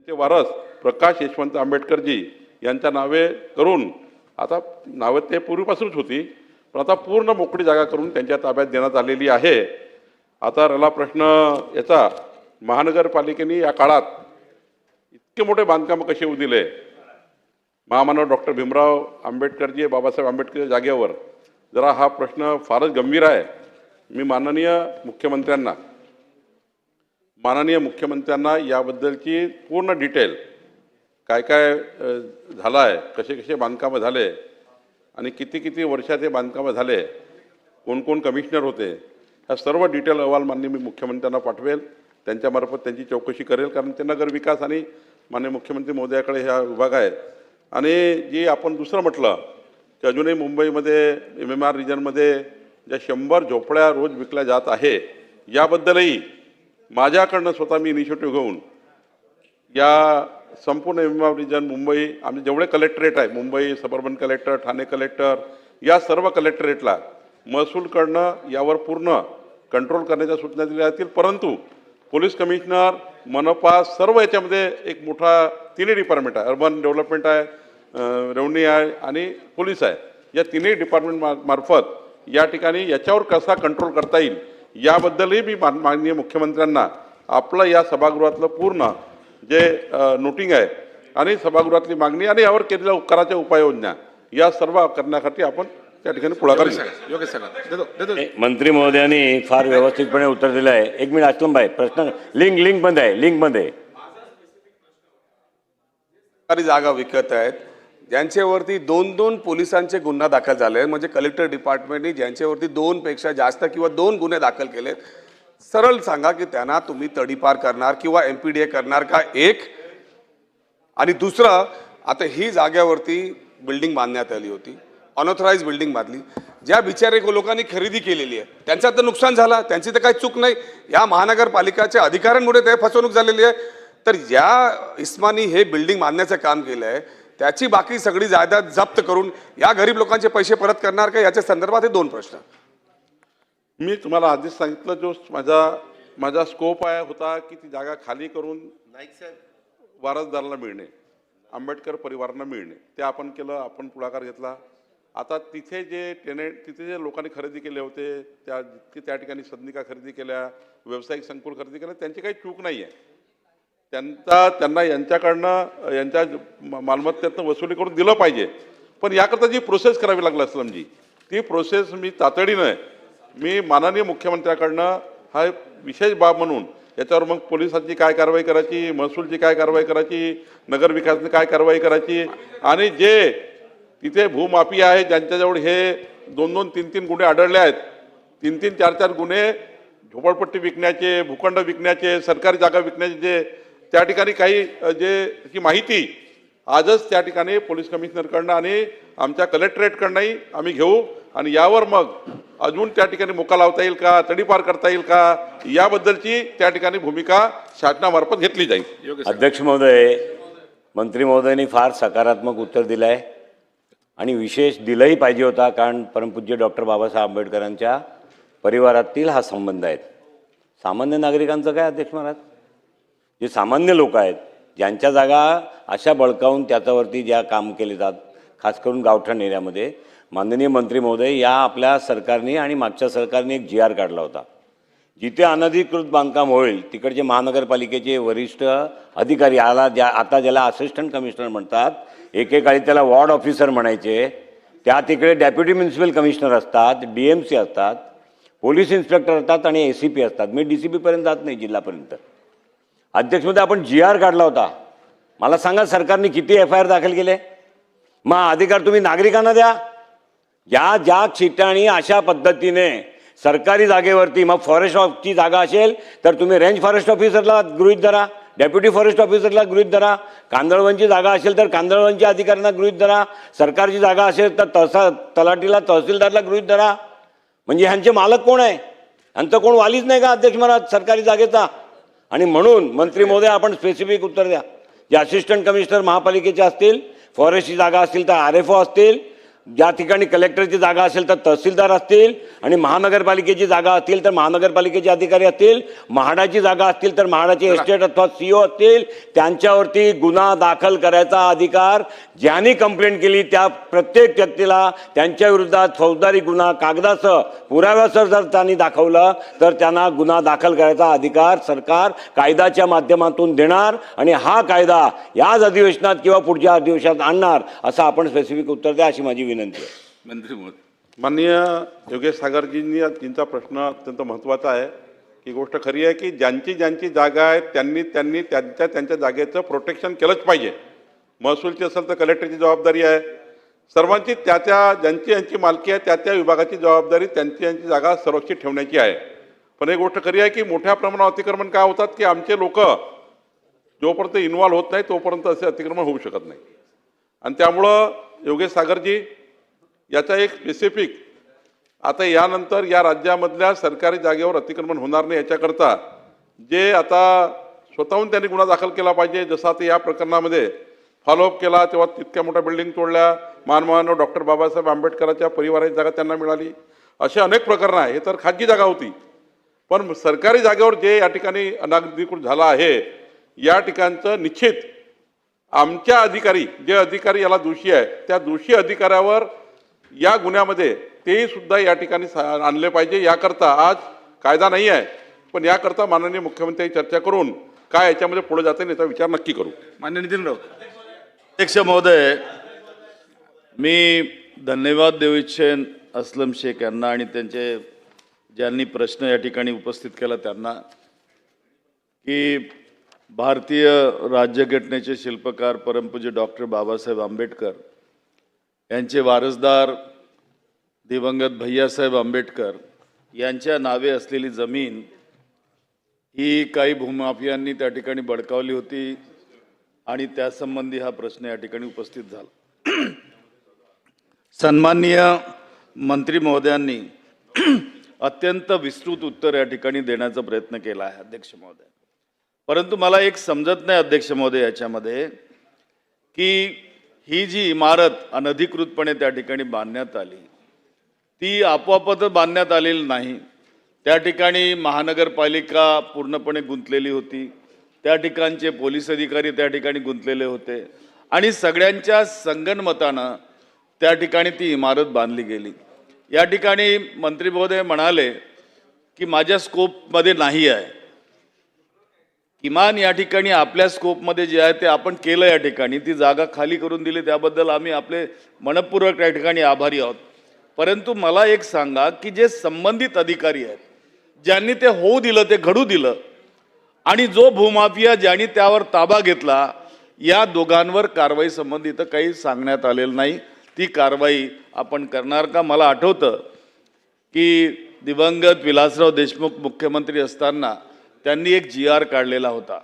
ते वारस प्रकाश यशवंत आंबेडकरजी यांच्या नावे करून आता नावे ते पूर्वीपासूनच होती, पण आता पूर्ण मोकळी जागा करून त्यांच्या ताब्यात देण्यात आलेली आहे. आता राहिला प्रश्न याचा, महानगरपालिकेने या काळात इतके मोठे बांधकाम कसे होऊ दिले. महामानव डॉक्टर भीमराव आंबेडकरजी बाबासाहेब आंबेडकर जागेवर जरा हा प्रश्न फारच गंभीर आहे. मी माननीय मुख्यमंत्र्यांना याबद्दलची पूर्ण डिटेल काय काय झालं आहे, कसे कसे बांधकामं झाले आणि किती किती वर्षात हे बांधकामं झाले, कोण कोण कमिशनर होते, हा सर्व डिटेल अहवाल माननीय मी मुख्यमंत्र्यांना पाठवेल. त्यांच्यामार्फत त्यांची चौकशी करेल, कारण ते नगर विकास आणि माननीय मुख्यमंत्री महोदयाकडे हा विभाग आहे. आणि जी आपण दुसरं म्हटलं की अजूनही मुंबईमध्ये MMR रिजनमध्ये ज्या 100 झोपड्या रोज विकल्या जात आहे, याबद्दलही माझ्याकडनं स्वतः मी इनिशिएटिव्ह घेऊन या संपूर्ण MMR रिजन मुंबई, आमचे जेवढे कलेक्टरेट आहे, Mumbai suburban collector, Thane collector, या सर्व कलेक्टरेटला महसूल करणं यावर पूर्ण कंट्रोल करण्याच्या सूचना दिल्या जातील. परंतु पोलीस कमिशनर, मनपा, सर्व याच्यामध्ये एक मोठा तिन्ही डिपार्टमेंट आहे, अर्बन डेव्हलपमेंट आहे, रेव्हन्यू आहे आणि पोलीस आहे. या तिन्ही डिपार्टमेंट मार्फत या ठिकाणी याच्यावर कसा कंट्रोल करता येईल याबद्दलही मी माननीय मुख्यमंत्र्यांना आपलं या सभागृहातलं पूर्ण जे नोटिंग आहे आणि सभागृहातली मागणी आणि यावर केलेल्या उपकाराच्या उपाययोजना या सर्व करण्यासाठी आपण त्या ठिकाणी पुढाकार घेऊ. मंत्री महोदयांनी फार व्यवस्थितपणे उत्तर दिलं आहे. एक मिनिट असलम भाई, प्रश्न लिंक मध्ये जागा विकत आहेत, ज्यांच्यावरती 2 पोलिसांचे गुन्हा दाखल झाले, म्हणजे कलेक्टर डिपार्टमेंटने ज्यांच्यावरती 2 पेक्षा जास्त किंवा 2 गुन्हे दाखल केले, सरळ सांगा की त्यांना तुम्ही तडीपार करणार किंवा MPDA करणार का? एक. आणि दुसरं, आता ही जागेवरती बिल्डिंग बांधण्यात आली होती, अनऑथराइज बिल्डिंग बांधली, ज्या बिचारे लोकांनी खरेदी केलेली आहे त्यांचं तर नुकसान झालं, त्यांची तर काही चूक नाही, या महानगरपालिकाच्या अधिकाऱ्यांमुळे ते फसवणूक झालेली आहे. तर या इस्मानी हे बिल्डिंग बांधण्याचं काम केलं आहे, त्याची बाकी सगळी जायदाद जप्त करून या गरीब लोकांचे पैसे परत करणार का? याच्या संदर्भात हे 2 प्रश्न. मी तुम्हाला आधीच सांगितलं, जो माझा स्कोप होता की ती जागा खाली करून वारसदाराला मिळणे, आंबेडकर परिवारांना मिळणे, ते आपण केलं, आपण पुढाकार घेतला. आता तिथे जे लोकांनी खरेदी केले होते, त्या ठिकाणी सदनिका खरेदी केल्या, व्यावसायिक संकुल खरेदी केलं, त्यांची काही चूक नाही आहे. त्यांना यांच्याकडनं यांच्या मालमत्तेतनं वसुली करून दिलं पाहिजे. पण याकरता जी प्रोसेस करावी लागली असलमजी, ती प्रोसेस मी तातडीनं मी माननीय मुख्यमंत्र्याकडनं हा विशेष बाब म्हणून याच्यावर मग पोलिसांची काय कारवाई करायची, महसूलची काय कारवाई करायची, नगरविकासने काय कारवाई करायची, आणि जे तिथे भूमाफिया आहे ज्यांच्याजवळ हे 2-2, 3-3 गुन्हे आढळले आहेत, 3-3, 4-4 गुन्हे झोपडपट्टी विकण्याचे, भूखंड विकण्याचे, सरकारी जागा विकण्याचे, जे त्या ठिकाणी काही जी माहिती आजच त्या ठिकाणी पोलीस कमिशनरकडनं आणि आमच्या कलेक्टरेटकडनंही आम्ही घेऊ आणि यावर मग अजून त्या ठिकाणी मोका लावता येईल का, तडीपार करता येईल का, याबद्दलची त्या ठिकाणी भूमिका शासनामार्फत घेतली जाईल. अध्यक्ष महोदय, मंत्री महोदयांनी फार सकारात्मक उत्तर दिलं आहे आणि विशेष दिलंही पाहिजे होता, कारण परमपूज्य डॉक्टर बाबासाहेब आंबेडकरांच्या परिवारातील हा संबंध आहे. सामान्य नागरिकांचं काय अध्यक्ष महाराज, जे सामान्य लोक आहेत ज्यांच्या जागा अशा बळकावून त्याच्यावरती ज्या काम केले जात, खास करून गावठाण एरियामध्ये, माननीय मंत्री महोदय, या आपल्या सरकारने आणि मागच्या सरकारने एक GR काढला होता. जिथे अनधिकृत बांधकाम होईल तिकडचे महानगरपालिकेचे वरिष्ठ अधिकारी आता ज्याला असिस्टंट कमिशनर म्हणतात, एकेकाळी त्याला वॉर्ड ऑफिसर म्हणायचे, त्या तिकडे डेप्युटी म्युन्सिपल कमिशनर असतात, DMC असतात, पोलीस इन्स्पेक्टर असतात आणि ACP असतात. मी DCP पर्यंत जात नाही, जिल्हापर्यंत. अध्यक्ष महोदय, आपण GR काढला होता. मला सांगा सरकारने किती FIR दाखल केले? मग अधिकार तुम्ही नागरिकांना द्या. ज्या ठिकाणी अशा पद्धतीने सरकारी जागेवरती, मग फॉरेस्ट ऑफची जागा असेल तर तुम्ही रेंज फॉरेस्ट ऑफिसरला गृहीत धरा, डेप्युटी फॉरेस्ट ऑफिसरला गृहीत धरा, कांदळवनची जागा असेल तर कांदळवनच्या अधिकाऱ्यांना गृहीत धरा, सरकारची जागा असेल तर तलाठीला, तहसीलदारला गृहीत धरा. म्हणजे ह्यांचे मालक कोण आहे? ह्यांचं कोण वालीच नाही का अध्यक्ष महाराज सरकारी जागेचा? आणि म्हणून मंत्री महोदय, आपण स्पेसिफिक उत्तर द्या. जे असिस्टंट कमिशनर महापालिकेचे असतील, फॉरेस्टची जागा असतील तर RFO असतील, ज्या ठिकाणी कलेक्टरची जागा असेल तर तहसीलदार असतील, आणि महानगरपालिकेची जागा असतील तर महानगरपालिकेचे अधिकारी असतील, म्हाडाची जागा असतील तर म्हाडाचे एस्टेट अथवा सीओ असतील, त्यांच्यावरती गुन्हा दाखल करायचा अधिकार, ज्यांनी कंप्लेंट केली त्या प्रत्येक व्यक्तीला त्यांच्या विरोधात फौजदारी गुन्हा कागदासह पुराव्यासह जर त्यांनी दाखवलं तर त्यांना गुन्हा दाखल करायचा अधिकार सरकार कायद्याच्या माध्यमातून देणार, आणि हा कायदा याच अधिवेशनात किंवा पुढच्या अधिवेशनात आणणार असं आपण स्पेसिफिक उत्तर द्या अशी माझी विनंती आहे. मंत्री महोदय. माननीय योगेश सागरजींचा प्रश्न अत्यंत महत्त्वाचा आहे. ही गोष्ट खरी आहे की ज्यांची जागा आहे त्यांनी त्यांच्या जागेचं प्रोटेक्शन केलंच पाहिजे. महसूलची असेल तर कलेक्टरची जबाबदारी आहे. सर्वांची ज्यांची मालकी आहे त्या विभागाची जबाबदारी त्यांची जागा सुरक्षित ठेवण्याची आहे. पण एक गोष्ट खरी आहे की मोठ्या प्रमाणावर अतिक्रमण काय होतात की आमचे लोक जोपर्यंत इन्व्हॉल्व होत नाही तोपर्यंत असे अतिक्रमण होऊ शकत नाही. आणि त्यामुळं योगेश सागरजी याचा एक स्पेसिफिक आता यानंतर या राज्यामधल्या सरकारी जागेवर अतिक्रमण होणार नाही याच्याकरता जे आता स्वतःहून त्यांनी गुन्हा दाखल केला पाहिजे. जसं आता या प्रकरणामध्ये फॉलोअप केला तेव्हा तितक्या मोठ्या बिल्डिंग तोडल्या, मानमानव डॉक्टर बाबासाहेब आंबेडकरांच्या परिवाराची जागा त्यांना मिळाली, असे अनेक प्रकरणं आहे. हे तर खाजगी जागा होती, पण सरकारी जागेवर जे या ठिकाणी अनधिकृत झालं आहे या ठिकाणचं निश्चित आमच्या जे अधिकारी याला दोषी आहे त्या दोषी अधिकाऱ्यावर या गुन्ह्यामध्ये तेही सुद्धा या ठिकाणी आणले पाहिजे. याकरता आज कायदा नाही आहे, पण याकरता माननीय मुख्यमंत्र्यांची चर्चा करून काय याच्यामध्ये पुढे जाते याचा विचार नक्की करू. मान्य नितीन राऊत. अध्यक्ष महोदय, मी धन्यवाद देऊ इच्छेन असलम शेख यांना आणि त्यांचे ज्यांनी प्रश्न या ठिकाणी उपस्थित केला त्यांना, की भारतीय राज्यघटनेचे शिल्पकार परमपूज्य डॉक्टर बाबासाहेब आंबेडकर यांचे वारसदार दिवंगत भैयासाहेब आंबेडकर यांच्या नावे असलेली जमीन ही काही भूमाफियांनी त्या ठिकाणी बळकावली होती आणि त्यासंबंधी हा प्रश्न या ठिकाणी उपस्थित झाला. सन्माननीय मंत्री महोदयांनी अत्यंत विस्तृत उत्तर या ठिकाणी देण्याचा प्रयत्न केला आहे अध्यक्ष महोदय. परंतु मला एक समजत नाही अध्यक्ष महोदय याच्यामध्ये, की ही जी इमारत अनधिकृतपणे त्या ठिकाणी बांधण्यात आली ती आपोआपच बांधण्यात आलेली नाही. त्या ठिकाणी महानगरपालिका पूर्णपणे गुंतलेली होती, त्या ठिकाणचे पोलीस अधिकारी त्या ठिकाणी गुंतलेले होते आणि सगळ्यांच्या संगनमतानं त्या ठिकाणी ती इमारत बांधली गेली. या ठिकाणी मंत्री महोदय म्हणाले की माझ्या स्कोपमध्ये नाही आहे. किमान या ठिकाणी आपल्या स्कोपमध्ये जे आहे ते आपण केलं. या ठिकाणी ती जागा खाली करून दिली त्याबद्दल आम्ही आपले मनपूर्वक त्या ठिकाणी आभारी आहोत. परंतु मला एक सांगा की जे संबंधित अधिकारी आहेत ज्यांनी ते होऊ दिलं, ते घडू दिलं, आणि जो भूमाफिया ज्यांनी त्यावर ताबा घेतला, या दोघांवर कारवाई संबंधी तर काही सांगण्यात आलेलं नाही. ती कारवाई आपण करणार का? मला आठवतं की दिवंगत विलासराव देशमुख मुख्यमंत्री असताना त्यांनी एक GR काढलेला होता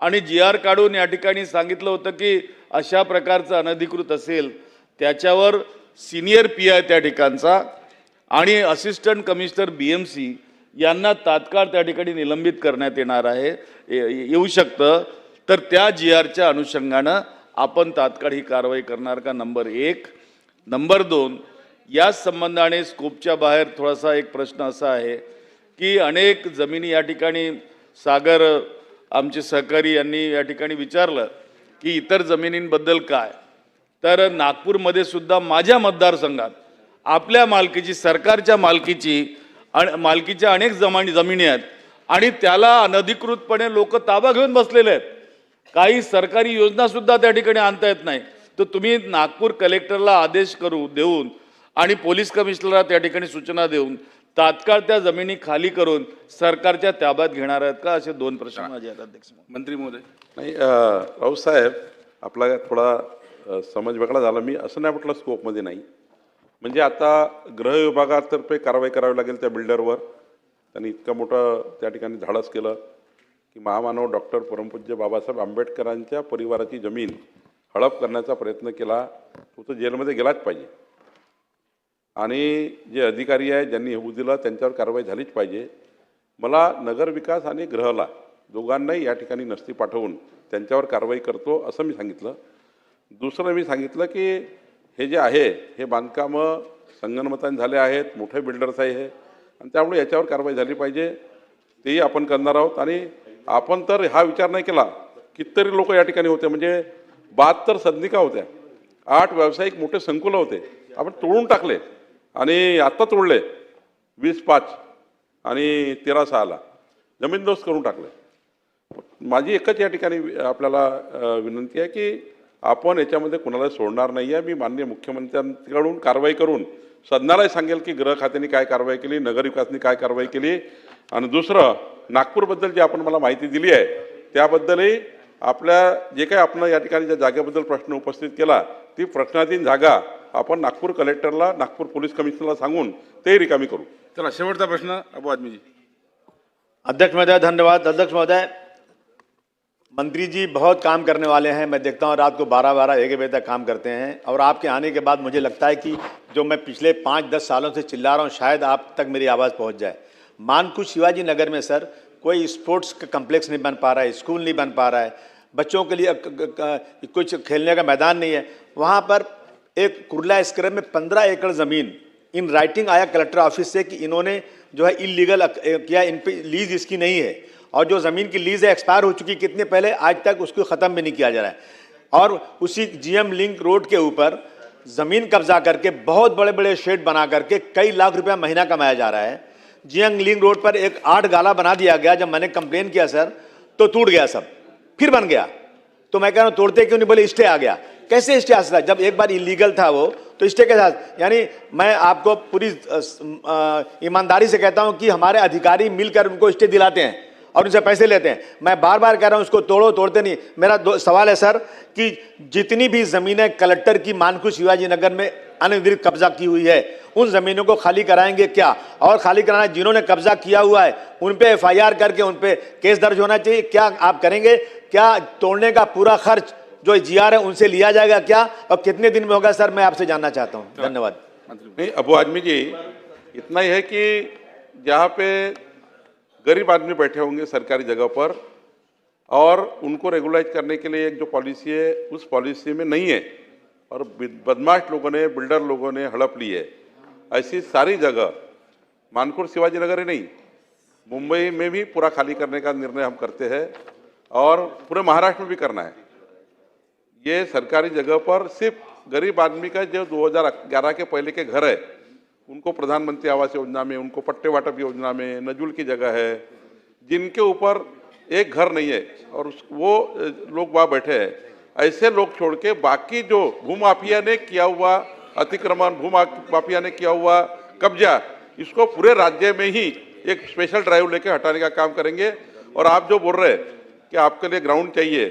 आणि GR काढून या ठिकाणी सांगितलं होतं की अशा प्रकारचं अनधिकृत असेल त्याच्यावर सिनियर PI त्या ठिकाणचा आणि असिस्टंट कमिशनर BMC यांना तात्काळ त्या ठिकाणी निलंबित करण्यात येणार आहे, येऊ शकतं. तर त्या GRच्या अनुषंगानं आपण तात्काळ ही कारवाई करणार का? नंबर 1. नंबर 2, या संबंधाने स्कोपच्या बाहेर थोडासा एक प्रश्न असा आहे की अनेक जमिनी या ठिकाणी सागर आमचे सहकारी यांनी या ठिकाणी विचारलं की इतर जमिनींबद्दल काय, तर नागपूरमध्ये सुद्धा माझ्या मतदारसंघात आपल्या मालकीची, सरकारच्या मालकीच्या अनेक जमिनी आहेत आणि त्याला अनधिकृतपणे लोक ताबा घेऊन बसलेले आहेत. काही सरकारी योजना सुद्धा त्या ठिकाणी आणता येत नाही. तर तुम्ही नागपूर कलेक्टरला आदेश देऊन आणि पोलीस कमिशनरला त्या ठिकाणी सूचना देऊन तात्काळ त्या जमिनी खाली करून सरकारच्या ताब्यात घेणार आहेत का? असे 2 प्रश्न माझे आहेत अध्यक्ष. मंत्री महोदय. नाही राऊत साहेब, आपला थोडा समज वेगळा झाला. मी असं नाही म्हटलं स्कोपमध्ये नाही, म्हणजे आता गृह विभागातर्फे कारवाई करावी लागेल त्या बिल्डरवर. त्यांनी इतकं मोठं त्या ठिकाणी धाडस केलं की महामानव डॉक्टर परमपूज्य बाबासाहेब आंबेडकरांच्या परिवाराची जमीन हडप करण्याचा प्रयत्न केला. तो तर जेलमध्ये गेलाच पाहिजे आणि जे अधिकारी आहे ज्यांनी होऊ दिलं त्यांच्यावर कारवाई झालीच पाहिजे. मला नगरविकास आणि गृहला दोघांनाही या ठिकाणी नसती पाठवून त्यांच्यावर कारवाई करतो असं मी सांगितलं. दुसरं मी सांगितलं की हे जे आहे हे बांधकामं संगनमताने झाले आहेत, मोठे बिल्डर्स आहे हे, आणि त्यामुळे याच्यावर कारवाई झाली पाहिजे, तेही आपण करणार आहोत. आणि आपण तर हा विचार नाही केला, कितीतरी लोक या ठिकाणी होते, म्हणजे 72 सदनिका होत्या, 8 व्यावसायिक मोठे संकुलं होते, आपण तोडून टाकले आणि आत्ता तोडले 20/5 आणि 13/6 जमीनदोस्त करून टाकले. माझी एकच या ठिकाणी आपल्याला विनंती आहे की आपण याच्यामध्ये कुणाला सोडणार नाही आहे. मी माननीय मुख्यमंत्र्यांकडून कारवाई करून सदनालाही सांगेल की गृह खात्याने काय कारवाई केली, नगरविकासने काय कारवाई केली. आणि दुसरं, नागपूरबद्दल जी आपण मला माहिती दिली आहे त्याबद्दलही आपल्या जे काही आपण या ठिकाणी ज्या जागेबद्दल प्रश्न उपस्थित केला, ती प्रश्नाधीन जागा आपण नागपूर कलेक्टरला, नागपूर पोलीस कमिशनरला सांगून ते रिकामी करू. चला शेवटचा प्रश्न अबू आदमी जी. अध्यक्ष महोदय धन्यवाद। अध्यक्ष महोदय, मंत्री जी बहुत काम करने वाले हैं। मैं देखता हूँ रात को 12-12, 1 बजे तक काम करते हैं, और आपके आने के बाद मुझे लगता है कि जो मैं पिछले 5-10 सालों से चिल्ला रहा हूँ शायद आप तक मेरी आवाज़ पहुँच जाए। मानकुश शिवाजी नगर में सर कोई स्पोर्ट्स का कम्प्लेक्स नहीं बन पा रहा है, स्कूल नहीं बन पा रहा है, बच्चों के लिए कुछ खेलने का मैदान नहीं है। वहाँ पर एक कुर्ला स्क्रब में 15 एकड़ ज़मीन इन राइटिंग आया कलेक्टर ऑफिस से कि इन्होंने जो है इलीगल किया, इन पे लीज इसकी नहीं है, और जो ज़मीन की लीज है एक्सपायर हो चुकी कितने पहले, आज तक उसको ख़त्म भी नहीं किया जा रहा है। और उसी जीएम लिंक रोड के ऊपर ज़मीन कब्जा करके बहुत बड़े बड़े शेड बना करके कई लाख रुपया महीना कमाया जा रहा है। जीएम लिंक रोड पर एक 8 गाला बना दिया गया, जब मैंने कंप्लेन किया सर तो टूट गया, सब फिर बन गया। तो मैं कह रहा हूँ तोड़ते क्यों नहीं, बोले स्टे आ गया। कैसे स्टे आ सकता, जब एक बार इलीगल था वो, तो स्टे के साथ। यानी मैं आपको पूरी ईमानदारी से कहता हूं कि हमारे अधिकारी मिलकर उनको स्टे दिलाते हैं और उनसे पैसे लेते हैं। मैं बार बार कह रहा हूं उसको तोड़ो, तोड़ते नहीं। मेरा सवाल है सर कि जितनी भी ज़मीनें कलेक्टर की मानकुश शिवाजी नगर में अनधिकृत कब्जा की हुई है, उन ज़मीनों को खाली कराएंगे क्या? और खाली कराना, जिन्होंने कब्जा किया हुआ है उन पे FIR करके उन पे केस दर्ज होना चाहिए। क्या आप करेंगे? क्या तोड़ने का पूरा खर्च जो GR है उनसे लिया जाएगा क्या, और कितने दिन में होगा सर? मैं आपसे जानना चाहता हूँ। धन्यवाद। नहीं, अबू आदमी जी, इतना ही है कि जहाँ पे गरीब आदमी बैठे होंगे सरकारी जगह पर और उनको रेगुलाइज करने के लिए एक जो पॉलिसी है उस पॉलिसी में नहीं है, और बदमाश लोगों ने, बिल्डर लोगों ने हड़प ली है। ऐसी सारी जगह मानकुर शिवाजी नगर ही नहीं, मुंबई में भी पूरा खाली करने का निर्णय हम करते हैं, और पूरे महाराष्ट्र में भी करना है। ये सरकारी जगह पर सिर्फ गरीब आदमी का जो 2011 के पहले के घर है उनको प्रधानमंत्री आवास योजना में, उनको पट्टे वाटप योजना में, नजुल की जगह है, जिनके ऊपर एक घर नहीं है और वो लोग वहाँ बैठे हैं, ऐसे लोग छोड़ के बाकी जो भूमाफिया ने किया हुआ अतिक्रमण, भूमाफिया ने किया हुआ कब्जा, इसको पूरे राज्य में ही एक स्पेशल ड्राइव लेके हटाने का काम करेंगे। और आप जो बोल रहे हैं कि आपके लिए ग्राउंड चाहिए,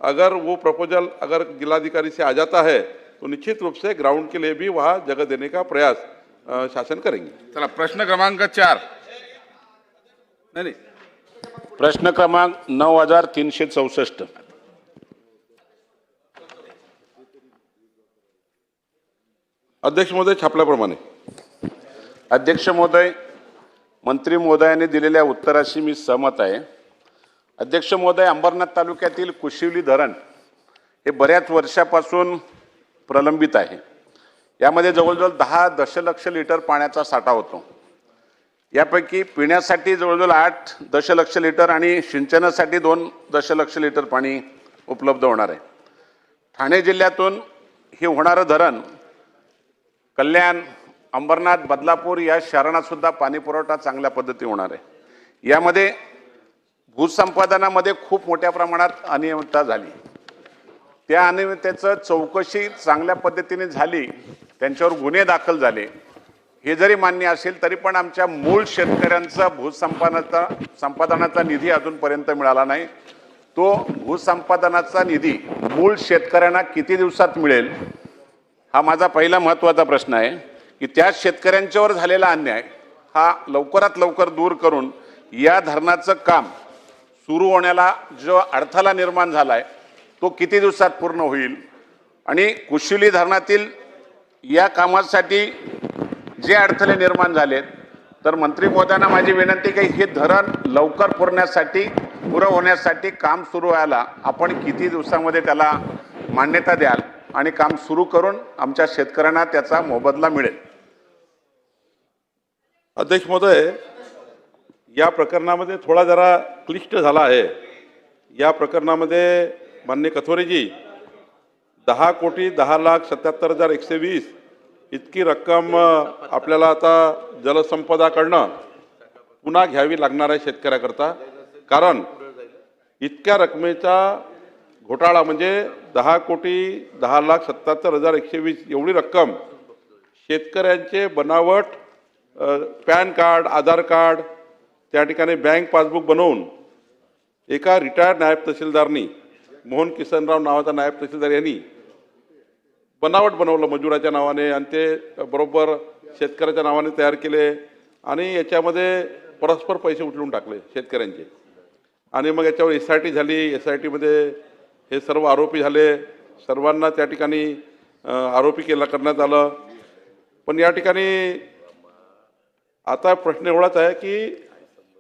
अगर वो प्रपोजल अगर जिलाधिकारी से आ जाता है तो निश्चित रूप से ग्राउंड के लिए भी वहाँ जगह देने का प्रयास शासन करेंगे। चला प्रश्न क्रमांक 4. नाही, प्रश्न क्रमांक 9364. अध्यक्ष महोदय, छापल्याप्रमाणे. अध्यक्ष महोदय, मंत्री महोदयाने दिलेल्या उत्तराशी मी सहमत आहे. अध्यक्ष महोदय, अंबरनाथ तालुक्यातील कुशिवली धरण हे बऱ्याच वर्षापासून प्रलंबित आहे. यामध्ये जवळजवळ 10 दशलक्ष लिटर पाण्याचा साठा होतो. यापैकी पिण्यासाठी जवळजवळ 8 दशलक्ष लिटर आणि सिंचनासाठी 2 दशलक्ष लिटर पाणी उपलब्ध होणार आहे. ठाणे जिल्ह्यातून हे होणारं धरण कल्याण, अंबरनाथ, बदलापूर या शहरांनासुद्धा पाणी पुरवठा चांगल्या पद्धतीने होणार आहे. यामध्ये भूसंपादनामध्ये खूप मोठ्या प्रमाणात अनियमितता झाली. त्या अनियमिततेचं चौकशी चांगल्या पद्धतीने झाली, त्यांच्यावर गुन्हे दाखल झाले, हे जरी मान्य असेल तरी पण आमच्या मूळ शेतकऱ्यांचा भूसंपादनाचा निधी अजूनपर्यंत मिळाला नाही. तो भूसंपादनाचा निधी मूळ शेतकऱ्यांना किती दिवसात मिळेल हा माझा पहिला महत्त्वाचा प्रश्न आहे. की त्या शेतकऱ्यांच्यावर झालेला अन्याय हा लवकरात लवकर दूर करून या धरणाचं काम सुरू होण्याला जो अडथळा निर्माण झाला आहे तो किती दिवसात पूर्ण होईल. आणि कुशिवली धरणातील या कामासाठी जे अडथळे निर्माण झालेत, तर मंत्री महोदयांना माझी विनंती की हे धरण लवकर पुरं होण्यासाठी काम सुरू व्हायला आपण किती दिवसामध्ये त्याला मान्यता द्याल आणि काम सुरू करून आमच्या शेतकऱ्यांना त्याचा मोबदला मिळेल. अध्यक्ष महोदय, या प्रकरणामध्ये थोडा जरा क्लिष्ट झाला आहे. या प्रकरणामध्ये माननीय कथोरेजी 10,10,77,120 इतकी रक्कम आपल्याला आता जलसंपदाकडनं पुन्हा घ्यावी लागणार आहे शेतकऱ्याकरता. कारण इतक्या रकमेचा घोटाळा म्हणजे 10,10,77,120 एवढी रक्कम शेतकऱ्यांचे बनावट पॅन कार्ड, आधार कार्ड, त्या ठिकाणी बँक पासबुक बनवून एका रिटायर्ड नायब तहसीलदारनी, मोहन किसनराव नावाचा नायब तहसीलदार यांनी बनावट बनवलं मजुराच्या नावाने आणि ते बरोबर शेतकऱ्याच्या नावाने तयार केले आणि याच्यामध्ये परस्पर पैसे उचलून टाकले शेतकऱ्यांचे. आणि मग याच्यावर SIT झाली. SITमध्ये हे सर्व आरोपी झाले. सर्वांना त्या ठिकाणी आरोपी करण्यात आलं. पण या ठिकाणी आता प्रश्न एवढाच आहे की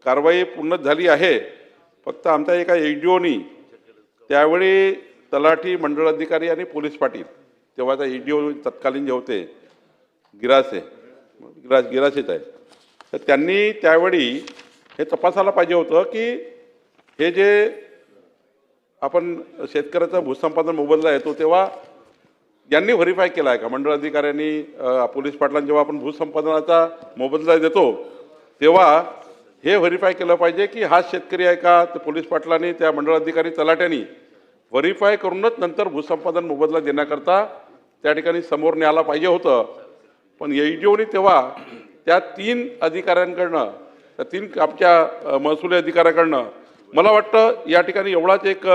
कारवाई पूर्ण झाली आहे. फक्त आमच्या एका EDOनी त्यावेळी तलाठी, मंडळ अधिकारी आणि पोलीस पाटील, तेव्हाचा EDO तत्कालीन जे होते गिरासेच आहे, तर त्यांनी त्यावेळी हे तपासायला पाहिजे होतं की हे जे आपण शेतकऱ्याचा भूसंपादन मोबदला येतो तेव्हा यांनी व्हेरीफाय केला आहे का. मंडळ अधिकाऱ्यांनी, पोलीस पाटलांनी जेव्हा आपण भूसंपादनाचा मोबदला देतो तेव्हा हे व्हेरीफाय केलं पाहिजे की हा शेतकरी आहे का. ते पोलीस पाटलांनी, त्या मंडळ अधिकारी, तलाट्यांनी व्हेरीफाय करूनच नंतर भूसंपादन मोबदला देण्याकरता त्या ठिकाणी समोर न्यायला पाहिजे होतं. पण EDOनी तेव्हा त्या 3 अधिकाऱ्यांकडनं, त्या 3 आमच्या महसुली अधिकाऱ्याकडनं मला वाटतं या ठिकाणी एवढाच एक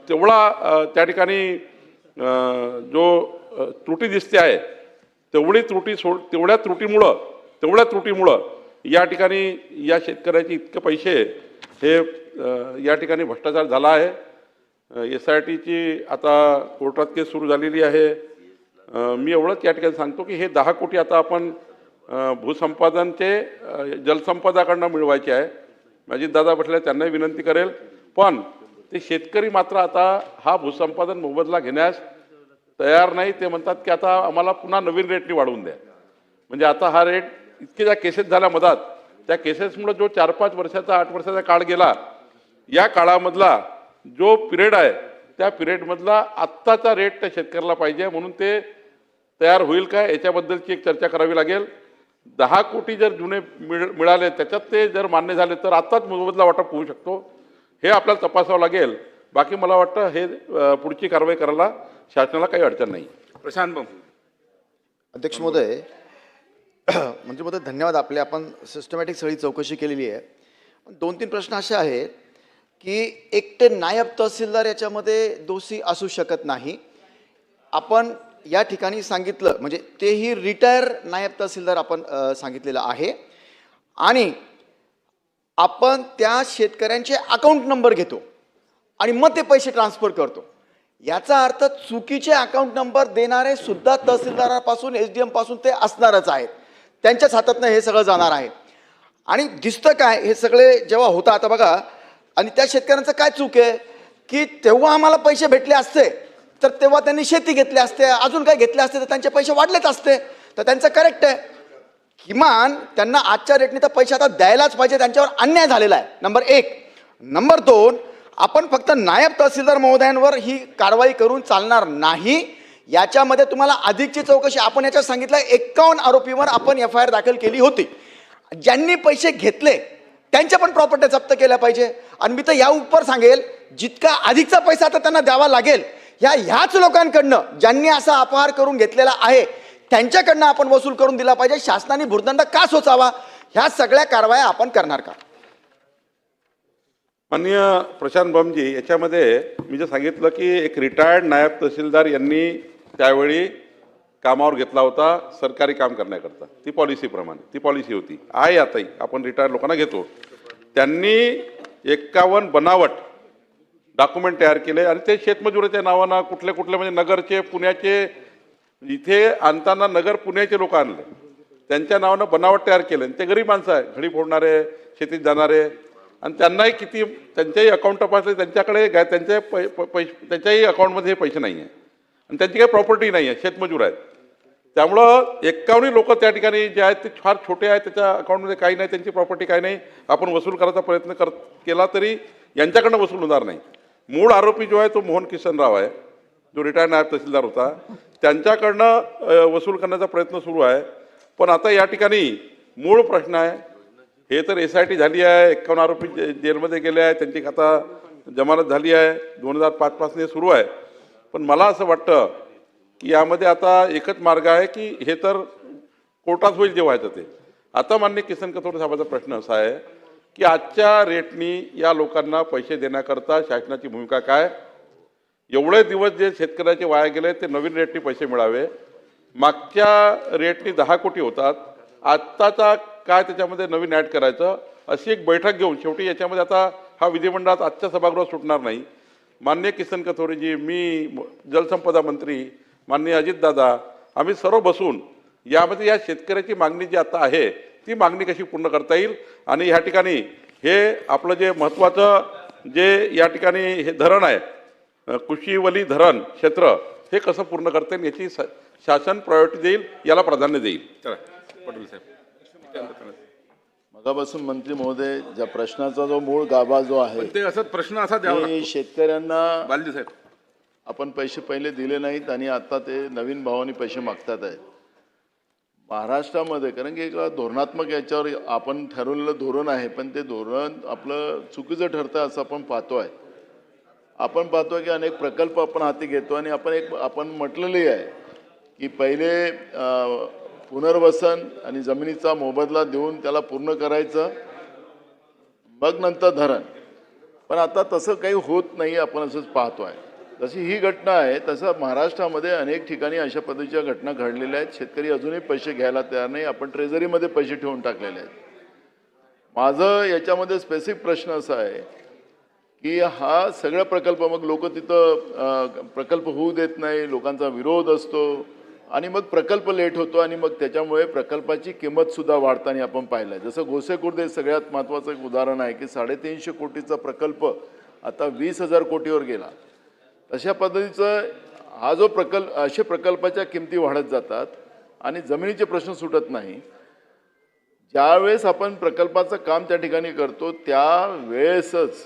तेवढा त्या ठिकाणी जो त्रुटी दिसते आहे तेवढ्या त्रुटीमुळं या ठिकाणी या शेतकऱ्याचे इतके पैसे हे या ठिकाणी भ्रष्टाचार झाला आहे. SITची आता कोर्टात केस सुरू झालेली आहे. मी एवढंच या ठिकाणी सांगतो की हे 10 कोटी आता आपण भूसंपादनचे जलसंपदाकडनं मिळवायचे आहे. अजितदादा बसले त्यांनाही विनंती करेल. पण ते शेतकरी मात्र आता हा भूसंपादन मोबदला घेण्यास तयार नाही. ते म्हणतात की आता आम्हाला पुन्हा नवीन रेटनी वाढवून द्या. म्हणजे आता हा रेट इतके ज्या केसेस झाल्या मधात, त्या केसेसमुळे जो 4-5 वर्षाचा, 8 वर्षाचा काळ गेला, या काळामधला जो पिरियड आहे त्या पिरियडमधला आत्ताचा रेट त्या शेतकऱ्याला पाहिजे. म्हणून ते तयार होईल का याच्याबद्दलची एक चर्चा करावी लागेल. 10 कोटी जर जुने मिळाले, त्याच्यात ते जर मान्य झाले तर आत्ताच मोबदला वाटप होऊ शकतो. हे आपल्याला तपासावं लागेल. बाकी मला वाटतं हे पुढची कारवाई करायला शासनाला काही अडचण नाही. प्रशांत भाऊ. अध्यक्ष महोदय, मंत्री महोदय धन्यवाद. आपण सिस्टमॅटिक सगळी चौकशी केलेली आहे. 2-3 प्रश्न असे आहेत की एकटे नायब तहसीलदार याच्यामध्ये दोषी असू शकत नाही. आपण या ठिकाणी सांगितलं, म्हणजे तेही रिटायर नायब तहसीलदार आपण सांगितलेलं आहे. आणि आपण त्या शेतकऱ्यांचे अकाउंट नंबर घेतो आणि मग ते पैसे ट्रान्सफर करतो. याचा अर्थ चुकीचे अकाउंट नंबर देणारे सुद्धा तहसीलदारापासून, SDM पासून ते असणारच आहेत. त्यांच्याच हातातनं हे सगळं जाणार आहे. आणि दिसतं काय हे सगळे जेव्हा होतं आता बघा. आणि त्या शेतकऱ्यांचं काय चूक आहे की तेव्हा आम्हाला पैसे भेटले असते तर तेव्हा त्यांनी शेती घेतली असते, अजून काय घेतले असते तर त्यांचे पैसे वाढलेच असते. तर त्यांचं करेक्ट आहे. किमान त्यांना आजच्या रेटने तर पैसे आता द्यायलाच पाहिजे. त्यांच्यावर अन्याय झालेला आहे, नंबर 1. नंबर 2, आपण फक्त नायब तहसीलदार महोदयांवर ही कारवाई करून चालणार नाही. याच्यामध्ये तुम्हाला अधिकची चौकशी, आपण याच्यात सांगितलं 51 आरोपीवर आपण FIR दाखल केली होती. ज्यांनी पैसे घेतले त्यांच्या पण प्रॉपर्टी जप्त केल्या पाहिजे. आणि मी तर या उपर सांगेल, जितका अधिकचा पैसा आता त्यांना द्यावा लागेल ह्याच लोकांकडनं ज्यांनी असा अपहार करून घेतलेला आहे त्यांच्याकडनं आपण वसूल करून दिला पाहिजे. शासनाने भुर्दंड का सोसावा, ह्या सगळ्या कारवाया आपण करणार का? माननीय प्रशांत बमजी, याच्यामध्ये मी जे सांगितलं की एक रिटायर्ड नायब तहसीलदार यांनी त्यावेळी कामावर घेतला होता सरकारी काम करण्याकरता. ती पॉलिसीप्रमाणे ती पॉलिसी होती, आहे आताही. आपण रिटायर्ड लोकांना घेतो. त्यांनी 51 बनावट डॉक्युमेंट तयार केले आणि ते शेतमजुराच्या नावानं कुठले म्हणजे नगरचे, पुण्याचे, इथे आणताना नगर पुण्याचे लोक आणले, त्यांच्या नावानं बनावट तयार केले. ते गरीब माणसं आहे, घडी फोडणारे, शेतीत जाणारे. आणि त्यांनाही किती, त्यांच्याही अकाउंट तपासले, त्यांच्याकडे त्यांच्याही अकाउंटमध्ये हे पैसे नाही आहे. आणि त्यांची काही प्रॉपर्टी नाही आहे, शेतमजूर आहेत. त्यामुळं 51 लोक त्या ठिकाणी जे आहेत ते फार छोटे आहेत, त्याच्या अकाउंटमध्ये काही नाही, त्यांची प्रॉपर्टी काही नाही. आपण वसूल करायचा प्रयत्न केला तरी यांच्याकडनं वसूल होणार नाही. मूळ आरोपी जो आहे तो मोहन किसनराव आहे, जो रिटायर्ड नायब तहसीलदार होता, त्यांच्याकडनं वसूल करण्याचा प्रयत्न सुरू आहे. पण आता या ठिकाणी मूळ प्रश्न आहे, हे तर SIT झाली आहे, 51 आरोपी जेलमध्ये गेले आहेत, त्यांची आता जमानत झाली आहे, 2005 पासून हे सुरू आहे. पण मला असं वाटतं की यामध्ये आता एकच मार्ग आहे की हे तर कोर्टात होईल जे व्हायचं ते. आता माननीय किसन कथोरे साहेबांचा प्रश्न असा आहे की आजच्या रेटनी या लोकांना पैसे देण्याकरता शासनाची भूमिका काय? एवढे दिवस जे शेतकऱ्याचे वाया गेले ते नवीन रेटनी पैसे मिळावे. मागच्या रेटनी 10 कोटी होतात, आत्ताचा काय त्याच्यामध्ये नवीन ॲड करायचं, अशी एक बैठक घेऊन शेवटी याच्यामध्ये आता हा विधिमंडळात आजच्या सभागृहात सुटणार नाही. माननीय किसन कथोरेजी, मी जलसंपदा मंत्री माननीय अजितदादा, आम्ही सर्व बसून यामध्ये या शेतकऱ्याची मागणी जी आता आहे ती मागणी कशी पूर्ण करता येईल आणि ह्या ठिकाणी हे आपलं जे महत्त्वाचं जे या ठिकाणी हे धरण आहे कुशिवली धरण क्षेत्र हे कसं पूर्ण करता येईल याची शासन प्रायोरिटी देईल, याला प्राधान्य देईल. चला पटोले साहेब. मगापासून मंत्री महोदय, ज्या प्रश्नाचा जो मूळ गाभा जो आहे पण ते असं प्रश्न असा द्यावा की लागतो. शेतकऱ्यांना बालदी साहेब, आपण पैसे पहिले दिले नाहीत आणि आता ते नवीन भावाने पैसे मागतात आहेत महाराष्ट्रामध्ये. कारण की एक धोरणात्मक याच्यावर आपण ठरवलेलं धोरण आहे, पण ते धोरण आपलं चुकीचं ठरतं असं आपण पाहतोय. आपण पाहतोय की अनेक प्रकल्प आपण हाती घेतो आणि आपण म्हटलेली आहे की पहिले पुनर्वसन आणि जमिनीचा मोबदला देऊन त्याला पूर्ण करायचं, मग नंतर धरण. पण आता तसं काही होत नाही, आपण असंच पाहतोय. जशी ही घटना आहे तसं महाराष्ट्रामध्ये अनेक ठिकाणी अशा पद्धतीच्या घटना घडलेल्या आहेत. शेतकरी अजूनही पैसे घ्यायला तयार नाही, आपण ट्रेझरीमध्ये पैसे ठेवून टाकलेले आहेत. माझं याच्यामध्ये स्पेसिफिक प्रश्न असा आहे की हा सगळा प्रकल्प, मग लोक तिथं प्रकल्प होऊ देत नाही, लोकांचा विरोध असतो आणि मग प्रकल्प लेट होतो आणि मग त्याच्यामुळे प्रकल्पाची किंमतसुद्धा वाढताना आपण पाहिलं आहे. जसं गोसेखुर्द हे सगळ्यात महत्त्वाचं एक उदाहरण आहे की 350 कोटीचा प्रकल्प आता 20,000 कोटीवर गेला. अशा पद्धतीचं हा जो असे प्रकल्पाच्या किमती वाढत जातात आणि जमिनीचे प्रश्न सुटत नाही. ज्यावेळेस आपण प्रकल्पाचं काम त्या ठिकाणी करतो त्यावेळेसच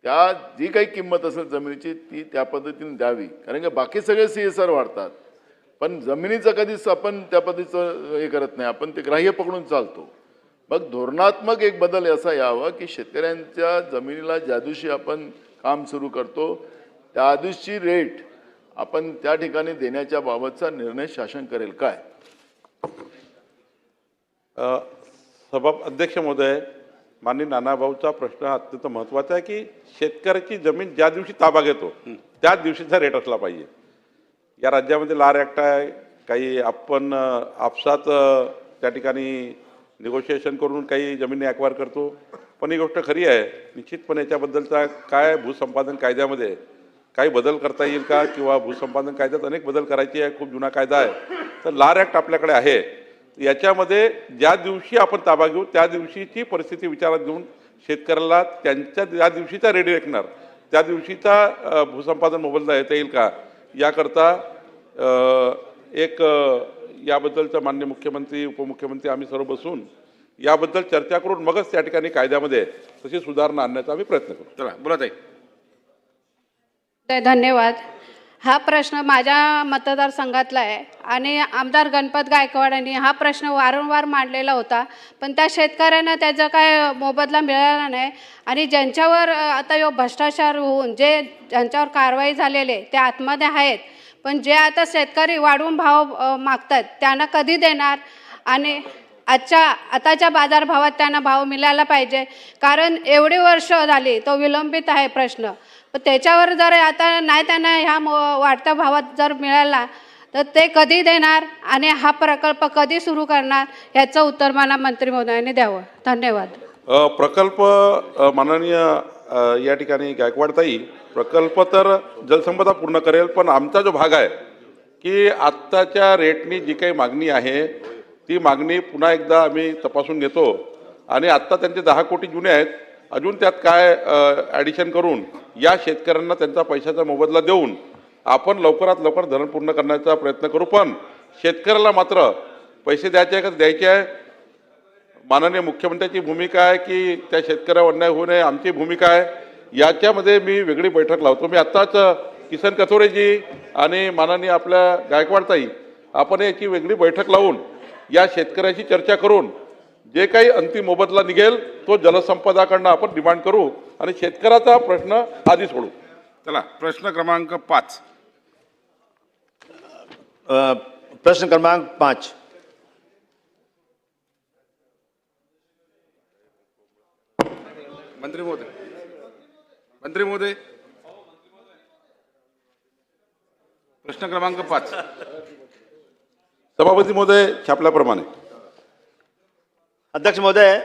त्या जी काही किंमत असेल जमिनीची ती त्या पद्धतीने द्यावी. कारण की बाकी सगळे CSR वाढतात, पण जमिनीचं कधीच आपण त्या पद्धतीचं हे करत नाही, आपण ते ग्राह्य पकडून चालतो. मग धोरणात्मक एक बदल असा यावा की शेतकऱ्यांच्या जमिनीला ज्या दिवशी आपण काम सुरू करतो त्या दिवशी रेट आपण त्या ठिकाणी देण्याच्या बाबतचा निर्णय शासन करेल काय? अध्यक्ष महोदय, माननीय नानाभाऊचा प्रश्न अत्यंत महत्त्वाचा आहे की शेतकऱ्याची जमीन ज्या दिवशी ताबा घेतो त्याच दिवशीचा रेट असला पाहिजे. या राज्यामध्ये लार ॲक्ट आहे, काही आपण आपसात त्या ठिकाणी निगोशिएशन करून काही जमिनी ॲक्वायर करतो. पण ही गोष्ट खरी आहे, निश्चितपणे याच्याबद्दलचा काय भूसंपादन कायद्यामध्ये काही बदल करता येईल का, किंवा भूसंपादन कायद्यात अनेक बदल करायचे आहे, खूप जुना कायदा आहे. तर लार ॲक्ट आपल्याकडे आहे, याच्यामध्ये ज्या दिवशी आपण ताबा घेऊ त्या दिवशीची परिस्थिती विचारात घेऊन शेतकऱ्याला त्यांच्या ज्या दिवशीचा रेडी राखणार त्या दिवशीचा भूसंपादन मोबदला देता येईल का, याकरता एक याबद्दलचं माननीय मुख्यमंत्री उपमुख्यमंत्री आम्ही सर्व बसून याबद्दल चर्चा करून मगच त्या ठिकाणी कायद्यामध्ये तशी सुधारणा आणण्याचा आम्ही प्रयत्न करू. चला बोला ताई. धन्यवाद. हा प्रश्न माझ्या मतदारसंघातला आहे आणि आमदार गणपत गायकवाड यांनी हा प्रश्न वारंवार मांडलेला होता, पण त्या शेतकऱ्यांना त्याचा काय मोबदला मिळाला नाही. आणि ज्यांच्यावर आता भ्रष्टाचार होऊन ज्यांच्यावर कारवाई झालेले ते आतमध्ये आहेत, पण जे आता शेतकरी वाढवून भाव मागतात त्यांना कधी देणार? आणि आताच्या बाजारभावात त्यांना भाव मिळायला पाहिजे, कारण एवढी वर्ष झाली तो विलंबित आहे प्रश्न. पण त्याच्यावर जर आता नाही त्यांना ह्या वाढत्या भावात जर मिळाला तर ते कधी देणार आणि हा प्रकल्प कधी सुरू करणार, ह्याचं उत्तर मला मंत्री महोदयांनी द्यावं. धन्यवाद. प्रकल्प माननीय या ठिकाणी गायकवाडताई, प्रकल्प तर जलसंपदा पूर्ण करेल, पण आमचा जो भाग आहे की आत्ताच्या रेटनी जी काही मागणी आहे ती मागणी पुन्हा एकदा आम्ही तपासून घेतो आणि आत्ता त्यांचे 10 कोटी जुने आहेत, अजून त्यात काय ॲडिशन करून या शेतकऱ्यांना त्यांचा पैशाचा मोबदला देऊन आपण लवकरात लवकर धरण पूर्ण करण्याचा प्रयत्न करू. पण शेतकऱ्याला मात्र पैसे द्यायचे आहे का द्यायचे आहे? माननीय मुख्यमंत्र्यांची भूमिका आहे की त्या शेतकऱ्यावर अन्याय होऊ नये, आमची भूमिका आहे. याच्यामध्ये मी वेगळी बैठक लावतो. मी आत्ताच किसन कथोरेजी आणि माननीय आपल्या गायकवाडताई आपण याची वेगळी बैठक लावून या शेतकऱ्याशी चर्चा करून जे काही अंतिम मोबदला निघेल तो जलसंपदाकडनं आपण डिमांड करू आणि शेतकऱ्याचा प्रश्न आधी सोडू. चला प्रश्न क्रमांक 5. प्रश्न क्रमांक 5. मंत्री महोदय, मंत्री महोदय, प्रश्न क्रमांक 5. सभापती महोदय छापल्याप्रमाणे. अध्यक्ष महोदय,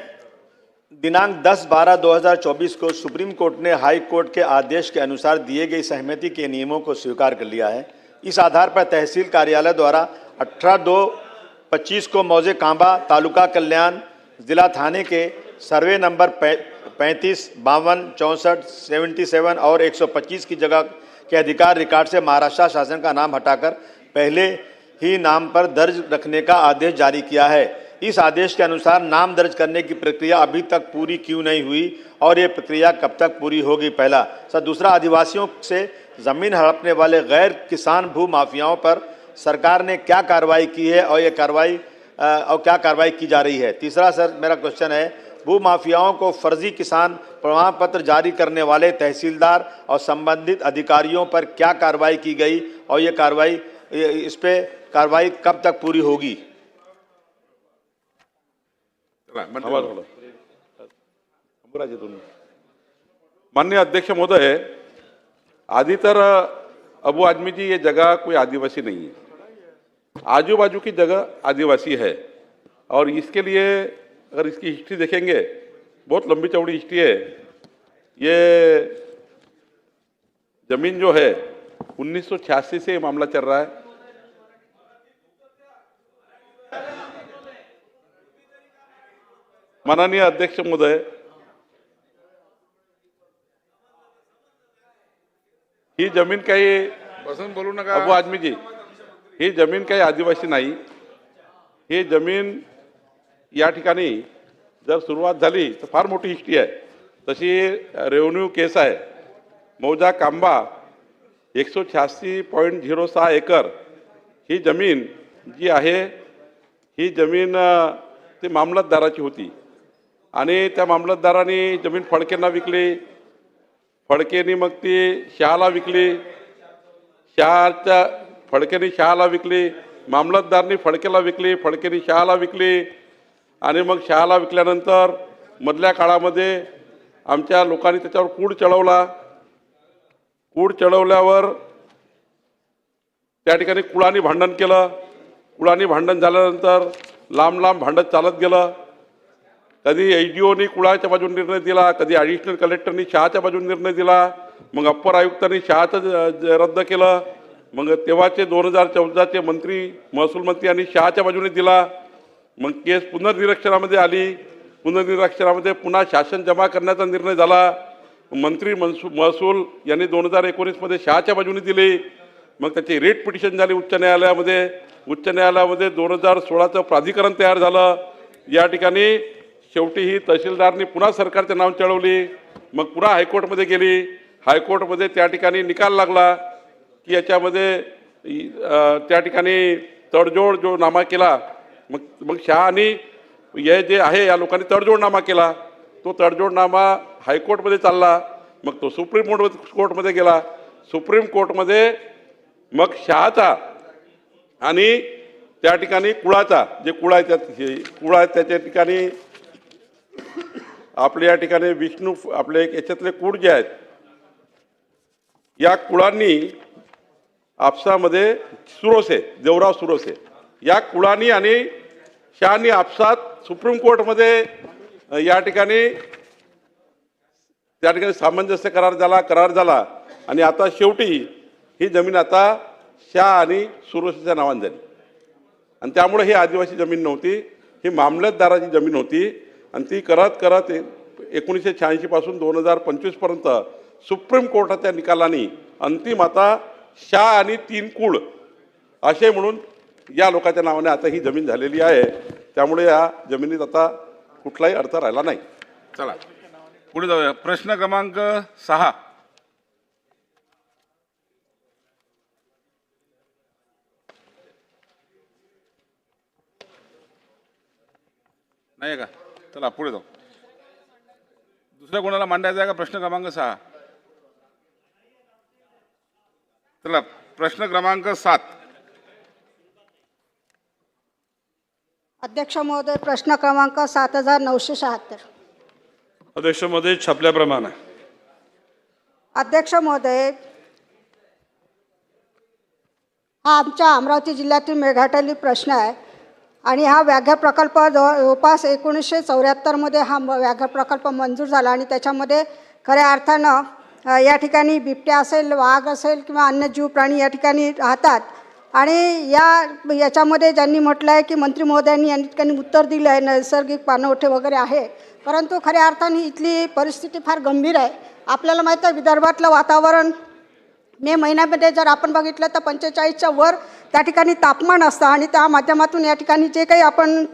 दिनांक 10/12/2024 को सुप्रीम कोर्ट ने हाई कोर्ट के आदेश के अनुसार दिए गई सहमति के नियमों को स्वीकार कर लिया है. इस आधार पर तहसील कार्यालय द्वारा 18/2/25 को मौजे कांबा, तालुका कल्याण, जिला थाने के सर्वे नंबर 35, 52, 64, 77 और 125 की जगह के अधिकार रिकॉर्ड से महाराष्ट्र शासन का नाम हटाकर पहले ही नाम पर दर्ज रखने का आदेश जारी किया है. इस आदेश के अनुसार नाम दर्ज करने की प्रक्रिया अभी तक पूरी क्यों नहीं हुई और ये प्रक्रिया कब तक पूरी होगी? पहला. सर, दूसरा, आदिवासियों से जमीन हड़पने वाले गैर किसान भू माफियाओं पर सरकार ने क्या कार्रवाई की है और क्या कार्रवाई की जा रही है? तीसरा सर, मेरा क्वेश्चन है, भू माफियाओं को फर्जी किसान प्रमाण पत्र जारी करने वाले तहसीलदार और संबंधित अधिकारियों पर क्या कार्रवाई की गई और इस पे कार्रवाई कब तक पूरी होगी? चला मंत्री आवाज महोदय. बोला. माननीय अध्यक्ष महोदय, आदि तर अबू आदमी जी ये जगह कोई आदिवासी नहीं है, आजू बाजू की जगह आदिवासी है. और इसके लिए अगर इसकी हिस्ट्री देखेंगे बहुत लंबी चौड़ी हिस्ट्री है. ये जमीन जो है 1986 से ये मामला चल रहा है. माननीय अध्यक्ष महोदय, ही जमीन काही बसून बोलू नका. अबू आदमी जी, ही जमीन काही आदिवासी नाही. ही जमीन या ठिकाणी जर सुरुवात झाली तर फार मोठी हिस्ट्री आहे. तशी रेव्हेन्यू केस आहे. मौजा कांबा 186.06 एकर ही जमीन जी आहे, ही जमीन ती मामलतदाराची होती आणि त्या मामलतदारांनी जमीन फडकेंना विकली. फडकेंनी मग ती शहाला विकली. फडकेंनी शहाला विकली. मामलतदारनी फडकेला विकली. फडकेंनी शहाला विकली. आणि मग शहाला विकल्यानंतर मधल्या काळामध्ये आमच्या लोकांनी त्याच्यावर कूड चढवला. कूड चढवल्यावर त्या ठिकाणी कुळानी भांडण केलं. कुळानी भांडण झाल्यानंतर लांब लांब भांडत चालत गेलं. कधी एचडीओनी कुळाच्या बाजूने निर्णय दिला, कधी ॲडिशनल कलेक्टरनी शहाच्या बाजूने निर्णय दिला, मग अप्पर आयुक्तांनी शहाचं रद्द केलं. मग तेव्हाचे 2014चे मंत्री, महसूल मंत्री यांनी शहाच्या बाजूने दिला. मग केस पुनर्निरीक्षणामध्ये आली. पुनर्निरीक्षणामध्ये पुन्हा शासन जमा करण्याचा निर्णय झाला. मंत्री महसूल यांनी 2019मध्ये शहाच्या बाजूने दिली. मग त्याची रेट पिटिशन झाली उच्च न्यायालयामध्ये. उच्च न्यायालयामध्ये 2016चं प्राधिकरण तयार झालं. या ठिकाणी शेवटी ही तहसीलदारनी पुन्हा सरकारचं नाव चढवली. मग पुन्हा हायकोर्टमध्ये गेली. हायकोर्टमध्ये त्या ठिकाणी निकाल लागला की याच्यामध्ये त्या ठिकाणी तडजोड जो नामा केला. मग शहानी हे जे आहे या लोकांनी तडजोडनामा केला. तो तडजोडनामा हायकोर्टमध्ये चालला. मग तो सुप्रीम कोर्टमध्ये गेला. सुप्रीम कोर्टमध्ये मग शहाचा आणि त्या ठिकाणी कुळाचा, जे कुळ आहे त्याच्या ठिकाणी आपल्या या ठिकाणी विष्णू आपले याच्यातले कुळ जे आहेत, या कुळांनी आपसामध्ये सुरोसे, देवराव सुरोसे या कुळांनी आणि शहानी आपसात सुप्रीम कोर्टमध्ये या ठिकाणी सामंजस्य करार झाला आणि आता शेवटी ही जमीन आता शाह आणि सुरोसेच्या नावाने झाली. आणि त्यामुळे ही आदिवासी जमीन नव्हती, ही मामलतदाराची जमीन होती. आणि ती करत करत 1986 पासून 2025 पर्यंत सुप्रीम कोर्टाच्या निकालाने अंतिम आता शाह आणि 3 कुळ असे म्हणून या लोकांच्या नावाने आता ही जमीन झालेली आहे. त्यामुळे या जमिनीत आता कुठलाही अर्थ राहिला नाही. चला पुढे जाऊया. प्रश्न क्रमांक 6. नाही का? चला पुढे जाऊ. दुसऱ्या कोणाला मांडायचा आहे का प्रश्न क्रमांक 6? चला प्रश्न क्रमांक 7. अध्यक्ष महोदय, प्रश्न क्रमांक 7976. अध्यक्ष महोदय, छापल्याप्रमाणे. अध्यक्ष महोदय, हा आमच्या अमरावती जिल्ह्यातील मेळघाटातील प्रश्न आहे आणि हा व्याघ्र प्रकल्प जवळपास 1974 हा व्याघ्र प्रकल्प मंजूर झाला आणि त्याच्यामध्ये खऱ्या अर्थानं या बिबट्या असेल, वाघ असेल किंवा अन्य जीव प्राणी या ठिकाणी राहतात. आणि याच्यामध्ये ज्यांनी म्हटलं आहे की मंत्री महोदयांनी या ठिकाणी उत्तर दिलं आहे नैसर्गिक पाणवठे वगैरे आहे, परंतु खऱ्या अर्थाने इथली परिस्थिती फार गंभीर आहे. आपल्याला माहीत आहे विदर्भातलं वातावरण मे महिन्यामध्ये जर आपण बघितलं तर 45च्या वर त्या ठिकाणी तापमान असतं आणि त्या माध्यमातून या ठिकाणी जे काही आपण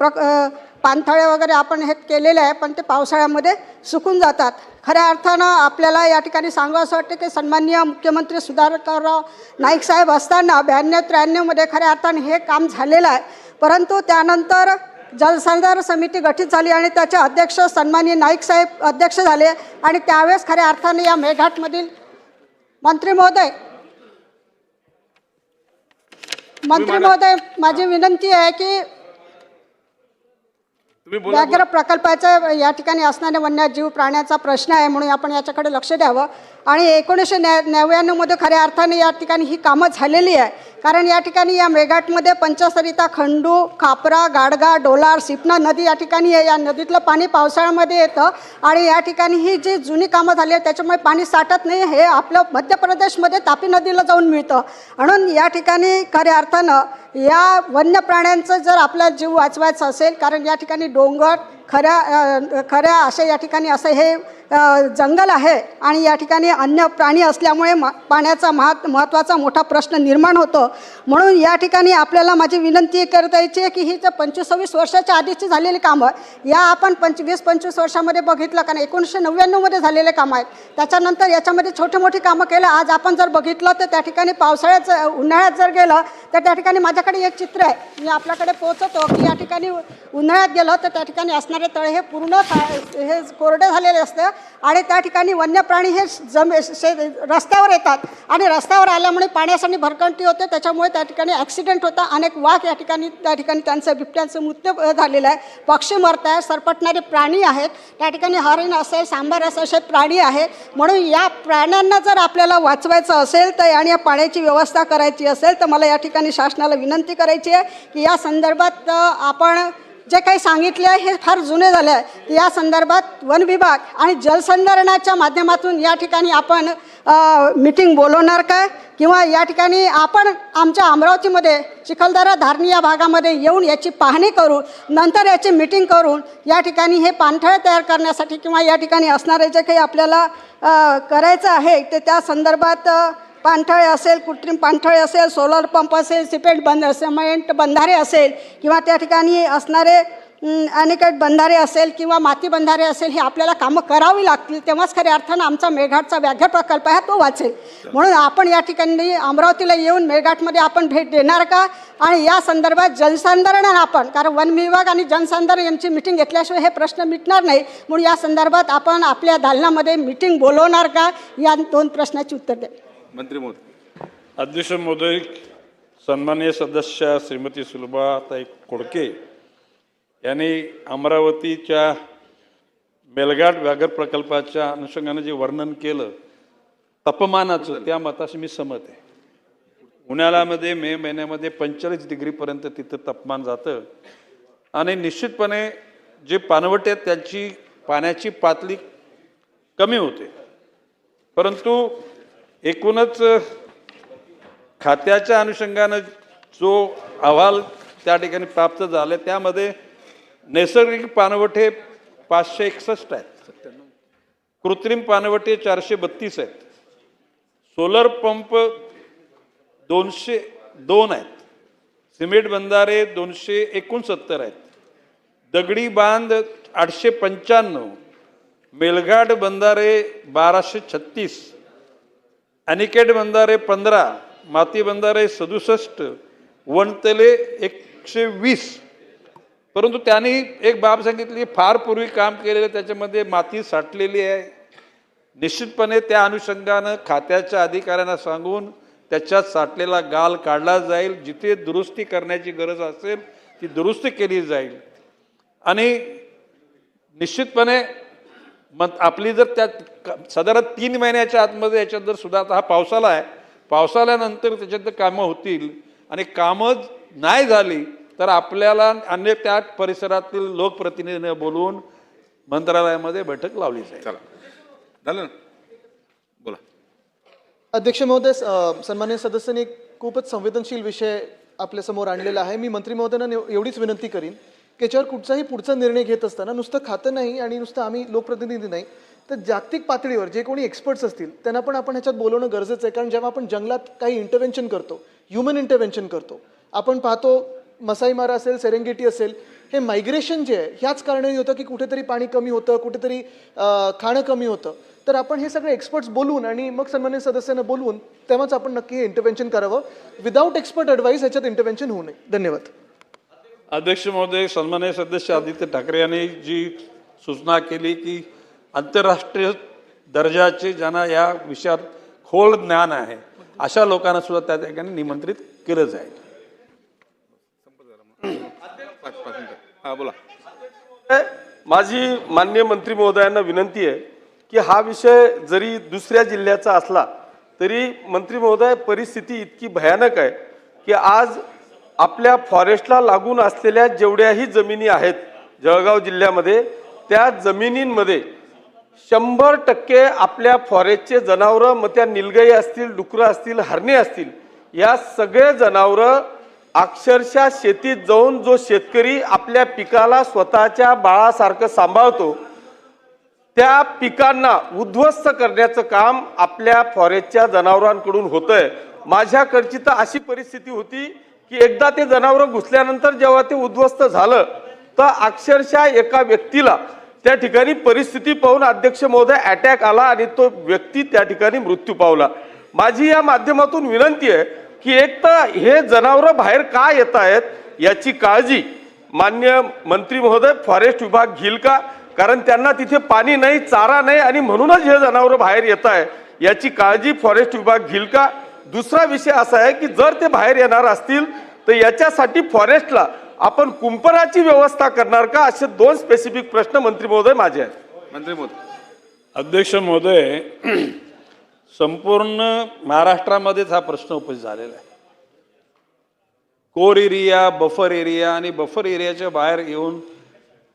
पाणथळे वगैरे आपण हे केलेले आहे पण ते पावसाळ्यामध्ये सुकून जातात. खऱ्या अर्थानं आपल्याला या ठिकाणी सांगावं असं वाटतं की सन्माननीय मुख्यमंत्री सुधाकरराव नाईक साहेब असताना 92-93मध्ये खऱ्या अर्थाने हे काम झालेलं आहे. परंतु त्यानंतर जलसंधारण समिती गठीत झाली आणि त्याचे अध्यक्ष सन्माननीय नाईक साहेब अध्यक्ष झाले आणि त्यावेळेस खऱ्या अर्थाने या मेळघाटमधील मंत्री महोदय माझी विनंती आहे की व्याघ्र प्रकल्पाचा या ठिकाणी असणाऱ्या वन्यजीव प्राण्याचा प्रश्न आहे म्हणून आपण याच्याकडे लक्ष द्यावं. आणि 1999मध्ये खऱ्या अर्थाने या ठिकाणी ही कामं झालेली आहे. कारण या ठिकाणी या मेळघाटमध्ये पंचसरिता, खंडू, खापरा, गाडगा, डोलार, सिपना नदी या ठिकाणी आहे. या नदीतलं पाणी पावसाळ्यामध्ये येतं आणि या ठिकाणी ही जी जुनी कामं झाली आहेत त्याच्यामुळे पाणी साठत नाही. हे आपलं मध्य प्रदेशमध्ये तापी नदीला जाऊन मिळतं. म्हणून या ठिकाणी खऱ्या अर्थानं या वन्य प्राण्यांचं जर आपला जीव वाचवायचा असेल, कारण या ठिकाणी डोंगर खऱ्या असे या ठिकाणी असं हे जंगल आहे आणि या ठिकाणी अन्य प्राणी असल्यामुळे पाण्याचा महत्त्वाचा मोठा प्रश्न निर्माण होतो. म्हणून या ठिकाणी आपल्याला माझी विनंती करता यायची आहे की ही जर 25-26 वर्षाच्या आधीची झालेली कामं या आपण 20-25 वर्षामध्ये बघितलं, कारण 1999मध्ये झालेले कामं आहेत. त्याच्यानंतर याच्यामध्ये छोटी मोठी कामं केलं. आज आपण जर बघितलं तर त्या ठिकाणी उन्हाळ्यात जर गेलं तर त्या ठिकाणी माझ्याकडे एक चित्र आहे, मी आपल्याकडे पोहोचवतो की या ठिकाणी उन्हाळ्यात गेलं तर त्या ठिकाणी असणारे तळे हे पूर्ण हे कोरडे झालेले असते आणि त्या ठिकाणी वन्य प्राणी हे रस्त्यावर येतात आणि रस्त्यावर आल्यामुळे पाण्यासाठी भरकंटी होते. त्याच्यामुळे त्या ठिकाणी ॲक्सिडेंट होता. अनेक वाघ या ठिकाणी त्यांचं बिबट्यांचं मृत्यू झालेलं आहे. पक्षी मरत आहे, सरपटणारे प्राणी आहेत. त्या ठिकाणी हरिण असेल, सांबार असेल असे प्राणी आहेत. म्हणून या प्राण्यांना जर आपल्याला वाचवायचं असेल तर आणि या पाण्याची व्यवस्था करायची असेल तर मला या ठिकाणी शासनाला विनंती करायची आहे की या संदर्भात आपण जे काही सांगितले आहे हे फार जुने झाले आहे. या संदर्भात वन विभाग आणि जलसंधारणाच्या माध्यमातून या ठिकाणी आपण मीटिंग बोलवणार का, किंवा या ठिकाणी आपण आमच्या अमरावतीमध्ये चिखलदरा, धारणी या भागामध्ये येऊन याची पाहणी करू, नंतर याची मीटिंग करून या ठिकाणी हे पाणथळे तयार करण्यासाठी किंवा या ठिकाणी असणारे जे काही आपल्याला करायचं आहे ते त्या संदर्भात पाणथळे असेल, कृत्रिम पाणथळे असेल, सोलर पंप असेल, सिमेंट बंधारे असेल किंवा त्या ठिकाणी असणारे अनेक बंधारे असेल किंवा माती बंधारे असेल, हे आपल्याला कामं करावी लागतील. तेव्हाच खऱ्या अर्थानं आमचा मेळघाटचा व्याघ्र प्रकल्प आहे तो वाचेल. म्हणून आपण या ठिकाणी अमरावतीला येऊन मेळघाटमध्ये आपण भेट देणार का आणि या संदर्भात जलसंधारण आपण, कारण वन विभाग आणि जलसंधारण यांची मिटिंग घेतल्याशिवाय हे प्रश्न मिटणार नाही. म्हणून या संदर्भात आपण आपल्या दालनामध्ये मिटिंग बोलवणार का, या 2 प्रश्नाची उत्तर द्या. मंत्री महोदय. अध्यक्ष महोदय, सन्माननीय सदस्य श्रीमती सुलभाताई खोडके यांनी अमरावतीच्या मेळघाट व्याघ्र प्रकल्पाच्या अनुषंगाने जे वर्णन केलं तापमानाचं, त्या मताशी मी सहमत आहे. उन्हाळ्यामध्ये मे महिन्यामध्ये 45 डिग्रीपर्यंत तिथं तापमान जातं आणि निश्चितपणे जे पाणवटे आहेत त्याची पाण्याची पातळी कमी होते. परंतु एकूणच खात्याच्या अनुषंगानं जो अहवाल त्या ठिकाणी प्राप्त झाले त्यामध्ये नैसर्गिक पाणवठे 561 आहेत, कृत्रिम पाणवठे 432 आहेत, सोलर पंप 202 आहेत, सिमेंट बंधारे 269 आहेत, दगडी बांध 895, मेलघाट बंधारे 1236, अॅनिकेट बंधारे 15, माती बंधारे 67, वनतले 120. परंतु त्यांनी एक बाब सांगितली, फार पूर्वी काम केलेलं त्याच्यामध्ये माती साठलेली आहे. निश्चितपणे त्या अनुषंगानं खात्याच्या अधिकाऱ्यांना सांगून त्याच्यात साठलेला गाळ काढला जाईल. जिथे दुरुस्ती करण्याची गरज असेल ती दुरुस्ती केली जाईल. आणि निश्चितपणे आपली जर त्यात साधारण 3 महिन्याच्या आतमध्ये याच्यात जर सुद्धा, आता हा पावसाळा आहे, पावसाळ्यानंतर त्याच्यात कामं होतील आणि कामं नाही झाली तर आपल्याला अन्य त्या परिसरातील लोकप्रतिनिधींना बोलवून मंत्रालयामध्ये बैठक लावली जाईल. चला, झालं ना, बोला. अध्यक्ष महोदय, सन्मान्य सदस्यांनी एक खूपच संवेदनशील विषय आपल्यासमोर आणलेला आहे. मी मंत्री महोदयांना एवढीच विनंती करीन की याच्यावर कुठचाही पुढचा निर्णय घेत असताना नुसतं खातं नाही आणि नुसतं आम्ही लोकप्रतिनिधी नाही, तर जागतिक पातळीवर जे कोणी एक्सपर्ट्स असतील त्यांना पण आपण ह्याच्यात बोलवणं गरजेचं आहे. कारण जेव्हा आपण जंगलात काही इंटरव्हेन्शन करतो, ह्युमन इंटरव्हेन्शन करतो, आपण पाहतो मसाई मारा असेल, सेरेंगेटी असेल, हे मायग्रेशन जे आहे ह्याच कारणाने होतं की कुठेतरी पाणी कमी होतं, कुठेतरी खाणं कमी होतं. तर आपण हे सगळे एक्सपर्ट्स बोलवून आणि मग सन्मान्य सदस्यांना बोलवून तेव्हाच आपण नक्की हे इंटरव्हेन्शन करावं. विदाऊट एक्सपर्ट ॲडवाईस ह्याच्यात इंटरव्हेन्शन होऊ नये. धन्यवाद. अध्यक्ष महोदय, सन्माननीय सदस्य आदित्य ठाकरे यांनी जी सूचना केली की आंतरराष्ट्रीय दर्जाचे ज्यांना या विषयात खोल ज्ञान आहे अशा लोकांना सुद्धा त्या ठिकाणी निमंत्रित केलं जाईल. हा, बोला. माझी माननीय मंत्री महोदयांना विनंती आहे की हा विषय जरी दुसऱ्या जिल्ह्याचा असला तरी मंत्री महोदय, परिस्थिती इतकी भयानक आहे की आज आपल्या फॉरेस्टला लागून असलेल्या जेवढ्याही जमिनी आहेत जळगाव जिल्ह्यामध्ये, त्या जमिनींमध्ये 100% आपल्या फॉरेस्टचे जनावरं, मग त्या निलगाई असतील, डुकरं असतील, हरणे असतील, या सगळे जनावरं अक्षरशः शेतीत जाऊन जो शेतकरी आपल्या पिकाला स्वतःच्या बाळासारखं सांभाळतो त्या पिकांना उद्ध्वस्त करण्याचं काम आपल्या फॉरेस्टच्या जनावरांकडून होतंय. माझ्याकडची तर अशी परिस्थिती होती की एकदा ते जनावरं घुसल्यानंतर जेव्हा ते उद्ध्वस्त झालं तर अक्षरशः एका व्यक्तीला त्या ठिकाणी परिस्थिती पाहून अध्यक्ष महोदय अटॅक आला आणि तो व्यक्ती त्या ठिकाणी मृत्यू पावला. माझी या माध्यमातून विनंती आहे की एक तर हे जनावरं बाहेर का येत आहेत याची काळजी मान्य मंत्री महोदय फॉरेस्ट विभाग घेईल का? कारण त्यांना तिथे पाणी नाही, चारा नाही आणि म्हणूनच हे जनावरं बाहेर येत आहे, याची काळजी फॉरेस्ट विभाग घेईल का? दुसरा विषय असा आहे की जर ते बाहेर येणार असतील तर याच्यासाठी फॉरेस्टला आपण कुंपणाची व्यवस्था करणार का? असे 2 स्पेसिफिक प्रश्न मंत्री महोदय माझे आहेत. मंत्री महोदय. अध्यक्ष महोदय, संपूर्ण महाराष्ट्रामध्येच हा प्रश्न उपस्थित झालेला आहे. कोर एरिया, बफर एरिया आणि बफर एरियाच्या बाहेर येऊन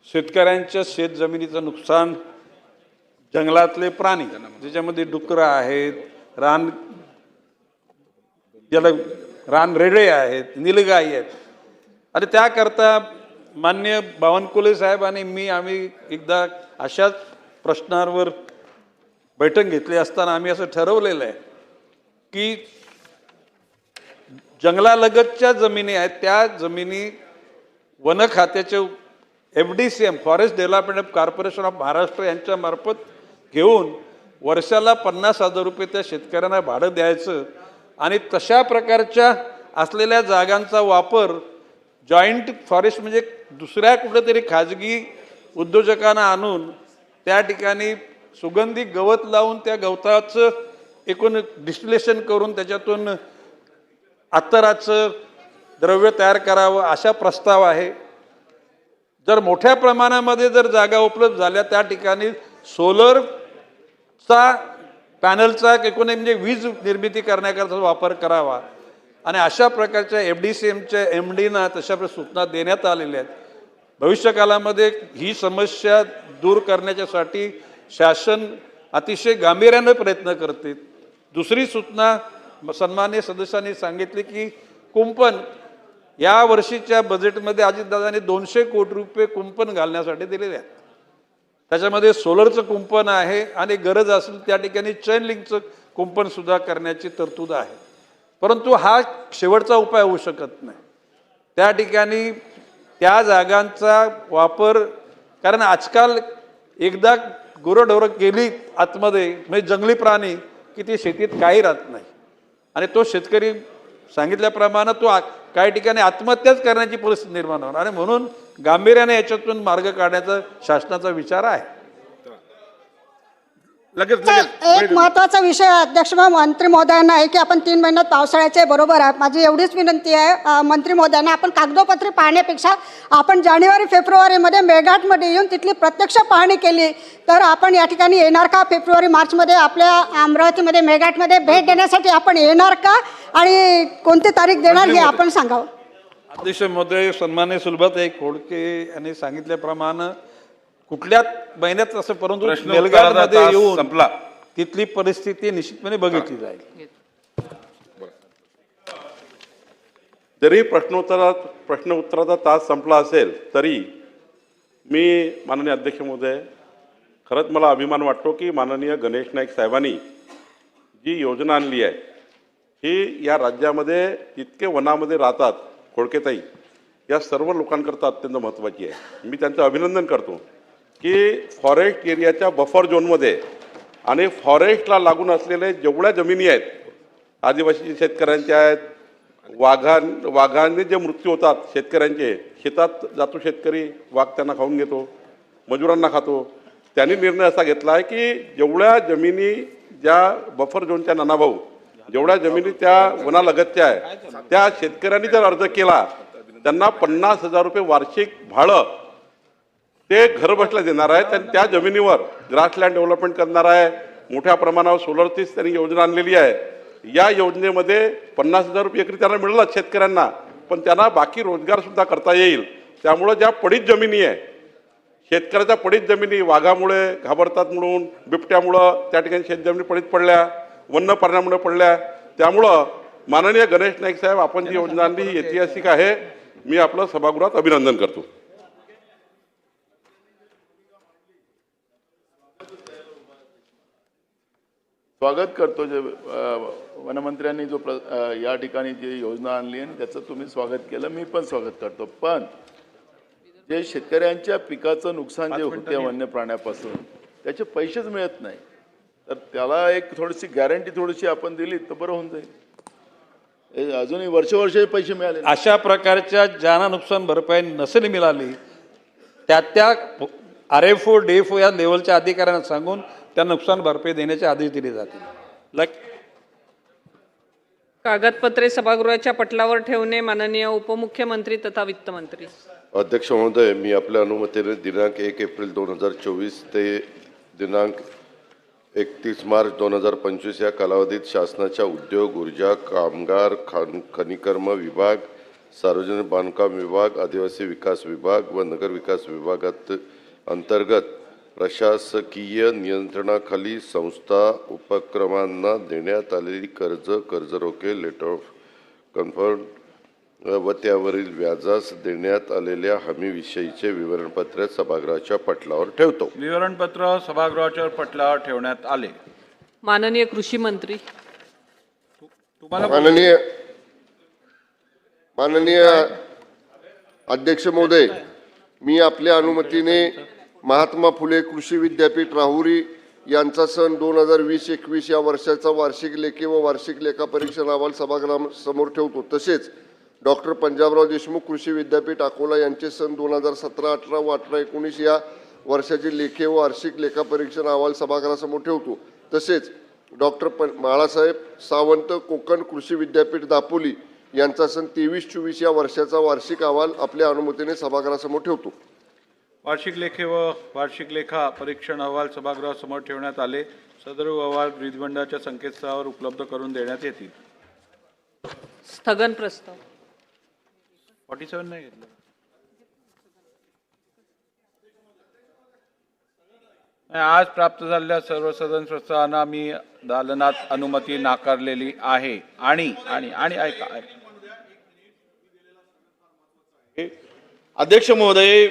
शेतकऱ्यांच्या शेत जमिनीचं नुकसान, जंगलातले प्राणी ज्याच्यामध्ये डुकरं आहेत, रानरेडे आहेत, निलगाई आहेत, आणि त्याकरता माननीय बावनकुळे साहेब आणि आम्ही एकदा अशाच प्रश्नांवर बैठक घेतली असताना आम्ही असं ठरवलेलं आहे की जंगलालगतच्या जमिनी आहेत त्या जमिनी वन खात्याचे FDCM forest development corporation of Maharashtra यांच्या मार्फत घेऊन वर्षाला 50,000 रुपये त्या शेतकऱ्यांना भाडं द्यायचं आणि तशा प्रकारच्या असलेल्या जागांचा वापर जॉईंट फॉरेस्ट म्हणजे दुसऱ्या कुठेतरी खाजगी उद्योजकांना आणून त्या ठिकाणी सुगंधी गवत लावून त्या गवताचं एकूण डिस्टिलेशन करून त्याच्यातून अत्तराचं द्रव्य तयार करावं अशा प्रस्ताव आहे. जर मोठ्या प्रमाणामध्ये जर जागा उपलब्ध झाल्या त्या ठिकाणी सोलरचा पॅनलचा एकूण म्हणजे वीज निर्मिती करण्याकरता वापर करावा आणि अशा प्रकारच्या FDCMच्या MDना तशा सूचना देण्यात आलेल्या आहेत. भविष्यकालामध्ये ही समस्या दूर करण्याच्यासाठी शासन अतिशय गांभीर्याने प्रयत्न करते. दुसरी सूचना सन्माननीय सदस्यांनी सांगितली की कुंपण या वर्षीच्या बजेटमध्ये अजितदादांनी 200 कोटी रुपये कुंपण घालण्यासाठी दिलेले आहेत. त्याच्यामध्ये सोलरचं कुंपण आहे आणि गरज असेल त्या ठिकाणी चेन लिंकचं कुंपण सुद्धा करण्याची तरतूद आहे. परंतु हा शेवटचा उपाय होऊ शकत नाही. त्या ठिकाणी त्या जागांचा वापर, कारण आजकाल एकदा गुरंढोरं गेली आतमध्ये म्हणजे जंगली प्राणी की ते शेतीत काही राहत नाही आणि तो शेतकरी सांगितल्याप्रमाणे तो काही ठिकाणी आत्महत्याच करण्याची परिस्थिती निर्माण होणार आणि म्हणून गांभीर्याने याच्यातून मार्ग काढण्याचा शासनाचा विचार आहे. एक महत्त्वाचा विषय अध्यक्ष मंत्री महोदयांना आहे की आपण 3 महिन्यात पावसाळ्याचे बरोबर आहे. माझी एवढीच विनंती आहे मंत्री महोदयांना, आपण कागदोपत्री पाहण्यापेक्षा आपण जानेवारी फेब्रुवारीमध्ये मेळघाटमध्ये येऊन तिथली प्रत्यक्ष पाहणी केली तर आपण या ठिकाणी येणार का? फेब्रुवारी मार्चमध्ये आपल्या अमरावतीमध्ये मेळघाटमध्ये भेट देण्यासाठी आपण येणार का आणि कोणती तारीख देणार हे आपण सांगावं. अध्यक्ष महोदय, सन्माननीय सुलभाताई खोडके यांनी सांगितल्याप्रमाणे कुठल्या महिन्यात असं, परंतु मेळघाटमध्ये येऊन संपला. तिथली परिस्थिती निश्चितपणे बघितली जाईल. जरी प्रश्न उत्तराचा तास संपला असेल तरी मी माननीय अध्यक्ष महोदय, खरंच मला अभिमान वाटतो की माननीय गणेश नाईक साहेबांनी जी योजना आणली आहे ही या राज्यामध्ये जितके वनामध्ये राहतात खोडकेताई, या सर्व लोकांकरता अत्यंत महत्त्वाची आहे. मी त्यांचं अभिनंदन करतो की फॉरेस्ट एरियाच्या बफर झोनमध्ये आणि फॉरेस्टला लागून असलेले जेवढ्या जमिनी आहेत, आदिवासी शेतकऱ्यांच्या आहेत, वाघांनी जे मृत्यू होतात शेतकऱ्यांचे, शेतात जातो शेतकरी, वाघ त्यांना खाऊन घेतो, मजुरांना खातो, त्यांनी निर्णय असा घेतला आहे की जेवढ्या जमिनी ज्या बफर झोनच्या नानाभाऊ, जेवढ्या जमिनी त्या वनालगतच्या आहे त्या शेतकऱ्यांनी जर अर्ज केला त्यांना 50,000 रुपये वार्षिक भाडं ते घर बसल्या देणार आहे. आणि त्या जमिनीवर ग्रासलँड डेव्हलपमेंट करणार आहे. मोठ्या प्रमाणावर सोलरचीच त्यांनी योजना आणलेली आहे. या योजनेमध्ये 50,000 रुपये एकरी त्यांना मिळालं शेतकऱ्यांना, पण त्यांना बाकी रोजगारसुद्धा करता येईल. त्यामुळं ज्या पडीत जमिनी आहे, शेतकऱ्याच्या पडीत जमिनी वाघामुळे घाबरतात म्हणून, बिबट्यामुळं त्या ठिकाणी शेतजमिनी पडीत पडल्या, वन्य प्राण्यामुळे पडल्या, त्यामुळं माननीय गणेश नाईक साहेब आपण जी योजना आणली ही ऐतिहासिक आहे. मी आपलं सभागृहात अभिनंदन करतो. स्वागत करतो जे वनमंत्र्यांनी जो या ठिकाणी जी योजना आणली आणि त्याचं तुम्ही स्वागत केलं, मी पण स्वागत करतो. पण जे शेतकऱ्यांच्या पिकाचं नुकसान जे होते वन्य प्राण्यापासून त्याचे पैसेच मिळत नाही, तर त्याला एक थोडीशी गॅरंटी थोडीशी आपण दिली तर बरं होऊन जाईल. अजूनही वर्षे पैसे मिळाले. अशा प्रकारच्या ज्यांना नुकसान भरपाई नसेल मिळाली त्या RFO DFO या लेवलच्या अधिकाऱ्यांना सांगून त्या नुकसान भरपाई देण्याचे आदेश दिले जातील. कागदपत्रे सभागृहाच्या पटलावर ठेवणे माननीय उपमुख्यमंत्री तथा वित्तमंत्री. अध्यक्ष महोदय, मी आपल्या अनुमतीने दिनांक 1 एप्रिल 2024 ते दिनांक 31 मार्च 2025 या कालावधीत शासनाच्या उद्योग, ऊर्जा, कामगार, खनिकर्म विभाग, सार्वजनिक बांधकाम विभाग, आदिवासी विकास विभाग व नगर विकास विभागात अंतर्गत प्रशासकीय नियंत्रणाखाली संस्था उपक्रमांना देण्यात आलेली कर्ज रोखे, लेटर ऑफ कन्फर्म व त्यावरील व्याजास देण्यात आलेल्या हमीविषयीचे विवरणपत्र सभागृहाच्या पटलावर ठेवतो. विवरणपत्र सभागृहाच्या पटलावर ठेवण्यात आले. माननीय कृषी मंत्री. माननीय अध्यक्ष महोदय, मी आपल्या अनुमतीने महात्मा फुले कृषी विद्यापीठ राहुरी यांचा सन 2020-21 या वर्षाचा वार्षिक लेखी व वार्षिक लेखापरीक्षण अहवाल सभागृहासमोर ठेवतो. तसेच डॉक्टर पंजाबराव देशमुख कृषी विद्यापीठ अकोला यांचे सन 2017-18 व 18-19 या वर्षाचे लेखी व वार्षिक लेखापरीक्षण अहवाल सभागृहासमोर ठेवतो. तसेच डॉक्टर बाळासाहेब सावंत कोकण कृषी विद्यापीठ दापोली यांचा सन 23-24 या वर्षाचा वार्षिक अहवाल आपल्या अनुमतीने सभागृहासमोर ठेवतो. वार्षिक लेखे व वार्षिक लेखा परीक्षण अहवाल सभागृहासमोर ठेवण्यात आले. सदर अहवाल ब्रिजबंडाच्या संकेतस्थळावर उपलब्ध करून देण्यात येतील. स्थगन प्रस्ताव. 47 नाही घेतलं. आज प्राप्त झालेल्या सर्व सदन प्रस्तावांना मी दालनात अनुमती नाकारलेली आहे. आणि ऐका अध्यक्ष महोदय,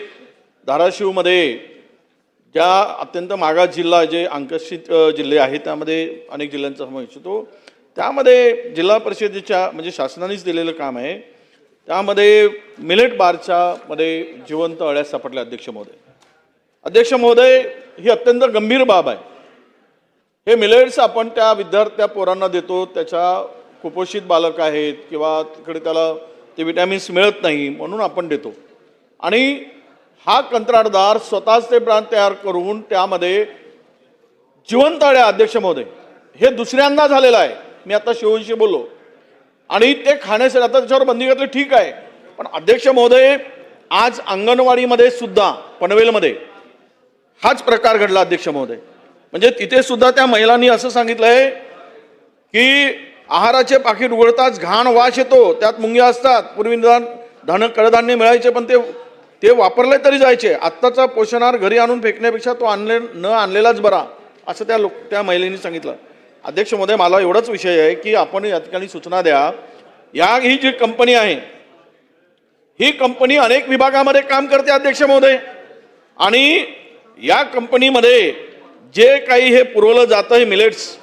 धाराशिवमध्ये ज्या अत्यंत मागास जिल्हा जे अंकशित जिल्हे आहेत त्यामध्ये अनेक जिल्ह्यांचा समावेश होतो. त्यामध्ये जिल्हा परिषदेच्या म्हणजे शासनानेच दिलेलं काम आहे, त्यामध्ये मिलेट बारच्या मध्ये जिवंत अळ्या सापडल्या. अध्यक्ष महोदय ही अत्यंत गंभीर बाब आहे. हे मिलेट्स आपण त्या पोरांना देतो, त्याच्या कुपोषित बालक आहेत किंवा तिकडे त्याला ते विटॅमिन्स मिळत नाही म्हणून आपण देतो. आणि हा कंत्राटदार स्वतःच ते ब्रँड तयार करून त्यामध्ये जिवंत अळ्या, अध्यक्ष महोदय, हे दुसऱ्यांदा झालेलं आहे. मी आता शिवूंशी बोललो आणि ते खाण्यासाठी आता त्याच्यावर बंदी घातली, ठीक आहे. पण अध्यक्ष महोदय, आज अंगणवाडीमध्ये सुद्धा पनवेलमध्ये हाच प्रकार घडला. अध्यक्ष महोदय, म्हणजे तिथे सुद्धा त्या महिलांनी असं सांगितलंय की आहाराचे पाकिट उघडताच घाण वास येतो, त्यात मुंग्या असतात. पूर्वी निदान कडधान्य मिळायचे पण ते वापरले तरी जायचे. आत्ताचा पोषणाहार घरी आणून फेकण्यापेक्षा तो न आणलेलाच बरा, असं त्या महिलेने सांगितलं. अध्यक्ष महोदय, मला एवढाच विषय आहे की आपण या ठिकाणी सूचना द्या. ही जी कंपनी आहे, ही कंपनी अनेक विभागामध्ये काम करते. अध्यक्ष महोदय, आणि या कंपनीमध्ये जे काही हे पुरवलं जातं, हे मिलेट्स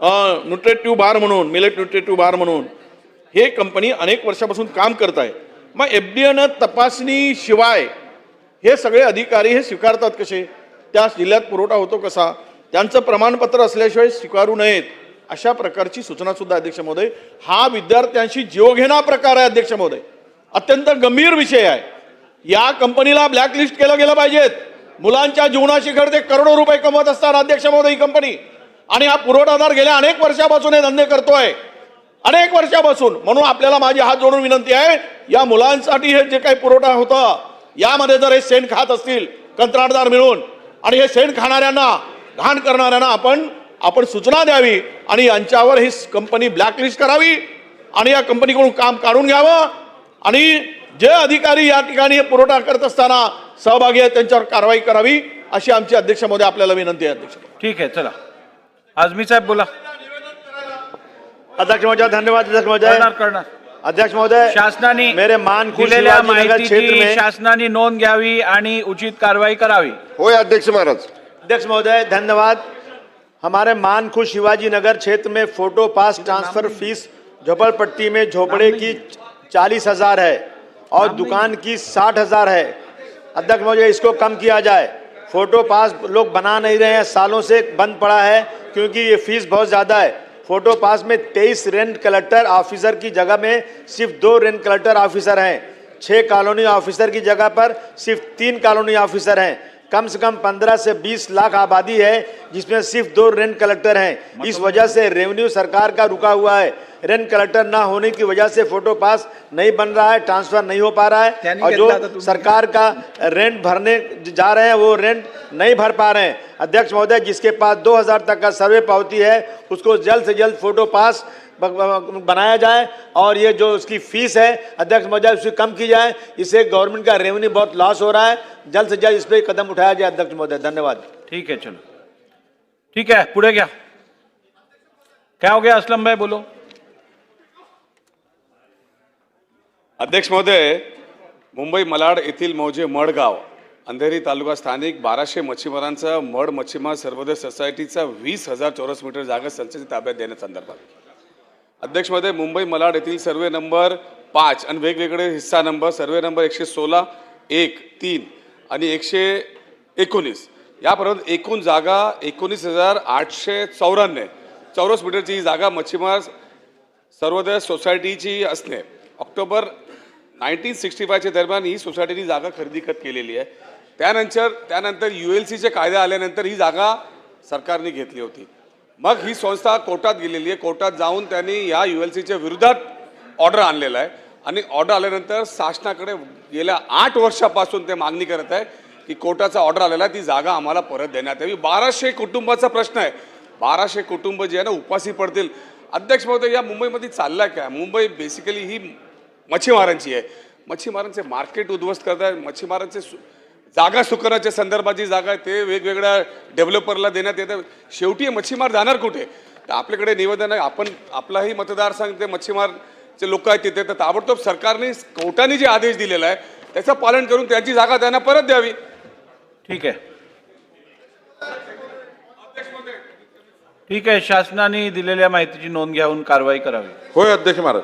न्यूट्रिटिव्ह बार म्हणून, मिलेट न्यूट्रिटिव्ह बार म्हणून, हे कंपनी अनेक वर्षापासून काम करत आहे. मग FDAनं तपासणी शिवाय हे सगळे अधिकारी हे स्वीकारतात कसे? त्या जिल्ह्यात पुरवठा होतो कसा? त्यांचं प्रमाणपत्र असल्याशिवाय स्वीकारू नयेत, अशा प्रकारची सूचना सुद्धा. अध्यक्ष महोदय, हा विद्यार्थ्यांशी जीवघेणा प्रकार आहे. अध्यक्ष महोदय, अत्यंत गंभीर विषय आहे. या कंपनीला ब्लॅकलिस्ट केलं गेलं पाहिजेत. मुलांच्या जीवनाशी ते करोडो रुपये कमवत असतात. अध्यक्ष महोदय, ही कंपनी आणि हा पुरवठादार गेल्या अनेक वर्षापासून हे धंदे करतोय, अनेक वर्षापासून. म्हणून आपल्याला माझी हात जोडून विनंती आहे, या मुलांसाठी हे जे काही पुरवठा होता, यामध्ये जर हे शेण खात असतील कंत्राटदार मिळून, आणि हे शेण खाणाऱ्यांना, घाण करणाऱ्यांना आपण सूचना द्यावी आणि यांच्यावर ही कंपनी ब्लॅकलिस्ट करावी आणि या कंपनीकडून काम काढून घ्यावं. आणि जे अधिकारी या ठिकाणी पुरवठा करत असताना सहभागी आहेत त्यांच्यावर कारवाई करावी, अशी आमची अध्यक्ष महोदय आपल्याला विनंती आहे. अध्यक्ष, ठीक आहे, चला आझमी साहेब बोला. अध्यक्ष महोदय धन्यवाद. अध्यक्ष महोदय करणार अध्यक्ष महोदय, शासनाने मेरे मानखुश दिलेल्या शिवाजीनगर क्षेत्र माहितीची में शासनाने नोंद घ्यावी आणि उचित कारवाई करावी. होय अध्यक्ष महाराज. अध्यक्ष महोदय धन्यवाद. हमारे मानखुश शिवाजी नगर क्षेत्र में फोटो पास ट्रांसफर फीस झोपड़पट्टी में झोपड़े की 40,000 है और दुकान की 60,000 है. अध्यक्ष महोदय, इसको कम किया जाए. फोटो पास लोग बना नहीं रहे हैं, सालों से बंद पड़ा है क्योंकि ये फीस बहुत ज़्यादा है. फोटो पास में 23 रेंट कलेक्टर ऑफिसर की जगह में सिर्फ 2 रेंट कलेक्टर ऑफिसर हैं. 6 कॉलोनी ऑफिसर की जगह पर सिर्फ 3 कॉलोनी ऑफिसर हैं. कम से कम 15 से 20 लाख आबादी है जिसमें सिर्फ 2 रेंट कलेक्टर हैं. इस वजह से रेवेन्यू सरकार का रुका हुआ है. रेंट कलेक्टर ना होने की वजह से फोटो पास नहीं बन रहा है, ट्रांसफर नहीं हो पा रहा है, और जो सरकार का रेंट भरने जा रहे हैं वो रेंट नहीं भर पा रहे हैं. अध्यक्ष महोदय, जिसके पास 2000 तक का सर्वे पावती है उसको जल्द से जल्द फोटो पास बनाया जाए और ये जो उसकी फीस है अध्यक्ष महोदय उसकी कम की जाए. इससे गवर्नमेंट का रेवेन्यू बहुत लॉस हो रहा है. जल्द से जल्द इस पर कदम उठाया जाए. अध्यक्ष महोदय धन्यवाद. ठीक है, चलो ठीक है, पुढे घ्या. क्या हो गया असलम भाई, बोलो. अध्यक्ष महोदय, मुंबई मलाड येथील मौजे मडगाव अंधेरी तालुका स्थानिक 1200 मच्छीमारांचा मड मच्छीमार सर्वोदय सोसायटीचा 20,000 चौरस मीटर जागा संस्थेच्या ताब्यात देण्यासंदर्भात. अध्यक्ष महोदय, मुंबई मलाड येथील सर्वे नंबर 5 आणि वेगवेगळे हिस्सा नंबर सर्वे नंबर 116, 1, 3 आणि 119 यापर्यंत एकूण जागा 19,894 चौरस मीटरची ही जागा मच्छीमार सर्वोदय सोसायटीची असणे. ऑक्टोबर 1965च्या दरम्यान ही सोसायटीनी जागा खरेदी केलेली आहे. त्यानंतर ULCचे कायदे आल्यानंतर ही जागा सरकारने घेतली होती. मग ही संस्था कोर्टात गेलेली आहे. कोर्टात जाऊन त्यांनी या ULCच्या विरोधात ऑर्डर आणलेला आहे आणि ऑर्डर आल्यानंतर शासनाकडे गेल्या 8 वर्षापासून ते मागणी करत आहे की कोर्टाचा ऑर्डर आलेला आहे, ती जागा आम्हाला परत देण्यात यावी. 1200 कुटुंबाचा प्रश्न आहे. 1200 कुटुंब जे आहे ना उपाशी पडतील. अध्यक्ष महोदय, या मुंबईमध्ये चालला काय? मुंबई बेसिकली ही मच्छीमारांची आहे. मच्छीमारांचे मार्केट उद्ध्वस्त करताय. मच्छीमारांचे जागा सुकरण्याच्या संदर्भाची जागा आहे ते वेगवेगळ्या डेव्हलपरला देण्यात येतं. शेवटी मच्छीमार जाणार कुठे? तर आपल्याकडे निवेदन आहे. आपण आपलाही मतदारसंघ ते मच्छीमारचे लोक आहेत तिथे, तर ताबडतोब सरकारने कोर्टाने जे आदेश दिलेला आहे त्याचं पालन करून त्यांची जागा त्यांना परत द्यावी. ठीक आहे. ठीक आहे, शासनाने दिलेल्या माहितीची नोंद घेऊन कारवाई करावी. होय अध्यक्ष महाराज.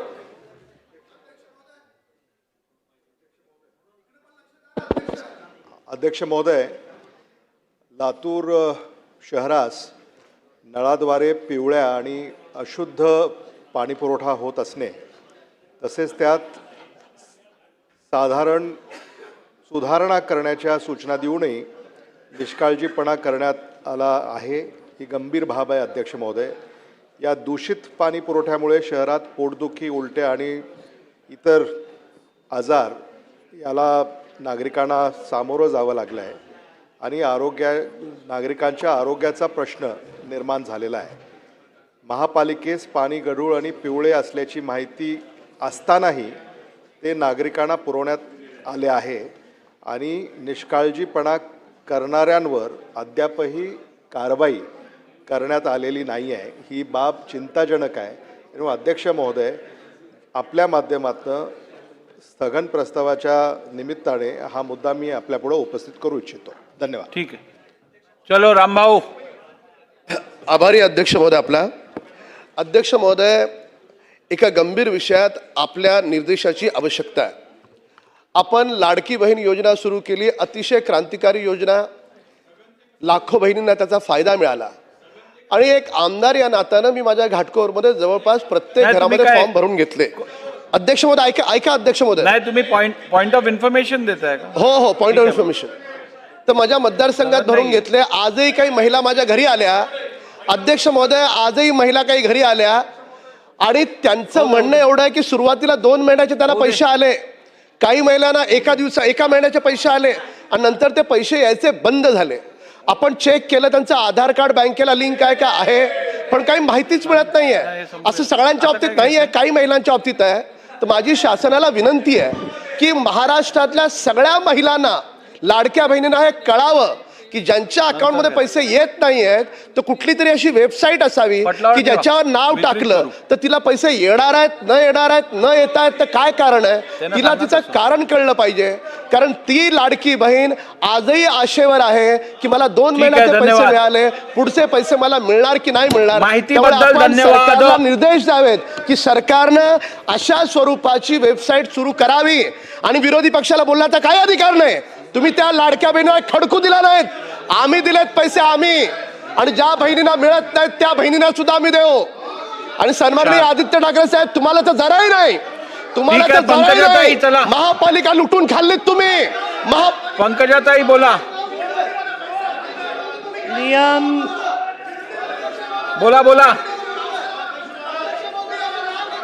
अध्यक्ष महोदय, लातूर शहरास नळाद्वारे पिवळ्या आणि अशुद्ध पाणीपुरवठा होत असणे, तसेच त्यात साधारण सुधारणा करण्याच्या सूचना देऊनही निष्काळजीपणा करण्यात आला आहे, ही गंभीर बाब आहे. अध्यक्ष महोदय, या दूषित पाणी पुरवठ्यामुळे शहरात पोटदुखी, उलट्या आणि इतर आजार याला नागरिकांना सामोरं जावं लागलं आहे आणि नागरिकांच्या आरोग्याचा प्रश्न निर्माण झालेला आहे. महापालिकेस पाणी गढूळ आणि पिवळे असल्याची माहिती असतानाही ते नागरिकांना पुरवण्यात आले आहे आणि निष्काळजीपणा करणाऱ्यांवर अद्यापही कारवाई करण्यात आलेली नाही आहे. ही बाब चिंताजनक आहे. तेव्हा अध्यक्ष महोदय, आपल्या माध्यमातून स्थगन प्रस्तावाच्या निमित्ताने हा मुद्दा मी आपल्यापुढे उपस्थित करू इच्छितो. धन्यवाद. ठीक आहे. चलो रामभाऊ. आभारी अध्यक्ष महोदय आपला. अध्यक्ष महोदय, एका गंभीर विषयात आपल्या निर्देशाची आवश्यकता आहे. आपण लाडकी बहीण योजना सुरू केली, अतिशय क्रांतिकारी योजना, लाखो बहिणींना त्याचा फायदा मिळाला आणि एक आमदार या नात्यानं मी माझ्या घाटकोरमध्ये जवळपास प्रत्येक घरामध्ये फॉर्म भरून घेतले. अध्यक्ष महोदय ऐका अध्यक्ष महोदय. नाही, तुम्ही पॉइंट ऑफ इन्फॉर्मेशन देताय का? हो, पॉइंट ऑफ इन्फॉर्मेशन. तर माझ्या मतदारसंघात भरून घेतले. आजही काही महिला माझ्या घरी आल्या. अध्यक्ष महोदय, आजही महिला काही घरी आल्या आणि त्यांचं म्हणणं एवढं आहे की सुरुवातीला 2 महिन्याचे त्यांना पैसे आले, काही महिलांना एका महिन्याचे पैसे आले आणि नंतर ते पैसे यायचे बंद झाले. आपण चेक केलं, त्यांचं आधार कार्ड बँकेला लिंक आहे का आहे, पण काही माहितीच मिळत नाही आहे. असं सगळ्यांच्या बाबतीत नाही आहे, काही महिलांच्या बाबतीत आहे. तर माझी शासनाला विनंती आहे की महाराष्ट्रातल्या सगळ्या महिलांना, लाडक्या बहिणींना हे कळावं की ज्यांच्या अकाउंटमध्ये पैसे येत नाही आहेत तर कुठली तरी अशी वेबसाईट असावी की ज्याच्यावर नाव टाकलं तर तिला पैसे येणार आहेत, न येणार आहेत, न येत आहेत तर काय कारण आहे, तिला तिचं कारण कळलं पाहिजे. कारण ती लाडकी बहीण आजही आशेवर आहे की मला 2 महिन्याचे पैसे मिळाले, पुढचे पैसे मला मिळणार की नाही मिळणार. माहितीबद्दल धन्यवाद. सरकारला निर्देश द्यावेत की सरकारनं अशा स्वरूपाची वेबसाईट सुरू करावी आणि विरोधी पक्षाला बोलण्याचा काय अधिकार नाही. तुम्ही त्या लाडक्या बहिणीला खडकू दिला नाहीत, आम्ही दिलेत पैसे आम्ही, आणि ज्या बहिणींना मिळत नाहीत त्या बहिणींना सुद्धा आम्ही देऊ. आणि सन्माननीय आदित्य ठाकरे साहेब, तुम्हाला तर जराही नाही, तुम्हाला तर जराही नाही. महापालिका लुटून खाल्लीत तुम्ही. पंकजाताई बोला. नियम बोला बोला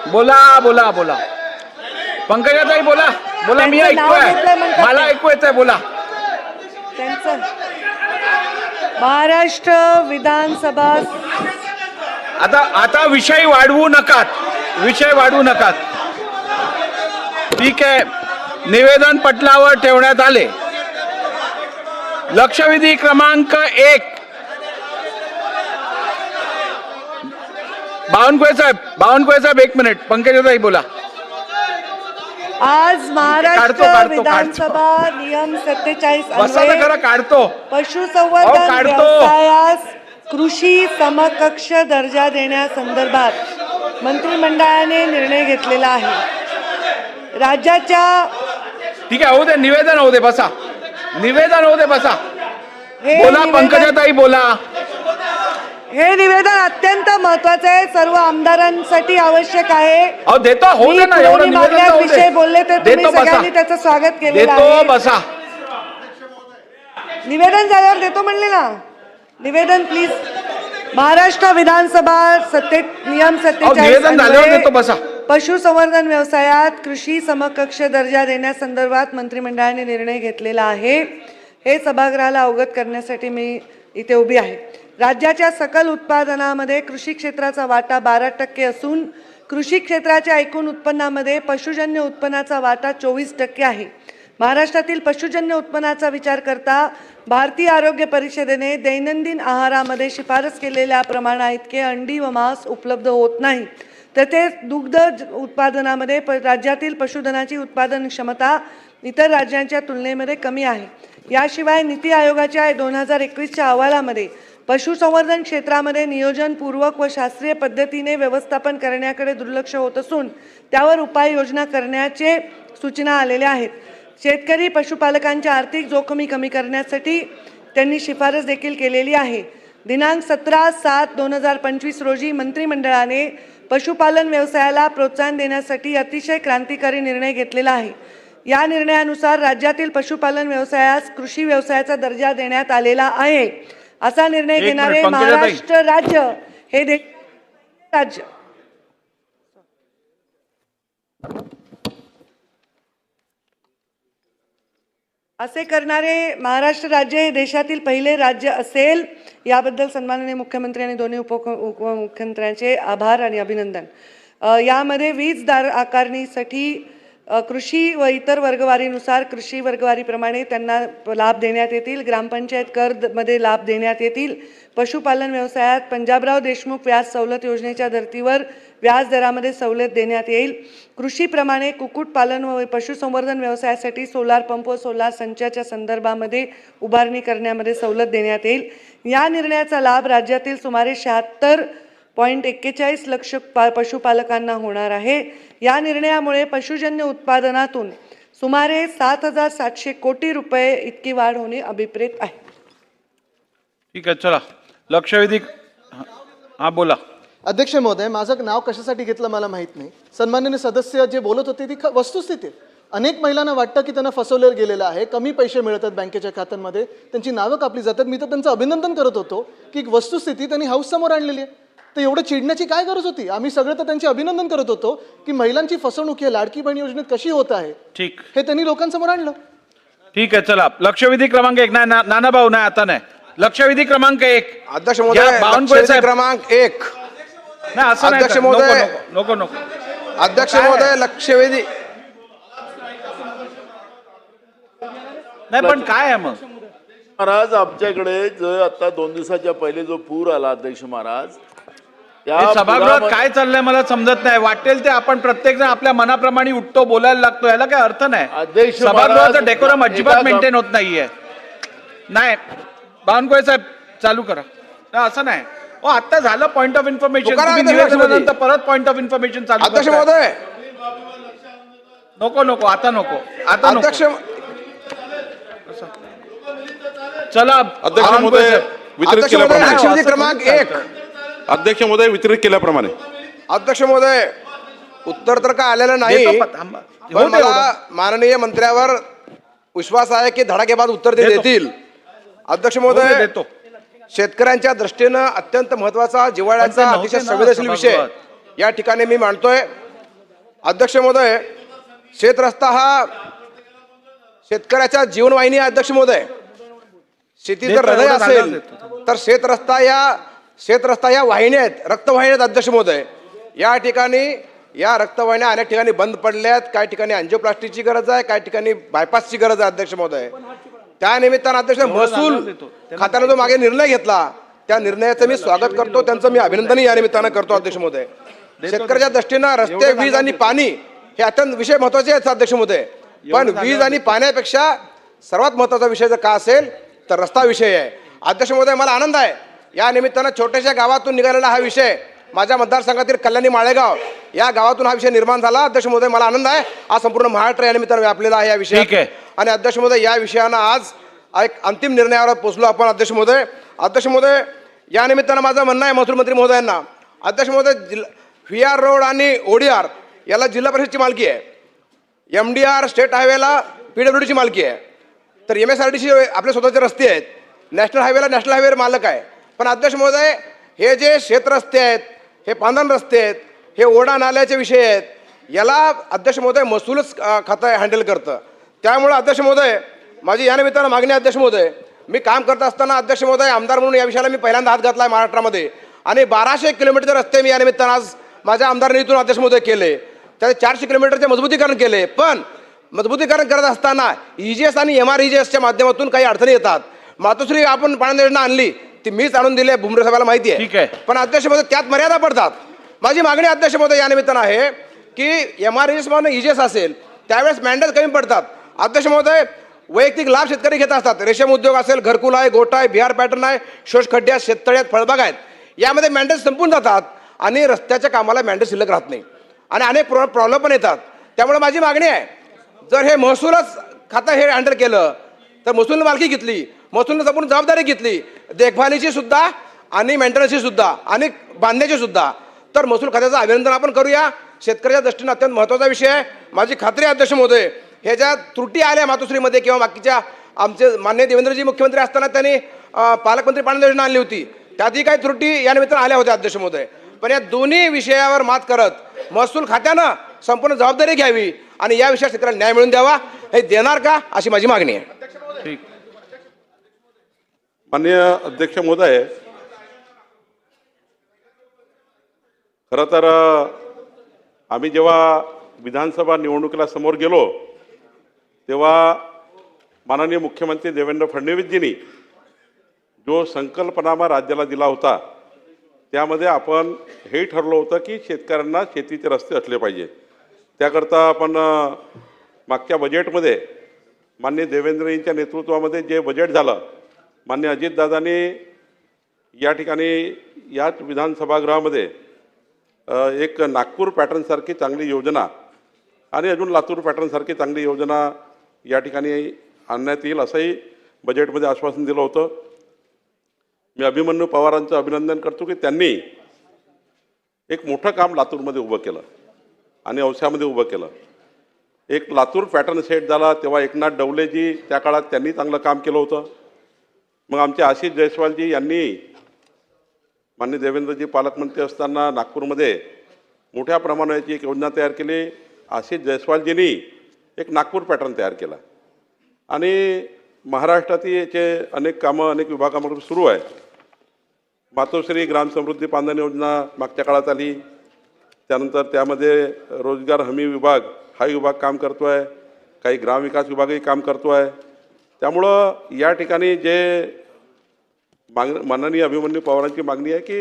बोला बोला बोला पंकजाताई बोला बोला. मी ऐकतोय, मला ऐकू येतंय, बोला. त्यांचं महाराष्ट्र विधानसभा. आता विषय वाढवू नकात. ठीक आहे. निवेदन पटलावर ठेवण्यात आले. लक्षवेधी क्रमांक 1. बावनकुळे साहेब 1 मिनिट. पंकजाताई बोला. आज महाराष्ट्र विधानसभा नियम 47 अन्वये काढतो पशुसंवर्धन व्यवसायास कृषी समकक्ष दर्जा देण्यासंदर्भात मंत्रिमंडळाने निर्णय घेतलेला आहे. राज्याच्या. ठीक आहे, होऊ दे. निवेदन होऊ दे, बसा. बोला पंकजाताई बोला. हे निवेदन अत्यंत महत्वाचं आहे, सर्व आमदारांसाठी आवश्यक आहे. देतो, हो दे ना. एवढं निवेदन विषय बोलले तर तुम्ही सगळ्यांनी त्याचं स्वागत केलेलं आहे. बसा. निवेदन झाल्यावर देतो म्हणले ना. निवेदन प्लीज. महाराष्ट्र विधानसभा नियम 47 पशुसंवर्धन व्यवसायात कृषी समकक्ष दर्जा देण्यासंदर्भात मंत्रिमंडळाने निर्णय घेतलेला आहे. हे सभागृहाला अवगत करण्यासाठी मी इथे उभी आहे. राज्याच्या सकल उत्पादनामध्ये कृषी क्षेत्राचा वाटा 12% असून कृषी क्षेत्राच्या एकूण उत्पन्नामध्ये पशुजन्य उत्पन्नाचा वाटा 24% आहे. महाराष्ट्रातील पशुजन्य उत्पन्नाचा विचार करता भारतीय आरोग्य परिषदेने दैनंदिन आहारामध्ये शिफारस केलेल्या प्रमाणाइतके अंडी व मांस उपलब्ध होत नाही. तसेच दुग्ध उत्पादनामध्ये राज्यातील पशुधनाची उत्पादन क्षमता इतर राज्यांच्या तुलनेमध्ये कमी आहे. याशिवाय नीती आयोगाच्या 2021च्या अहवालामध्ये पशुसंवर्धन क्षेत्रामध्ये नियोजनपूर्वक व शास्त्रीय पद्धतीने व्यवस्थापन करण्याकडे दुर्लक्ष होत असून त्यावर उपाययोजना करण्याचे सूचना आलेल्या आहेत. शेतकरी पशुपालकांच्या आर्थिक जोखमी कमी करण्यासाठी त्यांनी शिफारस देखील केलेली आहे. दिनांक 17/7/2025 रोजी मंत्रिमंडळाने पशुपालन व्यवसायाला प्रोत्साहन देण्यासाठी अतिशय क्रांतिकारी निर्णय घेतलेला आहे. या निर्णयानुसार राज्यातील पशुपालन व्यवसायास कृषी व्यवसायाचा दर्जा देण्यात आलेला आहे. असा निर्णय घेणारे महाराष्ट्र राज्य हे राज्य असे करणारे महाराष्ट्र राज्य हे देशातील पहिले राज्य असेल. याबद्दल सन्माननीय मुख्यमंत्री आणि दोन्ही उपमुख्यमंत्र्यांचे आभार आणि अभिनंदन. यामध्ये वीजदार आकारणीसाठी कृषी व इतर वर्गवारीनुसार कृषी वर्गवारीप्रमाणे त्यांना लाभ देण्यात येतील. ग्रामपंचायत करमध्ये लाभ देण्यात येतील. पशुपालन व्यवसायात पंजाबराव देशमुख व्याज सवलत योजनेच्या धर्तीवर व्याज दरामध्ये सवलत देण्यात येईल. कृषीप्रमाणे कुक्कुटपालन व पशुसंवर्धन व्यवसायासाठी सोलार पंप व सोलार संचाच्या संदर्भामध्ये उभारणी करण्यामध्ये सवलत देण्यात येईल. या निर्णयाचा लाभ राज्यातील सुमारे 76.41 लक्ष पशुपालकांना होणार आहे. या निर्णयामुळे पशुजन्य उत्पादनातून सुमारे 7,700 कोटी रुपये इतकी वाढ होणे अभिप्रेत आहे. ठीक आहे, चला लक्षवेधी. हा बोला. अध्यक्ष महोदय, माझं नाव कशासाठी घेतलं मला माहीत नाही. सन्माननीय सदस्य जे बोलत होते ती वस्तुस्थिती आहे. अनेक महिलांना वाटतं की त्यांना फसवलं गेलेलं आहे, कमी पैसे मिळतात बँकेच्या खात्यांमध्ये, त्यांची नावं कापली जातात. मी तर त्यांचं अभिनंदन करत होतो की एक वस्तुस्थिती त्यांनी हाऊस समोर आणलेली आहे. तर एवढं चिडण्याची काय गरज होती? आम्ही सगळे तर त्यांचे अभिनंदन करत होतो की महिलांची फसवणूक ही लाडकी बहीण योजनेत कशी होत आहे, ठीक, हे त्यांनी लोकांसमोर आणलं. ठीक आहे, चला लक्षवेधी क्रमांक 1. नाही नाना भाऊ, नाही आता नाही. लक्षवेधी क्रमांक 1. अध्यक्ष महोदय, लक्षवेधी क्रमांक 1. नाही असं नाही. अध्यक्ष महोदय, नको नको. अध्यक्ष महोदय, लक्षवेधी. नाही पण काय आहे मग महाराज, आमच्याकडे जो आता 2 दिवसाच्या पहिले जो पूर आला, अध्यक्ष महाराज, त्या सभागृहात काय चाललंय मला समजत नाही. वाटेल ते आपण प्रत्येक जण आपल्या मनाप्रमाणे उठतो, बोलायला लागतो, याला काय अर्थ नाही. अध्यक्ष सभागृहाचं डेकोरम अजिबात मेंटेन होत नाहीये. नाही बावनकुळे साहेब चालू करा. नाही असं नाही. आता झालं पॉइंट ऑफ इन्फॉर्मेशन, निवेदनानंतर परत पॉइंट ऑफ इन्फॉर्मेशन चालू. अध्यक्ष महोदय, नको नको, आता नको, आता नको. अध्यक्ष चला अध्यक्ष महोदय वितरित केल्याप्रमाणे. लक्षवेधी क्रमांक 1. अध्यक्ष महोदय वितरित केल्याप्रमाणे. अध्यक्ष महोदय, उत्तर तर काय आलेलं नाही, पण मला माननीय मंत्र्यावर विश्वास आहे की धडाकेबाज उत्तर ते देतील. अध्यक्ष महोदय, शेतकऱ्यांच्या दृष्टीनं अत्यंत महत्वाचा, जिव्हाळ्याचा, अतिशय संवेदनशील विषय या ठिकाणी मी मांडतोय. अध्यक्ष महोदय, शेतरस्ता हा शेतकऱ्याच्या जीवनवाहिनी आहे. अध्यक्ष महोदय, शेती जर हृदय असेल तर शेतरस्ता या वाहिन्या आहेत, रक्तवाहिन्या आहेत. अध्यक्ष महोदय, या ठिकाणी या रक्तवाहिन्या अनेक ठिकाणी बंद पडल्यात. काही ठिकाणी अँजिओप्लास्टीची गरज आहे, काही ठिकाणी बायपासची गरज आहे. अध्यक्ष महोदय, त्या निमित्तानं अध्यक्ष महसूल खात्याने जो मागे निर्णय घेतला त्या निर्णयाचं मी स्वागत करतो, त्यांचं मी अभिनंदन या निमित्तानं करतो. अध्यक्ष महोदय, शेतकऱ्याच्या दृष्टीनं रस्ते, वीज आणि पाणी हे अत्यंत विषय महत्वाचे आहेत. अध्यक्ष महोदय, पण वीज आणि पाण्यापेक्षा सर्वात महत्वाचा विषय जर का असेल तर रस्ता विषय आहे. अध्यक्ष महोदय, मला आनंद आहे या निमित्तानं छोट्याशा गावातून निघालेला हा विषय माझ्या मतदारसंघातील कल्याणी माळेगाव या गावातून हा विषय निर्माण झाला. अध्यक्ष महोदय, मला आनंद आहे. हा संपूर्ण महाराष्ट्र या निमित्तानं व्यापलेला आहे या विषय. आणि अध्यक्ष महोदय, या विषयानं आज एक अंतिम निर्णयावर पोहोचलो आपण. अध्यक्ष महोदय, या निमित्तानं माझं म्हणणं आहे महसूल मंत्री महोदयांना. अध्यक्ष महोदय, VR रोड आणि ODR याला जिल्हा परिषदची मालकी आहे. MDR स्टेट हायवेला PWDची मालकी आहे. तर MSRDC आपले स्वतःचे रस्ते आहेत. नॅशनल हायवेला नॅशनल हायवे मालक आहे. पण अध्यक्ष महोदय, हे जे शेतरस्ते आहेत, हे पांधन रस्ते आहेत, हे ओढा नाल्याचे विषय आहेत, याला अध्यक्ष महोदय महसूलच खातं हँडल करतं. त्यामुळे अध्यक्ष महोदय, माझी या निमित्तानं मागणी. अध्यक्ष महोदय, मी काम करत असताना अध्यक्ष महोदय आमदार म्हणून या विषयाला मी पहिल्यांदा हात घातला आहे महाराष्ट्रामध्ये. आणि 1200 किलोमीटरचे रस्ते मी या निमित्तानं आज माझ्या आमदार निधीतून अध्यक्ष महोदय केले. त्याचे 400 किलोमीटरचे मजबूतीकरण केले. पण मजबूतीकरण करत असताना EGS आणि MREGSच्या माध्यमातून काही अडचणी येतात. मातोश्री आपण पाणी योजना आणली, ती मीच आणून दिली आहे, भुमरे साहेबांना माहिती आहे. पण अध्यक्ष महोदय, त्यात मर्यादा पडतात. माझी मागणी अध्यक्ष महोदय या निमित्तानं आहे की MREGS म्हणून EGS असेल त्यावेळेस मॅन्डेट कमी पडतात. अध्यक्ष महोदय, वैयक्तिक लाभ शेतकरी घेत असतात. रेशीम उद्योग असेल, घरकुल आहे, गोठा आहे, बिहार पॅटर्न आहे, शोष खड्डे आहेत, शेततळे आहेत, फळबाग आहेत. यामध्ये मॅन्डेट संपून जातात आणि रस्त्याच्या कामाला मॅन्डेट शिल्लक राहत नाही आणि अनेक प्रॉब्लेम पण येतात. त्यामुळे माझी मागणी आहे, जर हे महसूलच खातं हे हँडल केलं तर महसूलनं मालकी घेतली, महसूलनं संपूर्ण जबाबदारी घेतली, देखभालीची सुद्धा आणि मेंटेनन्सची सुद्धा आणि बांधण्याची सुद्धा, तर महसूल खात्याचं अभिनंदन आपण करूया. शेतकऱ्याच्या दृष्टीने अत्यंत महत्त्वाचा विषय आहे. माझी खात्री आहे अध्यक्ष महोदय, ह्या ज्या त्रुटी आल्या मातोश्रीमध्ये किंवा बाकीच्या आमचे मान्य देवेंद्रजी मुख्यमंत्री असताना त्यांनी पालकमंत्री पाणी योजना आणली होती, त्यातही काही त्रुटी या निमित्तानं आल्या होत्या अध्यक्ष महोदय. पण या दोन्ही विषयावर मात करत महसूल खात्यानं संपूर्ण जबाबदारी घ्यावी आणि या विषयात शेतकऱ्याला न्याय मिळवून द्यावा. हे देणार का अशी माझी मागणी आहे. माननीय अध्यक्ष महोदय, खरं तर आम्ही जेव्हा विधानसभा निवडणुकीला समोर गेलो तेव्हा माननीय मुख्यमंत्री देवेंद्र फडणवीसजींनी जो संकल्पनामा राज्याला दिला होता त्यामध्ये आपण हे ठरलं होतं की शेतकऱ्यांना शेतीचे रस्ते असले पाहिजे. त्याकरता आपण मागच्या बजेटमध्ये माननीय देवेंद्रजींच्या नेतृत्वामध्ये जे बजेट झालं, माननीय अजितदादांनी या ठिकाणी याच विधानसभागृहामध्ये एक नागपूर पॅटर्नसारखी चांगली योजना आणि अजून लातूर पॅटर्नसारखी चांगली योजना या ठिकाणी आणण्यात येईल असंही बजेटमध्ये आश्वासन दिलं होतं. मी अभिमन्यू पवारांचं अभिनंदन करतो की त्यांनी एक मोठं काम लातूरमध्ये उभं केलं आणि औस्यामध्ये उभं केलं. एक लातूर पॅटर्न सेट झाला तेव्हा एकनाथ डवलेजी त्या काळात त्यांनी चांगलं काम केलं होतं. मग आमचे आशिष जयस्वालजी यांनी माननीय देवेंद्रजी पालकमंत्री असताना नागपूरमध्ये मोठ्या प्रमाणाची एक योजना तयार केली. आशिष जयस्वालजींनी एक नागपूर पॅटर्न तयार केला आणि महाराष्ट्रातील याचे अनेक कामं अनेक विभागामध्ये सुरू आहे. मातोश्री ग्रामसमृद्धी पांधन योजना मागच्या काळात आली, त्यानंतर त्यामध्ये रोजगार हमी विभाग हा विभाग काम करतो आहे, काही ग्रामविकास विभागही काम करतो आहे. त्यामुळं या ठिकाणी जे माननीय अभिमन्यू पवारांची मागणी आहे की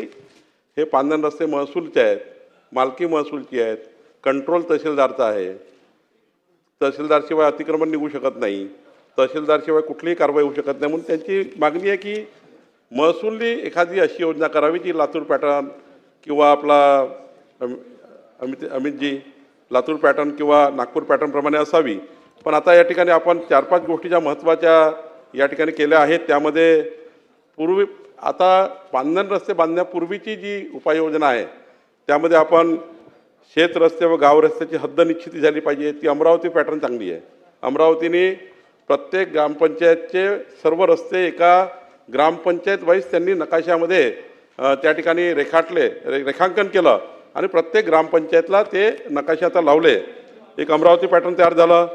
हे पांधन रस्ते महसूलचे आहेत, मालकी महसूलची आहेत, कंट्रोल तहसीलदारचा आहे, तहसीलदारशिवाय अतिक्रमण निघू शकत नाही, तहसीलदारशिवाय कुठलीही कारवाई होऊ शकत नाही. म्हणून त्यांची मागणी आहे की महसूलनी एखादी अशी योजना करावी जी लातूर पॅटर्न किंवा आपला अमितजी लातूर पॅटर्न किंवा नागपूर पॅटर्नप्रमाणे असावी. पण आता या ठिकाणी आपण 4-5 गोष्टी ज्या महत्त्वाच्या या ठिकाणी केल्या आहेत त्यामध्ये पूर्वी आता पांधन रस्ते बांधण्यापूर्वीची जी उपाययोजना आहे त्यामध्ये आपण शेत रस्ते व गाव रस्त्याची हद्द निश्चिती झाली पाहिजे. ती अमरावती पॅटर्न चांगली आहे. अमरावतीने प्रत्येक ग्रामपंचायतचे सर्व रस्ते एका ग्रामपंचायत वाईज त्यांनी नकाशामध्ये त्या ठिकाणी रेखांकन केलं आणि प्रत्येक ग्रामपंचायतला ते नकाशे आता लावले. एक अमरावती पॅटर्न तयार झालं.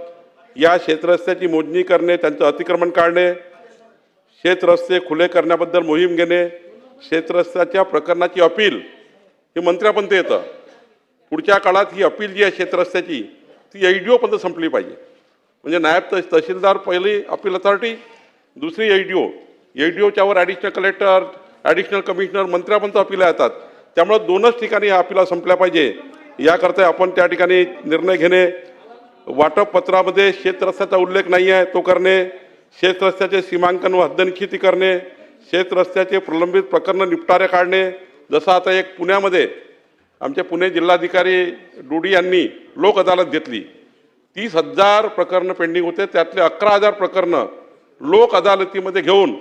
या शेतरस्त्याची मोजणी करणे, त्यांचं अतिक्रमण काढणे, शेतरस्ते खुले करण्याबद्दल मोहीम घेणे, शेतरस्त्याच्या प्रकरणाची अपील हे मंत्र्यापर्यंत येतं. पुढच्या काळात ही अपील जी आहे शेतरस्त्याची ती ADO संपली पाहिजे. म्हणजे नायब तहसीलदार पहिली अपील अथॉरिटी, दुसरी ADOच्यावर ॲडिशनल कलेक्टर, ॲडिशनल कमिशनर, मंत्र्यापर्यंत अपिला येतात. त्यामुळं 2च ठिकाणी ह्या अपिला संपल्या पाहिजे. याकरता आपण त्या ठिकाणी निर्णय घेणे. वाटपपत्रामध्ये शेतरस्त्याचा उल्लेख नाही आहे तो करणे, शेतरस्त्याचे सीमांकन व हद्दनिश्चिती करणे, शेतरस्त्याचे प्रलंबित प्रकरणं निपटारे काढणे. जसं आता एक पुण्यामध्ये आमचे पुणे जिल्हाधिकारी डुडी यांनी लोक अदालत घेतली. 30,000 प्रकरणं पेंडिंग होते, त्यातले 11,000 प्रकरणं लोक अदालतीमध्ये घेऊन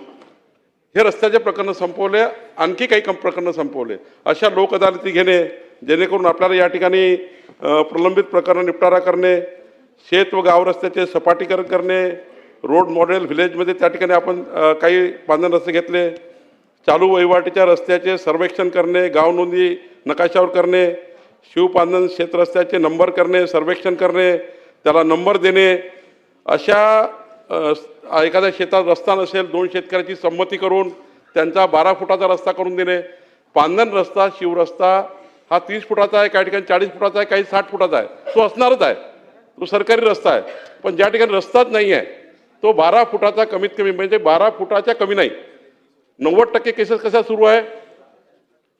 हे रस्त्याचे प्रकरणं संपवले, आणखी काही प्रकरणं संपवले. अशा लोक अदालती घेणे जेणेकरून आपल्याला या ठिकाणी प्रलंबित प्रकरणं निपटारा करणे, शेत व गाव रस्त्याचे सपाटीकरण करणे, रोड मॉडेल व्हिलेजमध्ये त्या ठिकाणी आपण काही पांधन रस्ते घेतले, चालू वहिवाटीच्या रस्त्याचे सर्वेक्षण करणे, गाव नोंदी नकाशावर करणे, शिवपांधन शेतरस्त्याचे नंबर करणे, सर्वेक्षण करणे, त्याला नंबर देणे. अशा एखाद्या शेतात रस्ता नसेल 2 शेतकऱ्याची संमती करून त्यांचा 12 फुटाचा रस्ता करून देणे. पांधन रस्ता शिवरस्ता हा 30 फुटाचा आहे, काही ठिकाणी 40 फुटाचा आहे, काही 60 फुटाचा आहे. तो असणारच आहे, तो सरकारी रस्ता आहे. पण ज्या ठिकाणी रस्ताच नाही आहे तो 12 फुटाचा कमीत कमी, म्हणजे 12 फुटाच्या कमी नाही. 90% केसेस कशा सुरू आहे,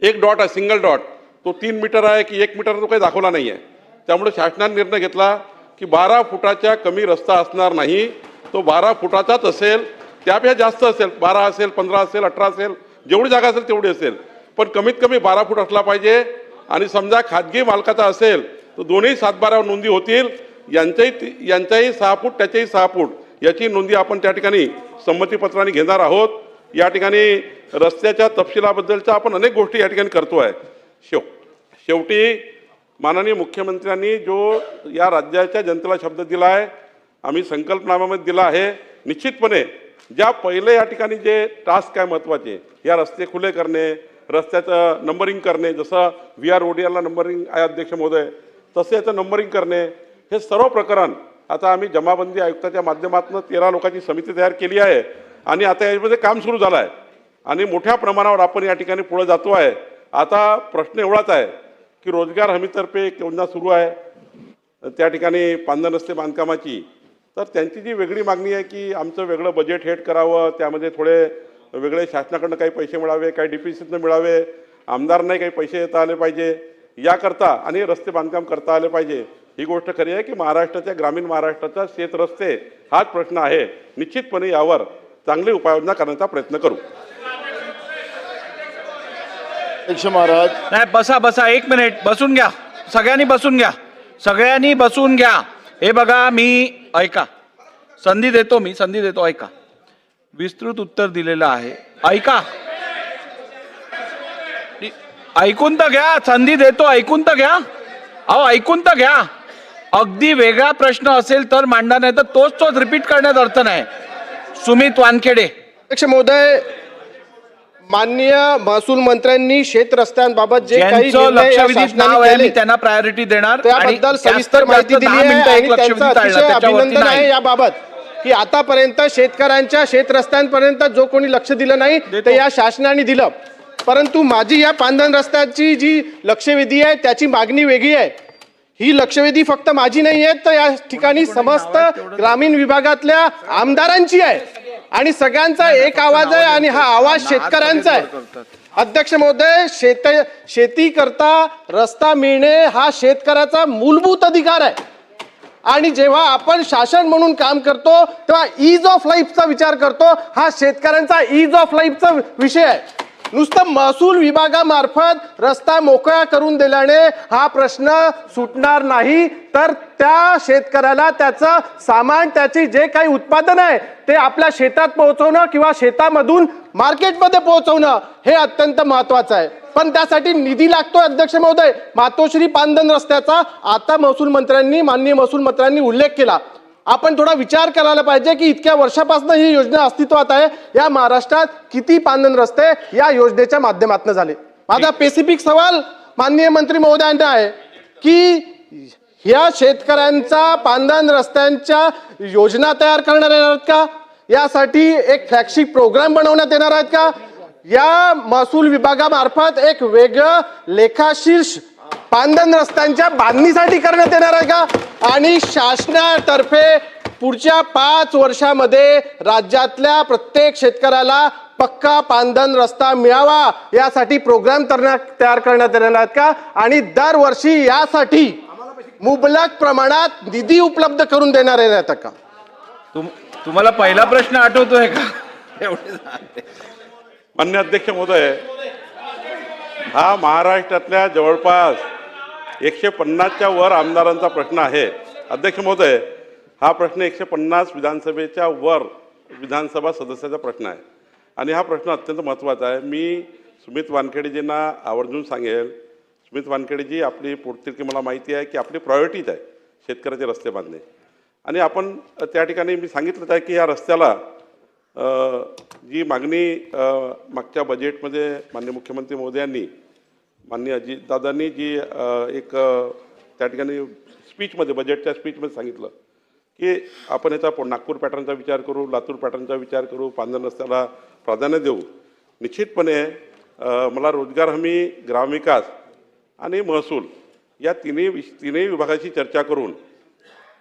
एक डॉट आहे, सिंगल डॉट, तो 3 मीटर आहे की 1 मीटर तो काही दाखवला नाही आहे. त्यामुळे शासनाने निर्णय घेतला की 12 फुटाच्या कमी रस्ता असणार नाही. तो 12 फुटाचाच असेल, त्यापेक्षा जास्त असेल, 12 असेल, 15 असेल, 18 असेल, जेवढी जागा असेल तेवढी असेल, पण कमीत कमी 12 फूट असला पाहिजे. आणि समजा खाजगी मालकाचा असेल तर दोन्ही 7/12 नोंदी होतील, यांच्याही 6 फूट, त्याच्याही 6 फूट, याची नोंदी आपण त्या ठिकाणी संमतीपत्राने घेणार आहोत. या ठिकाणी रस्त्याच्या तपशिलाबद्दलच्या आपण अनेक गोष्टी या ठिकाणी करतो आहे. शेवटी माननीय मुख्यमंत्र्यांनी जो या राज्याच्या जनतेला शब्द दिला आहे, आम्ही संकल्पनाम्यामध्ये दिला आहे, निश्चितपणे ज्या पहिले या ठिकाणी जे टास्क आहे महत्त्वाचे, या रस्ते खुले करणे, रस्त्याचं नंबरिंग करणे, जसं VRODL नंबरिंग आहे अध्यक्ष महोदय, तसे याचं नंबरिंग करणे, हे सर्व प्रकरण आता आम्ही जमाबंदी आयुक्ताच्या माध्यमातून 13 लोकांची समिती तयार केली आहे आणि आता यामध्ये काम सुरू झालं आहे आणि मोठ्या प्रमाणावर आपण या ठिकाणी पुढे जातो आहे. आता प्रश्न एवढाच आहे की रोजगार हमीतर्फे एक योजना सुरू आहे त्या ठिकाणी पांदन रस्ते बांधकामाची, तर त्यांची जी वेगळी मागणी आहे की आमचं वेगळं बजेट हेड करावं, त्यामध्ये थोडे वेगळे शासनाकडनं काही पैसे मिळावे, काही DPCतनं मिळावे, आमदारांनाही काही पैसे देता आले पाहिजे याकरता आणि रस्ते बांधकाम करता आले पाहिजे. ही गोष्ट खरी आहे की महाराष्ट्राच्या, ग्रामीण महाराष्ट्राचा शेत रस्ते हाच प्रश्न आहे. निश्चितपणे यावर चांगली उपाययोजना करण्याचा प्रयत्न करू. अध्यक्ष महाराज, नाही, बसा 1 मिनिट, बसून घ्या, सगळ्यांनी बसून घ्या, सगळ्यांनी बसून घ्या. हे बघा, मी ऐका, संधी देतो, ऐका, विस्तृत उत्तर दिलेलं आहे, ऐका, ऐकून तर घ्या, संधी देतो, ऐकून तर घ्या, अहो ऐकून तर घ्या. अगदी वेगळा प्रश्न असेल तर मांडा, नाही तर तोच रिपीट करण्यात अर्थ नाही. सुमित वानखेडे. अध्यक्ष महोदय, माननीय महसूल मंत्र्यांनी शेत रस्त्यांबाबत जे काही ज्यांचं निर्णय या लक्षवेधीत नाव शासनाने आहे मी केले, त्यांना प्रायोरिटी देणार आणि त्याबद्दल सविस्तर माहिती दिली आहे आणि त्यांचं अतिशय अभिनंदन आहे याबाबत की आतापर्यंत शेतकऱ्यांच्या शेत रस्त्यांपर्यंत जो कोणी लक्ष दिलं नाही ते या शासनाने दिलं. परंतु माझी या पांदन रस्त्याची जी लक्षवेधी आहे त्याची मागणी वेगळी आहे. ही लक्षवेधी फक्त माझी नाही आहे, तर या ठिकाणी समस्त ग्रामीण विभागातल्या आमदारांची आहे आणि सगळ्यांचा एक आवाज आहे आणि हा आवाज शेतकऱ्यांचा आहे. अध्यक्ष महोदय, शेती करता रस्ता मिळणे हा शेतकऱ्याचा मूलभूत अधिकार आहे आणि जेव्हा आपण शासन म्हणून काम करतो तेव्हा ईज ऑफ लाईफचा विचार करतो. हा शेतकऱ्यांचा ईज ऑफ लाईफचा विषय आहे. नुसतं महसूल विभागामार्फत रस्ता मोकळा करून दिल्याने हा प्रश्न सुटणार नाही, तर त्या शेतकऱ्याला त्याचं सामान, त्याची जे काही उत्पादन आहे ते आपल्या शेतात पोहोचवणं किंवा शेतामधून मार्केटमध्ये पोहोचवणं हे अत्यंत महत्वाचं आहे. पण त्यासाठी निधी लागतो अध्यक्ष महोदय. मातोश्री पांदन रस्त्याचा आता माननीय महसूल मंत्र्यांनी उल्लेख केला. आपण थोडा विचार करायला पाहिजे की इतक्या वर्षापासून ही योजना अस्तित्वात आहे, या महाराष्ट्रात किती पांदन रस्ते या योजनेच्या माध्यमातून झाले. माझा स्पेसिफिक सवाल माननीय मंत्री महोदयांना आहे की ह्या शेतकऱ्यांचा पांदन रस्त्यांच्या योजना तयार करणार आहेत का? यासाठी एक फ्लॅगशिप प्रोग्राम बनवण्यात येणार आहेत का? या महसूल विभागामार्फत एक वेगळं लेखाशीर्ष पांदन रस्त्यांच्या बांधणीसाठी करण्यात येणार आहे का? आणि शासनातर्फे पुढच्या 5 वर्षामध्ये राज्यातल्या प्रत्येक शेतकऱ्याला पक्का पांदन रस्ता मिळावा यासाठी प्रोग्राम तयार करण्यात येणार आहेत का? आणि दरवर्षी यासाठी मुबलक प्रमाणात निधी उपलब्ध करून देणार आहेत का? तुम्हाला पहिला प्रश्न आठवतोय का? माननीय अध्यक्ष महोदय, हा महाराष्ट्रातल्या जवळपास 150च्या वर आमदारांचा प्रश्न आहे. अध्यक्ष महोदय, हा प्रश्न 150 विधानसभेच्या वर विधानसभा सदस्याचा प्रश्न आहे आणि हा प्रश्न अत्यंत महत्त्वाचा आहे. मी सुमित वानखेडेजींना आवर्जून सांगेल, सुमित वानखेडेजी, आपली पोटतिरकी मला माहिती आहे की आपली प्रायोरिटीज आहे शेतकऱ्याचे रस्ते बांधणे आणि आपण त्या ठिकाणी मी सांगितलंच आहे की या रस्त्याला जी मागणी मागच्या बजेटमध्ये माननीय मुख्यमंत्री महोदयांनी, माननीय अजितदादांनी जी एक त्या ठिकाणी स्पीचमध्ये, बजेटच्या स्पीचमध्ये सांगितलं की आपण याचा नागपूर पॅटर्नचा विचार करू, लातूर पॅटर्नचा विचार करू, पांदन रस्त्याला प्राधान्य देऊ. निश्चितपणे मला रोजगार हमी, ग्रामविकास आणि महसूल या तिन्ही विभागाची चर्चा करून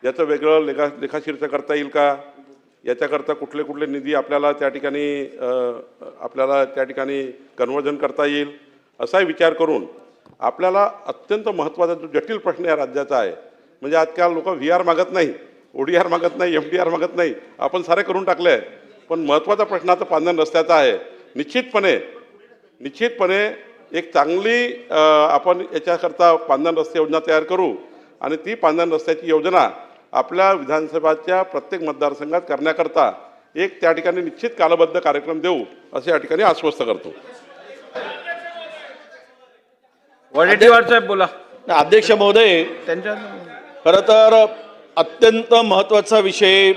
याचं वेगळं लेखाशीर्ष करता येईल का, याच्याकरता कुठले निधी आपल्याला त्या ठिकाणी कन्वर्जन करता येईल असाही विचार करून आपल्याला अत्यंत महत्त्वाचा जो जटिल प्रश्न या राज्याचा आहे, म्हणजे आजकाल लोक VR मागत नाही, ODR मागत नाही, FDR मागत नाही, आपण सारे करून टाकले आहे. पण महत्त्वाचा प्रश्न आता पांधन रस्त्याचा आहे. निश्चितपणे एक चांगली आपण याच्याकरता पांधन रस्ते योजना तयार करू आणि ती पांधन रस्त्याची योजना आपल्या विधानसभाच्या प्रत्येक मतदारसंघात करण्याकरता एक त्या ठिकाणी निश्चित कालबद्ध कार्यक्रम देऊ असे या ठिकाणी आश्वस्त करतो. वडेट्टीवार साहेब बोला. अध्यक्ष महोदय, त्यांच्या खरं तर अत्यंत महत्त्वाचा विषय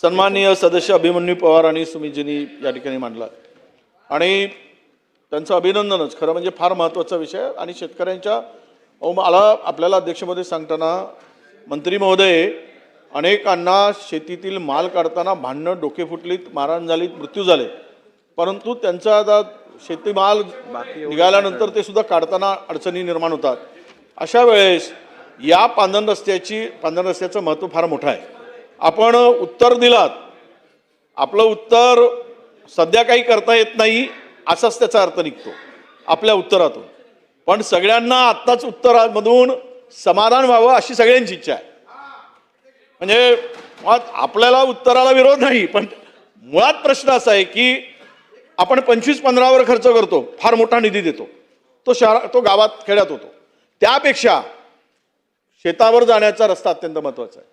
सन्माननीय सदस्य अभिमन्यू पवार आणि सुमितजींनी या ठिकाणी मांडला आणि त्यांचं अभिनंदनच. खरं म्हणजे फार महत्त्वाचा विषय आणि शेतकऱ्यांच्या मला आपल्याला अध्यक्ष महोदय सांगताना मंत्री महोदय अनेकांना शेतीतील माल काढताना भांडणं, डोके फुटलीत, मारहाण झालीत, मृत्यू झाले, परंतु त्यांचा आता शेतीमाल निघाल्यानंतर ते सुद्धा काढताना अडचणी निर्माण होतात. अशा वेळेस या पांधन रस्त्याचं महत्त्व फार मोठं आहे. आपण उत्तर दिलात, आपलं उत्तर सध्या काही करता येत नाही असाच त्याचा अर्थ निघतो आपल्या उत्तरातून. पण सगळ्यांना आत्ताच उत्तरामधून समाधान व्हावं अशी सगळ्यांची इच्छा आहे. म्हणजे आपल्याला उत्तराला विरोध नाही, पण मुळात प्रश्न असा आहे की आपण 25-15वर खर्च करतो, फार मोठा निधी देतो, तो गावात खेड्यात होतो. त्यापेक्षा शेतावर जाण्याचा रस्ता अत्यंत महत्त्वाचा आहे.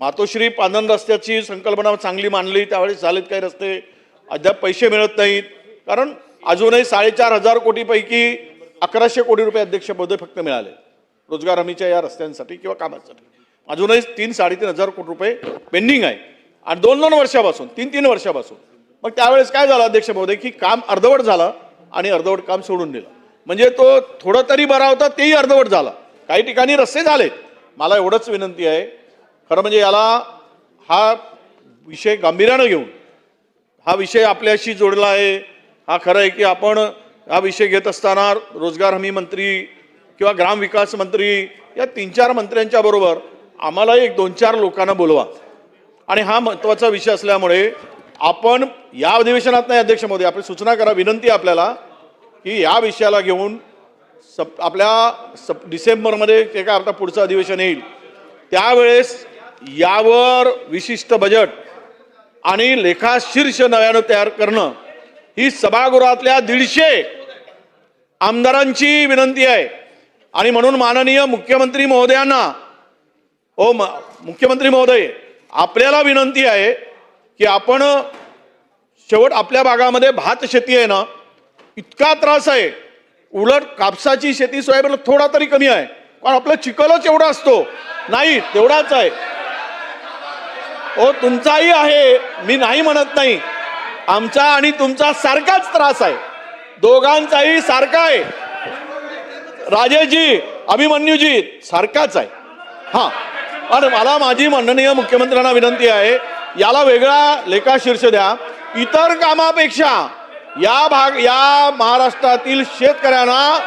मातोश्री पांधन रस्त्याची संकल्पना चांगली मांडली, त्यावेळेस झालेत काही रस्ते, अद्याप पैसे मिळत नाहीत. कारण अजूनही 4,500 कोटीपैकी 1,100 कोटी रुपये अध्यक्ष महोदय फक्त मिळाले रोजगार हमीच्या या रस्त्यांसाठी किंवा कामासाठी. अजूनही 3-3,500 कोटी रुपये पेंडिंग आहे आणि 2-2 वर्षापासून 3-3 वर्षापासून. मग त्यावेळेस काय झालं अध्यक्ष महोदय की काम अर्धवट झालं आणि अर्धवट काम सोडून दिलं. म्हणजे तो थोडं तरी बरा होता, तेही अर्धवट झाला. काही ठिकाणी रस्ते झालेत. मला एवढंच विनंती आहे, खरं म्हणजे हा विषय गांभीर्यानं घेऊन, हा विषय आपल्याशी जोडला आहे. हा खरं आहे की आपण हा विषय घेत असताना रोजगार हमी मंत्री किंवा ग्रामविकास मंत्री या 3-4 मंत्र्यांच्या बरोबर आम्हाला एक 2-4 लोकांना बोलवा आणि हा महत्त्वाचा विषय असल्यामुळे आपण या अधिवेशनात नाही अध्यक्ष महोदय, आपली सूचना करा, विनंती आपल्याला की या विषयाला घेऊन डिसेंबरमध्ये ते काय आता पुढचं अधिवेशन येईल त्यावेळेस यावर विशिष्ट बजेट आणि लेखाशीर्ष नव्यानं तयार करणं ही सभागृहातल्या 150 आमदारांची विनंती आहे. आणि म्हणून माननीय मुख्यमंत्री महोदयांना, मुख्यमंत्री महोदय, आपल्याला विनंती आहे की आपण शेवट आपल्या भागामध्ये भात शेती आहे ना, इतका त्रास आहे. उलट कापसाची शेती, सोयाबीन थोडा तरी कमी आहे, पण आपलं चिखलच एवढा असतो नाही, तेवढाच आहे. तुमचाही आहे, मी नाही म्हणत नाही, आमचा आणि तुमचा सारखाच त्रास आहे, दोघांचाही सारखा आहे. राजेशजी, अभिमन्यूजी सारखाच आहे. हां, आणि मला माझी माननीय मुख्यमंत्र्यांना विनंती आहे, याला वेगळा लेखाशीर्ष द्या. इतर कामापेक्षा या महाराष्ट्रातील शेतकऱ्यांना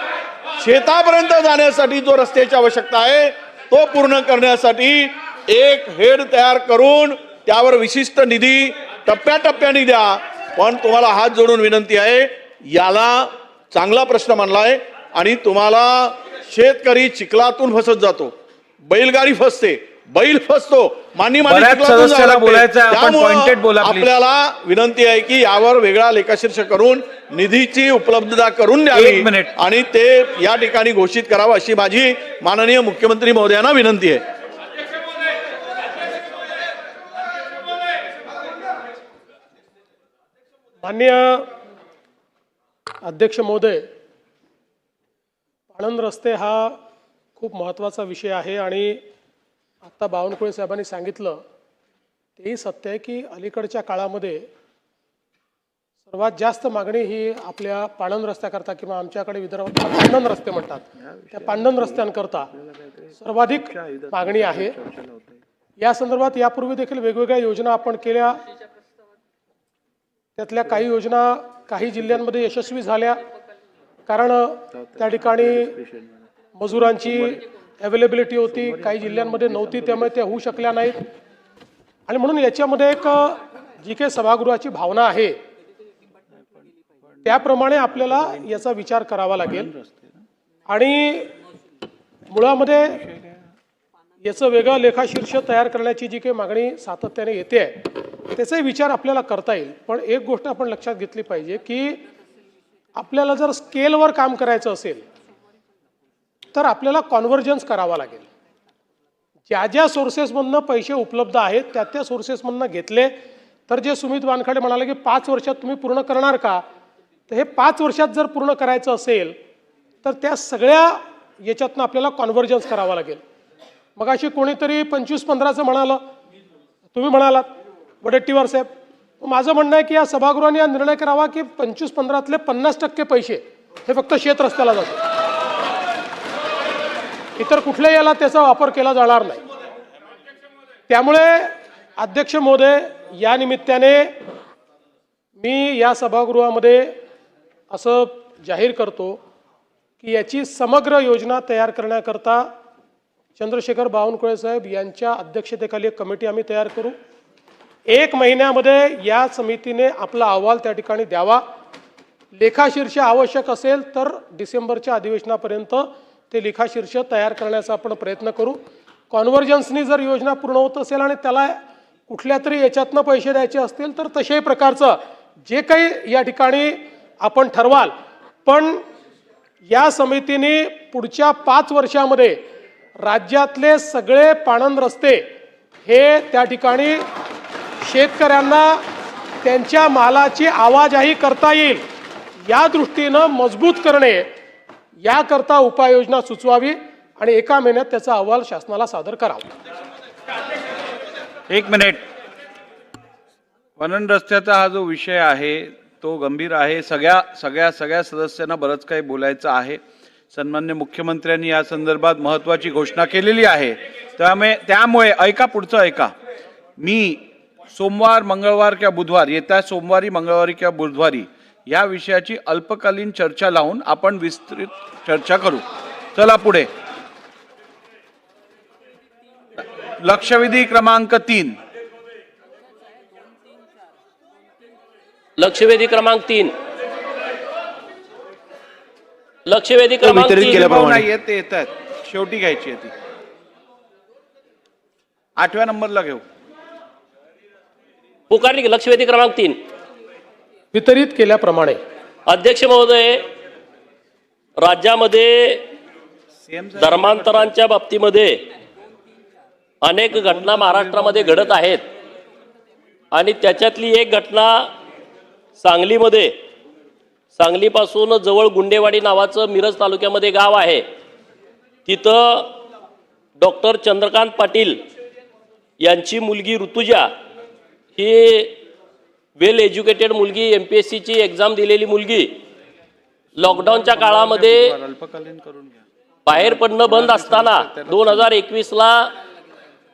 शेतापर्यंत जाण्यासाठी जो रस्त्याची आवश्यकता आहे तो पूर्ण करण्यासाठी एक हेड तयार करून त्यावर विशिष्ट निधी टप्प्याटप्प्याने द्या. पण तुम्हाला हात जोडून विनंती आहे, याला चांगला प्रश्न मांडलाय आणि तुम्हाला शेतकरी चिखलातून फसत जातो, बैलगाडी फसते, बैल फसतो, आपल्याला विनंती आहे की यावर वेगळा लेखाशीर्ष करून निधीची उपलब्धता करून द्यावी आणि ते या ठिकाणी घोषित करावं अशी माझी माननीय मुख्यमंत्री महोदयांना विनंती आहे. माननीय अध्यक्ष महोदय, पाणंद रस्ते हा खूप महत्त्वाचा विषय आहे आणि आत्ता बावनकुळे साहेबांनी सांगितलं तेही सत्य आहे की अलीकडच्या काळामध्ये सर्वात जास्त मागणी ही आपल्या पाणंद रस्त्याकरता किंवा आमच्याकडे विदर्भात पांडन रस्ते म्हणतात त्या पांडन रस्त्यांकरता सर्वाधिक मागणी आहे. या संदर्भात यापूर्वी देखील वेगवेगळ्या योजना आपण केल्या, त्यातल्या काही योजना काही जिल्ह्यांमध्ये यशस्वी झाल्या कारण त्या ठिकाणी मजुरांची अवेलेबिलिटी होती, काही जिल्ह्यांमध्ये नव्हती, त्यामुळे त्या होऊ शकल्या नाहीत. आणि म्हणून याच्यामध्ये एक जी काही सभागृहाची भावना आहे त्याप्रमाणे आपल्याला याचा विचार करावा लागेल. आणि मुळामध्ये याचं वेगळं लेखाशीर्ष तयार करण्याची जी काही मागणी सातत्याने येते आहे त्याचाही विचार आपल्याला करता येईल. पण एक गोष्ट आपण लक्षात घेतली पाहिजे की आपल्याला जर स्केलवर काम करायचं असेल तर आपल्याला कॉन्व्हर्जन्स करावा लागेल. ज्या ज्या सोर्सेसमधनं पैसे उपलब्ध आहेत त्या सोर्सेसमधनं घेतले तर जे सुमित वानखडे म्हणाले की 5 वर्षात तुम्ही पूर्ण करणार का, तर हे 5 वर्षात जर पूर्ण करायचं असेल तर त्या सगळ्या याच्यातनं आपल्याला कॉन्व्हर्जन्स करावा लागेल. मग अशी कोणीतरी 25-15चं म्हणालं, तुम्ही म्हणालात वडेट्टीवार साहेब. माझं म्हणणं आहे की या सभागृहाने हा निर्णय करावा की 25-15तले 50% पैसे हे फक्त शेत रस्त्याला जातात, इतर कुठल्याही याला त्याचा वापर केला जाणार नाही. त्यामुळे अध्यक्ष महोदय, या निमित्ताने मी या सभागृहामध्ये असं जाहीर करतो की याची समग्र योजना तयार करण्याकरता चंद्रशेखर बावनकुळे साहेब यांच्या अध्यक्षतेखाली एक कमिटी आम्ही तयार करू. 1 महिन्यामध्ये या समितीने आपला अहवाल त्या ठिकाणी द्यावा. लेखाशीर्ष आवश्यक असेल तर डिसेंबरच्या अधिवेशनापर्यंत ते लेखाशीर्ष तयार करण्याचा आपण प्रयत्न करू. कॉन्व्हर्जन्सनी जर योजना पूर्ण होत असेल आणि त्याला कुठल्या तरी याच्यातनं पैसे द्यायचे असतील तर तशाही प्रकारचं जे काही या ठिकाणी आपण ठरवाल. पण या समितीने पुढच्या 5 वर्षामध्ये राज्यातले सगळे पाणंद रस्ते हे त्या ठिकाणी शेतकऱ्यांना त्यांच्या मालाची आवाजाही करता येईल या दृष्टीनं मजबूत करणे याकरता उपाययोजना सुचवावी आणि 1 महिन्यात त्याचा अहवाल शासनाला सादर करावा. 1 मिनिट. वनन रस्त्याचा हा जो विषय आहे तो गंभीर आहे. सगळ्या सदस्यांना बरंच काही बोलायचं आहे. सन्मान्य मुख्यमंत्र्यांनी या संदर्भात महत्त्वाची घोषणा केलेली आहे. त्यामुळे ऐका, पुढचं ऐका. मी सोमवार, मंगळवार किंवा बुधवार, येत्या सोमवारी, मंगळवारी किंवा बुधवारी या विषयाची अल्पकालीन चर्चा लावून आपण विस्तृत चर्चा करू. चला पुढे. लक्षवेधी क्रमांक 3. लक्षवेधी क्रमांक 3. लक्षवेधी क्रमांक 3 नाही येत, येत आहेत. शेवटी घ्यायची आहे ती. 8व्या नंबरला घेऊ. पुकारली की लक्षवेधी क्रमांक 3 वितरित केल्याप्रमाणे. अध्यक्ष महोदय, राज्यामध्ये धर्मांतरांच्या बाबतीमध्ये अनेक घटना महाराष्ट्रामध्ये घडत आहेत आणि त्याच्यातली एक घटना सांगलीमध्ये, सांगलीपासून जवळ गुंडेवाडी नावाचं मिरज तालुक्यामध्ये गाव आहे. तिथं डॉक्टर चंद्रकांत पाटील यांची मुलगी ऋतुजा ही वेल एज्युकेटेड मुलगी, MPSCची एक्झाम दिलेली मुलगी, लॉकडाऊनच्या काळामध्ये बाहेर पडणं बंद असताना 2021ला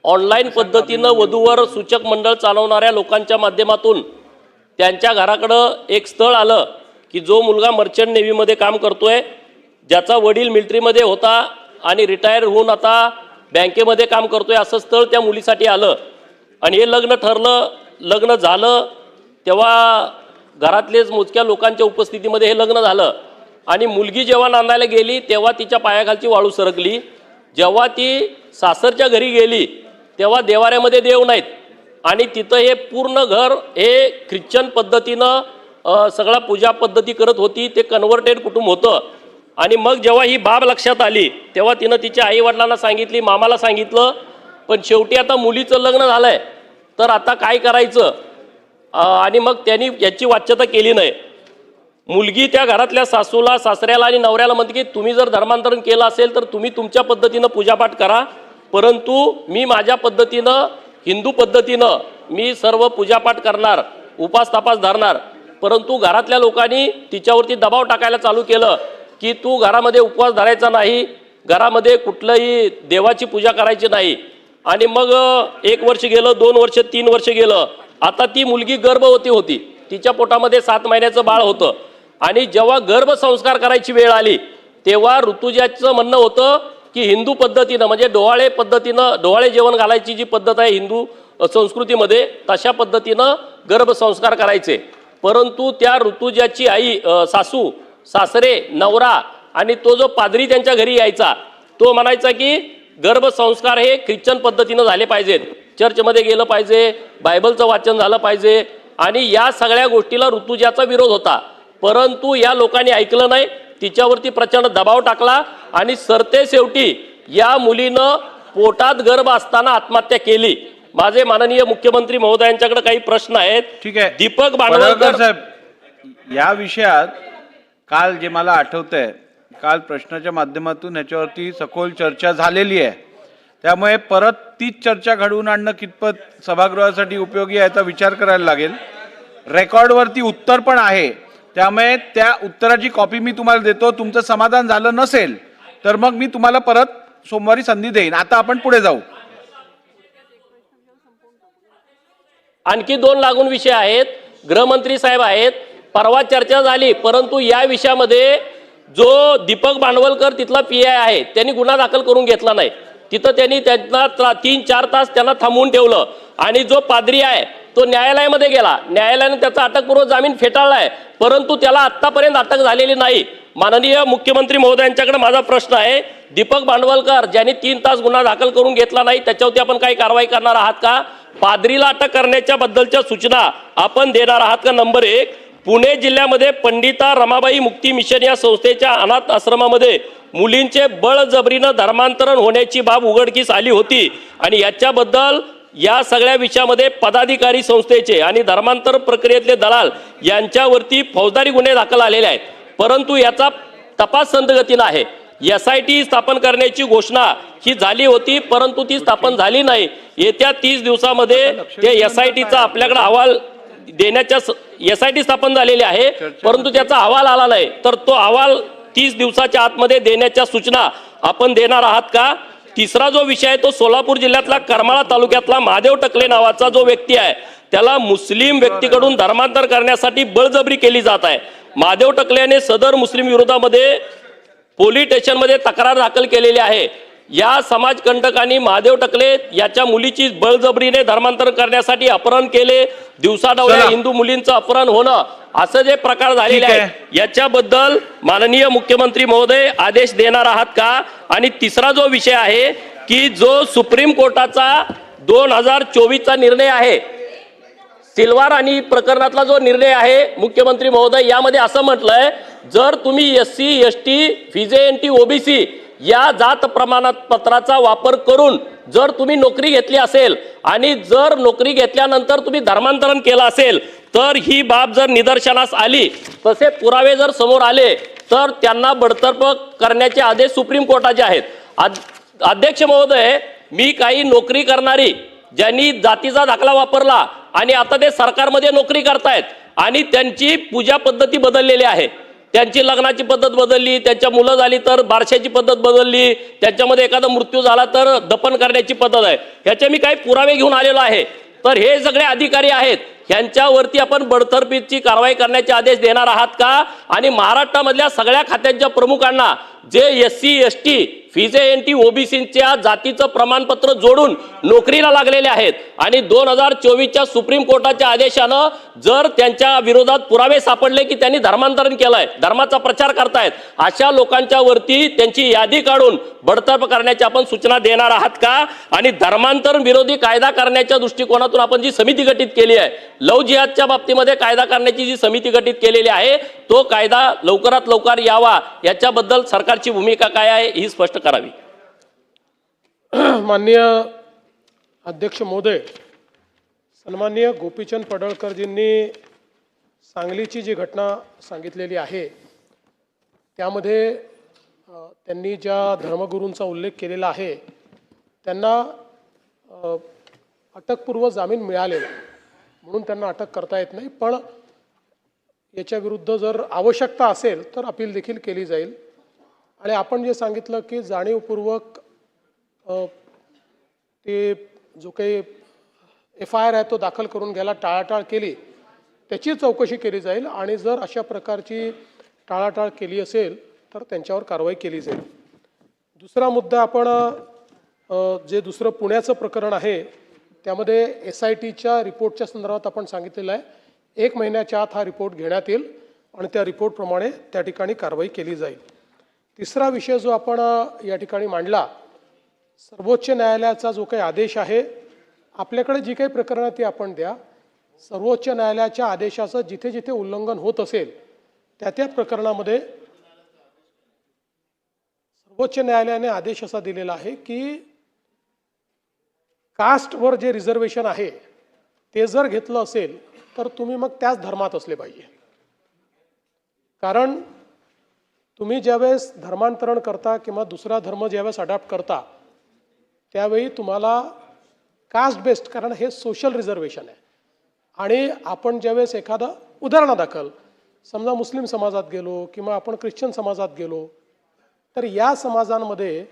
ऑनलाईन पद्धतीनं वधूवर सूचक मंडळ चालवणाऱ्या लोकांच्या माध्यमातून त्यांच्या घराकडं एक स्थळ आलं की जो मुलगा मर्चंट नेव्हीमध्ये काम करतोय, ज्याचा वडील मिलिटरीमध्ये होता आणि रिटायर होऊन आता बँकेमध्ये काम करतोय, असं स्थळ त्या मुलीसाठी आलं. आणि हे लग्न ठरलं. लग्न झालं तेव्हा घरातलेच मोजक्या लोकांच्या उपस्थितीमध्ये हे लग्न झालं. आणि मुलगी जेव्हा नांदायला गेली तेव्हा तिच्या पायाखालची वाळू सरकली. जेव्हा ती सासरच्या घरी गेली तेव्हा देवाऱ्यामध्ये देव नाहीत आणि तिथं हे पूर्ण घर हे ख्रिश्चन पद्धतीनं सगळा पूजा पद्धती करत होती. ते कन्व्हर्टेड कुटुंब होतं. आणि मग जेव्हा ही बाब लक्षात आली तेव्हा तिनं तिच्या आईवडिलांना सांगितली, मामाला सांगितलं. पण शेवटी आता मुलीचं लग्न झालंय तर आता काय करायचं, आणि मग त्यांनी याची वाच्यता केली नाही. मुलगी त्या घरातल्या सासूला, सासऱ्याला आणि नवऱ्याला म्हणते की तुम्ही जर धर्मांतरण केलं असेल तर तुम्ही तुमच्या पद्धतीनं पूजापाठ करा, परंतु मी माझ्या पद्धतीनं, हिंदू पद्धतीनं मी सर्व पूजापाठ करणार, उपास तापास धरणार. परंतु घरातल्या लोकांनी तिच्यावरती दबाव टाकायला चालू केलं की तू घरामध्ये उपवास धरायचा नाही, घरामध्ये कुठलंही देवाची पूजा करायची नाही. आणि मग 1 वर्ष गेलं, 2 वर्ष, 3 वर्ष गेलं. आता ती मुलगी गर्भवती होती. तिच्या पोटामध्ये 7 महिन्याचं बाळ होतं. आणि जेव्हा गर्भसंस्कार करायची वेळ आली तेव्हा ऋतुजाचं म्हणणं होतं की हिंदू पद्धतीनं, म्हणजे डोहाळे पद्धतीनं, डोहाळे जेवण घालायची जी पद्धत आहे हिंदू संस्कृतीमध्ये, तशा पद्धतीनं गर्भसंस्कार करायचे. परंतु त्या ऋतुजाची आई, सासू, सासरे, नवरा आणि तो जो पादरी त्यांच्या घरी यायचा तो म्हणायचा की गर्भसंस्कार हे ख्रिश्चन पद्धतीनं झाले पाहिजेत, चर्चमध्ये गेलं पाहिजे, बायबलचं वाचन झालं पाहिजे आणि या सगळ्या गोष्टीला ऋतुजाचा विरोध होता. परंतु या लोकांनी ऐकलं नाही, तिच्यावरती प्रचंड दबाव टाकला आणि सरते शेवटी या मुलीनं पोटात गर्भ असताना आत्महत्या केली. माझे माननीय मुख्यमंत्री महोदयांच्याकडे काही प्रश्न आहेत. ठीक आहे, दीपक बांडवलकर साहेब, या विषयात काल जे मला आठवतंय, काल प्रश्नाच्या माध्यमातून ह्याच्यावरती सखोल चर्चा झालेली आहे. त्यामुळे परत तीच चर्चा घडवून आणणं कितपत सभागृहासाठी उपयोगी आहे याचा विचार करायला लागेल. रेकॉर्डवरती उत्तर पण आहे, त्यामुळे त्या उत्तराची कॉपी मी तुम्हाला देतो. तुमचं समाधान झालं नसेल तर मग मी तुम्हाला परत सोमवारी संधी देईन. आता आपण पुढे जाऊ. आणखी 2 लागून विषय आहेत. गृहमंत्री साहेब आहेत, परवा चर्चा झाली, परंतु या विषयामध्ये जो दीपक भांडवलकर तिथला PI आहे त्यांनी गुन्हा दाखल करून घेतला नाही. तिथं त्यांनी त्यांना 3-4 तास त्यांना थांबवून ठेवलं आणि जो पादरी आहे तो न्यायालयामध्ये गेला. न्यायालयाने त्याचा अटकपूर्व जामीन फेटाळलाय, परंतु त्याला आत्तापर्यंत अटक झालेली नाही. माननीय मुख्यमंत्री महोदयांच्याकडे माझा प्रश्न आहे, दीपक भांडवलकर ज्यांनी 3 तास गुन्हा दाखल करून घेतला नाही त्याच्यावरती आपण काही कारवाई करणार आहात का? पादरीला अटक करण्याच्या बद्दलच्या सूचना आपण देणार आहात का? नंबर 1, पुणे जिल्ह्यामध्ये पंडिता रमाबाई मुक्ती मिशन या संस्थेच्या अनाथ आश्रमामध्ये मुलींचे बळजबरीनं धर्मांतरण होण्याची बाब उघडकीस आली होती आणि याच्याबद्दल या सगळ्या विषयामध्ये पदाधिकारी संस्थेचे आणि धर्मांतर प्रक्रियेतले दलाल यांच्यावरती फौजदारी गुन्हे दाखल आलेले आहेत. परंतु याचा तपास संथगतीनं आहे. SIT स्थापन करण्याची घोषणा ही झाली होती, परंतु ती स्थापन झाली नाही. येत्या 30 दिवसामध्ये ते SITचा आपल्याकडे अहवाल देण्याच्या SIT स्थापन झालेली आहे, परंतु त्याचा अहवाल आला नाही. तर तो अहवाल 30 दिवसाच्या आतमध्ये देण्याच्या सूचना आपण देणार आहात का? तिसरा जो विषय आहे तो सोलापूर जिल्ह्यातला करमाळा तालुक्यातला महादेव टकले नावाचा जो व्यक्ती आहे त्याला मुस्लिम व्यक्तीकडून धर्मांतर करण्यासाठी बळजबरी केली जात आहे. महादेव टकले याने सदर मुस्लिम विरोधामध्ये पोलीस स्टेशनमध्ये तक्रार दाखल केलेली आहे. या समाजकंटकांनी महादेव टकले याच्या मुलीची बळजबरीने धर्मांतर करण्यासाठी अपहरण केले. दिवसाढवळ्या हिंदू मुलींचं अपहरण होणं असं जे प्रकार झालेले आहेत याच्याबद्दल माननीय मुख्यमंत्री महोदय आदेश देणार आहात का? आणि तिसरा जो विषय आहे की जो सुप्रीम कोर्टाचा 2024चा निर्णय आहे, सिल्वार आणि प्रकरणातला जो निर्णय आहे मुख्यमंत्री महोदय, यामध्ये असं म्हटलंय जर तुम्ही SC ST FIJNT OBC या जात प्रमाणपत्राचा वापर करून जर तुम्ही नोकरी घेतली असेल आणि जर नोकरी घेतल्यानंतर तुम्ही धर्मांतरण केलं असेल तर ही बाब जर निदर्शनास आली, तसे पुरावे जर समोर आले तर त्यांना बडतर्फ करण्याचे आदेश सुप्रीम कोर्टाचे आहेत. अध्यक्ष महोदय, मी काही नोकरी करणारी ज्यांनी जातीचा दाखला वापरला आणि आता ते सरकारमध्ये नोकरी करतायत आणि त्यांची पूजा पद्धती बदललेली आहे, त्यांची लग्नाची पद्धत बदलली, त्यांच्या मुलं झाली तर बारशाची पद्धत बदलली, त्यांच्यामध्ये एखादा मृत्यू झाला तर दफन करण्याची पद्धत आहे, ह्याचे मी काही पुरावे घेऊन आलेलो आहे. तर हे सगळे अधिकारी आहेत, ह्यांच्यावरती आपण बडतर्फीची कारवाई करण्याचे आदेश देणार आहात का? आणि महाराष्ट्रामधल्या सगळ्या खात्यांच्या प्रमुखांना जे SC ST FIJNT OBCच्या जातीचं प्रमाणपत्र जोडून नोकरीला लागलेले आहेत आणि 2024च्या सुप्रीम कोर्टाच्या आदेशानं जर त्यांच्या विरोधात पुरावे सापडले की त्यांनी धर्मांतरण केलंय, धर्माचा प्रचार करतायत, अशा लोकांच्या वरती त्यांची यादी काढून बडतर्फ करण्याची आपण सूचना देणार आहात का? आणि धर्मांतरण विरोधी कायदा करण्याच्या दृष्टिकोनातून आपण जी समिती गठीत केली आहे, लव जिहादच्या बाबतीमध्ये कायदा करण्याची जी समिती गठीत केलेली आहे, तो कायदा लवकरात लवकर यावा याच्याबद्दल सरकारची भूमिका काय आहे ही स्पष्ट करावी. माननीय अध्यक्ष महोदय, सन्माननीय गोपीचंद पडळकरजींनी सांगलीची जी घटना सांगितलेली आहे त्यामध्ये त्यांनी ज्या धर्मगुरूंचा उल्लेख केलेला आहे त्यांना अटकपूर्व जामीन मिळालेला म्हणून त्यांना अटक करता येत नाही, पण याच्या विरुद्ध जर आवश्यकता असेल तर अपील देखील केली जाईल. आणि आपण जे सांगितलं की जाणीवपूर्वक ते जो काही FIR आहे तो दाखल करून घ्यायला टाळाटाळ केली त्याची चौकशी केली जाईल आणि जर अशा प्रकारची टाळाटाळ केली असेल तर त्यांच्यावर कारवाई केली जाईल. दुसरा मुद्दा आपण जे दुसरं पुण्याचं प्रकरण आहे त्यामध्ये SITच्या रिपोर्टच्या संदर्भात आपण सांगितलेलं आहे 1 महिन्याच्या आत हा रिपोर्ट घेण्यात येईल आणि त्या रिपोर्टप्रमाणे त्या ठिकाणी कारवाई केली जाईल. तिसरा विषय जो आपण या ठिकाणी मांडला सर्वोच्च न्यायालयाचा जो काही आदेश आहे, आपल्याकडे जी काही प्रकरणं ती आपण द्या. सर्वोच्च न्यायालयाच्या आदेशाचं जिथे जिथे उल्लंघन होत असेल त्या त्या प्रकरणामध्ये सर्वोच्च न्यायालयाने आदेश असा दिलेला आहे की कास्टवर जे रिझर्वेशन आहे ते जर घेतलं असेल तर तुम्ही मग त्याच धर्मात असले पाहिजे. कारण तुम्ही ज्यावेळेस धर्मांतरण करता किंवा दुसरा धर्म ज्यावेळेस अडॉप्ट करता त्यावेळी तुम्हाला कास्ट बेस्ड, कारण हे सोशल रिझर्वेशन आहे, आणि आपण ज्यावेळेस एखादा उदाहरणादाखल समजा मुस्लिम समाजात गेलो किंवा आपण ख्रिश्चन समाजात गेलो तर या समाजांमध्ये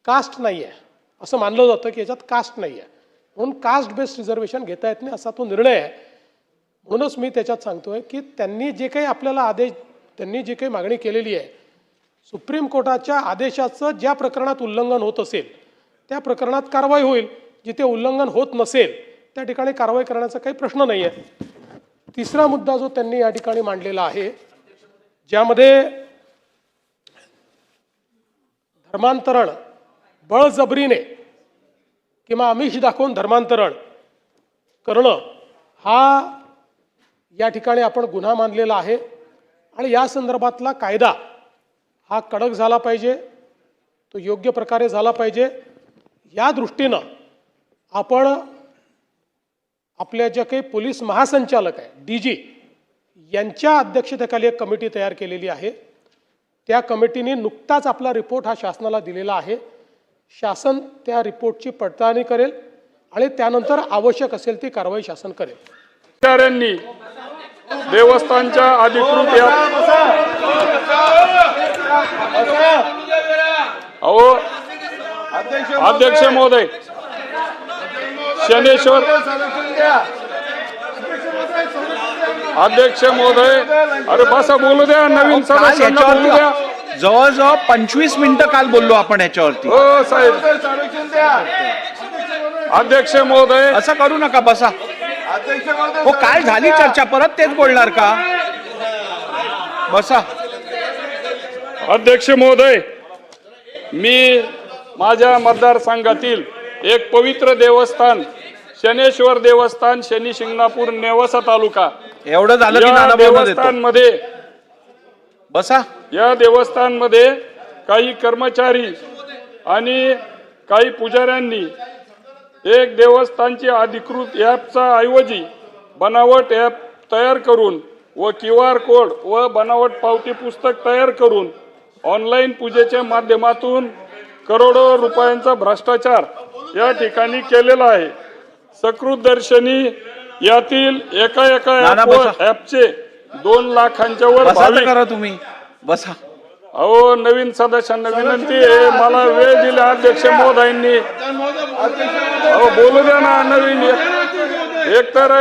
कास्ट नाही आहे असं मानलं जातं की याच्यात कास्ट नाही आहे, म्हणून कास्ट बेस्ड रिझर्वेशन घेता येत नाही असा तो निर्णय आहे. म्हणूनच मी त्याच्यात सांगतोय की त्यांनी जे काही आपल्याला आदेश, त्यांनी जी काही मागणी केलेली आहे, सुप्रीम कोर्टाच्या आदेशाचं ज्या प्रकरणात उल्लंघन होत असेल त्या प्रकरणात कारवाई होईल. जिथे उल्लंघन होत नसेल त्या ठिकाणी कारवाई करण्याचा काही प्रश्न नाही आहे. तिसरा मुद्दा जो त्यांनी या ठिकाणी मांडलेला आहे, ज्यामध्ये धर्मांतरण बळजबरीने किंवा आमिष दाखवून धर्मांतरण करणं हा या ठिकाणी आपण गुन्हा मानलेला आहे, आणि या संदर्भातला कायदा हा कडक झाला पाहिजे, तो योग्य प्रकारे झाला पाहिजे. या दृष्टीनं आपण आपल्या ज्या काही पोलीस महासंचालक आहे DG यांच्या अध्यक्षतेखाली एक कमिटी तयार केलेली आहे. त्या कमिटीने नुकताच आपला रिपोर्ट हा शासनाला दिलेला आहे. शासन त्या रिपोर्टची पडताळणी करेल आणि त्यानंतर आवश्यक असेल ती कारवाई शासन करेल. अधिकाऱ्यांनी देवस्थानच्या अधिकृत अध्यक्ष महोदय, शनेश्वर अध्यक्ष महोदय, अरे बसा बोलू द्या, नवीन सदस्यांना बोलू द्या. जवळजवळ 25 मिनिटं काल बोललो आपण याच्यावरती. हो साहेब. अध्यक्ष महोदय, असं करू नका, बसा. हो काल झाली चर्चा, परत तेच बोलणार का? बसा. अध्यक्ष महोदय, मी माझ्या मतदारसंघातील एक पवित्र देवस्थान शनेश्वर देवस्थान, शनी शिंगणापूर, नेवासा तालुका, एवढं झालं की या नानाभाऊंना देतो. देवस्थानमध्ये बसा. या देवस्थानमध्ये काही कर्मचारी आणि काही पुजाऱ्यांनी एक देवस्थानची अधिकृत ॲपचा ऐवजी बनावट ॲप तयार करून व QR कोड व बनावट पावती पुस्तक तयार करून ऑनलाईन पूजेच्या माध्यमातून करोडो रुपयांचा भ्रष्टाचार या ठिकाणी केलेला आहे. सकृत दर्शनी यातील एका ॲपचे 2 लाखांच्या वर करा तुम्ही. बसा. अहो, नवीन सदस्यांना विनंती आहे, मला वेळ दिला अध्यक्ष महोदयांनी. अहो बोलू द्या ना. नवीन एकतर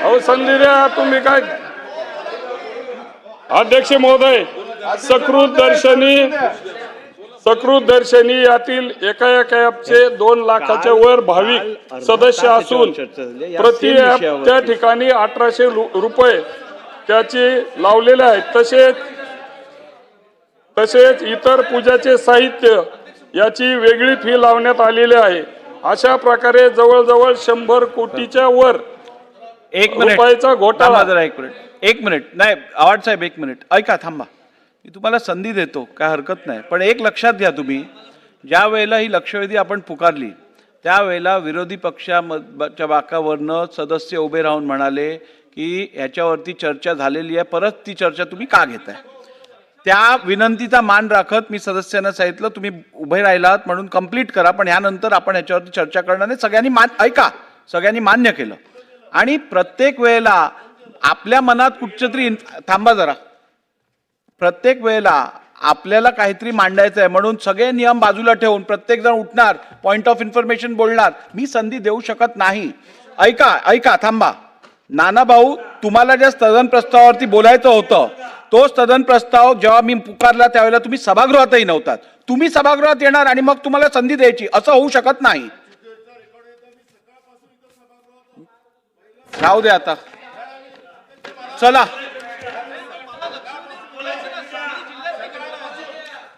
अहो संधी द्या. तुम्ही काय अध्यक्ष महोदय, सकृत दर्शनी यातील एका ॲपचे 2 लाखाच्या वर भाविक सदस्य असून प्रति ॲप त्या ठिकाणी 1800 रुपये त्याची लावलेले आहेत. तसेच इतर पूजाचे साहित्य याची वेगळी फी लावण्यात आलेली आहे. अशा प्रकारे जवळजवळ 100 कोटीच्या वर रुपयाचा घोटाळा. एक मिनिट नाही आवाड साहेब, 1 मिनिट ऐका, थांबा. मी तुम्हाला संधी देतो, काय हरकत नाही, पण एक लक्षात घ्या, तुम्ही ज्या वेळेला ही लक्षवेधी आपण पुकारली त्यावेळेला विरोधी पक्षाच्या बाकावरनं सदस्य उभे राहून म्हणाले की ह्याच्यावरती चर्चा झालेली आहे, परत ती चर्चा तुम्ही का घेताय? त्या विनंतीचा मान राखत मी सदस्यांना सांगितलं तुम्ही उभे राहिलात म्हणून कंप्लीट करा, पण ह्यानंतर आपण ह्याच्यावरती चर्चा करणार नाही. सगळ्यांनी मान्य केलं. आणि प्रत्येक वेळेला आपल्या मनात कुठचंतरी थांबा जरा, प्रत्येक वेळेला आपल्याला काहीतरी मांडायचं आहे म्हणून सगळे नियम बाजूला ठेवून प्रत्येक जण उठणार, पॉइंट ऑफ इन्फॉर्मेशन बोलणार, मी संधी देऊ शकत नाही. ऐका, थांबा. नानाभाऊ, तुम्हाला ज्या स्थगन प्रस्तावावरती बोलायचं होतं तो स्थगन प्रस्ताव जेव्हा मी पुकारला त्यावेळेला तुम्ही सभागृहातही नव्हतात. तुम्ही सभागृहात येणार आणि मग तुम्हाला संधी द्यायची, असं होऊ शकत नाही. राहू दे आता, चला.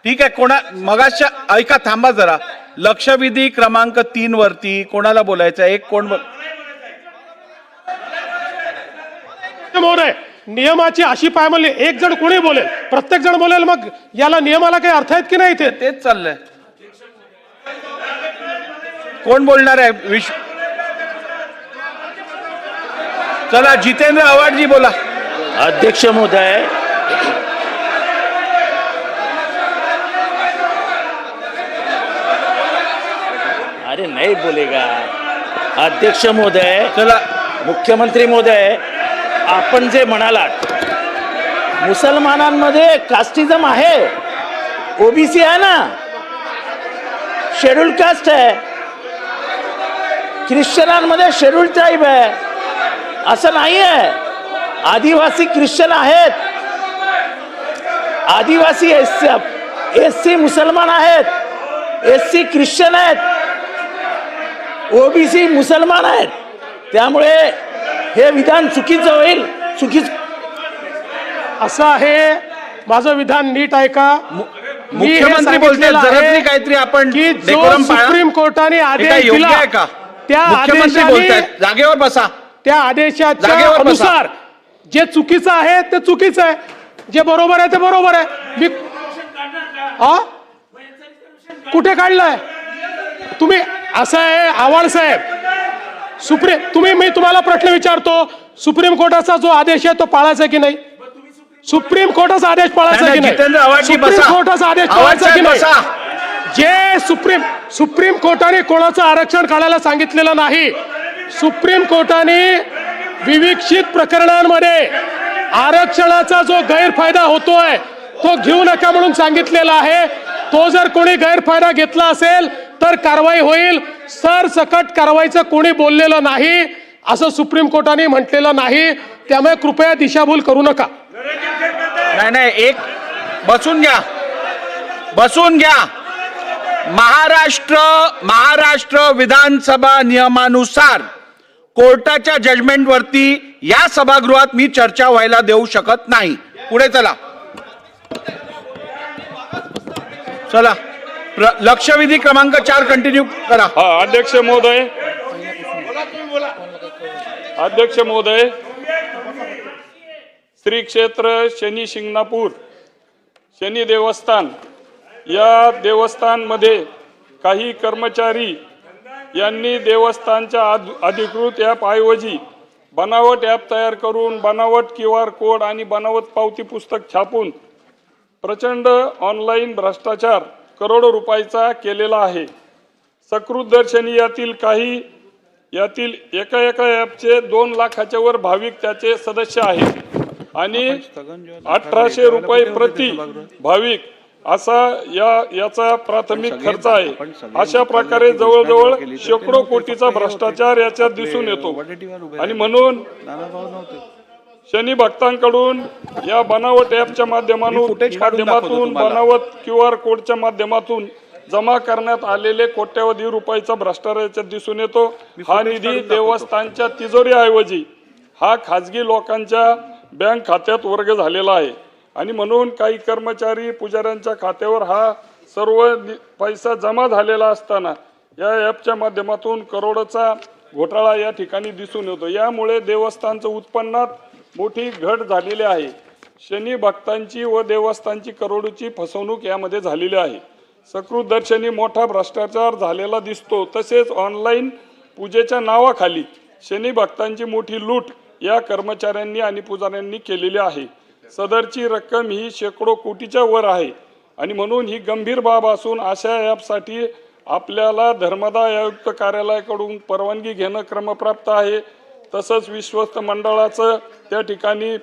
ठीक आहे. मगाच्या ऐका, थांबा जरा. लक्षवेधी क्रमांक 3 वरती कोणाला बोलायचं आहे? एक कोण महोदय, नियमाची अशी पायमल्ली, एक जण कोणी बोलेल, प्रत्येक जण बोलेल, मग याला नियमाला काही अर्थ आहेत की नाही? इथे तेच चाललंय. कोण बोलणार आहे? चला, जितेंद्र आव्हाडजी बोला. अध्यक्ष महोदय, अरे नहीं बोलेगा. अध्यक्ष महोदय, चला, मुख्यमंत्री महोदय, आपण जे म्हणालात मुसलमानांमध्ये कास्टिझम आहे, ओबीसी आहे ना, शेड्यूल कास्ट आहे, ख्रिश्चनांमध्ये शेड्यूल ट्राईब आहे, असं नाही आहे. आदिवासी ख्रिश्चन आहेत, आदिवासी एससी मुसलमान आहेत, एससी ख्रिश्चन आहेत, ओबीसी मुसलमान आहेत. त्यामुळे हे विधान चुकीचं होईल. असं आहे, माझं विधान नीट ऐका. मुख्यमंत्री बोलतात, जरा काहीतरी आपण की जो डेकोरम पाळा. सुप्रीम कोर्टाने आदेश योग्य दिला आहे का? त्या मुख्यमंत्री आदेशाने, बोलतात, जागेवर बसा. त्या आदेशाच्या जागेवर बसा. अनुसार जे चुकीचं आहे ते चुकीचं आहे, जे बरोबर आहे ते बरोबर आहे. मी कुठे काढलंय तुम्ही? असं आहे आव्हाड साहेब, मी तुम्हाला प्रश्न विचारतो, सुप्रीम कोर्टाचा जो आदेश आहे तो पाळायचा की नाही? सुप्रीम कोर्टाचा आदेश पाळायचा की नाही? सुप्रीम कोर्टाचा आदेश पाळायचा की नाही? जे सुप्रीम कोर्टाने कोणाचं आरक्षण काढायला सांगितलेलं नाही. सुप्रीम कोर्टाने विविक्षित प्रकरणांमध्ये आरक्षणाचा जो गैरफायदा होतोय तो घेऊ नका म्हणून सांगितलेला आहे. तो जर कोणी गैरफायदा घेतला असेल तर कारवाई होईल. सरसकट कारवाईचं कोणी बोललेलं नाही असं सुप्रीम कोर्टाने म्हटलेलं नाही. त्यामुळे कृपया दिशाभूल करू नका. नाही, एक बसून घ्या. महाराष्ट्र विधानसभा नियमानुसार कोर्टाच्या जजमेंट वरती या सभागृहात मी चर्चा व्हायला देऊ शकत नाही. पुढे चला. लक्षवेधी क्रमांक 4 कंटिन्यू करा. अध्यक्ष महोदय, श्री क्षेत्र शनी शिंगणापूर शनी देवस्थान या देवस्थानमध्ये काही कर्मचारी यांनी देवस्थानच्या अधिकृत ॲपऐवजी बनावट ॲप तयार करून बनावट QR कोड आणि बनावट पावती पुस्तक छापून प्रचंड ऑनलाईन भ्रष्टाचार करोडो रुपयाचा केलेला आहे. सकृतदर्शनी यातील एका ॲपचे 2 लाखाच्या वर भाविक त्याचे सदस्य आहेत आणि 1800 रुपये प्रति भाविक असा याचा प्राथमिक खर्च आहे. अशा प्रकारे जवळजवळ शेकडो कोटीचा भ्रष्टाचार याच्यात दिसून येतो आणि म्हणून शनी भक्तांकडून या बनावट ॲपच्या माध्यमातून बनावट QR कोडच्या माध्यमातून जमा करण्यात आलेले कोट्यवधी रुपयाचा भ्रष्टाचार याच्यात दिसून येतो. हा निधी देवस्थानच्या तिजोरीऐवजी हा खाजगी लोकांच्या बँक खात्यात वर्ग झालेला आहे आणि म्हणून काही कर्मचारी पुजाऱ्यांच्या खात्यावर हा सर्व पैसा जमा झालेला असताना या ॲपच्या माध्यमातून करोडोचा घोटाळा या ठिकाणी दिसून येतो. यामुळे देवस्थानचं उत्पन्नात मोठी घट झालेली आहे. शनी भक्तांची व देवस्थानची करोडोची फसवणूक यामध्ये झालेली आहे. सकृतदर्शनी मोठा भ्रष्टाचार झालेला दिसतो. तसेच ऑनलाईन पूजेच्या नावाखाली शनी भक्तांची मोठी लूट या कर्मचाऱ्यांनी आणि पुजाऱ्यांनी केलेली आहे. सदरची रक्कम ही शेकडो कोटीच्या वर आहे आणि म्हणून ही गंभीर बाब असून अशा ॲपसाठी आपल्याला धर्मदाय आयुक्त कार्यालयाकडून परवानगी घेणं क्रमप्राप्त आहे. तसंच विश्वस्त मंडळाचं त्या ठिकाणी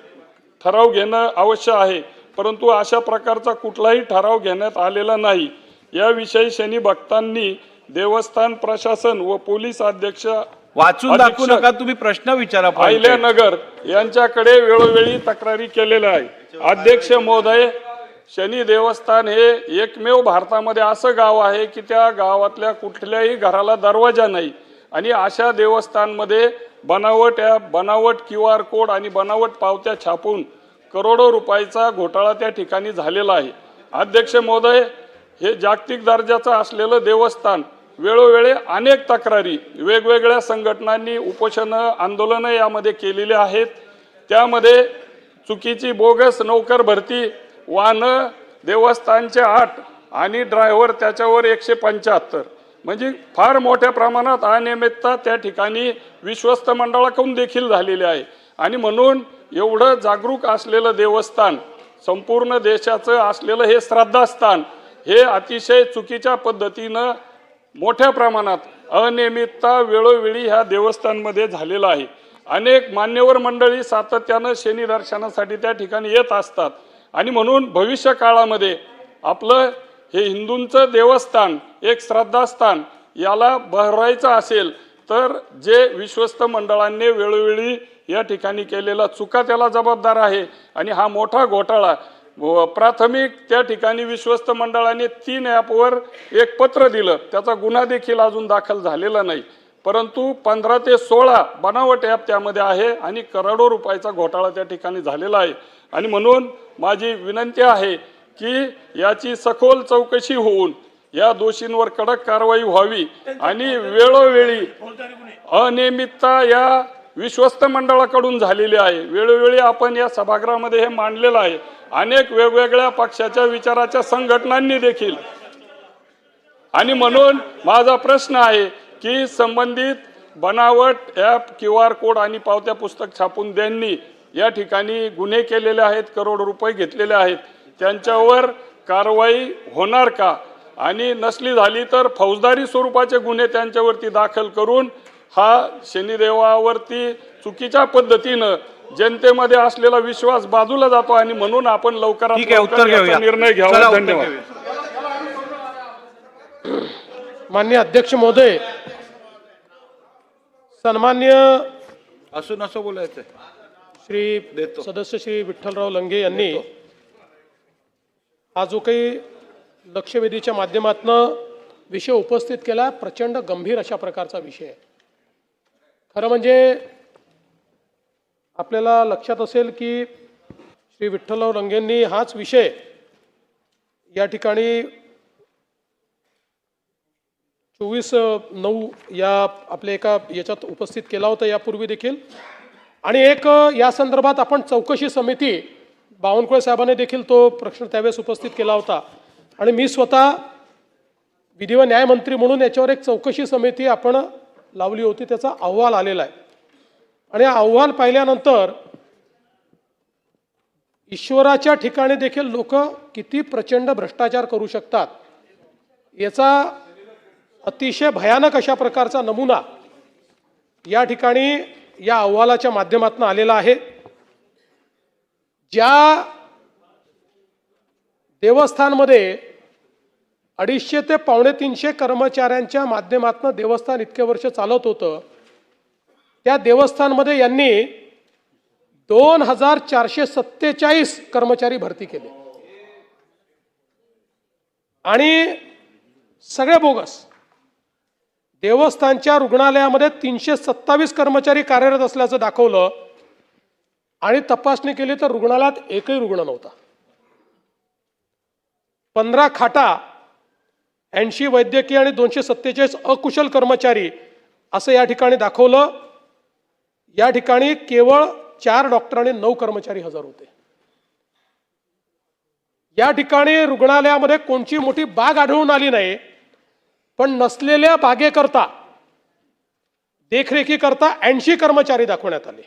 ठराव घेणं आवश्यक आहे, परंतु अशा प्रकारचा कुठलाही ठराव घेण्यात आलेला नाही. याविषयी शनी भक्तांनी देवस्थान प्रशासन व पोलीस अध्यक्ष वाचून दाखवू नका, तुम्ही प्रश्न विचारा. अहिल्यानगर यांच्याकडे वेळोवेळी तक्रारी केलेल्या आहे. अध्यक्ष महोदय, शनी देवस्थान हे एकमेव भारतामध्ये असं गाव आहे की त्या गावातल्या कुठल्याही घराला दरवाजा नाही आणि अशा देवस्थानमध्ये बनावट ॲप, बनावट QR कोड आणि बनावट पावत्या छापून करोडो रुपयाचा घोटाळा त्या ठिकाणी झालेला आहे. अध्यक्ष महोदय, हे जागतिक दर्जाचं असलेलं देवस्थान वेळोवेळी अनेक तक्रारी वेगवेगळ्या संघटनांनी उपोषणं आंदोलनं यामध्ये केलेली आहेत. त्यामध्ये चुकीची बोगस नोकर भरती, वाहनं देवस्थानचे 8 आणि ड्रायव्हर त्याच्यावर 175, म्हणजे फार मोठ्या प्रमाणात अनियमितता त्या ठिकाणी विश्वस्त मंडळाकडून देखील झालेली आहे. आणि म्हणून एवढं जागरूक असलेलं देवस्थान, संपूर्ण देशाचं असलेलं हे श्रद्धास्थान, हे अतिशय चुकीच्या पद्धतीनं मोठ्या प्रमाणात अनियमितता वेळोवेळी ह्या देवस्थानमध्ये झालेला आहे. अनेक मान्यवर मंडळी सातत्यानं शनी दर्शनासाठी त्या ठिकाणी येत असतात. आणि म्हणून भविष्य काळामध्ये आपलं हे हिंदूंचं देवस्थान, एक श्रद्धास्थान, याला बहरायचं असेल तर जे विश्वस्त मंडळांनी वेळोवेळी या ठिकाणी केलेला चुका त्याला जबाबदार आहे. आणि हा मोठा घोटाळा प्राथमिक त्या ठिकाणी विश्वस्त मंडळाने 3 ॲपवर एक पत्र दिलं, त्याचा गुन्हा देखील अजून दाखल झालेला नाही. परंतु 15 ते 16 बनावट ॲप त्यामध्ये आहे आणि करोडो रुपयाचा घोटाळा त्या ठिकाणी झालेला आहे. आणि म्हणून माझी विनंती आहे की याची सखोल चौकशी होऊन या दोषींवर कडक कारवाई व्हावी. आणि वेळोवेळी अनियमितता या विश्वस्त मंडळाकडून झालेली आहे. वेळोवेळी आपण या सभागृहामध्ये हे मांडलेलं आहे. अनेक वेगवेगळ्या पक्षाच्या विचाराच्या संघटनांनी देखील. आणि म्हणून माझा प्रश्न आहे की संबंधित बनावट ॲप, QR कोड आणि पावत्या पुस्तक छापून ज्यांनी या ठिकाणी गुन्हे केलेले आहेत, करोडो रुपये घेतलेले आहेत, त्यांच्यावर कारवाई होणार का? आणि नसली झाली तर फौजदारी स्वरूपाचे गुन्हे त्यांच्यावरती दाखल करून हा शनिदेवावरती चुकीच्या पद्धतीनं जनतेमध्ये असलेला विश्वास बाजूला जातो. आणि म्हणून आपण लवकरात लवकर याचा निर्णय घ्यावा. धन्यवाद. माननीय अध्यक्ष महोदय, सन्मान्य असून असं बोलायचं श्री सदस्य श्री विठ्ठलराव लंगे यांनी हा जो काही लक्षवेधीच्या माध्यमातून विषय उपस्थित केला, प्रचंड गंभीर अशा प्रकारचा विषय आहे. खरं म्हणजे आपल्याला लक्षात असेल की श्री विठ्ठलराव लंगेंनी हाच विषय या ठिकाणी 24/9 या आपल्या एका याच्यात उपस्थित केला होता यापूर्वी देखील. आणि एक या संदर्भात आपण चौकशी समिती बावनकुळे साहेबांनी देखील तो प्रश्न त्यावेळेस उपस्थित केला होता. आणि मी स्वतः विधी व न्यायमंत्री म्हणून याच्यावर एक चौकशी समिती आपण लावली होती, त्याचा अहवाल आलेला आहे. आणि हा अहवाल पाहिल्यानंतर ईश्वराच्या ठिकाणी देखील लोक किती प्रचंड भ्रष्टाचार करू शकतात याचा अतिशय भयानक अशा प्रकारचा नमुना या ठिकाणी या अहवालाच्या माध्यमातून आलेला आहे. ज्या देवस्थानमध्ये 250 ते 250 कर्मचाऱ्यांच्या माध्यमातून देवस्थान इतके वर्ष चालत होतं, त्या देवस्थानमध्ये यांनी 2447 कर्मचारी भरती केले आणि सगळे बोगस. देवस्थानच्या रुग्णालयामध्ये 327 कर्मचारी कार्यरत असल्याचं दाखवलं आणि तपासणी केली तर रुग्णालयात एकही रुग्ण नव्हता. 15 खाटा, 80 वैद्यकीय आणि 247 अकुशल कर्मचारी असं या ठिकाणी दाखवलं. या ठिकाणी केवळ 4 डॉक्टर आणि 9 कर्मचारी हजर होते. या ठिकाणी रुग्णालयामध्ये कोणची मोठी बाग आढळून आली नाही, पण नसलेल्या बागेकरता देखरेखीकरता 80 कर्मचारी दाखवण्यात आले.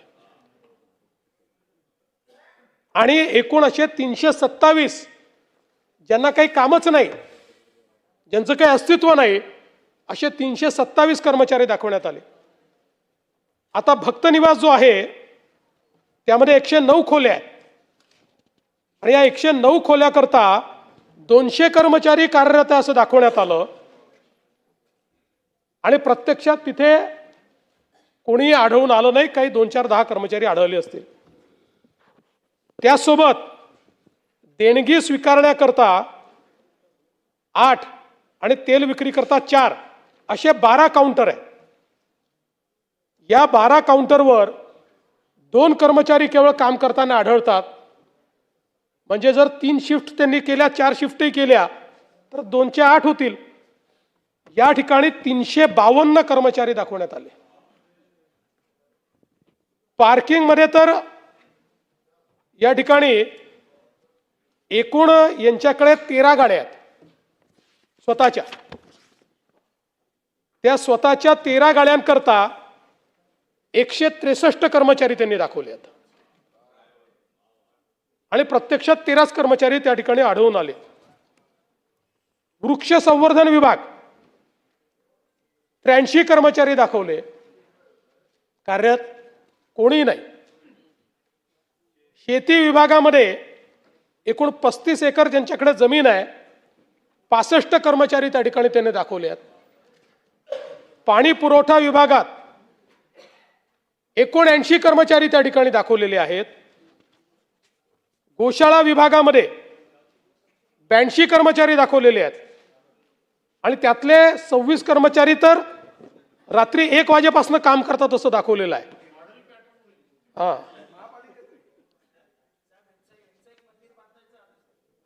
आणि एकूण असे 327 ज्यांना काही कामच नाही, ज्यांचं काही अस्तित्व नाही, असे 327 कर्मचारी दाखवण्यात आले. आता भक्त निवास जो आहे त्यामध्ये 109 खोल्या आहेत आणि या 109 खोल्याकरता 200 कर्मचारी कार्यरत आहे असं दाखवण्यात आलं. आणि प्रत्यक्षात तिथे कोणीही आढळून आलं नाही, काही 2-4-10 कर्मचारी आढळले असतील. त्यासोबत देणगी स्वीकारण्याकरता 8 आणि तेल विक्रीकरता 4 असे 12 काउंटर आहेत. या 12 काउंटरवर 2 कर्मचारी केवळ काम करताना आढळतात. म्हणजे जर 3 शिफ्ट त्यांनी केल्या, 4 शिफ्टही केल्या तर 2चे 8 होतील. या ठिकाणी 352 कर्मचारी दाखवण्यात आले. पार्किंगमध्ये तर या ठिकाणी एकूण यांच्याकडे 13 गाड्या आहेत स्वतःच्या. त्या स्वतःच्या 13 गाड्यांकरता 163 कर्मचारी त्यांनी दाखवले आहेत आणि प्रत्यक्षात 13 कर्मचारी त्या ठिकाणी आढळून आले. वृक्ष संवर्धन विभाग 83 कर्मचारी दाखवले, कार्यरत कोणी नाही. शेती विभागामध्ये एकूण 35 एकर ज्यांच्याकडे जमीन आहे 65 कर्मचारी त्या ठिकाणी त्यांनी दाखवले आहेत. पाणी पुरवठा विभागात 79 कर्मचारी त्या ठिकाणी दाखवलेले आहेत. गोशाळा विभागामध्ये 82 कर्मचारी दाखवलेले आहेत आणि त्यातले 26 कर्मचारी तर रात्री 1 वाजेपासून काम करतात असं दाखवलेलं आहे.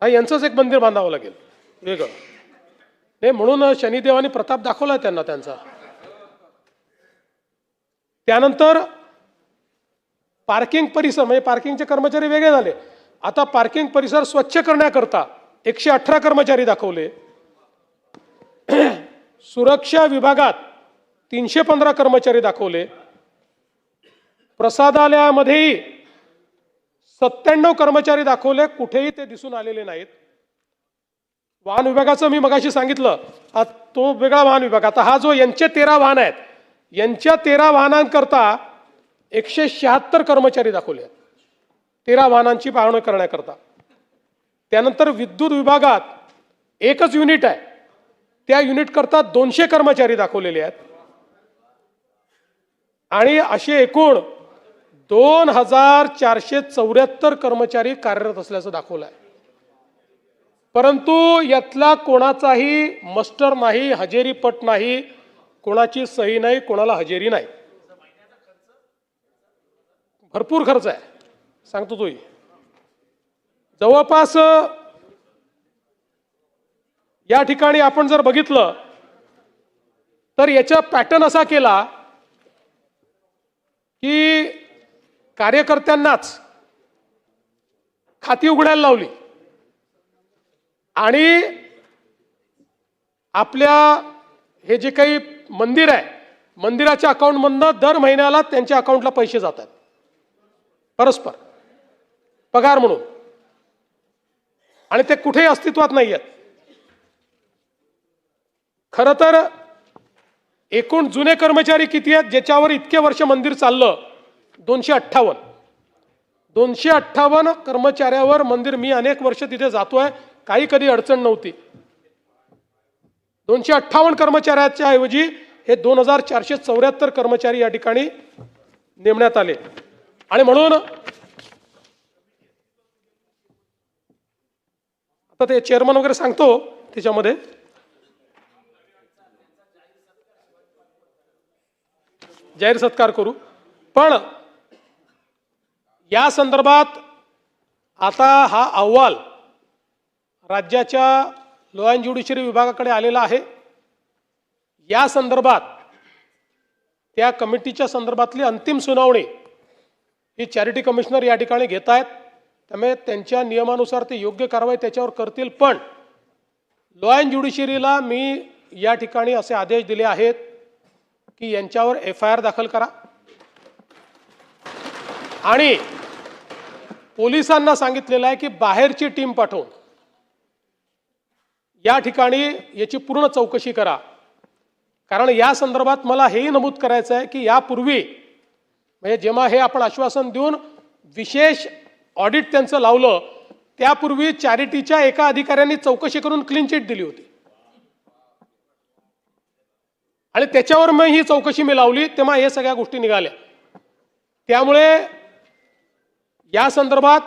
यांचंच एक मंदिर बांधावं लागेल वेगळं. नाही म्हणून शनिदेवानी प्रताप दाखवला त्यांना त्यांचा. त्यानंतर पार्किंग परिसर म्हणजे पार्किंगचे कर्मचारी वेगळे झाले. आता पार्किंग परिसर स्वच्छ करण्याकरता 118 कर्मचारी दाखवले. सुरक्षा विभागात 315 कर्मचारी दाखवले. प्रसादालयामध्येही 97 कर्मचारी दाखवले, कुठेही ते दिसून आलेले नाहीत. वाहन विभागाचं मी मगाशी सांगितलं, तो वेगळा वाहन विभाग. आता हा जो यांचे 13 वाहन आहेत, यांच्या 13 वाहनांकरता 176 कर्मचारी दाखवले आहेत 13 वाहनांची पाहणी करण्याकरता. त्यानंतर विद्युत विभागात एकच युनिट आहे, त्या युनिट करता 200 कर्मचारी दाखवलेले आहेत आणि असे एकूण 2474 कर्मचारी कार्यरत असल्याचं दाखवलं आहे. परंतु यातला कोणाचाही मस्टर नाही, हजेरी पट नाही, कोणाची सही नाही, कोणाला हजेरी नाही. भरपूर खर्च आहे, सांगतो तोही. जवळपास या ठिकाणी आपण जर बघितलं तर याचा पॅटर्न असा केला की कार्यकर्त्यांनाच खाती उघडायला लावली आणि आपल्या हे जे काही मंदिर आहे, मंदिराच्या अकाउंटमधनं दर महिन्याला त्यांच्या अकाउंटला पैसे जातात परस्पर पगार म्हणून, आणि ते कुठेही अस्तित्वात नाही आहेत. खरं तर एकूण जुने कर्मचारी किती आहेत ज्याच्यावर इतके वर्ष मंदिर चाललं? 258. 258 कर्मचाऱ्यावर मंदिर, मी अनेक वर्ष तिथे जातोय, काही कधी अडचण नव्हती. 258 कर्मचाऱ्याच्या ऐवजी हे 2474 कर्मचारी या ठिकाणी नेमण्यात आले. आणि म्हणून आता ते चेअरमन वगैरे सांगतो त्याच्यामध्ये. जाहीर सत्कार करू, पण या संदर्भात आता हा अहवाल राज्याच्या लॉ अँड ज्युडिशरी विभागाकडे आलेला आहे. या संदर्भात त्या कमिटीच्या संदर्भातली अंतिम सुनावणी ही चॅरिटी कमिशनर या ठिकाणी घेत आहेत. त्यामुळे त्यांच्या नियमानुसार ते योग्य कारवाई त्याच्यावर करतील. पण लॉ अँड ज्युडिशरीला मी या ठिकाणी असे आदेश दिले आहेत की यांच्यावर FIR दाखल करा आणि पोलिसांना सांगितलेलं आहे की बाहेरची टीम पाठवून या ठिकाणी याची पूर्ण चौकशी करा. कारण या संदर्भात मला हेही नमूद करायचं आहे की यापूर्वी म्हणजे जेव्हा हे आपण आश्वासन देऊन विशेष ऑडिट त्यांचं लावलं त्यापूर्वी चॅरिटीच्या एका अधिकाऱ्यांनी चौकशी करून क्लीन चिट दिली होती आणि त्याच्यावर मग ही चौकशी मी लावली, तेव्हा हे सगळ्या गोष्टी निघाल्या. त्यामुळे या संदर्भात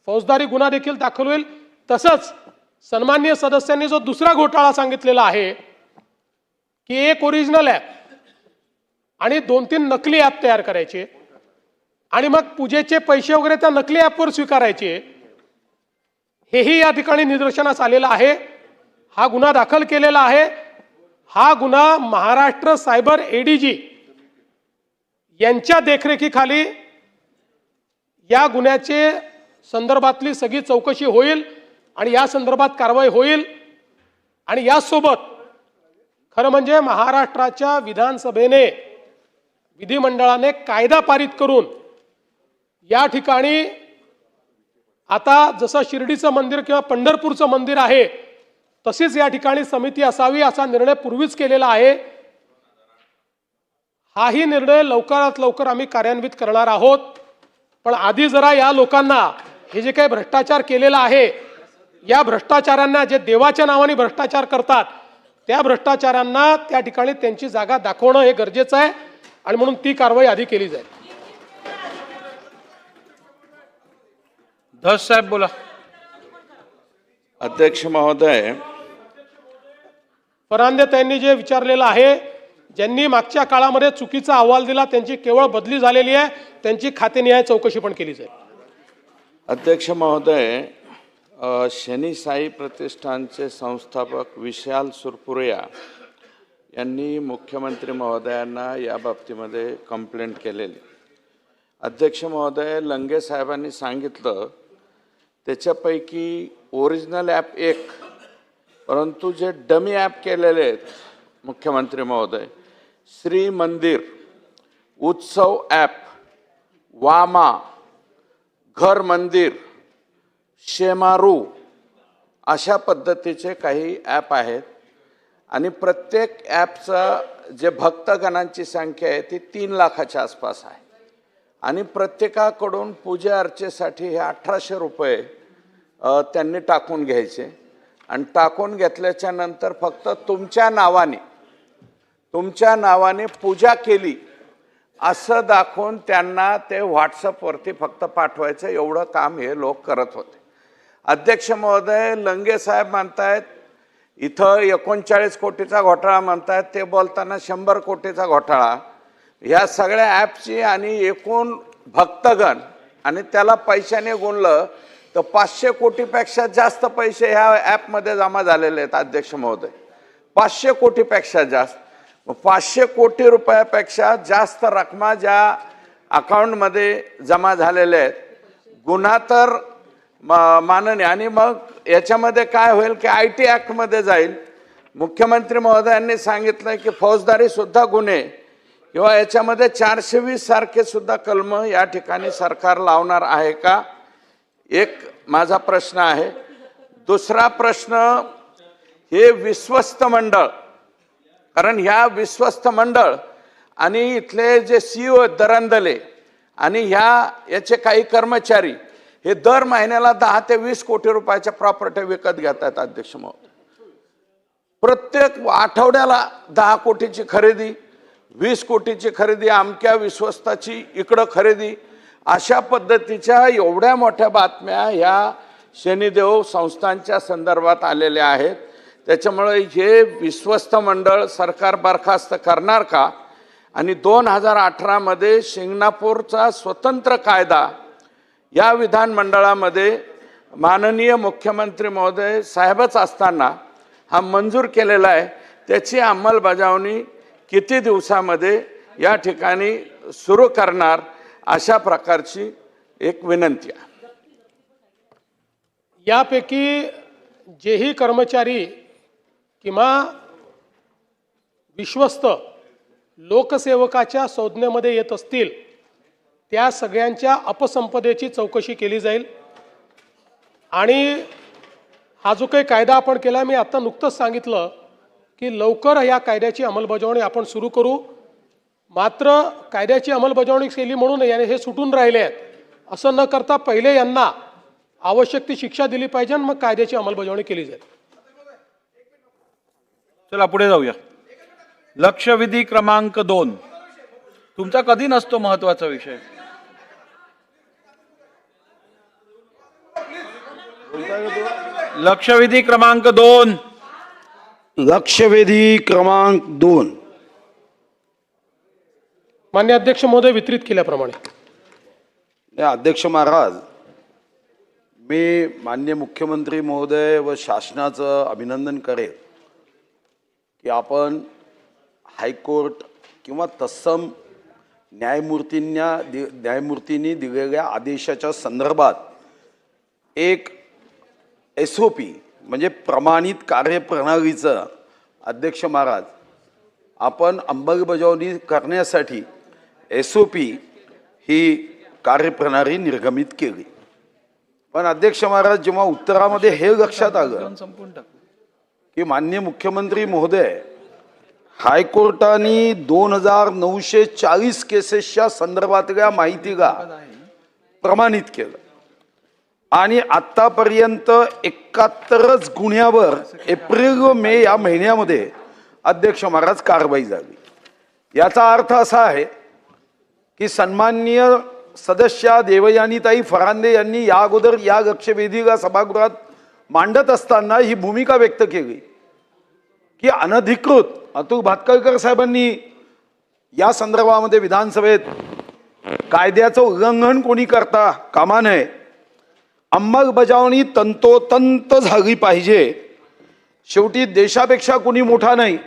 फौजदारी गुन्हा देखील दाखल होईल. तसंच सन्माननीय सदस्यांनी जो दुसरा घोटाळा सांगितलेला आहे की एक ओरिजिनल ॲप आणि 2-3 नकली ॲप तयार करायचे आणि मग पूजेचे पैसे वगैरे त्या नकली ॲपवर स्वीकारायचे, हेही या ठिकाणी निदर्शनास आलेलं आहे. हा गुन्हा दाखल केलेला आहे. हा गुन्हा महाराष्ट्र सायबर एडीजी यांच्या देखरेखीखाली या गुन्ह्याचे संदर्भातली सगळी चौकशी होईल आणि या संदर्भात कारवाई होईल. आणि यासोबत खरं म्हणजे महाराष्ट्राच्या विधानसभेने विधिमंडळाने कायदा पारित करून या ठिकाणी आता जसं शिर्डीचं मंदिर किंवा पंढरपूरचं मंदिर आहे तशीच या ठिकाणी समिती असावी असा निर्णय पूर्वीच केलेला आहे. हाही निर्णय लवकरात लवकर आम्ही कार्यान्वित करणार आहोत. पण आधी जरा या लोकांना हे जे काही भ्रष्टाचार केलेला आहे या भ्रष्टाचारांना, जे देवाच्या नावाने भ्रष्टाचार करतात त्या भ्रष्टाचारांना त्या ठिकाणी त्यांची जागा दाखवणं हे गरजेचं आहे आणि म्हणून ती कारवाई आधी केली जाईल. धस साहेब बोला. अध्यक्ष महोदय, फरांदे त्यांनी जे विचारलेलं आहे, ज्यांनी मागच्या काळामध्ये चुकीचा अहवाल दिला त्यांची केवळ बदली झालेली आहे, त्यांची खातेनिहाय चौकशी पण केली जाईल. अध्यक्ष महोदय, शनी साई प्रतिष्ठानचे संस्थापक विशाल सुरपुरिया यांनी मुख्यमंत्री महोदयांना या बाबतीमध्ये कंप्लेंट केलेली. अध्यक्ष महोदय, लंगे साहेबांनी सांगितलं त्याच्यापैकी ओरिजिनल ॲप एक, परंतु जे डमी ॲप केलेले आहेत मुख्यमंत्री महोदय, श्री मंदिर, उत्सव ॲप, वामा, घर मंदिर, शेमारू अशा पद्धतीचे काही ॲप आहेत आणि प्रत्येक ॲपचा जे भक्तगणांची संख्या आहे ती 3 लाखाच्या आसपास आहे आणि प्रत्येकाकडून पूजा अर्चेसाठी हे 1800 रुपये त्यांनी टाकून घ्यायचे आणि टाकून घेतल्याच्या नंतर फक्त तुमच्या नावाने पूजा केली असं दाखवून त्यांना ते व्हॉट्सअपवरती फक्त पाठवायचं, एवढं काम हे लोक करत होते. अध्यक्ष महोदय, लंगे साहेब म्हणतायत इथं 39 कोटीचा घोटाळा म्हणतायत, ते बोलताना 100 कोटीचा घोटाळा. ह्या सगळ्या ॲपची आणि एकूण भक्तगण आणि त्याला पैशाने गुणलं तर 500 कोटीपेक्षा जास्त पैसे ह्या ॲपमध्ये जमा झालेले आहेत. अध्यक्ष महोदय, 500 कोटीपेक्षा जास्त, 500 कोटी रुपयापेक्षा जास्त रकमा ज्या अकाउंटमध्ये जमा झालेल्या आहेत. गुन्हा तर माननीय, आणि मग याच्यामध्ये काय होईल की IT ॲक्टमध्ये जाईल. मुख्यमंत्री महोदयांनी सांगितलं की फौजदारी सुद्धा गुन्हे किंवा याच्यामध्ये 420 सारखे सुद्धा कलम या ठिकाणी सरकार लावणार आहे का, एक माझा प्रश्न आहे. दुसरा प्रश्न, हे विश्वस्त मंडळ, कारण ह्या विश्वस्त मंडळ आणि इथले जे CEO दरंदले आणि याचे काही कर्मचारी हे दर महिन्याला 10 ते 20 कोटी रुपयाच्या प्रॉपर्टी विकत घेतात. अध्यक्ष महोदय, प्रत्येक आठवड्याला 10 कोटीची खरेदी, 20 कोटीची खरेदी, अमक्या विश्वस्ताची इकडं खरेदी, अशा पद्धतीच्या एवढ्या मोठ्या बातम्या ह्या शनिदेव संस्थांच्या संदर्भात आलेल्या आहेत. त्याच्यामुळे हे विश्वस्त मंडळ सरकार बरखास्त करणार का? आणि 2018 मध्ये शिंगणापूरचा स्वतंत्र कायदा या विधानमंडळामध्ये माननीय मुख्यमंत्री महोदय साहेबच असताना हा मंजूर केलेला आहे. त्याची अंमलबजावणी किती दिवसामध्ये या ठिकाणी सुरू करणार, अशा प्रकारची एक विनंती आहे. यापैकी जेही कर्मचारी किंवा विश्वस्त लोकसेवकाच्या संज्ञेमध्ये येत असतील त्या सगळ्यांच्या अपसंपदेची चौकशी केली जाईल. आणि हा जो काही कायदा आपण केला, मी आता नुकतंच सांगितलं की लवकर या कायद्याची अंमलबजावणी आपण सुरू करू. मात्र कायद्याची अंमलबजावणी केली म्हणून हे सुटून राहिले आहेत असं न करता पहिले यांना आवश्यक ती शिक्षा दिली पाहिजे आणि मग कायद्याची अंमलबजावणी केली जाईल. चला पुढे जाऊया. लक्षवेधी क्रमांक 2, तुमचा कधी नसतो महत्वाचा विषय. लक्षवेधी क्रमांक 2. लक्षवेधी क्रमांक 2. मान्य अध्यक्ष महोदय, वितरित केल्याप्रमाणे. अध्यक्ष महाराज, मी माननीय मुख्यमंत्री महोदय व शासनाचं अभिनंदन करेन की आपण हायकोर्ट किंवा तत्सम न्यायमूर्तींनी दिलेल्या आदेशाच्या संदर्भात एक SOP म्हणजे प्रमाणित कार्यप्रणालीचं अध्यक्ष महाराज आपण अंमलबजावणी करण्यासाठी SOP ही कार्यप्रणाली निर्गमित केली. पण अध्यक्ष महाराज जेव्हा उत्तरामध्ये हे लक्षात आलं की माननीय मुख्यमंत्री महोदय हायकोर्टाने 2940 केसेसच्या संदर्भातल्या माहितीला प्रमाणित केलं आणि आतापर्यंत 71 गुन्ह्यावर एप्रिल व मे या महिन्यामध्ये अध्यक्ष महाराज कारवाई झाली. याचा अर्थ असा आहे की सन्माननीय सदस्य देवयानीताई फरांदे यांनी या अगोदर या लक्षवेधीला सभागृहात मांडत असताना ही भूमिका व्यक्त केली की अनधिकृत अतुल भातखळकर साहेबांनी या संदर्भामध्ये विधानसभेत कायद्याचं उल्लंघन कोणी करता कामा नये, अंमलबजावणी तंतोतंत झाली पाहिजे. शेवटी देशापेक्षा कोणी मोठा नाही,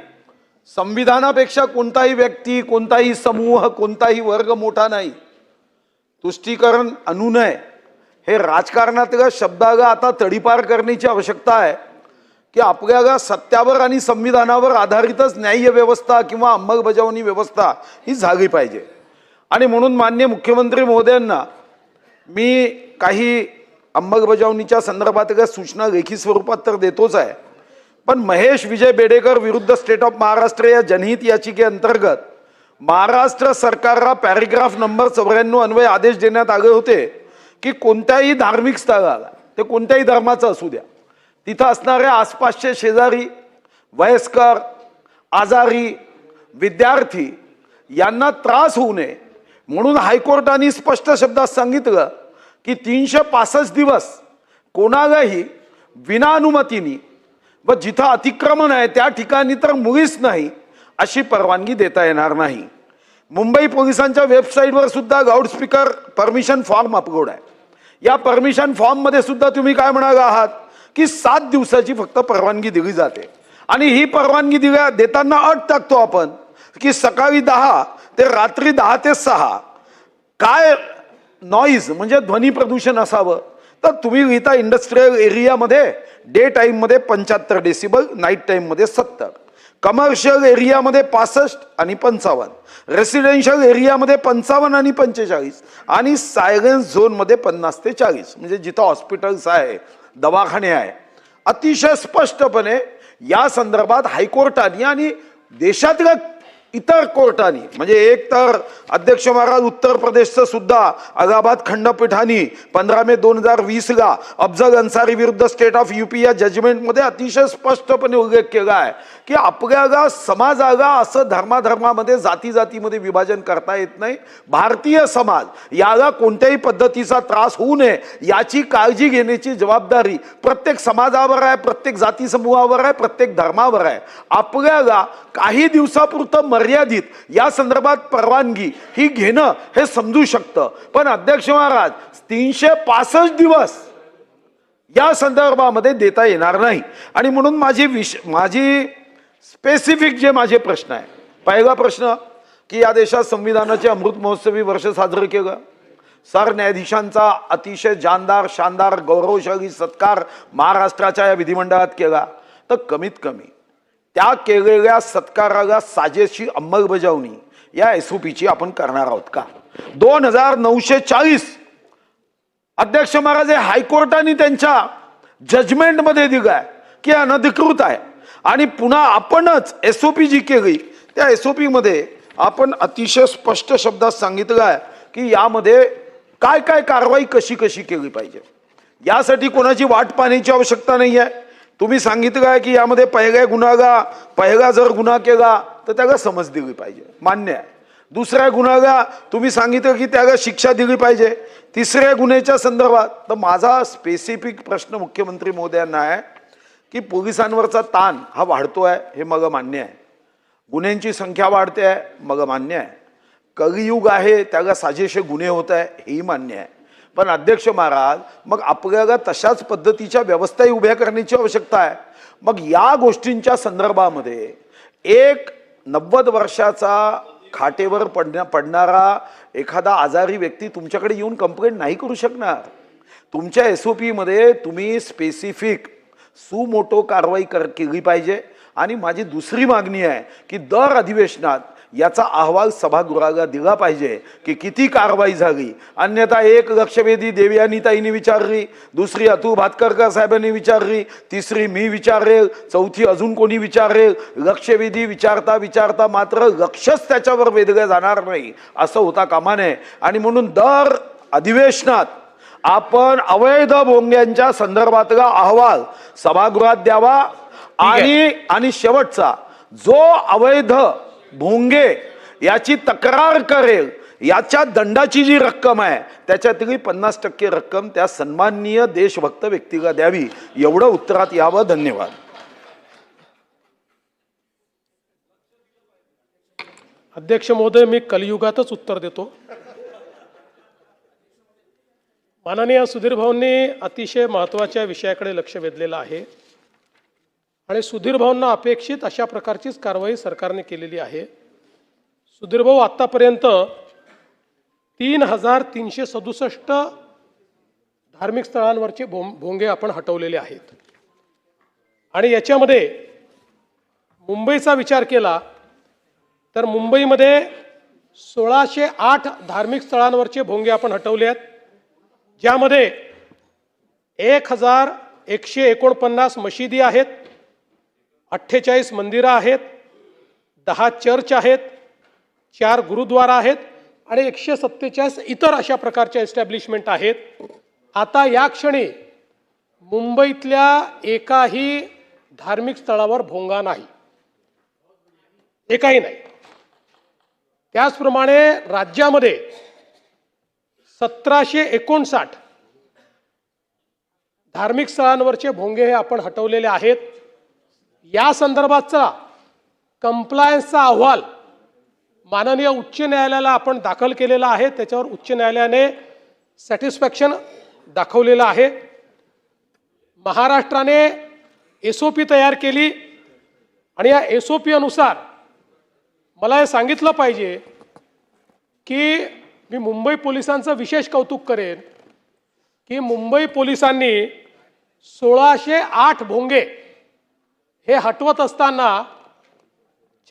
संविधानापेक्षा कोणताही व्यक्ती, कोणताही समूह, कोणताही वर्ग मोठा नाही. तुष्टीकरण अनुनय हे राजकारणातल्या शब्दाला आता तडीपार करण्याची आवश्यकता आहे की आपल्याला सत्यावर आणि संविधानावर आधारितच न्याय व्यवस्था किंवा अंमलबजावणी व्यवस्था ही झाली पाहिजे. आणि म्हणून माननीय मुख्यमंत्री महोदयांना मी काही अंमलबजावणीच्या संदर्भातल्या सूचना लेखी स्वरूपात तर देतोच आहे, पण महेश विजय बेडेकर विरुद्ध स्टेट ऑफ महाराष्ट्र या जनहित याचिकेअंतर्गत महाराष्ट्र सरकारला पॅरेग्राफ नंबर 94 अन्वये आदेश देण्यात आले होते की कोणत्याही धार्मिक स्थळाला, ते कोणत्याही धर्माचं असू द्या, तिथं असणाऱ्या आसपासचे शेजारी, वयस्कर, आजारी, विद्यार्थी यांना त्रास होऊ नये म्हणून हायकोर्टाने स्पष्ट शब्दात सांगितलं की 365 दिवस कोणालाही विनाअनुमतीने व जिथं अतिक्रमण आहे त्या ठिकाणी तर मुळीच नाही अशी परवानगी देता येणार नाही. मुंबई पोलिसांच्या वेबसाईटवर सुद्धा लाऊडस्पीकर परमिशन फॉर्म अपलोड आहे. या परमिशन फॉर्ममध्ये सुद्धा तुम्ही काय म्हणाला आहात की 7 दिवसाची फक्त परवानगी दिली जाते आणि ही परवानगी देताना अट टाकतो आपण की सकाळी 10 ते रात्री 10 ते 6 काय नॉईज म्हणजे ध्वनी प्रदूषण असावं तर तुम्ही लिहिता इंडस्ट्रियल एरियामध्ये डे टाईममध्ये 75 डेसिबल, नाईट टाईममध्ये 70, कमर्शियल एरियामध्ये 65 आणि 55, रेसिडेन्शियल एरियामध्ये 55 आणि 45 आणि सायलेन्स झोनमध्ये 50 ते 40 म्हणजे जिथं हॉस्पिटल्स आहे, दवाखाने आहे. अतिशय स्पष्टपणे या संदर्भात हायकोर्टाने आणि देशातल्या इतर कोर्टाने म्हणजे एक तर अध्यक्ष महाराज उत्तर प्रदेशचं सुद्धा अलाहाबाद खंडपीठाने 15 मे 2020ला अफजल अन्सारी विरुद्ध स्टेट ऑफ UP या जजमेंटमध्ये अतिशय स्पष्टपणे उल्लेख केला आहे की आपल्याला समाजाला असं धर्माधर्मामध्ये जातीमध्ये विभाजन करता येत नाही. भारतीय समाज याला कोणत्याही पद्धतीचा त्रास होऊ नये याची काळजी घेण्याची जबाबदारी प्रत्येक समाजावर आहे, प्रत्येक जाती समूहावर आहे, प्रत्येक धर्मावर आहे. आपल्याला काही दिवसापुरतं मर्यादित या संदर्भात परवानगी ही घेणं हे समजू शकतं, पण अध्यक्ष महाराज 365 दिवस या संदर्भामध्ये देता येणार नाही. आणि म्हणून माझी स्पेसिफिक जे माझे प्रश्न आहे, पहिला प्रश्न की या देशात संविधानाचे अमृत महोत्सवी वर्ष साजरं केलं, सरन्यायाधीशांचा अतिशय जानदार शानदार गौरवशाली सत्कार महाराष्ट्राच्या या विधिमंडळात केला, तर कमीत कमी त्या केलेल्या सत्काराला साजेशी अंमलबजावणी या SOPची आपण करणार आहोत का? 2940 अध्यक्ष महाराज हायकोर्टाने त्यांच्या जजमेंटमध्ये दिलाय की अनधिकृत आहे आणि पुन्हा आपणच SOP जी केली त्या SOP मध्ये आपण अतिशय स्पष्ट शब्दात सांगितलं आहे की यामध्ये काय काय कारवाई कशी केली पाहिजे. यासाठी कोणाची वाट पाहण्याची आवश्यकता नाही आहे. तुम्ही सांगितलं आहे की यामध्ये पहिला जर गुन्हा केला तर त्याला समज दिली पाहिजे, मान्य आहे. दुसऱ्या गुन्ह्याला तुम्ही सांगितलं की त्याला शिक्षा दिली पाहिजे. तिसऱ्या गुन्ह्याच्या संदर्भात तर माझा स्पेसिफिक प्रश्न मुख्यमंत्री महोदयांना आहे की पोलिसांवरचा ताण हा वाढतो आहे, हे मला मान्य आहे. गुन्ह्यांची संख्या वाढते आहे, मला मान्य आहे. कलियुग आहे, त्याला साजेसे गुन्हे होत आहे, हेही मान्य आहे. पण अध्यक्ष महाराज, मग आपल्याला तशाच पद्धतीच्या व्यवस्थाही उभ्या करण्याची आवश्यकता आहे. मग या गोष्टींच्या संदर्भामध्ये एक 90 वर्षाचा खाटेवर पडणारा एखादा आजारी व्यक्ती तुमच्याकडे येऊन कंप्लेंट नाही करू शकणार. तुमच्या SOP मध्ये तुम्ही स्पेसिफिक सुमोटो कारवाई केली पाहिजे. आणि माझी दुसरी मागणी आहे की दर अधिवेशनात याचा अहवाल सभागृहाला दिला पाहिजे की किती कारवाई झाली. अन्यथा एक लक्षवेधी देवयानीताईंनी विचारली, दुसरी अतुल भातकरकर साहेबांनी विचारली, तिसरी मी विचारेल, चौथी अजून कोणी विचारेल. लक्षवेधी विचारता विचारता मात्र लक्षच त्याच्यावर वेधलं जाणार नाही असं होता कामा नये. आणि म्हणून दर अधिवेशनात आपण अवैध भोंग्यांच्या संदर्भातला अहवाल सभागृहात द्यावा. आणि शेवटचा, जो अवैध भोंगे याची तक्रार करेल याच्या दंडाची जी रक्कम आहे त्याच्यातली 50% रक्कम त्या सन्माननीय देशभक्त व्यक्तीला द्यावी, एवढं उत्तरात यावं. धन्यवाद. अध्यक्ष महोदय, मी कलियुगातच उत्तर देतो. माननीय सुधीर भाऊंनी अतिशय महत्त्वाच्या विषयाकडे लक्ष वेधलेलं आहे आणि सुधीर भाऊंना अपेक्षित अशा प्रकारचीच कारवाई सरकारने केलेली आहे. सुधीर भाऊ, आत्तापर्यंत 3367 धार्मिक स्थळांवरचे भोंगे आपण हटवलेले आहेत. आणि याच्यामध्ये मुंबईचा विचार केला तर मुंबईमध्ये 1608 धार्मिक स्थळांवरचे भोंगे आपण हटवले आहेत, ज्यामध्ये 1149 मशिदी आहेत, 48 मंदिरं आहेत, 10 चर्च आहेत, 4 गुरुद्वारा आहेत आणि 147 इतर अशा प्रकारच्या एस्टॅब्लिशमेंट आहेत. आता या क्षणी मुंबईतल्या एकाही धार्मिक स्थळावर भोंगा नाही, एकाही नाही. त्याचप्रमाणे राज्यामध्ये 1759 धार्मिक स्थळांवरचे भोंगे हे आपण हटवलेले आहेत. या संदर्भातचा कंप्लायन्सचा अहवाल माननीय उच्च न्यायालयाला आपण दाखल केलेला आहे. त्याच्यावर उच्च न्यायालयाने सॅटिस्फॅक्शन दाखवलेलं आहे. महाराष्ट्राने SOP तयार केली आणि या SOP अनुसार मला हे सांगितलं पाहिजे की मी मुंबई पोलिसांचं विशेष कौतुक करेन की मुंबई पोलिसांनी 1608 भोंगे हे हटवत असताना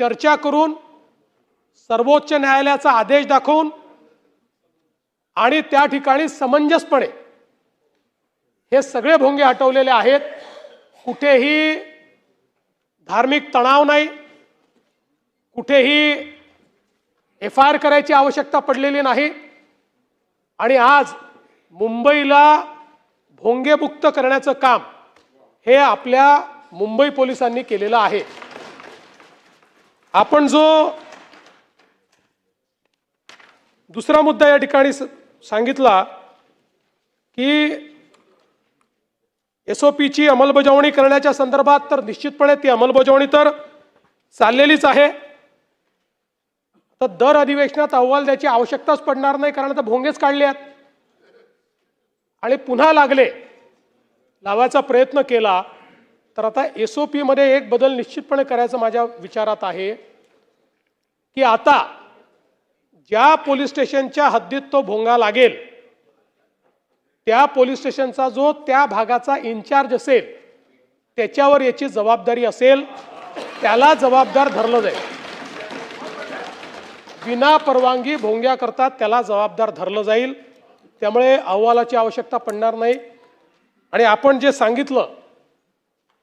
चर्चा करून, सर्वोच्च न्यायालयाचा आदेश दाखवून आणि त्या ठिकाणी समंजसपणे हे सगळे भोंगे हटवलेले आहेत. कुठेही धार्मिक तणाव नाही, कुठेही FIR करायची आवश्यकता पडलेली नाही. आणि आज मुंबईला भोंगेमुक्त करण्याचं काम हे आपल्या मुंबई पोलिसांनी केलेलं आहे. आपण जो दुसरा मुद्दा या ठिकाणी सांगितला की SOPची अंमलबजावणी करण्याच्या संदर्भात, तर निश्चितपणे ती अंमलबजावणी तर चाललेलीच आहे. तर दर अधिवेशनात अहवाल द्यायची आवश्यकताच पडणार नाही, कारण आता भोंगेच काढले आहेत. आणि पुन्हा लावायचा प्रयत्न केला तर आता SOP मध्ये एक बदल निश्चितपणे करायचं माझ्या विचारात आहे की आता ज्या पोलीस स्टेशनच्या हद्दीत तो भोंगा लागेल त्या पोलीस स्टेशनचा जो त्या भागाचा इन्चार्ज असेल त्याच्यावर याची जबाबदारी असेल, त्याला जबाबदार धरलं जाईल. विना परवानगी भोंग्या करतात त्याला जबाबदार धरलं जाईल. त्यामुळे अहवालाची आवश्यकता पडणार नाही. आणि आपण जे सांगितलं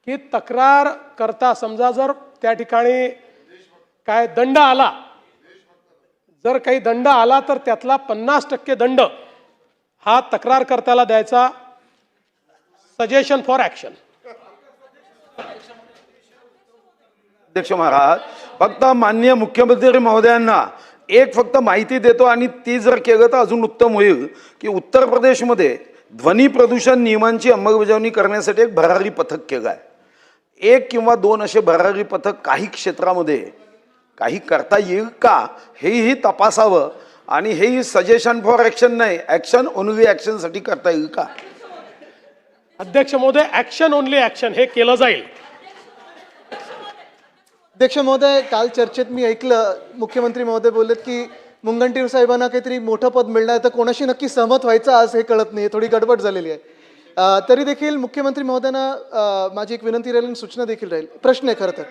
की तक्रार करता समजा जर त्या ठिकाणी काय दंड आला, जर काही दंड आला तर त्यातला 50% दंड हा तक्रारकर्त्याला द्यायचा. Suggestion for action. अध्यक्ष महाराज, फक्त माननीय मुख्यमंत्री महोदयांना एक फक्त माहिती देतो आणि ती जर केलं तर अजून उत्तम होईल की उत्तर प्रदेशमध्ये ध्वनी प्रदूषण नियमांची अंमलबजावणी करण्यासाठी एक भरारी पथक केलं आहे. 1 किंवा 2 असे भरारी पथक काही क्षेत्रामध्ये काही करता येईल का हेही तपासावं आणि हे सजेशन फॉर ऍक्शन नाही, ऍक्शन ओनली ऍक्शनसाठी करता येईल का? अध्यक्ष महोदय, ऍक्शन ओनली ऍक्शन हे केलं जाईल. अध्यक्ष महोदय, काल चर्चेत मी ऐकलं मुख्यमंत्री महोदय बोललेत की मुनगंटीवार साहेबांना काहीतरी मोठं पद मिळणार, तर कोणाशी नक्की सहमत व्हायचं आज हे कळत नाही, थोडी गडबड झालेली आहे. तरी देखील मुख्यमंत्री महोदयांना माझी एक विनंती राहील आणि सूचना देखील राहील. प्रश्न आहे खरं तर,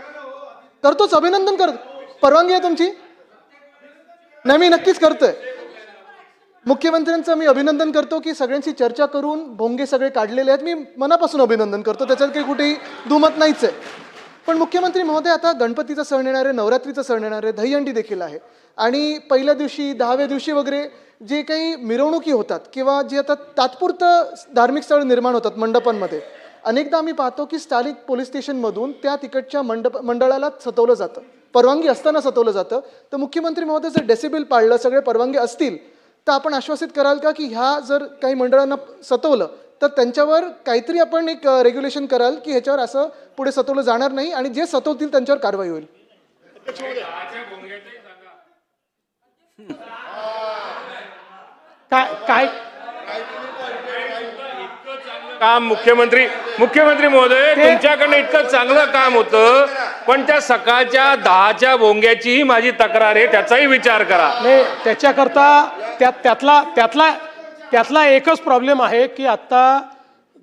करतोच, अभिनंदन करतो. परवानगी आहे तुमची? नाही, मी नक्कीच करतोय. मुख्यमंत्र्यांचं मी अभिनंदन करतो की सगळ्यांशी चर्चा करून भोंगे सगळे काढलेले आहेत. मी मनापासून अभिनंदन करतो, त्याच्यात काही कुठेही दुमत नाहीच आहे. पण मुख्यमंत्री महोदय, आता गणपतीचा सण येणार आहे, नवरात्रीचा सण येणार आहे, दहीहंडी देखील आहे, आणि पहिल्या दिवशी 10व्या दिवशी वगैरे जे काही मिरवणुकी होतात किंवा जे आता तात्पुरतं धार्मिक स्थळ निर्माण होतात मंडपांमध्ये, अनेकदा आम्ही पाहतो की स्थानिक पोलीस स्टेशनमधून त्या तिकडच्या मंडळाला सतवलं जातं, परवानगी असताना सतवलं जातं. तर मुख्यमंत्री महोदय, जर डेसिबल पाळलं, सगळे परवानगी असतील, तर आपण आश्वासित कराल का की ह्या जर काही मंडळांना सतवलं तर त्यांच्यावर काहीतरी आपण एक रेग्युलेशन कराल की ह्याच्यावर असं पुढे सतवलं जाणार नाही आणि जे सतवतील त्यांच्यावर कारवाई होईल? काय काम मुख्यमंत्री महोदय, तुमच्याकडनं इतकं चांगलं काम होतं, पण त्या सकाळच्या 10च्या भोंग्याचीही माझी तक्रार आहे, त्याचाही विचार करा. नाही, त्याच्याकरता त्यातला एकच प्रॉब्लेम आहे की आता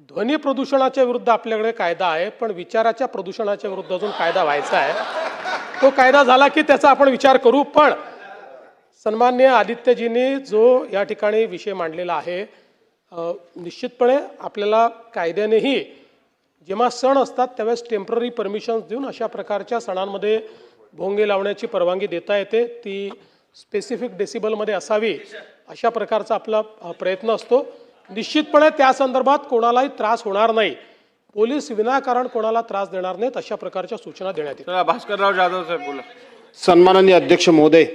ध्वनी प्रदूषणाच्या विरुद्ध आपल्याकडे कायदा आहे, पण विचाराच्या प्रदूषणाच्या विरुद्ध अजून कायदा व्हायचा आहे. तो कायदा झाला की त्याचा आपण विचार करू. पण सन्माननीय आदित्यजींनी जो या ठिकाणी विषय मांडलेला आहे, निश्चितपणे आपल्याला कायद्यानेही जेव्हा सण असतात त्यावेळेस टेम्पररी परमिशन्स देऊन अशा प्रकारच्या सणांमध्ये भोंगे लावण्याची परवानगी देता येते. ती स्पेसिफिक डेसिबलमध्ये असावी अशा प्रकारचा आपला प्रयत्न असतो. निश्चितपणे त्या संदर्भात कोणालाही त्रास होणार नाही, पोलीस विनाकारण कोणाला त्रास देणार नाहीत, अशा प्रकारच्या सूचना देण्यात येतात. भास्करराव जाधव साहेब बोला. सन्माननीय अध्यक्ष महोदय,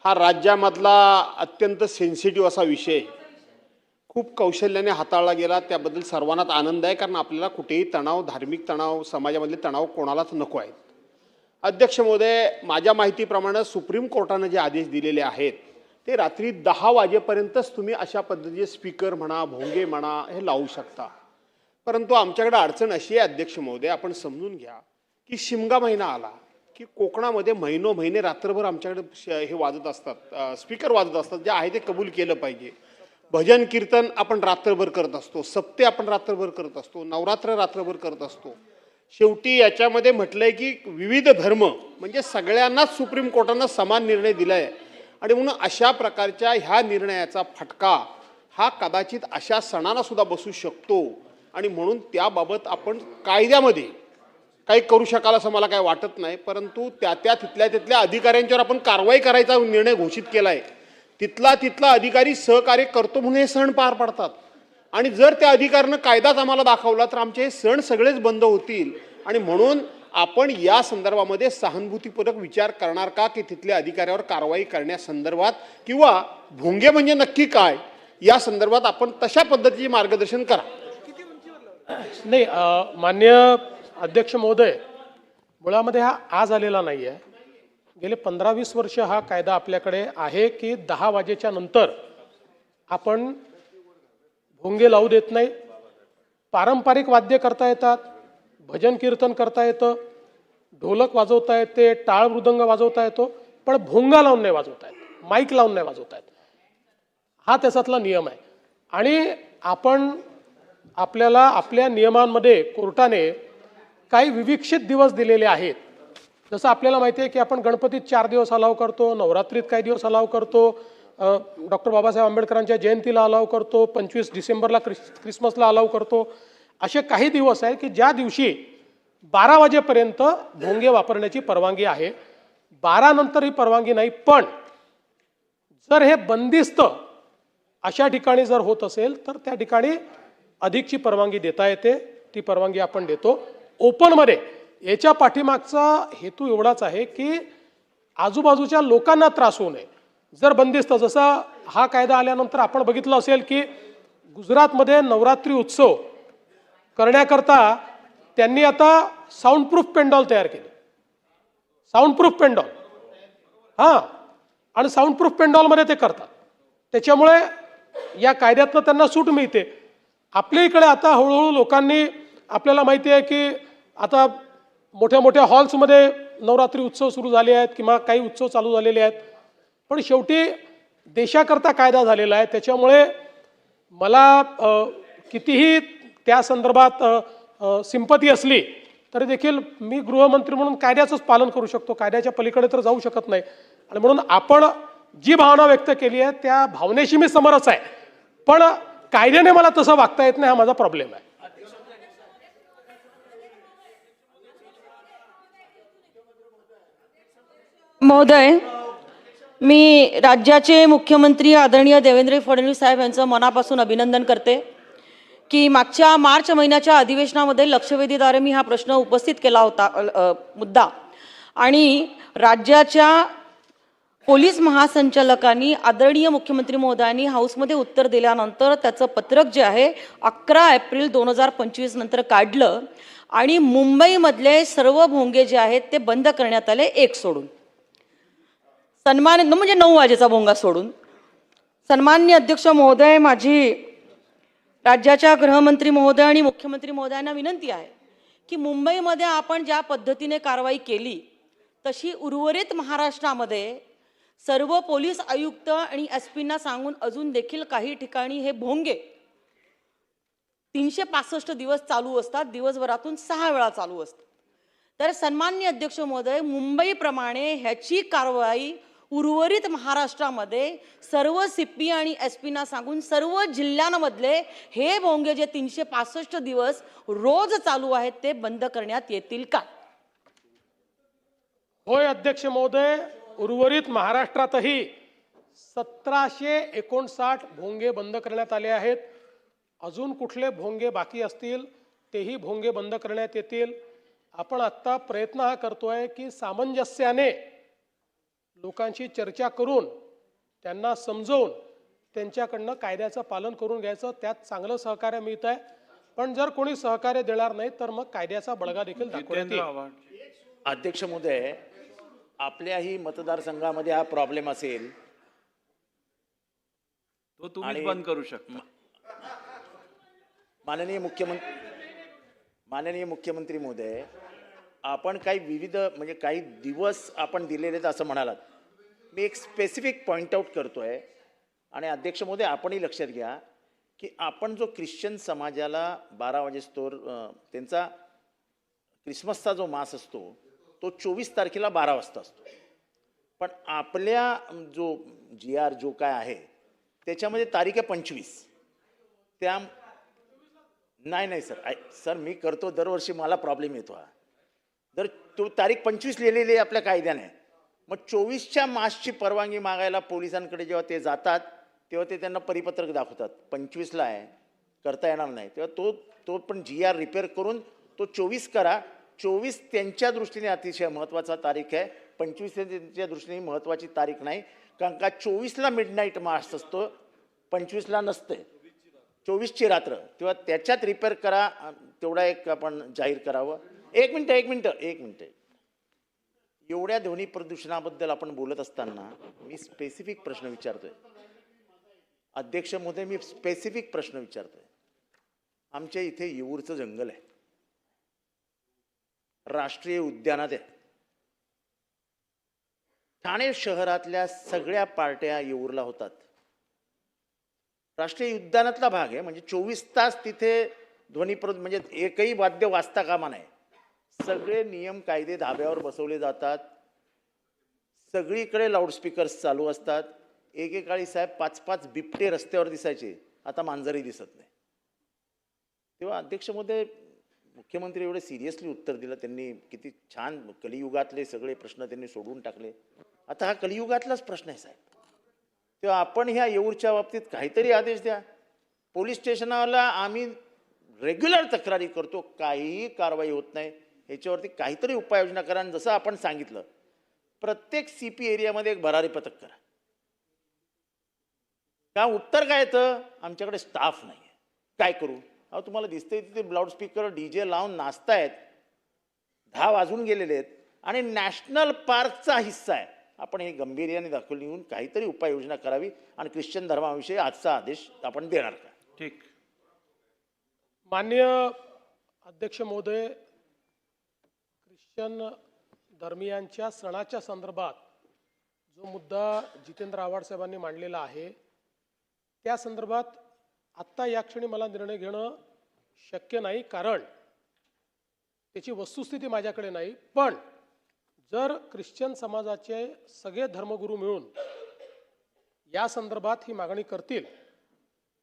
हा राज्यामधला अत्यंत सेन्सिटिव्ह असा विषय खूप कौशल्याने हाताळला गेला, त्याबद्दल सर्वांनाच आनंद आहे, कारण आपल्याला कुठेही तणाव, धार्मिक तणाव, समाजामधले तणाव कोणालाच नको आहेत. अध्यक्ष महोदय, माझ्या माहितीप्रमाणे सुप्रीम कोर्टाने जे आदेश दिलेले आहेत ते रात्री 10 वाजेपर्यंतच तुम्ही अशा पद्धतीचे स्पीकर म्हणा, भोंगे म्हणा, हे लावू शकता. परंतु आमच्याकडे अडचण अशी आहे अध्यक्ष महोदय, आपण समजून घ्या की शिमगा महिना आला की कोकणामध्ये महिने रात्रभर आमच्याकडे हे वाजत असतात, स्पीकर वाजत असतात, जे आहे ते कबूल केलं पाहिजे. भजन कीर्तन आपण रात्रभर करत असतो, सप्ते आपण रात्रभर करत असतो, नवरात्र रात्रभर करत असतो. शेवटी याच्यामध्ये म्हटलंय की विविध धर्म म्हणजे सगळ्यांनाच सुप्रीम कोर्टानं समान निर्णय दिलाय, आणि म्हणून अशा प्रकारच्या ह्या निर्णयाचा फटका हा कदाचित अशा सणांना सुद्धा बसू शकतो, आणि म्हणून त्याबाबत आपण कायद्यामध्ये काही करू शकाल असं मला काही वाटत नाही. परंतु तिथल्या अधिकाऱ्यांच्यावर आपण कारवाई करायचा निर्णय घोषित केला आहे. तिथला अधिकारी सहकार्य करतो म्हणून हे सण पार पडतात, आणि जर त्या अधिकाऱ्यानं कायदाच आम्हाला दाखवला तर आमचे हे सण सगळेच बंद होतील. आणि म्हणून आपण या संदर्भामध्ये सहानुभूतीपूर्वक विचार करणार का की तिथल्या अधिकाऱ्यावर कारवाई करण्यासंदर्भात, किंवा भोंगे म्हणजे नक्की काय या संदर्भात आपण तशा पद्धतीचे मार्गदर्शन करा. नाही, माननीय अध्यक्ष महोदय, मुळामध्ये हा आज आलेला नाही आहे. गेले 15-20 वर्ष हा कायदा आपल्याकडे आहे की 10 वाजेच्या नंतर आपण भोंगे लावू देत नाही. पारंपरिक वाद्य करता येतात, भजन कीर्तन करता येतं, ढोलक वाजवता येते, टाळ मृदंग वाजवता येतो, पण भोंगा लावून नाही वाजवता येत, माईक लावून नाही वाजवता येत. हा त्याच्यातला नियम आहे. आणि आपल्याला आपल्या नियमांमध्ये कोर्टाने काही विविक्षित दिवस दिलेले आहेत. जसं आपल्याला माहिती आहे की आपण गणपतीत 4 दिवस अलाव करतो, नवरात्रीत काही दिवस अलाव करतो, डॉक्टर बाबासाहेब आंबेडकरांच्या जयंतीला अलाव करतो, 25 डिसेंबरला क्रिसमसला अलाव करतो. असे काही दिवस आहेत की ज्या दिवशी 12 वाजेपर्यंत भोंगे वापरण्याची परवानगी आहे, 12 नंतर ही परवानगी नाही. पण जर हे बंदिस्त अशा ठिकाणी जर होत असेल तर त्या ठिकाणी अधिकची परवानगी देता येते, ती परवानगी आपण देतो. ओपनमध्ये याच्या पाठीमागचा हेतू एवढाच आहे की आजूबाजूच्या लोकांना त्रास होऊ नये. जर बंदिस्त, जसा हा कायदा आल्यानंतर आपण बघितलं असेल की गुजरातमध्ये नवरात्री उत्सव करण्याकरता त्यांनी आता साऊंड प्रूफ पेंडॉल तयार केले. साऊंड प्रूफ पेंडॉल, हां, आणि साऊंडप्रूफ पेंडॉलमध्ये ते करतात. त्याच्यामुळे या कायद्यातनं त्यांना सूट मिळते. आपल्या इकडे आता हळूहळू लोकांनी, आपल्याला माहिती आहे की आता मोठ्या मोठ्या हॉल्समध्ये नवरात्री उत्सव सुरू झाले आहेत किंवा काही उत्सव चालू झालेले आहेत. पण शेवटी देशाकरता कायदा झालेला आहे. त्याच्यामुळे मला कितीही त्या संदर्भात सिंपती असली तरी देखील मी गृहमंत्री म्हणून कायद्याचंच पालन करू शकतो. कायद्याच्या पलीकडे तर जाऊ शकत नाही. आणि म्हणून आपण जी भावना व्यक्त केली आहे त्या भावनेशी मी समरस आहे. पण कायद्याने मला तसं वागता येत नाही, हा माझा प्रॉब्लेम आहे. महोदय, मी राज्याचे मुख्यमंत्री आदरणीय देवेंद्र फडणवीस साहेब यांचं मनापासून अभिनंदन करते की मागच्या मार्च महिन्याच्या अधिवेशनामध्ये लक्षवेधीद्वारे मी हा प्रश्न उपस्थित केला होता मुद्दा, आणि राज्याच्या पोलीस महासंचालकांनी आदरणीय मुख्यमंत्री महोदयांनी हाऊसमध्ये उत्तर दिल्यानंतर त्याचं पत्रक जे आहे 11 एप्रिल 2025 नंतर काढलं आणि मुंबईमधले सर्व भोंगे जे आहेत ते बंद करण्यात आले, एक सोडून. सन्मान्य म्हणजे 9 वाजेचा भोंगा सोडून. सन्माननीय अध्यक्ष महोदय, माझी राज्याच्या गृहमंत्री महोदय आणि मुख्यमंत्री महोदयांना विनंती आहे की मुंबईमध्ये आपण ज्या पद्धतीने कारवाई केली तशी उर्वरित महाराष्ट्रामध्ये सर्व पोलीस आयुक्त आणि एसपींना सांगून अजून देखील काही ठिकाणी हे भोंगे 365 दिवस चालू असतात, दिवसभरातून 6 वेळा चालू असतात. तर सन्माननीय अध्यक्ष महोदय, मुंबईप्रमाणे ह्याची कारवाई उर्वरित महाराष्ट्रामध्ये सर्व सीपी आणि एसपीना सांगून सर्व जिल्ह्यांमधले हे भोंगे जे 365 दिवस रोज चालू आहेत ते बंद करण्यात येतील का? होय अध्यक्ष महोदय, उर्वरित महाराष्ट्रातही 1759 भोंगे बंद करण्यात आले आहेत. अजून कुठले भोंगे बाकी असतील तेही भोंगे बंद करण्यात येतील. आपण आत्ता प्रयत्न हा करतोय की सामंजस्याने लोकांशी चर्चा करून त्यांना समजवून त्यांच्याकडनं कायद्याचं पालन करून घ्यायचं. त्यात चांगलं सहकार्य मिळत आहे. पण जर कोणी सहकार्य देणार नाही तर मग कायद्याचा बळगा देखील दाखवण्यात येईल. अध्यक्ष महोदय, आपल्याही मतदारसंघामध्ये हा प्रॉब्लेम असेल तो तुम्ही बंद करू शकता. माननीय मुख्यमंत्री महोदय, आपण काही विविध म्हणजे काही दिवस आपण दिलेले आहेत असं म्हणालात. मी एक स्पेसिफिक पॉइंट आउट करतोय आणि अध्यक्ष महोदय आपणही लक्षात घ्या की आपण जो ख्रिश्चन समाजाला 12 वाजेस्तोवर त्यांचा क्रिसमसचा जो मास असतो तो 24 तारखेला 12 वाजता असतो. पण आपल्या जो GR जो काय आहे त्याच्यामध्ये तारीख आहे 25. त्या नाही सर मी करतो दरवर्षी, मला प्रॉब्लेम येतो हा. जर तो तारीख 25 लिहिलेली आहे आपल्या कायद्याने, मग 24च्या मासची परवानगी मागायला पोलिसांकडे जेव्हा ते जातात तेव्हा ते त्यांना परिपत्रक दाखवतात 25ला आहे, करता येणार नाही. तेव्हा तो पण GR रिपेअर करून तो 24 करा. 24 त्यांच्या दृष्टीने अतिशय महत्त्वाचा तारीख आहे, 25 त्यांच्या दृष्टीने महत्त्वाची तारीख नाही. कारण का 24ला मिडनाईट मास असतो, 25ला नसते, 24ची रात्र. तेव्हा त्याच्यात रिपेअर करा, तेवढा एक आपण जाहीर करावं. एक मिनटं एवढ्या ध्वनी प्रदूषणाबद्दल आपण बोलत असताना मी स्पेसिफिक प्रश्न विचारतोय. अध्यक्ष महोदय, मी स्पेसिफिक प्रश्न विचारतोय. आमच्या इथे येऊरचं जंगल आहे, राष्ट्रीय उद्यानात आहे. ठाणे शहरातल्या सगळ्या पार्ट्या येऊरला होतात. राष्ट्रीय उद्यानातला भाग आहे, म्हणजे 24 तास तिथे ध्वनी म्हणजे एकही वाद्य वाजता कामा नाही. सगळे नियम कायदे धाब्यावर बसवले जातात, सगळीकडे लाऊडस्पीकर्स चालू असतात. एकेकाळी साहेब 5-5 बिबटे रस्त्यावर दिसायचे, आता मांजरही दिसत नाही. तेव्हा अध्यक्ष महोदय, मुख्यमंत्री एवढे सिरियसली उत्तर दिलं त्यांनी, किती छान. कलियुगातले सगळे प्रश्न त्यांनी सोडून टाकले. आता हा कलियुगातलाच प्रश्न आहे साहेब. तेव्हा आपण ह्या येऊरच्या बाबतीत काहीतरी आदेश द्या. पोलीस स्टेशनाला आम्ही रेग्युलर तक्रारी करतो, काहीही कारवाई होत नाही. ह्याच्यावरती काहीतरी उपाययोजना करा. आणि जसं आपण सांगितलं, प्रत्येक CP एरियामध्ये एक भरारी पथक करा. का उत्तर काय येतं, आमच्याकडे स्टाफ नाही आहे, काय करू. अहो तुम्हाला दिसतंय तिथे लाऊडस्पीकर DJ लावून नाचतायत, 10 वाजून गेलेले आहेत आणि नॅशनल पार्कचा हिस्सा आहे आपण हे गांभीर्याने दाखवून येऊन काहीतरी उपाययोजना करावी आणि ख्रिश्चन धर्माविषयी आजचा आदेश आपण देणार का? ठीक. माननीय अध्यक्ष महोदय, ख्रिश्चन धर्मियांच्या सणाच्या संदर्भात जो मुद्दा जितेंद्र आव्हाड साहेबांनी मांडलेला आहे त्या संदर्भात आत्ता या क्षणी मला निर्णय घेणं शक्य नाही, कारण त्याची वस्तुस्थिती माझ्याकडे नाही. पण जर ख्रिश्चन समाजाचे सगळे धर्मगुरू मिळून या संदर्भात ही मागणी करतील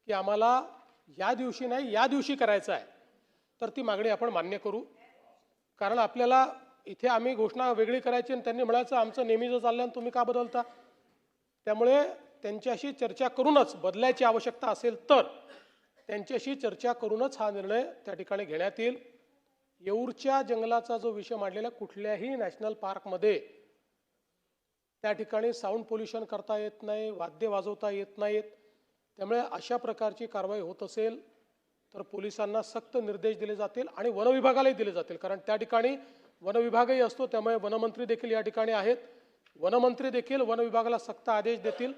की आम्हाला या दिवशी नाही या दिवशी करायचं आहे, तर ती मागणी आपण मान्य करू. कारण आपल्याला इथे आम्ही घोषणा वेगळी करायची आणि त्यांनी म्हणायचं आमचं नेहमीचं चाललं आणि तुम्ही का बदलता. त्यामुळे त्यांच्याशी चर्चा करूनच, बदलायची आवश्यकता असेल तर त्यांच्याशी चर्चा करूनच हा निर्णय त्या ठिकाणी घेण्यात येईल. येऊरच्या जंगलाचा जो विषय मांडलेला, कुठल्याही नॅशनल पार्कमध्ये त्या ठिकाणी साऊंड पोल्युशन करता येत नाही, वाद्य वाजवता येत नाहीत. त्यामुळे अशा प्रकारची कारवाई होत असेल तर पोलिसांना सक्त निर्देश दिले जातील आणि वन विभागालाही दिले जातील, कारण त्या ठिकाणी वन विभागही असतो. त्यामुळे वनमंत्री देखील या ठिकाणी आहेत. वनमंत्री देखील वन विभागाला सक्त आदेश देतील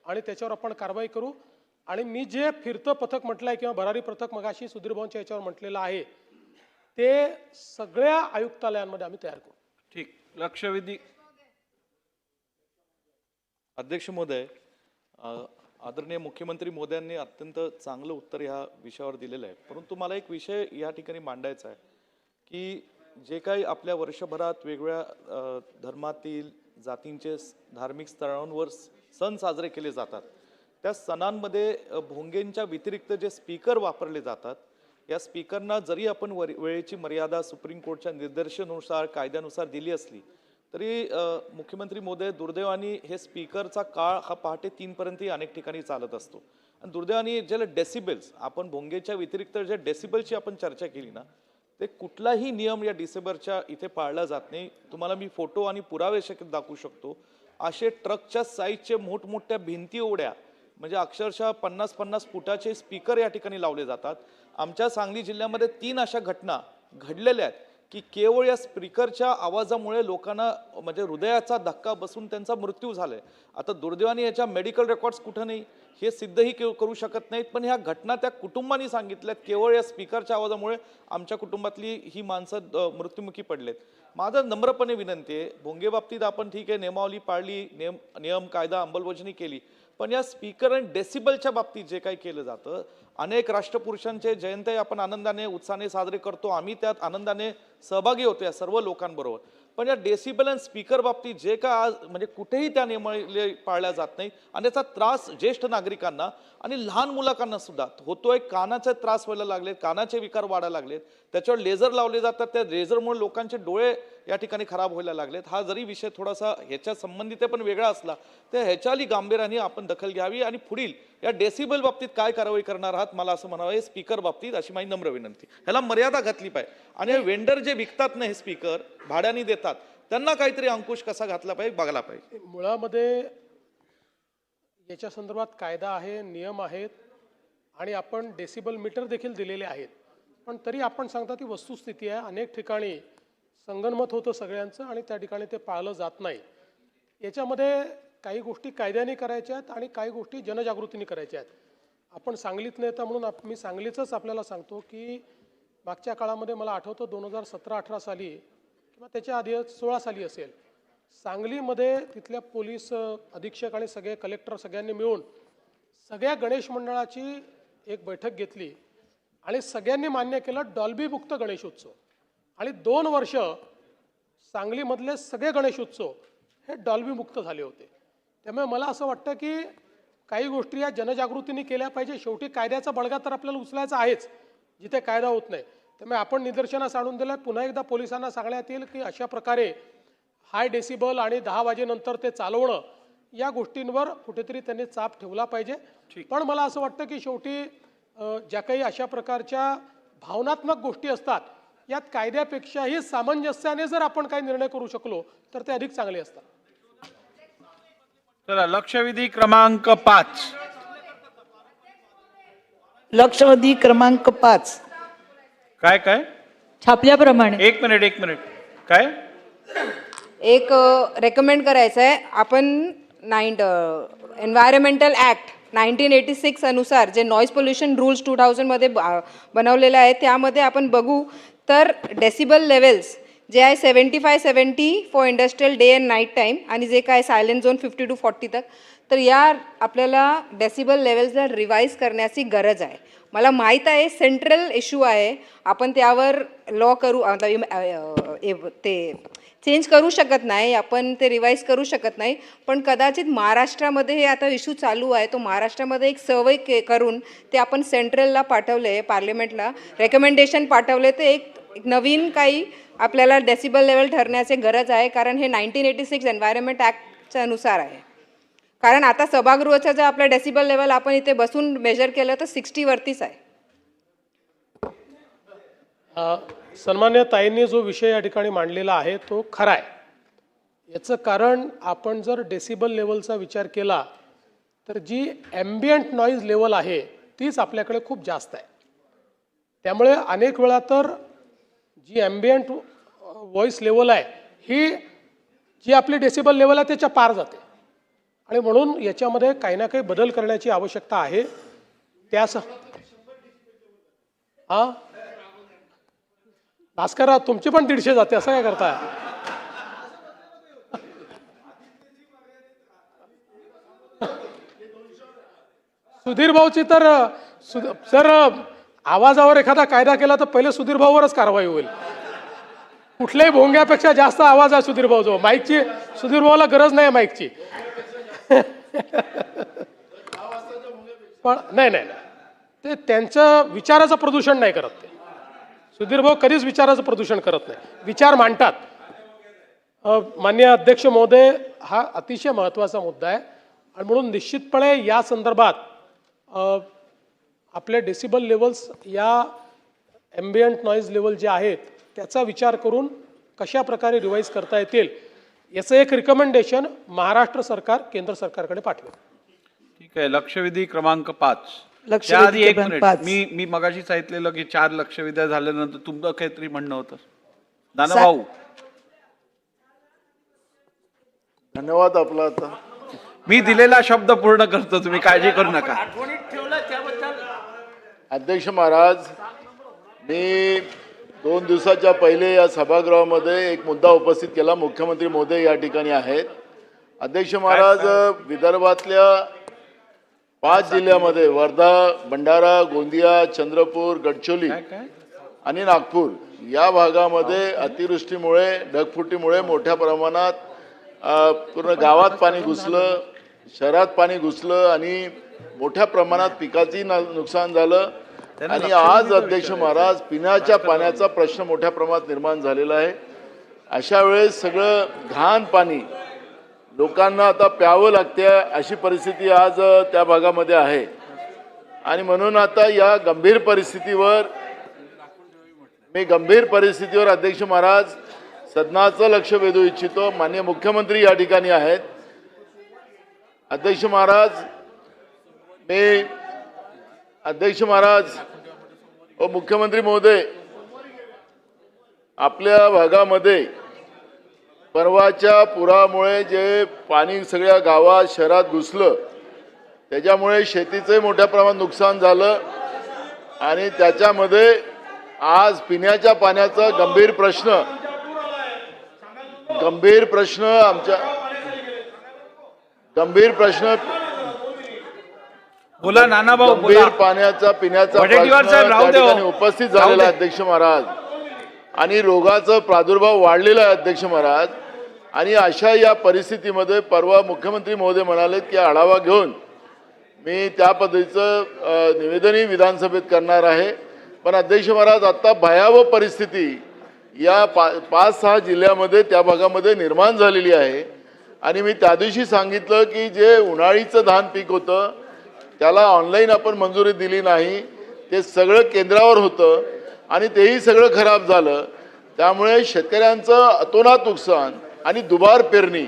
आणि त्याच्यावर आपण कारवाई करू. आणि मी जे फिरतं पथक म्हटलं आहे किंवा भरारी पथक मगाशी सुधीर भाऊंच्या याच्यावर म्हटलेलं आहे ते सगळ्या आयुक्तालयांमध्ये आम्ही तयार करू. ठीक. लक्षवेधी. अध्यक्ष महोदय, आदरणीय मुख्यमंत्री महोदयांनी अत्यंत चांगलं उत्तर ह्या विषयावर दिलेलं आहे. परंतु मला एक विषय या ठिकाणी मांडायचा आहे की जे काही आपल्या वर्षभरात वेगवेगळ्या धर्मातील जातींचे धार्मिक स्थळांवर सण साजरे केले जातात, त्या सणांमध्ये भोंगेंच्या व्यतिरिक्त जे स्पीकर वापरले जातात, या स्पीकरना जरी आपण वेळेची मर्यादा सुप्रीम कोर्टच्या निर्देशानुसार कायद्यानुसार दिली असली तरी मुख्यमंत्री महोदय, दुर्दैवाने हे स्पीकरचा काळ हा पहाटे 3 पर्यंतही अनेक ठिकाणी चालत असतो. आणि दुर्दैवाने ज्याला डेसिबल्स, आपण भोंगेच्या व्यतिरिक्त जे डेसिबलची आपण चर्चा केली ना, ते कुठलाही नियम या डिसेंबरच्या इथे पाळला जात नाही. तुम्हाला मी फोटो आणि पुरावे शक्य दाखवू शकतो. असे ट्रकच्या साईजचे मोठमोठ्या भिंती उड्या, म्हणजे अक्षरशः 50-50 फुटाचे स्पीकर या ठिकाणी लावले जातात. आमच्या सांगली जिल्ह्यामध्ये 3 अशा घटना घडलेल्या आहेत की केवळ या स्पीकरच्या आवाजामुळे लोकांना म्हणजे हृदयाचा धक्का बसून त्यांचा मृत्यू झालाय. आता दुर्दैवाने याच्या मेडिकल रेकॉर्ड्स कुठं नाही हे सिद्धही करू शकत नाहीत, पण ह्या घटना त्या कुटुंबांनी सांगितल्यात, केवळ या स्पीकरच्या आवाजामुळे आमच्या कुटुंबातली ही माणसं मृत्युमुखी पडलेत. माझं नम्रपणे विनंती आहे, भोंगे बाबतीत आपण ठीक आहे नियमावली पाळली, नियम कायदा अंमलबजावणी केली, पण या स्पीकर आणि डेसिबलच्या बाबतीत जे काही केलं जातं, अनेक राष्ट्रपुरुषांचे जयंती आपण आनंदाने उत्साहाने साजरे करतो, आम्ही त्यात आनंदाने सहभागी होतो या सर्व लोकांबरोबर, पण या डेसिबल आणि स्पीकर बाबतीत जे काय आज म्हणजे कुठेही त्या नियमावली पाळल्या जात नाही आणि त्याचा त्रास ज्येष्ठ नागरिकांना आणि लहान मुलांना सुद्धा होतोय. कानाचे त्रास व्हायला लागलेत, कानाचे विकार वाढायला लागलेत, त्याच्यावर लेझर लावले जातात, त्या लेझरमुळे लोकांचे डोळे या ठिकाणी खराब व्हायला लागलेत. हा जरी विषय थोडासा ह्याच्या संबंधित पण वेगळा असला तर ह्याच्याली गांभीर्याने आपण दखल घ्यावी आणि पुढील या डेसिबल बाबतीत काय कारवाई करणार आहात मला असं म्हणावं. हे स्पीकर बाबतीत अशी माझी नम्र विनंती. ह्याला मर्यादा घातली पाहिजे आणि वेंडर जे विकतात ना हे स्पीकर भाड्याने देतात त्यांना काहीतरी अंकुश कसा घातला पाहिजे बघायला पाहिजे. मुळामध्ये याच्या संदर्भात कायदा आहे, नियम आहेत आणि आपण डेसिबल मीटर देखील दिलेले आहेत, पण तरी आपण सांगता ती वस्तुस्थिती आहे. अनेक ठिकाणी संगनमत होतं सगळ्यांचं आणि त्या ठिकाणी ते पाळलं जात नाही. याच्यामध्ये काही गोष्टी कायद्याने करायच्या आहेत आणि काही गोष्टी जनजागृतीने करायच्या आहेत. आपण सांगलीत नेता म्हणून मी सांगलीचंच आपल्याला सांगतो की मागच्या काळामध्ये मला आठवतं 2017-18 साली किंवा त्याच्या आधी 16 साली असेल, सांगलीमध्ये तिथल्या पोलीस अधीक्षक आणि सगळे कलेक्टर सगळ्यांनी मिळून सगळ्या गणेश मंडळाची एक बैठक घेतली आणि सगळ्यांनी मान्य केलं डॉल्बी मुक्त गणेशोत्सव. आणि 2 वर्ष सांगलीमधले सगळे गणेशोत्सव हे डॉल्बी मुक्त झाले होते. त्यामुळे मला असं वाटतं की काही गोष्टी या जनजागृतीने केल्या पाहिजे. शेवटी कायद्याचा बळगा तर आपल्याला उचलायचा आहेच जिथे कायदा होत नाही. त्यामुळे आपण निदर्शनास आणून दिलं. पुन्हा एकदा पोलिसांना सांगण्यात येईल की अशा प्रकारे हाय डेसिबल आणि 10 वाजेनंतर ते चालवणं या गोष्टींवर कुठेतरी त्यांनी चाप ठेवला पाहिजे. पण मला असं वाटतं की शेवटी ज्या काही अशा प्रकारच्या भावनात्मक गोष्टी असतात यात कायद्यापेक्षाही सामंजस्याने जर आपण काही निर्णय करू शकलो तर ते अधिक चांगले असतात. चला लक्षवेधी क्रमांक 5. लक्षवेधी क्रमांक 5 काय काय छापल्याप्रमाणे. एक मिनिट काय एक रेकमेंड करायचं आहे. आपण एन्व्हायरमेंटल ॲक्ट 1986 अनुसार जे नॉईज पोल्युशन रूल्स 2000मध्ये बनवलेलं आहे त्यामध्ये आपण बघू तर डेसिबल लेवल्स जे आहे 75-70 for industrial day and night time आणि जे काय सायलेंट झोन 50 to 40 तक. तर या आपल्याला डेसिबल लेवल्सला रिवाईज करण्याची गरज आहे. मला माहीत आहे सेंट्रल इश्यू आहे, आपण त्यावर लॉ करू ते चेंज करू शकत नाही, आपण ते रिवाईज करू शकत नाही. पण कदाचित महाराष्ट्रामध्ये हे आता इश्यू चालू आहे, तो महाराष्ट्रामध्ये एक सर्वे करून ते आपण सेंट्रलला पाठवले, पार्लिमेंटला रेकमेंडेशन पाठवले. ते एक नवीन काही आपल्याला डेसिबल लेवल ठरण्याची गरज आहे, कारण हे 1986 एन्व्हायरमेंट ॲक्टच्या अनुसार आहे. कारण आता सभागृहाचं जर आपलं डेसिबल लेवल आपण इथे बसून मेजर केलं तर 60 वरतीच आहे. सन्मान्य ताईंनी जो विषय या ठिकाणी मांडलेला आहे तो खरा आहे. याचं कारण आपण जर डेसिबल लेवलचा विचार केला तर जी ॲम्बियंट नॉईज लेवल आहे तीच आपल्याकडे खूप जास्त आहे. त्यामुळे अनेक वेळा तर जी ॲम्बियंट व्हॉईस लेवल आहे ही जी आपली डेसिबल लेवल आहे त्याच्या पार जाते आणि म्हणून याच्यामध्ये काही ना काही बदल करण्याची आवश्यकता आहे. भास्करराव तुमची पण 150 जाते असं काय करताय? सुधीर भाऊची तर सर आवाजावर एखादा कायदा केला तर पहिले सुधीर भाऊवरच कारवाई होईल. कुठल्याही भोंग्यापेक्षा जास्त आवाज आहे सुधीर भाऊ. जो माईकची सुधीर भाऊला गरज नाही माईकची. पण नाही ते त्यांचं विचाराचं प्रदूषण नाही करत. ते सुधीर भाऊ कधीच विचाराचं प्रदूषण करत नाही, विचार मांडतात. माननीय अध्यक्ष महोदय, हा अतिशय महत्त्वाचा मुद्दा आहे आणि म्हणून निश्चितपणे या संदर्भात आपले डेसिबल लेवल्स या ॲम्बियंट नॉईज लेवल जे आहेत त्याचा विचार करून कशा प्रकारे रिवाईज करता येतील याचं एक रिकमेंडेशन महाराष्ट्र सरकार केंद्र सरकारकडे पाठवेल. ठीक आहे. लक्षवेधी क्रमांक 5. लक्षवेधी त्याआधी एक क्रमांक मिनिट. 5. मी मगाशी सांगितलेलं की 4 लक्षवेध्या झाल्यानंतर तुमचं काहीतरी म्हणणं होतं. दानभाऊ धन्यवाद आपला. आता मी दिलेला शब्द पूर्ण करतो, तुम्ही काळजी करू नका. अध्यक्ष महाराज, मी 2 दिवसाच्या पहिले या सभागृहामध्ये एक मुद्दा उपस्थित केला. मुख्यमंत्री महोदय या ठिकाणी आहेत. अध्यक्ष महाराज, विदर्भातल्या 5 जिल्ह्यामध्ये वर्धा, भंडारा, गोंदिया, चंद्रपूर, गडचिरोली आणि नागपूर या भागामध्ये अतिवृष्टीमुळे ढगफुटीमुळे मोठ्या प्रमाणात पूर्ण गावात पाणी घुसलं, शहरात पाणी घुसलं आणि मोठ्या प्रमाणात पिकाची नुकसान झालं. आणि आज अध्यक्ष महाराज पिण्याच्या पाण्याचा प्रश्न मोठ्या प्रमाणात निर्माण झालेला आहे. अशा वेळेस सगळं घाण पाणी लोकांना आता प्यावं लागते अशी परिस्थिती आज त्या भागामध्ये आहे. आणि म्हणून आता या गंभीर परिस्थितीवर अध्यक्ष महाराज सदनाचं लक्ष वेधू इच्छितो. माननीय मुख्यमंत्री या ठिकाणी आहेत. अध्यक्ष महाराज मुख्यमंत्री महोदय, आपल्या भागामध्ये परवाच्या पुरामुळे जे पाणी सगळ्या गावात शहरात घुसलं त्याच्यामुळे शेतीचे मोठ्या प्रमाणात नुकसान झालं आणि त्याच्यामध्ये आज पिण्याच्या पाण्याचा गंभीर प्रश्न बोला नानाभाऊ, गंभीर पाण्याचा पिण्याचा प्रश्न उपस्थित झालेला आहे अध्यक्ष महाराज. आणि रोगाचा प्रादुर्भाव वाढलेला आहे अध्यक्ष महाराज. आणि अशा या परिस्थितीमध्ये परवा मुख्यमंत्री महोदय म्हणाले की आढावा घेऊन मी त्या पद्धतीचं निवेदनही विधानसभेत करणार आहे. पण अध्यक्ष महाराज, आता भयावह परिस्थिती या 5-6 जिल्ह्यामध्ये त्या भागामध्ये निर्माण झालेली आहे. आणि मी त्या दिवशी सांगितलं की जे उन्हाळीचं धान पीक होतं त्याला ऑनलाईन आपण मंजुरी दिली नाही, ते सगळं केंद्रावर होतं आणि तेही सगळं खराब झालं. त्यामुळे शेतकऱ्यांचं अतोनात नुकसान आणि दुबार पेरणी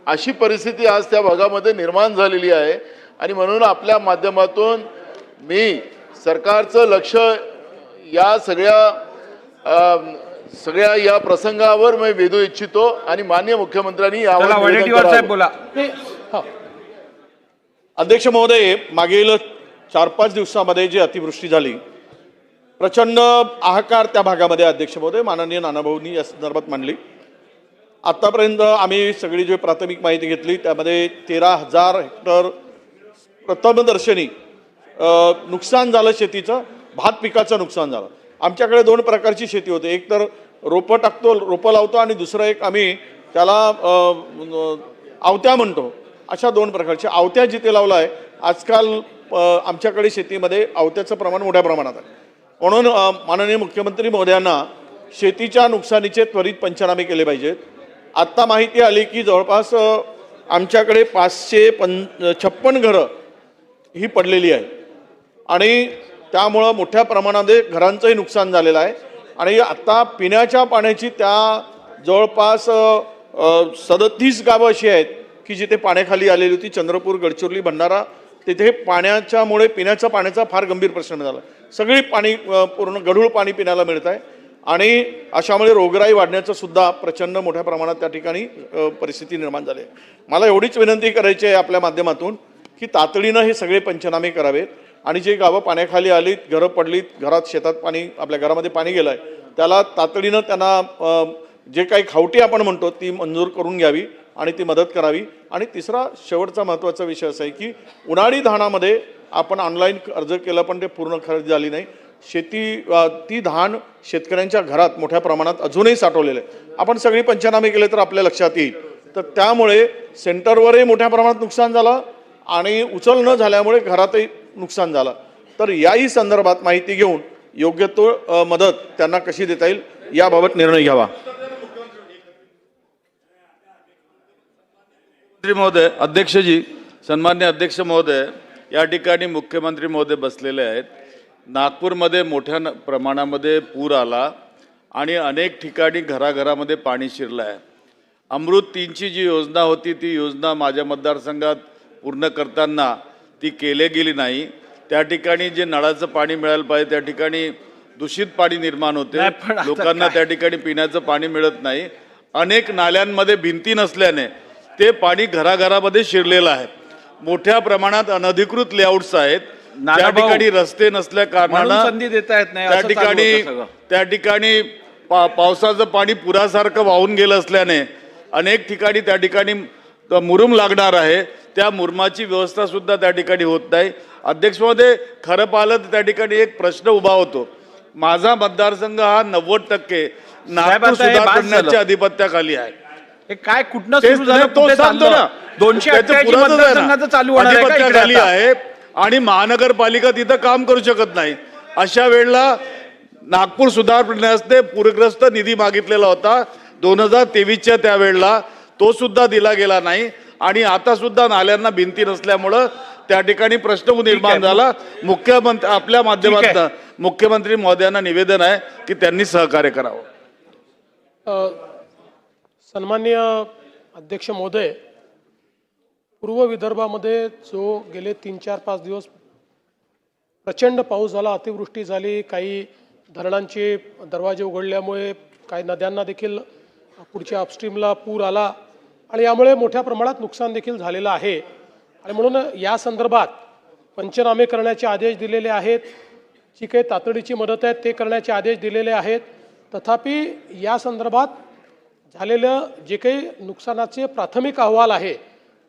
अशी परिस्थिती आज त्या भागामध्ये निर्माण झालेली आहे. आणि म्हणून आपल्या माध्यमातून मी सरकारचं लक्ष या सगळ्या सगळ्या या प्रसंगावर मी वेधू इच्छितो आणि माननीय मुख्यमंत्र्यांनी यावर चला, निवेदन वडेट्टीवार साहेब करावं. बोला. अध्यक्ष महोदय, मागील 4-5 दिवसामध्ये जी अतिवृष्टी झाली, प्रचंड हाहाकार त्या भागामध्ये अध्यक्ष महोदय माननीय नानाभाऊंनी या संदर्भात मांडली. आत्तापर्यंत आम्ही सगळी जी प्राथमिक माहिती घेतली त्यामध्ये 13,000 हेक्टर प्रथमदर्शनी नुकसान झालं शेतीचं, भात पिकाचं नुकसान झालं. आमच्याकडे 2 प्रकारची शेती होते, एक तर रोपं टाकतो, रोपं लावतो, आणि दुसरं एक आम्ही त्याला आवत्या म्हणतो. अशा 2 प्रकारची आवत्या जिथे लावला आहे, आजकाल आमच्याकडे शेतीमध्ये आवत्याचं प्रमाण मोठ्या प्रमाणात आहे. म्हणून माननीय मुख्यमंत्री महोदयांना शेतीच्या नुकसानीचे त्वरित पंचनामे केले पाहिजेत. आत्ता माहिती आली की जवळपास आमच्याकडे 556 घरं ही पडलेली आहे आणि त्यामुळं मोठ्या प्रमाणामध्ये घरांचंही नुकसान झालेलं आहे. आणि आत्ता पिण्याच्या पाण्याची त्या जवळपास 37 गावं अशी आहेत की जिथे पाण्याखाली आलेली होती. चंद्रपूर, गडचिरोली, भंडारा, तिथे पाण्याच्यामुळे पिण्याच्या पाण्याचा फार गंभीर प्रश्न झाला. सगळी पाणी पूर्ण गढूळ पाणी पिण्याला मिळत आहे आणि अशामुळे रोगराई वाढण्याचं सुद्धा प्रचंड मोठ्या प्रमाणात त्या ठिकाणी परिस्थिती निर्माण झाली आहे. मला एवढीच विनंती करायची आहे आपल्या माध्यमातून की तातडीनं हे सगळे पंचनामे करावेत आणि जे गावं पाण्याखाली आलीत, घरं पडलीत, घरात शेतात पाणी, आपल्या घरामध्ये पाणी गेलं आहे, त्याला तातडीनं त्यांना जे काही खावटी आपण म्हणतो ती मंजूर करून घ्यावी आणि ती मदत करावी. आणि तिसरा शेवटचा महत्त्वाचा विषय असा आहे की उन्हाळी धानामध्ये आपण ऑनलाईन अर्ज केला पण ते पूर्ण खरेदी झाली नाही. ती धान शेतकऱ्यांच्या घरात मोठ्या प्रमाणात अजूनही साठवलेलं आहे. आपण सगळी पंचनामे केले तर आपल्या लक्षात येईल. तर त्यामुळे सेंटरवरही मोठ्या प्रमाणात नुकसान झालं आणि उचल न झाल्यामुळे घरातही नुकसान झालं. तर याही संदर्भात माहिती घेऊन योग्य तो मदत त्यांना कशी देता येईल याबाबत निर्णय घ्यावा. मंत्री महोदय, अध्यक्षजी, सन्मान्य अध्यक्ष महोदय, या ठिकाणी मुख्यमंत्री महोदय बसलेले आहेत. नागपूरमध्ये मोठ्या प्रमाणामध्ये पूर आला आणि अनेक ठिकाणी घराघरामध्ये पाणी शिरलं आहे. अमृत 3ची जी योजना होती ती योजना माझ्या मतदारसंघात पूर्ण करताना ती केली गेली नाही. त्या ठिकाणी जे नळाचं पाणी मिळायला पाहिजे त्या ठिकाणी दूषित पाणी निर्माण होते, लोकांना त्या ठिकाणी पिण्याचं पाणी मिळत नाही. अनेक नाल्यांमध्ये भिंती नसल्याने ते पाणी घराघरामध्ये शिरलेलं आहे. मोठ्या प्रमाणात अनधिकृत लेआउट्स आहेत, त्या ठिकाणी रस्ते नसल्या कारणानं संधी देता येत नाही. त्या ठिकाणी पावसाचं पाणी पुरासारखं वाहून गेलं असल्याने अनेक ठिकाणी त्या ठिकाणी मुरुम लागणार आहे, त्या मुरुमाची व्यवस्था सुद्धा त्या ठिकाणी होत नाही. अध्यक्ष महोदय, खरं पाहिलं तर त्या ठिकाणी एक प्रश्न उभा होतो. माझा मतदारसंघ हा 90% नागपूर सुधार करण्याच्या अधिपत्याखाली आहे. हे काय कुठनं सुरू झालं, कुठे चाललं? 288 मतदारसंघाचं चालू होणार आहे का अधिपत्याखाली इकडे आता? आहे आणि महानगरपालिका तिथं काम करू शकत नाही. अशा वेळेला नागपूर सुधार प्रन्यासने पूरग्रस्त निधी मागितलेला होता 2023च्या त्यावेळेला, तो सुद्धा दिला गेला नाही. आणि आता सुद्धा नाल्यांना भिंती नसल्यामुळं त्या ठिकाणी प्रश्न निर्माण झाला. मुख्यमंत्री आपल्या माध्यमातून मुख्यमंत्री महोदयांना निवेदन आहे की त्यांनी सहकार्य करावं. सन्माननीय अध्यक्ष महोदय, पूर्व विदर्भामध्ये जो गेले 3-4-5 दिवस प्रचंड पाऊस झाला, अतिवृष्टी झाली, काही धरणांचे दरवाजे उघडल्यामुळे काही नद्यांना देखील पुढच्या अपस्ट्रीमला पूर आला आणि यामुळे मोठ्या प्रमाणात नुकसान देखील झालेलं आहे. आणि म्हणून या संदर्भात पंचनामे करण्याचे आदेश दिलेले आहेत. जी काही तातडीची मदत आहे ते करण्याचे आदेश दिलेले आहेत. तथापि या संदर्भात झालेलं जे काही नुकसानाचे प्राथमिक अहवाल आहे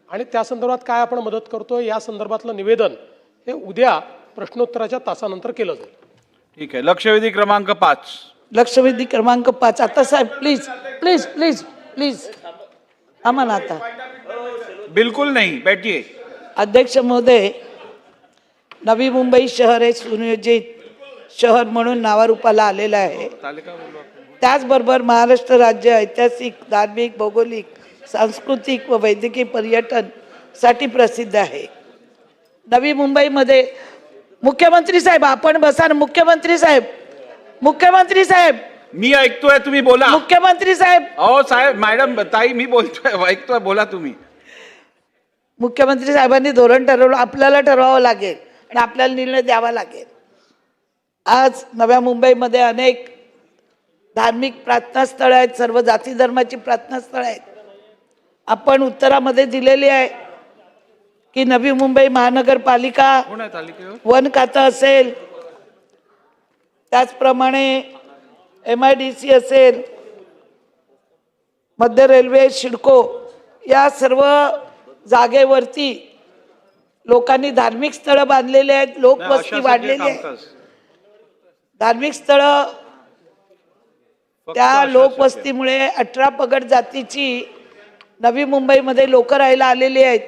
आणि त्या संदर्भात काय आपण मदत करतो या संदर्भातलं निवेदन हे उद्या प्रश्नोत्तराच्या तासानंतर केलं जाईल. ठीक आहे. लक्षवेधी क्रमांक 5. लक्षवेधी क्रमांक 5. आता साहेब प्लीज प्लीज प्लीज प्लीज आम्हाला आता बिलकुल नाही बैठिए. अध्यक्ष महोदय, नवी मुंबई शहर हे सुनियोजित शहर म्हणून नावारूपाला आलेलं आहे. त्याचबरोबर महाराष्ट्र राज्य ऐतिहासिक, धार्मिक, भौगोलिक, सांस्कृतिक व वैद्यकीय पर्यटनसाठी प्रसिद्ध आहे. नवी मुंबईमध्ये मुख्यमंत्री साहेब आपण बसा ना. मुख्यमंत्री साहेब, मुख्यमंत्री साहेब, मी ऐकतोय, तुम्ही बोला. मुख्यमंत्री साहेब. अहो साहेब, मॅडम, ताई, मी बोलतोय, ऐकतोय, बोला तुम्ही. मुख्यमंत्री साहेबांनी धोरण ठरवलं, आपल्याला ठरवावं लागेल आणि आपल्याला निर्णय द्यावा लागेल. आज नव्या मुंबईमध्ये अनेक धार्मिक प्रार्थनास्थळं आहेत, सर्व जाती धर्माची प्रार्थनास्थळं आहेत. आपण उत्तरामध्ये दिलेली आहे की नवी मुंबई महानगरपालिका, वन खातं असेल, त्याचप्रमाणे MIDC असेल, मध्य रेल्वे, सिडको, या सर्व जागेवरती लोकांनी धार्मिक स्थळं बांधलेली आहेत. लोकवस्ती वाढलेली आहे. धार्मिक स्थळं, त्या लोकवस्तीमुळे 18 पगड जातीची नवी मुंबईमध्ये लोक राहायला आलेली आहेत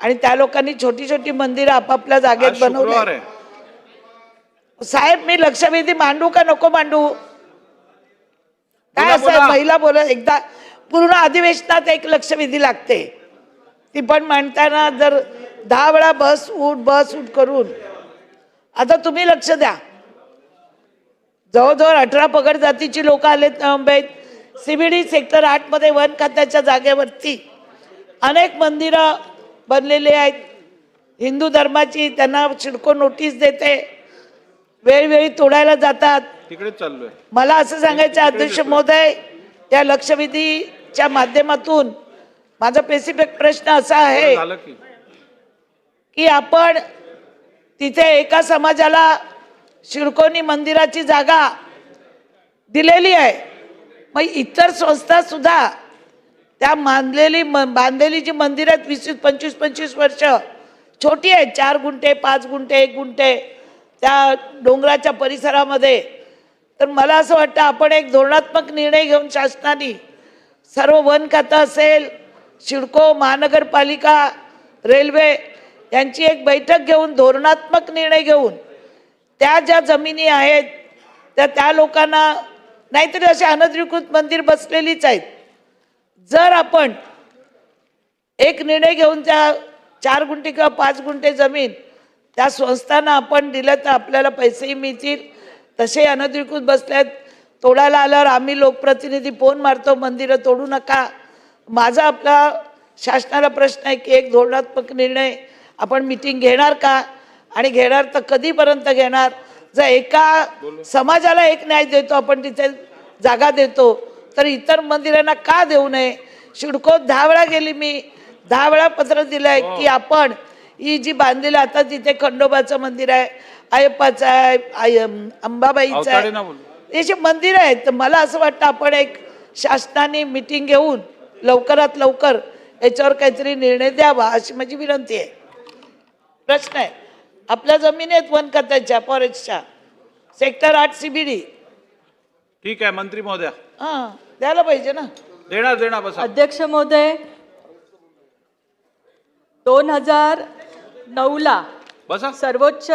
आणि त्या लोकांनी छोटी छोटी मंदिरं आपापल्या जागेत बनवली. साहेब, मी लक्षवेधी मांडू का नको मांडू? काय असं महिला बोलत, एकदा पूर्ण अधिवेशनात एक लक्षवेधी लागते, ती पण मांडताना जर 10 वेळा बस उठ करून, आता तुम्ही लक्ष द्या. जवळजवळ 18 पगड जातीची लोक आलेत मुंबईत. CBD सेक्टर 8 मध्ये वन खात्याच्या जागेवरती अनेक मंदिरं बनलेली आहेत. हिंदू धर्माची त्यांना सिडको नोटीस देते, वेळोवेळी तोडायला जातात. तिकडे चाललोय. मला असं सांगायचं अध्यक्ष महोदय, या लक्षवेधीच्या माध्यमातून माझा स्पेसिफिक प्रश्न असा आहे की आपण तिथे एका समाजाला सिडकोनी मंदिराची जागा दिलेली आहे, मग इतर संस्था सुद्धा त्या बांधलेली जी मंदिर आहेत 20-25 वर्ष छोटी आहेत, 4 गुंठे 5 गुंठे 1 गुंठे त्या डोंगराच्या परिसरामध्ये, तर मला असं वाटतं आपण एक धोरणात्मक निर्णय घेऊन शासनाने सर्व वन खातं असेल, सिडको, महानगरपालिका, रेल्वे यांची एक बैठक घेऊन धोरणात्मक निर्णय घेऊन त्या ज्या जमिनी आहेत त्या लोकांना, नाहीतरी असे अनधिकृत मंदिर बसलेलीच आहेत, जर आपण एक निर्णय घेऊन त्या 4 गुंठे किंवा 5 गुंठे जमीन त्या संस्थांना आपण दिलं तर आपल्याला पैसेही मिळतील. तसे अनधिकृत बसल्यात, तोडायला आल्यावर आम्ही लोकप्रतिनिधी फोन मारतो, मंदिरं तोडू नका. माझा आपला शासनाला प्रश्न आहे की एक धोरणात्मक निर्णय आपण मीटिंग घेणार का, आणि घेणार तर कधीपर्यंत घेणार? जर एका समाजाला एक न्याय देतो आपण, तिथे जागा देतो, तर इतर मंदिरांना का देऊ नये? सिडकोत 10 वेळा गेली मी, 10 वेळा पत्र दिलं आहे की आपण ही जी बांधलेली, आता तिथे खंडोबाचं मंदिर आहे, अय्यप्पाचं आहे, अंबाबाईचं आहे, हे जे मंदिर आहेत. तर मला असं वाटतं आपण एक शासनाने मीटिंग घेऊन लवकरात लवकर याच्यावर काहीतरी निर्णय द्यावा अशी माझी विनंती आहे. प्रश्न आहे, आपल्या जमिनी आहेत वन खात्याच्या, फॉरेस्टच्या, सेक्टर 8 CBD. ठीक आहे मंत्री महोदय, हां, द्यायला पाहिजे ना. देणार बस. अध्यक्ष महोदय, 2009ला सर्वोच्च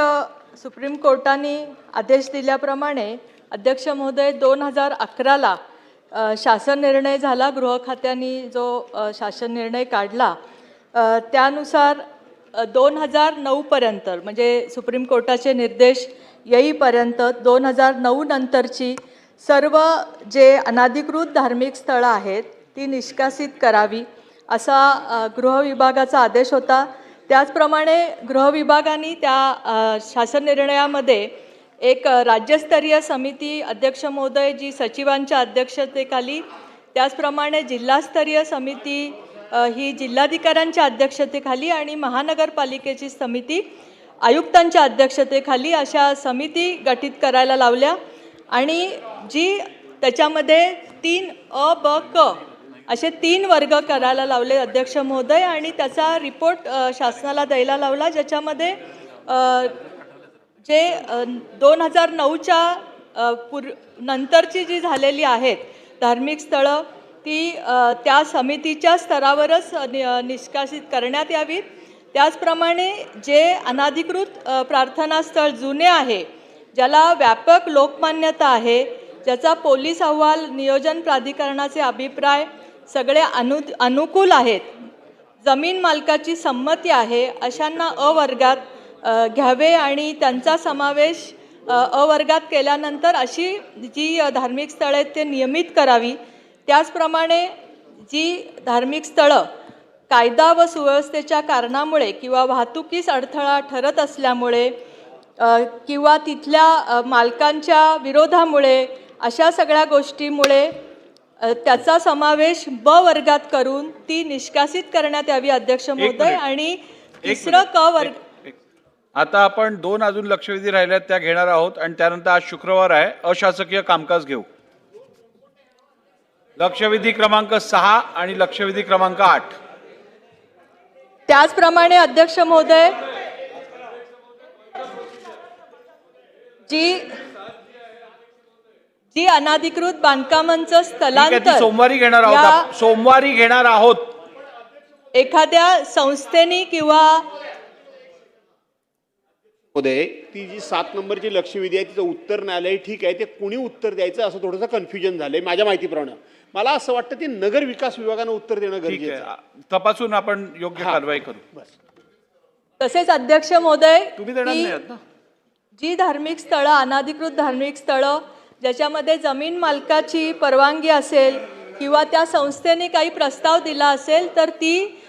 सुप्रीम कोर्टाने आदेश दिल्याप्रमाणे अध्यक्ष महोदय 2011ला शासन निर्णय झाला, गृह खात्याने जो शासन निर्णय काढला त्यानुसार 2009 पर्यंत, म्हणजे सुप्रीम कोर्टाचे निर्देश येईपर्यंत 2009 नंतरची सर्व जे अनधिकृत धार्मिक स्थळं आहेत ती निष्कासित करावी असा गृह विभागाचा आदेश होता. त्याचप्रमाणे गृह विभागाने त्या शासन निर्णयामध्ये एक राज्यस्तरीय समिती अध्यक्ष महोदय जी सचिवांच्या अध्यक्षतेखाली, त्याचप्रमाणे जिल्हास्तरीय समिती ही जिल्हाधिकाऱ्यांच्या अध्यक्षतेखाली आणि महानगरपालिकेची समिती आयुक्तांच्या अध्यक्षतेखाली अशा समिती गठीत करायला लावल्या आणि जी त्याच्यामध्ये 3 अ, ब, क असे 3 वर्ग करायला लावले अध्यक्ष महोदय आणि त्याचा रिपोर्ट शासनाला द्यायला लावला, ज्याच्यामध्ये जे 2009च्या नंतरची जी झालेली आहेत धार्मिक स्थळं ती त्या समितीच्या स्तरावरच निष्कासित करण्यात यावीत. त्याचप्रमाणे जे अनधिकृत प्रार्थनास्थळ जुने आहे, ज्याला व्यापक लोकमान्यता आहे, ज्याचा पोलीस अहवाल, नियोजन प्राधिकरणाचे अभिप्राय सगळे अनुकूल आहेत, जमीन मालकाची संमती आहे, अशांना अ वर्गात घ्यावे आणि त्यांचा समावेश अ वर्गात केल्यानंतर अशी जी धार्मिक स्थळं आहेत ते नियमित करावी. त्याचप्रमाणे जी धार्मिक स्थळं कायदा व सुव्यवस्थेच्या कारणामुळे किंवा वाहतुकीस अडथळा ठरत असल्यामुळे किंवा तिथल्या मालकांच्या विरोधामुळे अशा सगळ्या गोष्टीमुळे त्याचा समावेश ब वर्गात करून ती निष्कासित करण्यात यावी अध्यक्ष महोदय. आणि तिसरं क वर्ग. आता आपण 2 अजून लक्षवेधी राहिल्यात त्या घेणार आहोत आणि त्यानंतर आज शुक्रवार आहे, अशासकीय कामकाज घेऊ. लक्षवेधी क्रमांक 6 आणि लक्षवेधी क्रमांक 8. त्याचप्रमाणे अध्यक्ष महोदय जी अनाधिकृत बांधकामांचं स्थलांतर सोमवारी घेणार आहोत. सोमवारी घेणार आहोत. एखाद्या संस्थेनी किंवा ती जी 7 नंबरची लक्षवेधी आहे तिचं उत्तर न्यायालय ठीक आहे, ते कुणी उत्तर द्यायचं असं थोडंसं कन्फ्युजन झालंय माझ्या माहितीप्रमाणे. मला असं वाटतं ते नगर विकास विभागानं उत्तर देणं गरजेचं आहे. तपासून आपण योग्य कारवाई करू. तसेच अध्यक्ष महोदय तुम्ही देणार नाही आहात ना? जी धार्मिक स्थळं, अनाधिकृत धार्मिक स्थळं ज्याच्यामध्ये जमीन मालकाची परवानगी असेल किंवा त्या संस्थेने काही प्रस्ताव दिला असेल तर ती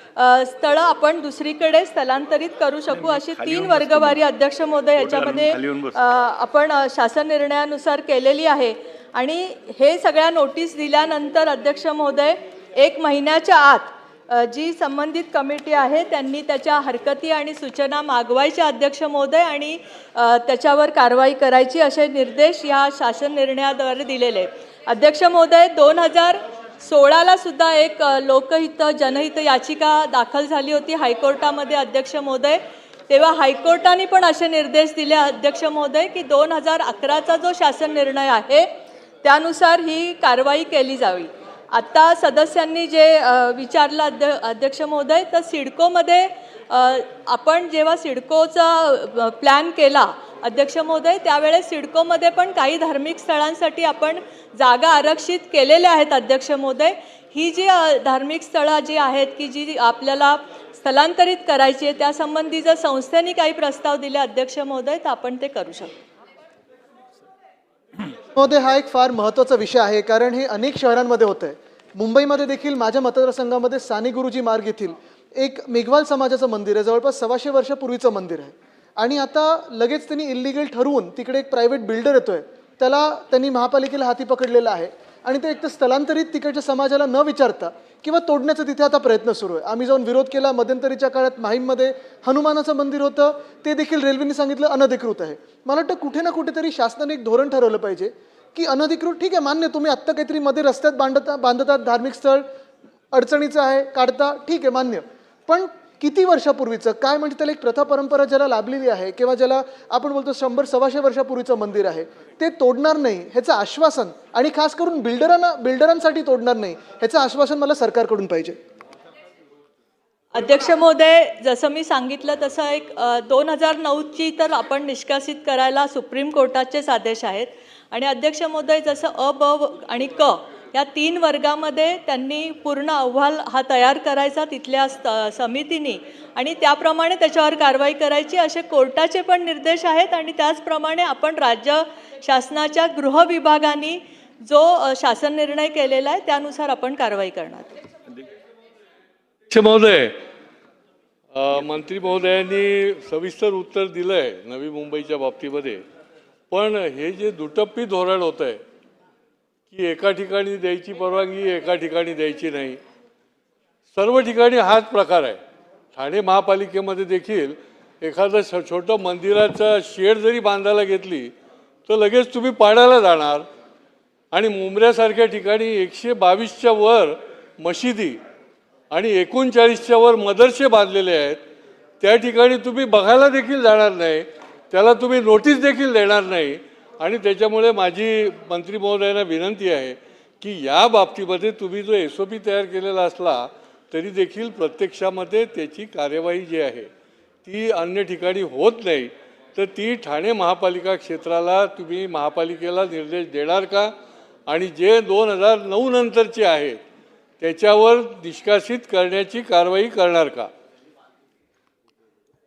स्थळं आपण दुसरीकडे स्थलांतरित करू शकू अशी 3 वर्गवारी अध्यक्ष महोदय याच्यामध्ये आपण शासन निर्णयानुसार केलेली आहे. आणि हे सगळ्या नोटीस दिल्यानंतर अध्यक्ष महोदय 1 महिन्याच्या आत जी संबंधित कमिटी आहे त्यांनी त्याच्या हरकती आणि सूचना मागवायच्या अध्यक्ष महोदय आणि त्याच्यावर कारवाई करायची असे निर्देश या शासन निर्णयाद्वारे दिलेले. अध्यक्ष महोदय 2016ला सुद्धा एक लोकहित जनहित याचिका दाखल झाली होती हायकोर्टामध्ये अध्यक्ष महोदय. तेव्हा हायकोर्टाने पण असे निर्देश दिले अध्यक्ष महोदय की 2011चा जो शासन निर्णय आहे त्यानुसार ही कारवाई केली जावी. आत्ता सदस्यांनी जे विचारलं अध्यक्ष महोदय तर सिडकोमध्ये आपण जेव्हा सिडकोचा प्लॅन केला अध्यक्ष महोदय त्यावेळेस सिडकोमध्ये पण काही धार्मिक स्थळांसाठी आपण जागा आरक्षित केलेल्या आहेत अध्यक्ष महोदय. ही जी धार्मिक स्थळं जी आहेत की जी आपल्याला स्थलांतरित करायची आहे त्यासंबंधी जर संस्थेने काही प्रस्ताव दिले अध्यक्ष महोदय तर आपण ते करू शकतो. महोदय हा एक फार महत्त्वाचा विषय आहे कारण हे अनेक शहरांमध्ये होतं आहे. मुंबईमध्ये देखील माझ्या मतदारसंघामध्ये साने गुरुजी मार्ग येथील एक मेघवाल समाजाचं मंदिर आहे, जवळपास 125 वर्षापूर्वीचं मंदिर आहे. आणि आता लगेच त्यांनी इल्लिगल ठरवून तिकडे एक प्रायव्हेट बिल्डर येतोय, त्याला त्यांनी महापालिकेला हाती पकडलेला आहे आणि ते एक तर स्थलांतरित तिकडच्या समाजाला न विचारता किंवा तोडण्याचा तिथे आता प्रयत्न सुरू आहे. आम्ही जाऊन विरोध केला. मध्यंतरीच्या काळात माहीममध्ये हनुमानाचं मंदिर होतं, ते देखील रेल्वेने सांगितलं अनधिकृत आहे. मला वाटतं कुठे ना कुठेतरी शासनाने एक धोरण ठरवलं पाहिजे की अनधिकृत ठीक आहे, मान्य तुम्ही आत्ता काहीतरी मध्ये रस्त्यात बांधतात धार्मिक स्थळ अडचणीचं आहे काढता, ठीक आहे मान्य, पण किती वर्षापूर्वीचं काय म्हणजे त्याला एक प्रथा परंपरा ज्याला लाभलेली आहे किंवा ज्याला आपण बोलतो 100-125 वर्षापूर्वीचं मंदिर आहे ते तोडणार नाही ह्याचं आश्वासन आणि खास करून बिल्डरांसाठी तोडणार नाही ह्याचं आश्वासन मला सरकारकडून पाहिजे. अध्यक्ष महोदय जसं मी सांगितलं तसं एक 2009ची तर आपण निष्कासित करायला सुप्रीम कोर्टाचेच आदेश आहेत आणि अध्यक्ष महोदय जसं अ, ब आणि क या 3 वर्गामध्ये त्यांनी पूर्ण अहवाल हा तयार करायचा तिथल्या समितीने आणि त्याप्रमाणे त्याच्यावर कारवाई करायची असे कोर्टाचे पण निर्देश आहेत. आणि त्याचप्रमाणे आपण राज्य शासनाच्या गृह विभागाने जो शासन निर्णय केलेला आहे त्यानुसार आपण कारवाई करणार. महोदय मंत्री महोदयांनी सविस्तर उत्तर दिलं आहे नवी मुंबईच्या बाबतीमध्ये, पण हे जे दुटप्पी धोरण होतं आहे की एका ठिकाणी द्यायची परवानगी एका ठिकाणी द्यायची नाही, सर्व ठिकाणी हाच प्रकार आहे. ठाणे महापालिकेमध्ये देखील एखादं छोटं मंदिराचं शेड जरी बांधायला घेतली तर लगेच तुम्ही पाडायला जाणार आणि मुंबऱ्यासारख्या ठिकाणी 122च्या वर मशिदी आणि 39च्या वर मदरसे बांधलेले आहेत, त्या ठिकाणी तुम्ही बघायला देखील जाणार नाही, त्याला तुम्ही नोटीस देखील देणार नाही. आणि त्याच्यामुळे माझी मंत्री महोदयांना विनंती आहे की या बाबतीमध्ये तुम्ही जो SOP तयार केलेला असला तरी देखील प्रत्यक्षामध्ये त्याची कार्यवाही जी आहे ती अन्य ठिकाणी होत नाही, तर ती ठाणे महापालिका क्षेत्राला तुम्ही महापालिकेला निर्देश देणार का आणि जे 2009 नंतरचे आहेत त्याच्यावर निष्कासित करण्याची कारवाई करणार का?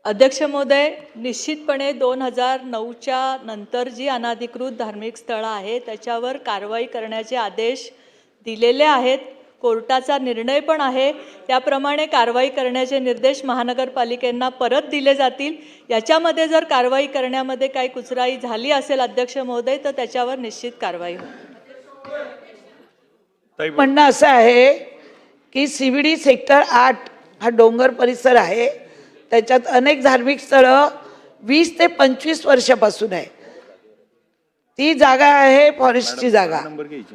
अध्यक्ष महोदय निश्चितपणे 2009च्या नंतर जी अनाधिकृत धार्मिक स्थळं आहेत त्याच्यावर कारवाई करण्याचे आदेश दिलेले आहेत. कोर्टाचा निर्णय पण आहे, त्याप्रमाणे कारवाई करण्याचे निर्देश महानगरपालिकेंना परत दिले जातील. याच्यामध्ये जर कारवाई करण्यामध्ये काही कुचराई झाली असेल अध्यक्ष महोदय तर त्याच्यावर निश्चित कारवाई होईल. म्हणणं असं आहे की CBD सेक्टर 8 हा डोंगर परिसर आहे. त्याच्यात अनेक धार्मिक स्थळं 20 ते 25 वर्षापासून आहे. ती जागा आहे फॉरेस्टची जागा.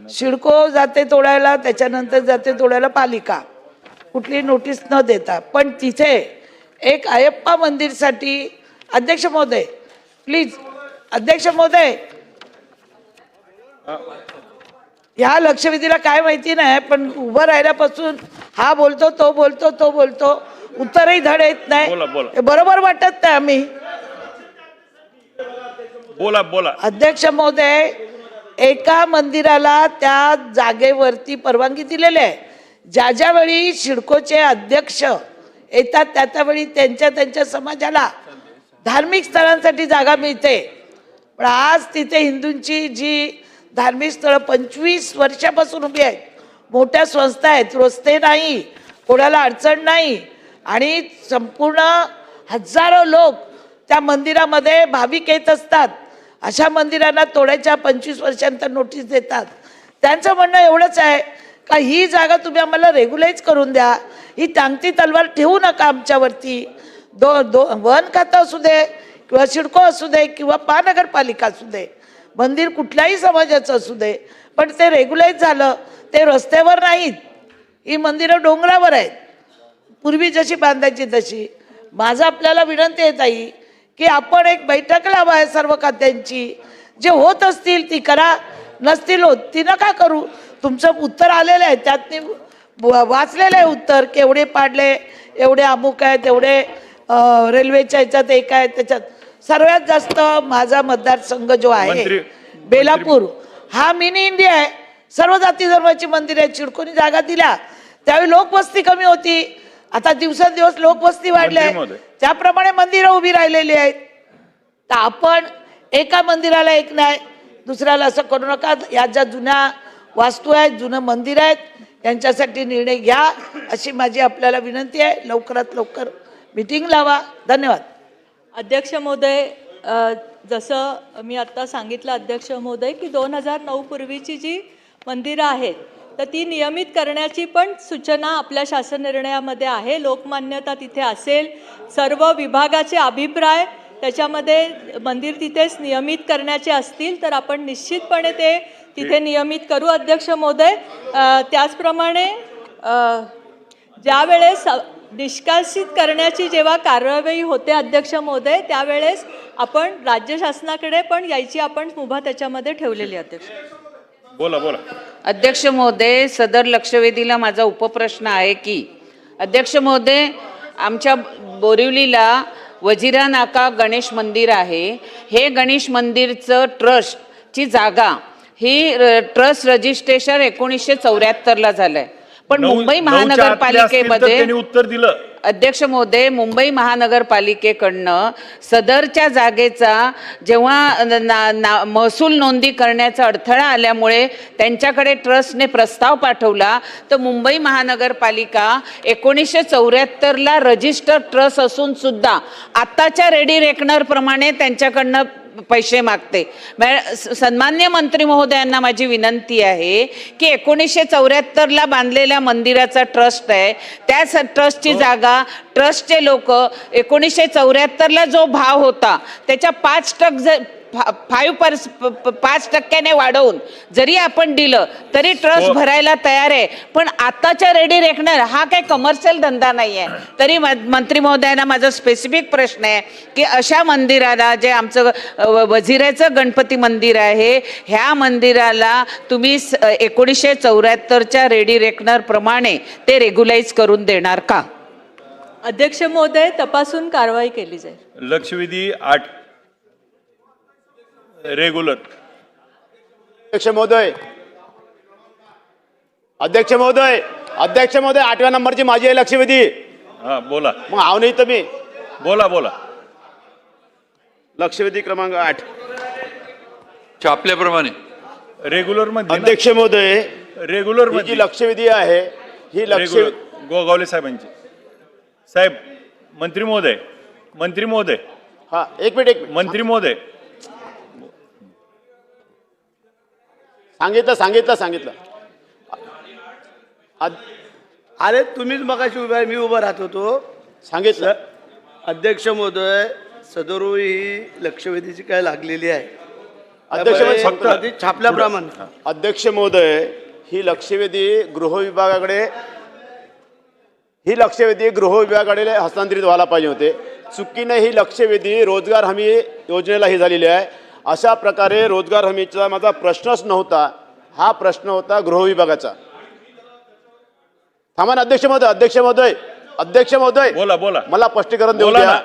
सिडको जाते तोडायला, त्याच्यानंतर जाते तोडायला पालिका, कुठली नोटीस न देता. पण तिथे एक अयप्पा मंदिरसाठी, अध्यक्ष महोदय प्लीज, अध्यक्ष महोदय, ह्या लक्षवेधीला काय माहिती नाही, पण उभं राहिल्यापासून हा बोलतो, तो बोलतो, तो बोलतो, उत्तरही धड येत नाही. हे बरोबर वाटत नाही. आम्ही बोला बोला. अध्यक्ष महोदय, एका मंदिराला त्या जागेवरती परवानगी दिलेली आहे. ज्या ज्यावेळी सिडकोचे अध्यक्ष येतात त्यावेळी त्यांच्या समाजाला धार्मिक स्थळांसाठी जागा मिळते. पण आज तिथे हिंदूंची जी धार्मिक स्थळं 25 वर्षापासून उभी आहेत, मोठ्या संस्था आहेत, रस्ते नाही, कोणाला अडचण नाही, आणि संपूर्ण हजारो लोक त्या मंदिरामध्ये भाविक येत असतात. अशा मंदिरांना तोडायच्या 25 वर्षांतर नोटीस देतात. त्यांचं म्हणणं एवढंच आहे का ही जागा तुम्ही आम्हाला रेग्युलाइज करून द्या, ही टांगती तलवार ठेवू नका आमच्यावरती. वन खातं असू दे किंवा सिडको असू दे किंवा महानगरपालिका असू दे, मंदिर कुठल्याही समाजाचं असू दे, पण ते रेग्युलाइज झालं. ते रस्त्यावर नाहीत, ही मंदिरं डोंगरावर आहेत, पूर्वी जशी बांधायची तशी. माझं आपल्याला विनंती आहे ताई की आपण एक बैठक लावा आहे सर्व खात्यांची. जे होत असतील ती करा, नसतील होत ती नका करू. तुमचं उत्तर आलेलं आहे, त्यात वाचलेलं आहे उत्तर, केवढे पाडले, एवढे अमुक आहेत, एवढे रेल्वेच्या ह्याच्यात एक आहे. त्याच्यात सर्वात जास्त माझा मतदारसंघ जो आहे बेलापूर हा मिनी इंडिया आहे. सर्व जाती धर्माची मंदिर आहेत. चिडकोनी जागा दिल्या त्यावेळी लोकवस्ती कमी होती, आता दिवसेंदिवस लोकवस्ती वाढली आहे, त्याप्रमाणे मंदिरं उभी राहिलेली आहेत. तर आपण एका मंदिराला एक नाही, दुसऱ्याला असं करू नका. या ज्या जुन्या वास्तू आहेत, जुनं मंदिर आहेत, यांच्यासाठी निर्णय घ्या अशी माझी आपल्याला विनंती आहे. लवकरात लवकर मीटिंग लावा. धन्यवाद. अध्यक्ष महोदय, जसं मी आत्ता सांगितलं अध्यक्ष महोदय की 2009 पूर्वीची जी मंदिरं आहेत तर ती नियमित करण्याची पण सूचना आपल्या शासन निर्णयामध्ये आहे. लोकमान्यता तिथे असेल, सर्व विभागाचे अभिप्राय त्याच्यामध्ये मंदिर तिथेच नियमित करण्याचे असतील तर आपण निश्चितपणे ते तिथे नियमित करू अध्यक्ष महोदय. त्याचप्रमाणे ज्यावेळेस निष्कासित करण्याची जेव्हा कार्यवाही होते अध्यक्ष महोदय, त्यावेळेस आपण राज्य शासनाकडे पण यायची आपण मुभा त्याच्यामध्ये ठेवलेली. अध्यक्ष बोला बोला. अध्यक्ष महोदय, सदर लक्षवेधीला माझा उपप्रश्न आहे की अध्यक्ष महोदय, आमच्या बोरिवलीला वजिरा नाका गणेश मंदिर आहे. हे गणेश मंदिरचं ट्रस्टची जागा ही ट्रस्ट रजिस्ट्रेशन 1974ला झालंय. पण मुंबई महानगरपालिकेमध्ये उत्तर दिलं अध्यक्ष महोदय, मुंबई महानगरपालिकेकडनं सदरच्या जागेचा जेव्हा महसूल नोंदी करण्याचा अडथळा आल्यामुळे त्यांच्याकडे ट्रस्टने प्रस्ताव पाठवला तर मुंबई महानगरपालिका 1974ला रजिस्टर्ड ट्रस्ट असून सुद्धा आत्ताच्या रेडी रेकनर प्रमाणे त्यांच्याकडनं पैसे मागते. सन्मान्य मंत्री महोदयांना माझी विनंती आहे की 1974ला बांधलेल्या मंदिराचा ट्रस्ट आहे, त्या ट्रस्टची जागा ट्रस्टचे लोक 1974ला जो भाव होता त्याच्या 5% वाढवून जरी आपण दिलं तरी ट्रस्ट भरायला तयार आहे. पण आताच्या रेडी रेकनर हा काही कमर्शियल धंदा नाही आहे. तरी मंत्री महोदयांना माझा स्पेसिफिक प्रश्न आहे की अशा मंदिराला, जे आमचं वजिऱ्याचं गणपती मंदिर आहे, ह्या मंदिराला तुम्ही 1974च्या रेडी रेकनर प्रमाणे ते रेग्युलाइज करून देणार का? अध्यक्ष महोदय, तपासून कारवाई केली जाईल. लक्षवेधी 8 रेग्युलर. अध्यक्ष महोदय, अध्यक्ष महोदय, अध्यक्ष महोदय, 8व्या नंबरची माझी आहे लक्षवेधी. हा बोला. मग आव नाही तर मी बोला बोला. लक्षवेधी क्रमांक 8 छापल्याप्रमाणे रेग्युलर मध्ये. अध्यक्ष महोदय, रेग्युलर ही मध्ये जी लक्षवेधी आहे ही लक्षवेधी गोगावले साहेबांची. साहेब, मंत्री महोदय, मंत्री महोदय, हा एक मिनिट मंत्री महोदय, सांगितलं. अरे तुम्हीच मगाशी उभा मी उभा राहत होतो. सांगितलं. अध्यक्ष महोदय, सदरू ही लक्षवेधीची काय लागलेली आहे. अध्यक्ष महोदय, फक्त आधी छापल्याप्रमाणे. अध्यक्ष महोदय, ही लक्षवेधी गृह विभागाकडे हस्तांतरित व्हायला पाहिजे होते. चुकीने ही लक्षवेधी रोजगार हमी योजनेला ही झालेली आहे. अशा प्रकारे रोजगार हमीचा माझा प्रश्नच नव्हता. हा प्रश्न होता गृह विभागाचा. थांबा ना अध्यक्ष महोदय, बोला. मला स्पष्टीकरण देऊ द्या.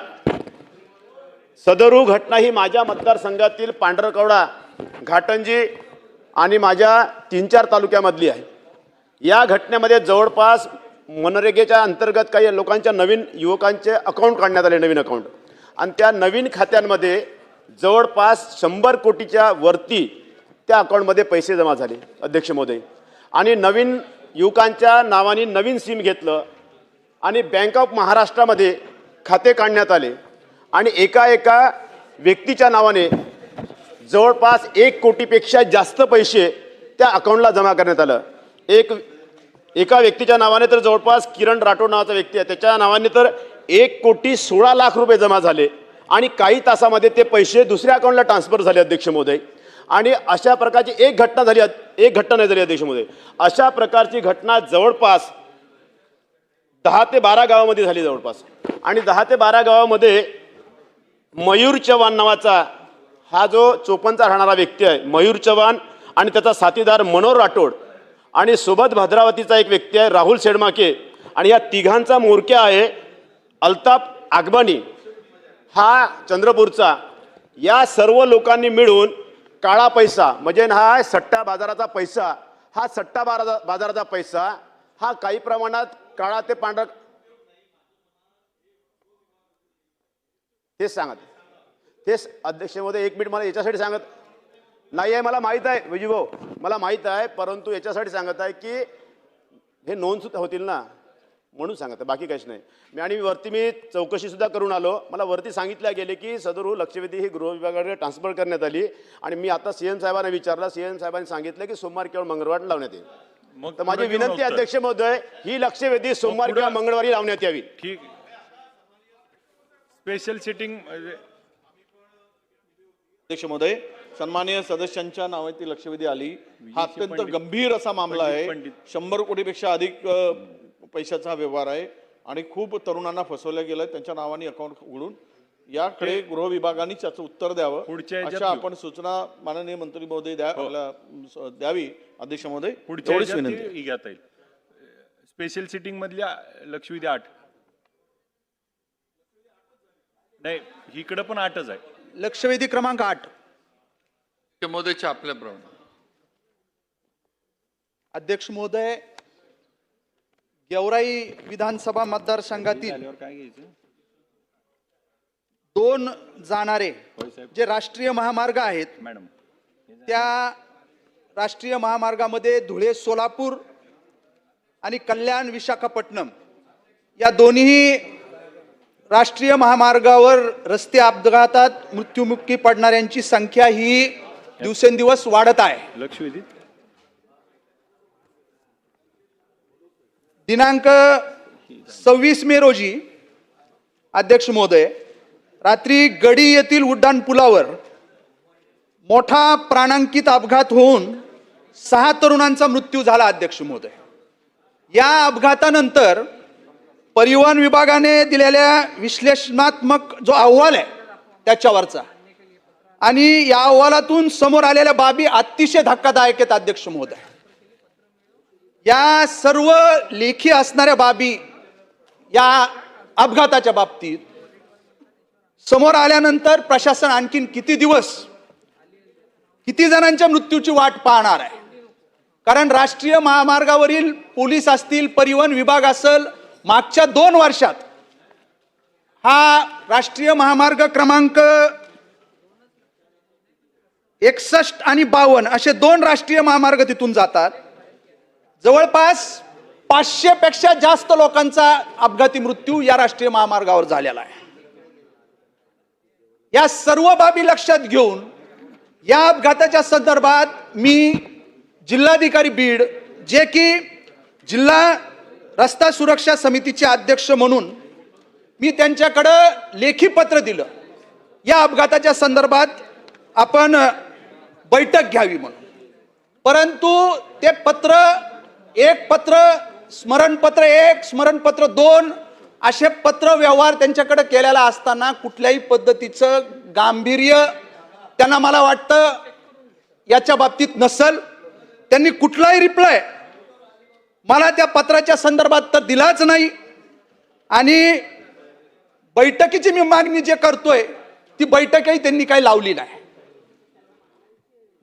सदरू घटना ही माझ्या मतदारसंघातील पांढरकवडा, घाटंजी आणि माझ्या 3-4 तालुक्यामधली आहे. या घटनेमध्ये जवळपास मनरेगेच्या अंतर्गत काही लोकांच्या नवीन युवकांचे अकाउंट काढण्यात आले, नवीन अकाउंट, आणि त्या नवीन खात्यांमध्ये जवळपास 100 कोटीच्या वरती त्या अकाउंटमध्ये पैसे जमा झाले अध्यक्ष महोदय. आणि नवीन युवकांच्या नावाने नवीन सिम घेतलं आणि बँक ऑफ महाराष्ट्रामध्ये खाते काढण्यात आले आणि एका व्यक्तीच्या नावाने जवळपास 1 कोटीपेक्षा जास्त पैसे त्या अकाउंटला जमा करण्यात आलं. एका व्यक्तीच्या नावाने तर जवळपास किरण राठोड नावाचा व्यक्ती आहे, त्याच्या नावाने तर 1,16,00,000 रुपये जमा झाले आणि काही तासामध्ये ते पैसे दुसऱ्या अकाउंटला ट्रान्सफर झाले अध्यक्ष महोदय. आणि अशा प्रकारची एक घटना नाही झाली अध्यक्ष महोदय. अशा प्रकारची घटना जवळपास 10 ते 12 गावामध्ये झाली जवळपास. आणि 10 ते 12 गावामध्ये मयूर चव्हाण नावाचा हा जो 54 राहणारा व्यक्ती आहे, मयूर चव्हाण, आणि त्याचा साथीदार मनोहर राठोड, आणि सोबत भद्रावतीचा एक व्यक्ती आहे राहुल शेडमाके, आणि या तिघांचा म्होरक्या आहे अल्ताफ आगबानी हा चंद्रपूरचा. या सर्व लोकांनी मिळून काळा पैसा म्हणजे हा सट्टा बाजाराचा पैसा हा काही प्रमाणात काळा ते पांढरा, तेच सांगत. तेच अध्यक्ष महोदय, 1 मिनिट मला याच्यासाठी सांगत नाही आहे, मला माहीत आहे विजयभाऊ, मला माहीत आहे, परंतु याच्यासाठी सांगत आहे की हे नोंद सुद्धा होतील ना म्हणून सांगत आहे, बाकी काहीच नाही. आणि वरती मी चौकशी सुद्धा करून आलो. मला वरती सांगितलं गेले की सदरू लक्षवेधी ही गृह विभागाकडे ट्रान्सफर करण्यात आली आणि मी आता CM साहेबांना विचारलं. CM साहेबांनी सांगितलं की सोमवार किंवा मंगळवारी लावण्यात येईल. तर माझी विनंती अध्यक्ष महोदय, ही लक्षवेधी सोमवार किंवा मंगळवारी लावण्यात यावी. ठीक. Special sitting. अध्यक्ष महोदय, सन्माननीय सदस्यांच्या नावाची लक्षवेधी आली. हा अत्यंत गंभीर असा मामला आहे. 100 कोटीपेक्षा अधिक पैशाचा हा व्यवहार आहे आणि खूप तरुणांना फसवलं गेलं. त्यांच्या नावाने अकाउंट उघडून याकडे गृह विभागाने त्याचं उत्तर द्यावं अशा आपण सूचना माननीय मंत्री महोदय द्यावी. अध्यक्ष महोदय, पुढच्या घेता येईल. स्पेशल सिटिंग मधल्या लक्षवेधी 8 नाही, इकडे पण 8च आहे. लक्षवेधी क्रमांक 8 महोदयच्या आपल्याप्रमाणे. अध्यक्ष महोदय, गेवराई विधानसभा मतदारसंघातील 2 जाणारे जे राष्ट्रीय महामार्ग आहेत, त्या राष्ट्रीय महामार्गामध्ये धुळे सोलापूर आणि कल्याण विशाखापट्टणम या दोन्ही राष्ट्रीय महामार्गावर रस्ते अपघातात मृत्युमुखी पडणाऱ्यांची संख्या ही दिवसेंदिवस वाढत आहे. लक्षवेधी दिनांक 26 मे रोजी अध्यक्ष महोदय, रात्री गडी येथील उड्डाण पुलावर मोठा प्राणांकित अपघात होऊन 6 तरुणांचा मृत्यू झाला अध्यक्ष महोदय. या अपघातानंतर परिवहन विभागाने दिलेल्या विश्लेषणात्मक जो अहवाल आहे त्याच्यावरचा, आणि या अहवालातून समोर आलेल्या बाबी अतिशय धक्कादायक आहेत अध्यक्ष महोदय. या सर्व लेखी असणाऱ्या बाबी या अपघाताच्या बाबतीत समोर आल्यानंतर प्रशासन आणखीन किती दिवस किती जणांच्या मृत्यूची वाट पाहणार आहे? कारण राष्ट्रीय महामार्गावरील पोलीस असतील, परिवहन विभाग असेल, मागच्या 2 वर्षात हा राष्ट्रीय महामार्ग क्रमांक 61 आणि 52 असे 2 राष्ट्रीय महामार्ग तिथून जातात. जवळपास 500 पेक्षा जास्त लोकांचा अपघाती मृत्यू या राष्ट्रीय महामार्गावर झालेला आहे. या सर्व बाबी लक्षात घेऊन या अपघाताच्या संदर्भात मी जिल्हाधिकारी बीड, जे की जिल्हा रस्ता सुरक्षा समितीचे अध्यक्ष म्हणून मी त्यांच्याकडं लेखी पत्र दिलं या अपघाताच्या संदर्भात आपण बैठक घ्यावी म्हणून. परंतु ते पत्र, एक पत्र, स्मरणपत्र 1, स्मरणपत्र 2 असे पत्र व्यवहार त्यांच्याकडे केलेला असताना कुठल्याही पद्धतीचं गांभीर्य त्यांना मला वाटतं याच्या बाबतीत नसल. त्यांनी कुठलाही रिप्लाय मला त्या पत्राच्या संदर्भात तर दिलाच नाही. आणि बैठकीची मी मागणी जे करतोय ती बैठकही त्यांनी काही लावली नाही.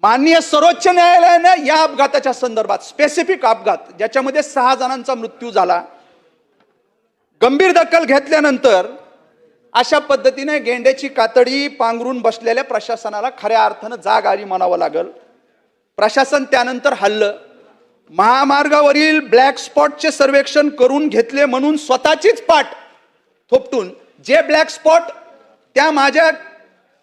माननीय सर्वोच्च न्यायालयानं या अपघाताच्या संदर्भात, स्पेसिफिक अपघात ज्याच्यामध्ये 6 जणांचा मृत्यू झाला, गंभीर दखल घेतल्यानंतर अशा पद्धतीने गेंड्याची कातडी पांघरून बसलेल्या प्रशासनाला खऱ्या अर्थानं जाग आली म्हणावं लागल. प्रशासन त्यानंतर हल्लं. महामार्गावरील ब्लॅक स्पॉटचे सर्वेक्षण करून घेतले म्हणून स्वतःचीच पाठ थोपटून जे ब्लॅक स्पॉट त्या माझ्या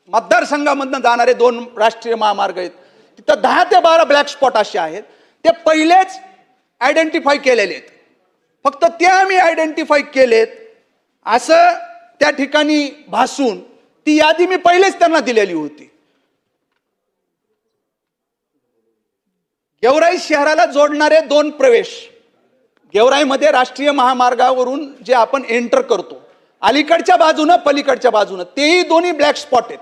मतदारसंघामधनं जाणारे 2 राष्ट्रीय महामार्ग आहेत तिथं 10 ते 12 ब्लॅक स्पॉट असे आहेत, ते पहिलेच आयडेंटिफाय केलेले आहेत. फक्त ते आम्ही आयडेंटिफाय केलेत असं त्या ठिकाणी भासून ती यादी मी पहिलेच त्यांना दिलेली होती. गेवराई शहराला जोडणारे 2 प्रवेश, गेवराईमध्ये राष्ट्रीय महामार्गावरून जे आपण एंटर करतो अलीकडच्या बाजूनं पलीकडच्या बाजूनं, तेही दोन्ही ब्लॅक स्पॉट आहेत.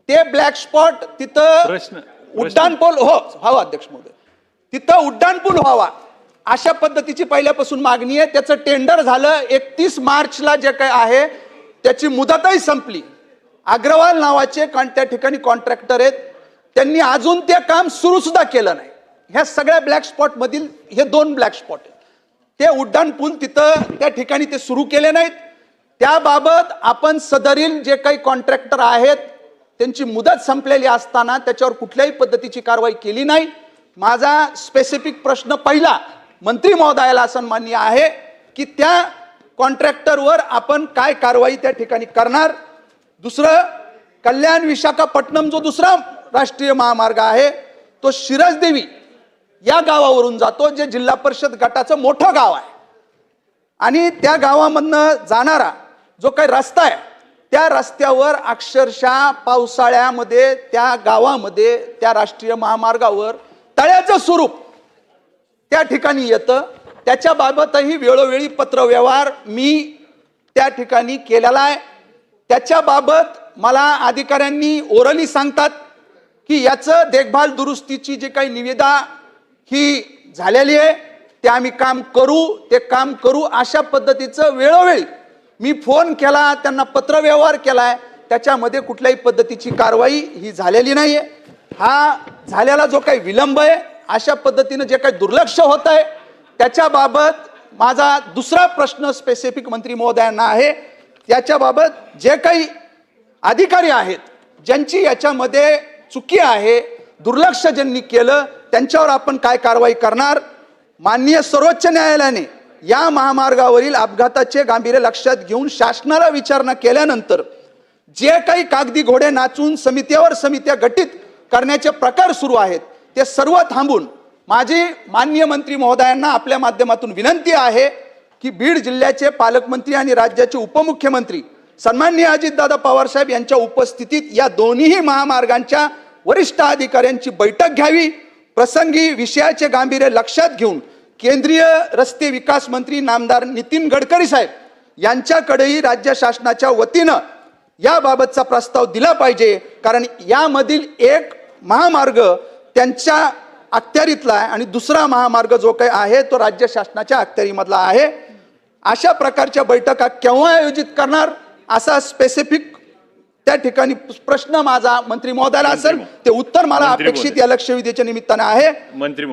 ते ब्लॅक स्पॉट तिथं उड्डाणपूल व्हावा अध्यक्ष महोदय, तिथं उड्डाणपूल व्हावा अशा पद्धतीची पहिल्यापासून मागणी आहे. त्याचं टेंडर झालं 31 मार्चला, जे काय आहे त्याची मुदतही संपली. अग्रवाल नावाचे त्या ठिकाणी कॉन्ट्रॅक्टर आहेत, त्यांनी अजून ते काम सुरू सुद्धा केलं नाही. ह्या सगळ्या ब्लॅक स्पॉट मधील हे 2 ब्लॅक स्पॉट आहेत. ते उड्डाणपूल तिथं त्या ठिकाणी ते सुरू केले नाहीत. त्याबाबत आपण सदरील जे काही कॉन्ट्रॅक्टर आहेत त्यांची मुदत संपलेली असताना त्याच्यावर कुठल्याही पद्धतीची कारवाई केली नाही. माझा स्पेसिफिक प्रश्न पहिला मंत्री महोदयाला सन्माननीय आहे की त्या कॉन्ट्रॅक्टरवर आपण काय कारवाई त्या ठिकाणी करणार. दुसरं, कल्याण विशाखापट्टणम जो दुसरा राष्ट्रीय महामार्ग आहे तो शिरसदेवी या गावावरून जातो, जे जिल्हा परिषद गटाचं मोठं गाव आहे. आणि त्या गावामधनं जाणारा जो काही रस्ता आहे त्या रस्त्यावर अक्षरशः पावसाळ्यामध्ये त्या गावामध्ये त्या राष्ट्रीय महामार्गावर तळ्याचं स्वरूप त्या ठिकाणी येतं. त्याच्याबाबतही वेळोवेळी पत्रव्यवहार मी त्या ठिकाणी केलेला आहे. त्याच्याबाबत मला अधिकाऱ्यांनी ओरली सांगतात की याचं देखभाल दुरुस्तीची जी काही निविदा ही झालेली आहे ते आम्ही काम करू अशा पद्धतीचं वेळोवेळी मी फोन केला, त्यांना पत्रव्यवहार केलाय, त्याच्यामध्ये कुठल्याही पद्धतीची कारवाई ही झालेली नाहीये. हा झालेला जो काही विलंब आहे, अशा पद्धतीनं जे काही दुर्लक्ष होत आहे त्याच्याबाबत माझा दुसरा प्रश्न स्पेसिफिक मंत्री महोदयांना आहे. त्याच्याबाबत जे काही अधिकारी आहेत ज्यांची याच्यामध्ये चुकी आहे, दुर्लक्ष ज्यांनी केलं, त्यांच्यावर आपण काय कारवाई करणार. माननीय सर्वोच्च न्यायालयाने या महामार्गावरील अपघाताचे गांभीर्य लक्षात घेऊन शासनाला विचारणा केल्यानंतर जे काही कागदी घोडे नाचून समित्या गठीत करण्याचे प्रकार सुरू आहेत ते सर्व थांबून माझी माननीय मंत्री महोदयांना आपल्या माध्यमातून विनंती आहे की बीड जिल्ह्याचे पालकमंत्री आणि राज्याचे उपमुख्यमंत्री सन्माननीय अजितदादा पवार साहेब यांच्या उपस्थितीत या दोन्ही महामार्गांच्या वरिष्ठ अधिकाऱ्यांची बैठक घ्यावी. प्रसंगी विषयाचे गांभीर्य लक्षात घेऊन केंद्रीय रस्ते विकास मंत्री नामदार नितीन गडकरी साहेब यांच्याकडेही राज्य शासनाच्या वतीनं याबाबतचा प्रस्ताव दिला पाहिजे. कारण यामधील एक महामार्ग त्यांच्या अखत्यारीतला आहे आणि दुसरा महामार्ग जो काही आहे तो राज्य शासनाच्या अखत्यारीमधला आहे. अशा प्रकारच्या बैठका केव्हा आयोजित करणार असा स्पेसिफिक त्या ठिकाणी प्रश्न माझा मंत्री महोदयाला असेल, ते उत्तर मला अपेक्षित या लक्षवेधीच्या निमित्ताने आहे.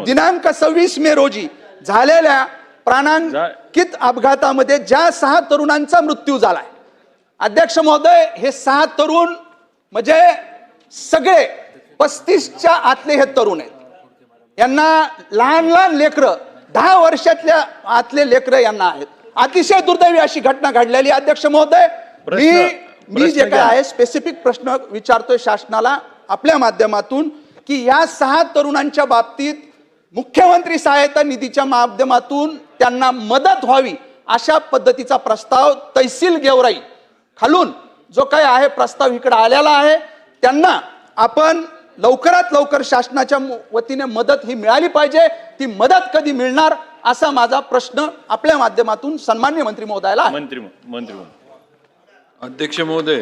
दिनांक 26 मे रोजी झालेल्या प्राणांकित अपघातामध्ये ज्या 6 तरुणांचा मृत्यू झालाय, अध्यक्ष महोदय, हे 6 तरुण म्हणजे सगळे 35च्या आतले हे तरुण आहेत. यांना लहान लेकरं, 10 वर्षातल्या आतले लेकरं यांना आहेत. अतिशय दुर्दैवी अशी घटना घडलेली. अध्यक्ष महोदय, मी जे काय आहे स्पेसिफिक प्रश्न विचारतोय शासनाला आपल्या माध्यमातून की या 6 तरुणांच्या बाबतीत मुख्यमंत्री सहायता निधीच्या माध्यमातून त्यांना मदत व्हावी अशा पद्धतीचा प्रस्ताव तहसील गेवराई खालून जो काही आहे प्रस्ताव इकडे आलेला आहे, त्यांना आपण लवकरात लवकर शासनाच्या वतीने मदत ही मिळाली पाहिजे. ती मदत कधी मिळणार असा माझा प्रश्न आपल्या माध्यमातून सन्माननीय मंत्री महोदयाला आहे. अध्यक्ष महोदय,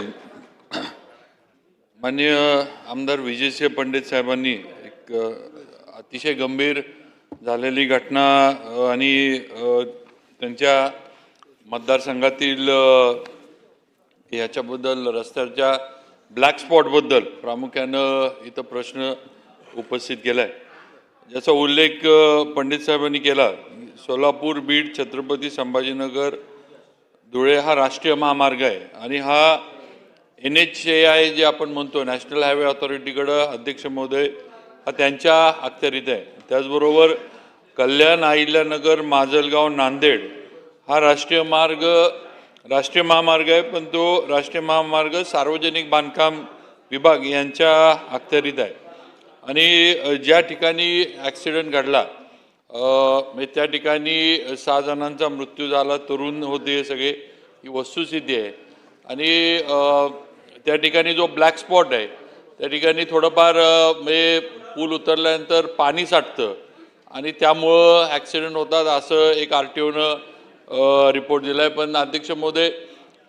माननीय आमदार विजयसिंह पंडित साहेबांनी एक अतिशय गंभीर झालेली घटना आणि त्यांच्या मतदारसंघातील याच्याबद्दल रस्त्याच्या ब्लॅक स्पॉटबद्दल प्रामुख्यानं इथं प्रश्न उपस्थित केला आहे, ज्याचा उल्लेख पंडित साहेबांनी केला. सोलापूर, बीड, छत्रपती संभाजीनगर, धुळे हा राष्ट्रीय महामार्ग आहे आणि हा NHAI जे आपण म्हणतो नॅशनल हायवे ऑथॉरिटीकडं अध्यक्ष महोदय हा त्यांच्या अखत्यारीत आहे. त्याचबरोबर कल्याण, अहिल्यानगर, माजलगाव, नांदेड हा राष्ट्रीय महामार्ग आहे, पण तो राष्ट्रीय महामार्ग सार्वजनिक बांधकाम विभाग यांच्या अखत्यारीत आहे. आणि ज्या ठिकाणी ॲक्सिडेंट घडला म्हणजे त्या ठिकाणी 6 जणांचा मृत्यू झाला, तरुण होते सगळे, ही वस्तुस्थिती आहे. आणि त्या ठिकाणी जो ब्लॅक स्पॉट आहे त्या ठिकाणी थोडंफार म्हणजे पूल उतरल्यानंतर पाणी साठतं आणि त्यामुळं ॲक्सिडेंट होतात असं एक RTOनं रिपोर्ट दिला आहे. पण अध्यक्ष महोदय,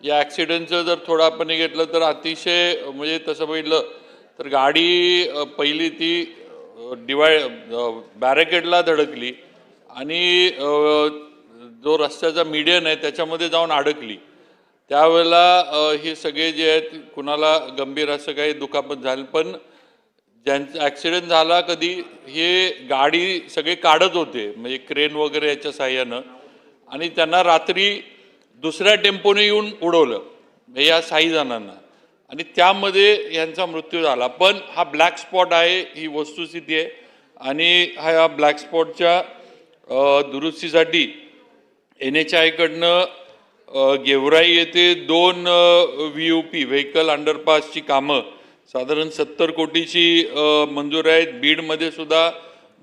या ॲक्सिडेंटचं जर थोडं आपण घेतलं तर अतिशय म्हणजे तसं बघितलं तर गाडी पहिली ती बॅरिकेडला धडकली आणि जो रस्त्याचा मीडियन आहे त्याच्यामध्ये जाऊन अडकली. त्यावेळेला हे सगळे जे आहेत कुणाला गंभीर असं काही दुखापत झाली, पण ज्यांचा ॲक्सिडेंट झाला कधी हे गाडी सगळे काढत होते म्हणजे क्रेन वगैरे याच्या साह्यानं, आणि त्यांना रात्री दुसऱ्या टेम्पोने येऊन उडवलं या 6 जणांना आणि त्यामध्ये यांचा मृत्यू झाला. पण हा ब्लॅक स्पॉट आहे, ही वस्तुस्थिती आहे. आणि ह्या ब्लॅक स्पॉटच्या दुरुस्तीसाठी NHAI कडनं गेवराई येथे 2 VUP व्हेकल अंडरपासची कामं साधारण 70 कोटीची मंजूर आहेत. बीडमध्ये सुद्धा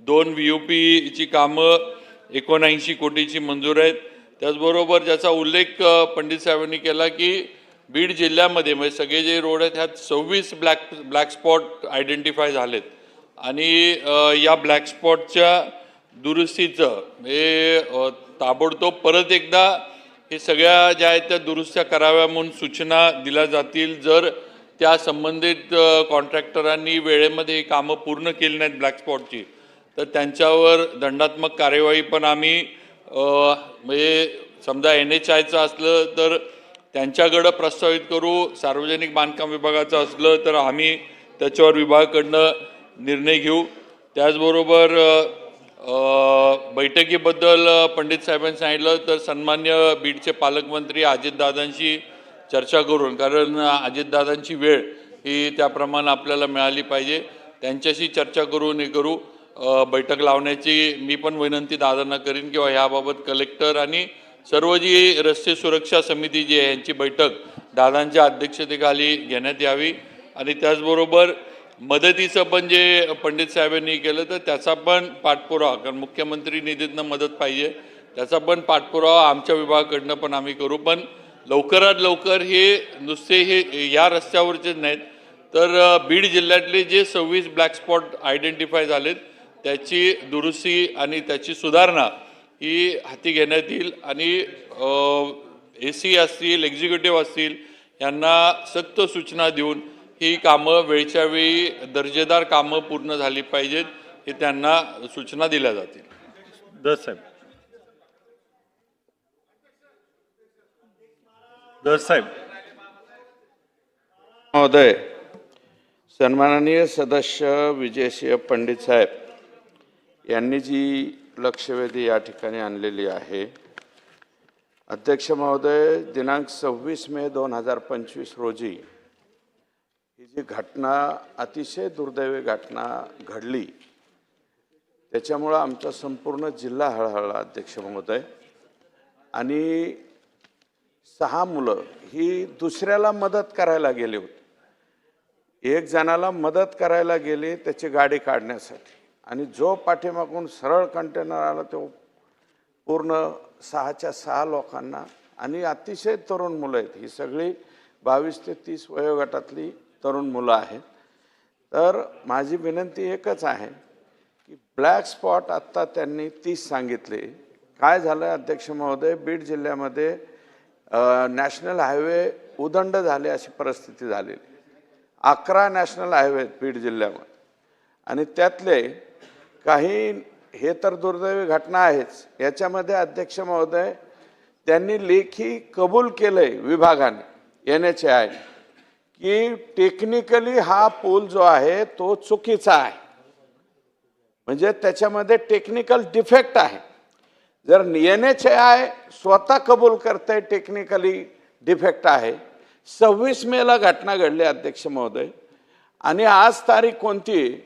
2 VUPची कामं 79 कोटीची मंजूर आहेत. त्याचबरोबर ज्याचा उल्लेख पंडित साहेबांनी केला की बीड जिल्ह्यामध्ये म्हणजे सगळे जे रोड आहेत ह्यात 26 ब्लॅक स्पॉट आयडेंटिफाय झालेत आणि या ब्लॅक स्पॉटच्या दुरुस्तीचं हे ताबडतोब परत एकदा हे सगळ्या ज्या आहेत त्या दुरुस्त्या कराव्या म्हणून सूचना दिल्या जातील. जर त्या संबंधित कॉन्ट्रॅक्टरांनी वेळेमध्ये ही कामं पूर्ण केली नाहीत ब्लॅक स्पॉटची तर त्यांच्यावर दंडात्मक कार्यवाही पण आम्ही म्हणजे समजा NHAIचं असलं तर त्यांच्याकडं प्रस्तावित करू, सार्वजनिक बांधकाम विभागाचं असलं तर आम्ही त्याच्यावर विभागाकडनं निर्णय घेऊ. त्याचबरोबर बैठकीबद्दल पंडित साहेबांनी सांगितलं तर सन्मान्य बीडचे पालकमंत्री अजितदादांशी चर्चा करून, कारण अजितदादांची वेळ ही त्याप्रमाणे आपल्याला मिळाली पाहिजे, त्यांच्याशी चर्चा करून हे करू. बैठक लावण्याची मी पण विनंती दादांना करीन किंवा ह्याबाबत कलेक्टर आणि सर्व जी रस्ते सुरक्षा समिती जी आहे यांची बैठक दादांच्या अध्यक्षतेखाली घेण्यात यावी. आणि त्याचबरोबर मदतीचं पण जे पंडित साहेबांनी केलं तर त्याचा पण पाठपुरावा, कारण मुख्यमंत्री निधीतनं मदत पाहिजे, त्याचा पण पाठपुरावा आमच्या विभागाकडनं पण आम्ही करू. पण लवकरात लवकर हे नुसते हे या रस्त्यावरचेच नाहीत तर बीड जिल्ह्यातले जे 26 ब्लॅक स्पॉट आयडेंटिफाय झालेत त्याची दुरुस्ती आणि त्याची सुधारणा ही हाती घेण्यात येईल. आणि AC असतील, एक्झिक्युटिव्ह असतील यांना सक्त सूचना देऊन ही कामं वेळच्या वेळी दर्जेदार कामं पूर्ण झाली पाहिजेत हे त्यांना सूचना दिल्या जातील. दस साहेब. महोदय, सन्माननीय सदस्य विजयसिंह पंडित साहेब यांनी जी लक्षवेधी या ठिकाणी आणलेली आहे, अध्यक्ष महोदय, दिनांक 26 मे 2025 रोजी ही जी घटना अतिशय दुर्दैवी घटना घडली त्याच्यामुळं आमचा संपूर्ण जिल्हा हळहळला अध्यक्ष महोदय. आणि 6 मुलं ही दुसऱ्याला मदत करायला गेली होती. एक जणाला मदत करायला गेली त्याची गाडी काढण्यासाठी आणि जो पाठीमागून सरळ कंटेनर आला तो पूर्ण 6च्या 6 लोकांना आणि अतिशय तरुण मुलं आहेत. ही सगळी 22 ते 30 वयोगटातली तरुण मुलं आहेत. तर माझी विनंती एकच आहे की ब्लॅक स्पॉट आत्ता त्यांनी 30 सांगितले. काय झालं अध्यक्ष महोदय, बीड जिल्ह्यामध्ये नॅशनल हायवे उदंड झाले अशी परिस्थिती झालेली. 11 नॅशनल हायवे आहेत बीड जिल्ह्यामध्ये आणि त्यातले काही, हे तर दुर्दैवी घटना आहेच, याच्यामध्ये अध्यक्ष महोदय त्यांनी लेखी कबूल केलंय विभागाने NHAI की टेक्निकली हा पूल जो आहे तो चुकीचा आहे, म्हणजे त्याच्यामध्ये टेक्निकल डिफेक्ट आहे. जर NHAI स्वतः कबूल करते टेक्निकली डिफेक्ट आहे. 26 मेला घटना घडली अध्यक्ष महोदय आणि आज तारीख कोणती,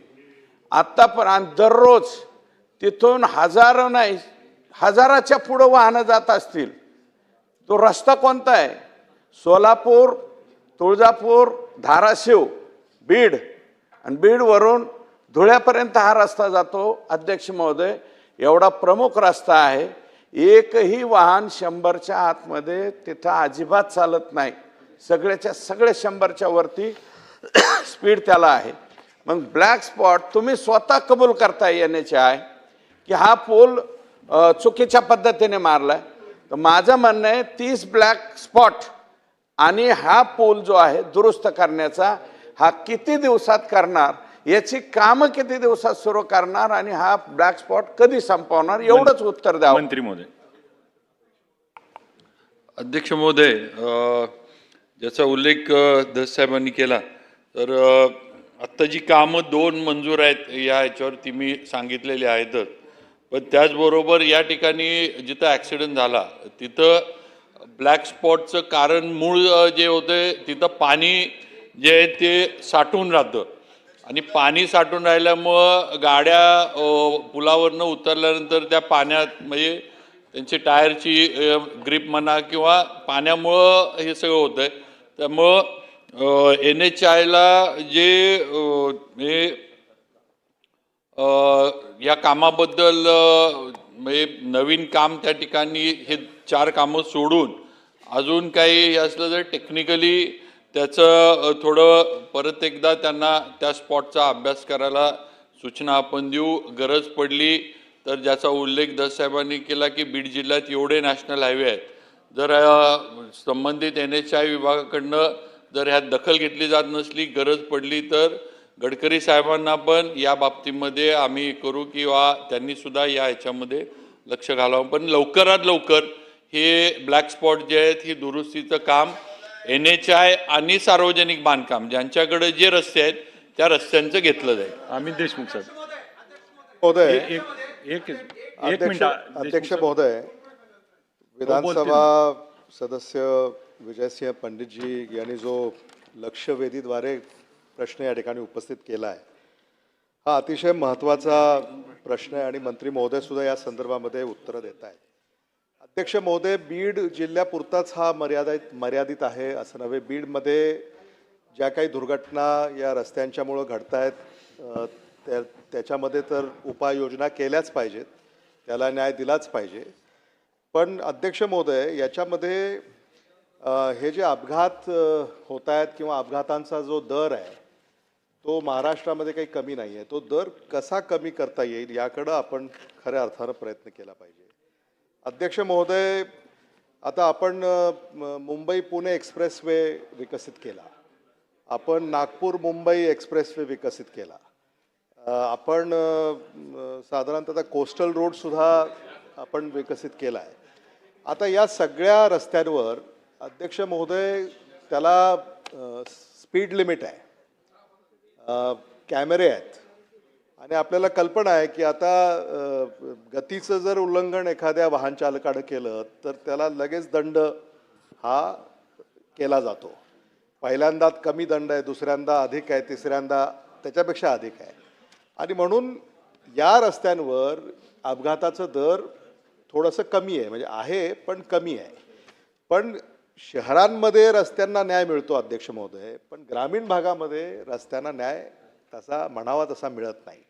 आत्तापर्यंत दररोज तिथून हजारो नाही हजाराच्या पुढं वाहनं जात असतील. तो रस्ता कोणता आहे, सोलापूर, तुळजापूर, धाराशिव, बीड आणि बीडवरून धुळ्यापर्यंत हा रस्ता जातो अध्यक्ष महोदय. एवढा प्रमुख रस्ता आहे. एकही वाहन 100च्या आतमध्ये तिथं अजिबात चालत नाही. सगळ्याच्या सगळे 100च्या वरती स्पीड त्याला आहे. मग ब्लॅक स्पॉट तुम्ही स्वतः कबूल करताय NHAI की हा पूल चुकीच्या पद्धतीने मारलाय. तर माझं म्हणणं आहे 30 ब्लॅक स्पॉट आणि हा पूल जो आहे दुरुस्त करण्याचा, हा किती दिवसात करणार, याची कामं किती दिवसात सुरू करणार आणि हा ब्लॅक स्पॉट कधी संपवणार, एवढंच उत्तर द्या मंत्री महोदय. अध्यक्ष महोदय, ज्याचा उल्लेख धस साहेबांनी केला, तर आत्ता जी कामं 2 मंजूर आहेत या याच्यावरती मी सांगितलेली आहेतच. पण त्याचबरोबर या ठिकाणी जिथं ॲक्सिडेंट झाला तिथं ब्लॅक स्पॉटचं कारण मूळ जे होते तिथं पाणी जे आहे ते साठून राहतं आणि पाणी साठून राहिल्यामुळं गाड्या पुलावरनं उतरल्यानंतर त्या पाण्यात म्हणजे त्यांची टायरची ग्रीप म्हणा किंवा पाण्यामुळं हे सगळं होतं आहे. त्यामुळं NHAIला जे या कामाबद्दल म्हणजे नवीन काम त्या ठिकाणी हे 4 कामं सोडून अजून काही असलं तर टेक्निकली त्याचं थोडं परत एकदा त्यांना त्या स्पॉटचा अभ्यास करायला सूचना आपण देऊ. गरज पडली तर ज्याचा उल्लेख धस साहेबांनी केला की बीड जिल्ह्यात एवढे नॅशनल हायवे आहेत, जर संबंधित NHAI विभागाकडनं जर ह्यात दखल घेतली जात नसली, गरज पडली तर गडकरी साहेबांना पण या बाबतीमध्ये आम्ही करू किंवा त्यांनी सुद्धा या ह्याच्यामध्ये लक्ष घालावं. पण लवकरात लवकर हे ब्लॅक स्पॉट जे आहेत ही दुरुस्तीचं काम NHAI आणि सार्वजनिक बांधकाम ज्यांच्याकडे जे रस्ते आहेत त्या रस्त्यांचं घेतलं जाईल. अमित देशमुख साहेब. महोदय, एक मिनिट अध्यक्ष महोदय, विधानसभा सदस्य विजयसिंह पंडितजी यांनी जो लक्षवेधीद्वारे प्रश्न या ठिकाणी उपस्थित केला आहे, हा अतिशय महत्त्वाचा प्रश्न आहे आणि मंत्री महोदय सुद्धा या संदर्भामध्ये उत्तरं देत आहेत. अध्यक्ष महोदय, बीड जिल्ह्यापुरताच हा मर्यादित आहे असं नव्हे. बीडमध्ये ज्या काही दुर्घटना या रस्त्यांच्यामुळं घडत आहेत त्याच्यामध्ये तर उपाययोजना केल्याच पाहिजेत, त्याला न्याय दिलाच पाहिजे. पण अध्यक्ष महोदय, याच्यामध्ये हे जे अपघात होत आहेत किंवा अपघातांचा जो दर आहे तो महाराष्ट्रामध्ये काही कमी नाही आहे. तो दर कसा कमी करता येईल याकडं आपण खऱ्या अर्थानं प्रयत्न केला पाहिजे. अध्यक्ष महोदय, आता आपण मुंबई पुणे एक्सप्रेसवे विकसित केला, आपण नागपूर मुंबई एक्सप्रेसवे विकसित केला, आपण साधारणतः कोस्टल रोडसुद्धा आपण विकसित केला आहे. आता या सगळ्या रस्त्यांवर अध्यक्ष महोदय त्याला स्पीड लिमिट आहे, कॅमेरे आहेत आणि आपल्याला कल्पना आहे की आता गतीचं जर उल्लंघन एखाद्या वाहन चालकानं केलं तर त्याला लगेच दंड हा केला जातो. पहिल्यांदा कमी दंड आहे, दुसऱ्यांदा अधिक आहे, तिसऱ्यांदा त्याच्यापेक्षा अधिक आहे. आणि म्हणून या रस्त्यांवर अपघाताचं दर थोडंसं कमी आहे, म्हणजे आहे पण कमी आहे. पण शहरांमध्ये रस्त्यांना न्याय मिळतो अध्यक्ष महोदय, पण ग्रामीण भागामध्ये रस्त्यांना न्याय तसा म्हणावा तसा मिळत नाही.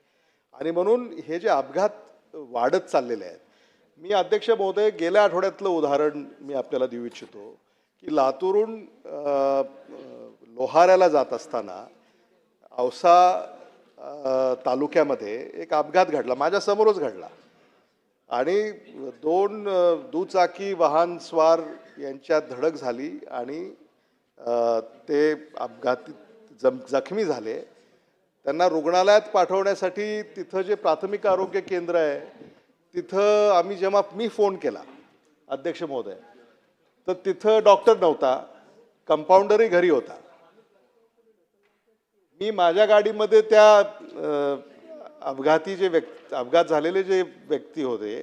आणि म्हणून हे जे अपघात वाढत चाललेले आहेत, मी अध्यक्ष महोदय गेल्या आठवड्यातलं उदाहरण मी आपल्याला देऊ इच्छितो की लातूरहून लोहाऱ्याला जात असताना औसा तालुक्यामध्ये एक अपघात घडला, माझ्यासमोरच घडला आणि 2 दुचाकी वाहन स्वार यांच्यात धडक झाली आणि ते अपघाती जखमी झाले. त्यांना रुग्णालयात पाठवण्यासाठी तिथं जे प्राथमिक आरोग्य केंद्र आहे तिथं जेव्हा मी फोन केला अध्यक्ष महोदय, तर तिथं डॉक्टर नव्हता, कंपाऊंडरही घरी होता. मी माझ्या गाडीमध्ये त्या अपघात झालेले जे व्यक्ती होते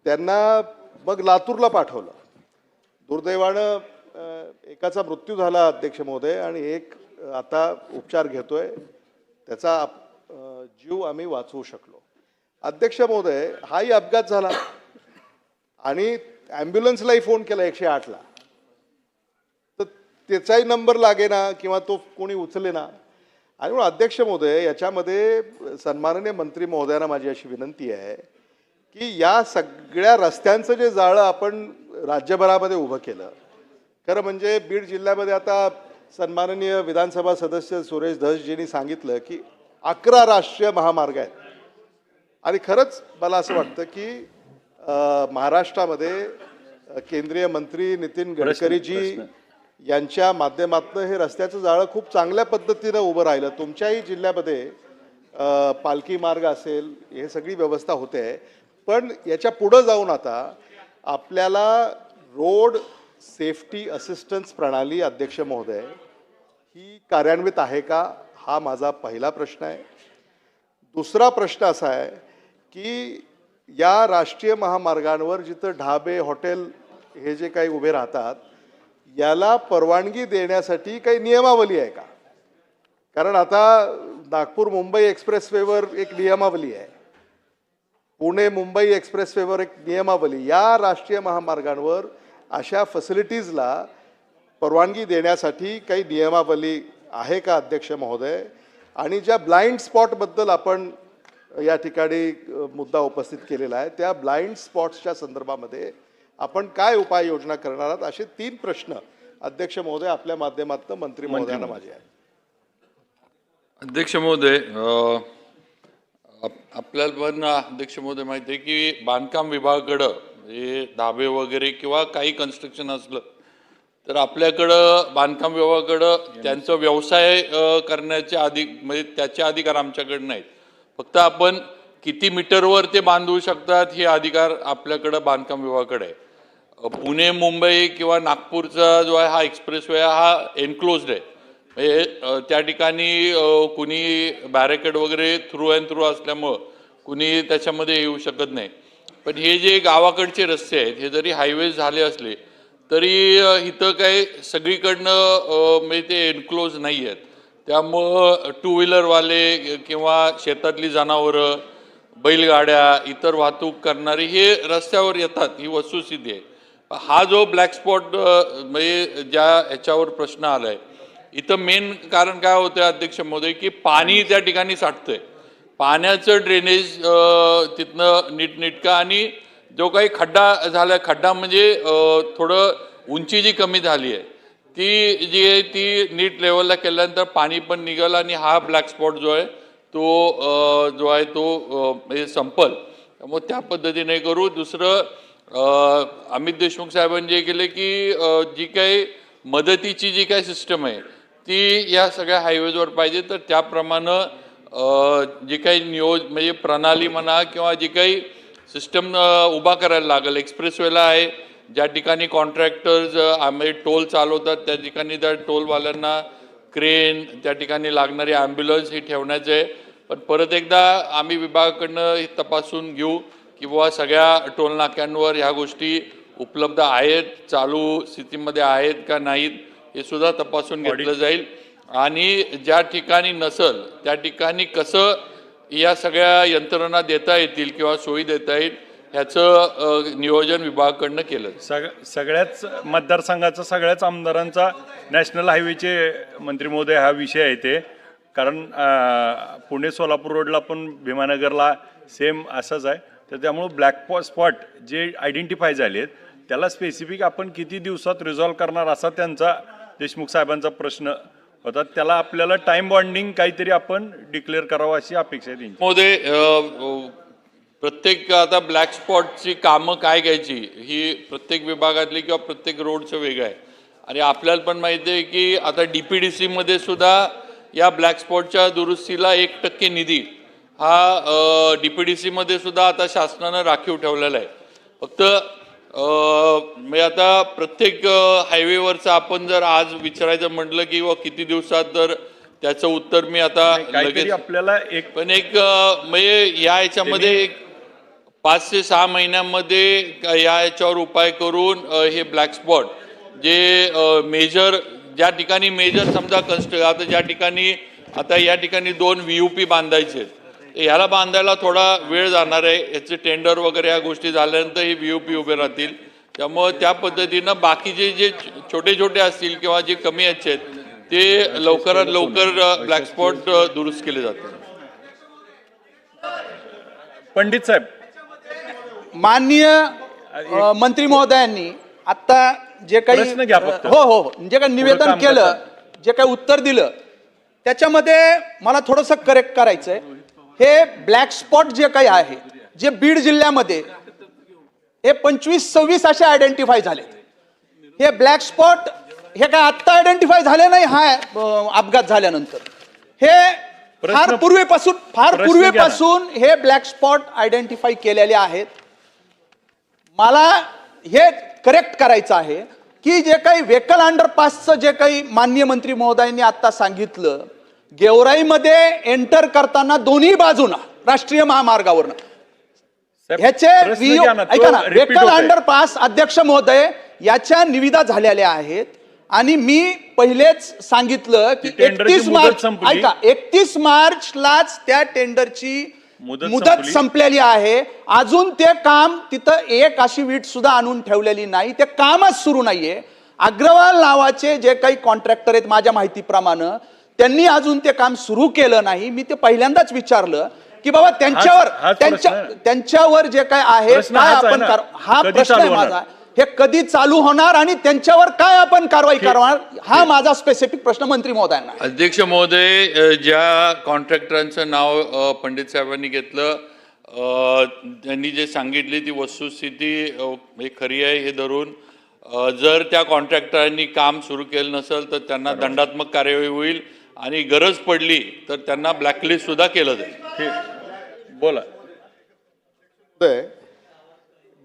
त्यांना मग लातूरला पाठवलं. दुर्दैवानं एकाचा मृत्यू झाला अध्यक्ष महोदय आणि एक आता उपचार घेतोय, त्याचा जीव आम्ही वाचवू शकलो. अध्यक्ष महोदय, हाही अपघात झाला आणि ॲम्ब्युलन्सलाही फोन केला 108ला, तर त्याचाही नंबर लागेना किंवा तो कोणी उचले ना. आणि म्हणून अध्यक्ष महोदय, याच्यामध्ये सन्माननीय मंत्री महोदयांना माझी अशी विनंती आहे की या सगळ्या रस्त्यांचं जे जाळं आपण राज्यभरामध्ये उभं केलं, खरं म्हणजे बीड जिल्ह्यामध्ये आता सन्माननीय विधानसभा सदस्य सुरेश धसजींनी सांगितलं की 11 राष्ट्रीय महामार्ग आहेत आणि खरंच मला असं वाटतं की महाराष्ट्रामध्ये केंद्रीय मंत्री नितीन गडकरीजी यांच्या माध्यमातून हे रस्त्याचं जाळं खूप चांगल्या पद्धतीनं उभं राहिलं. तुमच्याही जिल्ह्यामध्ये पालखी मार्ग असेल, हे सगळी व्यवस्था होते आहे. पण याच्या पुढं जाऊन आता आपल्याला रोड सेफ्टी असिस्टन्स प्रणाली अध्यक्ष महोदय ही कार्यान्वित आहे का, हा माझा पहिला प्रश्न आहे. दुसरा प्रश्न असा आहे की या राष्ट्रीय महामार्गांवर जिथं ढाबे हॉटेल हे जे काही उभे राहतात याला परवानगी देण्यासाठी काही नियमावली आहे का? कारण आता नागपूर मुंबई एक्सप्रेसवेवर एक नियमावली आहे, पुणे मुंबई एक्सप्रेसवेवर एक नियमावली. या राष्ट्रीय महामार्गांवर अशा फॅसिलिटीजला परवानगी देण्यासाठी काही नियमावली आहे का अध्यक्ष महोदय? आणि ज्या ब्लाइंड स्पॉटबद्दल आपण या ठिकाणी मुद्दा उपस्थित केलेला आहे, त्या ब्लाइंड स्पॉट्सच्या संदर्भामध्ये आपण काय उपाययोजना करणार आहात? असे 3 प्रश्न अध्यक्ष महोदय आपल्या माध्यमातून मंत्री महोदयांना माझे आहे. अध्यक्ष महोदय, आपल्याला पण अध्यक्ष महोदय माहिती आहे की बांधकाम विभागाकडं हे धाबे वगैरे किंवा काही कन्स्ट्रक्शन असलं तर आपल्याकडं बांधकाम विभागाकडं त्यांचा व्यवसाय करण्याचे म्हणजे त्याचे अधिकार आमच्याकडे नाहीत. फक्त आपण किती मीटरवर ते बांधू शकतात हे अधिकार आपल्याकडं बांधकाम विभागाकडे आहे. पुणे मुंबई किंवा नागपूरचा जो आहे हा एक्सप्रेसवे हा एन्क्लोज्ड आहे, म्हणजे त्या ठिकाणी कुणी बॅरिकेड वगैरे थ्रू अँड थ्रू असल्यामुळं कुणी त्याच्यामध्ये येऊ शकत नाही. पण हे जे गावाकडचे रस्ते आहेत हे जरी हायवेज झाले असले तरी इथं काही सगळीकडनं म्हणजे ते एन्क्लोज नाही आहेत. त्यामुळं 2 व्हीलरवाले किंवा शेतातली जनावरं, बैलगाड्या, इतर वाहतूक करणारी हे रस्त्यावर येतात, ही वस्तुस्थिती आहे. हा जो ब्लॅक स्पॉट म्हणजे ज्या ह्याच्यावर प्रश्न आला आहे, इथं मेन कारण काय होतं अध्यक्ष महोदय की पाणी त्या ठिकाणी साठतंय. पाण्याचं ड्रेनेज तिथनं नीटनेटका आणि जो काही खड्डा झाला, खड्डा म्हणजे थोडं उंची जी कमी झाली आहे ती जी आहे ती नीट लेवलला केल्यानंतर पाणी पण निघालं आणि हा ब्लॅक स्पॉट जो आहे तो जो आहे तो म्हणजे संपल. त्यामुळे त्या पद्धतीने करू. दुसरं अमित देशमुख साहेबांनी जे केले की जी काही मदतीची जी काही सिस्टम आहे ती या सगळ्या हायवेजवर पाहिजे, तर त्याप्रमाणे जी काही म्हणजे प्रणाली म्हणा किंवा जी काही सिस्टम उभा करायला लागेल. एक्सप्रेसवेला आहे ज्या ठिकाणी कॉन्ट्रॅक्टर्स आम्ही टोल चालवतात त्या ठिकाणी त्या टोलवाल्यांना क्रेन, त्या ठिकाणी लागणारी ॲम्ब्युलन्स ही ठेवण्याचं आहे. पण परत एकदा आम्ही विभागाकडनं हे तपासून घेऊ की बुवा सगळ्या टोल नाक्यांवर ह्या गोष्टी उपलब्ध आहेत, चालू स्थितीमध्ये आहेत का नाहीत हे सुद्धा तपासून घेतलं जाईल. आणि ज्या ठिकाणी नसल त्या ठिकाणी कसं या सगळ्या यंत्रणा देता येतील किंवा सोयी देता येईल ह्याचं नियोजन विभागाकडनं केलं. सगळ्याच मतदारसंघाचा, सगळ्याच आमदारांचा नॅशनल हायवेचे मंत्री महोदय हा विषय आहे ते. कारण पुणे सोलापूर रोडला पण भीमानगरला सेम असंच आहे. तर त्यामुळं ब्लॅक स्पॉट जे आयडेंटिफाय झाले आहेत त्याला स्पेसिफिक आपण किती दिवसात रिझॉल्व्ह करणार असा त्यांचा देशमुख साहेबांचा प्रश्न होता. त्याला आपल्याला टाइम बॉन्डिंग काहीतरी आपण डिक्लेअर करावं अशी अपेक्षा आहे त्यांची. मध्ये प्रत्येक आता ब्लॅक स्पॉटची कामं काय घ्यायची ही प्रत्येक विभागातली किंवा प्रत्येक रोडचं वेगळं आहे. आणि आपल्याला पण माहिती आहे की आता DPDC मध्ये सुद्धा या ब्लॅक स्पॉटच्या दुरुस्तीला 1% निधी हा DPDC मध्ये सुद्धा आता शासनानं राखीव ठेवलेला आहे. फक्त म्हणजे आता प्रत्येक हायवेवरचं आपण जर आज विचारायचं म्हटलं की किती दिवसात, तर त्याचं उत्तर मी आता लगेच आपल्याला पण एक म्हणजे या याच्यामध्ये 5 ते 6 महिन्यामध्ये या याच्यावर उपाय करून हे ब्लॅक स्पॉट जे मेजर ज्या ठिकाणी मेजर समजा आता ज्या ठिकाणी आता या ठिकाणी 2 VUP बांधायचे याला बांधायला थोडा वेळ जाणार आहे. याचे टेंडर वगैरे या गोष्टी झाल्यानंतर हे VUP उभे राहतील. त्यामुळे त्या पद्धतीनं बाकीचे जे छोटे छोटे असतील किंवा जे कमी आहेत ते लवकरात लवकर ब्लॅक स्पॉट दुरुस्त केले जातील. पंडित साहेब, माननीय मंत्री महोदयांनी आता जे काही प्रश्न घ्या फक्त. हो जे काही निवेदन काम केलं, करतात. जे काही उत्तर दिलं त्याच्यामध्ये मला थोडंसं करेक्ट करायचंय. हे ब्लॅक स्पॉट जे काही आहे जे बीड जिल्ह्यामध्ये हे 25-26 असे आयडेंटिफाय झालेत. हे ब्लॅक स्पॉट हे काय आत्ता आयडेंटिफाय झाले नाही हा अपघात झाल्यानंतर. हे फार पूर्वीपासून हे ब्लॅक स्पॉट आयडेंटिफाय केलेले आहेत. मला हे करेक्ट करायचं आहे की जे काही व्हेकल अंडरपासचं जे काही माननीय मंत्री महोदयांनी आता सांगितलं, गेवराईमध्ये एंटर करताना दोन्ही बाजूना राष्ट्रीय महामार्गावरनं ह्याचे ऐका ना, व्हेकल अंडरपास अध्यक्ष महोदय याच्या निविदा झालेल्या आहेत. आणि मी पहिलेच सांगितलं की 31 मार्च ऐका 31 मार्चलाच त्या टेंडरची मुदत संपलेली आहे. अजून ते काम तिथं एक अशी वीट सुद्धा आणून ठेवलेली नाही. ते कामच सुरू नाहीये. अग्रवाल नावाचे जे काही कॉन्ट्रॅक्टर आहेत माझ्या माहितीप्रमाणे त्यांनी अजून ते काम सुरू केलं नाही. मी ते पहिल्यांदाच विचारलं की बाबा त्यांच्यावर जे काय आहे काय आपण हा प्रश्न आहे माझा, हे कधी चालू होणार आणि त्यांच्यावर काय आपण कारवाई करणार हा माझा स्पेसिफिक प्रश्न मंत्री महोदयांना. अध्यक्ष महोदय, ज्या कॉन्ट्रॅक्टरांचं नाव पंडित साहेबांनी घेतलं त्यांनी जे सांगितली ती वस्तुस्थिती खरी आहे हे धरून जर त्या कॉन्ट्रॅक्टरांनी काम सुरू केलं नसेल तर त्यांना दंडात्मक कार्यवाही होईल आणि गरज पडली तर त्यांना ब्लॅकलिस्ट सुद्धा केलं जाईल. बोला.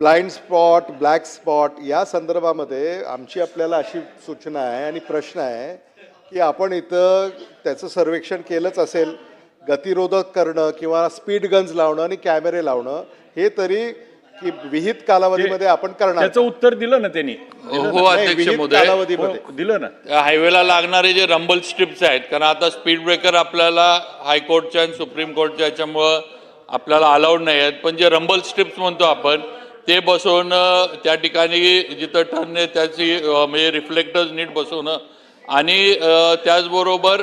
ब्लाइंड स्पॉट, ब्लॅक स्पॉट या संदर्भामध्ये आमची आपल्याला अशी सूचना आहे आणि प्रश्न आहे की आपण इथं त्याचं सर्वेक्षण केलंच असेल. गतिरोधक करणं किंवा स्पीड गन्स लावणं आणि कॅमेरे लावणं हे तरी की विहित कालावधीमध्ये आपण करणार. त्याचं उत्तर दिलं ना त्यांनी. हो अध्यक्ष महोदय, दिलं ना. हायवेला लागणारे जे रंबल स्ट्रिप्स आहेत, कारण आता स्पीड ब्रेकर आपल्याला हायकोर्टच्या आणि सुप्रीम कोर्टच्या याच्यामुळं आपल्याला अलाउड नाही आहेत, पण जे रंबल स्ट्रिप्स म्हणतो आपण ते बसवून त्या ठिकाणी जिथं टर्न आहे त्याची म्हणजे रिफ्लेक्टर्स नीट बसवणं आणि त्याचबरोबर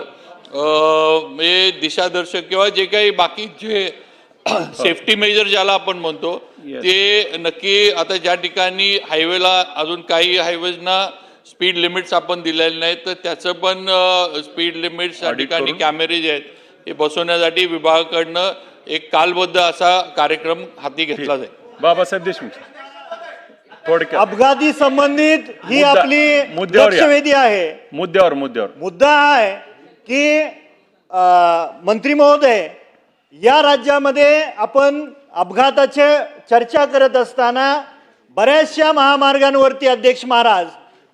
म्हणजे दिशादर्शक किंवा जे काही बाकी जे सेफ्टी मेजर ज्याला आपण म्हणतो ते नक्की आता ज्या ठिकाणी हायवेला अजून काही हायवेजना स्पीड लिमिट्स आपण दिलेले नाहीत तर त्याचं पण स्पीड लिमिट्स या ठिकाणी कॅमेरे जे आहेत हे बसवण्यासाठी विभागाकडनं एक कालबद्ध असा कार्यक्रम हाती घेतला जाईल. बाबासाहेब देशमुख थोडक्यात. अपघाती संबंधित ही आपली लक्षवेधी आहे. मुद्दा आहे की मंत्री महोदय, या राज्यामध्ये आपण अपघाताचे चर्चा करत असताना बऱ्याचशा महामार्गांवरती अध्यक्ष महाराज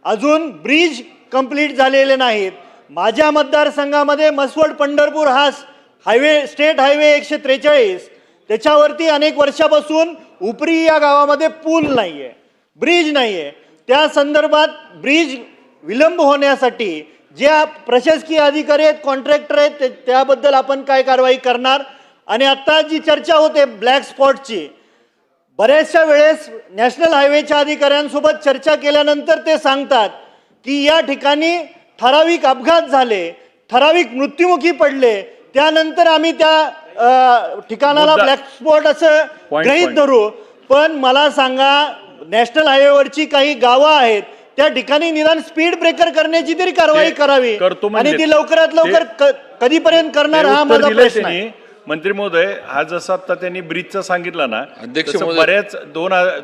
अजून ब्रिज कंप्लीट झालेले नाहीत. माझ्या मतदारसंघामध्ये मसवड पंढरपूर हा हायवे स्टेट हायवे 143 त्याच्यावरती अनेक वर्षापासून उपरी या गावामध्ये पूल नाहीये, ब्रिज नाहीये. त्या संदर्भात ब्रिज विलंब होण्यासाठी जे प्रशासकीय अधिकारी आहेत, कॉन्ट्रॅक्टर आहेत त्याबद्दल आपण काय कारवाई करणार. आणि आता जी चर्चा होते ब्लॅक स्पॉटची, बऱ्याचशा वेळेस नॅशनल हायवेच्या अधिकाऱ्यांसोबत चर्चा केल्यानंतर ते सांगतात की या ठिकाणी ठराविक अपघात झाले, ठराविक मृत्युमुखी पडले, त्यानंतर आम्ही त्या ठिकाणाला ब्लॅक स्पॉट असं गृहीत धरू. पण मला सांगा, नॅशनल हायवेवरची काही गावं आहेत, त्या ठिकाणी निदान स्पीड ब्रेकर करण्याची तरी कारवाई करावी आणि ती लवकरात लवकर कधीपर्यंत करणार हा माझा प्रश्न आहे. मंत्री महोदय, हा जसा आता त्यांनी ब्रिजचा सांगितलं ना, अध्यक्ष तसं महोदय. बऱ्याच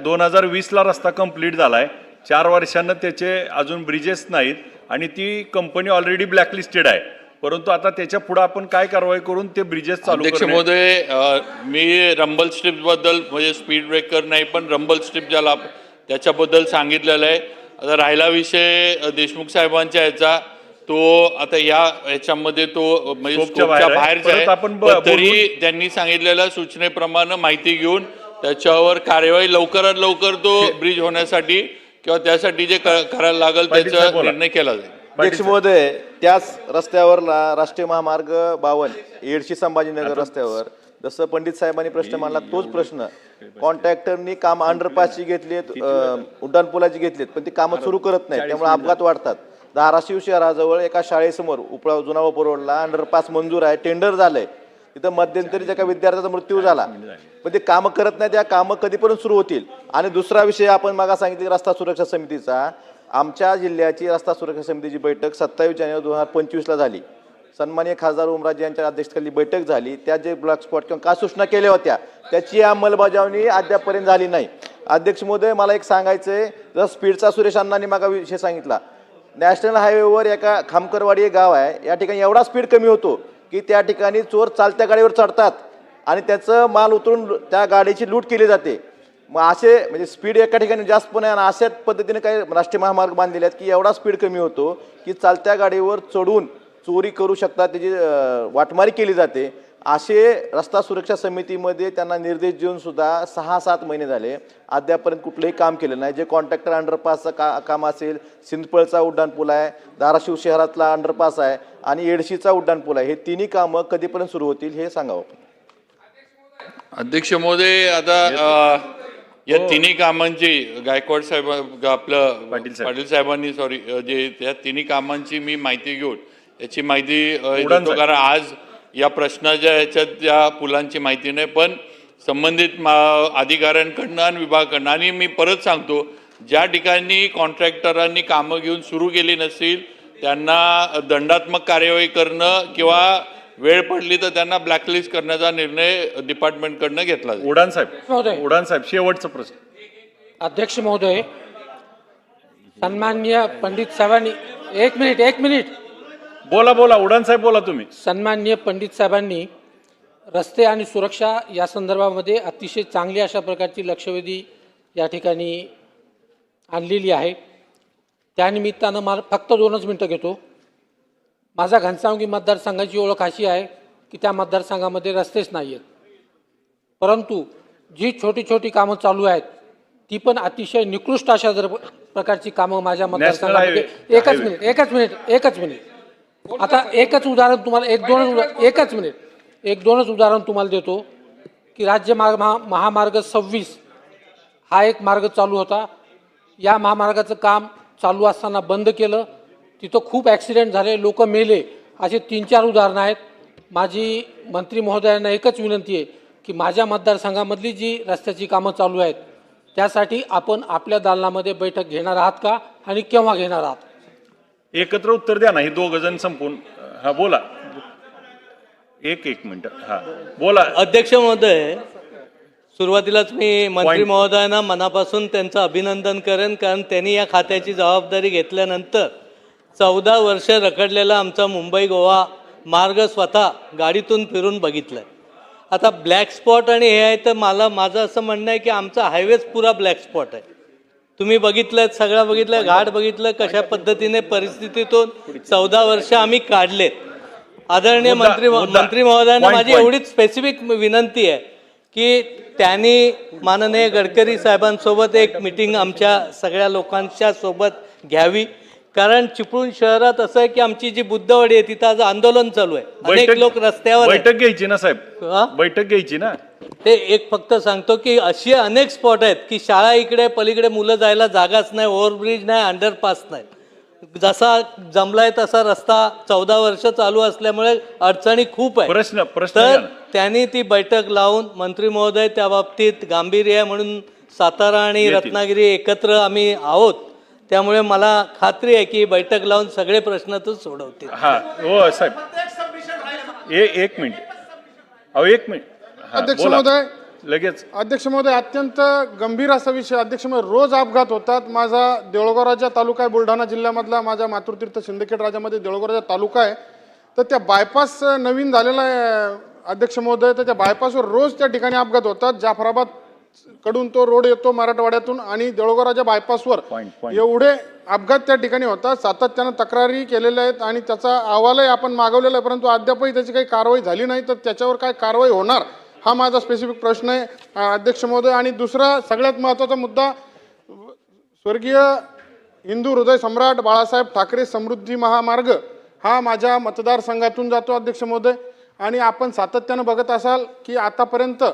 2020 ला रस्ता कंप्लीट झालाय, 4 वर्षांना त्याचे अजून ब्रिजेस नाहीत आणि ती कंपनी ऑलरेडी ब्लॅकलिस्टेड आहे. परंतु आता त्याच्या पुढे आपण काय कारवाई करून ते ब्रिजेस चालू अध्यक्ष करणे? महोदय, मी रंबल स्ट्रिप्स बद्दल, म्हणजे स्पीड ब्रेकर नाही पण रंबल स्ट्रिप ज्याला त्याच्याबद्दल सांगितलेलं आहे. आता राहिला विषय देशमुख साहेबांच्या याचा, तो आता याच्यामध्ये तो म्हणजे स्कोपच्या स्कोपच्या बाहेर आहे. बाहेरचा परत आपण आहे. पण तरी त्यांनी सांगितलेल्या सूचनेप्रमाणे माहिती घेऊन त्याच्यावर कार्यवाही लवकरात लवकर तो ब्रिज होण्यासाठी किंवा त्यासाठी जे करायला लागेल त्याचा निर्णय केला जाईल. अध्यक्ष महोदय, त्याच रस्त्यावर राष्ट्रीय महामार्ग 52 येडशी संभाजीनगर रस्त्यावर जसं पंडित साहेबांनी प्रश्न मांडला, तोच प्रश्न कॉन्ट्रॅक्टरनी काम अंडरपासची घेतलीत, उड्डाणपुलाची घेतलीत, पण ती कामं सुरू करत नाहीत, त्यामुळे अपघात वाढतात. धाराशिव शहराजवळ एका शाळेसमोर उपळा जुना व रोडला अंडरपास मंजूर आहे, टेंडर झालंय, तिथं मध्यंतरी एका विद्यार्थ्याचा मृत्यू झाला, पण ते कामं करत नाही. त्या कामं कधीपर्यंत सुरू होतील? आणि दुसरा विषय आपण मागा सांगितले रस्ता सुरक्षा समितीचा, आमच्या जिल्ह्याची रस्ता सुरक्षा समितीची बैठक 27 जानेवारी 2025 ला झाली. सन्माननीय खासदार ओमराजे यांच्या अध्यक्षतेखाली बैठक झाली. त्या जे ब्लॅक स्पॉट किंवा काय सूचना केल्या होत्या त्याची अंमलबजावणी अद्यापपर्यंत झाली नाही. अध्यक्ष महोदय, मला एक सांगायचंय, जर स्पीडचा सुरेश अण्णांनी मागा विषय सांगितला, नॅशनल हायवेवर एका खामकरवाडी एक गाव आहे, या ठिकाणी एवढा स्पीड कमी होतो की त्या ठिकाणी चोर चालत्या गाडीवर चढतात आणि त्याचं माल उतरून त्या गाडीची लूट केली जाते. मग असे म्हणजे स्पीड एका ठिकाणी जास्त पण आहे आणि अशाच पद्धतीने काही राष्ट्रीय महामार्ग बांधलेले आहेत की एवढा स्पीड कमी होतो की चालत्या गाडीवर चढून चोरी करू शकतात, त्याची वाटमारी केली जाते. असे रस्ता सुरक्षा समितीमध्ये त्यांना निर्देश देऊन सुद्धा 6-7 महिने झाले, अद्यापर्यंत कुठलंही काम केलं नाही. जे कॉन्ट्रॅक्टर अंडरपासचं काम असेल, सिंदफळचा उड्डाणपूल आहे, धाराशिव शहरातला अंडरपास आहे आणि येडशीचा उड्डाणपूल आहे, हे तिन्ही कामं कधीपर्यंत सुरू होतील हे सांगावं. अध्यक्ष महोदय, आता या तिन्ही कामांची गायकवाड साहेब आपलं पाटील साहेबांनी जे त्या तिन्ही कामांची मी माहिती घेऊन याची माहिती देतो, कारण आज या प्रश्नाच्या ह्याच्यात त्या पुलांची माहिती नाही, पण संबंधित अधिकाऱ्यांकडनं आणि विभागाकडनं. आणि मी परत सांगतो, ज्या ठिकाणी कॉन्ट्रॅक्टरांनी कामं घेऊन सुरू केली नसतील त्यांना दंडात्मक कार्यवाही करणं किंवा वेळ पडली तर त्यांना ब्लॅकलिस्ट करण्याचा निर्णय डिपार्टमेंटकडनं घेतला जाईल. उडान साहेब शेवटचा प्रश्न. अध्यक्ष महोदय, सन्माननीय पंडित साहेबांनी एक मिनिट बोला उडान साहेब बोला तुम्ही. सन्माननीय पंडित साहेबांनी रस्ते आणि सुरक्षा या संदर्भामध्ये अतिशय चांगली अशा प्रकारची लक्षवेधी या ठिकाणी आणलेली आहे. त्यानिमित्तानं मला फक्त 2च मिनटं घेतो. माझा घनसावंगी मतदारसंघाची ओळख अशी आहे की त्या मतदारसंघामध्ये रस्तेच नाही आहेत, परंतु जी छोटी छोटी कामं चालू आहेत ती पण अतिशय निकृष्ट अशा प्रकारची कामं माझ्या मतदारसंघामध्ये. एकच मिनिट आता एकच उदाहरण तुम्हाला एक दोनच उदाहरण तुम्हाला देतो की राज्य महामार्ग 26 हा एक मार्ग चालू होता. या महामार्गाचं काम चालू असताना बंद केलं, तिथं खूप ॲक्सिडेंट झाले, लोक मेले. असे 3-4 उदाहरणं आहेत. माझी मंत्री महोदयांना एकच विनंती आहे की माझ्या मतदारसंघामधली जी रस्त्याची कामं चालू आहेत त्यासाठी आपण आपल्या दालनामध्ये बैठक घेणार आहात का आणि केव्हा घेणार आहात? एकत्र उत्तर द्या ना, हे 2 जण संपून. हा बोला, एक मिनिट. हा बोला. अध्यक्ष महोदय, सुरुवातीलाच मी मंत्री महोदयांना मनापासून त्यांचं अभिनंदन करेन, कारण त्यांनी या खात्याची जबाबदारी घेतल्यानंतर 14 वर्ष रखडलेला आमचा मुंबई गोवा मार्ग स्वतः गाडीतून फिरून बघितलाय. आता ब्लॅक स्पॉट आणि हे आहे तर माझं असं म्हणणं आहे की आमचा हायवेच पुरा ब्लॅक स्पॉट आहे. तुम्ही बघितलं, सगळं बघितलं, घाट बघितलं, कशा पद्धतीने परिस्थितीतून 14 वर्ष आम्ही काढलेत. आदरणीय मंत्री महोदयांना माझी एवढीच स्पेसिफिक विनंती आहे की त्यांनी माननीय गडकरी साहेबांसोबत एक मीटिंग आमच्या सगळ्या लोकांच्या सोबत घ्यावी, कारण चिपळूण शहरात असं आहे की आमची जी बुद्धवाडी आहे तिथं आज आंदोलन चालू आहे. अनेक लोक रस्त्यावर बैठक घ्यायची ना साहेब, बैठक घ्यायची ना. ते एक फक्त सांगतो की अशी अनेक स्पॉट आहेत की शाळा इकडे पलीकडे मुलं जायला जागाच नाही, ओव्हरब्रिज नाही, अंडरपास नाही. जसा जमलाय तसा रस्ता 14 वर्ष चालू असल्यामुळे अडचणी खूप आहे. प्रश्न तर त्यांनी ती बैठक लावून मंत्री महोदय त्या बाबतीत गांभीर्य आहे म्हणून सातारा आणि रत्नागिरी एकत्र आम्ही आहोत. त्यामुळे मला खात्री आहे की बैठक लावून सगळे प्रश्न तो सोडवतील. हा हो साहेब एक मिनिट एक मिनिट. अध्यक्ष महोदय लगेच अध्यक्ष महोदय अत्यंत गंभीर असा विषय. अध्यक्ष महोदय रोज अपघात होतात. माझा देऊळगाव राजा तालुका आहे बुलढाणा जिल्ह्यामधला. माझ्या मातृतीर्थ सिंदखेड राजामध्ये देऊळगाव राजा तालुका आहे. तर त्या बायपास नवीन झालेला आहे अध्यक्ष महोदय. तर त्या बायपासवर रोज त्या ठिकाणी अपघात होतात. जाफराबाद कडून तो रोड येतो मराठवाड्यातून आणि देऊळगाव राजा बायपासवर एवढे अपघात त्या ठिकाणी होतात. सातत्यानं तक्रारी केलेल्या आहेत आणि त्याचा अहवालही आपण मागवलेला आहे, परंतु अद्यापही त्याची काही कारवाई झाली नाही. तर त्याच्यावर काय कारवाई होणार हा माझा स्पेसिफिक प्रश्न आहे अध्यक्ष महोदय. आणि दुसरा सगळ्यात महत्त्वाचा मुद्दा, स्वर्गीय हिंदू हृदय सम्राट बाळासाहेब ठाकरे समृद्धी महामार्ग हा माझ्या मतदारसंघातून जातो अध्यक्ष महोदय. आणि आपण सातत्यानं बघत असाल की आतापर्यंत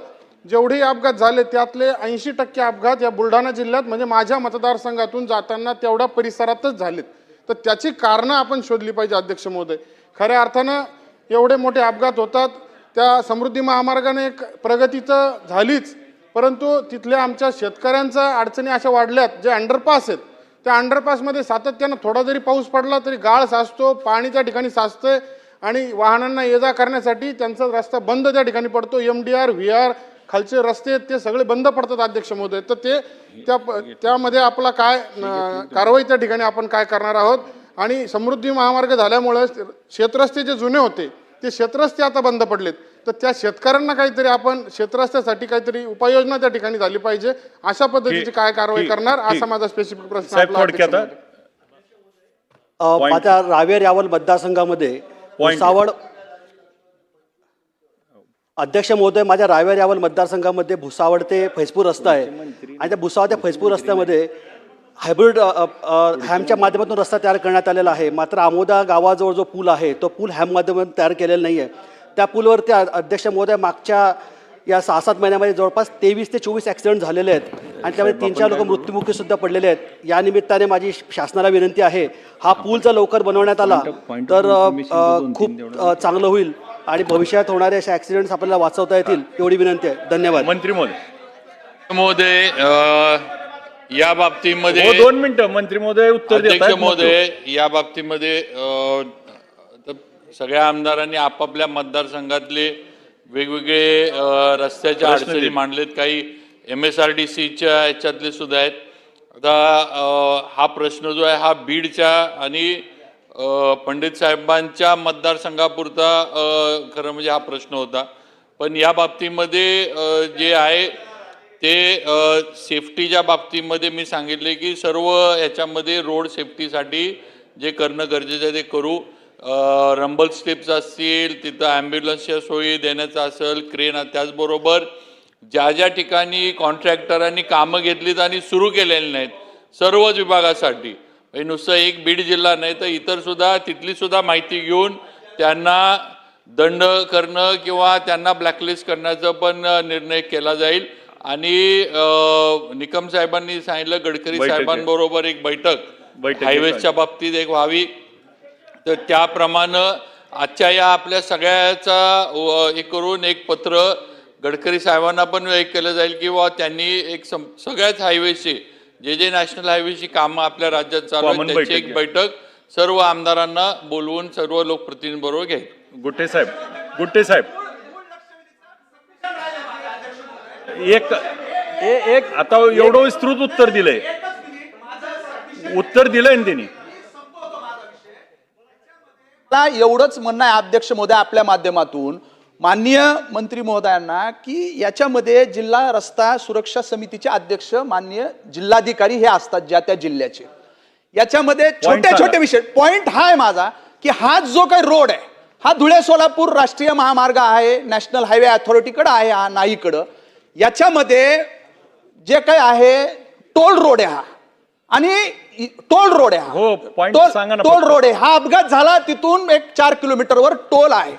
जेवढे अपघात झाले त्यातले 80% अपघात या बुलढाणा जिल्ह्यात म्हणजे माझ्या मतदारसंघातून जाताना तेवढ्या परिसरातच झालेत. तर त्याची कारणं आपण शोधली पाहिजे अध्यक्ष महोदय. खऱ्या अर्थानं एवढे मोठे अपघात होतात. त्या समृद्धी महामार्गाने एक प्रगती तर झालीच, परंतु तिथल्या आमच्या शेतकऱ्यांच्या अडचणी अशा वाढल्यात. जे अंडरपास आहेत त्या अंडरपासमध्ये सातत्यानं थोडा जरी पाऊस पडला तरी गाळ साचतो, पाणी त्या ठिकाणी साचतंय आणि वाहनांना ये जा करण्यासाठी त्यांचा रस्ता बंद त्या ठिकाणी पडतो. MDR VR खालचे रस्ते आहेत ते सगळे बंद पडतात अध्यक्ष महोदय. तर ते त्यामध्ये आपला काय कारवाई त्या ठिकाणी आपण काय करणार आहोत. आणि समृद्धी महामार्ग झाल्यामुळे शेतरस्ते जे जुने होते ते शेतरस्ते आता बंद पडलेत. तर त्या शेतकऱ्यांना काहीतरी आपण शेतरस्त्यासाठी काहीतरी उपाययोजना त्या ठिकाणी झाली पाहिजे. अशा पद्धतीची काय कारवाई करणार असा माझा स्पेसिफिक प्रश्न आहे. माझ्या रावेर यावल मतदारसंघामध्ये भुसावळ अध्यक्ष महोदय माझ्या रावेर यावल मतदारसंघामध्ये भुसावळ ते फैजपूर रस्ता आहे आणि त्या भुसावळ ते फैजपूर रस्त्यामध्ये हायब्रिड हॅमच्या माध्यमातून रस्ता तयार करण्यात आलेला आहे. मात्र आमोदा गावाजवळ जो पूल आहे तो पूल हॅम माध्यमातून तयार केलेला नाही आहे. त्या पूलवर ते अध्यक्ष महोदय मागच्या या 6-7 महिन्यामध्ये जवळपास 23 ते 24 ॲक्सिडेंट झालेले आहेत आणि त्यामध्ये 3-4 लोक मृत्युमुखी सुद्धा पडलेले आहेत. या निमित्ताने माझी शासनाला विनंती आहे, हा पूल जर लवकर बनवण्यात आला तर खूप चांगलं होईल आणि भविष्यात होणारे असे ॲक्सिडेंट्स आपल्याला वाचवता येतील एवढी विनंती आहे. धन्यवाद. मंत्री महोदय या बाबतीमध्ये 2 मिनिटं मंत्री महोदय उत्तर देत अध्यक्ष महोदय या बाबतीमध्ये सगळ्या आमदारांनी आपापल्या मतदारसंघातले वेगवेगळे रस्त्याच्या अडचणी मांडलेत. काही MSRDCच्या याच्यातले सुद्धा आहेत. आता हा प्रश्न जो आहे हा बीडच्या आणि पंडित साहेबांच्या मतदारसंघापुरता खरं म्हणजे हा प्रश्न होता. पण या बाबतीमध्ये जे आहे ते सेफ्टीच्या बाबतीमध्ये मी सांगितले की सर्व ह्याच्यामध्ये रोड सेफ्टीसाठी जे करणं गरजेचं आहे ते करू. रंबल स्टेप्स असतील, तिथं ॲम्ब्युलन्सच्या सोयी देण्याचा असेल, क्रेन, त्याचबरोबर ज्या ज्या ठिकाणी कॉन्ट्रॅक्टरांनी कामं घेतलीत आणि सुरू केलेली नाहीत सर्वच विभागासाठी, नुसतं एक बीड जिल्हा नाही तर इतर सुद्धा तिथली सुद्धा माहिती घेऊन त्यांना दंड करणं किंवा त्यांना ब्लॅकलिस्ट करण्याचा पण निर्णय केला जाईल. आणि निकम साहेबांनी सांगितलं गडकरी साहेबांबरोबर एक बैठक हायवेजच्या बाबतीत एक व्हावी. तर त्याप्रमाणे आजच्या या आपल्या सगळ्याचा हे करून एक पत्र गडकरी साहेबांना पण एक केलं जाईल किंवा त्यांनी एक सगळ्याच हायवेची जे नॅशनल हायवेची कामं आपल्या राज्यात चालू आहेत त्याची एक बैठक सर्व आमदारांना बोलवून सर्व लोकप्रतिनिधींबरोबर घ्यायची. गुट्टे साहेब एक आता एवढं विस्तृत उत्तर दिलंय ना त्यांनी. एवढंच म्हणणं आहे अध्यक्ष महोदय आपल्या माध्यमातून माननीय मंत्री महोदयांना की याच्यामध्ये जिल्हा रस्ता सुरक्षा समितीचे अध्यक्ष माननीय जिल्हाधिकारी हे असतात ज्या त्या जिल्ह्याचे. याच्यामध्ये छोटे छोटे विषय पॉइंट हा आहे माझा की हा जो काही रोड आहे हा धुळे सोलापूर राष्ट्रीय महामार्ग आहे, नॅशनल हायवे अथॉरिटीकडे आहे, हा नाहीकडं. याच्यामध्ये जे काही आहे टोल रोड आहे हा आणि टोल रोड आहे टोल रोड आहे. हा अपघात झाला तिथून एक 4 किलोमीटरवर टोल आहे.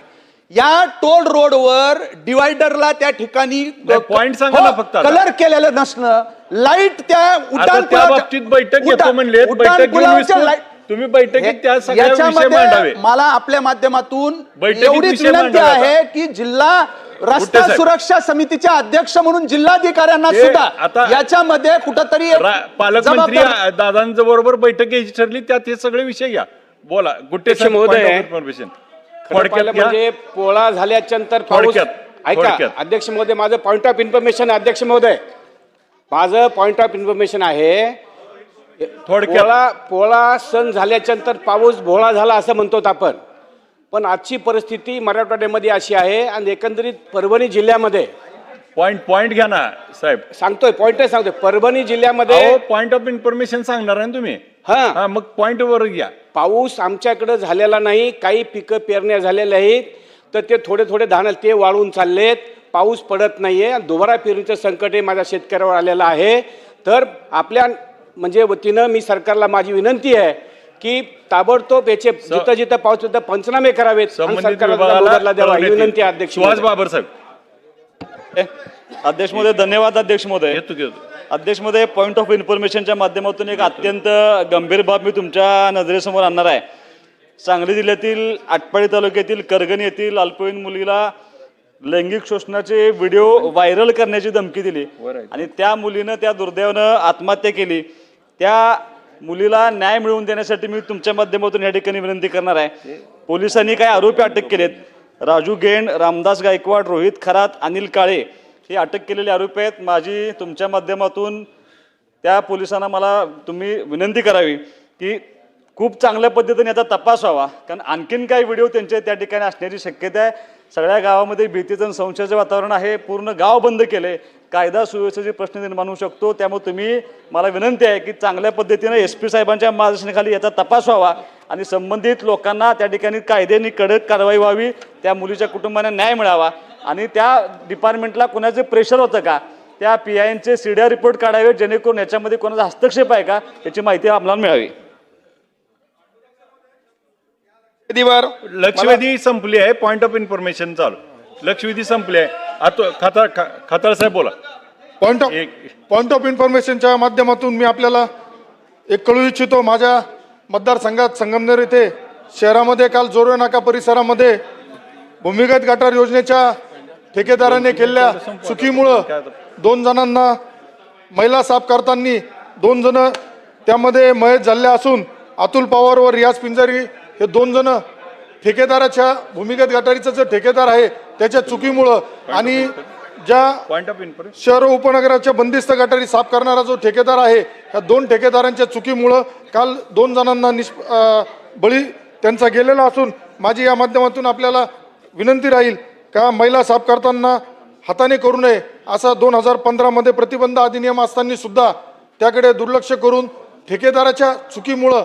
या टोल रोडवर डिवायडरला त्या ठिकाणी पॉइंट सांगा ना फक्त. कलर केलेलं नसणं, लाईट त्या बाबतीत बैठक घेतो म्हणले, बैठक घेऊन तुम्ही बैठकीत त्या सगळ्या विषय मांडावे. याच्यामध्ये मला आपल्या माध्यमातून बैठकीत एवढीच विषय विनंती मांडावे आहे की जिल्हा रस्ता साहेब. सुरक्षा समितीचे अध्यक्ष म्हणून जिल्हाधिकाऱ्यांना हे सुद्धा आता याच्यामध्ये कुठंतरी एक पालकमंत्री जबाबदारी- दादांच्या बरोबर बैठक घ्यायची ठरली, त्यात हे सगळे विषय घ्या. बोला गुट्टे साहेब, point of information. थोडक्यात घ्या. म्हणजे पोळा झाल्याच्या नंतर पाऊस ऐका थोडक्यात. अध्यक्ष महोदय, माझं पॉइंट ऑफ इन्फॉर्मेशन अध्यक्ष महोदय, माझं पॉइंट ऑफ इन्फॉर्मेशन आहे. पोळा सण झाल्याच्या नंतर पाऊस भोळा झाला असं म्हणतो आपण, पण आजची परिस्थिती मराठवाड्यामध्ये अशी आहे आणि एकंदरीत परभणी जिल्ह्यामध्ये पॉइंट घ्या ना साहेब. सांगतोय परभणी जिल्ह्यामध्ये पॉइंट ऑफ इन्फॉर्मेशन सांगणार आहे ना तुम्ही. हा मग पॉइंट वर घ्या. पाऊस आमच्याकडे झालेला नाही, काही पिकं पेरण्या झालेल्या आहेत, तर ते थोडे धान ते वाळून चाललेत, पाऊस पडत नाहीये आणि दुबारा पेरणीचं संकट हे माझ्या शेतकऱ्यावर आलेलं आहे. तर आपल्या म्हणजे वतीनं मी सरकारला माझी विनंती आहे की ताबडतोब याचे जिथं जिथं पाऊस तिथं पंचनामे करावेत आणि संबंधित सरकारला विभागाला मोबदला द्यावा ही कळवण्यात विनंती आहे येईल. अध्यक्ष सुहास महोदय. बाबर साहेब. अध्यक्ष महोदय धन्यवाद. अध्यक्ष महोदय अध्यक्ष महोदय पॉईंट ऑफ इन्फॉर्मेशनच्या माध्यमातून एक अत्यंत गंभीर बाब मी तुमच्या नजरेसमोर आणणार आहे. सांगली जिल्ह्यातील आटपाडी तालुक्यातील करगणी येथील अल्पवयीन मुलीला लैंगिक शोषणाचे व्हिडिओ व्हायरल करण्याची धमकी दिली आणि त्या मुलीनं त्या दुर्दैवानं आत्महत्या केली. त्या मुलीला न्याय मिळवून देण्यासाठी मी तुमच्या माध्यमातून या ठिकाणी विनंती करणार आहे. पोलिसांनी काही आरोपी अटक केलेत. राजू गेंड, रामदास गायकवाड, रोहित खरात, अनिल काळे हे अटक केलेले आरोपी आहेत. माझी तुमच्या माध्यमातून त्या पोलिसांना मला तुम्ही विनंती करावी की खूप चांगल्या पद्धतीने याचा तपास व्हावा, कारण आणखीन काही व्हिडिओ त्यांचे त्या ठिकाणी असण्याची शक्यता आहे. सगळ्या गावामध्ये भीतीचं आणि संशयाचं वातावरण आहे. पूर्ण गाव बंद केले. कायदा सुव्यवस्थेचे प्रश्न निर्माण होऊ शकतो. त्यामुळे तुम्ही मला विनंती आहे की चांगल्या पद्धतीने SP साहेबांच्या मार्गदर्शनाखाली याचा तपास व्हावा आणि संबंधित लोकांना त्या ठिकाणी कायद्याने कडक कारवाई व्हावी, त्या मुलीच्या कुटुंबांना न्याय मिळावा आणि त्या डिपार्टमेंटला कोणाचे प्रेशर होतं का, त्या PINचे CDR रिपोर्ट काढावे जेणेकरून याच्यामध्ये कोणाचा हस्तक्षेप आहे का याची माहिती आम्हाला मिळावी. लक्षवेधी संपली आहे. पॉइंट ऑफ इन्फॉर्मेशन चालू. लक्षवेधी संपली आहे. आता खताळ साहेब बोला. पॉइंट ऑफ इन्फॉर्मेशनच्या माध्यमातून मी आपल्याला एक कळू इच्छितो. माझ्या मतदारसंघात संगमनेर येथे शहरामध्ये काल जोरवे नाका परिसरामध्ये भूमिगत गटार योजनेच्या ठेकेदाराने केलेल्या चुकीमुळं 2 जणांना महिला साफ करताना 2 जण त्यामध्ये मयत झाले असून अतुल पवार व रियाज पिंजारी हे 2 जण ठेकेदाराच्या भूमिगत गटारीचा जो ठेकेदार आहे त्याच्या चुकीमुळं आणि ज्या पॉइंट ऑफ इन्फॉर्मेशन शहर उपनगराच्या बंदिस्त गटारी साफ करणारा जो ठेकेदार आहे ह्या 2 ठेकेदारांच्या चुकीमुळं काल 2 जणांना बळी त्यांचा गेलेला असून माझी या माध्यमातून आपल्याला विनंती राहील का महिला साफ करताना हाताने करू नये असा 2015 मध्ये प्रतिबंध अधिनियम असताना सुद्धा त्याकडे दुर्लक्ष करून ठेकेदाराच्या चुकीमुळं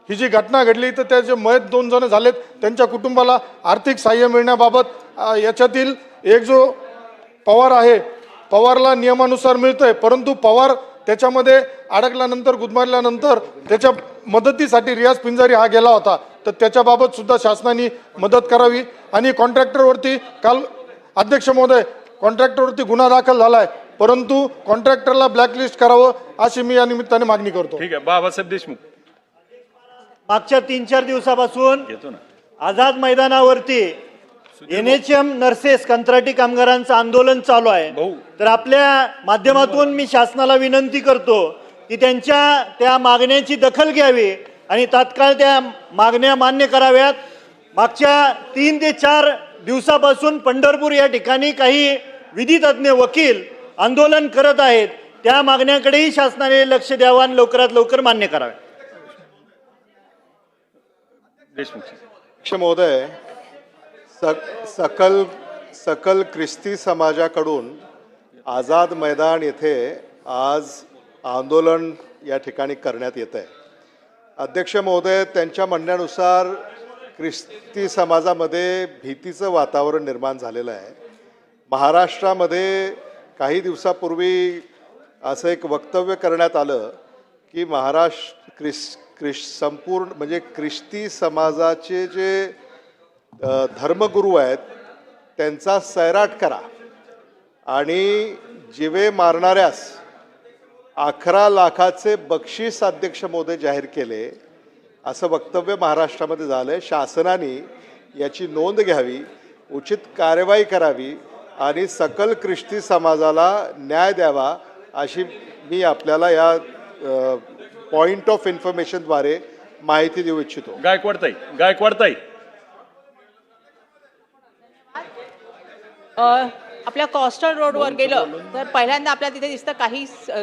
ही जी घटना घडली तर त्याचे मयत 2 जण झालेत. त्यांच्या कुटुंबाला आर्थिक सहाय्य मिळण्याबाबत याच्यातील एक जो पवार आहे पवारला नियमानुसार मिळतंय, परंतु पवार त्याच्यामध्ये अडकल्यानंतर गुदमारल्यानंतर त्याच्या मदतीसाठी रियाज पिंजारी हा गेला होता. तर त्याच्याबाबत सुद्धा शासनाने मदत करावी आणि कॉन्ट्रॅक्टरवरती काल अध्यक्ष महोदय कॉन्ट्रॅक्टरवरती गुन्हा दाखल झालाय, परंतु कॉन्ट्रॅक्टरला ब्लॅकलिस्ट करावं अशी मी या निमित्ताने मागणी करतो. ठीक आहे. बाबासाहेब देशमुख. मागच्या 3-4 दिवसापासून आझाद मैदानावरती NHM नर्सेस कंत्राटी कामगारांचं आंदोलन चालू आहे. तर आपल्या माध्यमातून मी शासनाला विनंती करतो की त्यांच्या त्या मागण्याची दखल घ्यावी आणि तात्काळ त्या मागण्या मान्य कराव्यात. मागच्या 3 ते 4 दिवसापासून पंढरपूर या ठिकाणी काही विधितज्ञ वकील आंदोलन करत आहेत. त्या मागण्याकडेही शासनाने लक्ष द्यावं आणि लवकरात लवकर मान्य करावे. अध्यक्ष महोदय, सकल ख्रिस्ती समाजाकडून आझाद मैदान येथे आज आंदोलन या ठिकाणी करण्यात येत आहे. अध्यक्ष महोदय, त्यांच्या म्हणण्यानुसार ख्रिस्ती समाजामध्ये भीतीचं वातावरण निर्माण झालेलं आहे. महाराष्ट्रामध्ये काही दिवसापूर्वी असं एक वक्तव्य करण्यात आलं की संपूर्ण म्हणजे ख्रिस्ती समाजाचे जे धर्मगुरू आहेत त्यांचा सैराट करा आणि जिवे मारणाऱ्यास 11 लाखाचे बक्षीस अध्यक्ष महोदय जाहीर केले. असं वक्तव्य महाराष्ट्रामध्ये झालं आहे. शासनाने याची नोंद घ्यावी, उचित कार्यवाही करावी आणि सकल ख्रिस्ती समाजाला न्याय द्यावा अशी मी आपल्याला या पॉइंट ऑफ इन्फॉर्मेशनद्वारे माहिती देऊ इच्छितो. गायकवाडताई आपल्या कोस्टल रोडवर गेलं तर पहिल्यांदा आपल्याला तिथे दिसतं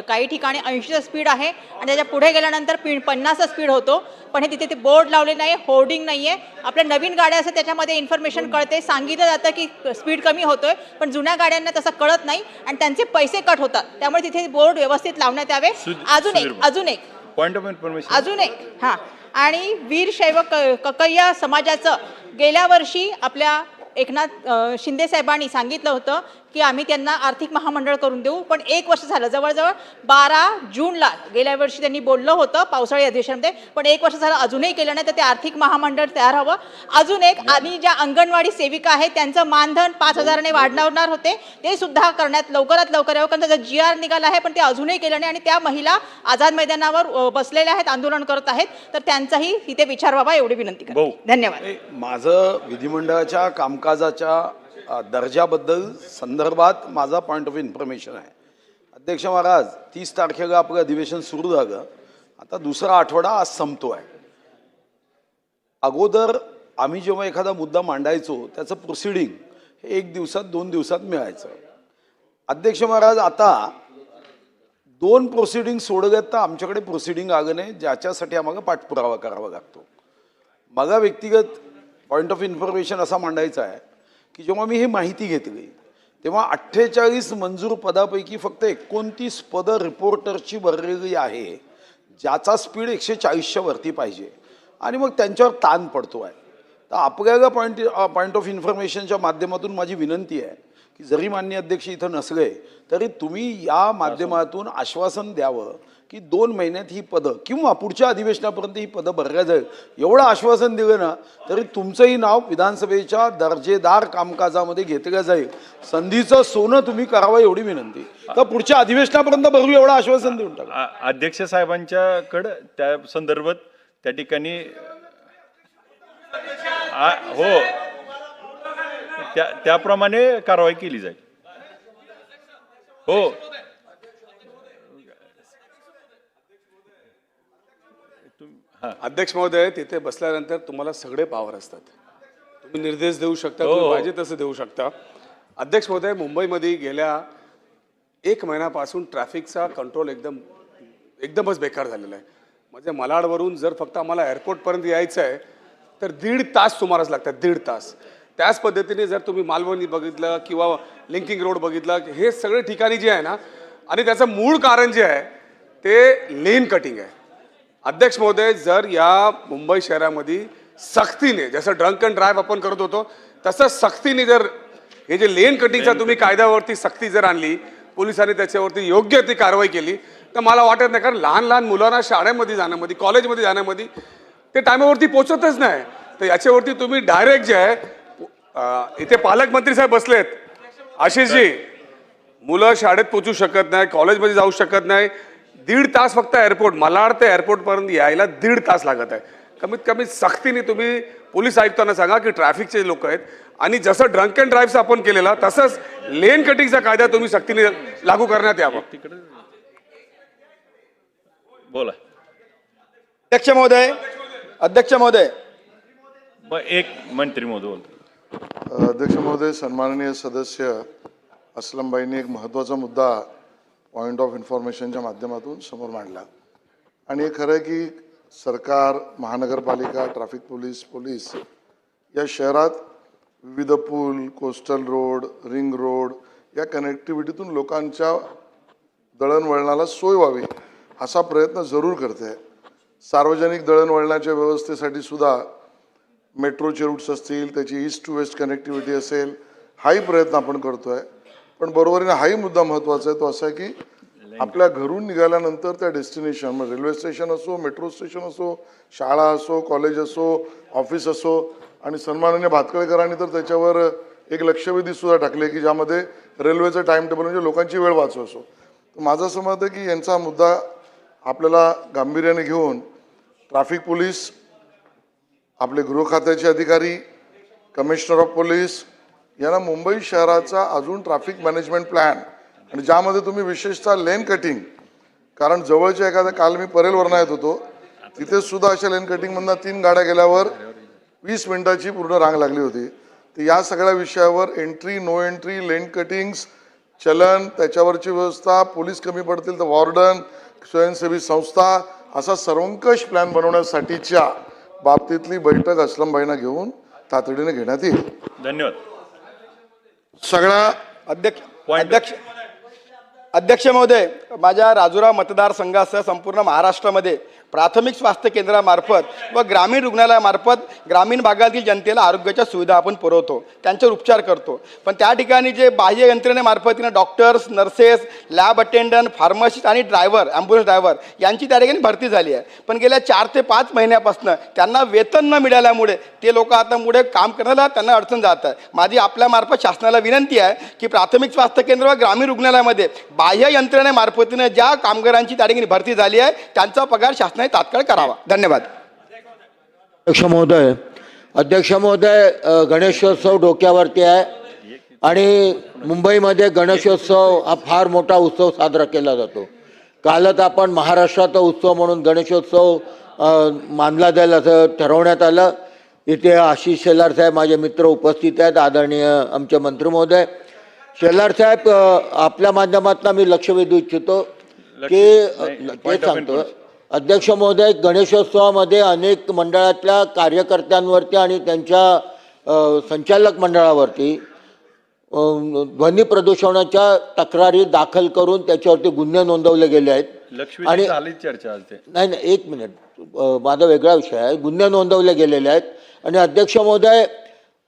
काही ठिकाणी 80चं स्पीड आहे आणि त्याच्या पुढे गेल्यानंतर 50चं स्पीड होतो. पण हे तिथे ते बोर्ड लावले नाही, होर्डिंग नाही आहे. आपल्या नवीन गाड्या असतात त्याच्यामध्ये इन्फॉर्मेशन कळते, सांगितलं जातं की स्पीड कमी होतोय, पण जुन्या गाड्यांना तसं कळत नाही आणि त्यांचे पैसे कट होतात. त्यामुळे तिथे बोर्ड व्यवस्थित लावण्यात यावे. अजून एक पॉइंट ऑफ इन्फॉर्मेशन हां, आणि वीरशैव ककय्या समाजाचं गेल्या वर्षी आपल्या एकनाथ शिंदे साहेबांनी सांगितलं होतं की आम्ही त्यांना आर्थिक महामंडळ करून देऊ, पण 1 वर्ष झालं. जवळजवळ 12 जूनला गेल्या वर्षी त्यांनी बोललं होतं पावसाळी अधिवेशनामध्ये, पण 1 वर्ष झालं अजूनही केलं नाही. तर ते आर्थिक महामंडळ तयार हवं. अजून एक, आणि ज्या अंगणवाडी सेविका आहेत त्यांचं मानधन 5,000ने वाढवणार होते, ते सुद्धा करण्यात लवकरात लवकर यावं, कारण त्याचा GR निघाला आहे पण ते अजूनही केलं नाही. आणि त्या महिला आझाद मैदानावर बसलेल्या आहेत, आंदोलन करत आहेत, तर त्यांचाही इथे विचार व्हावा एवढी विनंती करते. धन्यवाद. माझं विधिमंडळाच्या कामकाजाच्या दर्जाबद्दल संदर्भात माझा पॉईंट ऑफ इन्फॉर्मेशन आहे. अध्यक्ष महाराज, 30 तारखेला आपलं अधिवेशन सुरू झालं. आता दुसरा आठवडा आज संपतो आहे. अगोदर आम्ही जेव्हा एखादा मुद्दा मांडायचो त्याचं प्रोसिडिंग हे 1 दिवसात 2 दिवसात मिळायचं. अध्यक्ष महाराज, आता 2 प्रोसिडिंग सोडल्यात तर आमच्याकडे प्रोसिडिंग आलं नाही, ज्याच्यासाठी आम्हाला पाठपुरावा करावा लागतो. मला व्यक्तिगत पॉईंट ऑफ इन्फॉर्मेशन असा मांडायचा आहे की जेव्हा मी ही माहिती घेतली तेव्हा 48 मंजूर पदापैकी फक्त 29 पदं रिपोर्टरची भरलेली आहे, ज्याचा स्पीड 140च्या वरती पाहिजे, आणि मग त्यांच्यावर ताण पडतो आहे. तर आपल्याला पॉईंट ऑफ इन्फॉर्मेशनच्या माध्यमातून माझी विनंती आहे की जरी माननीय अध्यक्ष इथं नसले तरी तुम्ही या माध्यमातून आश्वासन द्यावं की 2 महिन्यात ही पदं किंवा पुढच्या अधिवेशनापर्यंत ही पदं भरल्या जाईल. एवढं आश्वासन दिलं ना तरी तुमचंही नाव विधानसभेच्या दर्जेदार कामकाजामध्ये घेतलं जाईल. संधीचं सोनं तुम्ही करावं एवढी विनंती. तर पुढच्या अधिवेशनापर्यंत भरू एवढं आश्वासन देऊन टाका. अध्यक्ष साहेबांच्याकडं त्या संदर्भात त्या ठिकाणी हो त्याप्रमाणे कारवाई केली जाईल. हो, अध्यक्ष महोदय, तिथे बसल्यानंतर तुम्हाला सगळे पावर असतात. तुम्ही निर्देश देऊ शकता, तुम्ही पाहिजे तसं देऊ शकता. अध्यक्ष महोदय, मुंबईमध्ये गेल्या 1 महिन्यापासून ट्रॅफिकचा कंट्रोल एकदमच बेकार झालेला आहे. म्हणजे मालाडवरून जर फक्त आम्हाला एअरपोर्टपर्यंत यायचं आहे तर 1.5 तास सुमारास लागतात, 1.5 तास. त्याच पद्धतीने जर तुम्ही मालवणी बघितलं किंवा लिंकिंग रोड बघितलं, हे सगळे ठिकाणी जे आहे ना, आणि त्याचं मूळ कारण जे आहे ते लेन कटिंग आहे. अध्यक्ष महोदय, जर या मुंबई शहरामध्ये सक्तीने, जसं ड्रंक अँड ड्राईव्ह आपण करत होतो तसं सक्तीने जर हे जे लेन कटिंगचा तुम्ही कायद्यावरती सक्ती जर आणली, पोलिसांनी त्याच्यावरती योग्य ती कारवाई केली, तर मला वाटत नाही. कारण लहान मुलांना शाळेमध्ये जाण्यामध्ये, कॉलेजमध्ये जाण्यामध्ये ते टायमावरती पोचतच नाही. तर याच्यावरती तुम्ही डायरेक्ट जे आहे, इथे पालकमंत्री साहेब बसलेत, आशिषजी, मुलं शाळेत पोचू शकत नाही, कॉलेजमध्ये जाऊ शकत नाही. 1.5 तास फक्त एअरपोर्ट, मालाड ते एअरपोर्टपर्यंत यायला 1.5 तास लागत आहे. कमीत कमी सक्तीने तुम्ही पोलीस आयुक्तांना सांगा की ट्रॅफिकचे लोक आहेत, आणि जसं ड्रंक अँड ड्राईव्हचा आपण केलेला तसंच लेन कटिंगचा कायदा तुम्ही सक्तीने लागू करण्यात यावा. बोला अध्यक्ष महोदय, एक मंत्री महोदय. अध्यक्ष महोदय, सन्माननीय सदस्य असलमबाईंनी एक महत्त्वाचा मुद्दा पॉईंट ऑफ इन्फॉर्मेशनच्या माध्यमातून समोर मांडला. आणि हे खरं आहे की सरकार, महानगरपालिका, ट्रॅफिक पोलीस या शहरात विविध पूल, कोस्टल रोड, रिंग रोड या कनेक्टिव्हिटीतून लोकांच्या दळणवळणाला सोय व्हावी असा प्रयत्न जरूर करते आहे. सार्वजनिक दळणवळणाच्या व्यवस्थेसाठी सुद्धा मेट्रोचे रूट्स असतील, त्याची ईस्ट टू वेस्ट कनेक्टिव्हिटी असेल, हाही प्रयत्न आपण करतो आहे. पण बरोबरीने हाही मुद्दा महत्त्वाचा आहे, तो असा आहे की आपल्या घरून निघाल्यानंतर त्या डेस्टिनेशन, मग रेल्वे स्टेशन असो, मेट्रो स्टेशन असो, शाळा असो, कॉलेज असो, ऑफिस असो, आणि सन्माननीय भातकळकरांनी तर त्याच्यावर एक लक्षवेधीसुद्धा टाकले की ज्यामध्ये रेल्वेचं टाईम टेबल म्हणजे लोकांची वेळ वाचू असो. माझं असं मत आहे की यांचा मुद्दा आपल्याला गांभीर्याने घेऊन ट्रॅफिक पोलीस आपले गृह खात्याचे अधिकारी, कमिशनर ऑफ पोलीस यांना मुंबई शहराचा अजून ट्रॅफिक मॅनेजमेंट प्लॅन आणि ज्यामध्ये तुम्ही विशेषतः लेन कटिंग, कारण जवळच्या एखाद्या काल मी परेलवरनं येत होतो तिथे सुद्धा अशा लेन कटिंगमधनं 3 गाड्या गेल्यावर 20 मिनिटाची पूर्ण रांग लागली होती. तर या सगळ्या विषयावर एंट्री, नो एंट्री, लेन कटिंग्स, चलन, त्याच्यावरची व्यवस्था, पोलीस कमी पडतील तर वॉर्डन, स्वयंसेवी संस्था, असा सर्वंकष प्लॅन बनवण्यासाठीच्या बाबतीतली बैठक अस्लमभाईंना घेऊन तातडीने घेण्यात येईल. धन्यवाद. सगळा अध्यक्ष महोदय, माझ्या राजुरा मतदारसंघासह संपूर्ण महाराष्ट्रामध्ये प्राथमिक स्वास्थ्य केंद्रामार्फत व ग्रामीण रुग्णालयामार्फत ग्रामीण भागातील जनतेला आरोग्याच्या सुविधा आपण पुरवतो, त्यांच्यावर उपचार करतो. पण त्या ठिकाणी जे बाह्य यंत्रणेमार्फतीनं doctors, nurses, lab attendant, pharmacist आणि ड्रायव्हर, ॲम्ब्युलन्स ड्रायव्हर यांची त्या ठिकाणी भरती झाली आहे. पण गेल्या 4 ते 5 महिन्यापासून त्यांना वेतन न मिळाल्यामुळे ते लोक आता पुढे काम करण्याला त्यांना अडचण जात आहे. माझी आपल्यामार्फत शासनाला विनंती आहे की प्राथमिक स्वास्थ्य केंद्र व ग्रामीण रुग्णालयामध्ये बाह्य यंत्रणेमार्फतीनं ज्या कामगारांची त्या ठिकाणी भरती झाली आहे त्यांचा पगार शासनाने तात्काळ करावा. धन्यवाद. अध्यक्ष महोदय, गणेशोत्सव डोक्यावरती आहे आणि मुंबईमध्ये गणेशोत्सव हा फार मोठा उत्सव साजरा केला जातो. कालच आपण महाराष्ट्राचा उत्सव म्हणून गणेशोत्सव मानला जाईल असं ठरवण्यात आलं. इथे आशिष शेलार साहेब माझे मित्र उपस्थित आहेत, आदरणीय आमचे मंत्री महोदय. शेलार साहेब, आपल्या माध्यमातून मी लक्ष वेधू इच्छितो की तेच सांगतो अध्यक्ष महोदय, गणेशोत्सवामध्ये अनेक मंडळातल्या कार्यकर्त्यांवरती आणि त्यांच्या संचालक मंडळावरती ध्वनी प्रदूषणाच्या तक्रारी दाखल करून त्याच्यावरती गुन्हे नोंदवले गेले आहेत. आणि चर्चा नाही, 1 मिनिट, माझा वेगळा विषय आहे. गुन्हे नोंदवले गेलेले आहेत आणि अध्यक्ष महोदय,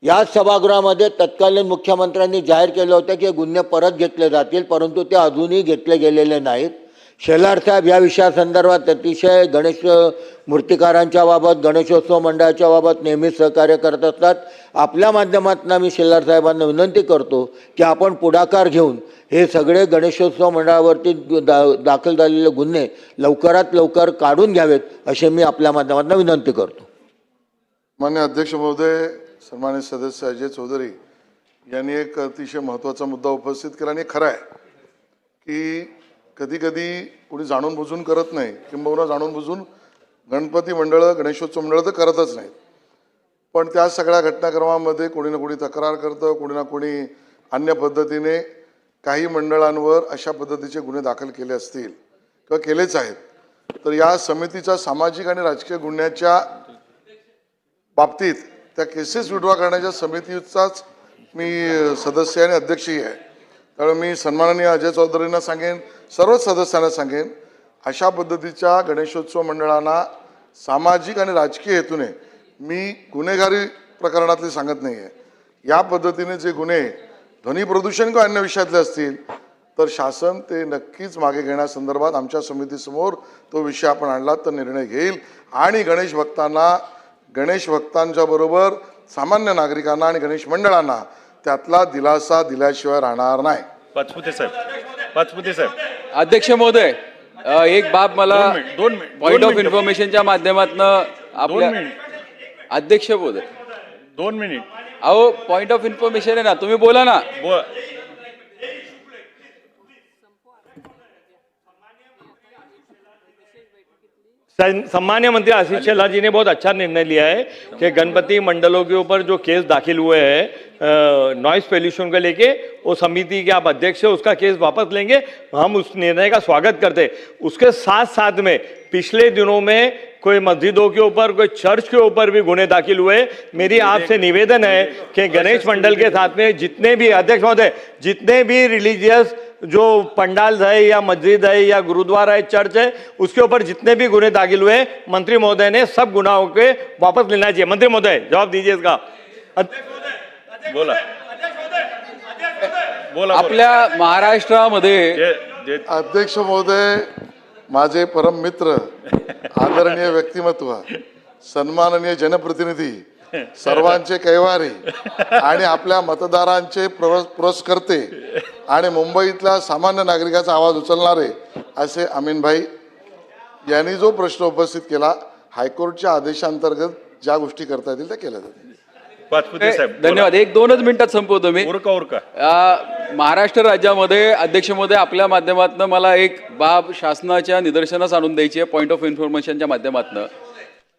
याच सभागृहामध्ये तत्कालीन मुख्यमंत्र्यांनी जाहीर केलं होतं की गुन्हे परत घेतले जातील, परंतु ते अजूनही घेतले गेलेले नाहीत. शेलार साहेब या विषयासंदर्भात अतिशय गणेश मूर्तिकारांच्या बाबत, गणेशोत्सव मंडळाच्या बाबत नेहमीच सहकार्य करत असतात. आपल्या माध्यमातून मी शेलार साहेबांना विनंती करतो की आपण पुढाकार घेऊन हे सगळे गणेशोत्सव मंडळावरती दाखल झालेले गुन्हे लवकरात लवकर काढून घ्यावेत असे मी आपल्या माध्यमातून विनंती करतो. माननीय अध्यक्ष महोदय, सन्मानित सदस्य अजय चौधरी यांनी एक अतिशय महत्त्वाचा मुद्दा उपस्थित केला आणि खरं आहे की कधी कधी कोणी जाणून बुजून करत नाही, किंबहुना जाणून बुजून गणपती मंडळं, गणेशोत्सव मंडळं तर करतच नाहीत. पण त्या सगळ्या घटनाक्रमामध्ये कोणी ना कोणी तक्रार करतं, कोणी ना कोणी अन्य पद्धतीने काही मंडळांवर अशा पद्धतीचे गुन्हे दाखल केले असतील किंवा केलेच आहेत. तर या समितीच्या सामाजिक आणि राजकीय गुन्ह्याच्या बाबतीत त्या केसेस विड्रॉ करण्याच्या समितीचाच मी सदस्य आणि अध्यक्षही आहे. त्यामुळे मी सन्माननीय अजय चौधरींना सांगेन, सर्वच सदस्यांना सांगेन, अशा पद्धतीच्या गणेशोत्सव मंडळांना सामाजिक आणि राजकीय हेतूने मी गुन्हेगारी प्रकरणातले सांगत नाही आहे. या पद्धतीने जे गुन्हे ध्वनी प्रदूषण किंवा अन्य विषयातले असतील तर शासन ते नक्कीच मागे घेण्यासंदर्भात आमच्या समितीसमोर तो विषय आपण आणला तर निर्णय घेईल आणि गणेश भक्तांच्या बरोबर सामान्य नागरिकांना आणि गणेश मंडळांना त्यातला दिलासा दिल्याशिवाय राहणार नाही. पाचपुते साहेब. अध्यक्ष महोदय, एक बाब मला पॉइंट ऑफ इन्फॉर्मेशनच्या माध्यमातून आपल्या अध्यक्ष महोदय 2 मिनिट. अहो, पॉइंट ऑफ इन्फॉर्मेशन आहे ना, तुम्ही बोला ना. सम्मान्य मंत्री आशीष शेलार जी ने बहुत अच्छा निर्णय लिया है कि गणपति मंडलों के ऊपर जो केस दाखिल हुए हैं नॉइस पोल्यूशन को लेके, वो समिति के आप अध्यक्ष है, उसका केस वापस लेंगे. हम उस निर्णय का स्वागत करते हैं. उसके साथ साथ में पिछले दिनों में कोई मस्जिदों के ऊपर, कोई चर्च के ऊपर भी गुने दाखिल हुए. मेरी आपसे निवेदन है कि गणेश मंडल के साथ में जितने भी, अध्यक्ष महोदय, जितने भी रिलीजियस जो पंडाल है या मस्जिद है या गुरुद्वारा है, चर्च है, उसके ऊपर जितने भी गुने दाखिल हुए, मंत्री महोदय ने सब गुनाहों के वापस लेना चाहिए. मंत्री महोदय जवाब दीजिए इसका. बोला. आपल्या महाराष्ट्रामध्ये अध्यक्ष महोदय, माझे परम मित्र, आदरणीय व्यक्तिमत्व, सन्माननीय जनप्रतिनिधी, सर्वांचे कैवारी आणि आपल्या मतदारांचे पुरस्कर्ते आणि मुंबईतल्या सामान्य नागरिकाचा आवाज उचलणारे असे अमीन भाई यांनी जो प्रश्न उपस्थित केला, हायकोर्टच्या आदेशांतर्गत ज्या गोष्टी करता येतील त्या केल्या जातील. पाचपुते साहेब धन्यवाद. एक 2च मिनिटात संपवतो मी. उरका महाराष्ट्र राज्यामध्ये अध्यक्ष महोदय आपल्या माध्यमातून मला एक बाब शासनाच्या निदर्शनास आणून द्यायची आहे. पॉईंट ऑफ इन्फॉर्मेशनच्या माध्यमातून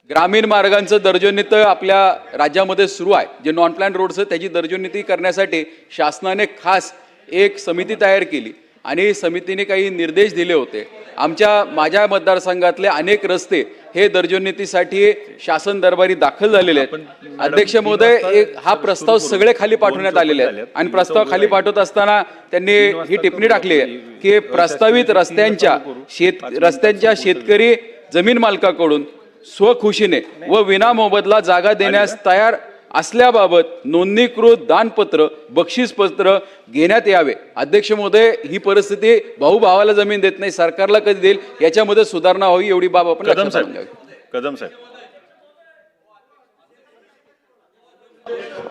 ग्रामीण मार्गांचं दर्जोन्नीती आपल्या राज्यामध्ये सुरू आहे. जे नॉन प्लॅन रोड्स आहेत त्याची दर्जोन्नीती करण्यासाठी शासनाने खास एक समिती तयार केली आणि समितीने काही निर्देश दिले होते. माझ्या मतदारसंघातले अनेक रस्ते हे दर्जोन्नीतीसाठी शासन दरबारी दाखल झालेले आहेत. अध्यक्ष महोदय हा प्रस्ताव सगळे खाली पाठवण्यात आलेले आहेत आणि प्रस्ताव खाली पाठवत असताना त्यांनी ही टिप्पणी टाकली आहे की प्रस्तावित रस्त्यांच्या शेतकरी जमीन मालकाकडून स्वखुशीने व विनामोबदला जागा देण्यास तयार असल्याबाबत नोंदणीकृत दानपत्र बक्षीसपत्र घेण्यात यावे. अध्यक्ष महोदय ही परिस्थिती भाऊ भावाला जमीन देत नाही, सरकारला कधी देईल याच्यामध्ये सुधारणा व्हावी एवढी बाब आपण लक्षात आणून द्यावी. कदम साहेब.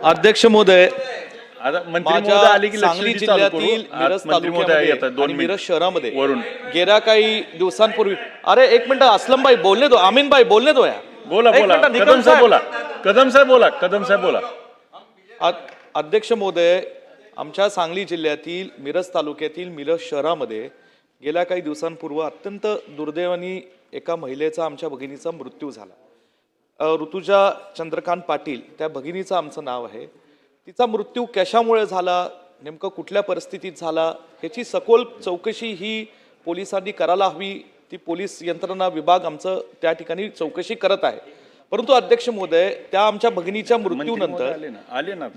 अध्यक्ष महोदय, आता मंत्री महोदय आले की सांगली जिल्ह्यातील मिरज तालुक्यामध्ये आणि मिरज शहरामध्ये गेल्या काही दिवसांपूर्वी एक मिनिट असलमभाई बोलने दो, अमीनभाई बोलने दो यार. बोला कदम साहेब बोला. अध्यक्ष महोदय, आमच्या सांगली जिल्ह्यातील मिरज तालुक्यातील मिरज शहरामध्ये गेल्या काही दिवसांपूर्वी अत्यंत दुर्दैवाने एका महिलेचा आमच्या भगिनीचा मृत्यू झाला. ऋतुजा चंद्रकांत पाटील त्या भगिनीचं आमचं नाव आहे. तिचा मृत्यू कशामुळे झाला, नेमकं कुठल्या परिस्थितीत झाला ह्याची सखोल चौकशी ही पोलिसांनी करायला हवी. ती पोलीस यंत्रणा विभाग आमचं त्या ठिकाणी चौकशी करत आहे. परंतु अध्यक्ष महोदय, त्या आमच्या भगिनीच्या मृत्यूनंतर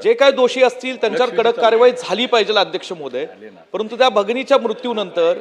जे काही दोषी असतील त्यांच्यावर कडक कारवाई झाली पाहिजे अध्यक्ष महोदय. परंतु त्या भगिनीच्या मृत्यूनंतर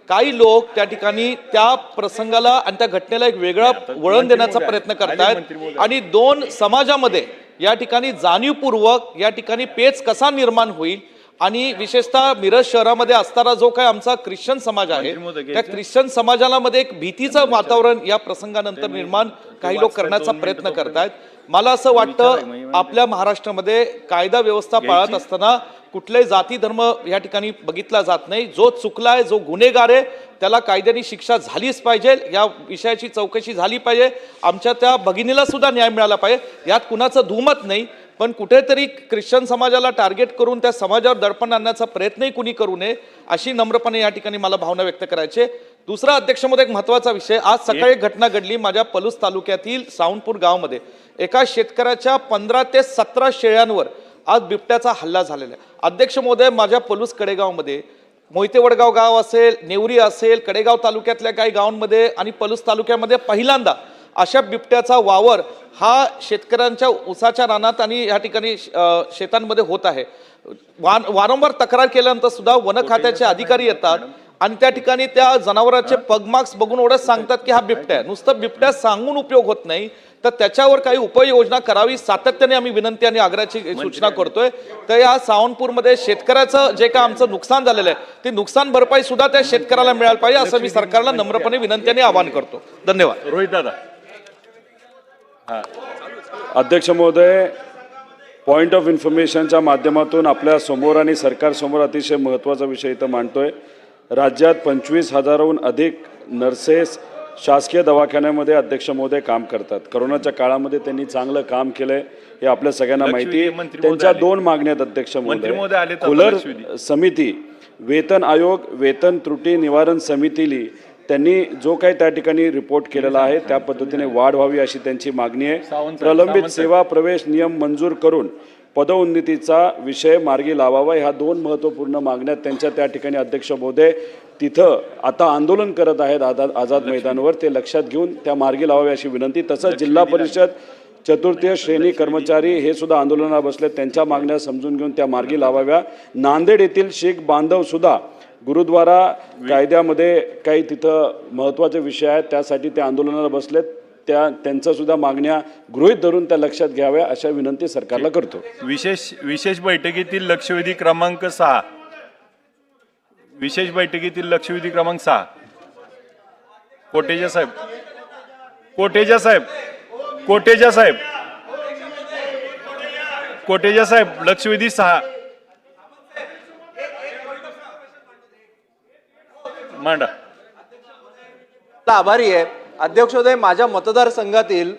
काही लोक त्या ठिकाणी त्या प्रसंगाला आणि त्या घटनेला एक वेगळा वळण देण्याचा प्रयत्न करतायत आणि दोन समाजामध्ये या ठिकाणी जाणीवपूर्वक या ठिकाणी पेच कसा निर्माण होईल आणि विशेषतः मिरज शहरामध्ये असणारा जो काही आमचा ख्रिश्चन समाज आहे त्या ख्रिश्चन समाजाला मध्ये एक भीतीचं वातावरण या प्रसंगानंतर निर्माण काही लोक करण्याचा प्रयत्न करतायत. मला असं वाटतं आपल्या महाराष्ट्रामध्ये कायदा व्यवस्था पाळत असताना कुठलाही जाती धर्म या ठिकाणी बघितला जात नाही. जो चुकलाय, जो गुन्हेगार आहे त्याला कायद्याने शिक्षा झालीच पाहिजे. या विषयाची चौकशी झाली पाहिजे. आमच्या त्या भगिनीला सुद्धा न्याय मिळाला पाहिजे, यात कुणाचं दुमत नाही. पण कुठेतरी ख्रिश्चन समाजाला टार्गेट करून त्या समाजावर दडपण आणण्याचा प्रयत्नही कुणी करू नये अशी नम्रपणे या ठिकाणी मला भावना व्यक्त करायची. दुसरा अध्यक्षमध्ये एक महत्वाचा विषय, आज सकाळी घटना घडली माझ्या पलूस तालुक्यातील सावंतपूर गावामध्ये. एका शेतकऱ्याच्या 15 ते 17 शेळ्यांवर आज बिबट्याचा हल्ला झालेला आहे. अध्यक्ष महोदय, माझ्या पलूस कडेगावमध्ये मोहिते वडगाव गाव असेल, नेवरी असेल, कडेगाव तालुक्यातल्या काही गावांमध्ये आणि पलूस तालुक्यामध्ये पहिल्यांदा अशा बिबट्याचा वावर हा शेतकऱ्यांच्या ऊसाच्या रानात आणि या ठिकाणी शेतांमध्ये होत आहे. वारंवार तक्रार केल्यानंतर सुद्धा वन खात्याचे अधिकारी येतात आणि त्या ठिकाणी त्या जनावरांचे पगमार्क्स बघून एवढंच सांगतात की हा बिबट्या आहे. नुसतं बिबट्या सांगून उपयोग होत नाही, तर त्याच्यावर काही उपाययोजना करावी सातत्याने आम्ही विनंती आणि आग्रहाची सूचना करतोय. तर या सावंतपूरमध्ये शेतकऱ्याचं जे काय आमचं नुकसान झालेलं आहे ते नुकसान भरपाई सुद्धा त्या शेतकऱ्याला मिळायला पाहिजे असं मी सरकारला नम्रपणे विनंती आणि आवाहन करतो. धन्यवाद. रोहित दादा. अध्यक्ष महोदय, पॉईंट ऑफ इन्फॉर्मेशनच्या माध्यमातून आपल्या समोर आणि सरकारसमोर अतिशय महत्त्वाचा विषय इथं मांडतोय. राज्यात 25,000हून अधिक नर्सेस शासकीय दवाखान्यामध्ये अध्यक्ष महोदय काम करतात. करोनाच्या काळामध्ये त्यांनी चांगलं काम केलंय हे आपल्या सगळ्यांना माहिती. त्यांच्या 2 मागण्या आहेत अध्यक्ष महोदय. खुलर समिती, वेतन आयोग, वेतन त्रुटी निवारण समितीली त्यांनी जो काही त्या ठिकाणी रिपोर्ट केलेला आहे त्या पद्धतीने वाढ व्हावी अशी त्यांची मागणी आहे. प्रलंबित सेवा प्रवेश नियम मंजूर करून पदोन्नतीचा विषय मार्गी लावावा, ह्या 2 महत्त्वपूर्ण मागण्या त्यांच्या त्या ठिकाणी अध्यक्ष महोदय तिथं आता आंदोलन करत आहेत आझाद मैदानावर, ते लक्षात घेऊन त्या मार्गी लावाव्या अशी विनंती. तसंच जिल्हा परिषद चतुर्थीय श्रेणी कर्मचारी हे सुद्धा आंदोलनाला बसले, त्यांच्या मागण्या समजून घेऊन त्या मार्गी लावाव्या. नांदेड येथील शीख बांधव सुद्धा गुरुद्वारा कायद्यामध्ये काही तिथं महत्त्वाचे विषय आहेत त्यासाठी ते आंदोलनाला बसलेत, त्यांच्या सुद्धा मागण्या गृहीत धरून त्या लक्षात घ्याव्या अशा विनंती सरकारला करतो. विशेष बैठकीतील लक्षवेधी क्रमांक 6, विशेष बैठकीतील लक्षवेधी क्रमांक 6. कोटेजा साहेब, कोटेजा साहेब, कोटेजा साहेब, कोटेजा साहेब, लक्षवेधी 6 मांडा. आभारी आहे. अध्यक्ष महोदय, माझ्या मतदारसंघातील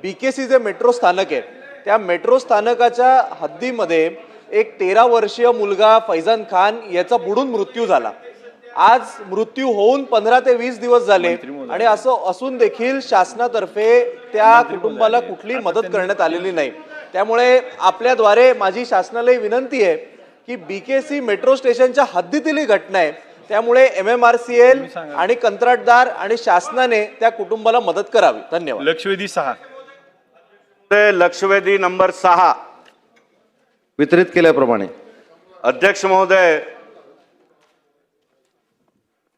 BKC जे मेट्रो स्थानक आहे त्या मेट्रो स्थानकाच्या हद्दीमध्ये एक 13 वर्षीय मुलगा फैजान खान याचा बुडून मृत्यू झाला. आज मृत्यू होऊन 15 ते 20 दिवस झाले आणि असं असून देखील शासनातर्फे त्या कुटुंबाला कुठली मदत करण्यात आलेली नाही. त्यामुळे आपल्याद्वारे माझी शासनाला विनंती आहे की BKC मेट्रो स्टेशनच्या हद्दीतील ही घटना आहे, त्यामुळे MMRCL आणि कंत्राटदार आणि शासनाने त्या कुटुंबाला मदत करावी. धन्यवाद. लक्षवेधी 6 लक्षवेधी नंबर 6 वितरित केल्याप्रमाणे अध्यक्ष महोदय,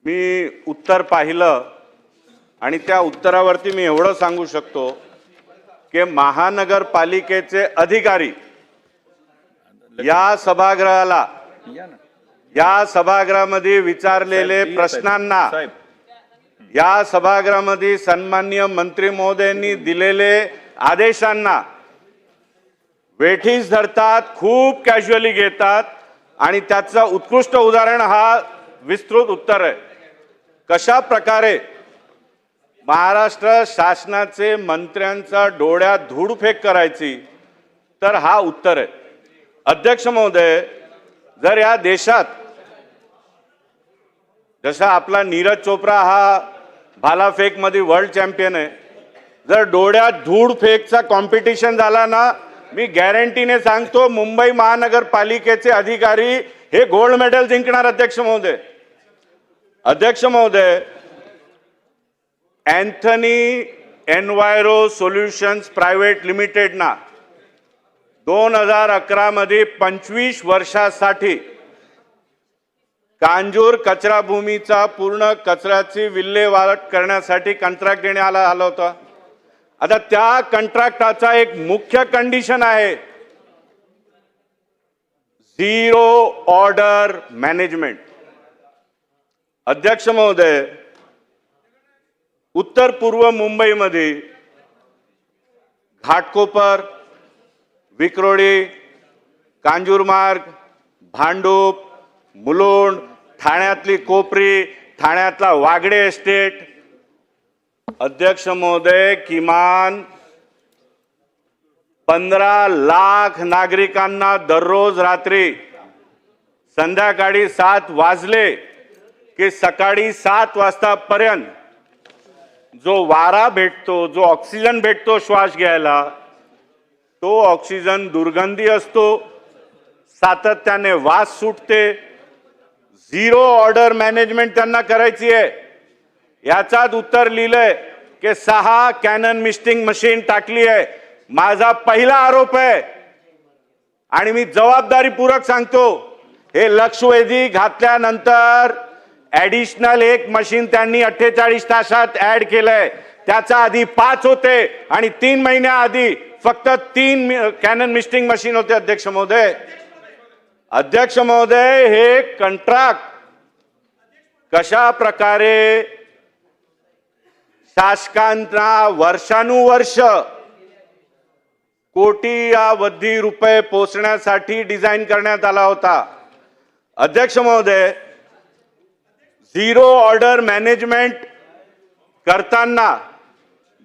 मी उत्तर पाहिलं आणि त्या उत्तरावरती मी एवढं सांगू शकतो की महानगरपालिकेचे अधिकारी या सभागृहामध्ये विचारलेले प्रश्नांना या सभागृहामध्ये सन्माननीय मंत्री महोदयांनी दिलेले आदेशांना वेठीस धरतात, खूप कॅज्युअली घेतात आणि त्याचं उत्कृष्ट उदाहरण हा विस्तृत उत्तर आहे. कशा प्रकारे महाराष्ट्र शासनाचे मंत्र्यांचा डोळ्यात धूळफेक करायची, तर हा उत्तर आहे. अध्यक्ष महोदय, जर या देशात जसा आपला नीरज चोप्रा हा भालाफेक मध्ये वर्ल्ड चॅम्पियन आहे, जर डोळ्यात धूळफेकचा कॉम्पिटिशन झाला ना, मी गॅरंटीने सांगतो मुंबई महानगरपालिकेचे अधिकारी हे गोल्ड मेडल जिंकणार. अध्यक्ष महोदय, अध्यक्ष महोदय, अँथनी एन्व्हायरो सोल्युशन्स प्रायव्हेट लिमिटेडना 2011 मध्ये 25 वर्षासाठी कांजूर कचराभूमीचा पूर्ण कचऱ्याची विल्हेवाट करण्यासाठी कंत्राट देण्यात आलं होतं. आता त्या कंत्राक्टाचा एक मुख्य कंडिशन आहे झिरो ऑर्डर मॅनेजमेंट. अध्यक्ष महोदय, उत्तर पूर्व मुंबईमध्ये घाटकोपर, विक्रोळी, कांजूरमार्ग, भांडूप, मुलुंड, ठाण्यातली कोपरी, ठाण्यातला वागडे एस्टेट. अध्यक्ष महोदय, किमान 15 लाख नागरिकांना दररोज रात्री संध्याकाळी 7 वाजले की सकाळी 7 वाजतापर्यंत जो वारा भेटतो, जो ऑक्सिजन भेटतो श्वास घ्यायला, तो ऑक्सिजन दुर्गंधी असतो, सातत्याने वास सुटते. झिरो ऑर्डर मॅनेजमेंट त्यांना करायची आहे. याचाच उत्तर लिहिलंय की 6 कॅनन मिस्टिंग मशीन टाकली आहे. माझा पहिला आरोप आहे आणि मी जबाबदारीपूर्वक सांगतो, हे लक्षवेधी घातल्यानंतर ॲडिशनल 1 मशीन त्यांनी 48 तासात ऍड केलंय. त्याच्या आधी 5 होते आणि 3 महिन्याआधी फक्त 3 कॅनन मिस्टिंग मशीन होते. अध्यक्ष महोदय, अध्यक्ष महोदय, हे कंत्राट कशा प्रकारे शासकांना वर्षानुवर्ष कोटी रुपये पोचण्यासाठी डिझाईन करण्यात आला होता. अध्यक्ष महोदय, झिरो ऑर्डर मॅनेजमेंट करताना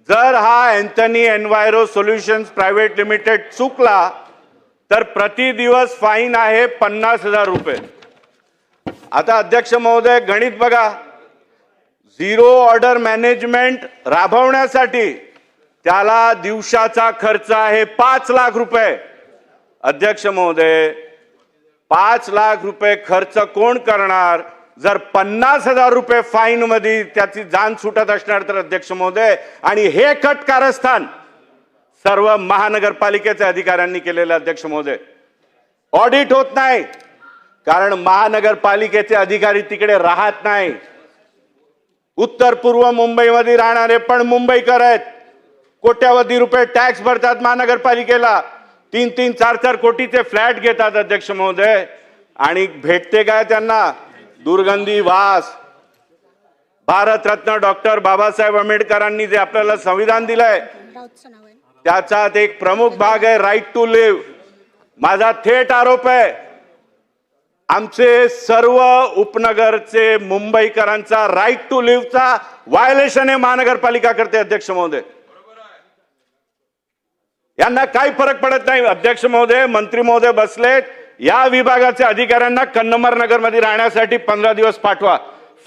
जर हा Anthony enviro solutions private limited चुकला तर प्रति दिवस फाईन आहे 50,000 रुपये. आता अध्यक्ष महोदय, गणित बघा, झिरो ऑर्डर मॅनेजमेंट राबवण्यासाठी त्याला दिवसाचा खर्च आहे 5 लाख रुपये. अध्यक्ष महोदय, 5 लाख रुपये खर्च कोण करणार जर 50,000 रुपये फाईन मध्ये त्याची जाण सुटत असणार तर. अध्यक्ष महोदय, आणि हे कट कारस्थान सर्व महानगरपालिकेच्या अधिकाऱ्यांनी केलेलं. अध्यक्ष महोदय, ऑडिट होत नाही कारण महानगरपालिकेचे अधिकारी तिकडे राहत नाही. उत्तर पूर्व मुंबईमध्ये राहणारे पण मुंबईकर आहेत, कोट्यावधी रुपये टॅक्स भरतात महानगरपालिकेला, 3-3, 4-4 कोटीचे फ्लॅट घेतात. अध्यक्ष महोदय, आणि भेटते काय त्यांना? दुर्गंधी, वास. भारतरत्न डॉक्टर बाबासाहेब आंबेडकरांनी जे आपल्याला संविधान दिलंय त्याचा एक प्रमुख भाग आहे राईट टू लिव्ह. माझा थेट आरोप आहे, आमचे सर्व उपनगरचे मुंबईकरांचा राईट टू लिव्हचा व्हायोलेशन आहे महानगरपालिका करते. अध्यक्ष महोदय, यांना काही फरक पडत नाही. अध्यक्ष महोदय, मंत्री महोदय बसलेत, या विभागाच्या अधिकाऱ्यांना कन्नमर नगर मध्ये राहण्यासाठी 15 दिवस पाठवा.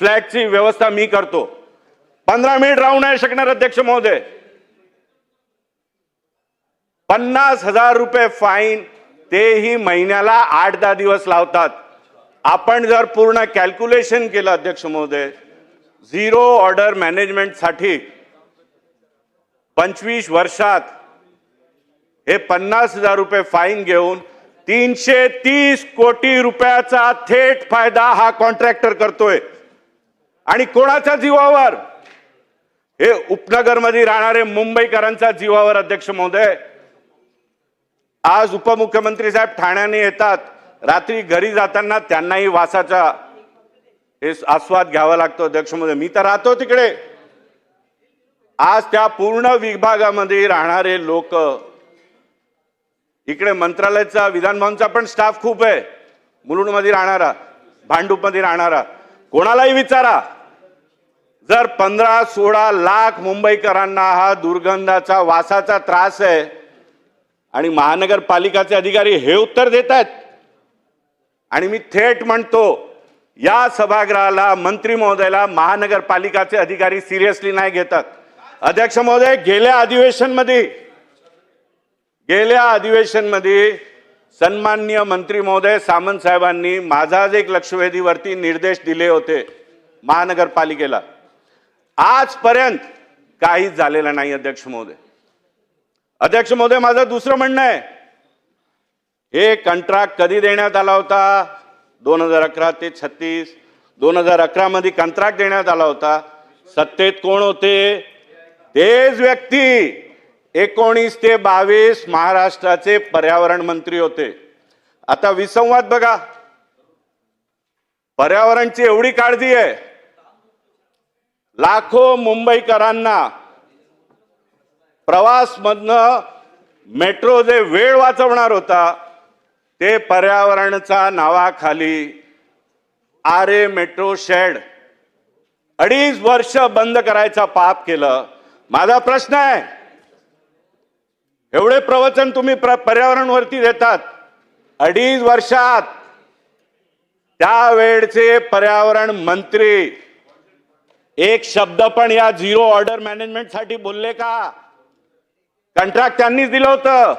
फ्लॅटची व्यवस्था मी करतो. 15 मिनिट राहू नाही शकणार अध्यक्ष महोदय. 50,000 रुपये फाईन, तेही महिन्याला 8-10 दिवस लावतात. आपण जर पूर्ण कॅल्क्युलेशन केलं अध्यक्ष महोदय, झिरो ऑर्डर मॅनेजमेंट साठी 25 वर्षात हे 50,000 रुपये फाईन घेऊन 330 कोटी रुपयाचा थेट फायदा हा कॉन्ट्रॅक्टर करतोय. आणि कोणाच्या जीवावर? हे उपनगरमध्ये राहणारे मुंबईकरांच्या जीवावर अध्यक्ष महोदय. आज उपमुख्यमंत्री साहेब ठाण्याने येतात, रात्री घरी जाताना त्यांनाही वासाचा हे आस्वाद घ्यावा लागतो अध्यक्ष महोदय. मी तर राहतो तिकडे. आज त्या पूर्ण विभागामध्ये राहणारे लोक, इकडे मंत्रालयाचा, विधान भवनचा पण स्टाफ खूप आहे, मुलुंडमध्ये राहणारा, भांडूपमध्ये राहणारा, कोणालाही विचारा. जर 15-16 लाख मुंबईकरांना हा दुर्गंधाचा वासाचा त्रास आहे आणि महानगरपालिकाचे अधिकारी हे उत्तर देत आहेत, आणि मी थेट म्हणतो या सभागृहाला, मंत्री महोदयाला महानगरपालिकाचे अधिकारी सिरियसली नाही घेतात. अध्यक्ष महोदय, गेल्या अधिवेशनमध्ये सन्माननीय मंत्री महोदय सामंत साहेबांनी माझाच एक लक्षवेधीवरती निर्देश दिले होते महानगरपालिकेला. आजपर्यंत काहीच झालेलं नाही अध्यक्ष महोदय. अध्यक्ष महोदय, माझं दुसरं म्हणणं आहे, हे कंत्राट कधी देण्यात आला होता? 2011 ते 36. 2011 मध्ये कंत्राट देण्यात आला होता. सत्तेत कोण होते? तेच व्यक्ती 19 ते 22 महाराष्ट्राचे पर्यावरण मंत्री होते. आता विसंवाद बघा. पर्यावरणची एवढी काळजी आहे, लाखो मुंबईकरांना प्रवास मधनं मेट्रो जे वेळ वाचवणार होता, ते पर्यावरणाच्या नावाखाली आरे मेट्रो शेड 2.5 वर्ष बंद करायचा पाप केलं. माझा प्रश्न आहे, एवढे प्रवचन तुम्ही पर्यावरणवरती देतात, 2.5 वर्षात त्यावेळचे पर्यावरण मंत्री एक शब्द पण या झिरो ऑर्डर मॅनेजमेंट साठी बोलले का? कंत्राट त्यांनीच दिलं होतं.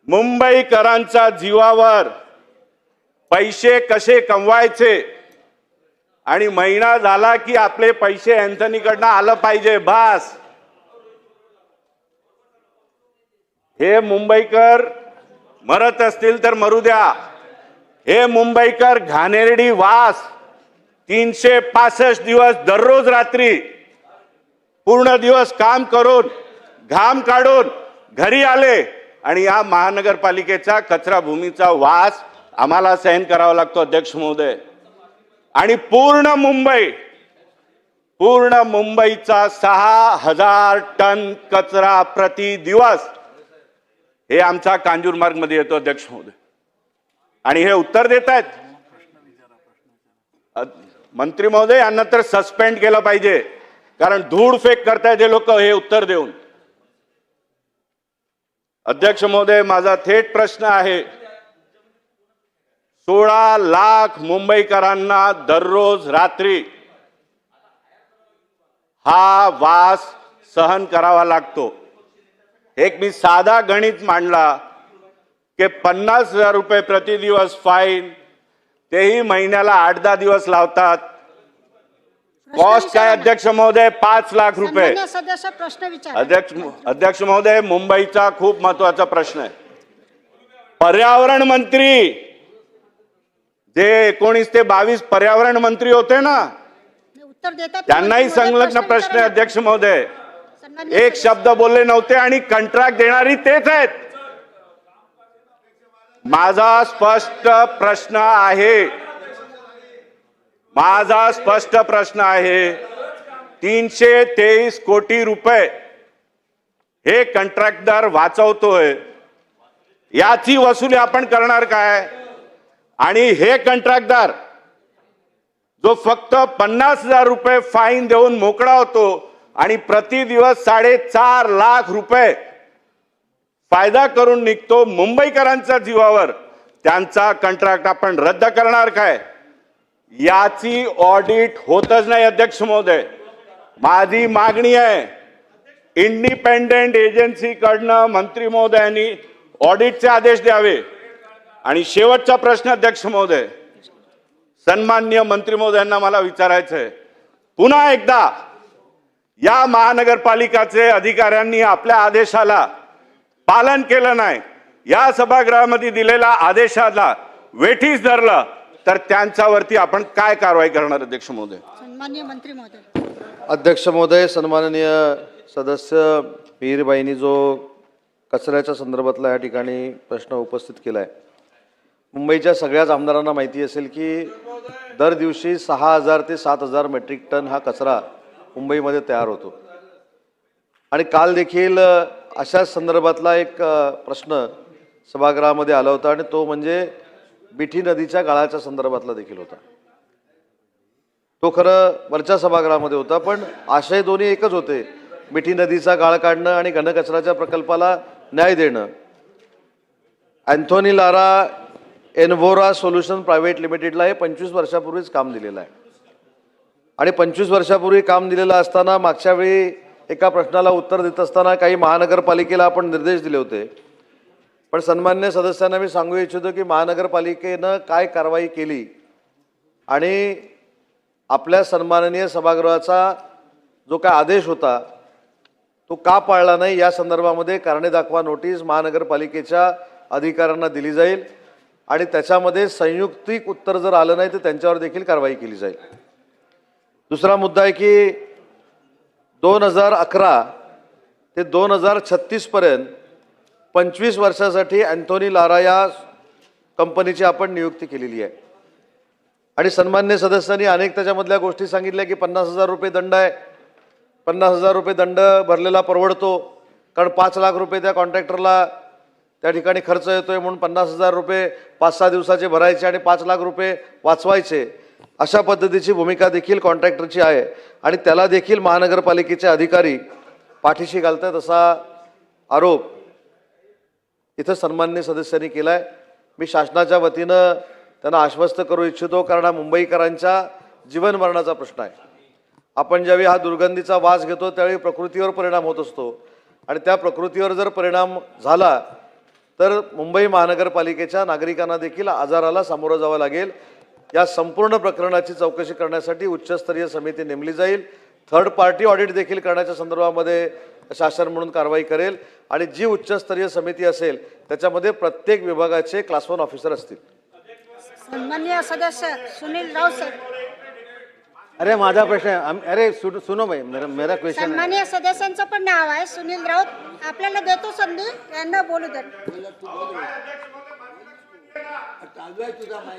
मुंबईकरांच्या जीवावर पैसे कसे कमवायचे आणि महिना झाला की आपले पैसे अँथनीकडनं आलं पाहिजे, बस. हे मुंबईकर मरत असतील तर मरू द्या. हे मुंबईकर घाणेरडी वास 365 दिवस दररोज रात्री पूर्ण दिवस काम करून घाम काढून घरी आले आणि या महानगरपालिकेचा कचरा भूमीचा वास आम्हाला सहन करावा लागतो अध्यक्ष महोदय. आणि पूर्ण मुंबईचा 6,000 टन कचरा प्रति दिवस हे आमचा कांजूरमार्ग मध्ये येतो अध्यक्ष महोदय. आणि हे उत्तर देत आहेत मंत्री महोदय, यांना तर सस्पेंड केलं पाहिजे, कारण धूळ फेक करतायत हे लोक हे उत्तर देऊन. अध्यक्ष महोदय, माझा थेट प्रश्न आहे, 16 लाख मुंबईकरांना दररोज रात्री हा वास सहन करावा लागतो. एक मी साधा गणित मांडला की 50,000 रुपये प्रति दिवस फाईन, तेही महिन्याला 8-10 दिवस लावतात. कॉस्ट काय अध्यक्ष महोदय? 5 लाख रुपये. अध्यक्ष महोदय, मुंबईचा खूप महत्वाचा प्रश्न आहे. पर्यावरण मंत्री जे 19 ते 22 पर्यावरण मंत्री होते ना, त्यांनाही संलग्न प्रश्न आहे अध्यक्ष महोदय. एक शब्द बोलले नव्हते आणि कंत्राट देणारी तेच आहेत. माझा स्पष्ट प्रश्न आहे, 323 कोटी रुपये हे कंत्राटदार वाचवतोय, याची वसुली आपण करणार काय? आणि हे कंत्राटदार जो फक्त 50,000 रुपये फाईन देऊन मोकळा होतो आणि प्रति दिवस 4.5 लाख रुपये फायदा करून निघतो मुंबईकरांच्या जीवावर, त्यांचा कंत्राट आपण रद्द करणार काय, याची ऑडिट होतच नाही अध्यक्ष महोदय. माझी मागणी आहे इंडिपेंडेंट एजन्सीकडनं मंत्री महोदयांनी ऑडिटचे आदेश द्यावे. आणि शेवटचा प्रश्न अध्यक्ष महोदय, सन्माननीय मंत्री महोदयांना मला विचारायचं आहे, पुन्हा एकदा या महानगरपालिकाचे अधिकाऱ्यांनी आपल्या आदेशाला पालन केलं नाही, या सभागृहामध्ये दिलेल्या आदेशाला वेठीस धरलं, तर त्यांच्यावरती आपण काय कारवाई करणार अध्यक्ष महोदय? सन्माननीय मंत्री महोदय. अध्यक्ष महोदय, सन्माननीय सदस्य मिहीरबाईंनी जो कचऱ्याच्या संदर्भातला या ठिकाणी प्रश्न उपस्थित केला आहे, मुंबईच्या सगळ्याच आमदारांना माहिती असेल की दर दिवशी 6,000 ते 7,000 मेट्रिक टन हा कचरा मुंबईमध्ये तयार होतो. आणि काल देखील अशाच संदर्भातला एक प्रश्न सभागृहामध्ये आला होता आणि तो म्हणजे मिठी नदीच्या गाळाच्या संदर्भातला देखील होता. तो खरं वरच्या सभागृहामध्ये होता, पण आशय दोन्ही एकच होते, मिठी नदीचा गाळ काढणं आणि घनकचऱ्याच्या प्रकल्पाला न्याय देणं. अँथोनी लारा एनव्होरा सोल्युशन प्रायव्हेट लिमिटेडला हे 25 वर्षापूर्वीच काम दिलेलं आहे. आणि 25 वर्षापूर्वी काम दिलेलं असताना मागच्या वेळी एका प्रश्नाला उत्तर देत असताना काही महानगरपालिकेला आपण निर्देश दिले होते. पण सन्मान्य सदस्यांना मी सांगू इच्छितो की महानगरपालिकेनं काय कारवाई केली आणि आपल्या सन्माननीय सभागृहाचा जो काय आदेश होता तो का पाळला नाही, या संदर्भामध्ये कारणे दाखवा नोटीस महानगरपालिकेच्या अधिकाऱ्यांना दिली जाईल आणि त्याच्यामध्ये संयुक्तिक उत्तर जर आलं नाही तर त्यांच्यावर देखील कारवाई केली जाईल. दुसरा मुद्दा आहे की 2011 ते 2036 पर्यंत 25 वर्षासाठी अँथोनी लारा या कंपनीची आपण नियुक्ती केलेली आहे. आणि सन्मान्य सदस्यांनी अनेक त्याच्यामधल्या गोष्टी सांगितल्या की 50,000 रुपये दंड आहे, 50,000 रुपये दंड भरलेला परवडतो, कारण 5 लाख रुपये त्या कॉन्ट्रॅक्टरला त्या ठिकाणी खर्च येतोय म्हणून 50,000 रुपये 5-6 दिवसाचे भरायचे आणि 5 लाख रुपये वाचवायचे, अशा पद्धतीची भूमिका देखील कॉन्ट्रॅक्टरची आहे. आणि त्याला देखील महानगरपालिकेचे अधिकारी पाठीशी घालतात असा आरोप इथं सन्माननीय सदस्यांनी केला आहे. मी शासनाच्या वतीनं त्यांना आश्वस्त करू इच्छितो, कारण हा मुंबईकरांच्या जीवन मरणाचा प्रश्न आहे. आपण ज्यावेळी हा दुर्गंधीचा वास घेतो त्यावेळी प्रकृतीवर परिणाम होत असतो आणि त्या प्रकृतीवर जर परिणाम झाला तर मुंबई महानगरपालिकेच्या नागरिकांना देखील आजाराला सामोरं जावं लागेल. या संपूर्ण प्रकरणाची चौकशी करण्यासाठी उच्चस्तरीय समिती नेमली जाईल. थर्ड पार्टी ऑडिट देखील करण्याच्या संदर्भामध्ये शासन म्हणून कारवाई करेल आणि जी उच्चस्तरीय समिती असेल त्याच्यामध्ये प्रत्येक विभागाचे क्लास 1 ऑफिसर असतील. सन्माननीय सदस्य सुनील राऊत सर. अरे माझा प्रश्न आहे, अरे सुनो भाई, मेरा क्वेश्चन आहे. सन्माननीय सदस्यांचं पण नाव आहे सुनील राऊत. आपल्याला देतो संधी, यांना बोलू द्या.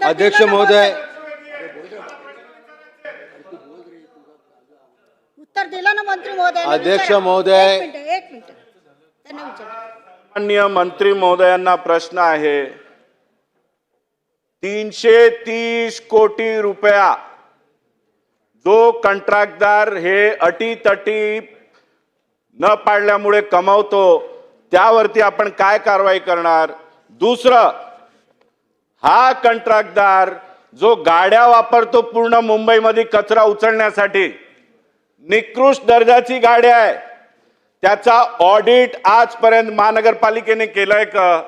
अध्यक्ष महोदय, उत्तर दिलं ना मंत्री महोदय. अध्यक्ष महोदय, एक मिनिट त्यांना विचार. माननीय मंत्री महोदयांना प्रश्न आहे, 330 कोटी रुपया जो कंत्राटदार हे अटीतटी न पाळल्यामुळे कमावतो त्यावरती आपण काय कारवाई करणार? दुसरं, हा कंत्राटदार जो गाड्या वापरतो पूर्ण मुंबईमध्ये कचरा उचलण्यासाठी, निकृष्ट दर्जाची गाड्या आहे, त्याचा ऑडिट आजपर्यंत महानगरपालिकेने केलंय का?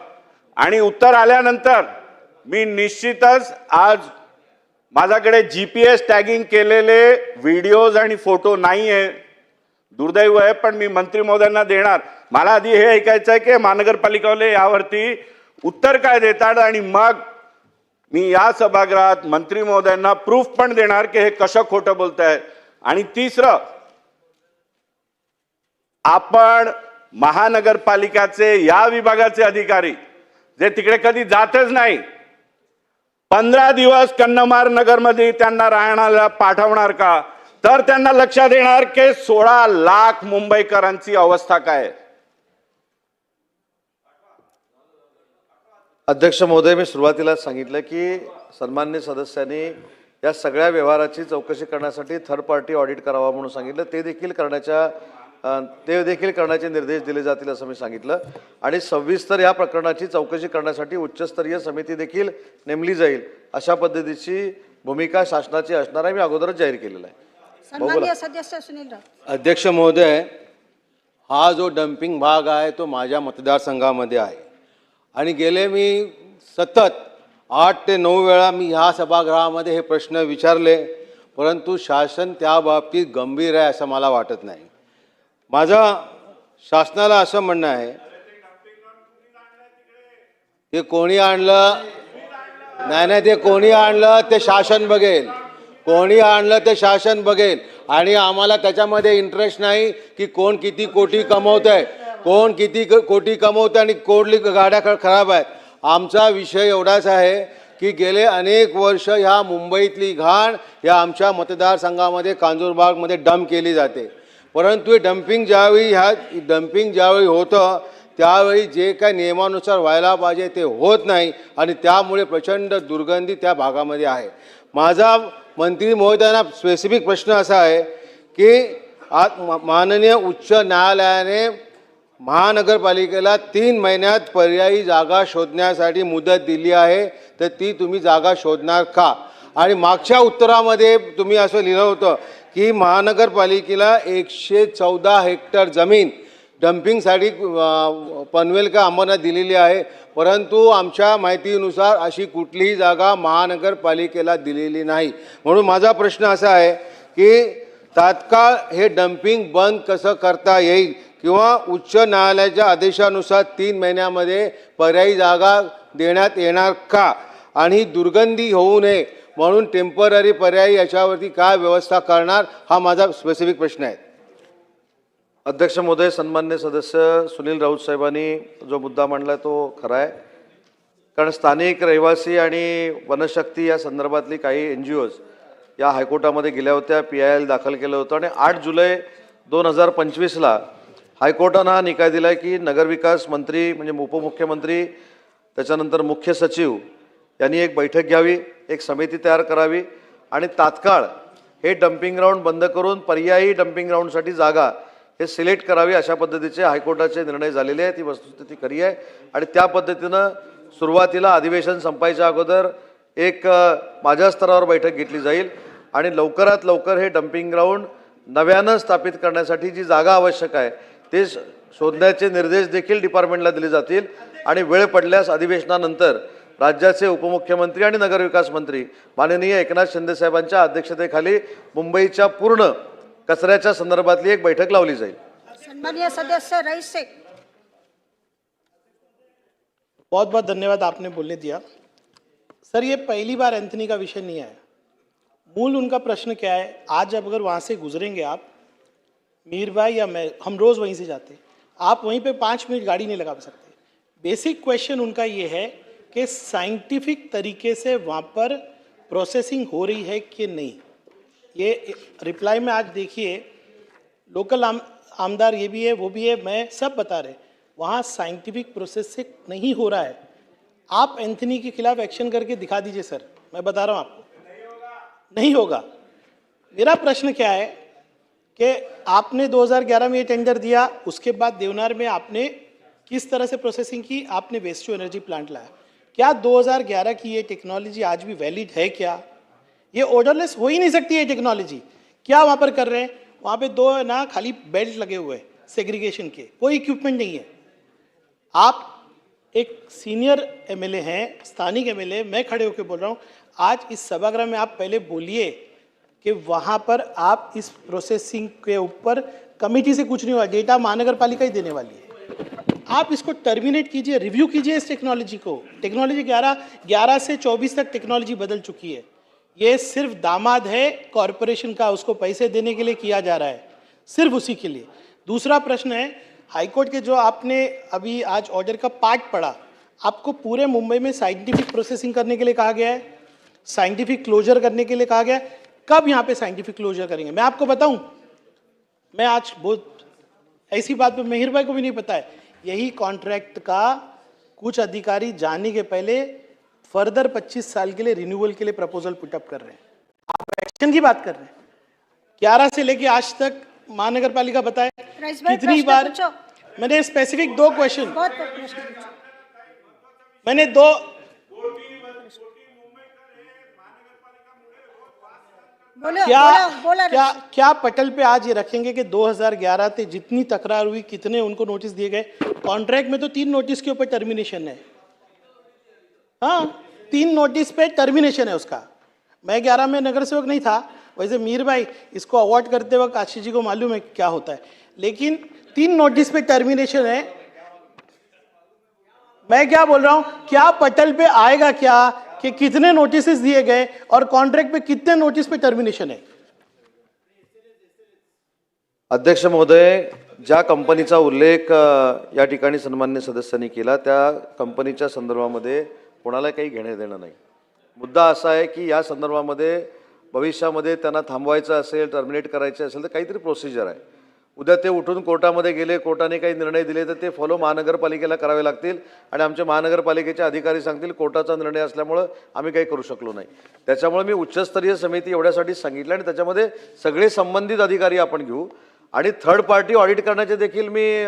आणि उत्तर आल्यानंतर मी निश्चितच आज माझ्याकडे GPS टॅगिंग केलेले व्हिडिओज आणि फोटो नाही आहे, दुर्दैव आहे, पण मी मंत्री महोदयांना देणार. मला आधी हे ऐकायचं आहे की महानगरपालिकावाले यावरती उत्तर काय देतात आणि मग मी या सभागृहात मंत्री महोदयांना प्रूफ पण देणार की हे कसं खोटं बोलतायत. आणि तिसरं, आपण महानगरपालिकाचे या विभागाचे अधिकारी जे तिकडे कधी जातच नाही, 15 दिवस कन्नमार नगरमध्ये त्यांना राहण्याला पाठवणार का? तर त्यांना लक्षात येणार की 16 लाख मुंबईकरांची अवस्था काय. अध्यक्ष महोदय, मी सुरुवातीला सांगितलं की सन्मान्य सदस्यांनी या सगळ्या व्यवहाराची चौकशी करण्यासाठी थर्ड पार्टी ऑडिट करावा म्हणून सांगितलं. ते देखील करण्याच्या ते देखील करण्याचे निर्देश दिले जातील असं मी सांगितलं. आणि सविस्तर या प्रकरणाची चौकशी करण्यासाठी उच्चस्तरीय समिती देखील नेमली जाईल अशा पद्धतीची भूमिका शासनाची असणार आहे, मी अगोदरच जाहीर केलेला आहे. सन्माननीय सदस्य सुनील राऊत. अध्यक्ष महोदय, हा जो डम्पिंग भाग आहे तो माझ्या मतदारसंघामध्ये आहे आणि गेले मी सतत 8 ते 9 वेळा मी ह्या सभागृहामध्ये हे प्रश्न विचारले, परंतु शासन त्या बाबतीत गंभीर आहे असं मला वाटत नाही. माझं शासनाला असं म्हणणं आहे ते कोणी आणलं नाही ते कोणी आणलं ते शासन बघेल, कोणी आणलं ते शासन बघेल आणि आम्हाला त्याच्यामध्ये इंटरेस्ट नाही की कोण किती कोटी कमवत आहे, कोण किती कोटी कमवतं आणि कोणली गाड्या खराब आहेत. आमचा विषय एवढाच आहे की गेले अनेक वर्ष ह्या मुंबईतली घाण या आमच्या मतदारसंघामध्ये कांजूरबागमध्ये डंप केली जाते, परंतु हे डम्पिंग ज्यावेळी होतं त्यावेळी जे काय नियमानुसार व्हायला पाहिजे ते होत नाही आणि त्यामुळे प्रचंड दुर्गंधी त्या भागामध्ये आहे. माझा मंत्री महोदयांना स्पेसिफिक प्रश्न असा आहे की आज माननीय उच्च न्यायालयाने महानगरपालिकेला 3 महिन्यात पर्यायी जागा शोधण्यासाठी मुदत दिली आहे, तर ती तुम्ही जागा शोधणार का? आणि मागच्या उत्तरामध्ये तुम्ही असं लिहिलं होतं की महानगरपालिकेला 114 हेक्टर जमीन डम्पिंगसाठी पनवेल का अंबरनाथ दिलेली आहे, परंतु आमच्या माहितीनुसार अशी कुठलीही जागा महानगरपालिकेला दिलेली नाही. म्हणून माझा प्रश्न असा आहे की तात्काळ हे डम्पिंग बंद कसं करता येईल किंवा उच्च न्यायालयाच्या आदेशानुसार 3 महिन्यामध्ये पर्यायी जागा देण्यात येणार का? आणि दुर्गंधी होऊ नये म्हणून टेम्पररी पर्यायी याच्यावरती काय व्यवस्था करणार, हा माझा स्पेसिफिक प्रश्न आहे. अध्यक्ष महोदय, सन्मान्य सदस्य सुनील राऊत साहेबांनी जो मुद्दा मांडला तो खरा आहे, कारण स्थानिक रहिवासी आणि वनशक्ती या संदर्भातली काही NGOज या हायकोर्टामध्ये गेल्या होत्या, PIL दाखल केलं होतं आणि 8 जुलै 2025ला हायकोर्टानं हा निकाल दिला की नगरविकास मंत्री म्हणजे उपमुख्यमंत्री त्याच्यानंतर मुख्य सचिव यांनी एक बैठक घ्यावी, एक समिती तयार करावी आणि तात्काळ हे डम्पिंग ग्राउंड बंद करून पर्यायी डम्पिंग ग्राउंडसाठी जागा हे सिलेक्ट करावी अशा पद्धतीचे हायकोर्टाचे निर्णय झालेले आहे. ती वस्तुस्थिती खरी आहे आणि त्या पद्धतीनं सुरुवातीला अधिवेशन संपायच्या अगोदर एक माझ्या स्तरावर बैठक घेतली जाईल आणि लवकरात लवकर हे डम्पिंग ग्राउंड नव्यानं स्थापित करण्यासाठी जी जागा आवश्यक आहे ते शोधण्याचे निर्देश देखील डिपार्टमेंटला दिले जातील आणि वेळ पडल्यास अधिवेशनानंतर राज्याचे उपमुख्यमंत्री आणि नगरविकास मंत्री माननीय एकनाथ शिंदे साहेबांच्या अध्यक्षतेखाली मुंबईच्या पूर्ण कचऱ्याच्या संदर्भातली एक बैठक लावली जाईल. सन्माननीय सदस्य रईस शेख. बहुत बहुत धन्यवाद, आपने बोलने दिया. सर, ये पहली बार एंथनी का विषय नहीं है. मूल उनका प्रश्न क्या है, आज अगर वहाँ से गुजरेंगे आप, मीर भाई या मैं, हम रोज़ वहीं से जाते, आप वहीं पे 5 मिनट गाड़ी नहीं लगा सकते. बेसिक क्वेश्चन उनका ये है कि साइंटिफिक तरीके से वहाँ पर प्रोसेसिंग हो रही है कि नहीं. ये रिप्लाई में आज देखिए, लोकल आमदार ये भी है वो भी है, मैं सब बता रहे, वहाँ साइंटिफिक प्रोसेस से नहीं हो रहा है. आप एंथनी के खिलाफ एक्शन करके दिखा दीजिए सर, मैं बता रहा हूँ आपको, नहीं होगा. मेरा प्रश्न क्या है कि आपने 2011 में ये टेंडर दिया, उसके बाद देवनार में आपने किस तरह से प्रोसेसिंग की, आपने वेस्ट टू एनर्जी प्लांट लाया. क्या 2011 की ये टेक्नोलॉजी आज भी वैलिड है? क्या ये ऑर्डरलेस हो ही नहीं सकती है टेक्नोलॉजी? क्या वहाँ पर कर रहे हैं? वहाँ पे 2 ना खाली बेल्ट लगे हुए हैं सेग्रीगेशन के, कोई इक्विपमेंट नहीं है. आप एक सीनियर MLA हैं, स्थानिक MLA, मैं खड़े होकर बोल रहा हूँ, आज इस सभागृह में आप पहले बोलिए कि वहाँ पर आप इस प्रोसेसिंग के ऊपर कमेटी से कुछ नहीं हुआ, डेटा महानगर पालिका ही देने वाली है. आप इसको टर्मिनेट कीजिए, रिव्यू कीजिए इस टेक्नोलॉजी को. टेक्नोलॉजी 11 से 24 तक टेक्नोलॉजी बदल चुकी है. ये सिर्फ दामाद है कॉरपोरेशन का, उसको पैसे देने के लिए किया जा रहा है, सिर्फ उसी के लिए. दूसरा प्रश्न है, हाईकोर्ट के जो आपने अभी आज ऑर्डर का पार्ट पढ़ा, आपको पूरे मुंबई में साइंटिफिक प्रोसेसिंग करने के लिए कहा गया है, साइंटिफिक क्लोजर करने के लिए कहा गया है. कब यहाँ पे साइंटिफिक क्लोजर करेंगे? मैं आपको बताऊं, मैं आज बहुत ऐसी बात पे मेहिर भाई को भी नहीं पता है, यही कॉन्ट्रैक्ट का कुछ अधिकारी जाने के पहले फर्दर 25 साल के लिए रिन्यूअल के लिए प्रपोजल पुटअप कर रहे हैं. आप एक्शन की बात कर रहे हैं. 11 से लेके आज तक महानगर पालिका बताए रईस भाई, कितनी प्रश्न बार पूछो। मैंने स्पेसिफिक 2 क्वेश्चन बहुत प्रश्न पूछो। मैंने 2 बोलो क्या बोलो बोलो क्या क्या पटल पे आज ये रखेंगे कि 2011 से जितनी तकरार हुई कितने उनको नोटिस दिए गए? कॉन्ट्रैक्ट में तो 3 नोटिस के ऊपर टर्मिनेशन है। हाँ, 3 नोटिस पे टर्मिनेशन है उसका। मैं 11 में नगर सेवक नहीं था, वैसे मीर भाई इसको अवॉर्ड करते वक्त आशीष जी को मालूम है क्या होता है, लेकिन 3 नोटिस पे टर्मिनेशन है। मैं क्या बोल रहा हूं, क्या पटल पे आएगा क्या कि कितने नोटिस दिए गए और कॉन्ट्रैक्ट पे कितने नोटिस पे टर्मिनेशन है? अध्यक्ष महोदय, ज्या कंपनीचा उल्लेख या ठिकाणी सन्मान्य सदस्यांनी केला त्या कंपनीच्या संदर्भामध्ये कोणाला काही घेणं देणं नाही. मुद्दा असा आहे की या संदर्भामध्ये भविष्यामध्ये त्यांना थांबवायचं असेल, टर्मिनेट करायचं असेल तर काहीतरी प्रोसिजर आहे. उद्या ते उठून कोर्टामध्ये गेले, कोर्टाने काही निर्णय दिले तर ते फॉलो महानगरपालिकेला करावे लागतील आणि आमचे महानगरपालिकेचे अधिकारी सांगतील कोर्टाचा निर्णय असल्यामुळं आम्ही काही करू शकलो नाही. त्याच्यामुळे मी उच्चस्तरीय समिती एवढ्यासाठी सांगितलं आणि त्याच्यामध्ये सगळे संबंधित अधिकारी आपण घेऊ आणि थर्ड पार्टी ऑडिट करण्याचे देखील मी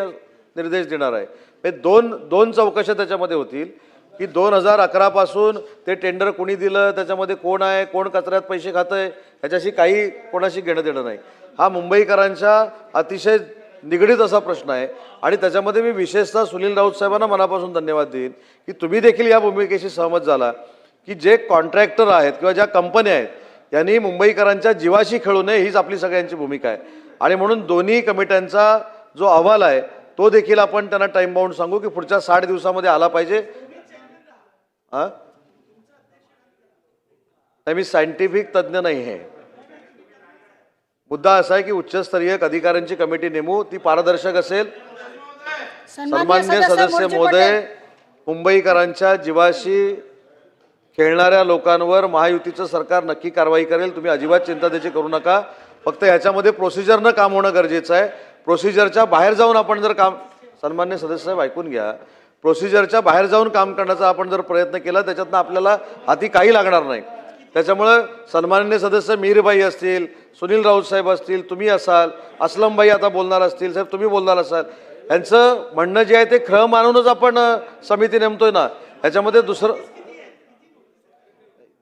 निर्देश देणार आहे. हे दोन चौकशा त्याच्यामध्ये होतील की 2011 पासून ते टेंडर कोणी दिलं, त्याच्यामध्ये कोण आहे, कोण कचऱ्यात पैसे खातंय, ह्याच्याशी काही कोणाशी घेणं देणं नाही. हा मुंबईकरांच्या अतिशय निगडीत असा प्रश्न आहे आणि त्याच्यामध्ये मी विशेषतः सुनील राऊत साहेबांना मनापासून धन्यवाद देईन की तुम्ही देखील या भूमिकेशी सहमत झाला की जे कॉन्ट्रॅक्टर आहेत किंवा ज्या कंपन्या आहेत यांनी मुंबईकरांच्या जीवाशी खेळू नये हीच आपली सगळ्यांची भूमिका आहे. आणि म्हणून दोन्ही कमिट्यांचा जो अहवाल आहे तो देखील आपण त्यांना टाइम बाउंड सांगू की पुढच्या 60 दिवसामध्ये आला पाहिजे. मी सायंटिफिक तज्ज्ञ नाही आहे. मुद्दा असा आहे की उच्चस्तरीय अधिकाऱ्यांची कमिटी नेमू, ती पारदर्शक असेल. सन्माननीय सदस्य महोदय, मुंबईकरांच्या जीवाशी खेळणाऱ्या लोकांवर महायुतीचं सरकार नक्की कारवाई करेल. तुम्ही अजिबात चिंता त्याची करू नका. फक्त ह्याच्यामध्ये प्रोसिजरनं काम होणं गरजेचं आहे. प्रोसिजरच्या बाहेर जाऊन आपण जर काम, सन्माननीय सदस्य साहेब ऐकून घ्या, प्रोसिजरच्या बाहेर जाऊन काम करण्याचा आपण जर प्रयत्न केला त्याच्यातनं आपल्याला हाती काही लागणार नाही. त्याच्यामुळं सन्माननीय सदस्य मीरबाई असतील, सुनील राऊत साहेब असतील, तुम्ही असाल, असलमबाई आता बोलणार असतील, साहेब तुम्ही बोलणार असाल, यांचं म्हणणं जे आहे ते खरं मानूनच आपण समिती नेमतोय ना. ह्याच्यामध्ये दुसरं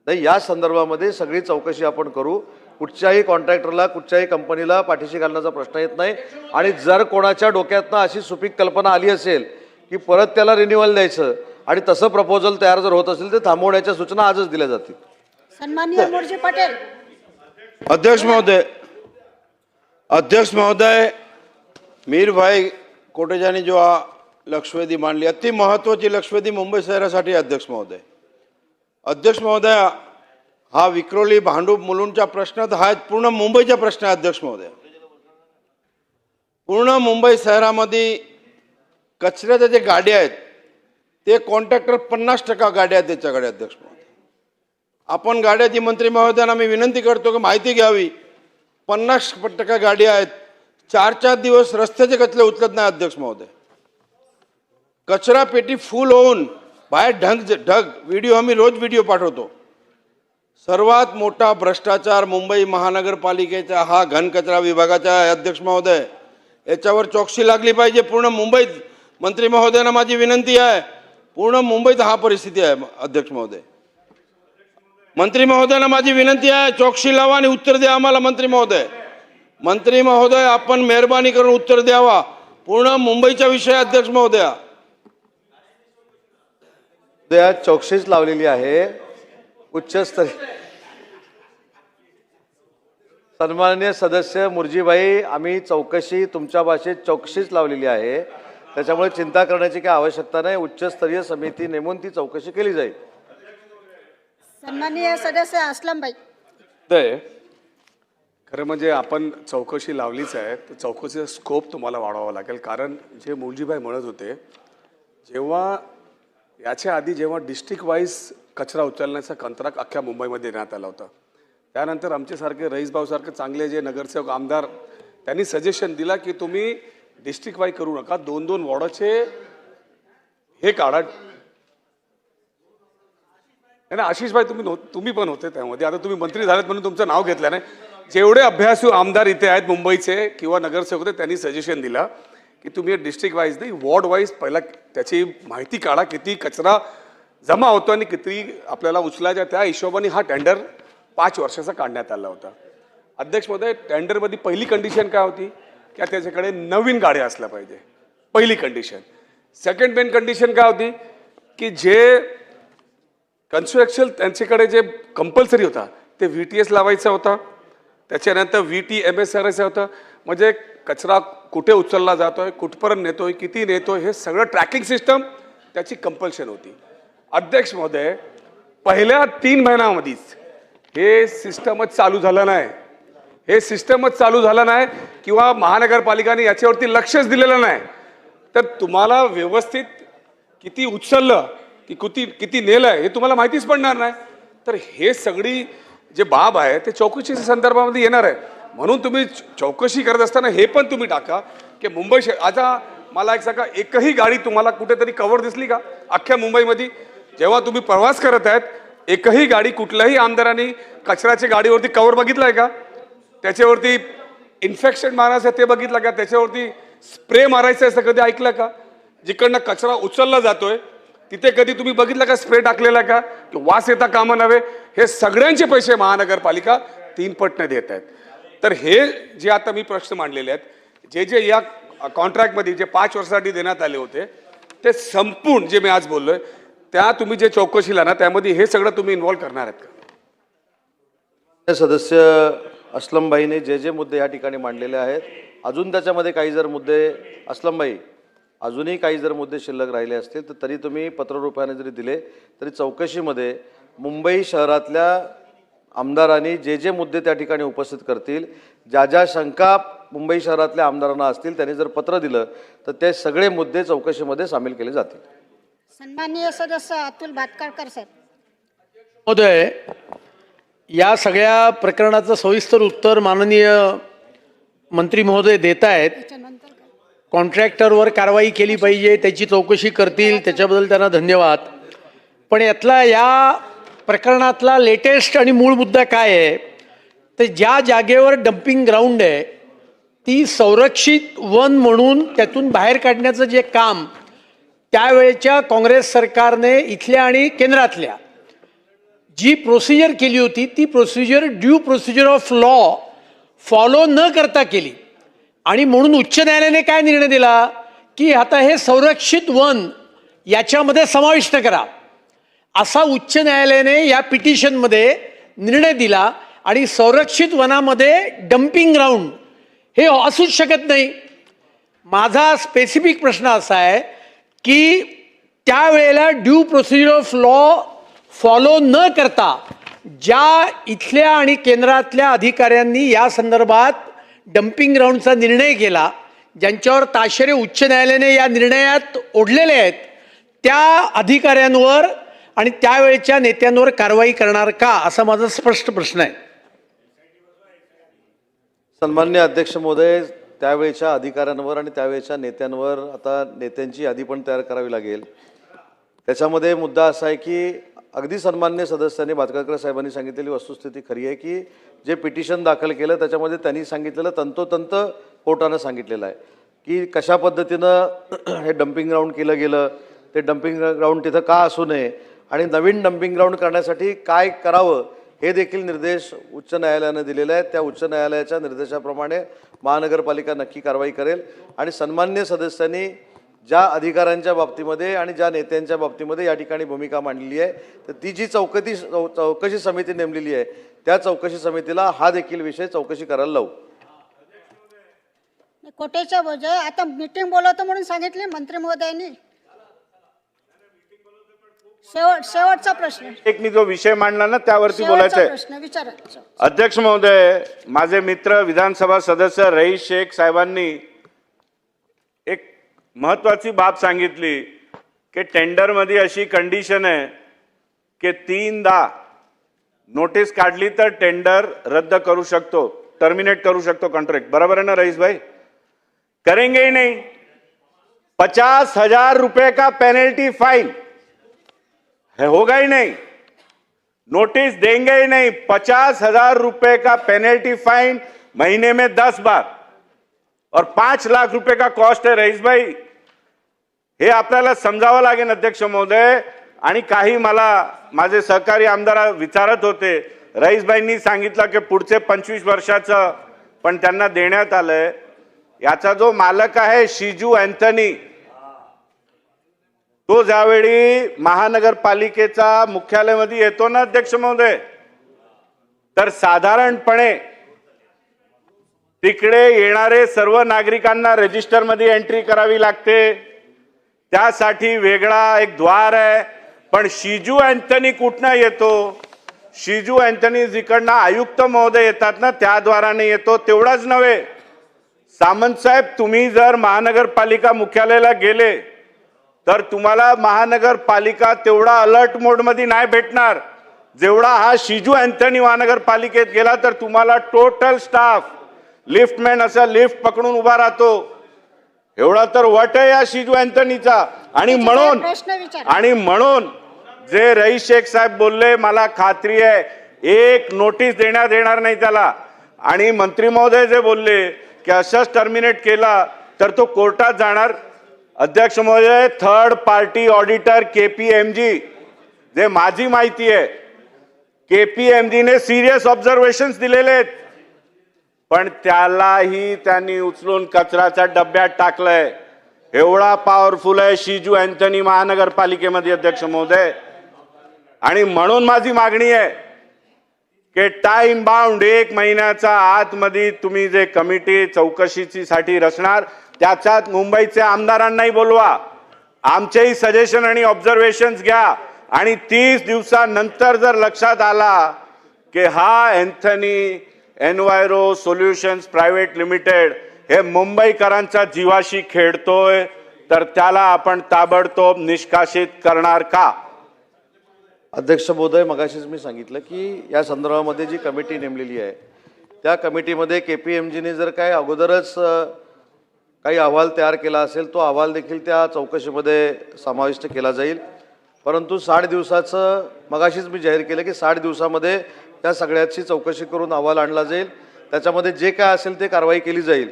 नाही. या संदर्भामध्ये सगळी चौकशी आपण करू. कुठच्याही कॉन्ट्रॅक्टरला, कुठच्याही कंपनीला पाठीशी घालण्याचा प्रश्न येत नाही. आणि जर कोणाच्या डोक्यातनं अशी सुपीक कल्पना आली असेल की परत त्याला रिन्युअल द्यायचं आणि तसं प्रपोजल तयार जर होत असेल तर थांबवण्याच्या सूचना आजच दिल्या जातील. सन्माननीय मुर्जी पटेल. अध्यक्ष महोदय, मीर भाई कोटेजानी जो लक्षवेधी मांडली, अति महत्वाची लक्षवेधी मुंबई शहरासाठी. अध्यक्ष महोदय, हा विक्रोली, भांडूप, मुलुंडचा प्रश्न तर हा पूर्ण मुंबईचा प्रश्न आहे. अध्यक्ष महोदय, पूर्ण मुंबई शहरामध्ये कचऱ्याच्या जे गाड्या आहेत ते कॉन्ट्रॅक्टर 50% गाड्या आहेत त्याच्याकडे. अध्यक्ष महोदय, आपण गाड्याची मंत्री महोदयांना मी विनंती करतो की माहिती घ्यावी. 50% गाड्या आहेत, 4-4 दिवस रस्त्याचे कचरे उचलत नाही. अध्यक्ष महोदय, कचरा पेटी फुल होऊन बाहेर ढग व्हिडिओ, आम्ही रोज व्हिडिओ पाठवतो. सर्वात मोठा भ्रष्टाचार मुंबई महानगरपालिकेचा हा घनकचरा विभागाचा आहे. अध्यक्ष महोदय, याच्यावर चौकशी लागली पाहिजे पूर्ण मुंबईत. मंत्री महोदयांना माझी विनंती आहे, पूर्ण मुंबईत हा परिस्थिती आहे. अध्यक्ष महोदय, मंत्री महोदयांना माझी विनंती आहे, चौकशी लावा आणि उत्तर द्या आम्हाला. मंत्री महोदय, आपण मेहरबानी करून उत्तर द्यावा. पूर्ण मुंबईचा विषय. अध्यक्ष महोदय, चौकशीच लावलेली आहे उच्चस्तरीय. सन्माननीय सदस्य मुर्जीबाई, आम्ही चौकशी तुमच्या भाषेत चौकशीच लावलेली आहे. त्याच्यामुळे चिंता करण्याची काही आवश्यकता नाही. उच्चस्तरीय समिती नेमून ती चौकशी केली जाईल. सन्माननीय सदस्य असलमबाई. खरं म्हणजे आपण चौकशी लावलीच आहे, तर चौकशीचा स्कोप तुम्हाला वाढवावा लागेल. कारण जे मुलजीभाई म्हणत होते, जेव्हा याच्या आधी जेव्हा डिस्ट्रिक्ट वाईज कचरा उचलण्याचा कंत्राट अख्ख्या मुंबईमध्ये देण्यात आला होता, त्यानंतर आमच्यासारखे रईसभाऊसारखे चांगले जे नगरसेवक आमदार त्यांनी सजेशन दिला की तुम्ही डिस्ट्रिक्ट वाईज करू नका, 2-2 वॉर्डाचे हे काढा. आशिष भाई तुम्ही पण होते त्यामध्ये, आता तुम्ही मंत्री झालेत म्हणून तुमचं नाव घेतलं नाही. जेवढे अभ्यासू आमदार इथे आहेत मुंबईचे किंवा नगरसेवक होते त्यांनी सजेशन दिलं की तुम्ही डिस्ट्रिक्ट वाईज नाही वॉर्ड वाईज पहिला त्याची माहिती काढा, किती कचरा जमा होतो आणि किती आपल्याला उचलायचा, त्या हिशोबाने हा टेंडर 5 वर्षाचा काढण्यात आला होता. अध्यक्ष महोदय, टेंडरमध्ये पहिली कंडिशन काय होती की त्याच्याकडे नवीन गाड्या असल्या पाहिजे, पहिली कंडिशन. सेकंड मेन कंडिशन काय होती की जे कन्स्ट्रक्शन त्यांच्याकडे जे कंपल्सरी होता ते VTS लावायचा होता, त्याच्यानंतर VTMS होतं, म्हणजे कचरा कुठे उचलला जातोय, कुठपर्यंत नेतोय, किती नेतोय, हे सगळं ट्रॅकिंग सिस्टम त्याची कंपल्शन होती. अध्यक्ष महोदय, पहिल्या 3 महिन्यामध्येच हे सिस्टमच चालू झालं नाही, हे सिस्टमच चालू झालं नाही किंवा महानगरपालिकाने याच्यावरती लक्षच दिलेलं नाही, तर तुम्हाला व्यवस्थित किती उचललं की किती नेलंय हे तुम्हाला माहितीच पडणार नाही. तर हे सगळी जे बाब आहे ते चौकशीच्या संदर्भामध्ये येणार आहे. म्हणून तुम्ही चौकशी करत असताना हे पण तुम्ही टाका की मुंबई आता मला एक सांगा, एकही गाडी तुम्हाला कुठेतरी कव्हर दिसली का अख्ख्या मुंबईमध्ये? जेव्हा तुम्ही प्रवास करत आहेत एकही गाडी कुठल्याही आमदारांनी कचऱ्याच्या गाडीवरती कव्हर बघितलाय का? त्याच्यावरती इन्फेक्शन मारायचं ते बघितलं का? त्याच्यावरती स्प्रे मारायचं असं कधी ऐकलं का? जिकडनं कचरा उचलला जातोय तिथे कधी तुम्ही बघितलं का स्प्रे टाकलेला का? वास येता कामा नव्हे. हे सगळ्यांचे पैसे महानगरपालिका 3 पटने देत आहेत. तर हे जे आता मी प्रश्न मांडलेले आहेत, जे या कॉन्ट्रॅक्टमध्ये जे 5 वर्षासाठी देण्यात आले होते ते संपूर्ण जे मी आज बोललोय त्या तुम्ही जे चौकशीला ना त्यामध्ये हे सगळं तुम्ही इन्व्हॉल्व करणार आहेत का? सदस्य अस्लमभाईने जे मुद्दे या ठिकाणी मांडलेले आहेत, अजून त्याच्यामध्ये काही जर मुद्दे अस्लमभाई अजूनही काही जर मुद्दे शिल्लक राहिले असतील तर तरी तुम्ही पत्ररूपाने जरी दिले तरी चौकशीमध्ये मुंबई शहरातल्या आमदारांनी जे मुद्दे त्या ठिकाणी उपस्थित करतील, ज्या शंका मुंबई शहरातल्या आमदारांना असतील त्यांनी जर पत्र दिलं तर ते सगळे मुद्दे चौकशीमध्ये सामील केले जातील. सन्माननीय सदस्य अतुल भातखळकर साहेब. महोदय, या सगळ्या प्रकरणाचं सविस्तर उत्तर माननीय मंत्री महोदय देत आहेत. कॉन्ट्रॅक्टरवर कारवाई केली पाहिजे, त्याची चौकशी करतील, त्याच्याबद्दल त्यांना धन्यवाद. पण यातला या प्रकरणातला लेटेस्ट आणि मूळ मुद्दा काय आहे तर ज्या जागेवर डम्पिंग ग्राउंड आहे ती संरक्षित वन म्हणून त्यातून बाहेर काढण्याचं जे काम त्यावेळेच्या काँग्रेस सरकारने इथल्या आणि केंद्रातल्या जी प्रोसिजर केली होती ती procedure due procedure of law follow न करता केली. आणि म्हणून उच्च न्यायालयाने काय निर्णय दिला की आता हे संरक्षित वन याच्यामध्ये समाविष्ट करा, असा उच्च न्यायालयाने या पिटिशनमध्ये निर्णय दिला. आणि संरक्षित वनामध्ये डम्पिंग ग्राउंड हे असूच शकत नाही. माझा स्पेसिफिक प्रश्न असा आहे की त्यावेळेला due procedure of law follow न करता ज्या इथल्या आणि केंद्रातल्या अधिकाऱ्यांनी या संदर्भात डम्पिंग ग्राउंडचा निर्णय केला, ज्यांच्यावर ताशेरे उच्च न्यायालयाने या निर्णयात ओढलेले आहेत, त्या अधिकाऱ्यांवर आणि त्यावेळेच्या नेत्यांवर कारवाई करणार का, असा माझा स्पष्ट प्रश्न आहे. सन्मान्य अध्यक्ष महोदय, त्यावेळेच्या अधिकाऱ्यांवर आणि त्यावेळेच्या नेत्यांवर आता नेत्यांची यादी पण तयार करावी लागेल. त्याच्यामध्ये मुद्दा असा आहे की अगदी सन्मान्य सदस्यांनी भातखळकर साहेबांनी सांगितलेली वस्तुस्थिती खरी आहे की जे पिटिशन दाखल केलं त्याच्यामध्ये त्यांनी सांगितलेलं तंतोतंत कोर्टानं सांगितलेलं आहे की कशा पद्धतीनं हे डम्पिंग ग्राउंड केलं गेलं, ते डम्पिंग ग्राउंड तिथं का असू नये आणि नवीन डम्पिंग ग्राउंड करण्यासाठी काय करावं हे देखील निर्देश उच्च न्यायालयानं दिलेले आहेत. त्या उच्च न्यायालयाच्या निर्देशाप्रमाणे महानगरपालिका नक्की कारवाई करेल. आणि सन्मान्य सदस्यांनी ज्या अधिकाऱ्यांच्या बाबतीमध्ये आणि ज्या नेत्यांच्या बाबतीमध्ये या ठिकाणी भूमिका मांडलेली आहे तर ती जी चौकशी समिती नेमलेली आहे त्या चौकशी समितीला हा देखील विषय चौकशी करायला लावू. कोटेच्या बजाय आता मीटिंग बोलवतो म्हणून सांगितले मंत्री महोदयांनी. शेवटचा प्रश्न, एक मी जो विषय मांडला ना त्यावरती शेवटचा बोलायचं आहे. प्रश्न विचारा. अध्यक्ष महोदय, माझे मित्र विधानसभा सदस्य रईस शेख साहेबांनी एक महत्वाची बाब सांगितली की टेंडरमध्ये अशी कंडिशन आहे की 3दा नोटीस काढली तर टेंडर रद्द करू शकतो, टर्मिनेट करू शकतो कॉन्ट्रैक्ट. बराबर है ना रईस भाई? करेंगे ही नहीं. 50,000 रुपए का पेनल्टी फाइन है, होगा ही नहीं. नोटिस देंगे ही नहीं, 50,000 रुपए का पेनल्टी फाइन, महीने में 10 बार और 5 लाख रुपए का कॉस्ट है। रईस भाई, हे आपल्याला समजावं लागेल अध्यक्ष महोदय. आणि काही मला माझे सहकारी आमदार विचारत होते, रईसभाईंनी सांगितलं की पुढचे 25 वर्षाचं पण त्यांना देण्यात आलंय. याचा जो मालक आहे शिजू अँथनी, तो ज्यावेळी महानगरपालिकेचा मुख्यालयामध्ये येतो ना अध्यक्ष महोदय, तर साधारणपणे तिकडे येणारे सर्व नागरिकांना रजिस्टर मध्ये एंट्री करावी लागते. त्यासाठी वेगळा एक द्वार आहे. पण शिजू अँथनी कुठनं येतो? शिजू अँथनी जिकडनं आयुक्त महोदय येतात ना त्या द्वाराने येतो. तेवढाच नव्हे, सामंत साहेब, तुम्ही जर महानगरपालिका मुख्यालयाला गेले तर तुम्हाला महानगरपालिका तेवढा अलर्ट मोड मध्ये नाही भेटणार जेवढा हा शिजू अँथनी महानगरपालिकेत गेला तर तुम्हाला टोटल स्टाफ, लिफ्टमॅन असा लिफ्ट पकडून उभा राहतो. एवढा तर वट आहे या शिजू अँथनीचा. आणि म्हणून जे रईस शेख साहेब बोलले, मला खात्री आहे एक नोटीस देण्यात येणार नाही त्याला. आणि मंत्री महोदय जे बोलले की असंच टर्मिनेट केला तर तो कोर्टात जाणार. अध्यक्ष महोदय, थर्ड पार्टी ऑडिटर KPMG, जे माझी माहिती आहे, KPMG ने सिरियस ऑब्झर्वेशन्स दिलेले आहेत, पण त्यालाही त्यांनी उचलून कचऱ्याच्या डब्यात टाकलंय. एवढा पॉवरफुल आहे शिजू अँथनी महानगरपालिकेमध्ये अध्यक्ष महोदय. आणि म्हणून माझी मागणी आहे की टाइम बाउंड 1 महिन्याच्या आतमध्ये तुम्ही जे कमिटी चौकशीची साठी रचणार त्याच्यात मुंबईचे आमदारांनाही बोलवा, आमचेही सजेशन आणि ऑब्झर्वेशन्स घ्या. आणि 30 दिवसानंतर जर लक्षात आला की हा Anthony enviro solutions private limited हे मुंबईकरांच्या जीवाशी खेळतोय तर त्याला आपण ताबडतोब निष्कासित करणार का? अध्यक्ष महोदय, मगाशीच मी सांगितलं की या संदर्भामध्ये जी कमिटी नेमलेली आहे त्या कमिटीमध्ये KPMGने जर काय अगोदरच काही अहवाल तयार केला असेल तो अहवाल देखील त्या चौकशीमध्ये समाविष्ट केला जाईल. परंतु 60 दिवसाचं मगाशीच मी जाहीर केलं की 60 दिवसामध्ये त्या सगळ्याची चौकशी करून अहवाल आणला जाईल. त्याच्यामध्ये जे काय असेल ते कारवाई केली जाईल.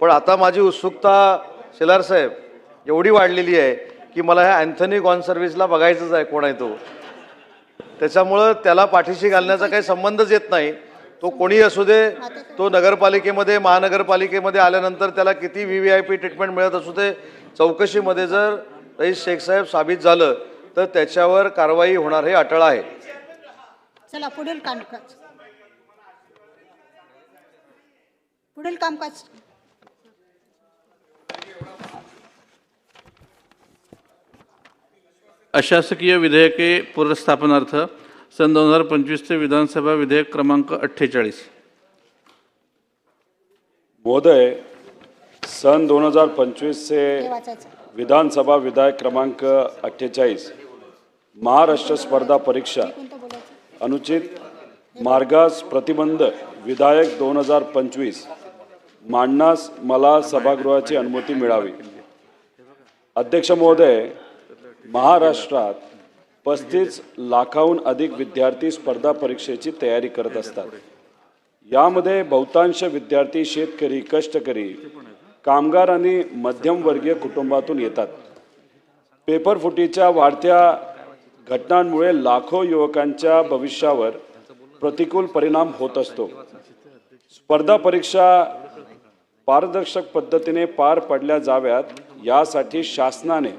पण आता माझी उत्सुकता शेलार साहेब एवढी वाढलेली आहे की मला ह्या अँथनी गॉन्सर्व्हिसला बघायचंच आहे, कोण आहे तो. त्याच्यामुळं त्याला पाठीशी घालण्याचा काही संबंधच येत नाही. तो कोणी असू दे, तो नगरपालिकेमध्ये महानगरपालिकेमध्ये आल्यानंतर त्याला किती VVIP ट्रीटमेंट मिळत असू दे, चौकशीमध्ये जर रईस शेख साहेब साबित झालं तर त्याच्यावर कारवाई होणार हे अटळ आहे. चला पुढील कामकाज. अशासकीय विधेयके पुनर्स्थापनार्थ सन 2025 विधानसभा विधेयक क्रमांक 48. महोदय, सन 2025 विधानसभा विधेयक क्रमांक 48 महाराष्ट्र स्पर्धा परीक्षा अनुचित मार्गास प्रतिबंध विधेयक 2025 मांडण्यास मला सभागृहाची अनुमती मिळावी. अध्यक्ष महोदय, महाराष्ट्रात 35 लाखाहून अधिक विद्यार्थी स्पर्धा परीक्षेची तयारी करत असतात. यामध्ये बहुतांश विद्यार्थी शेतकरी, कष्टकरी, कामगार आणि मध्यमवर्गीय कुटुंबातून येतात. पेपरफुटीच्या वाढत्या घटनांमुळे लाखो युवकांच्या भविष्यावर प्रतिकूल परिणाम होत असतो. स्पर्धा परीक्षा पारदर्शक पद्धतीने पार पडल्या जाव्यात यासाठी शासनाने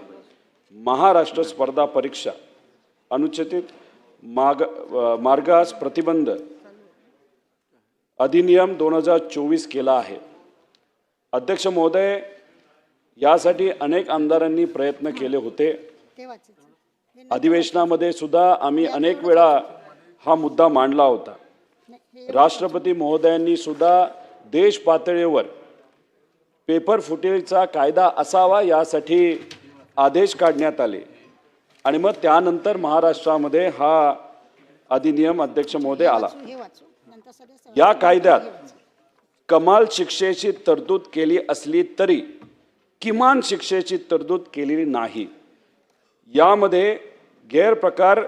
महाराष्ट्र स्पर्धा परीक्षा अनुचित मार्गास प्रतिबंध अधिनियम 2024 केला आहे. अध्यक्ष महोदय, यासाठी अनेक आमदारांनी प्रयत्न केले होते. अधिवेशनामध्ये सुद्धा आम्ही अनेक वेळा हा मुद्दा मांडला होता. राष्ट्रपती महोदयांनी सुद्धा देश पातळीवर पेपर फुटीचा कायदा असावा यासाठी आदेश काढण्यात आले आणि मग त्यानंतर महाराष्ट्रामध्ये हा अधिनियम अध्यक्ष महोदय आला. या कायद्यात कमाल शिक्षेची तरतूद केली असली तरी किमान शिक्षेची तरतूद केलेली नाही. यामध्ये गैरप्रकार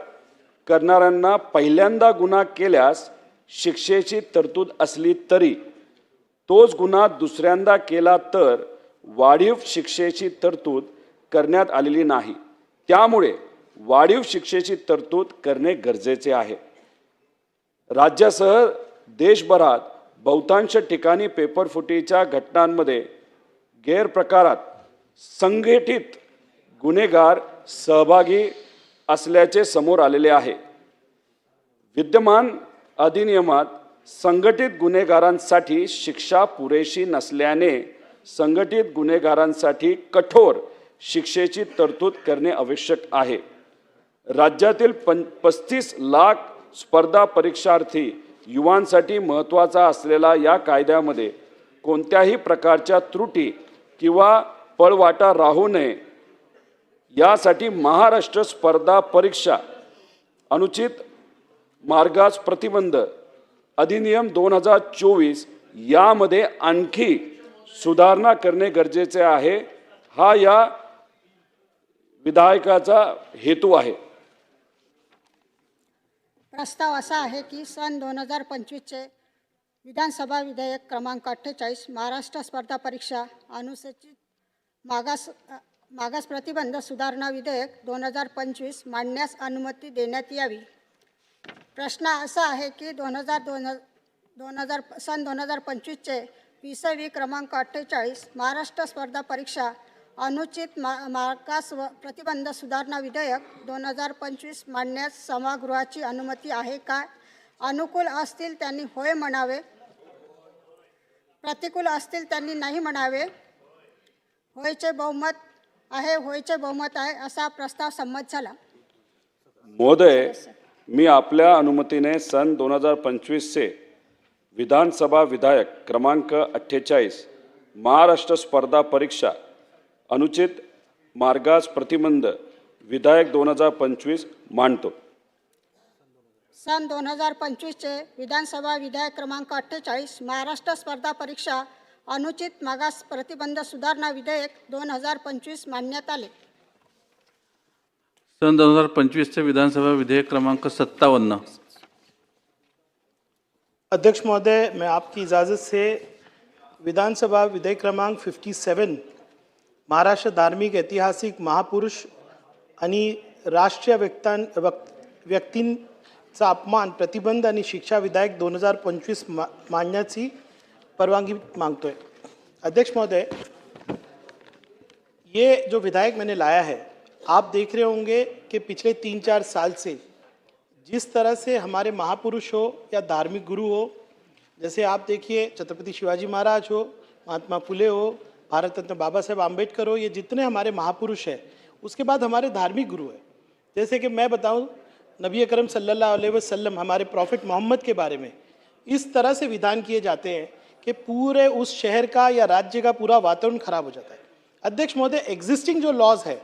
करणाऱ्यांना पहिल्यांदा गुन्हा केल्यास शिक्षेची तरतूद असली तरी तोच गुन्हा दुसऱ्यांदा केला तर वाढीव शिक्षेची तरतूद करण्यात आलेली नाही. त्यामुळे वाढीव शिक्षेची तरतूद करणे गरजेचे आहे. राज्यासह देशभरात बहुतांश ठिकाणी पेपरफुटीच्या घटनांमध्ये गैरप्रकारात संघटित गुन्हेगार सहभागी असल्याचे समोर आलेले आहे. विद्यमान अधिनियमात संघटित गुन्हेगारांसाठी शिक्षा पुरेशी नसल्याने संघटित गुन्हेगारांसाठी कठोर शिक्षेची तरतूद करणे आवश्यक आहे. राज्यातील 35 लाख स्पर्धा परीक्षार्थी युवांसाठी महत्त्वाचा असलेला या कायद्यामध्ये कोणत्याही प्रकारच्या त्रुटी किंवा पळवाटा राहू नये यासाठी महाराष्ट्र स्पर्धा परीक्षा अनुचित मार्गास प्रतिबंध अधिनियम 2024 यामध्ये आणखी सुधारणा करणे गरजेचे आहे. हा या विधेयकाचा हेतू आहे. प्रस्ताव असा आहे की सन 2025चे विधानसभा विधेयक क्रमांक 48 महाराष्ट्र स्पर्धा परीक्षा अनुसूचित मागास प्रतिबंध सुधारणा विधेयक 2025 मांडण्यास अनुमती देण्यात यावी. प्रश्न असा आहे की सन 2025चे विषय क्रमांक 48 महाराष्ट्र स्पर्धा परीक्षा अनुचित मागास प्रतिबंध सुधारणा विधेयक 2025 मांडण्यास सभागृहाची अनुमती आहे का? अनुकूल असतील त्यांनी होय म्हणावे, प्रतिकूल असतील त्यांनी नाही म्हणावे. होयचे बहुमत आहे, होयचे बहुमत आहे असा प्रस्ताव संमत झाला. महोदय, मी आपल्या अनुमतीने सन 2025चे विधानसभा विधेयक क्रमांक 48 महाराष्ट्र स्पर्धा परीक्षा अनुचित मार्गास प्रतिबंध विधेयक 2025 मांडतो. सन 2025चे विधानसभा विधेयक क्रमांक 48 महाराष्ट्र स्पर्धा परीक्षा अनुचित मागास प्रतिबंध सुधारणा विधेयक 2025 मांडण्यात आले. सन 2025चे विधानसभा विधेयक क्रमांक 57. अध्यक्ष महोदय, मैं आपकी इजाज़त से विधानसभा विधेयक क्रमांक 57 महाराष्ट्र धार्मिक ऐतिहासिक महापुरुष आणि राष्ट्रीय व्यक्तींचा अपमान प्रतिबंध आणि शिक्षा विधेयक 2025 मांडण्याची परवानगी मांगतोय. अध्यक्ष महोदय, ये जो विधेयक मैंने लाया है, आप देख रहे होंगे कि पिछले 3-4 साल से जिस तरह से हमारे महापुरुष हो या धार्मिक गुरु हो, जैसे आप देखिए छत्रपति शिवाजी महाराज हो, महात्मा फुले हो, भारत रत्न बाबा साहेब आम्बेडकर हो, ये जितने हमारे महापुरुष हैं, उसके बाद हमारे धार्मिक गुरु हैं. जैसे कि मैं बताऊं, नबी अकरम सल्लल्लाहु अलैहि वसल्लम हमारे प्रॉफिट मोहम्मद के बारे में इस तरह से विधान किए जाते हैं कि पूरे उस शहर का या राज्य का पूरा वातावरण खराब हो जाता है. अध्यक्ष महोदय, एग्जिस्टिंग जो लॉज है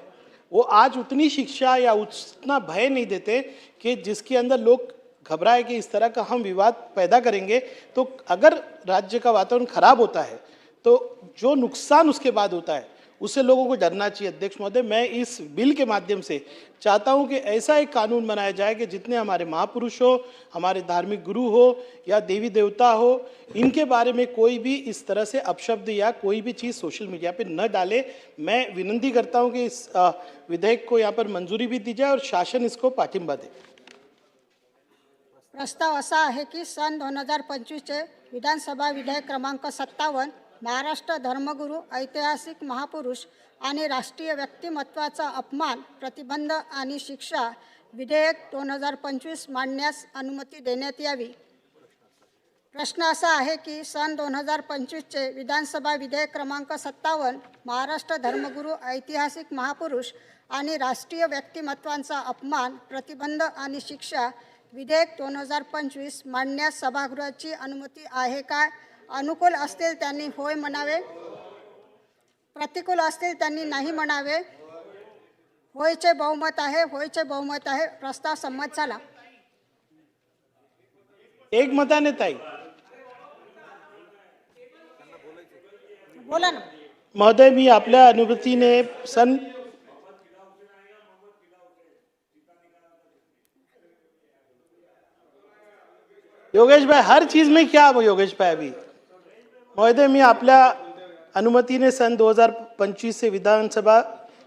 वो आज उतनी शिक्षा या उतना भय नहीं देते कि जिसके अंदर लोग घबराए कि इस तरह का हम विवाद पैदा करेंगे तो अगर राज्य का वातावरण खराब होता है तो जो नुकसान उसके बाद होता है उससे लोगों को डरना चाहिए. अध्यक्ष महोदय, मैं इस बिल के माध्यम से चाहता हूं कि ऐसा एक कानून बनाया जाए कि जितने हमारे महापुरुष हो, हमारे धार्मिक गुरु हो या देवी देवता हो, इनके बारे में कोई भी इस तरह से अपशब्द या कोई भी चीज़ सोशल मीडिया पे न डाले. मैं विनंती करता हूं कि इस विधेयक को यहाँ पर मंजूरी भी दी जाए और शासन इसको पाठिंबा दे. प्रस्ताव असा आहे की सन 2025चे विधानसभा विधेयक क्रमांक 57 महाराष्ट्र धर्मगुरू ऐतिहासिक महापुरुष आणि राष्ट्रीय व्यक्तिमत्वाचा अपमान प्रतिबंध आणि शिक्षा विधेयक 2025 मांडण्यास अनुमती देण्यात यावी. प्रश्न असा आहे की सन 2025चे विधानसभा विधेयक क्रमांक 57 महाराष्ट्र धर्मगुरू ऐतिहासिक महापुरुष आणि राष्ट्रीय व्यक्तिमत्वांचा अपमान प्रतिबंध आणि शिक्षा विधेयक 2025 मांडण्यास सभागृहाची अनुमती आहे का? अनुकूल असतील त्यांनी होय म्हणावे, प्रतिकूल असतील त्यांनी नाही म्हणावे. होयचे बहुमत आहे, होयचे बहुमत आहे. प्रस्ताव संमत झाला. एक मताने ताई. बोला ना महोदय, मी आपल्या अनुमतीने सन योगेश भाई, हर चीज में क्या योगेश भाई अभी? महोदय, मी आपल्या अनुमतीने सन 2025 से विधानसभा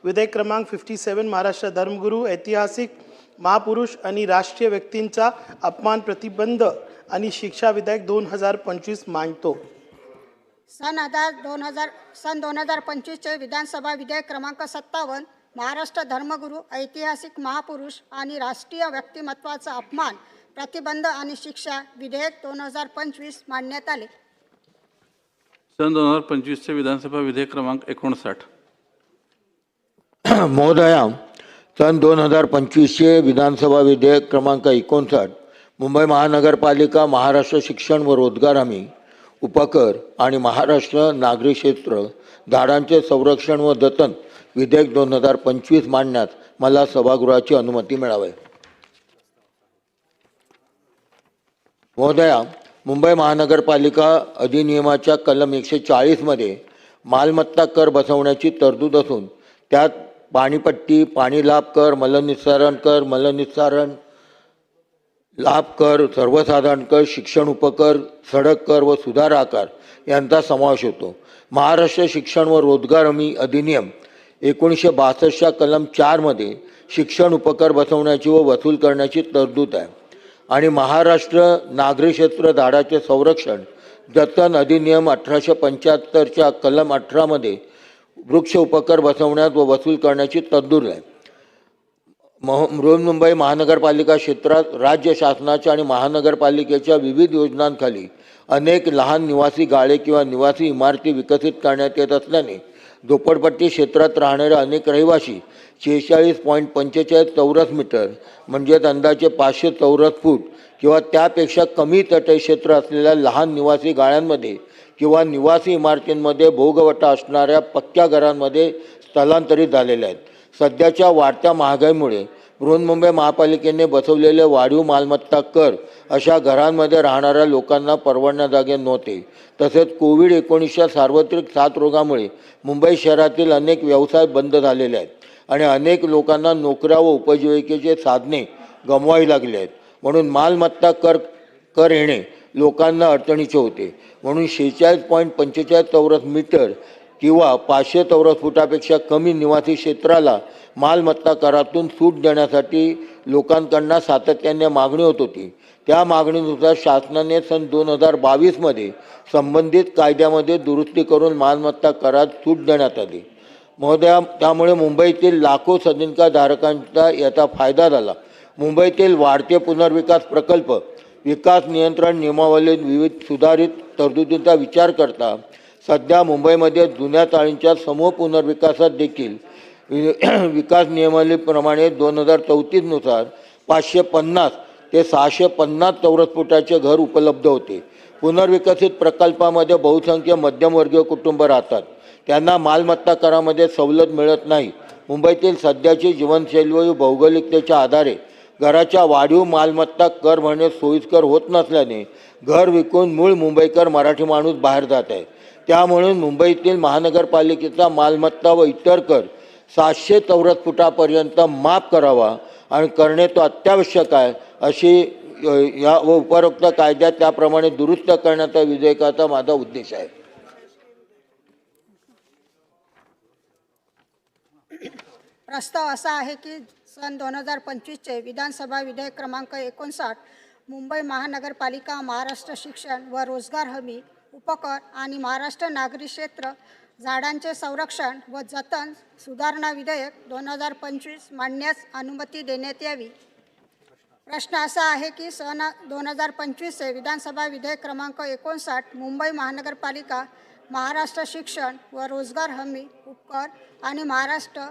विधेयक क्रमांक 57 महाराष्ट्र धर्मगुरू, ऐतिहासिक महापुरुष आणि राष्ट्रीय व्यक्तींचा अपमान प्रतिबंध आणि शिक्षा विधेयक 2025 मांडतो. सन 2025चे विधानसभा विधेयक क्रमांक 57 महाराष्ट्र धर्मगुरू, ऐतिहासिक महापुरुष आणि राष्ट्रीय व्यक्तिमत्वाचा अपमान प्रतिबंध आणि शिक्षा विधेयक 2025 मांडण्यात आले. सन 2025चे विधानसभा विधेयक क्रमांक 59. महोदया, सन 2025चे विधानसभा विधेयक क्रमांक 59 मुंबई महानगरपालिका महाराष्ट्र शिक्षण व रोजगार हमी उपकर आणि महाराष्ट्र नागरी क्षेत्र झाडांचे संरक्षण व जतन विधेयक 2025 मांडण्यास मला सभागृहाची अनुमती मिळावी. महोदया, मुंबई महानगरपालिका अधिनियमाच्या कलम 140 मध्ये मालमत्ता कर बसवण्याची तरतूद असून त्यात पाणीपट्टी, पाणी लाभ कर, मलनिस्सारण कर, मलनिस्सारण लाभ कर, सर्वसाधारण कर, शिक्षण उपकर, सडक कर व सुधार आकार यांचा समावेश होतो. महाराष्ट्र शिक्षण व रोजगार हमी अधिनियम 1962च्या कलम 4 मध्ये शिक्षण उपकर बसवण्याची व वसूल करण्याची तरतूद आहे आणि महाराष्ट्र नागरी क्षेत्र झाडाचे संरक्षण जतन अधिनियम 1875च्या कलम 18 मध्ये वृक्ष उपकर बसवण्यात व वसूल करण्याची तरतूद आहे. बृहन्मुंबई महानगरपालिका क्षेत्रात राज्य शासनाच्या आणि महानगरपालिकेच्या विविध योजनांखाली अनेक लहान निवासी गाळे किंवा निवासी इमारती विकसित करण्यात येत असल्याने झोपडपट्टी क्षेत्रात राहणारे अनेक रहिवासी 46.45 चौरस मीटर म्हणजेच अंदाजे 500 चौरस फूट किंवा त्यापेक्षा कमी तटीय क्षेत्र असलेल्या लहान निवासी गाळ्यांमध्ये किंवा निवासी इमारतींमध्ये भोगवटा असणाऱ्या पक्क्या घरांमध्ये स्थलांतरित झालेले आहेत. सध्याच्या वाढत्या महागाईमुळे बृहन्मुंबई महापालिकेने बसवलेले वाढीव मालमत्ता कर अशा घरांमध्ये राहणाऱ्या लोकांना परवडण्याजोगे नव्हते. तसेच कोविड-19च्या सार्वत्रिक साथरोगामुळे मुंबई शहरातील अनेक व्यवसाय बंद झालेले आहेत आणि अनेक लोकांना नोकऱ्या व उपजीविकेचे साधने गमवावी लागली आहेत. म्हणून मालमत्ता कर येणे लोकांना अडचणीचे होते. म्हणून 46.45 चौरस मीटर किंवा 500 चौरस फुटापेक्षा कमी निवासी क्षेत्राला मालमत्ता करातून सूट देण्यासाठी लोकांकडून सातत्याने मागणी होत होती. त्या मागणीनुसार शासनाने सन 2022 मध्ये संबंधित कायद्यामध्ये दुरुस्ती करून मालमत्ता करात सूट देण्यात आली. महोदया, त्यामुळे मुंबईतील लाखो सदनिकाधारकांचा याचा फायदा झाला. मुंबईतील वाढते पुनर्विकास प्रकल्प विकास नियंत्रण नियमावलीत विविध सुधारित तरतुदींचा विचार करता सध्या मुंबईमध्ये जुन्या चाळींच्या समूह पुनर्विकासात देखील विकास नियमावलीप्रमाणे 2034 नुसार 550 ते 650 चौरस फुटाचे घर उपलब्ध होते. पुनर्विकसित प्रकल्पामध्ये बहुसंख्य मध्यमवर्गीय कुटुंब राहतात. त्यांना मालमत्ता करामध्ये सवलत मिळत नाही. मुंबईतील सध्याची जीवनशैली व भौगोलिकतेच्या आधारे घराच्या वाढीव मालमत्ता कर भरणे सोयीस्कर होत नसल्याने घर विकून मूळ मुंबईकर मराठी माणूस बाहेर जात आहे. त्यामुळे मुंबईतील महानगरपालिकेचा मालमत्ता व इतर कर 700 चौरस फुटापर्यंत माफ करावा आणि करणे तो अत्यावश्यक आहे अशी या व उपरोक्त कायद्यात त्याप्रमाणे दुरुस्त करण्याचा विधेयकाचा माझा उद्देश आहे. प्रस्ताव असा आहे की सन 2025चे विधानसभा विधेयक क्रमांक 59 मुंबई महानगरपालिका महाराष्ट्र शिक्षण व रोजगार हमी उपकर आणि महाराष्ट्र नागरी क्षेत्र झाडांचे संरक्षण व जतन सुधारणा विधेयक 2025 मांडण्यास अनुमती देण्यात यावी. प्रश्न असा आहे की सन 2025चे विधानसभा विधेयक क्रमांक 59 मुंबई महानगरपालिका महाराष्ट्र शिक्षण व रोजगार हमी उपकर आणि महाराष्ट्र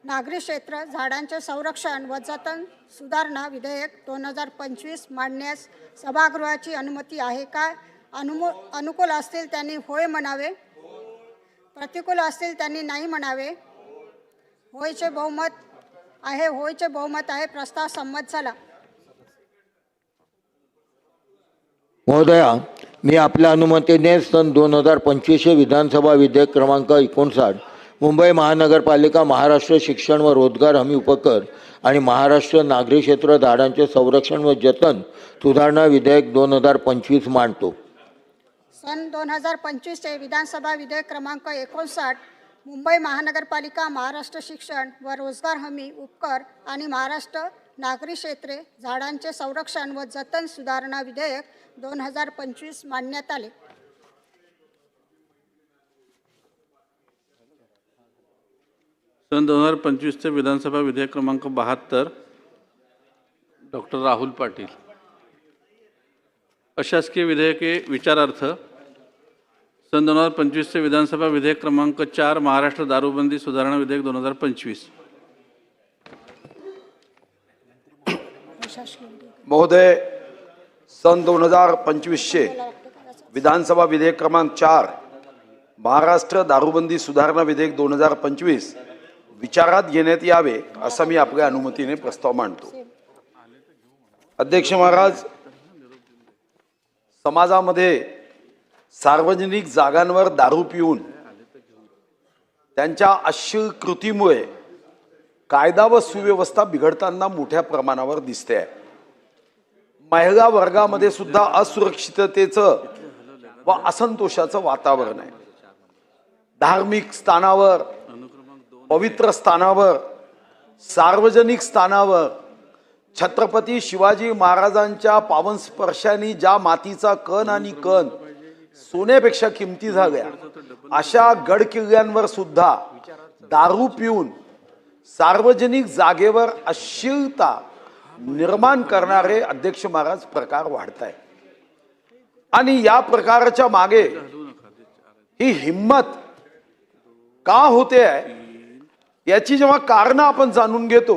नागरी क्षेत्र झाडांचे संरक्षण व जतन सुधारणा विधेयक 2025 मांडण्यास सभागृहाची अनुमती आहे का? अनुकूल असतील त्यांनी होय म्हणावे, प्रतिकूल असतील त्यांनी नाही म्हणावे. होयचे बहुमत आहे. प्रस्ताव संमत झाला. महोदया, मी आपल्या अनुमतीने सन 2025 विधानसभा विधेयक क्रमांक 59 मुंबई महानगरपालिका महाराष्ट्र शिक्षण व रोजगार हमी उपकर आणि महाराष्ट्र नागरी क्षेत्र झाडांचे संरक्षण व जतन सुधारणा विधेयक 2025 मांडतो. सन 2025चे विधानसभा विधेयक क्रमांक 59 मुंबई महानगरपालिका महाराष्ट्र शिक्षण व रोजगार हमी उपकर आणि महाराष्ट्र नागरी क्षेत्रे झाडांचे संरक्षण व जतन सुधारणा विधेयक 2025 मांडण्यात आले. सन 2025चे विधानसभा विधेयक क्रमांक 72 डॉक्टर राहुल पाटील. अशासकीय विधेयके विचारार्थ सन 2025चे विधानसभा विधेयक क्रमांक 4 महाराष्ट्र दारूबंदी सुधारणा विधेयक 2025. महोदय, सन 2025चे विधानसभा विधेयक क्रमांक 4 महाराष्ट्र दारूबंदी सुधारणा विधेयक 2025 विचारात घेण्यात यावे असं मी आपल्या अनुमतीने प्रस्ताव मांडतो. अध्यक्ष महाराज, समाजामध्ये सार्वजनिक जागांवर दारू पिऊन त्यांच्या अश्लील कृतीमुळे कायदा व सुव्यवस्था बिघडताना मोठ्या प्रमाणावर दिसते आहे. महिला वर्गामध्ये सुद्धा असुरक्षिततेचं व असंतोषाचं वातावरण आहे. धार्मिक स्थानावर, पवित्र स्थानावर, सार्वजनिक स्थानावर छत्रपती शिवाजी महाराजांच्या पावन स्पर्शाने ज्या मातीचा कण आणि कण सोन्यापेक्षा किमती झाल्या, अशा गड किल्ल्यांवर सुद्धा दारू पिऊन सार्वजनिक जागेवर अश्लीलता निर्माण करणारे अध्यक्ष महाराज प्रकार वाढत आहे. आणि या प्रकारच्या मागे ही हिम्मत का होते आहे याची जेव्हा कारणं आपण जाणून घेतो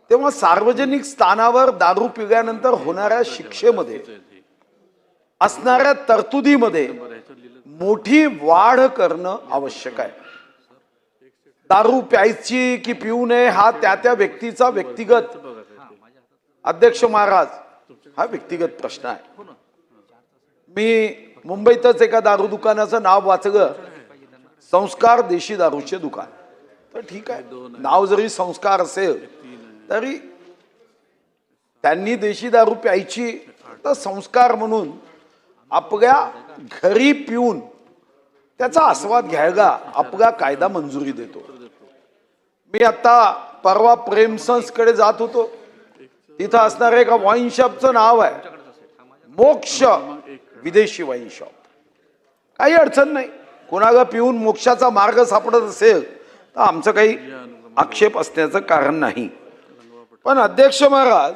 तेव्हा सार्वजनिक स्थानावर दारू पिल्यानंतर होणाऱ्या शिक्षेमध्ये असणाऱ्या तरतुदीमध्ये मोठी वाढ करणं आवश्यक आहे. दारू प्यायची की पिऊ नये हा त्या व्यक्तीचा व्यक्तिगत, अध्यक्ष महाराज, हा व्यक्तिगत प्रश्न आहे. मी मुंबईतच एका दारू दुकानाचं नाव वाचलं, संस्कार देशी दारूचे दुकान. तर ठीक आहे, नाव जरी संस्कार असेल तरी त्यांनी देशी दारू प्यायची तर संस्कार म्हणून आपल्या घरी पिऊन त्याचा आस्वाद घ्यायला आपला कायदा मंजुरी देतो. मी आता परवा प्रेमसंसकडे जात होतो, तिथं असणाऱ्या एका वाईन शॉपचं नाव आहे मोक्ष विदेशी वाईन शॉप. काही अडचण नाही, कोणाला पिऊन मोक्षाचा मार्ग सापडत असेल तर आमचं काही आक्षेप असण्याचं कारण नाही. पण अध्यक्ष महाराज,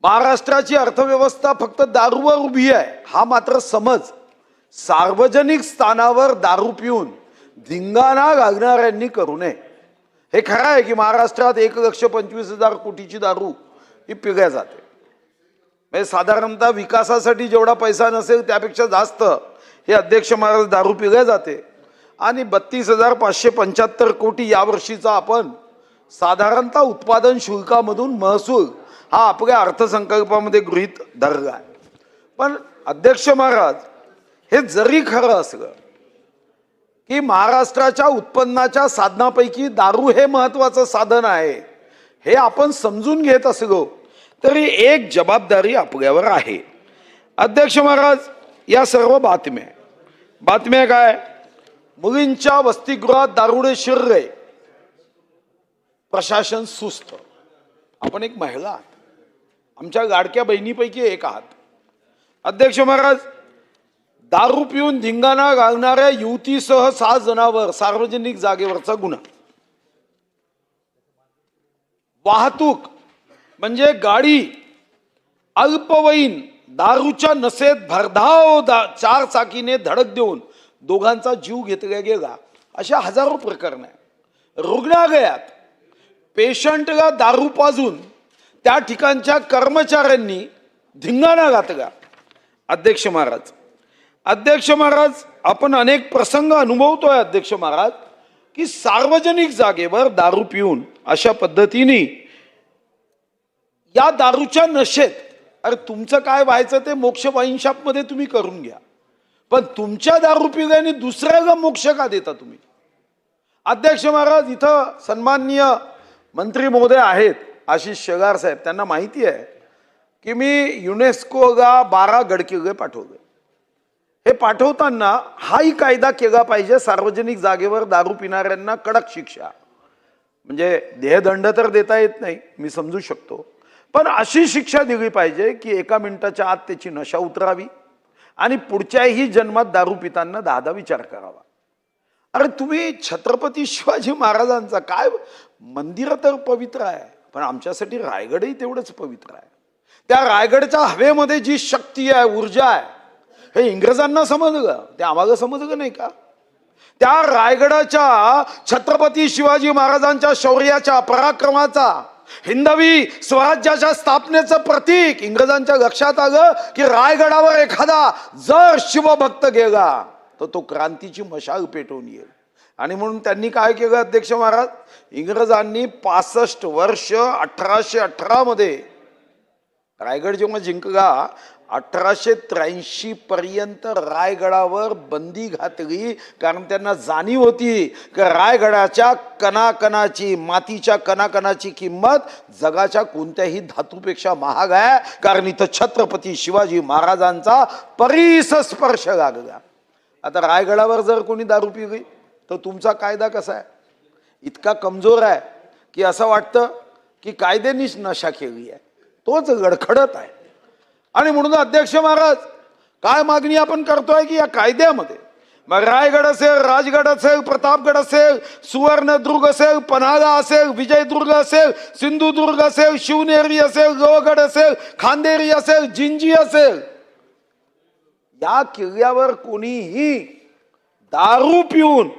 महाराष्ट्राची अर्थव्यवस्था फक्त दारूवर उभी आहे हा मात्र समज सार्वजनिक स्थानावर दारू पिऊन धिंगाणा घालणाऱ्यांनी करू नये. हे खरं आहे की महाराष्ट्रात 1,25,000 कोटीची दारू ही पिल्या जाते. म्हणजे साधारणतः विकासासाठी जेवढा पैसा नसेल त्यापेक्षा जास्त हे अध्यक्ष महाराज दारू पिल्या जाते. आणि 32,575 कोटी यावर्षीचा आपण साधारणतः उत्पादन शुल्कामधून महसूल हा आपल्या अर्थसंकल्पामध्ये गृहीत धरला आहे. पण अध्यक्ष महाराज, हे जरी खरं असलं की महाराष्ट्राच्या उत्पन्नाच्या साधनापैकी दारू हे महत्वाचं साधन आहे हे आपण समजून घेत असलो तरी एक जबाबदारी आपल्यावर आहे. अध्यक्ष महाराज, या सर्व बातम्या काय, मुलींच्या वसतिगृहात दारुडे शिरले, प्रशासन सुस्त. आपण एक महिला आहात, आमच्या लाडक्या बहिणीपैकी एक आहात. अध्यक्ष महाराज, दारू पिऊन धिंगाणा घालणाऱ्या युवतीसह 6 जणांवर सार्वजनिक जागेवरचा गुन्हा. वाहतूक म्हणजे गाडी अल्पवयीन दारूच्या नशेत भरधाव 4 चाकीने धडक देऊन दोघांचा जीव घेतला गेला, अशा हजारो प्रकरण आहे. रुग्णालयात पेशंटला दारू पाजून त्या ठिकाणच्या कर्मचाऱ्यांनी धिंगाणा घातला. अध्यक्ष महाराज, आपण अनेक प्रसंग अनुभवतोय अध्यक्ष महाराज की सार्वजनिक जागेवर दारू पिऊन अशा पद्धतीने या दारूच्या नशेत, अरे तुमचं काय व्हायचं ते मोक्ष वाईन शॉप मध्ये तुम्ही करून घ्या, पण तुमच्या दारू पिल्याने दुसऱ्याला मोक्ष का देता तुम्ही? अध्यक्ष महाराज, इथं सन्माननीय मंत्री महोदय आहेत आशिष शेलार साहेब, त्यांना माहिती आहे की मी युनेस्को 12 गडकिल्ले पाठवले. हे पाठवताना हाही कायदा केला पाहिजे, सार्वजनिक जागेवर दारू पिणाऱ्यांना कडक शिक्षा. म्हणजे देहदंड तर देता येत नाही, मी समजू शकतो, पण अशी शिक्षा दिली पाहिजे की 1 मिनिटाच्या आत त्याची नशा उतरावी आणि पुढच्याही जन्मात दारू पिताना 10दा विचार करावा. अरे तुम्ही छत्रपती शिवाजी महाराजांचा काय, मंदिर तर पवित्र आहे, पण आमच्यासाठी रायगडही तेवढंच पवित्र आहे. त्या रायगडच्या हवेमध्ये जी शक्ती आहे, ऊर्जा आहे, हे इंग्रजांना समजलं, ते आम्हाला समजलं नाही का? त्या रायगडाच्या छत्रपती शिवाजी महाराजांच्या शौर्याच्या, पराक्रमाचा, हिंदवी स्वराज्याच्या स्थापनेचं प्रतीक इंग्रजांच्या लक्षात आलं की रायगडावर एखादा जर शिवभक्त गेला तर तो क्रांतीची मशाल पेटवून येईल. आणि म्हणून त्यांनी काय केलं अध्यक्ष महाराज, इंग्रजांनी 65 वर्ष 1818 मध्ये रायगड जेव्हा जिंकला, 1883 पर्यंत रायगडावर बंदी घातली, कारण त्यांना जाणीव होती की रायगडाच्या कणाकणाची, मातीच्या कणाकणाची किंमत जगाच्या कोणत्याही धातूपेक्षा महाग आहे, कारण इथं छत्रपती शिवाजी महाराजांचा परिस स्पर्श लागला. आता रायगडावर जर कोणी दारू पिली तर तुमचा कायदा कसा आहे? इतका कमजोर आहे की असं वाटतं की कायद्यानीच नशा केली आहे, तोच गडखडत आहे. आणि म्हणून अध्यक्ष महाराज, काय मागणी आपण करतोय की या कायद्यामध्ये मग रायगड असेल, राजगड असेल, प्रतापगड असेल, सुवर्णदुर्ग असेल, पन्हाळा असेल, विजयदुर्ग असेल, सिंधुदुर्ग असेल, शिवनेरी असेल, लोहगड असेल, खांदेरी असेल, जिंजी असेल, या किल्ल्यावर कोणीही दारू पिऊन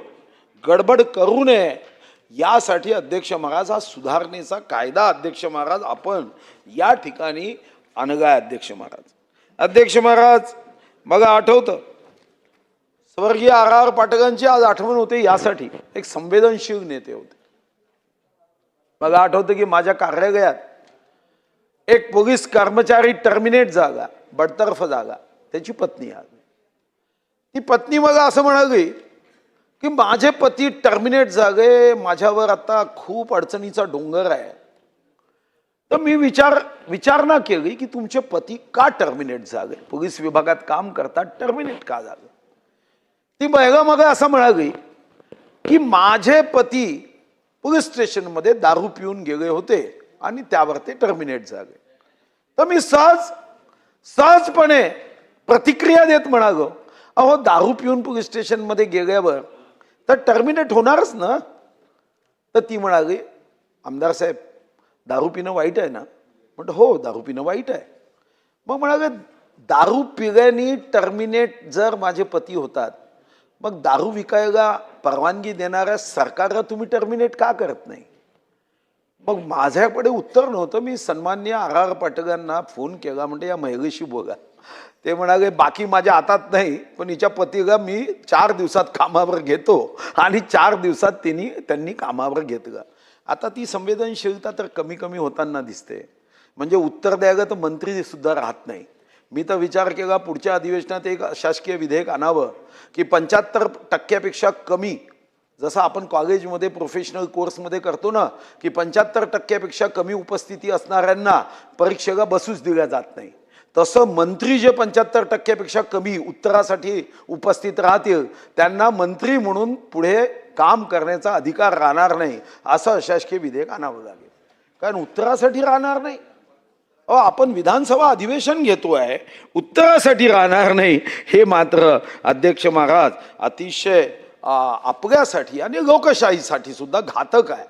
गडबड करू नये, यासाठी अध्यक्ष महाराज हा सुधारणेचा कायदा अध्यक्ष महाराज आपण या ठिकाणी आणला आहे. अध्यक्ष महाराज बघा, आठवतं स्वर्गीय RR पाटलांची आज आठवण होते, यासाठी एक संवेदनशील नेते होते. मला आठवतं की माझ्या कार्यालयात एक पोलीस कर्मचारी टर्मिनेट झाला, बडतर्फ झाला, त्याची पत्नी आली. ती पत्नी मला असं म्हणाली की माझे पती टर्मिनेट झाले, माझ्यावर आता खूप अडचणीचा डोंगर आहे. तर मी विचारणा केली की तुमचे पती का टर्मिनेट झाले, पोलीस विभागात काम करतात, टर्मिनेट का झाले? ती महिला मग असं म्हणाली की माझे पती पोलीस स्टेशनमध्ये दारू पिऊन गेले होते आणि त्यावर ते टर्मिनेट झाले. तर मी सहजपणे प्रतिक्रिया देत म्हणालो, अहो दारू पिऊन पोलीस स्टेशनमध्ये गेल्यावर तर टर्मिनेट होणारच ना. तर ती म्हणाली, आमदार साहेब दारू पिणं वाईट आहे ना? म्हटलं हो, दारू पिणं वाईट आहे. मग म्हणाले, दारू पिल्याने टर्मिनेट जर माझे पती होतात, मग दारू विकायला परवानगी देणाऱ्या सरकारला तुम्ही टर्मिनेट का करत नाही? मग माझ्याकडे उत्तर नव्हतं. मी सन्माननीय RR पाटलांना फोन केला, म्हणजे या महिलेशी बोला. ते म्हणाले, बाकी माझ्या हातात नाही, पण हिच्या पतीला मी 4 दिवसात कामावर घेतो, आणि 4 दिवसात त्यांनी कामावर घेतलं. आता ती संवेदनशीलता तर कमी कमी होताना दिसते. म्हणजे उत्तर द्यायला तर मंत्री सुद्धा राहत नाही. मी तर विचार केला पुढच्या अधिवेशनात एक शासकीय विधेयक आणावं की 75% कमी, जसं आपण कॉलेजमध्ये प्रोफेशनल कोर्समध्ये करतो ना की 75% कमी उपस्थिती असणाऱ्यांना परीक्षेला बसूच दिल्या जात नाही, तसं मंत्री जे 75% कमी उत्तरासाठी उपस्थित राहतील त्यांना मंत्री म्हणून पुढे काम करण्याचा अधिकार राहणार नाही, असं अशासकीय विधेयक आणावं लागेल. कारण उत्तरासाठी राहणार नाही. आपण विधानसभा अधिवेशन घेतोय, उत्तरासाठी राहणार नाही, हे मात्र अध्यक्ष महाराज अतिशय आपल्यासाठी आणि लोकशाहीसाठी सुद्धा घातक आहे.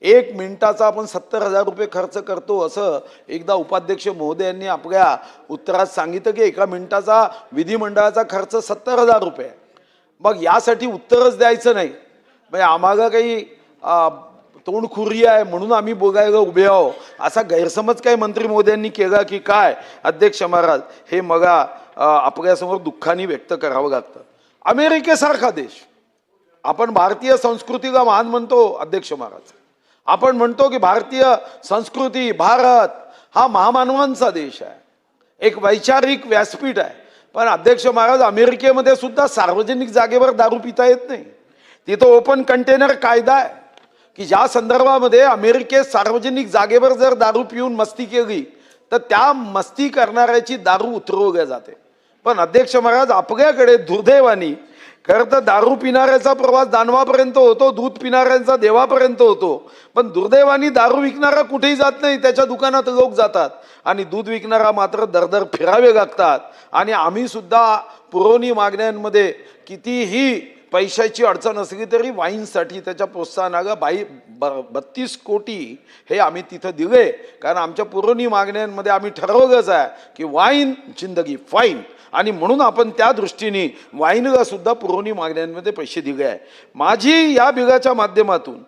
1 मिनिटाचा आपण 70,000 रुपये खर्च करतो, असं एकदा उपाध्यक्ष महोदयांनी आपल्या उत्तरात सांगितलं की 1 मिनिटाचा विधिमंडळाचा खर्च 70,000 रुपये. मग यासाठी उत्तरच द्यायचं नाही, म्हणजे आम्हाला काही तोंडखुरी आहे म्हणून आम्ही बोलायला उभे आहो, असा गैरसमज काही मंत्री महोदयांनी केला की काय अध्यक्ष महाराज, हे मला आपल्यासमोर दुःखाने व्यक्त करावं लागतं. अमेरिकेसारखा देश, आपण भारतीय संस्कृतीला महान म्हणतो अध्यक्ष महाराज, आपण म्हणतो की भारतीय संस्कृती, भारत हा महामानवांचा देश आहे, एक वैचारिक व्यासपीठ आहे. पण अध्यक्ष महाराज, अमेरिकेमध्ये सुद्धा सार्वजनिक जागेवर दारू पिता येत नाही. तिथं ओपन कंटेनर कायदा आहे की ज्या संदर्भामध्ये अमेरिकेत सार्वजनिक जागेवर जर दारू पिऊन मस्ती केली तर त्या मस्ती करणाऱ्याची दारू उतरवली जाते. पण अध्यक्ष महाराज, आपल्याकडे दुर्दैवानी खरं तर दारू पिणाऱ्याचा प्रवास दानवापर्यंत होतो, दूध पिणाऱ्यांचा देवापर्यंत होतो, पण दुर्दैवानी दारू विकणारा कुठेही जात नाही, त्याच्या दुकानात लोक जातात आणि दूध विकणारा मात्र दरदर फिरावे लागतात. आणि आम्ही सुद्धा पुरवणी मागण्यांमध्ये कितीही पैशाची अडचण असली तरी वाईनसाठी त्याच्या प्रोत्साहनाला 32 कोटी हे आम्ही तिथं दिले, कारण आमच्या पुरवणी मागण्यांमध्ये आम्ही ठरवलंच आहे की वाईन जिंदगी फाईन, आणि म्हणून आपण त्या दृष्टीने वाईनला सुद्धा पुरवणी मागण्यांमध्ये पैसे दिले आहे. माझी या बिलाच्या माध्यमातून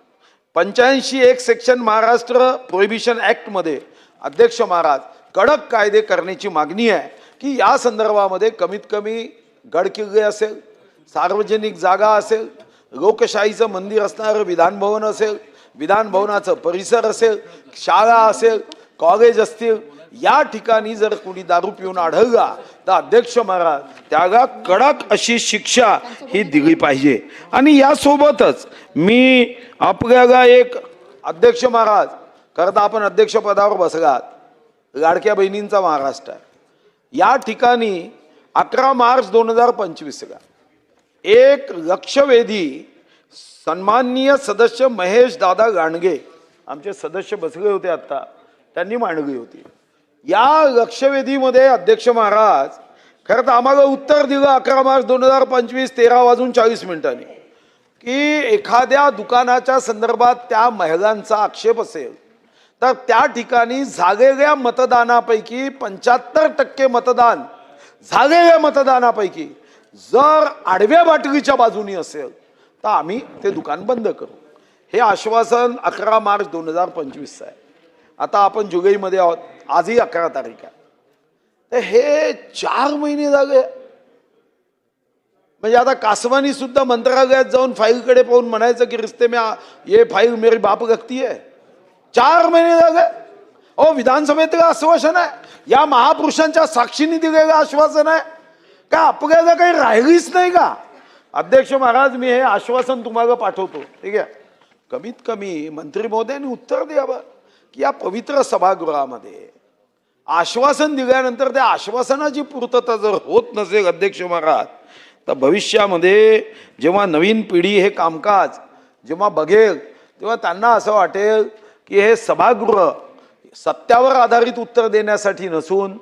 85(1) सेक्शन महाराष्ट्र प्रोहिबिशन ॲक्टमध्ये अध्यक्ष महाराज कडक कायदे करण्याची मागणी आहे की या संदर्भामध्ये कमीत कमी गडकिल्ले असेल, सार्वजनिक जागा असेल, लोकशाहीचं मंदिर असणारं विधानभवन असेल, विधानभवनाचं परिसर असेल, शाळा असेल, कॉलेज असतील, या ठिकाणी जर कोणी दारू पिऊन आढळला तर अध्यक्ष महाराज त्याला कडक अशी शिक्षा ही दिली पाहिजे. आणि यासोबतच मी आपल्याला एक अध्यक्ष महाराज, खरं तर आपण अध्यक्षपदावर बसलात, लाडक्या बहिणींचा महाराष्ट्र आहे, या ठिकाणी 11 मार्च 2025ला एक लक्षवेधी सन्माननीय सदस्य महेश दादा गाणगे, आमचे सदस्य बसले होते आता, त्यांनी मांडली होती. या लक्षवेधीमध्ये अध्यक्ष महाराज खरं तर आम्हाला उत्तर दिलं 11 मार्च 2025 13:40 की एखाद्या दुकानाच्या संदर्भात त्या महिलांचा आक्षेप असेल तर त्या ठिकाणी झालेल्या मतदानापैकी 75% मतदान झालेल्या मतदानापैकी जर आडव्या बाटलीच्या बाजूनी असेल तर आम्ही ते दुकान बंद करू. हे आश्वासन 11 मार्च 2025 आहे. आता आपण जुलैमध्ये आहोत, आजही 11 तारीख आहे, तर हे 4 महिने झाले. म्हणजे आता कासवानी सुद्धा मंत्रालयात जाऊन फाईलकडे पाहून म्हणायचं की रिश्ते में ये फाईल मेरी बाप लगती है. 4 महिने झाले. विधानसभेतलं आश्वासन आहे, या महापुरुषांच्या साक्षीने दिलेलं आश्वासन आहे का आपल्याला काही राहिलीच नाही का? अध्यक्ष महाराज, मी हे आश्वासन तुम्हाला पाठवतो, ठीक आहे? कमीत कमी मंत्री महोदयांनी उत्तर द्यावं की या पवित्र सभागृहामध्ये आश्वासन दिल्यानंतर त्या आश्वासनाची पूर्तता जर होत नसेल अध्यक्ष महाराज, तर भविष्यामध्ये जेव्हा नवीन पिढी हे कामकाज जेव्हा बघेल तेव्हा त्यांना असं वाटेल की हे सभागृह सत्यावर आधारित उत्तर देण्यासाठी नसून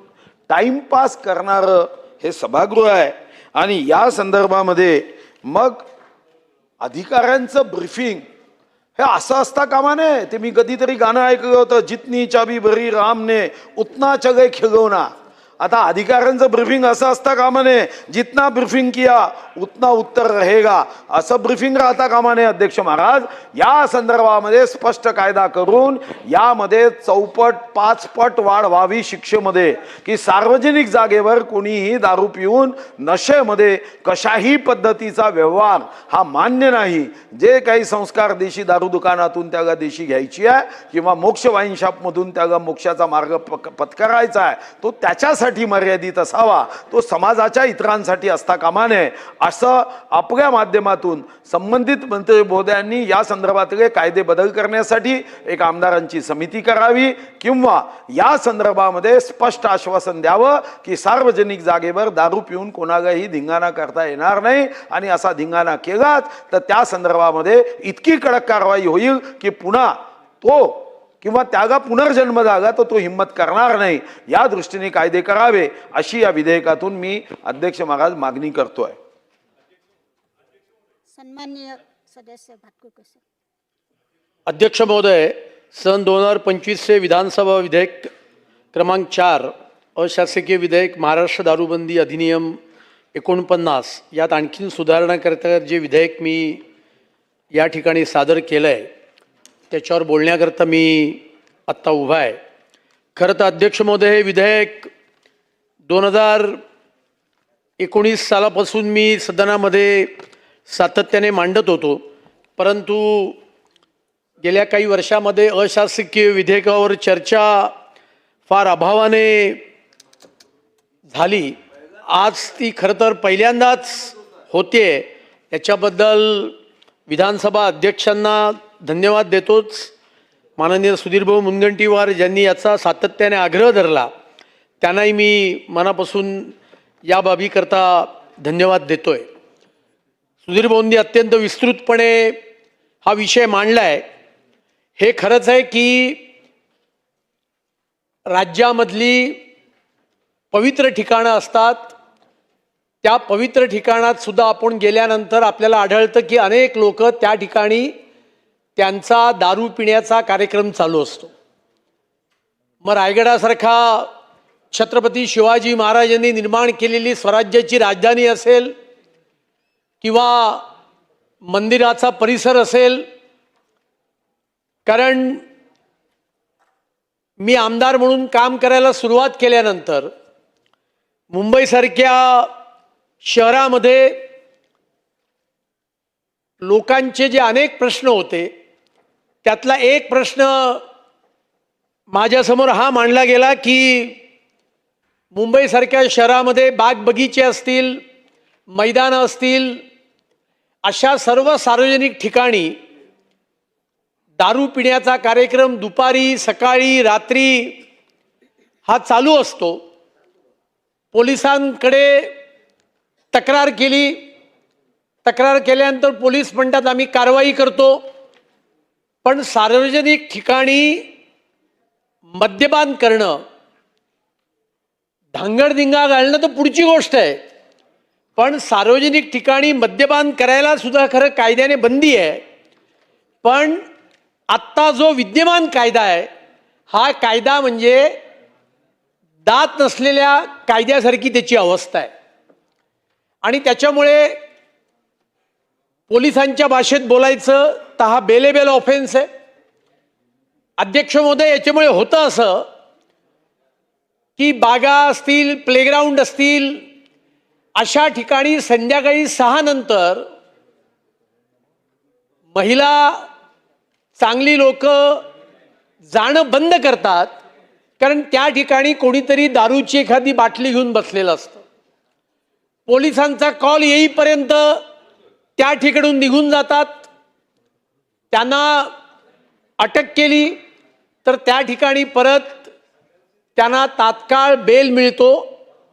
टाइमपास करणारं हे सभागृह आहे. आणि या संदर्भामध्ये मग अधिकाऱ्यांचं ब्रीफिंग हे असं असता कामा नये. ते मी कधीतरी गाणं ऐकलं होतं, जितनी चाबी भरी रामने उतना चले खिलौना. आता अधिकाऱ्यांचं ब्रीफिंग असं असता कामा नये, जितना ब्रीफिंग किया उतना उत्तर रहेगा, असं ब्रीफिंग राहता कामा नये. अध्यक्ष महाराज, या संदर्भामध्ये स्पष्ट कायदा करून यामध्ये 5 पट वाढ व्हावी शिक्षेमध्ये, की सार्वजनिक जागेवर कोणीही दारू पिऊन नशेमध्ये कशाही पद्धतीचा व्यवहार हा मान्य नाही. जे काही संस्कार देशी दारू दुकानातून त्याला देशी घ्यायची आहे किंवा मोक्ष वाईन शॉपमधून त्याला मोक्षाचा मार्ग पत्करायचा आहे, तो त्याच्यासाठी मर्यादित असावा, तो समाजाच्या इतरांसाठी असता कामा नये, असं आपल्या माध्यमातून संबंधित मंत्री महोदयांनी या संदर्भातले कायदे बदल करण्यासाठी एक आमदारांची समिती करावी किंवा या संदर्भामध्ये स्पष्ट आश्वासन द्यावं की सार्वजनिक जागेवर दारू पिऊन कोणालाही धिंगाणा करता येणार नाही, आणि असा धिंगाणा केलाच तर त्या संदर्भामध्ये इतकी कडक कारवाई होईल की पुन्हा तो किंवा त्याला पुनर्जन्म झाला तर तो हिंमत करणार नाही. या दृष्टीने कायदे करावे अशी या विधेयकातून मी अध्यक्ष महाराज मागणी करतोय. सन्माननीय सदस्य भाटकुळकर सर. अध्यक्ष महोदय, सन 2025 विधानसभा विधेयक क्रमांक 4 अशासकीय विधेयक महाराष्ट्र दारूबंदी अधिनियम 49 यात आणखीन सुधारणाकरता जे विधेयक मी या ठिकाणी सादर केलं आहे त्याच्यावर बोलण्याकरता मी आत्ता उभा आहे. खरं तर अध्यक्ष महोदय, हे विधेयक 2019 सालापासून मी सदनामध्ये सातत्याने मांडत होतो, परंतु गेल्या काही वर्षामध्ये अशासकीय विधेयकावर चर्चा फार अभावाने झाली. आज ती खरं तर पहिल्यांदाच होते. याच्याबद्दल विधानसभा अध्यक्षांना धन्यवाद देतोच. माननीय सुधीरभाऊ मुनगंटीवार ज्यांनी याचा सातत्याने आग्रह धरला त्यांनाही मी मनापासून या बाबीकरता धन्यवाद देतोय. सुधीरभाऊंनी अत्यंत विस्तृतपणे हा विषय मांडला आहे. हे खरंच आहे की राज्यामधली पवित्र ठिकाणं असतात, त्या पवित्र ठिकाणात सुद्धा आपण गेल्यानंतर आपल्याला आढळतं की अनेक लोक त्या ठिकाणी त्यांचा दारू पिण्याचा कार्यक्रम चालू असतो. मग रायगडासारखा छत्रपती शिवाजी महाराजांनी निर्माण केलेली स्वराज्याची राजधानी असेल किंवा मंदिराचा परिसर असेल, कारण मी आमदार म्हणून काम करायला सुरुवात केल्यानंतर मुंबईसारख्या शहरामध्ये लोकांचे जे अनेक प्रश्न होते त्यातला एक प्रश्न माझ्यासमोर हा मांडला गेला की मुंबईसारख्या शहरामध्ये बाग बगीचे असतील, मैदानं असतील, अशा सर्व सार्वजनिक ठिकाणी दारू पिण्याचा कार्यक्रम दुपारी, सकाळी, रात्री हा चालू असतो. पोलिसांकडे तक्रार केली, तक्रार केल्यानंतर पोलीस म्हणतात आम्ही कारवाई करतो. पण सार्वजनिक ठिकाणी मद्यपान करणं, धांगडधिंगा घालणं तर पुढची गोष्ट आहे, पण सार्वजनिक ठिकाणी मद्यपान करायला सुद्धा खरं कायद्याने बंदी आहे. पण आत्ता जो विद्यमान कायदा आहे हा कायदा म्हणजे दात नसलेल्या कायद्यासारखी त्याची अवस्था आहे. आणि त्याच्यामुळे पोलिसांच्या भाषेत बोलायचं तर हा बेलेबल ऑफेन्स आहे. अध्यक्ष महोदय, याच्यामुळे होतं असं की बागा असतील, प्लेग्राऊंड असतील, अशा ठिकाणी संध्याकाळी 6 नंतर महिला, चांगली लोक जाणं बंद करतात, कारण त्या ठिकाणी कोणीतरी दारूची एखादी बाटली घेऊन बसलेलं असतं. पोलिसांचा कॉल येईपर्यंत त्या ठिकाणून निघून जातात. त्यांना अटक केली तर त्या ठिकाणी परत त्यांना तात्काळ बेल मिळतो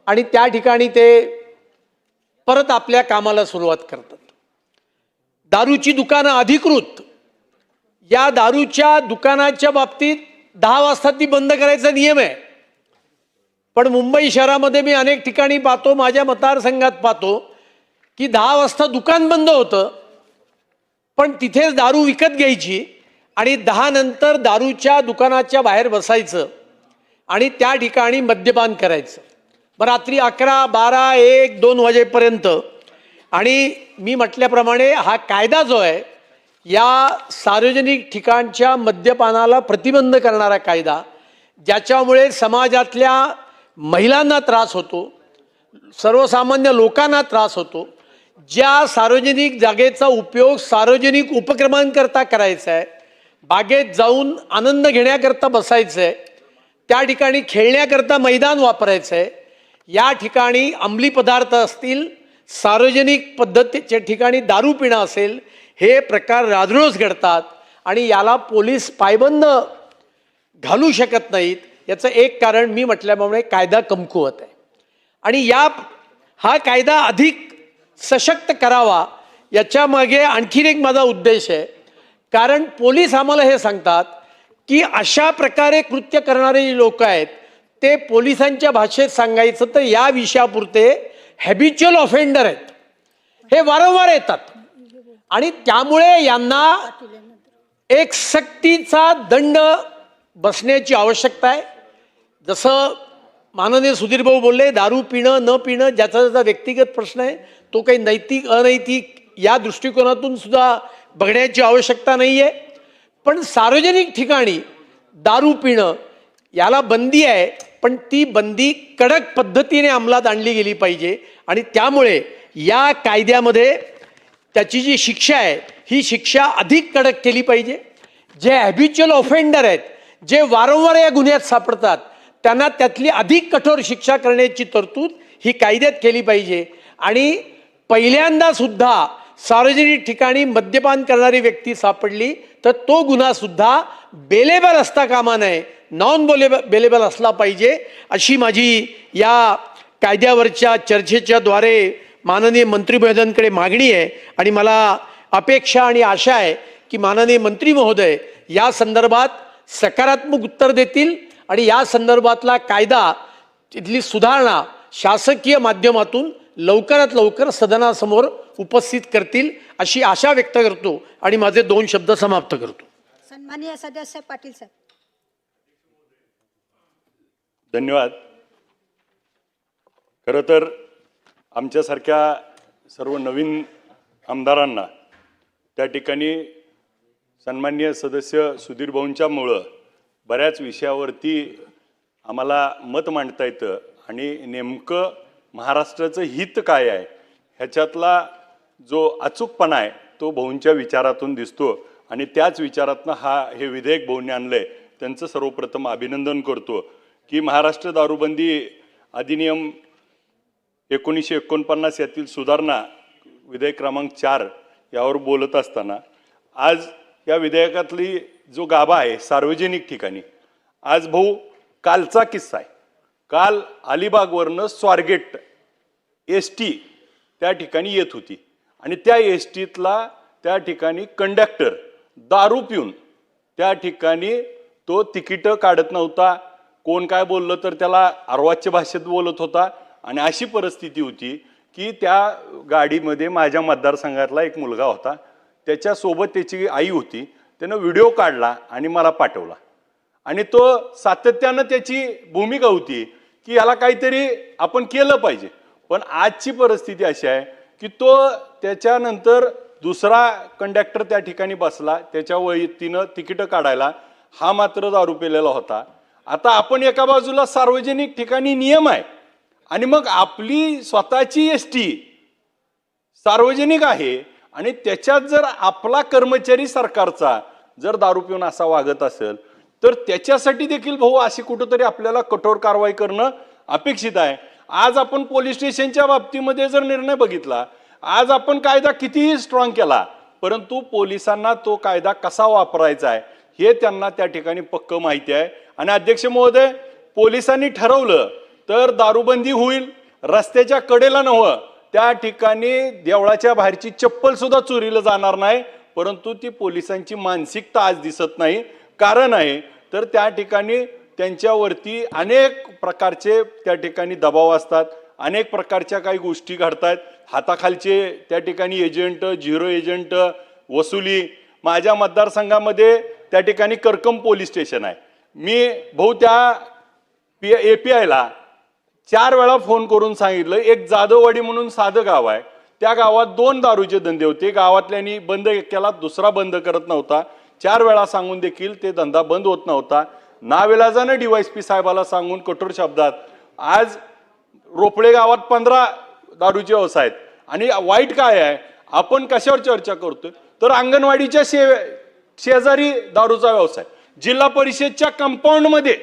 आणि त्या ठिकाणी ते परत आपल्या कामाला सुरुवात करतात. दारूची दुकानं अधिकृत, या दारूच्या दुकानाच्या बाबतीत 10 वाजता ती बंद करायचा नियम आहे. पण मुंबई शहरामध्ये मी अनेक ठिकाणी पाहतो, माझ्या मतदारसंघात पाहतो की 10 वाजता दुकान बंद होतं, पण तिथेच दारू विकत घ्यायची आणि 10 नंतर दारूच्या दुकानाच्या बाहेर बसायचं आणि त्या ठिकाणी मद्यपान करायचं. मग रात्री 11, 12, 1, 2 वाजेपर्यंत. आणि मी म्हटल्याप्रमाणे हा कायदा जो आहे या सार्वजनिक ठिकाणच्या मद्यपानाला प्रतिबंध करणारा कायदा, ज्याच्यामुळे समाजातल्या महिलांना त्रास होतो, सर्वसामान्य लोकांना त्रास होतो. ज्या सार्वजनिक जागेचा उपयोग सार्वजनिक उपक्रमांकरता करायचा आहे, बागेत जाऊन आनंद घेण्याकरता बसायचं आहे, त्या ठिकाणी खेळण्याकरता मैदान वापरायचं आहे, या ठिकाणी अंमली पदार्थ असतील, सार्वजनिक पद्धतीच्या ठिकाणी दारू पिणं असेल, हे प्रकार राजरोज घडतात आणि याला पोलीस पायबंद घालू शकत नाहीत. याचं एक कारण मी म्हटल्याप्रमाणे कायदा कमकुवत आहे. आणि हा कायदा अधिक सशक्त करावा याच्यामागे आणखीन एक माझा उद्देश आहे. कारण पोलीस आम्हाला हे सांगतात की अशा प्रकारे कृत्य करणारे जे लोक आहेत ते पोलिसांच्या भाषेत सांगायचं तर या विषयापुरते हॅबिच्युअल ऑफेंडर आहेत. हे वारंवार येतात आणि त्यामुळे यांना एक सक्तीचा दंड बसण्याची आवश्यकता आहे. जसं माननीय सुधीरभाऊ बोलले, दारू पिणं न पिणं ज्याचा ज्याचा व्यक्तिगत प्रश्न आहे, तो काही नैतिक अनैतिक या दृष्टिकोनातून सुद्धा बघण्याची आवश्यकता नाही आहे. पण सार्वजनिक ठिकाणी दारू पिणं याला बंदी आहे, पण ती बंदी कडक पद्धतीने अंमलात आणली गेली पाहिजे. आणि त्यामुळे या कायद्यामध्ये त्याची जी शिक्षा आहे ही शिक्षा अधिक कडक केली पाहिजे. जे हॅबिच्युअल ऑफेंडर आहेत, जे वारंवार या गुन्ह्यात सापडतात, त्यांना त्यातली अधिक कठोर शिक्षा करण्याची तरतूद ही कायद्यात केली पाहिजे. आणि पहिल्यांदा सुद्धा सार्वजनिक ठिकाणी मद्यपान करणारी व्यक्ती सापडली तर तो गुन्हा सुद्धा बेलेबल असता कामा नये, नॉन बेलेबल असला पाहिजे, अशी माझी या कायद्यावरच्या चर्चेच्या द्वारे माननीय मंत्री महोदयांकडे मागणी आहे. आणि मला अपेक्षा आणि आशा आहे की माननीय मंत्री महोदय या संदर्भात सकारात्मक उत्तर देतील आणि या संदर्भातला कायदा, तिथली सुधारणा शासकीय माध्यमातून लवकरात लवकर सदनासमोर उपस्थित करतील अशी आशा व्यक्त करतो आणि माझे 2 शब्द समाप्त करतो. सन्माननीय सदस्य पाटील साहेब. धन्यवाद. खरं तर आमच्यासारख्या सर्व नवीन आमदारांना त्या ठिकाणी सन्माननीय सदस्य सुधीर भाऊंच्यामुळं बऱ्याच विषयावरती आम्हाला मत मांडता येतं आणि नेमकं महाराष्ट्राचं हित काय आहे ह्याच्यातला जो अचूकपणा आहे तो भाऊंच्या विचारातून दिसतो आणि त्याच विचारातनं हे विधेयक भाऊंनी आणलंय. त्यांचं सर्वप्रथम अभिनंदन करतो की महाराष्ट्र दारूबंदी अधिनियम 1949 यातील सुधारणा विधेयक क्रमांक 4 यावर बोलत असताना आज या विधेयकातली जो गाभा आहे सार्वजनिक ठिकाणी, आज भाऊ कालचा किस्सा आहे. काल अलिबागवरनं स्वारगेट ST त्या ठिकाणी येत होती आणि त्या STतला त्या ठिकाणी कंडक्टर दारू पिऊन त्या ठिकाणी तो तिकीटं काढत नव्हता, कोण काय बोललं तर त्याला अर्वाच्य भाषेत बोलत होता आणि अशी परिस्थिती होती की त्या गाडीमध्ये माझ्या मतदारसंघातला एक मुलगा होता, त्याच्यासोबत त्याची आई होती. त्यानं व्हिडिओ काढला आणि मला पाठवला आणि तो सातत्यानं त्याची भूमिका होती की याला काहीतरी आपण केलं पाहिजे. पण आजची परिस्थिती अशी आहे की तो त्याच्यानंतर दुसरा कंडक्टर त्या ठिकाणी बसला, त्याच्या वतीनं तिकीटं काढायला, हा मात्र दारू पिलेला होता. आता आपण एका बाजूला सार्वजनिक ठिकाणी नियम आहे आणि मग आपली स्वतःची ST सार्वजनिक आहे आणि त्याच्यात जर आपला कर्मचारी सरकारचा जर दारू पिऊन असा वागत असेल तर त्याच्यासाठी देखील भाऊ अशी कुठंतरी आपल्याला कठोर कारवाई करणं अपेक्षित आहे. आज आपण पोलीस स्टेशनच्या बाबतीमध्ये जर निर्णय बघितला, आज आपण कायदा कितीही स्ट्रॉंग केला परंतु पोलिसांना तो कायदा कसा वापरायचा आहे हे त्यांना त्या ठिकाणी पक्क माहिती आहे. आणि अध्यक्ष महोदय, पोलिसांनी ठरवलं तर दारूबंदी होईल, रस्त्याच्या कडेला नव्हतं त्या ठिकाणी देवळाच्या बाहेरची चप्पल सुद्धा चोरीला जाणार नाही, परंतु ती पोलिसांची मानसिकता आज दिसत नाही. कारण आहे तर त्या ठिकाणी त्यांच्यावरती अनेक प्रकारचे त्या ठिकाणी दबाव असतात, अनेक प्रकारच्या काही गोष्टी घडतात, हाताखालचे त्या ठिकाणी एजंट, झिरो एजंट, वसुली. माझ्या मतदारसंघामध्ये त्या ठिकाणी करकम पोलीस स्टेशन आहे. मी भाऊ त्या APIला 4 वेळा फोन करून सांगितलं, एक जाधववाडी म्हणून साधं गाव आहे, त्या गावात 2 दारूचे धंदे होते, गावातल्यांनी बंद केला, दुसरा बंद करत नव्हता. 4 वेळा सांगून देखील ते धंदा बंद होत नव्हता. नाविलाजानं DYSP साहेबाला सांगून कठोर शब्दात आज रोपळे गावात 15 दारूचे व्यवसाय आहेत. आणि वाईट काय आहे, आपण कशावर चर्चा करतोय तर अंगणवाडीच्या शेजारी दारूचा व्यवसाय, जिल्हा परिषदच्या कंपाऊंडमध्ये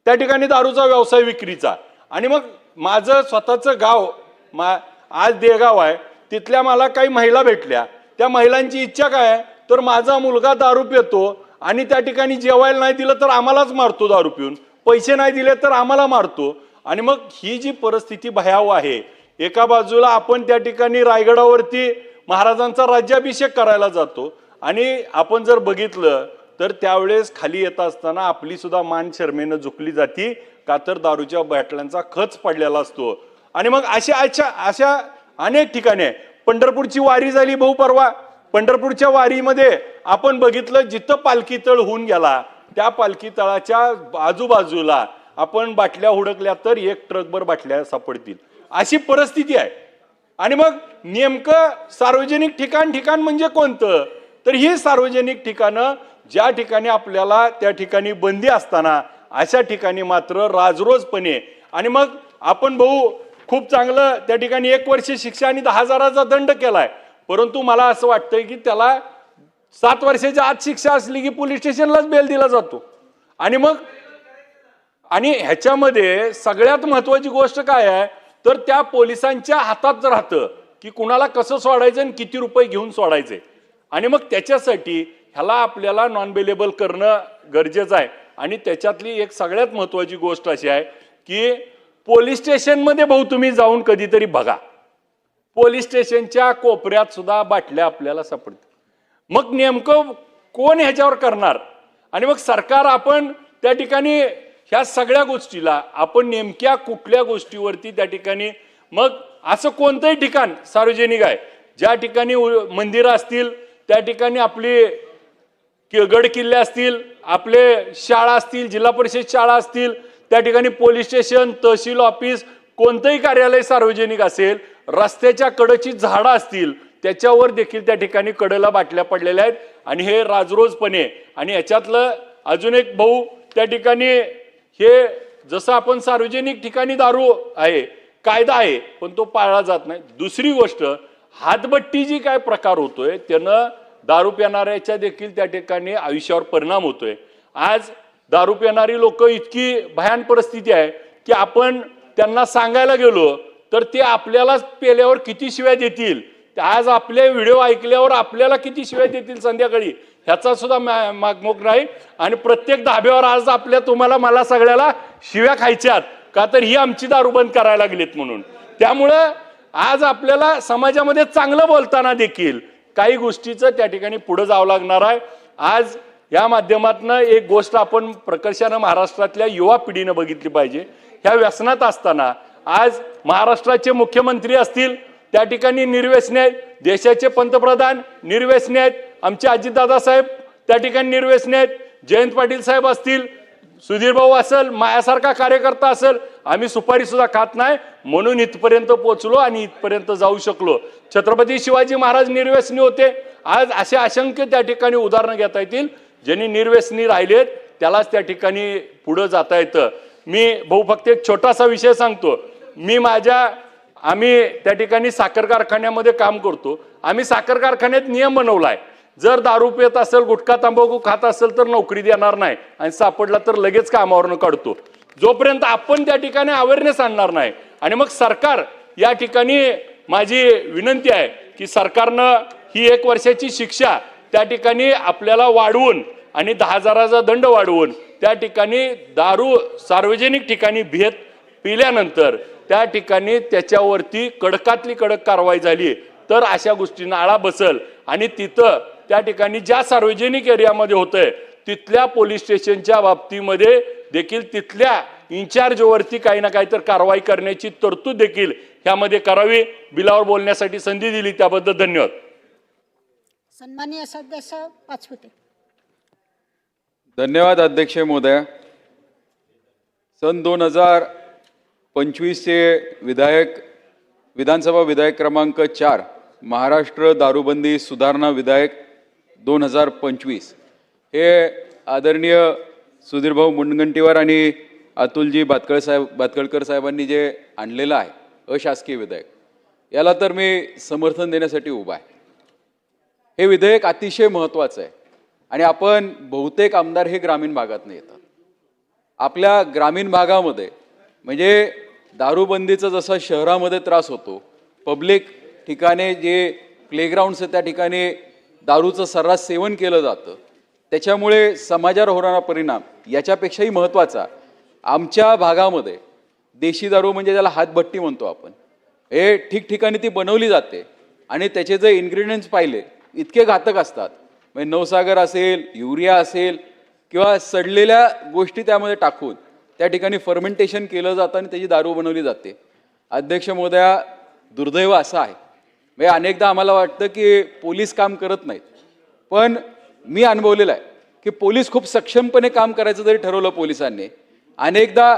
त्या ठिकाणी दारूचा व्यवसाय विक्रीचा. आणि मग माझं स्वतःचं गाव आज देगाव आहे, तिथल्या मला काही महिला भेटल्या, त्या महिलांची इच्छा काय आहे तर माझा मुलगा दारू पितो आणि त्या ठिकाणी जेवायला नाही दिलं तर आम्हालाच मारतो, दारू पिऊन पैसे नाही दिले तर आम्हाला मारतो. आणि मग ही जी परिस्थिती भयावह आहे, एका बाजूला आपण त्या ठिकाणी रायगडावरती महाराजांचा राज्याभिषेक करायला जातो आणि आपण जर बघितलं तर त्यावेळेस खाली येत असताना आपली सुद्धा मान शर्मेनं झुकली जाती, का तर दारूच्या बाटल्यांचा खच पडलेला असतो. आणि मग अशा अनेक ठिकाणी पंढरपूरची वारी झाली भाऊ परवा, पंढरपूरच्या वारीमध्ये आपण बघितलं जिथं पालखी तळ होऊन गेला त्या पालखी तळाच्या आजूबाजूला आपण बाटल्या हुडकल्या तर 1 ट्रकभर बाटल्या सापडतील, अशी परिस्थिती आहे. आणि मग नेमकं सार्वजनिक ठिकाण म्हणजे कोणतं तर ही सार्वजनिक ठिकाणं ज्या ठिकाणी आपल्याला त्या ठिकाणी बंदी असताना अशा ठिकाणी मात्र राजरोजपणे. आणि मग आपण भाऊ खूप चांगलं त्या ठिकाणी 1 वर्ष शिक्षा आणि 10,000चा दंड केलाय, परंतु मला असं वाटतंय की त्याला 7 वर्षाच्या आत शिक्षा असली की पोलीस स्टेशनलाच बेल दिला जातो. आणि मग ह्याच्यामध्ये सगळ्यात महत्वाची गोष्ट काय आहे तर त्या पोलिसांच्या हातात राहतं की कुणाला कसं सोडायचं आणि किती रुपये घेऊन सोडायचे, आणि मग त्याच्यासाठी ह्याला आपल्याला नॉन बेलेबल करणं गरजेचं आहे. आणि त्याच्यातली एक सगळ्यात महत्त्वाची गोष्ट अशी आहे की पोलीस स्टेशनमध्ये भाऊ तुम्ही जाऊन कधीतरी बघा, पोलीस स्टेशनच्या कोपऱ्यात सुद्धा बाटल्या आपल्याला सापडतात. मग नेमकं कोण ह्याच्यावर करणार? आणि मग सरकार आपण त्या ठिकाणी ह्या सगळ्या गोष्टीला आपण नेमक्या कुठल्या गोष्टीवरती त्या ठिकाणी, मग असं कोणतंही ठिकाण सार्वजनिक आहे ज्या ठिकाणी मंदिरं असतील, त्या ठिकाणी आपली गड किल्ले असतील, आपले शाळा असतील, जिल्हा परिषद शाळा असतील, त्या ठिकाणी पोलीस स्टेशन, तहसील ऑफिस, कोणतंही कार्यालय सार्वजनिक असेल, रस्त्याच्या कडेची झाडं असतील, त्याच्यावर देखील त्या ठिकाणी कडेला बाटल्या पडलेल्या आहेत. आणि हे राजरोजपणे, आणि याच्यातलं अजून एक भाऊ त्या ठिकाणी हे जसं आपण सार्वजनिक ठिकाणी दारू आहे, कायदा आहे, पण तो पाळला जात नाही. दुसरी गोष्ट, हातबट्टी जी काय प्रकार होतोय त्यानं दारू पिणाऱ्याच्या देखील त्या ठिकाणी आयुष्यावर परिणाम होतोय. आज दारू पिणारी लोक इतकी भयान परिस्थिती आहे की आपण त्यांना सांगायला गेलो तर ते आपल्याला पेल्यावर किती शिव्या देतील, आज आपले व्हिडिओ ऐकल्यावर आपल्याला किती शिव्या देतील संध्याकाळी, ह्याचा सुद्धा मागमोग नाही. आणि प्रत्येक धाब्यावर आज तुम्हाला मला सगळ्याला शिव्या खायच्यात का, तर ही आमची दारू बंद करायला लागलीत म्हणून. त्यामुळं आज आपल्याला समाजामध्ये चांगलं बोलताना देखील काही गोष्टीचं त्या ठिकाणी पुढे जावं लागणार आहे. आज या माध्यमातून एक गोष्ट आपण प्रकर्षानं महाराष्ट्रातल्या युवा पिढीनं बघितली पाहिजे. ह्या व्यसनात असताना आज महाराष्ट्राचे मुख्यमंत्री असतील त्या ठिकाणी निर्व्यसनी आहेत, देशाचे पंतप्रधान निर्व्यसनी आहेत, आमचे अजितदादा साहेब त्या ठिकाणी निर्व्यसनी आहेत, जयंत पाटील साहेब असतील, सुधीर भाऊ असेल, माझ्यासारखा कार्यकर्ता असेल, आम्ही सुपारी सुद्धा खात नाही म्हणून इथपर्यंत पोहोचलो आणि इथपर्यंत जाऊ शकलो. छत्रपती शिवाजी महाराज निर्व्यसनी होते. आज असे असंख्य त्या ठिकाणी उदाहरणं घेता येतील, ज्यांनी निर्व्यसनी राहिलेत त्यालाच त्या ठिकाणी पुढे जाता येतं. मी भाऊ फक्त एक छोटासा विषय सांगतो. आम्ही त्या ठिकाणी साखर कारखान्यामध्ये काम करतो. आम्ही साखर कारखान्यात नियम बनवलाय, जर दारू पित असेल, गुटखा तंबाखू खात असेल तर नोकरी देणार नाही, आणि सापडला तर लगेच कामावरनं काढतो. जोपर्यंत आपण त्या ठिकाणी अवेअरनेस आणणार नाही. आणि मग सरकार या ठिकाणी माझी विनंती आहे की सरकारनं ही 1 वर्षाची शिक्षा त्या ठिकाणी आपल्याला वाढवून आणि 10,000चा दंड वाढवून त्या ठिकाणी दारू सार्वजनिक ठिकाणी पिल्यानंतर त्या ठिकाणी त्याच्यावरती कडकातली कडक कारवाई झाली तर अशा गोष्टींना आळा बसल. आणि तिथं त्या ठिकाणी ज्या सार्वजनिक एरियामध्ये होतंय तिथल्या पोलीस स्टेशनच्या बाबतीमध्ये देखील तिथल्या इन्चार्जवरती काही ना काही तर कारवाई करण्याची तरतूद देखील ह्यामध्ये करावी. बिलावर बोलण्यासाठी संधी दिली त्याबद्दल धन्यवाद. सन्माननीय सदस्य पाचपुते. धन्यवाद अध्यक्ष महोदय. सन 2025चे विधानसभा विधेयक क्रमांक 4 महाराष्ट्र दारूबंदी सुधारणा विधेयक 2025 हे आदरणीय सुधीरभाऊ मुनगंटीवार आणि अतुलजी भातखळकर साहेबांनी जे आणलेलं आहे अशासकीय विधेयक, याला तर मी समर्थन देण्यासाठी उभा आहे. हे विधेयक अतिशय महत्त्वाचं आहे आणि आपण बहुतेक आमदार हे ग्रामीण भागातून येतात. आपल्या ग्रामीण भागामध्ये म्हणजे दारूबंदीचा जसा शहरामध्ये त्रास होतो, पब्लिक ठिकाणी जे प्लेग्राऊंड्स आहेत त्या ठिकाणी दारूचं सर्रास सेवन केलं जातं, त्याच्यामुळे समाजावर होणारा परिणाम याच्यापेक्षाही महत्त्वाचा आमच्या भागामध्ये देशी दारू म्हणजे ज्याला हातभट्टी म्हणतो आपण, हे ठिकठिकाणी ती बनवली जाते आणि त्याचे जे इन्ग्रेडियंट्स पाहिले इतके घातक असतात. म्हणजे नवसागर असेल, युरिया असेल किंवा सडलेल्या गोष्टी त्यामध्ये टाकून त्या ठिकाणी फर्मेंटेशन केलं जातं आणि त्याची दारू बनवली जाते. अध्यक्ष महोदया, दुर्दैव असं आहे, म्हणजे अनेकदा आम्हाला वाटतं की पोलीस काम करत नाहीत, पण मी अनुभवलेलं आहे की पोलीस खूप सक्षमपणे काम करायचं जरी ठरवलं पोलिसांनी, अनेकदा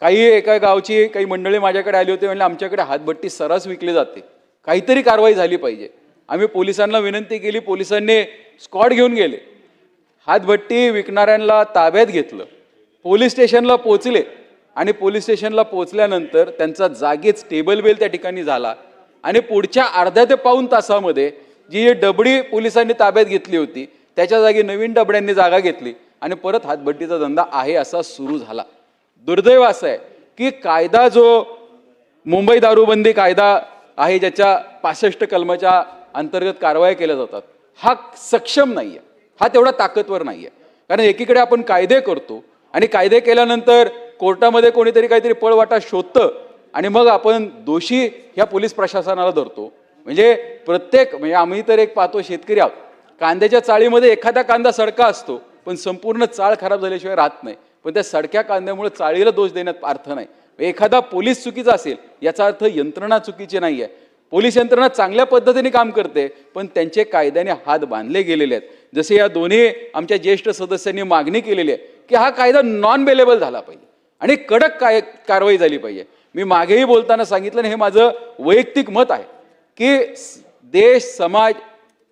एका गावची काही मंडळी माझ्याकडे आली होती, म्हणजे आमच्याकडे हातभट्टी सर्रास विकली जाते, काहीतरी कारवाई झाली पाहिजे. आम्ही पोलिसांना विनंती केली, पोलिसांनी स्क्वॉड घेऊन गेले, हातभट्टी विकणाऱ्यांना ताब्यात घेतलं, पोलीस स्टेशनला पोचले आणि पोलीस स्टेशनला पोचल्यानंतर त्यांचा जागीच टेबल बेल त्या ठिकाणी झाला आणि पुढच्या अर्ध्या ते पाऊण तासामध्ये जी डबडी पोलिसांनी ताब्यात घेतली होती त्याच्या जागी नवीन डबड्यांनी जागा घेतली आणि परत हातभट्टीचा धंदा आहे असा सुरू झाला. दुर्दैव असं आहे की कायदा जो मुंबई दारूबंदी कायदा आहे ज्याच्या 65 कलमाच्या अंतर्गत कारवाया केल्या जातात, हा सक्षम नाही आहे, हा तेवढा ताकदवर नाही आहे. कारण एकीकडे आपण कायदे करतो आणि कायदे केल्यानंतर कोर्टामध्ये कोणीतरी काहीतरी पळवाटा शोधतं आणि मग आपण दोषी ह्या पोलीस प्रशासनाला धरतो. म्हणजे म्हणजे आम्ही तर एक पाहतो, शेतकरी आहोत, कांद्याच्या चाळीमध्ये एखादा कांदा सडका असतो पण संपूर्ण चाळ खराब झाल्याशिवाय राहत नाही. पण त्या सडक्या कांद्यामुळे चाळीला दोष देण्यात अर्थ नाही. एखादा पोलीस चुकीचा असेल याचा अर्थ यंत्रणा चुकीची नाही आहे. पोलीस यंत्रणा चांगल्या पद्धतीने काम करते पण त्यांचे कायद्याने हात बांधले गेलेले आहेत. जसे या दोन्ही आमच्या ज्येष्ठ सदस्यांनी मागणी केलेली आहे की हा कायदा नॉन बेलेबल झाला पाहिजे आणि कडक कारवाई झाली पाहिजे. मी मागेही बोलताना सांगितलं आणि हे माझं वैयक्तिक मत आहे की देश, समाज,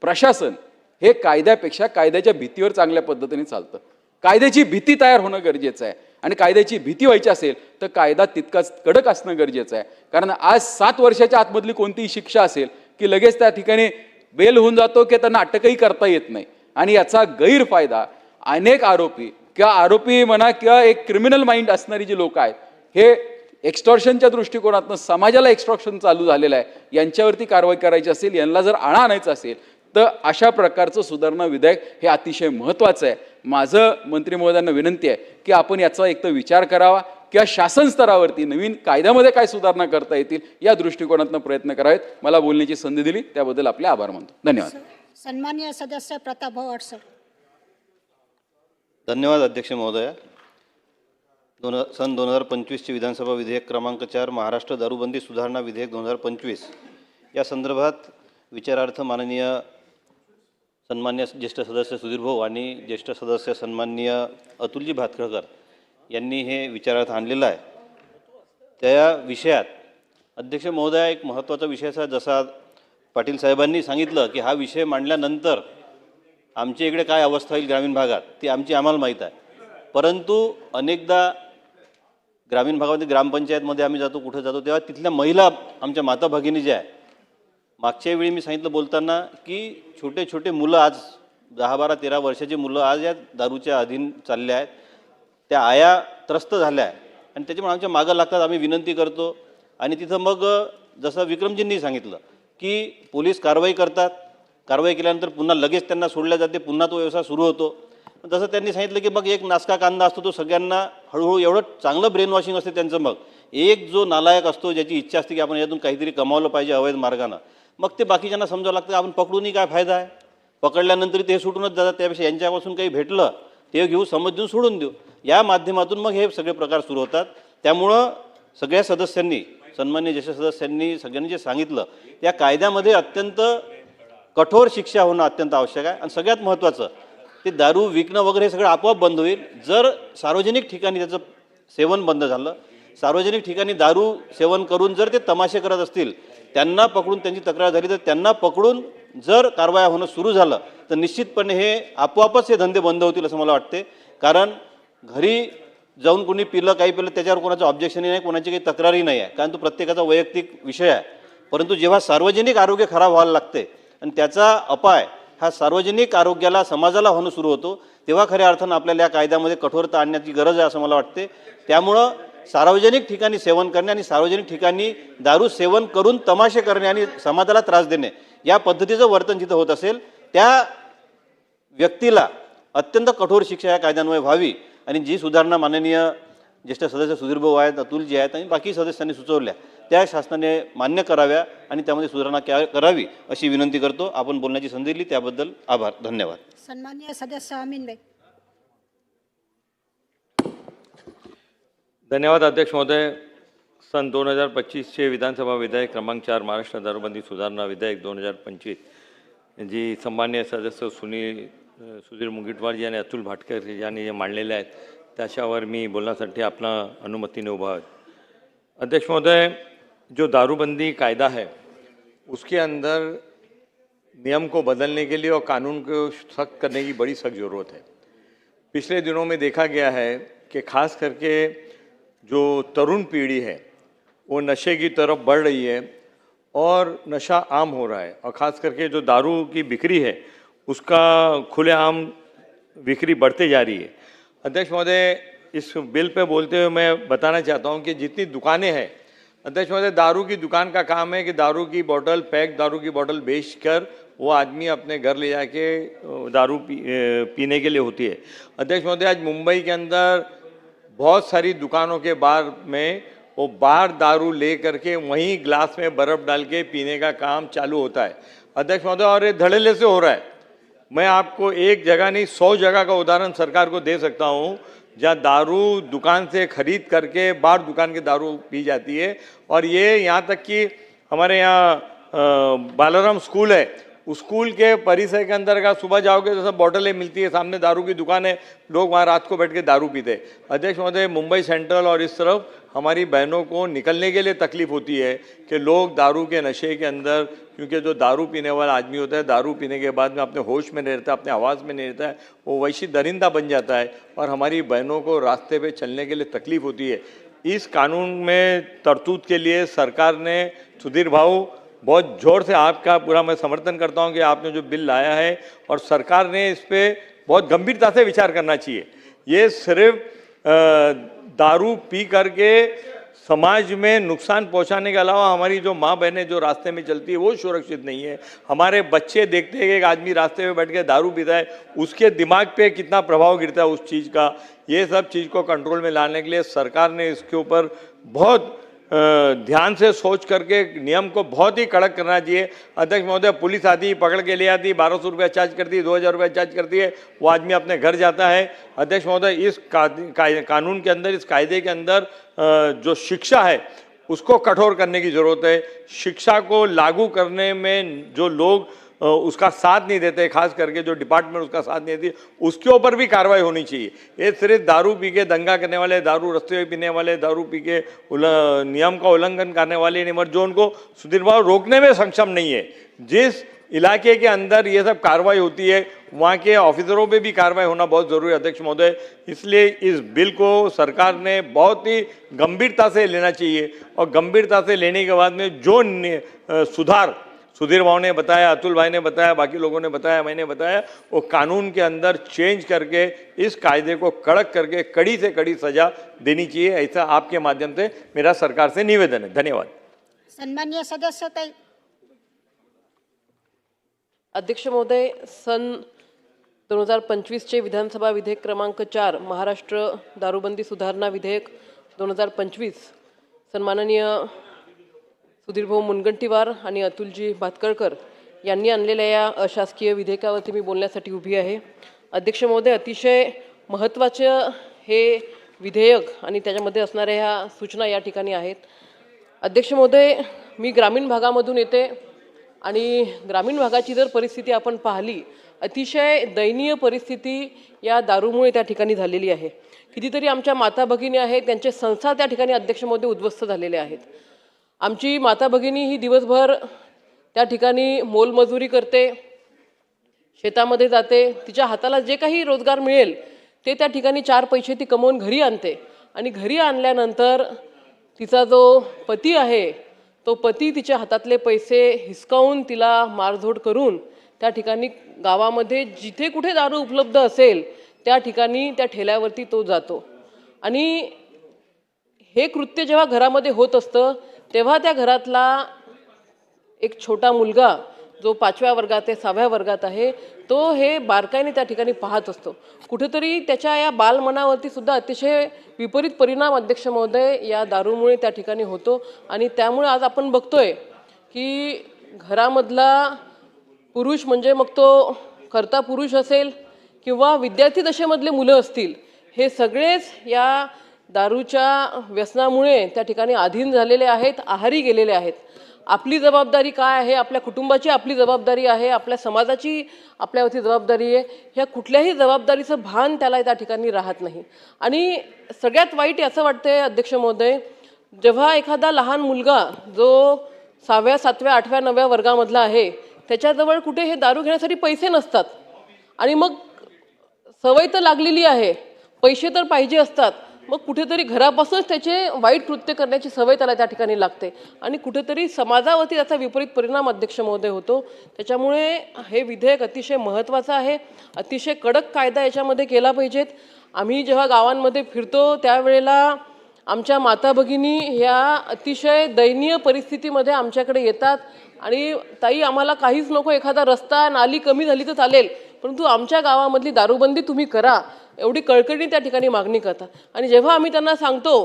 प्रशासन हे कायद्यापेक्षा कायद्याच्या भीतीवर चांगल्या पद्धतीने चालतं. कायद्याची भीती तयार होणं गरजेचं आहे आणि कायद्याची भीती व्हायची असेल तर कायदा तितकाच कडक असणं गरजेचं आहे. कारण आज 7 वर्षाच्या आतमधली कोणतीही शिक्षा असेल की लगेच त्या ठिकाणी बेल होऊन जातो की त्यांना अटकही करता येत नाही. आणि याचा गैरफायदा अनेक आरोपी म्हणा किंवा एक क्रिमिनल माइंड असणारी जी लोक आहेत, हे एक्स्टॉर्शनच्या दृष्टिकोनातून समाजाला एक्स्टॉर्शन चालू झालेलं आहे, यांच्यावरती कारवाई करायची असेल, यांना जर आळा आणायचा असेल तर अशा प्रकारचं सुधारणा विधेयक हे अतिशय महत्त्वाचं आहे. माझं मंत्री महोदयांना विनंती आहे की आपण याचा एक तर विचार करावा किंवा शासन स्तरावरती नवीन कायद्यामध्ये काय सुधारणा करता येतील या दृष्टिकोनातून प्रयत्न करावेत. मला बोलण्याची संधी दिली त्याबद्दल आपले आभार मानतो. धन्यवाद. सन्माननीय सदस्य प्रताप भाऊ अडसर. धन्यवाद अध्यक्ष महोदया. सन 2025चे विधानसभा विधेयक क्रमांक 4 महाराष्ट्र दारूबंदी सुधारणा विधेयक 2025 या संदर्भात विचारार्थ माननीय सन्मान्य ज्येष्ठ सदस्य सुधीर भाऊ आणि ज्येष्ठ सदस्य सन्माननीय अतुलजी भातखळकर यांनी हे विचारार्थ आणलेलं आहे. त्या विषयात अध्यक्ष महोदया एक महत्त्वाचा विषय असा, जसा पाटील साहेबांनी सांगितलं की हा विषय मांडल्यानंतर आमच्या इकडे काय अवस्था होईल ग्रामीण भागात ती आम्हाला माहीत आहे. परंतु अनेकदा ग्रामीण भागामध्ये ग्रामपंचायतमध्ये आम्ही जातो, कुठे जातो, तेव्हा तिथल्या महिला आमच्या माता भगिनी ज्या आहे, मागच्या वेळी मी सांगितलं बोलताना की छोटे छोटे मुलं आज 10, 12, 13 वर्षाची मुलं आज या दारूच्या अधीन चालल्या आहेत. त्या आया त्रस्त झाल्या आहे आणि त्याच्यामुळे आमच्या मागं लागतात. आम्ही विनंती करतो आणि तिथं मग जसं विक्रमजींनी सांगितलं की पोलीस कारवाई करतात, कारवाई केल्यानंतर पुन्हा लगेच त्यांना सोडल्या जाते, पुन्हा तो व्यवसाय सुरू होतो. जसं त्यांनी सांगितलं की मग एक नासका कांदा असतो, तो सगळ्यांना हळूहळू एवढं चांगलं ब्रेन वॉशिंग असते त्यांचं. मग एक जो नालायक असतो ज्याची इच्छा असते की आपण यातून काहीतरी कमावलं पाहिजे अवैध मार्गानं, मग ते बाकीच्यांना समजावं लागतं आपण पकडूनही काय फायदा आहे, पकडल्यानंतर ते सुटूनच जातात. त्यापेक्षा यांच्यापासून काही भेटलं ते घेऊ, समज देऊन सोडून देऊ, या माध्यमातून मग हे सगळे प्रकार सुरू होतात. त्यामुळं सगळ्या सदस्यांनी, सन्मान्य ज्येष्ठ सदस्यांनी सगळ्यांनी जे सांगितलं त्या कायद्यामध्ये अत्यंत कठोर शिक्षा होणं अत्यंत आवश्यक आहे. आणि सगळ्यात महत्त्वाचं ते दारू विकणं वगैरे हे सगळं आपोआप बंद होईल जर सार्वजनिक ठिकाणी त्याचं सेवन बंद झालं. सार्वजनिक ठिकाणी दारू सेवन करून जर ते तमाशे करत असतील, त्यांना पकडून त्यांची तक्रार झाली तर त्यांना पकडून जर कारवाया होणं सुरू झालं तर निश्चितपणे हे आपोआपच हे धंदे बंद होतील असं मला वाटते. कारण घरी जाऊन कोणी पिलं, काही पिलं, त्याच्यावर कोणाचं ऑब्जेक्शनही नाही, कोणाची काही तक्रारही नाही आहे, कारण तो प्रत्येकाचा वैयक्तिक विषय आहे. परंतु जेव्हा सार्वजनिक आरोग्य खराब व्हायला लागते आणि त्याचा अपाय हा सार्वजनिक आरोग्याला, समाजाला होणं सुरू होतो, तेव्हा खऱ्या अर्थानं आपल्याला या कायद्यामध्ये कठोरता आणण्याची गरज आहे असं मला वाटते. त्यामुळं सार्वजनिक ठिकाणी सेवन करणे आणि सार्वजनिक ठिकाणी दारू सेवन करून तमाशे करणे आणि समाजाला त्रास देणे या पद्धतीचं वर्तन जिथं होत असेल त्या व्यक्तीला अत्यंत कठोर शिक्षा या कायद्यान्वये व्हावी. आणि जी सुधारणा माननीय ज्येष्ठ सदस्य सुधीर भाऊ आहेत, अतुलजी आहेत आणि बाकी सदस्यांनी सुचवल्या त्या शासनाने मान्य कराव्या आणि त्यामध्ये सुधारणा करावी अशी विनंती करतो. आपण बोलण्याची संधी दिली त्याबद्दल आभार. धन्यवाद. सन्माननीय सदस्य अमीन भाई. धन्यवाद अध्यक्ष महोदय. सन 2025चे विधानसभा विधेयक क्रमांक 4 महाराष्ट्र दारूबंदी सुधारणा विधेयक 2025 जी सन्मान्य सदस्य सुधीर मुनगंटीवार आणि अतुल भाटकर यांनी जे मांडलेले आहेत त्याच्यावर मी बोलण्यासाठी आपला अनुमतीने उभा आहे. अध्यक्ष महोदय, जो दारूबंदी कायदा है उसके अंदर नियम को बदलने के लिए और कानून को सख्त करने की बड़ी सख्त ज़रूरत है. पिछले दिनों में देखा गया है कि खास करके जो तरुण पीढ़ी है वो नशे की तरफ बढ़ रही है और नशा आम हो रहा है, और ख़ास करके जो दारू की बिक्री है उसका खुलेआम बिक्री बढ़ते जा रही है. अध्यक्ष महोदय, इस बिल पे बोलते हुए मैं बताना चाहता हूँ कि जितनी दुकानें हैं अध्यक्ष महोदय, दारू की दुकान का काम है कि दारू की बोतल, पैक दारू की बोतल बेचकर वो आदमी अपने घर ले जाके दारू पीने के लिए होती है। अध्यक्ष महोदय, आज मुंबई के अंदर बहुत सारी दुकानों के बाहर में वो बाहर दारू ले करके वहीं ग्लास में बर्फ़ डाल के पीने का काम चालू होता है। अध्यक्ष महोदय, और ये धड़ल्ले से हो रहा है। मैं आपको एक जगह नहीं 100 जगह का उदाहरण सरकार को दे सकता हूँ जहाँ दारू दुकान से खरीद करके बाहर दुकान की दारू पी जाती है। और ये यहाँ तक कि हमारे यहाँ बालाराम स्कूल है, उस स्कूल के परिसर के अंदर का सुबह जाओगे तो सब बॉटलें मिलती है, सामने दारू की दुकान है, लोग वहाँ रात को बैठ के दारू पीते। अध्यक्ष महोदय, मुंबई सेंट्रल और इस तरफ हमारी बहनों को निकलने के लिए तकलीफ होती है कि लोग दारू के नशे के अंदर, क्योंकि जो दारू पीने वाला आदमी होता है दारू पीने के बाद में अपने होश में नहीं रहता, अपने आवाज़ में नहीं रहता है, वो वैसी दरिंदा बन जाता है और हमारी बहनों को रास्ते पे चलने के लिए तकलीफ होती है। इस कानून में तरतूद के लिए सरकार ने, सुधीर भाऊ, बहुत जोर से आपका पूरा मैं समर्थन करता हूं कि आपने जो बिल लाया है और सरकार ने इस पर बहुत गंभीरता से विचार करना चाहिए। ये सिर्फ दारू पी करके समाज में नुकसान पहुंचाने के अलावा हमारी जो माँ बहनें जो रास्ते में चलती है वो सुरक्षित नहीं है। हमारे बच्चे देखते हैं कि एक आदमी रास्ते में बैठ के दारू पीता है, उसके दिमाग पे कितना प्रभाव गिरता है उस चीज़ का। ये सब चीज़ को कंट्रोल में लाने के लिए सरकार ने इसके ऊपर बहुत ध्यान से सोच करके नियम को बहुत ही कड़क करना चाहिए। अध्यक्ष महोदय, पुलिस आती है, पकड़ के ले आती है, 1200 रुपया चार्ज करती है, 2000 रुपया चार्ज करती है, वो आदमी अपने घर जाता है। अध्यक्ष महोदय, इस कानून के अंदर, इस कायदे के अंदर जो शिक्षा है उसको कठोर करने की ज़रूरत है। शिक्षा को लागू करने में जो लोग उसका साथ नहीं देते, खास करके जो डिपार्टमेंट उसका साथ नहीं देती, उसके ऊपर भी कार्रवाई होनी चाहिए। ये सिर्फ दारू पी के दंगा करने वाले, दारू रस्ते में पीने वाले, दारू पी के नियम का उल्लंघन करने वाले नहीं, जो उनको सुधीर भाव रोकने में सक्षम नहीं है। जिस इलाके के अंदर ये सब कार्रवाई होती है वहाँ के ऑफिसरों पे भी कार्रवाई होना बहुत ज़रूरी है। अध्यक्ष महोदय, इसलिए इस बिल को सरकार ने बहुत ही गंभीरता से लेना चाहिए और गंभीरता से लेने के बाद में जो सुधार सुधीर भाव ने बताया, अतुल भाई ने बताया, बाकी लोगों ने बताया, मैंने बताया, वो कानून के अंदर चेंज करके इस कायदे को कड़क करके कड़ी से कड़ी सजा देनी चाहिए। ऐसा आपके माध्यम से मेरा सरकार से निवेदन है। धन्यवाद। सन्माननीय सदस्य ताई। अध्यक्ष महोदय, सन 2025 विधानसभा विधेयक क्रमांक 4 महाराष्ट्र दारूबंदी सुधारणा विधेयक 2025 सन्माननीय सुधीरभाऊ मुनगंटीवार आणि अतुलजी भातखळकर यांनी आणलेल्या या अशासकीय विधेयकावरती मी बोलण्यासाठी उभी आहे। अध्यक्ष महोदय, अतिशय महत्त्वाचं हे विधेयक आणि त्याच्यामध्ये असणाऱ्या ह्या सूचना या ठिकाणी आहेत। अध्यक्ष महोदय, मी ग्रामीण भागामधून येते आणि ग्रामीण भागाची जर परिस्थिती आपण पाहिली, अतिशय दयनीय परिस्थिती या दारूमुळे त्या ठिकाणी झालेली आहे। कितीतरी आमच्या माता भगिनी आहेत, त्यांचे संसार त्या ठिकाणी अध्यक्ष महोदय उद्ध्वस्त झालेले आहेत। आमची माता भगिनी ही दिवसभर त्या ठिकाणी मोलमजुरी करते, शेतामध्ये जाते, तिच्या हाताला जे काही रोजगार मिळेल ते त्या ठिकाणी 4 पैसे ती कमवून घरी आणते आणि घरी आणल्यानंतर तिचा जो पती आहे तो पती तिच्या हातातले पैसे हिसकावून तिला मारझोड करून त्या ठिकाणी गावामध्ये जिथे कुठे दारू उपलब्ध असेल त्या ठिकाणी त्या ठेल्यावरती तो जातो आणि हे कृत्य जेव्हा घरामध्ये होत असतं तेव्हा त्या घरातला एक छोटा मुलगा जो 5व्या वर्गात आहे, 6व्या वर्गात आहे, तो हे बारकाईने त्या ठिकाणी पाहत असतो। कुठेतरी त्याच्या या बालमनावरती सुद्धा अतिशय विपरीत परिणाम अध्यक्ष महोदय या दारूमुळे त्या ठिकाणी होतो आणि त्यामुळे आज आपण बघतोय की घरामधला पुरुष म्हणजे मग तो कर्ता पुरुष असेल किंवा विद्यार्थी दशेमधले मुलं असतील, हे सगळेच या दारूच्या व्यसनामुळे त्या ठिकाणी अधीन झालेले आहेत, आहारी गेलेले आहेत। आपली जबाबदारी काय आहे, आपल्या कुटुंबाची आपली जबाबदारी आहे, आपल्या समाजाची आपल्यावरती जबाबदारी आहे, ह्या कुठल्याही जबाबदारीचं भान त्याला त्या ठिकाणी राहत नाही। आणि सगळ्यात वाईट असं वाटतंय अध्यक्ष महोदय, जेव्हा एखादा लहान मुलगा जो 6व्या 7व्या 8व्या 9व्या वर्गामधला आहे त्याच्याजवळ कुठे हे दारू घेण्यासाठी पैसे नसतात आणि मग सवय तर लागलेली आहे, पैसे तर पाहिजे असतात, मग कुठेतरी घरापासूनच त्याचे वाईट कृत्य करण्याची सवय त्याला त्या ठिकाणी लागते आणि कुठेतरी समाजावरती त्याचा विपरीत परिणाम अध्यक्ष महोदय होतो। त्याच्यामुळे हे विधेयक अतिशय महत्त्वाचं आहे, अतिशय कडक कायदा याच्यामध्ये केला पाहिजेत। आम्ही जेव्हा गावांमध्ये फिरतो त्यावेळेला आमच्या माता भगिनी ह्या अतिशय दयनीय परिस्थितीमध्ये आमच्याकडे येतात आणि ताई आम्हाला काहीच नको, एखादा रस्ता नाली कमी झाली तर चालेल, परंतु आमच्या गावामधली दारूबंदी तुम्ही करा, एवढी कळकळीने त्या ठिकाणी मागणी करतात. आणि जेव्हा आम्ही त्यांना सांगतो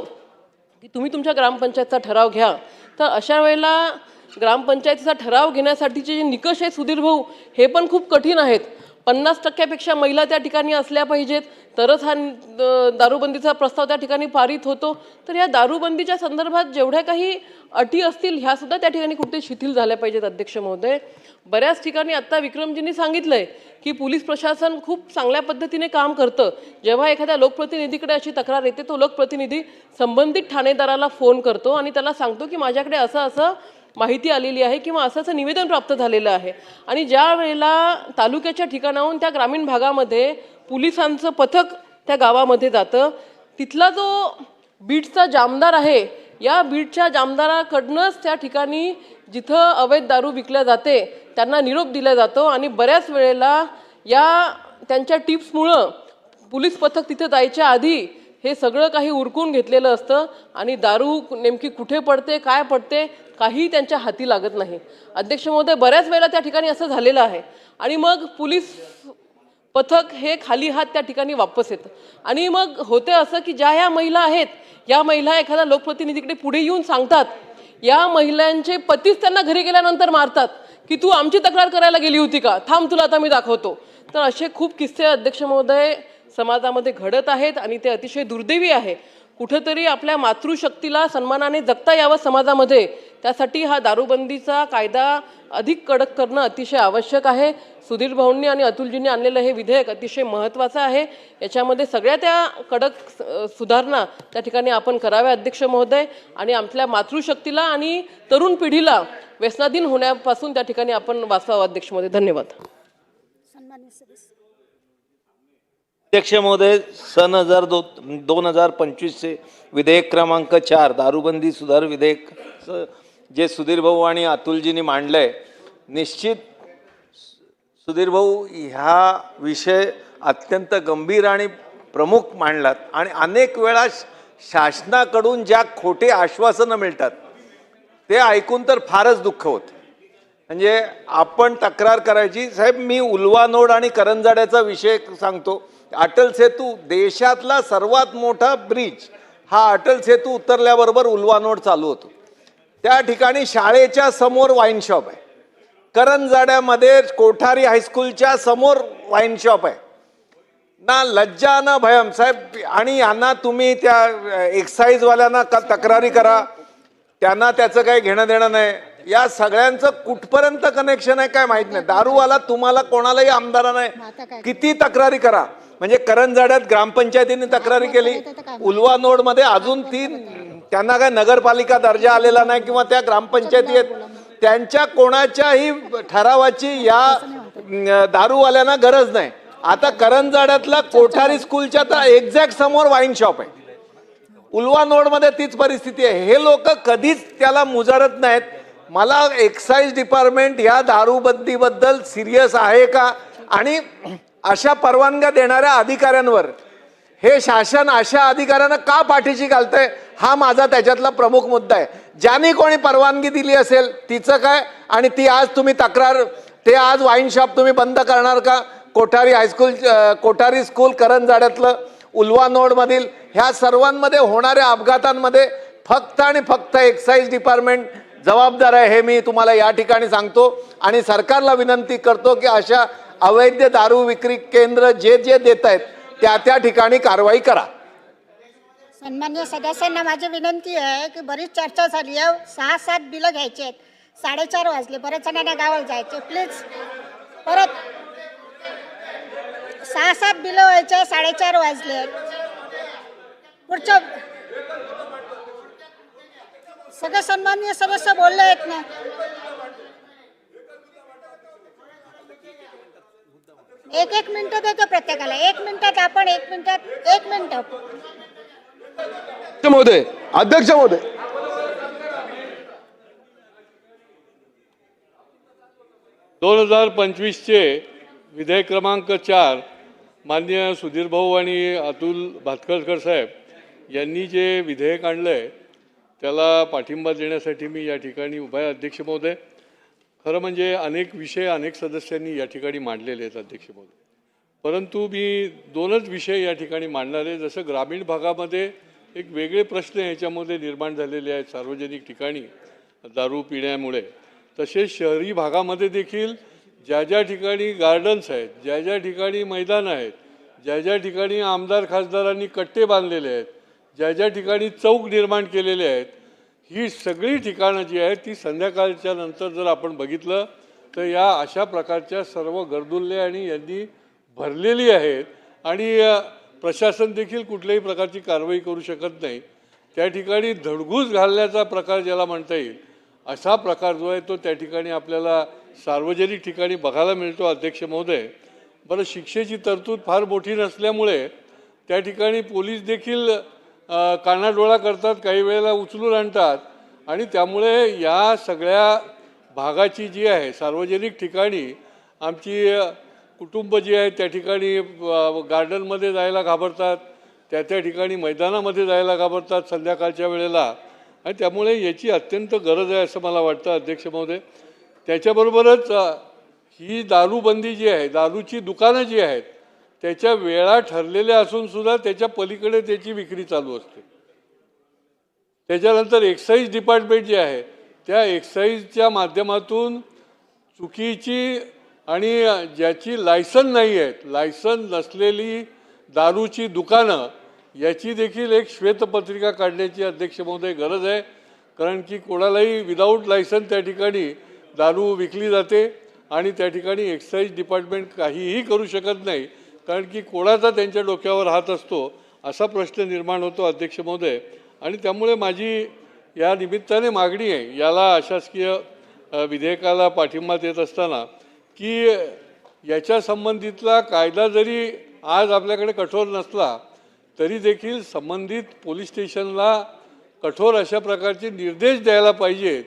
की तुम्ही तुमच्या ग्रामपंचायतचा ठराव घ्या, तर अशा वेळेला ग्रामपंचायतीचा ठराव घेण्यासाठीचे जे निकष आहेत सुधीर भाऊ, हे पण खूप कठीण आहेत. 50% महिला त्या ठिकाणी असल्या पाहिजेत, तरच हा दारूबंदीचा प्रस्ताव त्या ठिकाणी पारित होतो. तर या दारूबंदीच्या संदर्भात जेवढ्या काही अटी असतील ह्या सुद्धा त्या ठिकाणी कुठे शिथिल झाल्या पाहिजेत. अध्यक्ष महोदय, बऱ्याच ठिकाणी आत्ता विक्रमजींनी सांगितलंय की पोलीस प्रशासन खूप चांगल्या पद्धतीने काम करतं. जेव्हा एखाद्या लोकप्रतिनिधीकडे अशी तक्रार येते, तो लोकप्रतिनिधी संबंधित ठाणेदाराला फोन करतो आणि त्याला सांगतो की माझ्याकडे असं माहिती आलेली आहे किंवा असं निवेदन प्राप्त झालेलं आहे. आणि ज्या वेळेला तालुक्याच्या ठिकाणाहून त्या ग्रामीण भागामध्ये पोलिसांचं पथक त्या गावामध्ये जातं, तिथला जो बीडचा जामदार आहे, या बीडच्या जामदाराकडनंच त्या ठिकाणी जिथं अवैध दारू विकल्या जाते त्यांना निरोप दिला जातो. आणि बऱ्याच वेळेला या त्यांच्या टिप्समुळं पोलीस पथक तिथे जायच्या आधी हे सगळं काही उरकून घेतलेलं असतं आणि दारू नेमकी कुठे पडते, काय पडते, काही त्यांच्या हाती लागत नाही. अध्यक्ष महोदय, बऱ्याच वेळेला त्या ठिकाणी असं झालेलं आहे. आणि मग पोलीस पथक हे खाली हात त्या ठिकाणी वापस येतं. आणि मग होते असं की ज्या ह्या महिला आहेत, या महिला एखाद्या लोकप्रतिनिधीकडे पुढे येऊन सांगतात, या महिलांचे पतीच त्यांना घरी गेल्यानंतर मारतात की तू आमची तक्रार करायला गेली होती का, थांब तुला आता मी दाखवतो. तर असे खूप किस्से अध्यक्ष महोदय समाजामध्ये घडत आहेत आणि ते अतिशय दुर्दैवी आहे. कुठंतरी आपल्या मातृशक्तीला सन्मानाने जगता यावं समाजामध्ये, त्यासाठी हा दारूबंदीचा कायदा अधिक कडक करणं अतिशय आवश्यक आहे. सुधीर भाऊंनी आणि अतुलजींनी आणलेलं हे विधेयक अतिशय महत्त्वाचं आहे. याच्यामध्ये सगळ्या त्या कडक सुधारणा त्या ठिकाणी आपण कराव्या अध्यक्ष महोदय, आणि आपल्या मातृशक्तीला आणि तरुण पिढीला व्यसनाधीन होण्यापासून त्या ठिकाणी आपण वाचवावं अध्यक्ष महोदय. धन्यवाद. अध्यक्ष महोदय, सन 2025चे विधेयक क्रमांक 4 दारूबंदी सुधार विधेयक जे सुधीर भाऊ आणि अतुलजींनी मांडलंय, निश्चित सुधीर भाऊ ह्या विषय अत्यंत गंभीर आणि प्रमुख मांडलात. आणि अनेक वेळा शासनाकडून ज्या खोटे आश्वासनं मिळतात ते ऐकून तर फारच दुःख होतं. म्हणजे आपण तक्रार करायची, साहेब मी उल्वानोड आणि करंजाड्याचा विषय सांगतो. अटल सेतू देशातला सर्वात मोठा ब्रिज, हा अटल सेतू उतरल्याबरोबर उल्वानोड चालू होतो. त्या ठिकाणी शाळेच्या समोर वाईन शॉप आहे, करंजाड्यामध्ये कोठारी हायस्कूलच्या समोर वाईन शॉप आहे. ना लज्जा ना भयम साहेब. आणि यांना तुम्ही त्या एक्साईजवाल्यांना तक्रारी करा, त्यांना त्याचं काही घेणं देणं नाही. या सगळ्यांचं कुठपर्यंत कनेक्शन आहे काय माहित नाही. दारूवाला तुम्हाला कोणालाही आमदार नाही, किती तक्रारी करा. म्हणजे करंजाड्यात ग्रामपंचायतीने तक्रारी केली, उल्वानोड मध्ये अजून त्यांना काय नगरपालिका दर्जा आलेला नाही किंवा त्या ग्रामपंचायती आहेत, त्यांच्या कोणाच्याही ठरावाची या दारूवाल्यांना गरज नाही. आता करंजाड्यातला कोठारी स्कूलच्या तर एक्झॅक्ट समोर वाईन शॉप आहे. उल्वानोड मध्ये तीच परिस्थिती आहे. हे लोक कधीच त्याला मुजारत नाहीत. मला एक्साईज डिपार्टमेंट या दारूबंदीबद्दल सिरियस आहे का, आणि अशा परवानग्या देणाऱ्या अधिकाऱ्यांवर हे शासन अशा अधिकाऱ्यांना का पाठीशी घालतंय, हा माझा त्याच्यातला प्रमुख मुद्दा आहे. ज्यांनी कोणी परवानगी दिली असेल तिचं काय, आणि ती आज तुम्ही तक्रार, ते आज वाईन शॉप तुम्ही बंद करणार का? कोठारी हायस्कूल, कोठारी स्कूल करंजाड्यातलं, उल्वानोडमधील ह्या सर्वांमध्ये होणाऱ्या अपघातांमध्ये फक्त आणि फक्त एक्साईज डिपार्टमेंट जबाबदार आहे, हे मी तुम्हाला या ठिकाणी सांगतो. आणि सरकारला विनंती करतो की अशा अवैध दारू विक्री केंद्र जे जे देत आहेत त्या ठिकाणी कारवाई करा. सन्मान्य सदस्यांना माझी विनंती आहे की बरीच चर्चा झाली आहे. 6-7 बिलं घ्यायची आहेत. 4:30 वाजले, बऱ्याच जणांना गावाला जायचे. प्लीज परत 6-7 बिलं व्हायचे, 4:30 वाजले. पुढच्या सगळे सन्माननीय सदस्य बोलले आहेत ना. एक मिनिट देतो प्रत्येकाला. 1 मिनिटात आपण 1 मिनिट. महोदय, अध्यक्ष महोदय, दोन 2025चे विधेयक क्रमांक 4 माननीय सुधीर भाऊ आणि अतुल भातखळकर साहेब यांनी जे विधेयक आणलं आहे त्याला पाठिंबा देण्यासाठी मी या ठिकाणी उभा आहे अध्यक्ष महोदय. खरं म्हणजे अनेक विषय अनेक सदस्यांनी या ठिकाणी मांडलेले आहेत अध्यक्ष महोदय, परंतु मी दोनच विषय या ठिकाणी मांडणार आहे. जसं ग्रामीण भागामध्ये एक वेगळे प्रश्न याच्यामध्ये निर्माण झालेले आहेत सार्वजनिक ठिकाणी दारू पिण्यामुळे, तसेच शहरी भागामध्ये देखील ज्या ज्या ठिकाणी गार्डन्स आहेत, ज्या ज्या ठिकाणी मैदान आहेत, ज्या ज्या ठिकाणी आमदार खासदारांनी कट्टे बांधलेले आहेत, ज्या ज्या ठिकाणी चौक निर्माण केलेले आहेत, ही सगळी ठिकाणं जी आहेत ती संध्याकाळच्या नंतर जर आपण बघितलं तर या अशा प्रकारच्या सर्व गर्दुल्ले आणि यांनी भरलेली आहेत आणि प्रशासन देखील कुठल्याही प्रकारची कारवाई करू शकत नाही. त्या ठिकाणी धडगूस घालण्याचा प्रकार ज्याला म्हणता येईल असा प्रकार जो आहे तो त्या ठिकाणी आपल्याला सार्वजनिक ठिकाणी बघायला मिळतो अध्यक्ष महोदय. बरं, शिक्षेची तरतूद फार मोठी नसल्यामुळे त्या ठिकाणी पोलीस देखील कानाडोळा करतात, काही वेळेला उचलून आणतात आणि त्यामुळे या सगळ्या भागाची जी आहे सार्वजनिक ठिकाणी आमची कुटुंब जी आहे त्या ठिकाणी गार्डनमध्ये जायला घाबरतात, त्या ठिकाणी मैदानामध्ये जायला घाबरतात संध्याकाळच्या वेळेला आणि त्यामुळे याची अत्यंत गरज आहे असं मला वाटतं अध्यक्ष महोदय. त्याच्याबरोबरच ही दारूबंदी जी आहे, दारूची दुकानं जी आहेत त्याच्या वेळा ठरलेल्या असूनसुद्धा त्याच्या पलीकडे त्याची विक्री चालू असते. त्याच्यानंतर एक्साईज डिपार्टमेंट जे आहे त्या एक्साईजच्या माध्यमातून चुकीची आणि ज्याची लायसन नाही आहेत, लायसन नसलेली दारूची दुकानं याची देखील एक श्वेतपत्रिका काढण्याची अध्यक्ष महोदय गरज आहे. कारण की कोणालाही विदाऊट लायसन त्या ठिकाणी दारू विकली जाते आणि त्या ठिकाणी एक्साईज डिपार्टमेंट काहीही करू शकत नाही, कारण की कोणाचा त्यांच्या डोक्यावर हात असतो असा प्रश्न निर्माण होतो अध्यक्ष महोदय. आणि त्यामुळे माझी या निमित्ताने मागणी आहे याला अशासकीय विधेयकाला पाठिंबा देत असताना की याच्या संबंधितला कायदा जरी आज आपल्याकडे कठोर नसला तरी देखील संबंधित पोलीस स्टेशनला कठोर अशा प्रकारचे निर्देश द्यायला पाहिजेत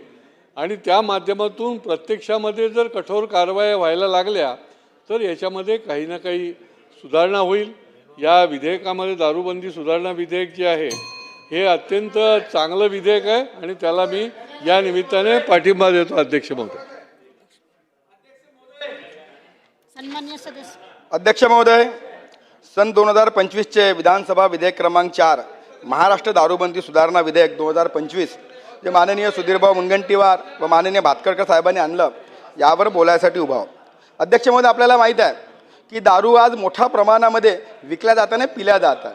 आणि त्या माध्यमातून प्रत्यक्षामध्ये जर कठोर कारवाया व्हायला लागल्या तर याच्यामध्ये काही ना काही सुधारणा होईल. या विधेयकामध्ये दारूबंदी सुधारणा विधेयक जे आहे हे अत्यंत चांगलं विधेयक आहे आणि त्याला मी या निमित्ताने पाठिंबा देतो अध्यक्ष महोदय. सन्माननीय सदस्य. अध्यक्ष महोदय, सन 2025चे विधानसभा विधेयक क्रमांक 4 महाराष्ट्र दारूबंदी सुधारणा विधेयक 2025 जे माननीय सुधीरभाऊ मुनगंटीवार व माननीय भातखळकर साहेबांनी आणलं यावर बोलायसाठी उभा आहोत. अध्यक्ष महोदय, आपल्याला माहीत आहे की दारू आज मोठ्या प्रमाणामध्ये विकल्या जाताना पिल्या जातात.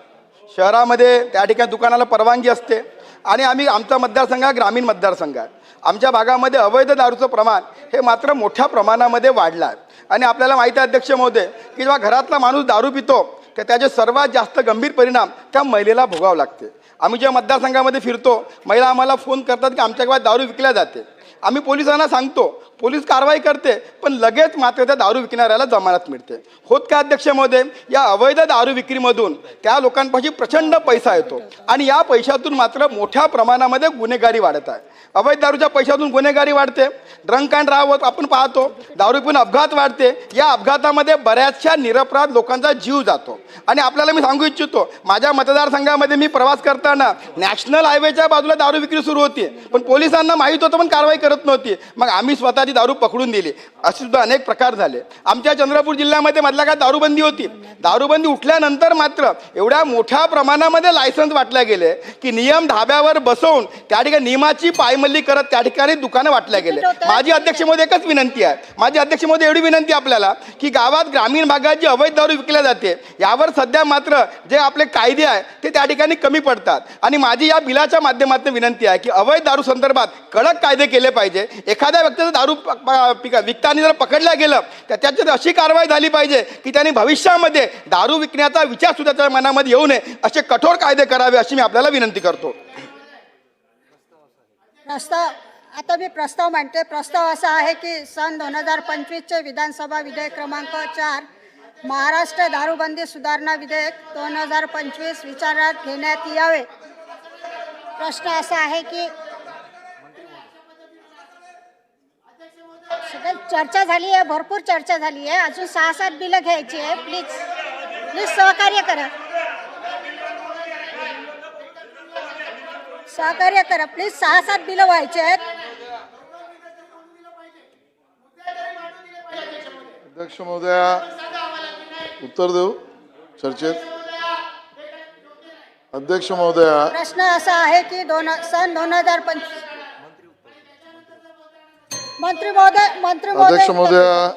शहरामध्ये त्या ठिकाणी दुकानाला परवानगी असते आणि आमचा मतदारसंघ हा ग्रामीण मतदारसंघ आहे. आमच्या भागामध्ये अवैध दारूचं प्रमाण हे मात्र मोठ्या प्रमाणामध्ये वाढलं आहे आणि आपल्याला माहिती आहे अध्यक्ष महोदय की जेव्हा घरातला माणूस दारू पितो तर त्याचे सर्वात जास्त गंभीर परिणाम त्या महिलेला भोगावं लागते. आम्ही जेव्हा मतदारसंघामध्ये फिरतो महिला आम्हाला फोन करतात की आमच्या गावात दारू विकल्या जाते. आम्ही पोलिसांना सांगतो, पोलीस कारवाई करते, पण लगेच मात्र त्या दारू विकणाऱ्याला जमानत मिळते. होत का अध्यक्ष महोदय, या अवैध दारू विक्रीमधून त्या लोकांपाशी प्रचंड पैसा येतो आणि या पैशातून मात्र मोठ्या प्रमाणामध्ये गुन्हेगारी वाढत आहे. अवैध दारूच्या पैशातून गुन्हेगारी वाढते. ड्रंक अँड ड्राईव्ह आपण पाहतो, दारू पिऊन अपघात वाढते. या अपघातामध्ये बऱ्याचशा निरपराध लोकांचा जीव जातो आणि आपल्याला मी सांगू इच्छितो, माझ्या मतदारसंघामध्ये मी प्रवास करताना नॅशनल हायवेच्या बाजूला दारू विक्री सुरू होती, पण पोलिसांना माहीत होतं पण कारवाई करत नव्हती. मग आम्ही स्वतः ती दारू पकडून दिली. असे सुद्धा अनेक प्रकार झाले. आमच्या चंद्रपूर जिल्ह्यामध्ये मधल्या काळात दारूबंदी होती. दारूबंदी उठल्यानंतर मात्र एवढ्या मोठ्या प्रमाणामध्ये लायसन्स वाटल्या गेले की नियम धाब्यावर बसवून त्या ठिकाणी नियमाची पायमल्ली करत त्या ठिकाणी दुकानं वाटल्या गेले. माझी अध्यक्ष महोदय एकच विनंती आहे, माझी अध्यक्ष महोदय एवढी विनंती आपल्याला की गावात ग्रामीण भागात जी अवैध दारू विकल्या जाते यावर सध्या मात्र जे आपले कायदे आहे ते त्या ठिकाणी कमी पडतात आणि माझी या बिलाच्या माध्यमातून विनंती आहे की अवैध दारू संदर्भात कडक कायदे केले पाहिजे. एखाद्या व्यक्तीचं दारू विकताना जर पकडल्या गेलं तर त्याच्यात अशी कारवाई झाली पाहिजे की त्यांनी भविष्यामध्ये दारू विकण्याचा विचार सुद्धा त्याच्या मनामध्ये येऊ नये, असे कठोर कायदे करावे अशी मी आपल्याला विनंती करतो. प्रस्ताव आता मी प्रस्ताव मांडते. प्रस्ताव असा आहे की सन 2025चे विधानसभा विधेयक क्रमांक 4 महाराष्ट्र दारूबंदी सुधारणा विधेयक 2025 विचारात घेण्यात यावे. प्रश्न असा आहे की चर्चा झाली आहे, भरपूर चर्चा झाली आहे, अजून 6-7 बिलं घ्यायची आहे. प्लीज सहकार्य करा. सहकार्य करा प्लीज. 6-7 बिलं व्हायचे आहेत. अध्यक्ष महोदया उत्तर देऊ चर्चेत. अध्यक्ष महोदया प्रश्न असा आहे की सन 2025 मंत्री अध्यक्ष महोदया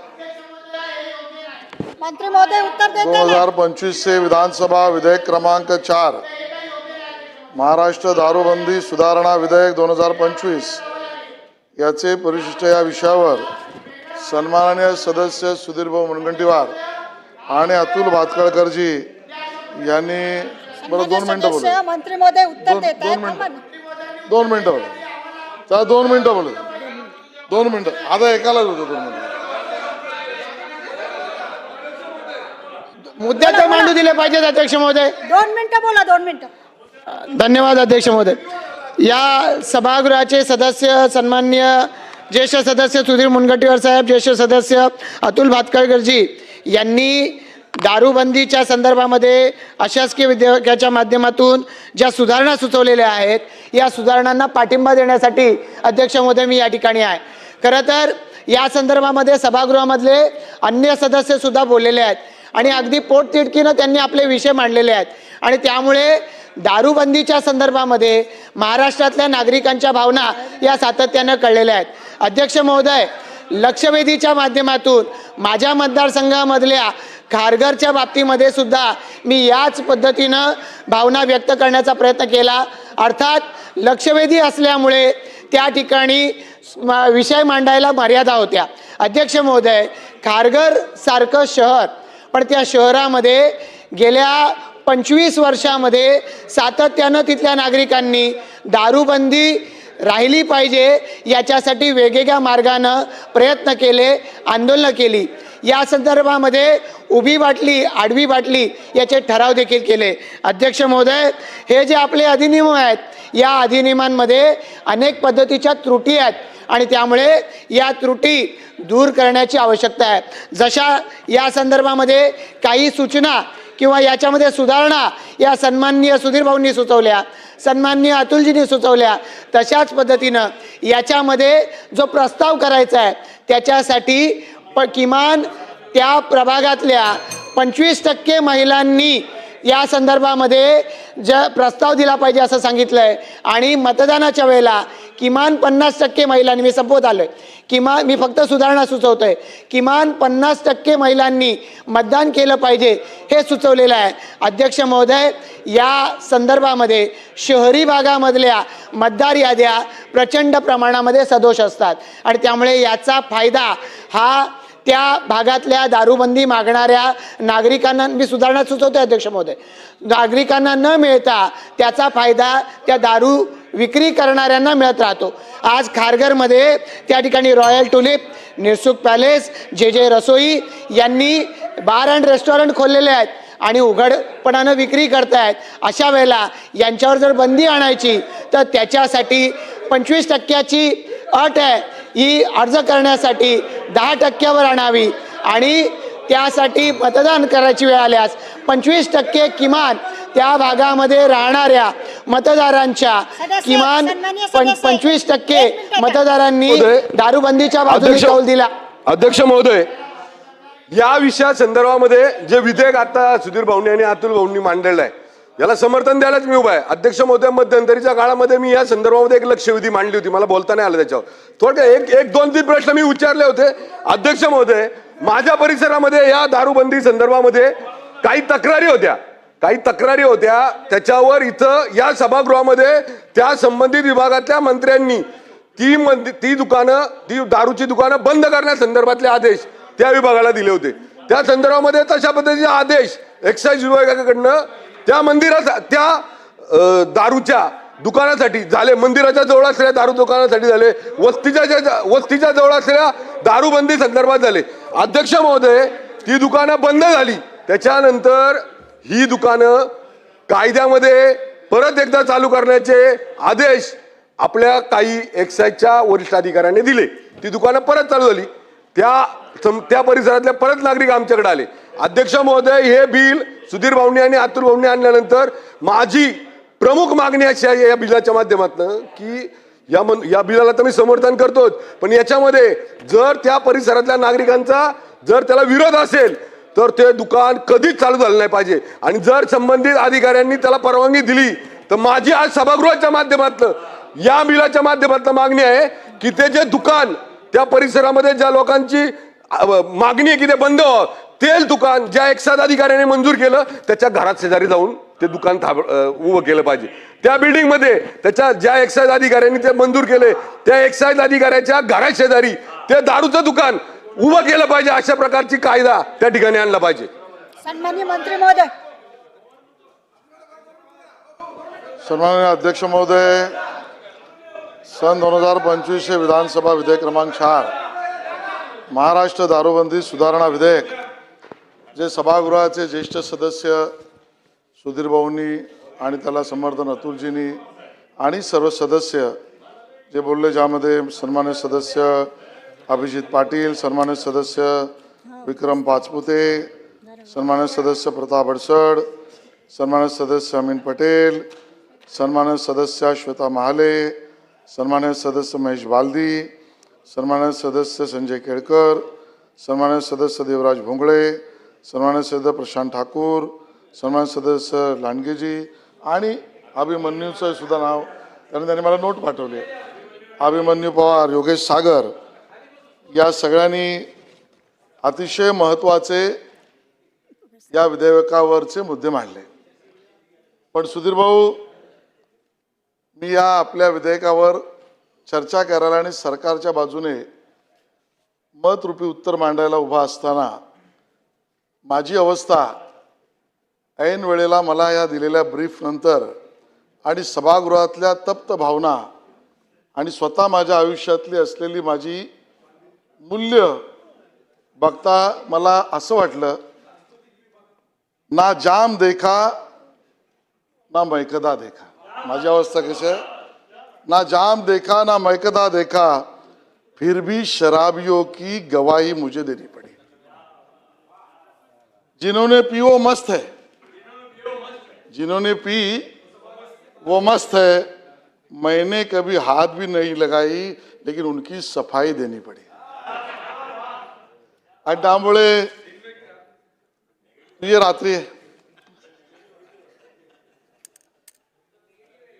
उत्तर देते ना. 2025 चे विधानसभा विधेयक क्रमांक 4 महाराष्ट्र दारूबंदी सुधारणा विधेयक 2025 याचे परिशिष्ट या विषयावर सन्माननीय सदस्य सुधीरभाऊ मुनगंटीवार आणि अतुल भातखळकरजी यांनी बरं 2 मिनिटं बोलू. सदस्य मंत्री महोदय उत्तर देत आहेत. 2 मिनिटं बोलू. चला 2 मिनिटं बोलू. 2 मिनिटं आता एकालाच होतं 2 मिनिटं. मुद्दे तर मांडू दिले पाहिजेत अध्यक्ष महोदय. 2 मिनिटं बोला. 2 मिनिटं. धन्यवाद अध्यक्ष महोदय. या सभागृहाचे सदस्य सन्माननीय ज्येष्ठ सदस्य सुधीर मुनगंटीवार साहेब, ज्येष्ठ सदस्य अतुल भातखळकरजी यांनी दारूबंदीच्या संदर्भामध्ये अशासकीय विधेयकाच्या माध्यमातून ज्या सुधारणा सुचवलेल्या आहेत, या सुधारणांना पाठिंबा देण्यासाठी अध्यक्ष महोदय मी या ठिकाणी आहे. खरं तर या संदर्भामध्ये सभागृहामधले अन्य सदस्य सुद्धा बोललेले आहेत आणि अगदी पोटतिडकीनं त्यांनी आपले विषय मांडलेले आहेत आणि त्यामुळे दारूबंदीच्या संदर्भामध्ये महाराष्ट्रातल्या नागरिकांच्या भावना या सातत्यानं कळलेल्या आहेत. अध्यक्ष महोदय, लक्षवेधीच्या माध्यमातून माझ्या मतदारसंघामधल्या खारघरच्या बाबतीमध्ये सुद्धा मी याच पद्धतीनं भावना व्यक्त करण्याचा प्रयत्न केला. अर्थात लक्षवेधी असल्यामुळे त्या ठिकाणी विषय मांडायला मर्यादा होत्या. अध्यक्ष महोदय, खारघर सारखं शहर, पण त्या शहरामध्ये गेल्या 25 वर्षामध्ये सातत्यानं तिथल्या नागरिकांनी दारूबंदी राहिली पाहिजे याच्यासाठी वेगवेगळ्या मार्गानं प्रयत्न केले, आंदोलनं केली. या संदर्भामध्ये उभी बाटली, आडवी बाटली याचे ठराव देखील केले. अध्यक्ष महोदय, हे जे आपले अधिनियम आहेत, या अधिनियमांमध्ये अनेक पद्धतीच्या त्रुटी आहेत आणि त्यामुळे या त्रुटी दूर करण्याची आवश्यकता आहे. जशा या संदर्भामध्ये काही सूचना किंवा याच्यामध्ये सुधारणा या सन्माननीय सुधीर भाऊंनी सुचवल्या, सन्माननीय अतुलजींनी सुचवल्या, तशाच पद्धतीनं याच्यामध्ये जो प्रस्ताव करायचा आहे त्याच्यासाठी किमान त्या प्रभागातल्या 25% महिलांनी या संदर्भामध्ये प्रस्ताव दिला पाहिजे असं सांगितलं आहे आणि मतदानाच्या वेळेला किमान 50% महिलांनी, मी संपवत आलो आहे, किमान मी फक्त सुधारणा सुचवतो आहे, किमान 50% महिलांनी मतदान केलं पाहिजे हे सुचवलेलं आहे. अध्यक्ष महोदय, या संदर्भामध्ये शहरी भागामधल्या मतदार याद्या प्रचंड प्रमाणामध्ये सदोष असतात आणि त्यामुळे याचा फायदा हा त्या भागातल्या दारूबंदी मागणाऱ्या नागरिकांना, मी सुधारणा सुचवतो अध्यक्ष महोदय, नागरिकांना न मिळता त्याचा फायदा त्या दारू विक्री करणाऱ्यांना मिळत राहतो. आज खारघरमध्ये त्या ठिकाणी रॉयल टुलिप, निरसुख पॅलेस, जे रसोई यांनी बार अँड रेस्टॉरंट खोललेले आहेत आणि उघडपणानं विक्री करतायत. अशा वेळेला यांच्यावर जर बंदी आणायची तर त्याच्यासाठी 25% अट आहे, ही अर्ज करण्यासाठी 10% आणावी आणि त्यासाठी मतदान करायची वेळ आल्यास 25% किमान त्या भागामध्ये राहणाऱ्या मतदारांच्या किमान 25% मतदारांनी दारूबंदीच्या बाजूने कौल दिला. अध्यक्ष महोदय, या विषया संदर्भामध्ये जे विधेयक आता सुधीर भाऊंनी आणि अतुल भाऊंनी मांडलेलं आहे, याला समर्थन द्यायलाच मी उभा आहे. अध्यक्ष महोदय, मध्यंतरीच्या काळामध्ये मी या संदर्भामध्ये एक लक्षवेधी मांडली होती, मला बोलता नाही आलं त्याच्यावर. थोडक्यात एक 2-3 प्रश्न मी विचारले होते. अध्यक्ष महोदय, माझ्या परिसरामध्ये या दारूबंदी संदर्भामध्ये काही तक्रारी होत्या, त्याच्यावर इथं या सभागृहामध्ये त्या संबंधित विभागातल्या मंत्र्यांनी ती दारूची दुकानं बंद करण्यासंदर्भातले आदेश त्या विभागाला दिले होते. त्या संदर्भामध्ये तशा पद्धतीचे आदेश एक्साईज विभागाकडनं त्या दारूच्या दुकानासाठी झाले, मंदिराच्या जवळ असलेल्या दारू दुकानासाठी झाले, वस्तीच्या जवळ असलेल्या दारूबंदी संदर्भात झाले. अध्यक्ष महोदय, ती दुकानं बंद झाली, त्याच्यानंतर ही दुकानं कायद्यामध्ये परत एकदा चालू करण्याचे आदेश आपल्या काही एक्साईजच्या वरिष्ठ अधिकाऱ्यांनी दिले. ती दुकानं परत चालू झाली. त्या परिसरातले परत नागरिक आमच्याकडे आले. अध्यक्ष महोदय, हे बिल सुधीर भाऊंनी आणि अतुल भाऊंनी आणल्यानंतर माझी प्रमुख मागणी अशी आहे या बिलाच्या माध्यमातून की या बिलाला तर मी समर्थन करतोच, पण याच्यामध्ये जर त्या परिसरातल्या नागरिकांचा जर त्याला विरोध असेल तर ते दुकान कधीच चालू झालं नाही पाहिजे, आणि जर संबंधित अधिकाऱ्यांनी त्याला परवानगी दिली तर माझी आज सभागृहाच्या माध्यमातून या बिलाच्या माध्यमातून मागणी आहे की ते जे दुकान त्या परिसरामध्ये ज्या लोकांची मागणी आहे की ते बंद व्हावं, तेच दुकान ज्या एक्साईज अधिकाऱ्याने मंजूर केलं त्याच्या घरात शेजारी जाऊन ते दुकान उभं केलं पाहिजे. त्या बिल्डिंग मध्ये त्याच्या ज्या एक्साईज अधिकाऱ्यांनी ते मंजूर केले त्या एक्साईज अधिकाऱ्याच्या घरा शेजारी ते दारूचं दुकान उभं केलं पाहिजे. अशा प्रकारची कायदा त्या ठिकाणी आणला पाहिजे. सन्माननीय मंत्री महोदय. सन्माननीय अध्यक्ष महोदय, सन 2025 विधानसभा विधेयक क्रमांक 4 महाराष्ट्र दारूबंदी सुधारणा विधेयक जे सभागृहाचे ज्येष्ठ सदस्य सुधीर भाऊंनी आणि त्याला समर्थन अतुलजींनी आणि सर्व सदस्य जे बोलले, ज्यामध्ये सन्मान्य सदस्य अभिजित पाटील, सन्मान्य सदस्य विक्रम पाचपुते, सन्मान्य सदस्य प्रताप अडसड, सन्मान्य सदस्य अमीन पटेल, सन्मान्य सदस्य श्वेता महाले, सन्मान्य सदस्य महेश बालदी, सन्मान्य सदस्य संजय केळकर, सन्मान्य सदस्य देवराज भोंगळे, सन्मान्य सदस्य प्रशांत ठाकूर, सन्मान्य सदस्य लांडगेजी आणि अभिमन्यूचं सुद्धा नाव त्यांनी मला नोट पाठवले, अभिमन्यू पवार, योगेश सागर, या सगळ्यांनी अतिशय महत्त्वाचे या विधेयकावरचे मुद्दे मांडले. पण सुधीर भाऊ, मी या आपल्या विधेयकावर चर्चा करायला आणि सरकारच्या बाजूने मतरूपी उत्तर मांडायला उभा असताना माझी अवस्था ऐन वेळेला मला या दिलेल्या ब्रीफ नंतर आणि सभागृहातल्या तप्त भावना आणि स्वतः माझ्या आयुष्यातली असलेली माझी मूल्य बघता मला असं वाटलं, ना जाम देखा ना मैकदा देखा. माझी अवस्था कशी आहे, ना जाम देखा ना मैकदा देखा, फिर भी शराबियों की गवाही मुझे देनी पड़ी. जिन्होंने पी वो मस्त है, जिन्होंने पी वो मस्त है, मैंने कभी हाथ भी नहीं लगाई लेकिन उनकी सफाई देनी पड़ी. आणि त्यामुळे तुझी रात्री आहे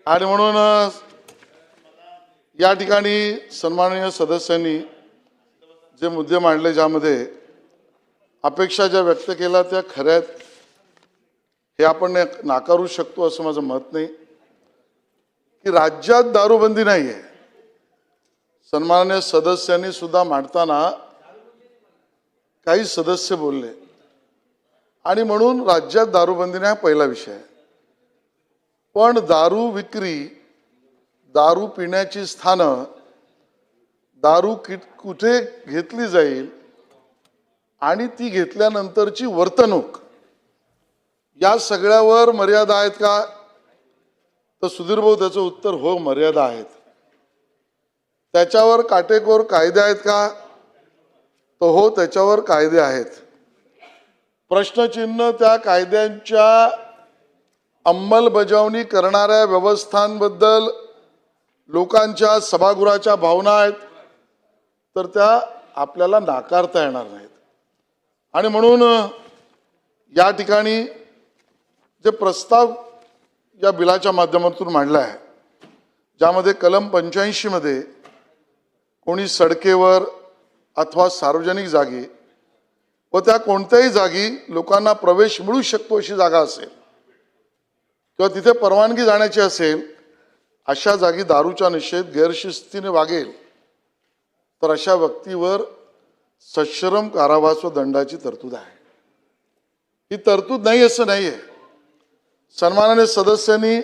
आणि म्हणून या ठिकाणी सन्माननीय सदस्यांनी जे मुद्दे मांडले, ज्यामध्ये अपेक्षा ज्या व्यक्त केल्या त्या खऱ्यात हे आपण नाकारू शकतो असं माझं मत नाही. की राज्यात दारूबंदी नाही आहे, सन्माननीय सदस्यांनी सुद्धा मांडताना काही सदस्य बोलले आणि म्हणून राज्यात दारूबंदी नाही हा पहिला विषय आहे. पण दारू विक्री, दारू पिण्याची स्थानं, दारू कुठे घेतली जाईल आणि ती घेतल्यानंतरची वर्तणूक, या सगळ्यावर मर्यादा आहेत का? तर सुधीर भाऊ त्याचं उत्तर हो, मर्यादा आहेत. त्याच्यावर काटेकोर कायदे आहेत का? तो हो, त्याच्यावर कायदे आहेत. प्रश्नचिन्ह त्या कायद्यांच्या अंमलबजावणी करणाऱ्या व्यवस्थांबद्दल लोकांच्या, सभागृहाच्या भावना आहेत, तर त्या आपल्याला नाकारता येणार नाहीत. आणि म्हणून या ठिकाणी जे प्रस्ताव या बिलाच्या माध्यमातून मांडला आहे, ज्यामध्ये कलम 85 मध्ये कोणी सडकेवर अथवा सार्वजनिक जागी व त्या कोणत्याही जागी लोकांना प्रवेश मिळू शकतो अशी जागा असेल किंवा तिथे परवानगी जाण्याची असेल, अशा जागी दारूचा निषेध गैरशिस्तीने वागेल तर अशा व्यक्तीवर सश्रम कारावास व दंडाची तरतूद आहे. ही तरतूद नाही असं नाहीये. सन्माननीय सदस्यांनी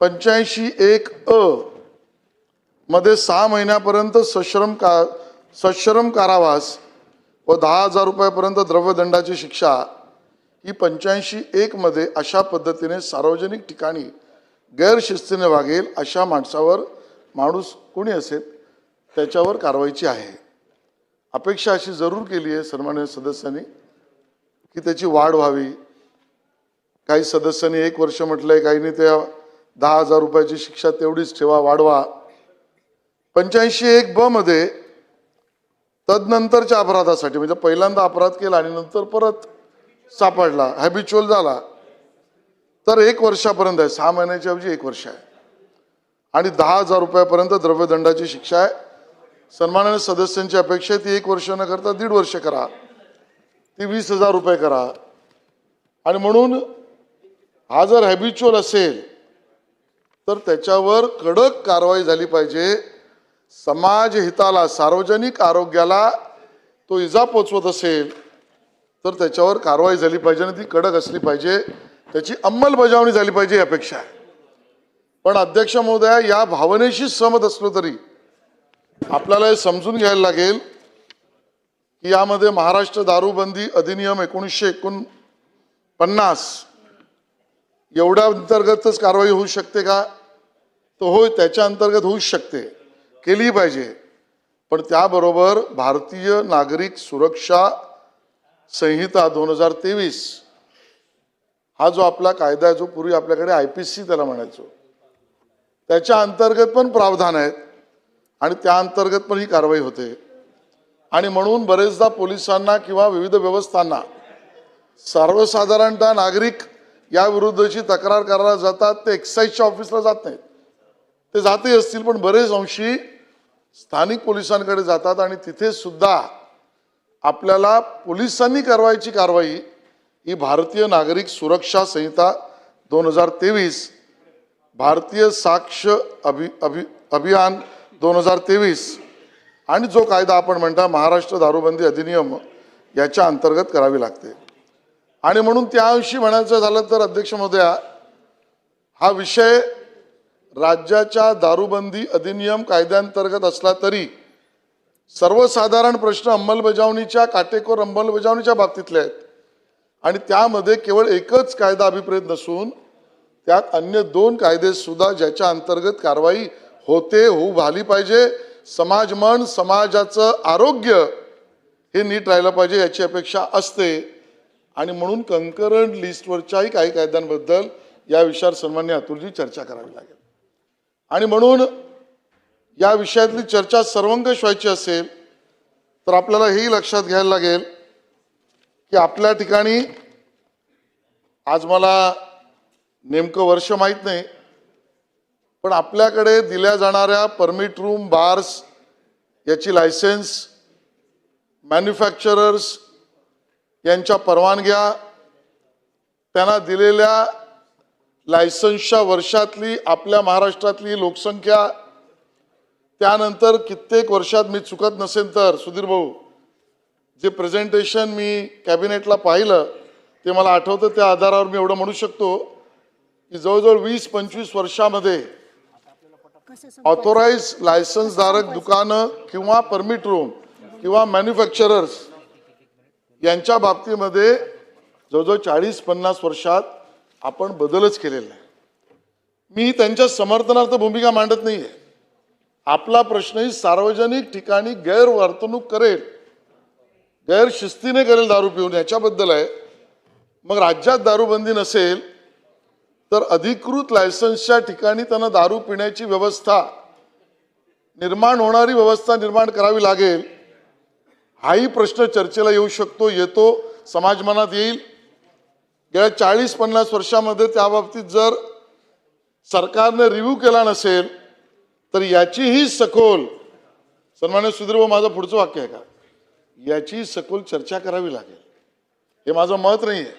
85(1)(अ) मध्ये 6 महिन्यापर्यंत सश्रम कारावास व 10,000 रुपयापर्यंत द्रव्यदंडाची शिक्षा ही 85(1) मध्ये अशा पद्धतीने सार्वजनिक ठिकाणी गैरशिस्तीने वागेल अशा माणूस कोणी असेल त्याच्यावर कारवाईची आहे. अपेक्षा अशी जरूर केली आहे सन्माननीय सदस्यांनी की त्याची वाढ व्हावी, काही सदस्यांनी 1 वर्ष म्हटलंय, काहींनी त्या 10,000 रुपयाची शिक्षा तेवढीच ठेवा, वाढवा. 85(1) ब मध्ये तदनंतरच्या अपराधासाठी, म्हणजे पहिल्यांदा अपराध केला आणि नंतर परत सापडला, हॅबिच्युअल झाला, तर 1 वर्षापर्यंत आहे. 6 महिन्याच्या ऐवजी 1 वर्ष आहे. आणि 10,000 रुपयापर्यंत द्रव्यदंडाची शिक्षा आहे. सन्माननीय सदस्यांची अपेक्षा आहे ती 1 वर्ष न करता 1.5 वर्ष करा, ती 20,000 रुपये करा. आणि म्हणून हा जर हॅबिच्युअल असेल तर त्याच्यावर कडक कारवाई झाली पाहिजे. समाज हिताला, सार्वजनिक आरोग्याला तो इजा पोचवत असेल तर त्याच्यावर कारवाई झाली पाहिजे आणि ती कडक असली पाहिजे, त्याची अंमलबजावणी झाली पाहिजे, ही अपेक्षा आहे. पण अध्यक्ष महोदया, या भावनेशी सहमत असलो तरी आपल्याला हे समजून घ्यायला लागेल की यामध्ये महाराष्ट्र दारूबंदी अधिनियम 1949 एवढ्या अंतर्गतच कारवाई होऊ शकते का? तर होय, त्याच्या अंतर्गत होऊ शकते, केली पाहिजे. पण त्याबरोबर भारतीय नागरिक सुरक्षा संहिता 2023 हा जो आपला कायदा आहे, जो पूर्वी आपल्याकडे IPC त्याला म्हणायचो, त्याच्या अंतर्गत पण प्रावधान आहेत आणि त्या अंतर्गत पण ही कारवाई होते. आणि म्हणून बरेचदा पोलिसांना किंवा विविध व्यवस्थांना सर्वसाधारणतः नागरिक या विरुद्धची तक्रार करायला जातात, ते एक्साईजच्या ऑफिसला जात नाहीत, ते जातही असतील पण बरेच अंशी स्थानिक पोलिसांकडे जातात. आणि तिथे सुद्धा आपल्याला पोलिसांनी करायची कारवाई ही भारतीय नागरिक सुरक्षा संहिता 2023, भारतीय साक्ष्य अभियान 2023 आणि जो कायदा आपण म्हणता महाराष्ट्र दारूबंदी अधिनियम याच्या अंतर्गत करावी लागते. आणि म्हणून त्याविषयी म्हणायचं झालं तर अध्यक्ष महोदया, हा विषय राज्याच्या दारूबंदी अधिनियम कायद्यांतर्गत असला तरी सर्वसाधारण प्रश्न अंमलबजावणीच्या, काटेकोर अंमलबजावणीच्या बाबतीतले आहेत. आणि त्यामध्ये केवळ एकच कायदा अभिप्रेत नसून त्यात अन्य 2 कायदे सुद्धा ज्याच्या अंतर्गत कारवाई होते, होऊ झाली पाहिजे. समाजमन, समाजाचं आरोग्य हे नीट राहिलं पाहिजे याची अपेक्षा असते. आणि म्हणून कंकरंट लिस्टवरच्याही काही कायद्यांबद्दल या विषयावर सन्माननीय अतुलजी चर्चा करावी लागेल. आणि म्हणून या विषयातली चर्चा सर्वंकष व्हायची असेल तर आपल्याला हेही लक्षात घ्यायला लागेल की आपल्या ठिकाणी, आज मला नेमकं वर्ष माहीत नाही, पण आपल्याकडे दिल्या जाणाऱ्या परमिट रूम, बार्स याची लायसन्स, मॅन्युफॅक्चरर्स यांच्या परवानग्या, त्यांना दिलेल्या लायसन्सच्या वर्षातली आपल्या महाराष्ट्रातली लोकसंख्या, त्यानंतर कित्येक वर्षात, मी चुकत नसेल तर सुधीर भाऊ, जे प्रेझेंटेशन मी कॅबिनेटला पाहिलं ते मला आठवतं, त्या आधारावर मी एवढं म्हणू शकतो की जवळजवळ 20-25 वर्षामध्ये ऑथोराइज लायसन्सधारक दुकानं किंवा परमिट रूम किंवा मॅन्युफॅक्चरर्स यांच्या बाबतीमध्ये जवळजवळ 40-50 वर्षात आपण बदलच केलेला आहे. मी त्यांच्या समर्थनार्थ भूमिका मांडत नाहीये. आपला प्रश्नही सार्वजनिक ठिकाणी गैरवर्तणूक करेल, गैरशिस्तीने करेल दारू पिऊन, याच्याबद्दल आहे. मग राज्यात दारूबंदी नसेल तर अधिकृत लायसन्सच्या ठिकाणी त्यांना दारू पिण्याची व्यवस्था, निर्माण होणारी व्यवस्था निर्माण करावी लागेल. हाही प्रश्न चर्चेला येऊ शकतो, येतो, समाज मनात येईल. गेल्या 40-50 वर्षामध्ये त्याबाबतीत जर सरकारने रिव्ह्यू केला नसेल तर याचीही सखोल, सन्मान्य सुधीर भाऊ, माझं पुढचं वाक्य आहे का, याची सखोल चर्चा करावी लागेल, हे माझं मत नाही आहे.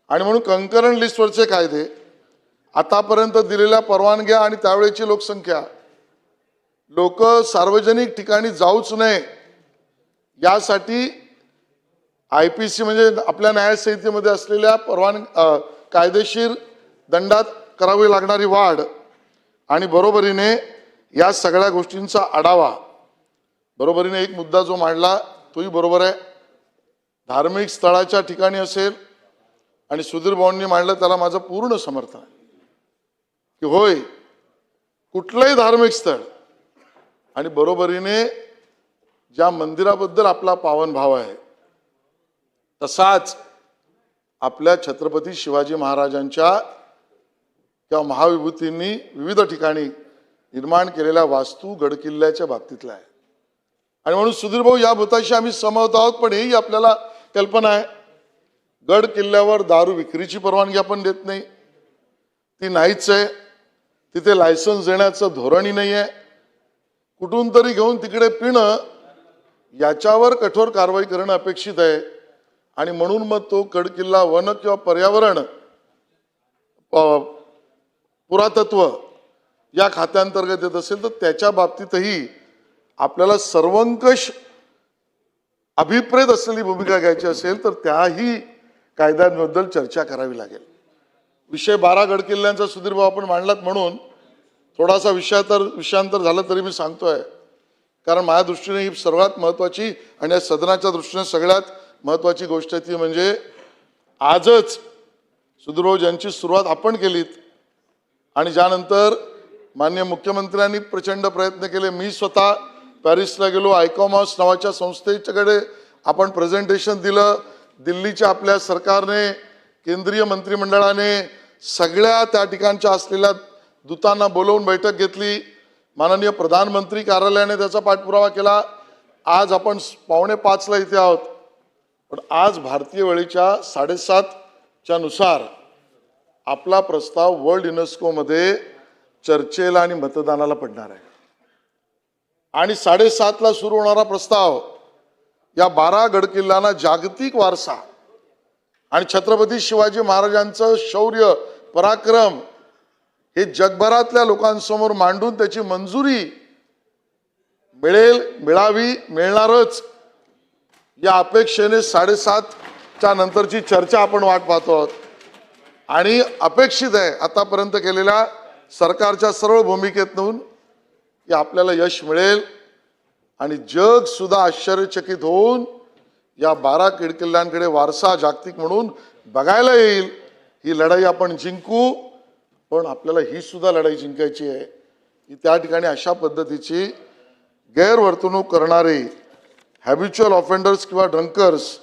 आणि म्हणून कंकरंट लिस्टवरचे कायदे, आतापर्यंत दिलेल्या परवानग्या आणि त्यावेळेची लोकसंख्या, लोक सार्वजनिक ठिकाणी जाऊच नये यासाठी IPC म्हणजे आपल्या न्यायसंहितेमध्ये असलेल्या कायदेशीर दंडात करावी लागणारी वाढ आणि बरोबरीने या सगळ्या गोष्टींचा आढावा, बरोबरीने एक मुद्दा जो मांडला तोही बरोबर आहे. धार्मिक स्थळाच्या ठिकाणी असेल आणि सुधीर भाऊंनी मांडलं त्याला माझं पूर्ण समर्थन आहे की होय, कुठलंही धार्मिक स्थळ आणि बरोबरीने ज्या मंदिराबद्दल आपला पावन भाव आहे तसाच आपल्या छत्रपती शिवाजी महाराजांच्या किंवा महाविभूतींनी विविध ठिकाणी निर्माण केलेल्या वास्तू गडकिल्ल्याच्या बाबतीतला आहे. आणि म्हणून सुधीर भाऊ या मताशी आम्ही सहमत आहोत, पण हेही आपल्याला कल्पना आहे गड किल्ल्यावर दारू विक्रीची परवानगी आपण देत नाही, ती नाहीच आहे. तिथे लायसन्स देण्याचं धोरणही नाही आहे. कुठून तरी घेऊन तिकडे पिणं याच्यावर कठोर कारवाई करणं अपेक्षित आहे. आणि म्हणून मग तो गडकिल्ला वन किंवा पर्यावरण पुरातत्व या खात्यांतर्गत येत असेल तर त्याच्या बाबतीतही आपल्याला सर्वंकष अभिप्रेत असलेली भूमिका घ्यायची असेल तर त्याही कायद्यांबद्दल चर्चा करावी लागेल. विषय 12 गडकिल्ल्यांचा सुधीर भाऊ आपण मांडलात म्हणून थोडासा विषयांतर झालं तरी मी सांगतोय, कारण माझ्या दृष्टीने ही सर्वात महत्त्वाची आणि या सदनाच्या दृष्टीने सगळ्यात महत्त्वाची गोष्ट ती म्हणजे आजच सुधीर भाऊ ज्यांची सुरुवात आपण केलीत आणि ज्यानंतर माननीय मुख्यमंत्र्यांनी प्रचंड प्रयत्न केले. मी स्वतः पॅरिसला गेलो, आयकॉमॉस नावाच्या संस्थेच्याकडे आपण प्रेझेंटेशन दिलं. दिल्लीच्या आपल्या सरकारने, केंद्रीय मंत्रिमंडळाने सगळ्या त्या ठिकाणच्या असलेल्या दूतांना बोलवून बैठक घेतली. माननीय प्रधानमंत्री कार्यालयाने त्याचा पाठपुरावा केला. आज आपण 4:45 इथे आहोत, पण आज भारतीय वेळेच्या 7:30च्या नुसार आपला प्रस्ताव वर्ल्ड युनेस्कोमध्ये चर्चेला आणि मतदानाला पडणार आहे. आणि 7:30ला सुरू होणारा प्रस्ताव या 12 गडकिल्ल्यांना जागतिक वारसा आणि छत्रपती शिवाजी महाराजांचं शौर्य पराक्रम हे जगभरातल्या लोकांसमोर मांडून त्याची मंजुरी मिळावी, मिळणारच या अपेक्षेने 7:30च्या नंतरची चर्चा आपण वाट पाहतो आहोत. आणि अपेक्षित आहे आतापर्यंत केलेल्या सरकारच्या सर्व भूमिकेतून की आपल्याला यश मिळेल आणि जग सुद्धा आश्चर्यचकित होऊन या 12 गडकिल्ल्यांकडे वारसा जागतिक म्हणून बघायला येईल. ही लढाई आपण जिंकू, पण आपल्याला ही सुद्धा लढाई जिंकायची आहे की त्या ठिकाणी अशा पद्धतीची गैरवर्तणूक करणारे हॅबिच्युअल ऑफेंडर्स किंवा ड्रंकर्स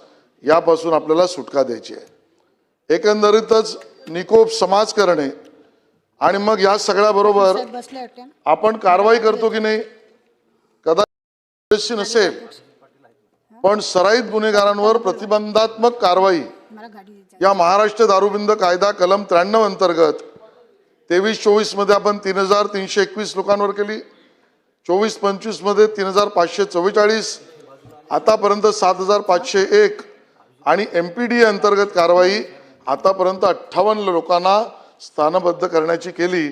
यापासून आपल्याला सुटका द्यायची आहे. एकंदरीतच निकोप समाज करणे आणि मग या सगळ्याबरोबर आपण कारवाई करतो की नाही कदाचित नसेल, पण सराईत गुन्हेगारांवर प्रतिबंधात्मक कारवाई या महाराष्ट्र दारूबंदी कायदा कलम 93 अंतर्गत 23-24 मध्ये आपण 3,321 लोकांवर केली, 24-25 मध्ये 3,544, आतापर्यंत 7,501 आणि MPDA अंतर्गत कारवाई आतापर्यंत 58 लोकांना स्थानबद्ध करण्याची केली.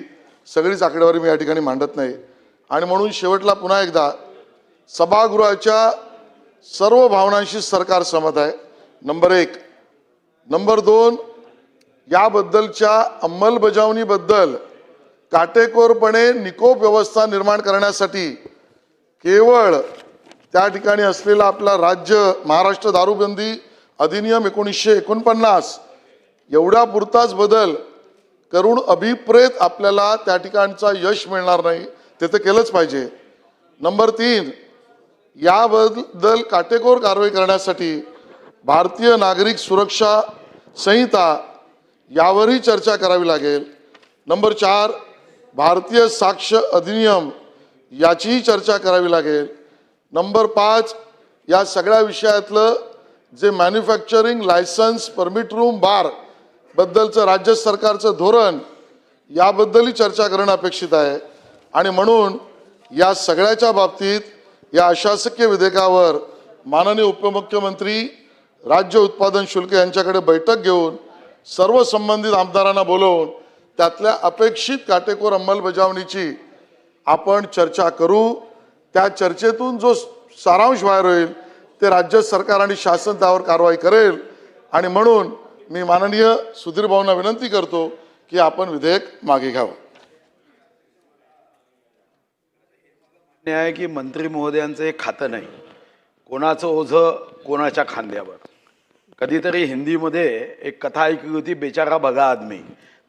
सगळीच आकडेवारी मी या ठिकाणी मांडत नाही. आणि म्हणून शेवटला पुन्हा एकदा सभागृहाच्या सर्व भावनांशी सरकार सहमत आहे, नंबर 1. नंबर 2, याबद्दलच्या अंमलबजावणीबद्दल काटेकोरपणे निकोप व्यवस्था निर्माण करण्यासाठी केवळ त्या ठिकाणी असलेला आपला राज्य महाराष्ट्र दारूबंदी अधिनियम 1949 एवढ्या पुरताच बदल करून अभिप्रेत आपल्याला त्या ठिकाणचा यश मिळणार नाही, ते तर केलंच पाहिजे. नंबर 3, याबद्दल काटेकोर कारवाई करण्यासाठी भारतीय नागरिक सुरक्षा संहिता यावरही चर्चा करावी लागेल. नंबर 4, भारतीय साक्ष अधिनियम याचीही चर्चा करावी लागेल. नंबर 5, या सगळ्या विषयातलं जे manufacturing licence permit room bar बद्दलचं राज्य सरकारचं धोरण याबद्दलही चर्चा करणं अपेक्षित आहे. आणि म्हणून या सगळ्याच्या बाबतीत या अशासकीय विधेयकावर माननीय उपमुख्यमंत्री राज्य उत्पादन शुल्क यांच्याकडे बैठक घेऊन सर्व संबंधित आमदारांना बोलवून त्यातल्या अपेक्षित काटेकोर अंमलबजावणीची आपण चर्चा करू. त्या चर्चेतून जो सारांश बाहेर होईल ते राज्य सरकार आणि शासन त्यावर कारवाई करेल. आणि म्हणून मी माननीय सुधीर भाऊंना विनंती करतो की आपण विधेयक मागे घ्यावं. आहे की मंत्री महोदयांचं एक खातं नाही, कोणाचं ओझं कोणाच्या खांद्यावर. कधीतरी हिंदीमध्ये एक कथा ऐकली होती, बेचारा भगा आदमी.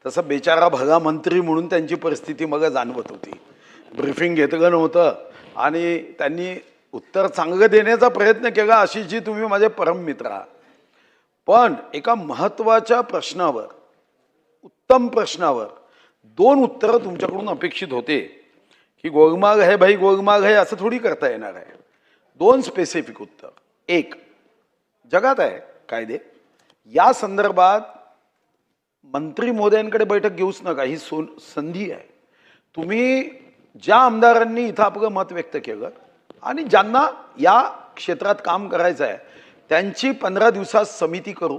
तसं बेचारा भगा मंत्री म्हणून त्यांची परिस्थिती मग जाणवत होती. ब्रीफिंग घेतलं नव्हतं आणि त्यांनी उत्तर चांगलं देण्याचा प्रयत्न केला, अशी जी तुम्ही माझे परम मित्र आहात. पण एका महत्वाच्या प्रश्नावर, उत्तम प्रश्नावर 2 उत्तरं तुमच्याकडून अपेक्षित होते की गोलमाल है भाई गोलमाल है असं थोडी करता येणार आहे. 2 स्पेसिफिक उत्तर. एक, जगात आहे कायदे, या संदर्भात मंत्री महोदयांकडे बैठक घेऊच नका, ही संधी आहे. तुम्ही ज्या आमदारांनी इथं आपलं मत व्यक्त केलं आणि ज्यांना या क्षेत्रात काम करायचं आहे त्यांची 15 दिवसात समिती करू.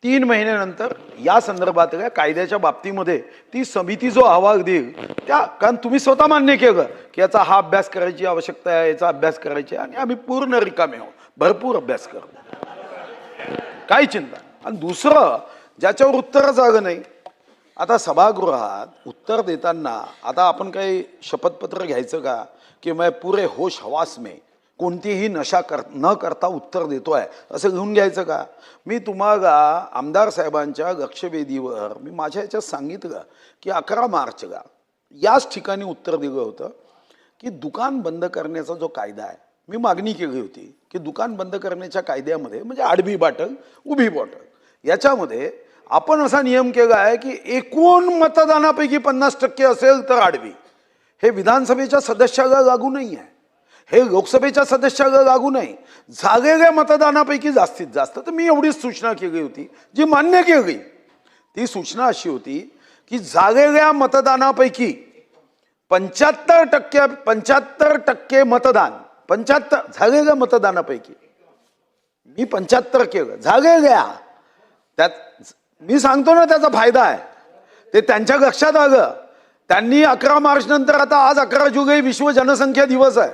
3 महिन्यानंतर या संदर्भातल्या कायद्याच्या बाबतीमध्ये ती समिती जो अहवाल देईल त्या, कारण तुम्ही स्वतः मान्य केलं की याचा हा अभ्यास करायची आवश्यकता आहे, याचा अभ्यास करायची आहे, आणि आम्ही पूर्ण रिकामे आहोत, भरपूर अभ्यास करू, काही चिंता. आणि दुसरं ज्याच्यावर उत्तरच आलं नाही, आता सभागृहात उत्तर देताना आता आपण काही शपथपत्र घ्यायचं का की मैं पूरे होश हवास में कोणतीही नशा न करता उत्तर देतोय असं घेऊन घ्यायचं का? मी तुम्हाला आमदार साहेबांच्या लक्षवेधीवर मी माझ्या ह्याच्यात सांगितलं की 11 मार्चला याच ठिकाणी उत्तर दिलं होतं की दुकान बंद करण्याचा जो कायदा आहे, मी मागणी केली होती की दुकान बंद करण्याच्या कायद्यामध्ये म्हणजे आडवी बाटल उभी बॉटल याच्यामध्ये आपण असा नियम केला आहे की एकूण मतदानापैकी 50% असेल तर आडवी. हे विधानसभेच्या सदस्याला लागू नाही आहे, हे लोकसभेच्या सदस्याला लागू नाही, झालेल्या मतदानापैकी जास्तीत जास्त. तर मी एवढीच सूचना केली होती जी मान्य केली. ती सूचना अशी होती की झालेल्या मतदानापैकी 75% मतदान, 75 झालेल्या मतदानापैकी मी 75 केलं, झालेल्या त्यात मी सांगतो ना त्याचा फायदा आहे, ते त्यांच्या लक्षात आलं. त्यांनी 11 मार्च नंतर, आता आज 11 जुलै विश्व जनसंख्या दिवस आहे,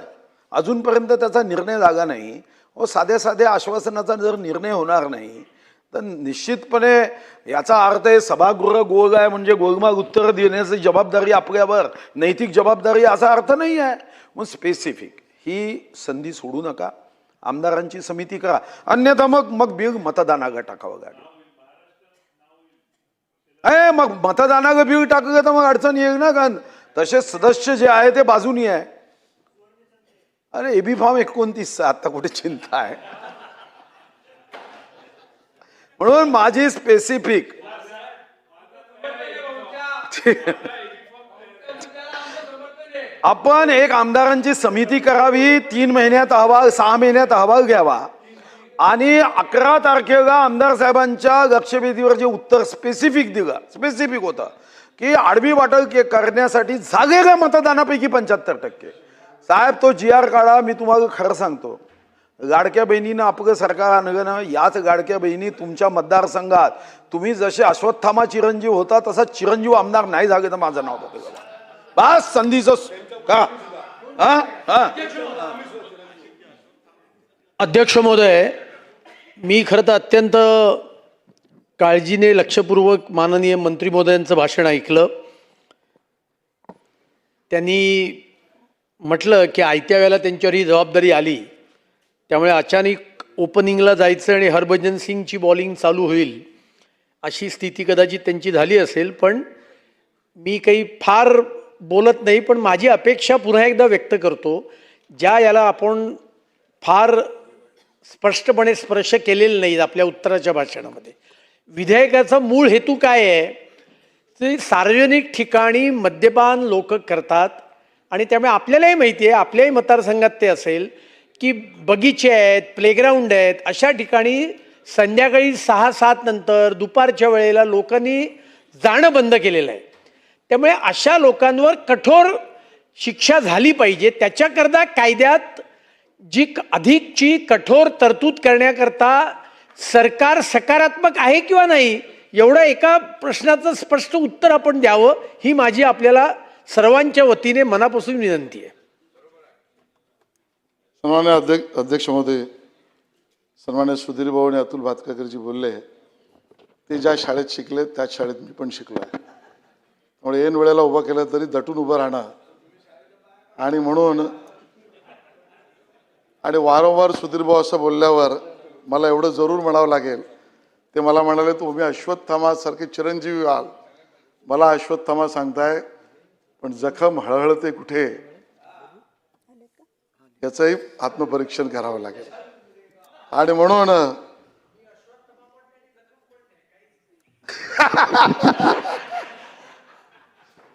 अजूनपर्यंत त्याचा निर्णय झाला नाही. साध्या साध्या आश्वासनाचा जर निर्णय होणार नाही तर निश्चितपणे याचा अर्थ आहे सभागृह गोल आहे म्हणजे गोलमाल उत्तर देण्याची जबाबदारी आपल्यावर, नैतिक जबाबदारी असा अर्थ नाही आहे. मग स्पेसिफिक ही संधी सोडू नका, आमदारांची समिती करा, अन्यथा मग बिल मतदानाला टाकावं लागेल. मग मतदानाला बिल टाकलं तर मग अडचण येईल ना, कारण तसे सदस्य जे आहे ते बाजूनी आहे. अरे एबी फॉर्म 29 आता कुठे चिंता आहे. म्हणून माझी स्पेसिफिक आपण एक आमदारांची समिती करावी, 3 महिन्यात अहवाल, 6 महिन्यात अहवाल घ्यावा आणि 11 तारखेला आमदार साहेबांच्या लक्षवेधीवर जे उत्तर स्पेसिफिक दिलं, स्पेसिफिक होतं की आडवी वाटल करण्यासाठी झालेल्या मतदानापैकी 75%. साहेब तो GR काढा. मी तुम्हाला खरं सांगतो, लाडक्या बहिणीनं आपलं सरकार आणलं ना, याच लाडक्या बहिणी तुमच्या मतदारसंघात तुम्ही जसे अश्वत्थामा चिरंजीव होता तसा चिरंजीव आमदार नाही झाले तर माझं नाव होतं बस संधीचं का. अध्यक्ष महोदय, मी खरं तर अत्यंत काळजीने लक्षपूर्वक माननीय मंत्री महोदयांचं भाषण ऐकलं. त्यांनी म्हटलं की आयत्या वेळेला त्यांच्यावर ही जबाबदारी आली, त्यामुळे अचानक ओपनिंगला जायचं आणि हरभजन सिंगची बॉलिंग चालू होईल अशी स्थिती कदाचित त्यांची झाली असेल. पण मी काही फार बोलत नाही, पण माझी अपेक्षा पुन्हा एकदा व्यक्त करतो, ज्या याला आपण फार स्पष्टपणे स्पर्श केलेलं नाही आपल्या उत्तराच्या भाषणामध्ये. विधेयकाचा मूळ हेतू काय आहे? ते सार्वजनिक ठिकाणी मद्यपान लोक करतात आणि त्यामुळे आपल्यालाही माहिती आहे, आपल्याही मतदारसंघात ते असेल की बगीचे आहेत, प्लेग्राऊंड आहेत, अशा ठिकाणी संध्याकाळी 6-7 नंतर दुपारच्या वेळेला लोकांनी जाणं बंद केलेलं आहे. त्यामुळे अशा लोकांवर कठोर शिक्षा झाली पाहिजे. त्याच्याकरता कायद्यात जी अधिकची कठोर तरतूद करण्याकरता सरकार सकारात्मक आहे किंवा नाही एवढा एका प्रश्नाचं स्पष्ट उत्तर आपण द्यावं, ही माझी आपल्याला सर्वांच्या वतीने मनापासून विनंती आहे. सन्मान्य अध्यक्ष महोदय, सन्मान्य सुधीर भाऊ आणि अतुल भातखळकरजी बोलले, ते ज्या शाळेत शिकले त्याच शाळेत मी पण शिकलो आहे. त्यामुळे ऐन वेळेला उभं केलं तरी दटून उभं राहणं आणि म्हणून आणि वारंवार सुधीर भाऊ असं बोलल्यावर मला एवढं जरूर म्हणावं लागेल. ते मला म्हणाले तुम्ही अश्वत्थामासारखे चिरंजीवी व्हाल. मला अश्वत्थामा सांगताय पण जखम हळहळते कुठे याचंही आत्मपरीक्षण करावं लागेल. आणि म्हणून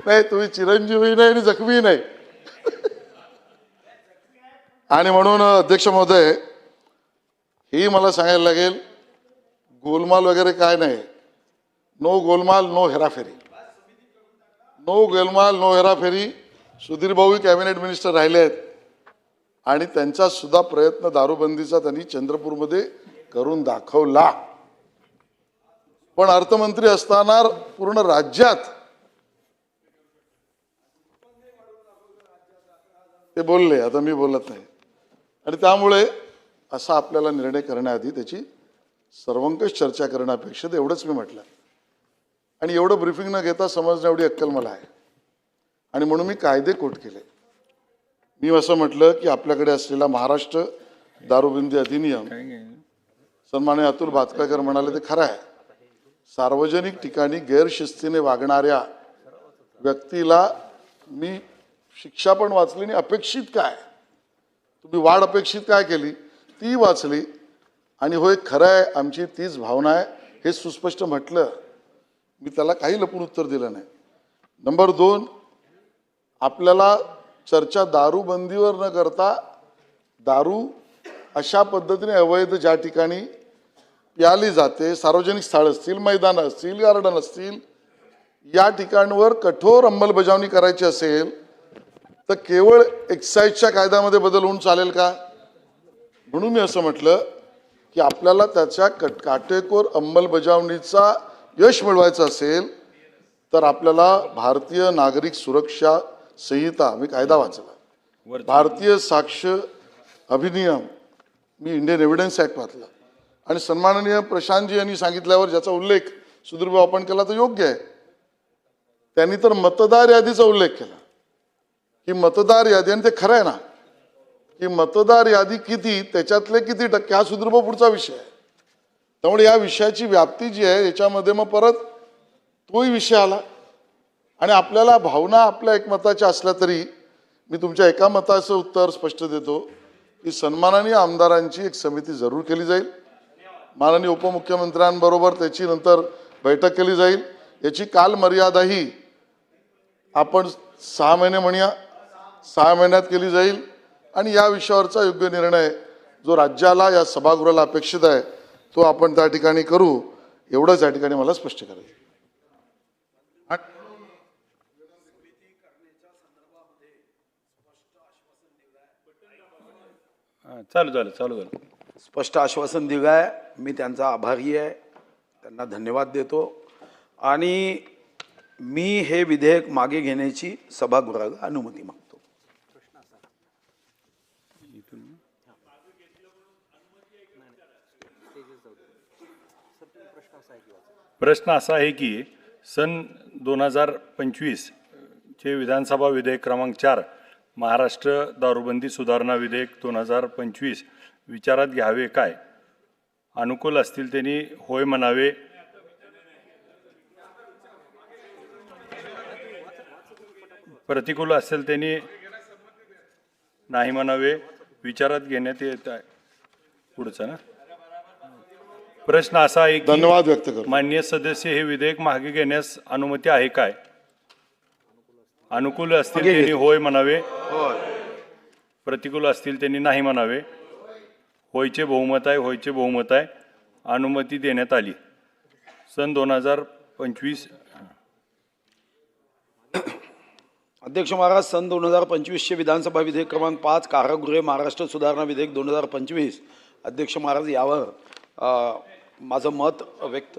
नाही, तुम्ही चिरंजीवी नाही आणि जखमी नाही. आणि म्हणून अध्यक्ष महोदय, ही मला सांगायला लागेल, गोलमाल वगैरे काय नाही. नो गोलमाल, नो हेराफेरी. नो गोलमाल, नो हेराफेरी. सुधीर भाऊ कॅबिनेट मिनिस्टर राहिले आहेत आणि त्यांचा सुद्धा प्रयत्न दारूबंदीचा त्यांनी चंद्रपूरमध्ये करून दाखवला. पण अर्थमंत्री असताना पूर्ण राज्यात ते बोलले, आता मी बोलत नाही. आणि त्यामुळे असा आपल्याला निर्णय करण्याआधी त्याची सर्वंकष चर्चा करण्यापेक्षा एवढंच मी म्हटलं. आणि एवढं ब्रीफिंग न घेता समजणं एवढी अक्कल मला आहे. आणि म्हणून मी कायदे कोट केले. मी असं म्हटलं की आपल्याकडे असलेला महाराष्ट्र दारूबंदी अधिनियम, सन्माननीय अतुल भातखळकर म्हणाले ते खरं आहे. सार्वजनिक ठिकाणी गैरशिस्तीने वागणाऱ्या व्यक्तीला मी शिक्षा पण वाचली आणि अपेक्षित काय, तुम्ही वाढ अपेक्षित काय केली ती वाचली. आणि होय खरं आहे, आमची तीच भावना आहे हे सुस्पष्ट म्हटलं. मी त्याला काही लपून उत्तर दिलं नाही. नंबर 2, आपल्याला चर्चा दारूबंदीवर न करता दारू अशा पद्धतीने अवैध ज्या ठिकाणी प्याली जाते, सार्वजनिक स्थळ असतील, मैदान असतील, गार्डन असतील, या ठिकाणवर कठोर अंमलबजावणी करायची असेल तर केवळ एक्साईजच्या कायद्यामध्ये बदल होऊन चालेल का? म्हणून मी असं म्हटलं की आपल्याला त्याच्या काटेकोर अंमलबजावणीचा यश मिळवायचं असेल तर आपल्याला भारतीय नागरिक सुरक्षा संहिता, मी कायदा वाचला, भारतीय साक्ष अधिनियम, मी इंडियन एव्हिडन्स ऍक्ट वाचला. आणि सन्माननीय प्रशांतजी यांनी सांगितल्यावर ज्याचा उल्लेख सुधीरभाऊ आपण केला तो योग्य आहे. त्यांनी तर मतदार यादीचा उल्लेख केला की मतदार यादी, आणि ते खरं आहे ना की मतदार यादी किती, त्याच्यातले किती टक्के, हा सुधीरभाऊ पुढचा विषय आहे. त्यामुळे या विषयाची व्याप्ती जी आहे याच्यामध्ये मग परत तोही विषय आला. आणि आपल्याला भावना आपल्या एकमताच्या असल्या तरी मी तुमच्या एका मताचं उत्तर स्पष्ट देतो की सन्माननीय आमदारांची एक समिती जरूर केली जाईल. माननीय उपमुख्यमंत्र्यांबरोबर त्याची नंतर बैठक केली जाईल. याची कालमर्यादाही आपण 6 महिने म्हणूया, 6 महिन्यात केली जाईल. आणि या विषयावरचा योग्य निर्णय जो राज्याला, या सभागृहाला अपेक्षित आहे तो आपण त्या ठिकाणी करू. एवढंच या ठिकाणी मला स्पष्ट करायचं. चालू झालं. स्पष्ट आश्वासन दिलं आहे. मी त्यांचा आभारी आहे, त्यांना धन्यवाद देतो. आणि मी हे विधेयक मागे घेण्याची सभागृहाला अनुमती मागतो. प्रश्न असा आहे की सन 2025 चे विधानसभा विधेयक क्रमांक 4 महाराष्ट्र दारूबंदी सुधारणा विधेयक 2025 विचारात घ्यावे काय? अनुकूल असतील त्यांनी होय म्हणावे, प्रतिकूल असेल त्यांनी नाही म्हणावे. विचारात घेण्यात येत आहे. पुढचं ना प्रश्न असा आहे की धन्यवाद व्यक्त करतो. माननीय सदस्य, हे विधेयक मागे घेण्यास अनुमती आहे काय? अनुकूल असतील त्यांनी होय म्हणावे, प्रतिकूल असतील त्यांनी नाही म्हणावे. होयचे बहुमत आहे. अनुमती देण्यात आली. सन 2025 अध्यक्ष महाराज, सन 2025 चे विधानसभा विधेयक क्रमांक 5 कारागृहे महाराष्ट्र सुधारणा विधेयक 2025. अध्यक्ष महाराज, यावर माझं मत व्यक्त.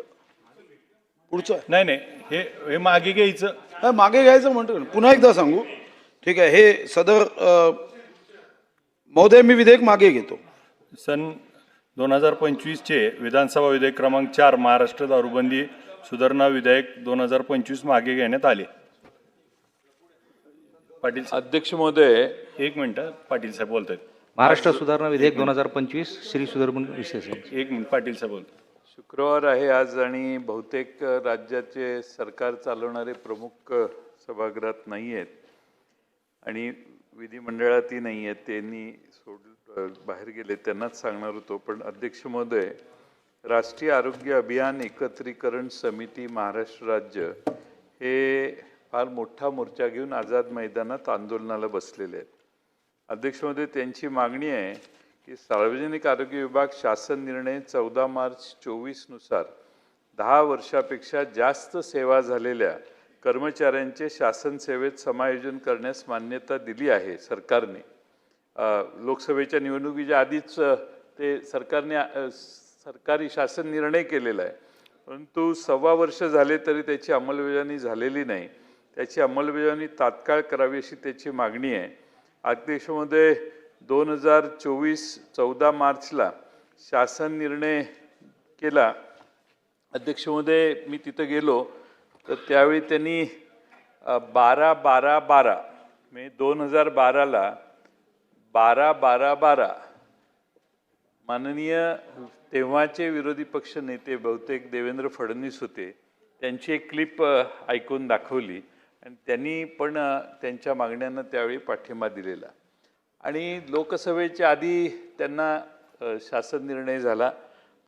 पुढचं नाही, हे मागे घ्यायचं. मागे घ्यायचं म्हणतो. पुन्हा एकदा सांगू, ठीक आहे. हे सदर महोदय, मी विधेयक मागे घेतो. सन 2025 चे विधानसभा विधेयक क्रमांक 4 महाराष्ट्र दारूबंदी सुधारणा विधेयक 2025 मागे घेण्यात आले. पाटील अध्यक्ष महोदय, एक मिनिट. पाटील साहेब बोलत आहेत. महाराष्ट्र सुधारणा विधेयक 2025 श्री सुधीरभाऊ विशेष. एक मिनिट. पाटील साहेब बोलत. शुक्रवार आहे आज आणि बहुतेक राज्याचे सरकार चालवणारे प्रमुख सभागृहात नाही आहेत आणि विधिमंडळातही नाही आहेत. त्यांनी बाहेर गेले, त्यांनाच सांगणार होतो. पण अध्यक्ष महोदय, राष्ट्रीय आरोग्य अभियान एकत्रीकरण समिती महाराष्ट्र राज्य हे फार मोठा मोर्चा घेऊन आझाद मैदानात आंदोलनाला बसलेले आहेत. अध्यक्ष महोदय, त्यांची मागणी आहे की सार्वजनिक आरोग्य विभाग शासन निर्णय 14 मार्च 24 नुसार 10 वर्षापेक्षा जास्त सेवा झालेल्या कर्मचाऱ्यांचे शासन सेवेत समायोजन करण्यास मान्यता दिली आहे सरकारने. लोकसभेच्या निवडणुकीच्या आधीच ते सरकारी शासन निर्णय केलेला आहे, परंतु 1.25 वर्ष झाले तरी त्याची अंमलबजावणी झालेली नाही. त्याची अंमलबजावणी तात्काळ करावी अशी त्याची मागणी आहे. अध्यक्ष महोदय, 2024 14 मार्चला शासन निर्णय केला. अध्यक्ष महोदय, मी तिथं गेलो तर त्यावेळी त्यांनी 12-12-12 म्हणजे 2012ला 12-12-12 माननीय तेव्हाचे विरोधी पक्ष नेते बहुतेक देवेंद्र फडणवीस होते, त्यांची एक क्लिप ऐकून दाखवली आणि त्यांनी पण त्यांच्या मागण्यांना त्यावेळी पाठिंबा दिलेला. आणि लोकसभेच्या आधी त्यांना शासन निर्णय झाला,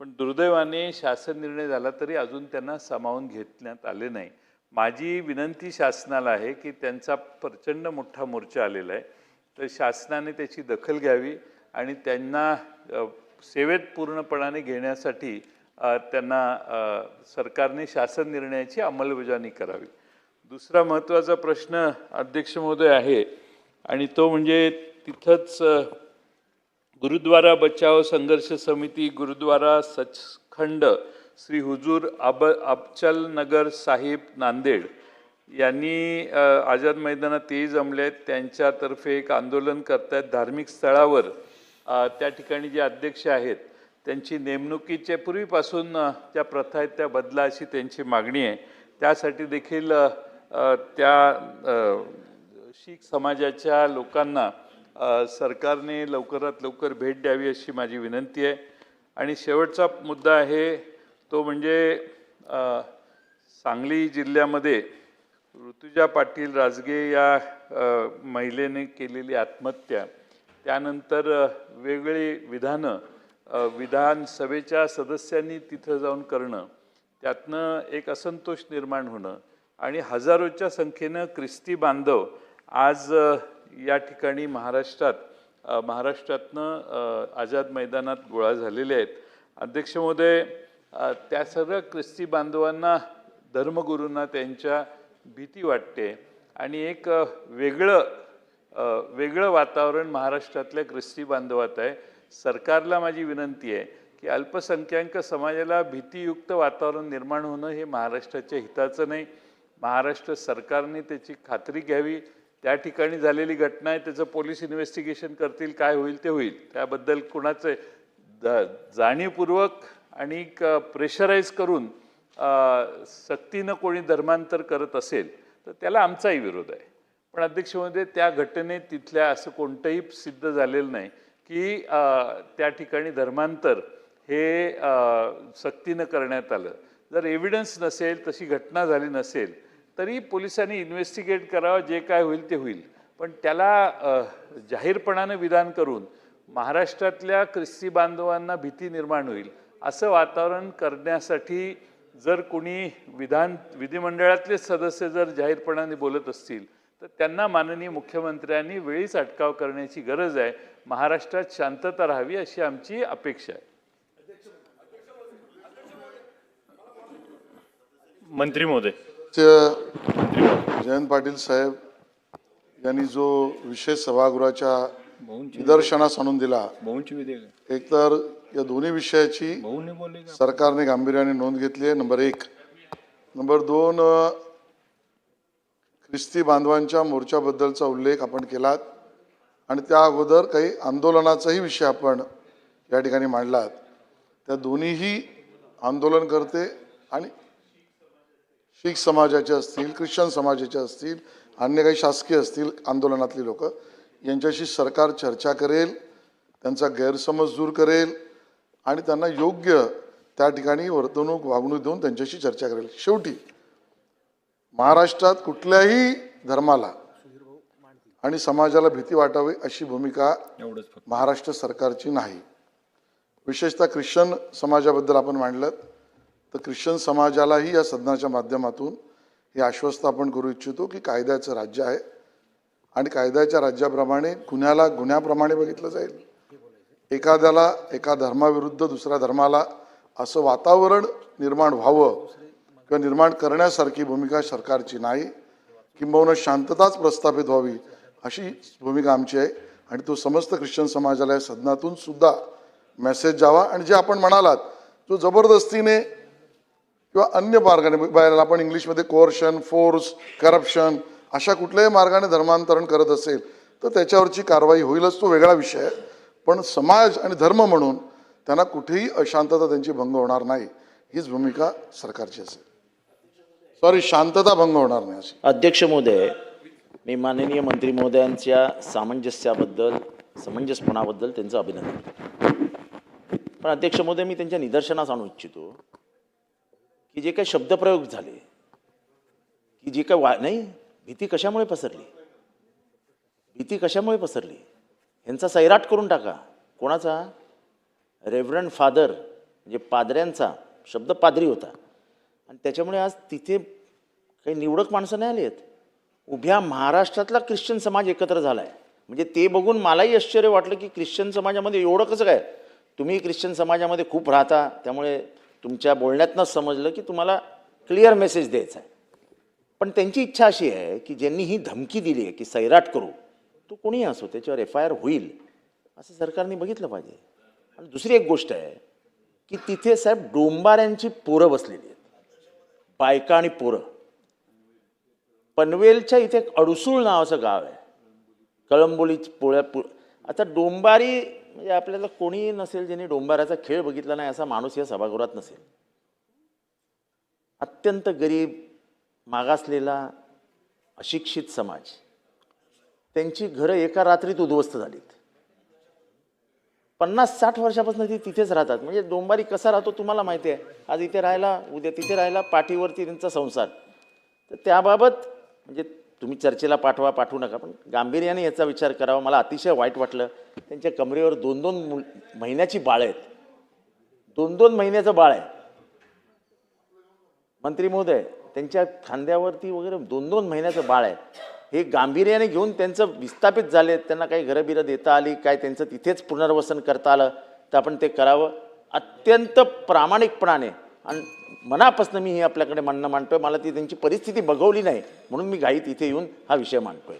पण दुर्दैवाने शासन निर्णय झाला तरी अजून त्यांना सामावून घेण्यात आले नाही. माझी विनंती शासनाला आहे की त्यांचा प्रचंड मोठा मोर्चा आलेला आहे, तर शासनाने त्याची दखल घ्यावी आणि त्यांना सेवेत पूर्णपणाने घेण्यासाठी त्यांना सरकारने शासन निर्णयाची अंमलबजावणी करावी. दुसरा महत्त्वाचा प्रश्न अध्यक्ष महोदय आहे आणि तो म्हणजे तिथंच गुरुद्वारा बचाव संघर्ष समिती, गुरुद्वारा सचखंड श्री हुजूर अबचल नगर साहिब नांदेड यांनी आझाद मैदानात तेही जमले आहेत. त्यांच्यातर्फे एक आंदोलन करतायत. धार्मिक स्थळावर त्या ठिकाणी जे अध्यक्ष आहेत त्यांची नेमणुकीच्या पूर्वीपासून त्या प्रथा आहेत त्या बदला अशी त्यांची मागणी आहे. त्यासाठी देखील त्या शीख समाजाच्या लोकांना सरकारने लवकरात लवकर भेट द्यावी अशी माझी विनंती आहे. आणि शेवटचा मुद्दा आहे तो म्हणजे सांगली जिल्ह्यामध्ये ऋतुजा पाटील राजगे या महिलेने केलेली आत्महत्या, त्यानंतर वेगळी विधानसभेच्या सदस्यांनी तिथं जाऊन करणं, त्यातनं एक असंतोष निर्माण होणं आणि हजारोच्या संख्येनं ख्रिस्ती बांधव आज या ठिकाणी महाराष्ट्रातनं आझाद मैदानात गोळा झालेले आहेत. अध्यक्ष महोदय, त्या सर्व ख्रिस्ती बांधवांना, धर्मगुरूंना त्यांच्या भीती वाटते आणि एक वेगळं वातावरण महाराष्ट्रातल्या ख्रिस्ती बांधवात आहे. सरकारला माझी विनंती आहे की अल्पसंख्याक समाजाला भीतीयुक्त वातावरण निर्माण होणं हे महाराष्ट्राच्या हिताचं नाही. महाराष्ट्र सरकारने त्याची खात्री घ्यावी. त्या ठिकाणी झालेली घटना आहे, त्याचं पोलीस इन्व्हेस्टिगेशन करतील, काय होईल ते होईल. त्याबद्दल कुणाचं जाणीवपूर्वक आणि प्रेशराईज करून सक्तीनं कोणी धर्मांतर करत असेल तर त्याला आमचाही विरोध आहे. पण अध्यक्ष महोदय, त्या घटनेत तिथल्या असं कोणतंही सिद्ध झालेलं नाही की त्या ठिकाणी धर्मांतर हे सक्तीनं करण्यात आलं. जर एव्हिडन्स नसेल, तशी घटना झाली नसेल तरी पोलिसांनी इन्व्हेस्टिगेट करावं, जे काय होईल ते होईल. पण त्याला जाहीरपणानं विधान करून महाराष्ट्रातल्या ख्रिस्ती बांधवांना भीती निर्माण होईल असं वातावरण करण्यासाठी जर कोणी विधिमंडळातले सदस्य जर जाहीरपणाने बोलत असतील तर त्यांना माननीय मुख्यमंत्र्यांनी वेळीच अटकाव करण्याची गरज आहे. महाराष्ट्रात शांतता राहावी अशी आमची अपेक्षा आहे. मंत्री महोदय, जयंत पाटील साहेब यांनी जो विशेष सभागृहाच्या निदर्शनास आणून दिला, एकतर या दोन्ही विषयाची सरकारने गांभीर्याने नोंद घेतली आहे. नंबर 1. नंबर 2, ख्रिस्ती बांधवांच्या मोर्चाबद्दलचा उल्लेख आपण केलात आणि त्या अगोदर काही आंदोलनाचाही विषय आपण या ठिकाणी मांडलात. त्या दोन्हीही आंदोलनकर्ते आणि शीख समाजाचे असतील, ख्रिश्चन समाजाचे असतील, अन्य काही शासकीय असतील आंदोलनातली लोक, यांच्याशी सरकार चर्चा करेल, त्यांचा गैरसमज दूर करेल आणि त्यांना योग्य त्या ठिकाणी वागणूक देऊन त्यांच्याशी चर्चा करेल. शेवटी महाराष्ट्रात कुठल्याही धर्माला आणि समाजाला भीती वाटावी अशी भूमिका महाराष्ट्र सरकारची नाही. विशेषतः ख्रिश्चन समाजाबद्दल आपण मांडलं, तर ख्रिश्चन समाजालाही या सदनाच्या माध्यमातून हे आश्वस्त आपण करू इच्छितो की कायद्याचं राज्य आहे आणि कायद्याच्या राज्याप्रमाणे गुन्ह्याला गुन्ह्याप्रमाणे बघितलं जाईल. एखाद्याला एका धर्माविरुद्ध दुसऱ्या धर्माला असं वातावरण निर्माण व्हावं किंवा निर्माण करण्यासारखी भूमिका सरकारची नाही, किंबहुना शांतताच प्रस्थापित व्हावी अशी भूमिका आमची आहे. आणि तो समस्त ख्रिश्चन समाजाला या सदनातून सुद्धा मेसेज जावा. आणि जे आपण म्हणालात जो जबरदस्तीने किंवा अन्य मार्गाने आपण इंग्लिशमध्ये कोअर्शन, फोर्स, करप्शन अशा कुठल्याही मार्गाने धर्मांतरण करत असेल तर त्याच्यावरची कारवाई होईलच, तो वेगळा विषय आहे. पण समाज आणि धर्म म्हणून त्यांना कुठेही अशांतता त्यांची भंग होणार नाही हीच भूमिका सरकारची असेल. सॉरी, शांतता भंग होणार नाही अशी. अध्यक्ष महोदय, मी माननीय मंत्री महोदयांच्या समंजसपणाबद्दल त्यांचं अभिनंदन. पण अध्यक्ष महोदय, मी त्यांच्या निदर्शनास आणू इच्छितो की जे काही शब्दप्रयोग झाले, की जे काही नाही, भीती कशामुळे पसरली, भीती कशामुळे पसरली, यांचा सैराट करून टाका. कोणाचा? रेव्हरंड फादर म्हणजे पादऱ्यांचा शब्द पादरी होता. आणि त्याच्यामुळे आज तिथे काही निवडक माणसं नाही आली आहेत. उभ्या महाराष्ट्रातला ख्रिश्चन समाज एकत्र झाला आहे. म्हणजे ते बघून मलाही आश्चर्य वाटलं की ख्रिश्चन समाजामध्ये एवढं कसं काय. तुम्ही ख्रिश्चन समाजामध्ये खूप राहता, त्यामुळे तुमच्या बोलण्यातनंच समजलं की तुम्हाला क्लिअर मेसेज द्यायचा आहे. पण त्यांची इच्छा अशी आहे की ज्यांनी ही धमकी दिली आहे की सैराट करू, तो कोणीही असो त्याच्यावर FIR होईल असं सरकारने बघितलं पाहिजे. आणि दुसरी एक गोष्ट आहे की तिथे साहेब डोंबाऱ्यांची पोरं बसलेली आहेत, बायका आणि पोरं. पनवेलच्या इथे एक अडसूळ नावाचं गाव आहे, कळंबोली आता डोंबारी म्हणजे आपल्याला कोणीही नसेल ज्यांनी डोंबाऱ्याचा खेळ बघितला नाही असा माणूस या सभागृहात नसेल. अत्यंत गरीब, मागासलेला, अशिक्षित समाज, त्यांची घरं एका रात्रीत उद्ध्वस्त झालीत. 50-60 वर्षापासून ती तिथेच राहतात. म्हणजे डोंबारी कसा राहतो तुम्हाला माहिती आहे. आज इथे राहायला, उद्या तिथे राहायला, पाठीवरती त्यांचा संसार. तर त्याबाबत म्हणजे तुम्ही चर्चेला पाठवू नका, पण गांभीर्याने याचा विचार करावा. मला अतिशय वाईट वाटलं. त्यांच्या कमरेवर 2-2 महिन्याची बाळ आहेत, 2-2 महिन्याचं बाळ आहे. मंत्री महोदय, त्यांच्या खांद्यावरती वगैरे 2-2 महिन्याचं बाळ आहे. हे गांभीर्याने घेऊन त्यांचं विस्थापित झाले, त्यांना काही घरं देता आली, काय त्यांचं तिथेच पुनर्वसन करता आलं तर आपण ते करावं अत्यंत प्रामाणिकपणाने. आणि मनापासून मी हे आपल्याकडे म्हणणं मांडतोय. मला ती त्यांची परिस्थिती बघवली नाही म्हणून मी घाईत इथे येऊन हा विषय मांडतोय.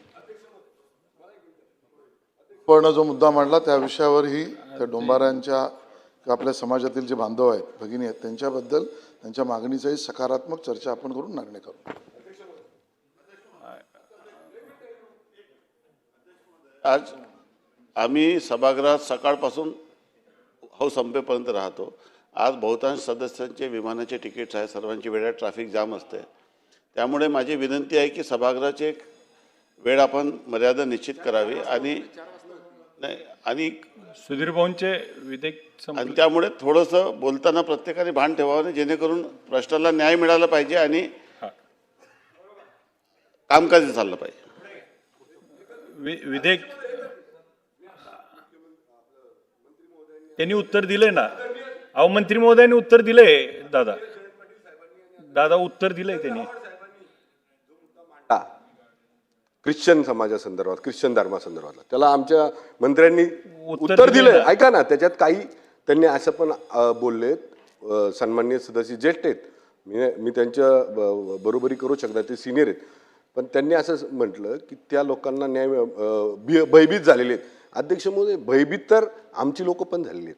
पण जो मुद्दा मांडला त्या विषयावरही त्या डोंबाऱ्यांच्या किंवा आपल्या समाजातील जे बांधव आहेत, भगिनी आहेत, त्यांच्याबद्दल त्यांच्या मागणीचाही सकारात्मक चर्चा आपण करून मागणी करू. आज आम्ही सभागृहात सकाळपासून संपेपर्यंत राहतो. आज बहुतांश सदस्यांचे विमानाचे तिकीट्स आहेत, सर्वांची वेळेत ट्रॅफिक जाम असते. त्यामुळे माझी विनंती आहे की सभागृहाची एक वेळ आपण मर्यादा निश्चित करावी. आणि सुधीर भाऊंचे विधेयक आणि त्यामुळे थोडंसं बोलताना प्रत्येकाने भान ठेवावं, जेणेकरून प्रश्नाला न्याय मिळाला पाहिजे आणि कामकाज चाललं पाहिजे. विधेयक त्यांनी उत्तर दिले ना. अहो, मंत्री महोदयांनी उत्तर दिले. दादा उत्तर दिलंय त्यांनी. ख्रिश्चन समाजासंदर्भात, ख्रिश्चन धर्मासंदर्भात त्याला आमच्या मंत्र्यांनी उत्तर दिले. ऐका ना, त्याच्यात काही त्यांनी असं पण बोललेत, सन्माननीय सदस्य ज्येष्ठ आहेत, मी त्यांच्या बरोबरी करू शकतात, ते सिनियर आहेत, पण त्यांनी असं म्हटलं की त्या लोकांना न्याय भयभीत झालेले आहेत. अध्यक्ष महोदय, भयभीत तर आमची लोक पण झालेली आहेत.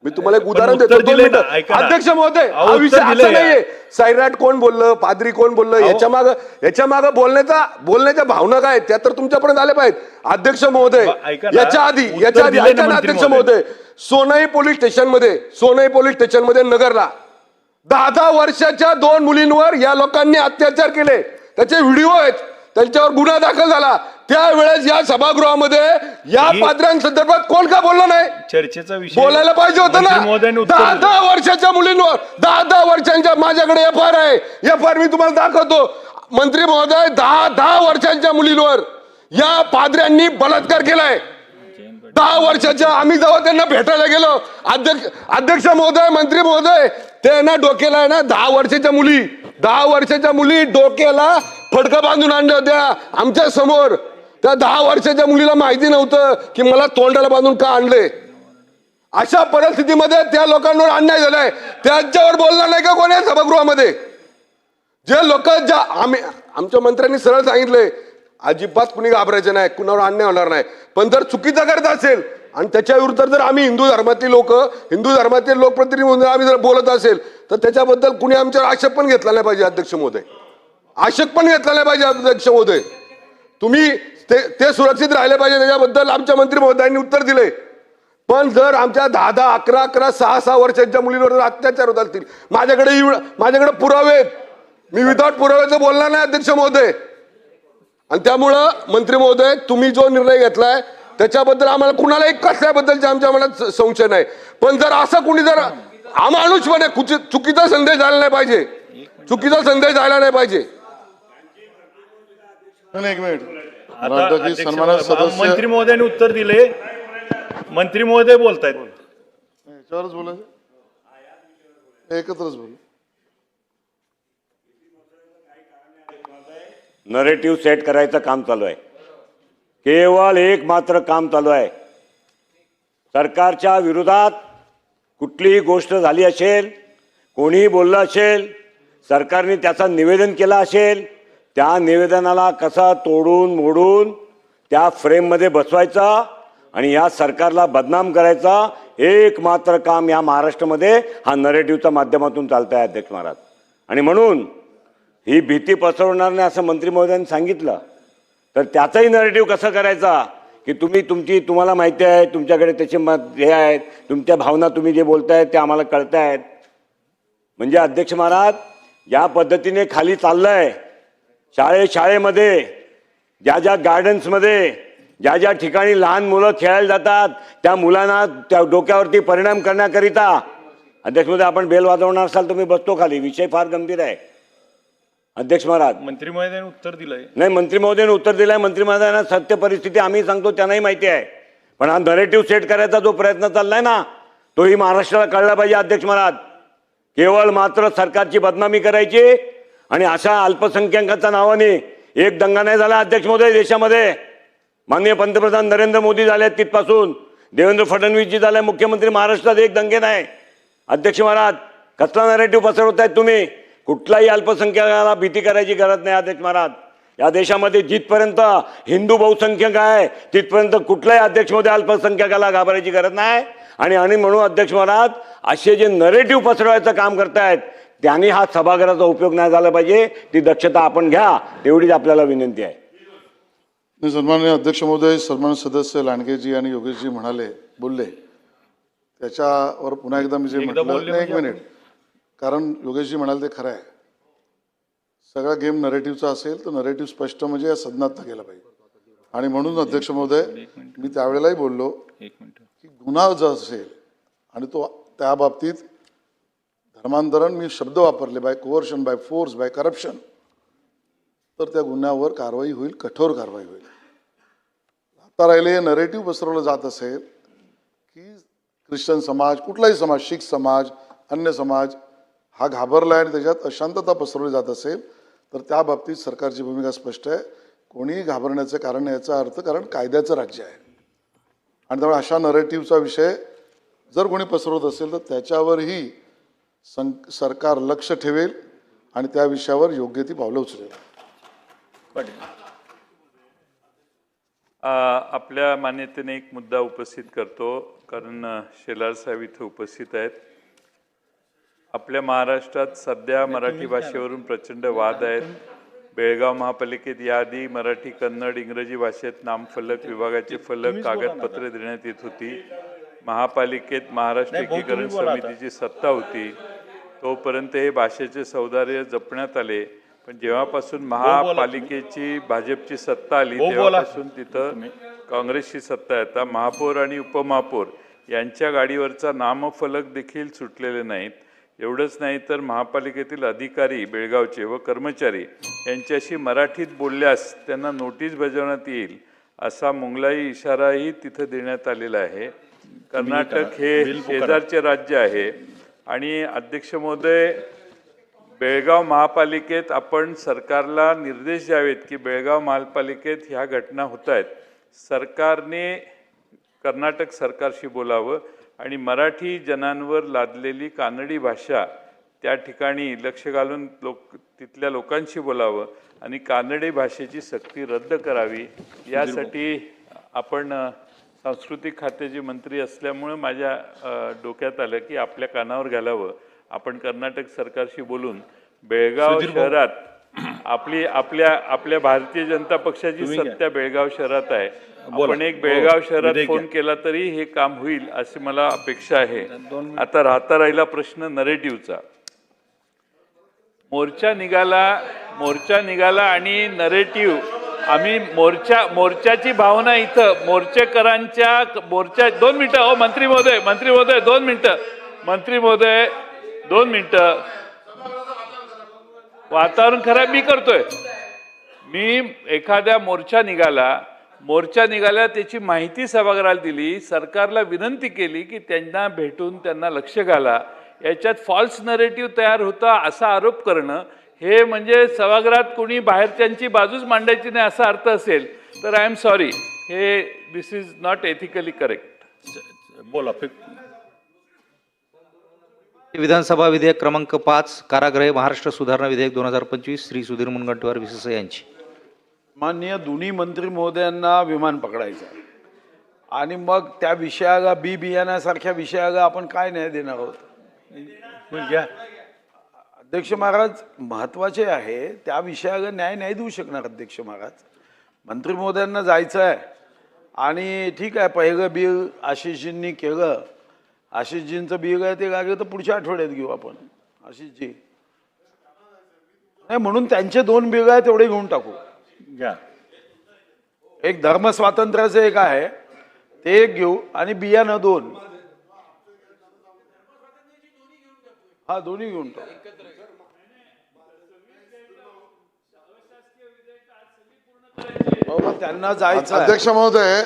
मी तुम्हाला एक उदाहरण देतो. अध्यक्ष महोदय, हा विषय असा नाहीये सैराट कोण बोललं, पादरी कोण बोललं, याच्या मागं बोलण्याच्या भावना काय त्या तर तुमच्यापर्यंत आल्या पाहिजेत. अध्यक्ष महोदय, याच्या आधी ऐका ना अध्यक्ष महोदय, सोनई पोलीस स्टेशनमध्ये नगरला 10 वर्षाच्या 2 मुलींवर या लोकांनी अत्याचार केले. त्याचे व्हिडिओ आहेत, त्यांच्यावर गुन्हा दाखल झाला. त्यावेळेस या सभागृहामध्ये या पाद्र्यांसंदर्भात कोण का बोललं नाही? चर्चेचा विषय बोलायला पाहिजे होतं ना. 10 वर्षाच्या मुलींवर, 10 वर्षांच्या, माझ्याकडे FIR आहे, FIR मी तुम्हाला दाखवतो. मंत्री महोदय, 10 वर्षांच्या मुलींवर या पाद्र्यांनी बलात्कार केलाय. 10 वर्षाच्या आम्ही जेव्हा त्यांना भेटायला गेलो, अध्यक्ष महोदय, मंत्री महोदय, ते ना डोक्याला आहे ना 10 वर्षाच्या मुली डोक्याला फडकं बांधून आणल्या होत्या आमच्या समोर. त्या 10 वर्षाच्या मुलीला माहिती नव्हतं की मला तोंडाला बांधून का आणले. अशा परिस्थितीमध्ये त्या लोकांवर अन्याय झालाय. त्यांच्यावर बोलणार नाही का कोणी सभागृहामध्ये? जे लोक आमच्या मंत्र्यांनी सरळ सांगितले अजिबात कुणी घाबरायचं नाही, कुणावर अन्याय होणार नाही. पण जर चुकीचं करत असेल आणि त्याच्या विरुद्ध जर आम्ही हिंदू धर्मातील लोकप्रतिनिधी म्हणून आम्ही जर बोलत असेल तर त्याच्याबद्दल कुणी आमच्यावर आक्षेप पण घेतला नाही पाहिजे. अध्यक्ष महोदय, आक्षेप पण घेतला नाही पाहिजे. अध्यक्ष महोदय, तुम्ही ते सुरक्षित राहिले पाहिजे त्याच्याबद्दल आमच्या मंत्री महोदयांनी उत्तर दिले. पण जर आमच्या 10, 11, 6 वर्षांच्या मुलींवर अत्याचार होत असतील, माझ्याकडे पुरावे आहेत, मी विदाउट पुराव्याचं बोलणार नाही अध्यक्ष महोदय. आणि त्यामुळं मंत्री महोदय, तुम्ही जो निर्णय घेतलाय त्याच्याबद्दल आम्हाला कुणालाही कसल्याबद्दलचे आम्हाला संशय नाही. पण जर असं कुणी जर अमानुषपणे चुकीचा संदेश झाला नाही पाहिजे, चुकीचा संदेश झाला नाही पाहिजे. एक मिनिट, मंत्री महोदयांनी उत्तर दिले. मंत्री महोदय बोलतायत. याच्यावरच बोलायचं, एकत्रच बोल. नरेटिव्ह सेट करायचं काम चालू आहे. केवळ एक मात्र काम चालू आहे. सरकारच्या विरोधात कुठलीही गोष्ट झाली असेल, कोणीही बोललं असेल, सरकारने त्याचं निवेदन केलं असेल, त्या निवेदनाला कसं तोडून मोडून त्या फ्रेममध्ये बसवायचा आणि या सरकारला बदनाम करायचा एक मात्र काम या महाराष्ट्रामध्ये हा नरेटिव्हच्या माध्यमातून चालत आहे अध्यक्ष महाराज. आणि म्हणून ही भीती पसरवणार नाही असं मंत्री महोदयांनी सांगितलं. तर त्याचाही नरेटिव्ह कसं करायचा की तुम्हाला माहिती आहे, तुमच्याकडे त्याचे हे आहेत, तुमच्या भावना तुम्ही जे बोलतायत ते आम्हाला कळत आहेत. म्हणजे अध्यक्ष महाराज, या पद्धतीने खाली चाललंय. शाळेमध्ये ज्या गार्डन्समध्ये ज्या ठिकाणी लहान मुलं खेळायला जातात त्या मुलांना त्या डोक्यावरती परिणाम करण्याकरिता अध्यक्ष महोदय, आपण बेल वाजवणार असाल तर मी बसतो खाली. विषय फार गंभीर आहे अध्यक्ष महाराज. मंत्री महोदयांनी उत्तर दिलंय. नाही, मंत्री महोदयांनी उत्तर दिलंय. मंत्री महोदयांना सत्य परिस्थिती आम्ही सांगतो, त्यांनाही माहिती आहे. पण हा नरेटिव्ह सेट करायचा जो प्रयत्न चाललाय ना, तोही महाराष्ट्राला कळला पाहिजे अध्यक्ष महाराज. केवळ मात्र सरकारची बदनामी करायची आणि अशा अल्पसंख्याकांच्या नावाने एक दंगा नाही झाला अध्यक्ष महोदय देशामध्ये. माननीय पंतप्रधान नरेंद्र मोदी झाले तिथपासून देवेंद्र फडणवीसजी झाले मुख्यमंत्री, महाराष्ट्रात एक दंगे नाही अध्यक्ष महाराज. कसला नरेटिव्ह पसरवतायत तुम्ही? कुठलाही अल्पसंख्याकाला भीती करायची गरज नाही अध्यक्ष महाराज. या देशामध्ये जिथपर्यंत हिंदू बहुसंख्यक आहे तिथपर्यंत कुठल्याही अध्यक्ष महोदय अल्पसंख्याकाला घाबरायची गरज नाही. आणि म्हणून अध्यक्ष महाराज, असे जे नरेटिव्ह पसरवायचं काम करतायत त्यांनी हा सभागृहाचा उपयोग नाही झाला पाहिजे. ती दक्षता आपण घ्या, तेवढीच आपल्याला विनंती आहे. सन्माननीय अध्यक्ष महोदय, सन्मानित सदस्य लांडगेजी आणि योगेशजी बोलले त्याच्यावर पुन्हा एकदा मी जे म्हटलं, एक मिनिट, कारण योगेशजी म्हणाले ते खरं आहे. सगळा गेम नरेटिव्हचा असेल तर नरेटिव्ह स्पष्ट म्हणजे या सदनात गेला पाहिजे. आणि म्हणून अध्यक्ष महोदय, मी त्यावेळेलाही बोललो की गुन्हा जो असेल आणि तो त्या बाबतीत धर्मांतरण, मी शब्द वापरले, by coercion, by force, by corruption, तर त्या गुन्ह्यावर कारवाई होईल, कठोर कारवाई होईल. आता राहिले नरेटिव्ह पसरवलं जात असेल की ख्रिश्चन समाज, कुठलाही समाज, शीख समाज, अन्य समाज हा घाबरला आहे आणि त्याच्यात अशांतता पसरवली जात असेल तर त्या बाबतीत सरकारची भूमिका स्पष्ट आहे. कोणीही घाबरण्याचं कारण नाही याचा अर्थ, कारण कायद्याचं राज्य आहे. आणि त्यामुळे अशा नरेटिव्हचा विषय जर कोणी पसरवत असेल तर त्याच्यावरही सरकार लक्ष ठेवेल आणि त्या विषयावर योग्य ती पावलं उचलेल. आपल्या मान्यतेने एक मुद्दा उपस्थित करतो, कारण शेलार साहेब इथे उपस्थित आहेत. आपल्या महाराष्ट्रात सध्या मराठी भाषेवरून प्रचंड वाद आहेत. बेळगाव महापालिकेत याआधी मराठी, कन्नड, इंग्रजी भाषेत नामफलक, विभागाचे फलक, कागदपत्रे देण्यात येत होती. महापालिकेत महाराष्ट्र एकीकरण समितीची सत्ता होती, तोपर्यंत हे भाषेचे सौंदर्य जपण्यात आले. पण जेव्हापासून महापालिकेची भाजपची सत्ता आली तेव्हापासून तिथं काँग्रेसची सत्ता आहे. आता महापौर आणि उपमहापौर यांच्या गाडीवरचा नामफलक देखील सुटलेले नाहीत. एवढंच नाही तर महापालिकेतील अधिकारी बेळगावचे व कर्मचारी यांच्याशी मराठीत बोलल्यास त्यांना नोटीस बजावण्यात येईल असा मोंगलाई इशाराही तिथं देण्यात आलेला आहे. कर्नाटक हे शेजारचे राज्य आहे आणि अध्यक्ष महोदय, बेळगाव महापालिकेत आपण सरकारला निर्देश द्यावेत की बेळगाव महापालिकेत ह्या घटना होत आहेत. सरकारने कर्नाटक सरकारशी बोलावं आणि मराठी जनांवर लादलेली कानडी भाषा त्या ठिकाणी लक्ष घालून तिथल्या लोकांशी बोलावं आणि कानडी भाषेची सक्ती रद्द करावी. यासाठी आपण सांस्कृतिक खात्याचे मंत्री असल्यामुळे माझ्या डोक्यात आलं की आपल्या कानावर घालावं. आपण कर्नाटक सरकारशी बोलून बेळगाव शहरात आपल्या भारतीय जनता पक्षाची सत्ता बेळगाव शहरात आहे. आपण एक बेळगाव शहरात फोन केला तरी हे काम होईल अशी मला अपेक्षा आहे. आता राहिला प्रश्न नरेटिव्हचा. मोर्चा निघाला आणि नरेटिव्ह आम्ही मोर्चाची भावना इथं मोर्चेकरांच्या 2 मिनिटं. मंत्री महोदय 2 मिनिटं. वातावरण खराब मी करतोय. मी एखाद्या मोर्चा निघाला त्याची माहिती सभागृहाला दिली, सरकारला विनंती केली की त्यांना भेटून त्यांना लक्ष घाला. याच्यात फॉल्स नरेटिव्ह तयार होता असा आरोप करणं हे म्हणजे सभागृहात कोणी बाहेरच्यांची बाजूच मांडायची नाही असा अर्थ असेल तर आय एम सॉरी. हे दिस इज नॉट एथिकली करेक्ट. बोला. विधानसभा विधेयक क्रमांक 5 कारागृह महाराष्ट्र सुधारणा विधेयक 2025 श्री सुधीर मुनगंटीवार विशेष यांची. माननीय दोन्ही मंत्री महोदयांना विमान पकडायचं आहे आणि मग त्या विषयाला बियाण्यासारख्या विषयाला आपण काय न्याय देणार आहोत? अध्यक्ष महाराज महत्वाचे आहे, त्या विषयाला न्याय नाही देऊ शकणार अध्यक्ष महाराज. मंत्री महोदयांना जायचं आहे आणि ठीक आहे, पहिलं बिल आशिषजींनी केलं. आशिषजींचं बिल आहे ते लागलं तर पुढच्या आठवड्यात घेऊ आपण. आशिषजी नाही म्हणून त्यांचे 2 बिल आहे तेवढे घेऊन टाकू. एक धर्म स्वातंत्र्याचं एक आहे ते एक घेऊ आणि बियाणं 2. हा दोन्ही घेऊन टाकू. त्यांना जायचं. अध्यक्ष महोदय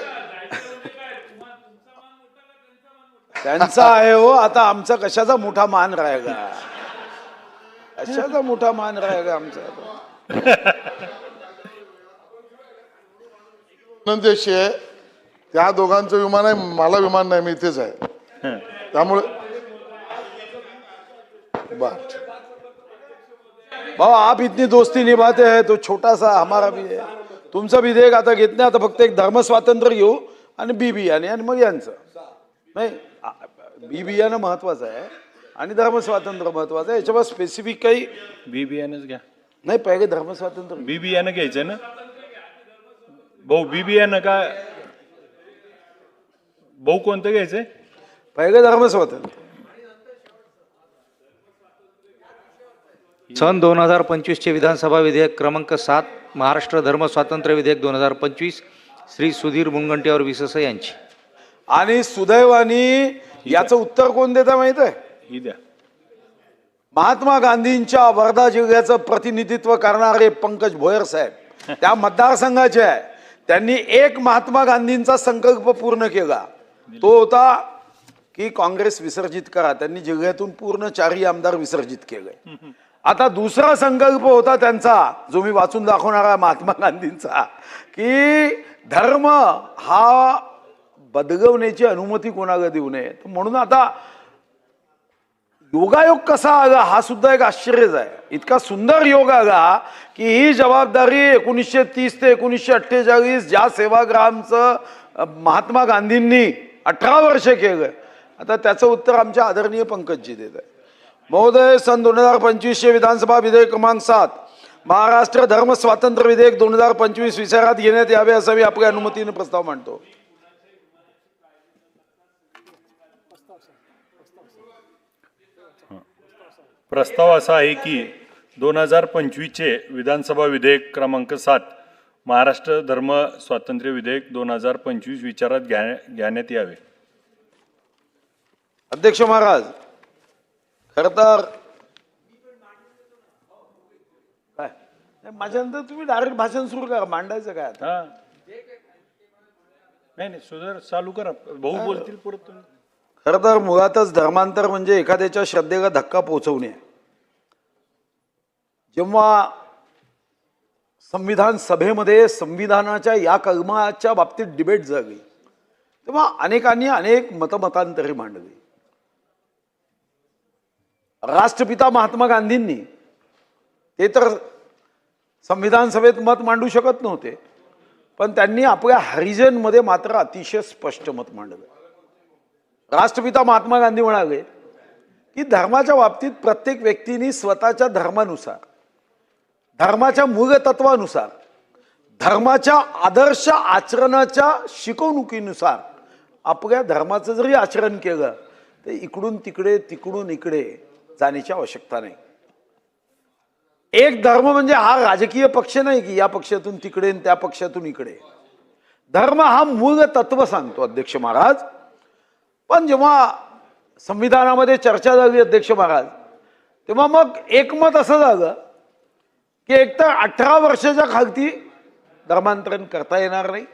त्यांचा आहे हो. आता आमचा कशाचा मोठा मान राहिला, कशाचा मोठा मान राहिला आमचा. विनंती आहे, त्या दोघांचं विमान आहे, मला विमान नाही, मी इथेच आहे. त्यामुळे भाऊ आप इतनी दोस्ती निभाते हैं तो छोटा सा हमारा भी है. तुमचं विधेयक आता घेत नाही. आता फक्त एक धर्म स्वातंत्र्य घेऊ आणि बियाणे आणि मग यांचं नाही. बियाणं महत्वाचं आहे आणि धर्म स्वातंत्र्य महत्वाचं आहे. याच्यावर स्पेसिफिक काही बियाणंच घ्या. नाही, पहिले धर्म स्वातंत्र्य बियाणं घ्यायचं ना भाऊ. बियाणं का भाऊ कोणतं घ्यायचंय? पहिले धर्म स्वातंत्र्य. सन 2025 चे विधानसभा विधेयक क्रमांक 7 महाराष्ट्र धर्म स्वातंत्र्य विधेयक 2025 श्री सुधीर मुनगंटीवार विशेष यांची. आणि सुदैवाने याचं उत्तर कोण देतं माहित आहे? ही द्या. महात्मा गांधींच्या वर्धा जिल्ह्याचं प्रतिनिधित्व करणारे पंकज भोयर साहेब त्या मतदारसंघाचे आहे. त्यांनी एक महात्मा गांधींचा संकल्प पूर्ण केला. तो होता की काँग्रेस विसर्जित करा. त्यांनी जिल्ह्यातून पूर्ण 4 आमदार विसर्जित केले. आता दुसरा संकल्प होता त्यांचा, जो मी वाचून दाखवणारा महात्मा गांधींचा, की धर्म हा बदलवण्याची अनुमती कोणाला देऊ नये. म्हणून आता योगायोग कसा आला हा सुद्धा एक आश्चर्यच आहे. इतका सुंदर योग आला की ही जबाबदारी 1930 ते 1948 ज्या सेवाग्रामचं महात्मा गांधींनी 18 वर्ष केलं, आता त्याचं उत्तर आमच्या आदरणीय पंकजजी देत आहे. महोदय, सन 2025 विधानसभा विधेयक क्रमांक 7 महाराष्ट्र धर्म स्वातंत्र्य विधेयक 2025 विचारात घेण्यात यावे असं मी आपल्या अनुमतीने प्रस्ताव मांडतो. प्रस्ताव असा आहे की 2025 विधानसभा विधेयक क्रमांक 7 महाराष्ट्र धर्म स्वातंत्र्य विधेयक 2025 विचारात घेण्यात यावे. अध्यक्ष महाराज, खर तर काय माझ्यानंतर तुम्ही डायरेक्ट भाषण सुरू करा. मांडायचं काय आता? नाही सुधार चालू करा, भाऊ बोलतील परत तुम्ही. खरं तर मुळातच धर्मांतर म्हणजे एखाद्याच्या श्रद्धेला धक्का पोहोचवणे. जेव्हा संविधान सभेमध्ये संविधानाच्या या कलमाच्या बाबतीत डिबेट झाली तेव्हा अनेकांनी अनेक मतमतांतरे मांडली. राष्ट्रपिता महात्मा गांधींनी ते तर संविधान सभेत मत मांडू शकत नव्हते, पण त्यांनी आपल्या हरिजनमध्ये मात्र अतिशय स्पष्ट मत मांडलं. राष्ट्रपिता महात्मा गांधी म्हणाले की धर्माच्या बाबतीत प्रत्येक व्यक्तीने स्वतःच्या धर्मानुसार, धर्माच्या मूलतत्वानुसार, धर्माच्या आदर्श आचरणाच्या शिकवणुकीनुसार आपल्या धर्माचं जरी आचरण केलं तर इकडून तिकडे तिकडून इकडे जाण्याची आवश्यकता नाही. एक धर्म म्हणजे हा राजकीय पक्ष नाही की या पक्षातून तिकडे आणि त्या पक्षातून इकडे. धर्म हा मूळ तत्व सांगतो अध्यक्ष महाराज. पण जेव्हा संविधानामध्ये चर्चा झाली अध्यक्ष महाराज, तेव्हा मग एकमत असं झालं की एकतर 18 वर्षाच्या खालती धर्मांतरण करता येणार नाही,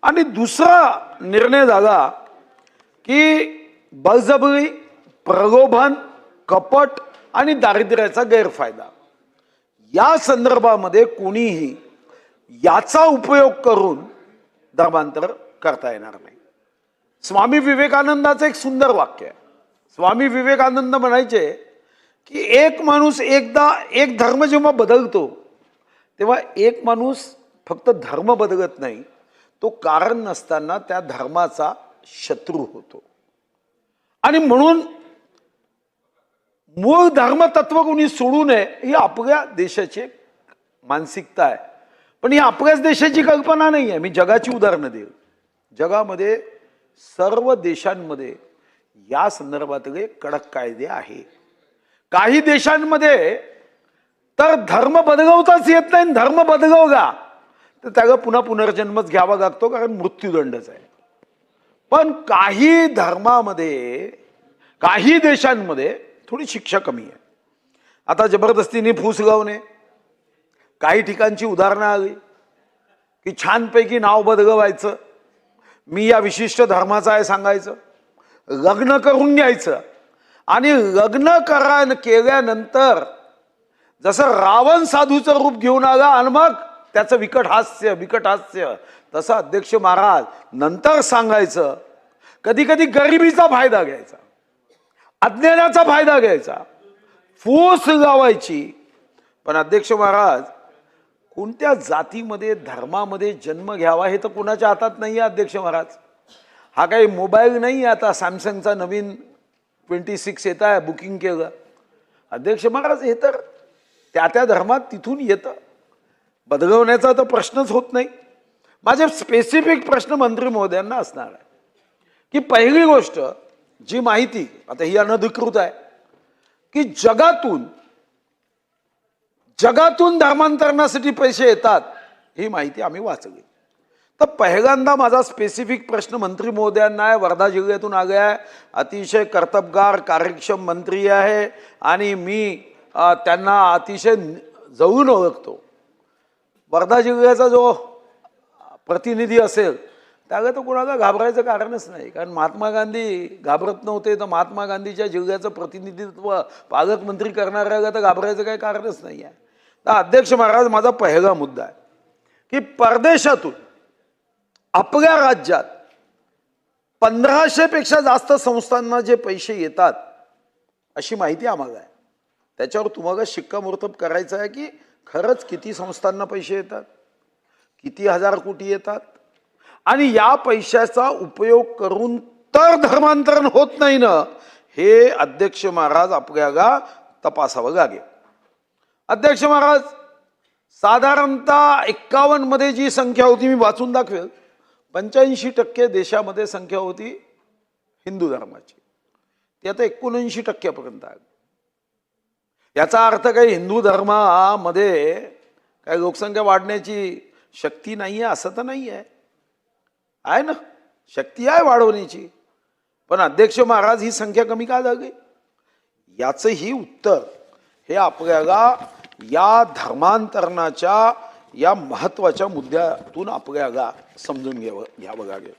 आणि दुसरा निर्णय झाला की बळजबरी, प्रलोभन, कपट आणि दारिद्र्याचा गैरफायदा या संदर्भामध्ये कोणीही याचा उपयोग करून धर्मांतर करता येणार नाही. स्वामी विवेकानंदाचं एक सुंदर वाक्य आहे. स्वामी विवेकानंद म्हणायचे की एक माणूस एकदा एक धर्म जेव्हा बदलतो तेव्हा एक माणूस फक्त धर्म बदलत नाही, तो कारण नसताना त्या धर्माचा शत्रू होतो. आणि म्हणून मूळ धर्मतत्व कोणी सोडू नये ही आपल्या देशाची मानसिकता आहे. पण ही आपल्याच देशाची कल्पना नाही आहे. मी जगाची उदाहरणं देईल. जगामध्ये सर्व देशांमध्ये या संदर्भातले कडक कायदे आहे. काही देशांमध्ये तर धर्म बदलवताच येत नाही. धर्म बदलवला तर त्याला पुन्हा पुनर्जन्मच घ्यावा लागतो, कारण मृत्यूदंडच आहे. पण काही धर्मामध्ये, काही देशांमध्ये थोडी शिक्षा कमी आहे. आता जबरदस्तीने फूस लावणे, काही ठिकाणची उदाहरणं आली की छानपैकी नाव बदलवायचं, मी या विशिष्ट धर्माचा आहे सांगायचं, लग्न करून घ्यायचं, आणि लग्न केल्यानंतर जसं रावण साधूचं रूप घेऊन आला आणि मग त्याचं विकट हास्य, तसं अध्यक्ष महाराज नंतर सांगायचं. कधी कधी गरिबीचा फायदा घ्यायचा, अज्ञानाचा फायदा घ्यायचा, फूस लावायची. पण अध्यक्ष महाराज कोणत्या जातीमध्ये, धर्मामध्ये जन्म घ्यावा हे तर कोणाच्या हातात नाही आहे अध्यक्ष महाराज. हा काही मोबाईल नाही. आता सॅमसंगचा नवीन 26 येत आहे, बुकिंग केलं. अध्यक्ष महाराज हे तर त्या धर्मात तिथून येतं, बदलवण्याचा तर प्रश्नच होत नाही. माझे स्पेसिफिक प्रश्न मंत्री महोदयांना असणार आहे की पहिली गोष्ट जी माहिती आता ही अनधिकृत आहे की जगातून धर्मांतरणासाठी पैसे येतात, ही माहिती आम्ही वाचली. तर पहिल्यांदा माझा स्पेसिफिक प्रश्न मंत्री महोदयांना आहे. वर्धा जिल्ह्यातून आले आहे, अतिशय कर्तबगार कार्यक्षम मंत्री आहे आणि मी त्यांना अतिशय जवळून ओळखतो. वर्धा जिल्ह्याचा जो प्रतिनिधी असेल त्याला तर कोणाला घाबरायचं कारणच नाही, कारण महात्मा गांधी घाबरत नव्हते, तर महात्मा गांधीच्या जिल्ह्याचं प्रतिनिधित्व पालकमंत्री करणाऱ्याला तर घाबरायचं काही कारणच नाही आहे. तर अध्यक्ष महाराज माझा पहिला मुद्दा आहे की परदेशातून आपल्या राज्यात 1500 पेक्षा जास्त संस्थांना जे पैसे येतात अशी माहिती आम्हाला आहे. त्याच्यावर तुम्हाला शिक्कामोर्तब करायचं आहे की खरंच किती संस्थांना पैसे येतात, किती हजार कोटी येतात, आणि या पैशाचा उपयोग करून तर धर्मांतरण होत नाही ना, हे अध्यक्ष महाराज आपल्याला तपासावं लागेल. अध्यक्ष महाराज साधारणतः 51 मध्ये जी संख्या होती मी वाचून दाखवेल, 85% देशामध्ये संख्या होती हिंदू धर्माची, ती आता 79% आहे. याचा अर्थ काही हिंदू धर्मामध्ये काही लोकसंख्या वाढण्याची शक्ती नाही आहे असं तर नाही आहे. आहे ना, शक्ती आहे वाढवण्याची. पण अध्यक्ष महाराज ही संख्या कमी का झाली याचंही उत्तर हे आपल्याला या धर्मांतरणाच्या या महत्वाच्या मुद्द्यातून आपल्याला समजून घ्यावं लागेल.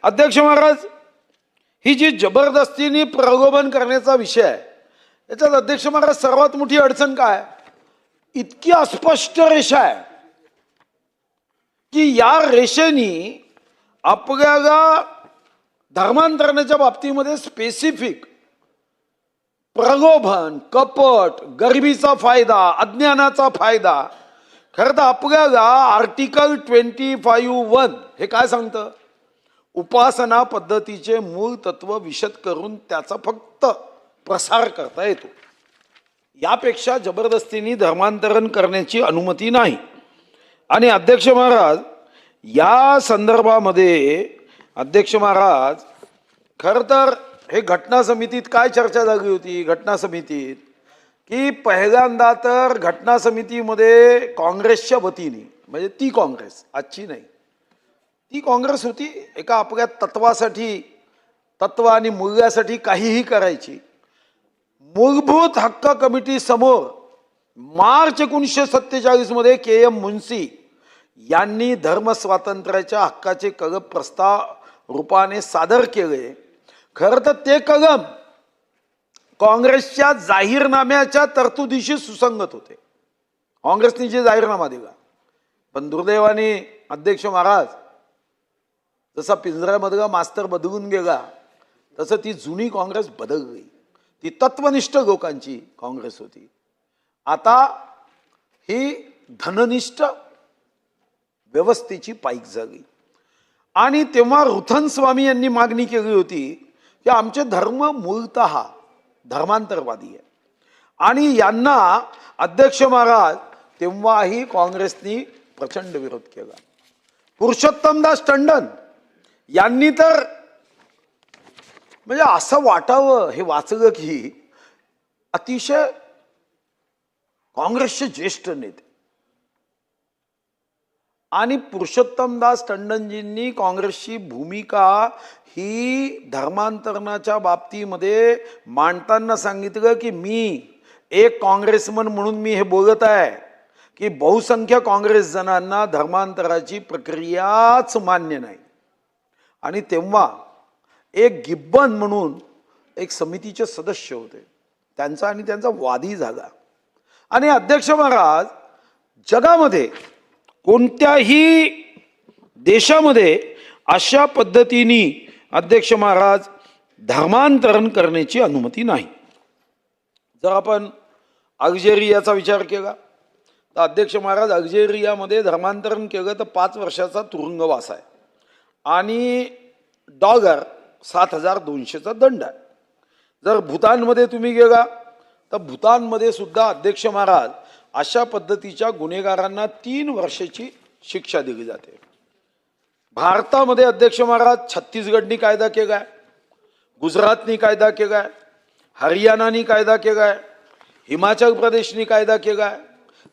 अध्यक्ष महाराज, ही जी जबरदस्तीने प्रलोभन करण्याचा विषय आहे, याच्यात अध्यक्ष महाराज सर्वात मोठी अडचण काय, इतकी अस्पष्ट रेषा आहे की या रेषेनी आपल्याला धर्मांतरणाच्या बाबतीमध्ये स्पेसिफिक प्रलोभन, कपट, गरिबीचा फायदा, अज्ञानाचा फायदा, खरं तर आपल्याला आर्टिकल 25(1) हे काय सांगतं, उपासना पद्धतीचे मूळ तत्व विशद करून त्याचा फक्त प्रसार करता येतो. यापेक्षा जबरदस्तीने धर्मांतरण करण्याची अनुमती नाही. आणि अध्यक्ष महाराज, या संदर्भामध्ये अध्यक्ष महाराज, खरं तर हे घटना समितीत काय चर्चा झाली होती, घटना समितीत, की पहिल्यांदा तर घटना समितीमध्ये काँग्रेसच्या वतीने, म्हणजे ती काँग्रेस, आजची नाही, ती काँग्रेस होती, एका आपल्या तत्वासाठी, तत्व आणि मूल्यासाठी काहीही करायची. मूलभूत हक्क कमिटी समोर मार्च 1947 मध्ये KM मुन्सी यांनी धर्म स्वातंत्र्याच्या हक्काचे कलम प्रस्ताव रूपाने सादर केले. खरं तर ते कलम काँग्रेसच्या जाहीरनाम्याच्या तरतुदीशी सुसंगत होते. काँग्रेसने जे जाहीरनामा दिला, पण दुर्दैवाने अध्यक्ष महाराज, जसा पिंजऱ्यामधला मास्तर बदलून गेला तसं ती जुनी काँग्रेस बदलली. ती तत्वनिष्ठ लोकांची काँग्रेस होती. आता ही धननिष्ठ व्यवस्थेची पाईक झाली. आणि तेव्हा रुथन स्वामी यांनी मागणी केली होती की आमचे धर्म मूळतः धर्मांतरवादी आहे, आणि यांना अध्यक्ष महाराज तेव्हाही काँग्रेसनी प्रचंड विरोध केला. पुरुषोत्तमदास टंडन यांनी तर म्हणजे असं वाटावं हे वाचलं की अतिशय काँग्रेसचे ज्येष्ठ नेते, आणि पुरुषोत्तमदास टंडनजींनी काँग्रेसची भूमिका ही धर्मांतरणाच्या बाबतीमध्ये मांडताना सांगितलं की मी एक काँग्रेसमन म्हणून मी हे बोलत आहे की बहुसंख्य काँग्रेस जणांना धर्मांतराची प्रक्रियाच मान्य नाही. आणि तेव्हा एक गिब्बन म्हणून एक समितीचे सदस्य होते, त्यांचा आणि त्यांचा वादी झाला. आणि अध्यक्ष महाराज, जगामध्ये कोणत्याही देशामध्ये अशा पद्धतीने अध्यक्ष महाराज धर्मांतरण करण्याची अनुमती नाही. जर आपण अल्जेरियाचा विचार केला तर अध्यक्ष महाराज, अल्जेरियामध्ये धर्मांतरण केलं तर 5 वर्षाचा तुरुंगवास आहे आणि $7,200चा दंड आहे. जर भूतानमध्ये तुम्ही गेला तर भूतानमध्ये सुद्धा अध्यक्ष महाराज अशा पद्धतीच्या गुन्हेगारांना 3 वर्षाची शिक्षा दिली जाते. भारतामध्ये अध्यक्ष महाराज छत्तीसगडनी कायदा केलाय, गुजरातनी कायदा केलाय, हरियाणानी कायदा केलाय, हिमाचल प्रदेशनी कायदा केलाय,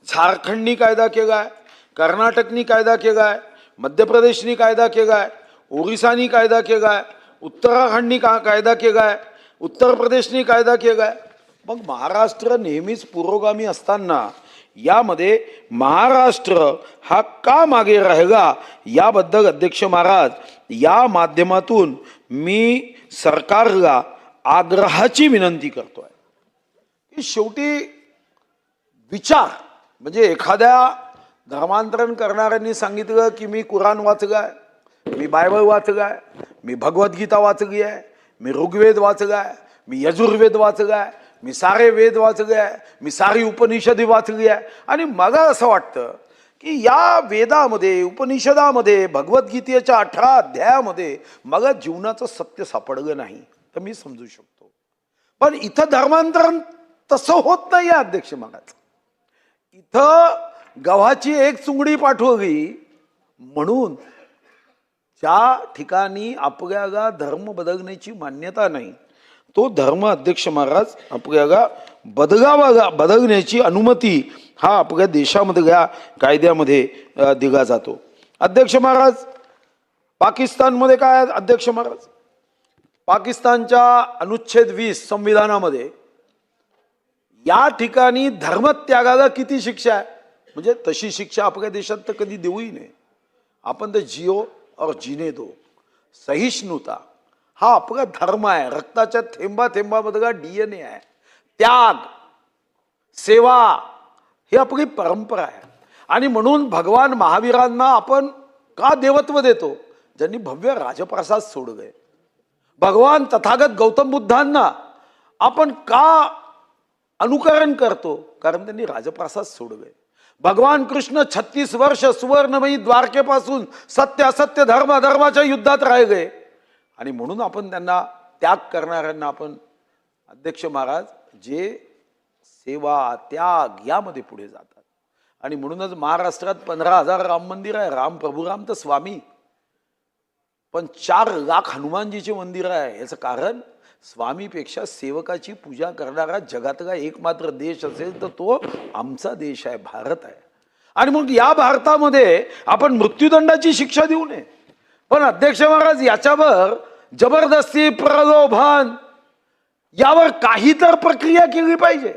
झारखंडनी कायदा केलाय, कर्नाटकनी कायदा केलाय, मध्य प्रदेशनी कायदा केलाय, ओरिसानी कायदा केलाय, उत्तराखंडनी कायदा केलाय, उत्तर प्रदेशनी कायदा केलाय. मग महाराष्ट्र नेहमीच पुरोगामी असताना यामध्ये महाराष्ट्र हा का मागे राहिला, याबद्दल अध्यक्ष महाराज या माध्यमातून मी सरकारला आग्रहाची विनंती करतोय की शेवटी विचार, म्हणजे एखाद्या धर्मांतरण करणाऱ्यांनी सांगितलं की मी कुराण वाचलाय, मी बायबल वाचलाय, मी भगवद्गीता वाचली आहे, मी ऋग्वेद वाचलाय, मी यजुर्वेद वाचलाय, मी सारे वेद वाचले आहे, मी सारी उपनिषदे वाचली आहे, आणि मला असं वाटतं की या वेदामध्ये, उपनिषदामध्ये, भगवद्गीतेच्या 18 अध्यायामध्ये मला जीवनाचं सत्य सापडलं नाही तर मी समजू शकतो. पण इथं धर्मांतरण तसं होत नाही आहे अध्यक्ष महाराज. इथं गव्हाची एक चुंगडी पाठवली म्हणून ज्या ठिकाणी आपल्याला धर्म बदलण्याची मान्यता नाही, तो धर्म अध्यक्ष महाराज आपल्याला बदलण्याची अनुमती हा आपल्या देशामधल्या कायद्यामध्ये दिला जातो. अध्यक्ष महाराज, पाकिस्तानमध्ये काय अध्यक्ष महाराज, पाकिस्तानच्या अनुच्छेद 20 संविधानामध्ये या ठिकाणी धर्मत्यागाला किती शिक्षा आहे, म्हणजे तशी शिक्षा आपल्या देशात तर कधी देऊही नये. आपण तर जिओ और जीने दो, सहिष्णुता हा आपला धर्म आहे, रक्ताच्या थेंबा थेंबामधला DNA आहे, त्याग, सेवा ही आपली परंपरा आहे. आणि म्हणून भगवान महावीरांना आपण का देवत्व देतो? ज्यांनी भव्य राजप्रासाद सोडले. भगवान तथागत गौतम बुद्धांना आपण का अनुकरण करतो? कारण त्यांनी राजप्रासाद सोडले. भगवान कृष्ण 36 वर्ष सुवर्णमयी द्वारकेपासून सत्य असत्य धर्म अधर्माच्या युद्धात राहिले. आणि म्हणून आपण त्यांना, त्याग करणाऱ्यांना आपण अध्यक्ष महाराज जे सेवा त्याग यामध्ये पुढे जातात. आणि म्हणूनच महाराष्ट्रात 15,000 राम मंदिर आहे. राम प्रभू राम तर स्वामी, पण 4 लाख हनुमानजीचे मंदिर आहे. याचं कारण स्वामीपेक्षा सेवकाची पूजा करणारा जगातला एकमात्र देश असेल तर तो आमचा देश आहे, भारत आहे. आणि मग या भारतामध्ये आपण मृत्यूदंडाची शिक्षा देऊ नये. पण अध्यक्ष महाराज याच्यावर जबरदस्ती, प्रलोभन यावर काही तर प्रक्रिया केली पाहिजे.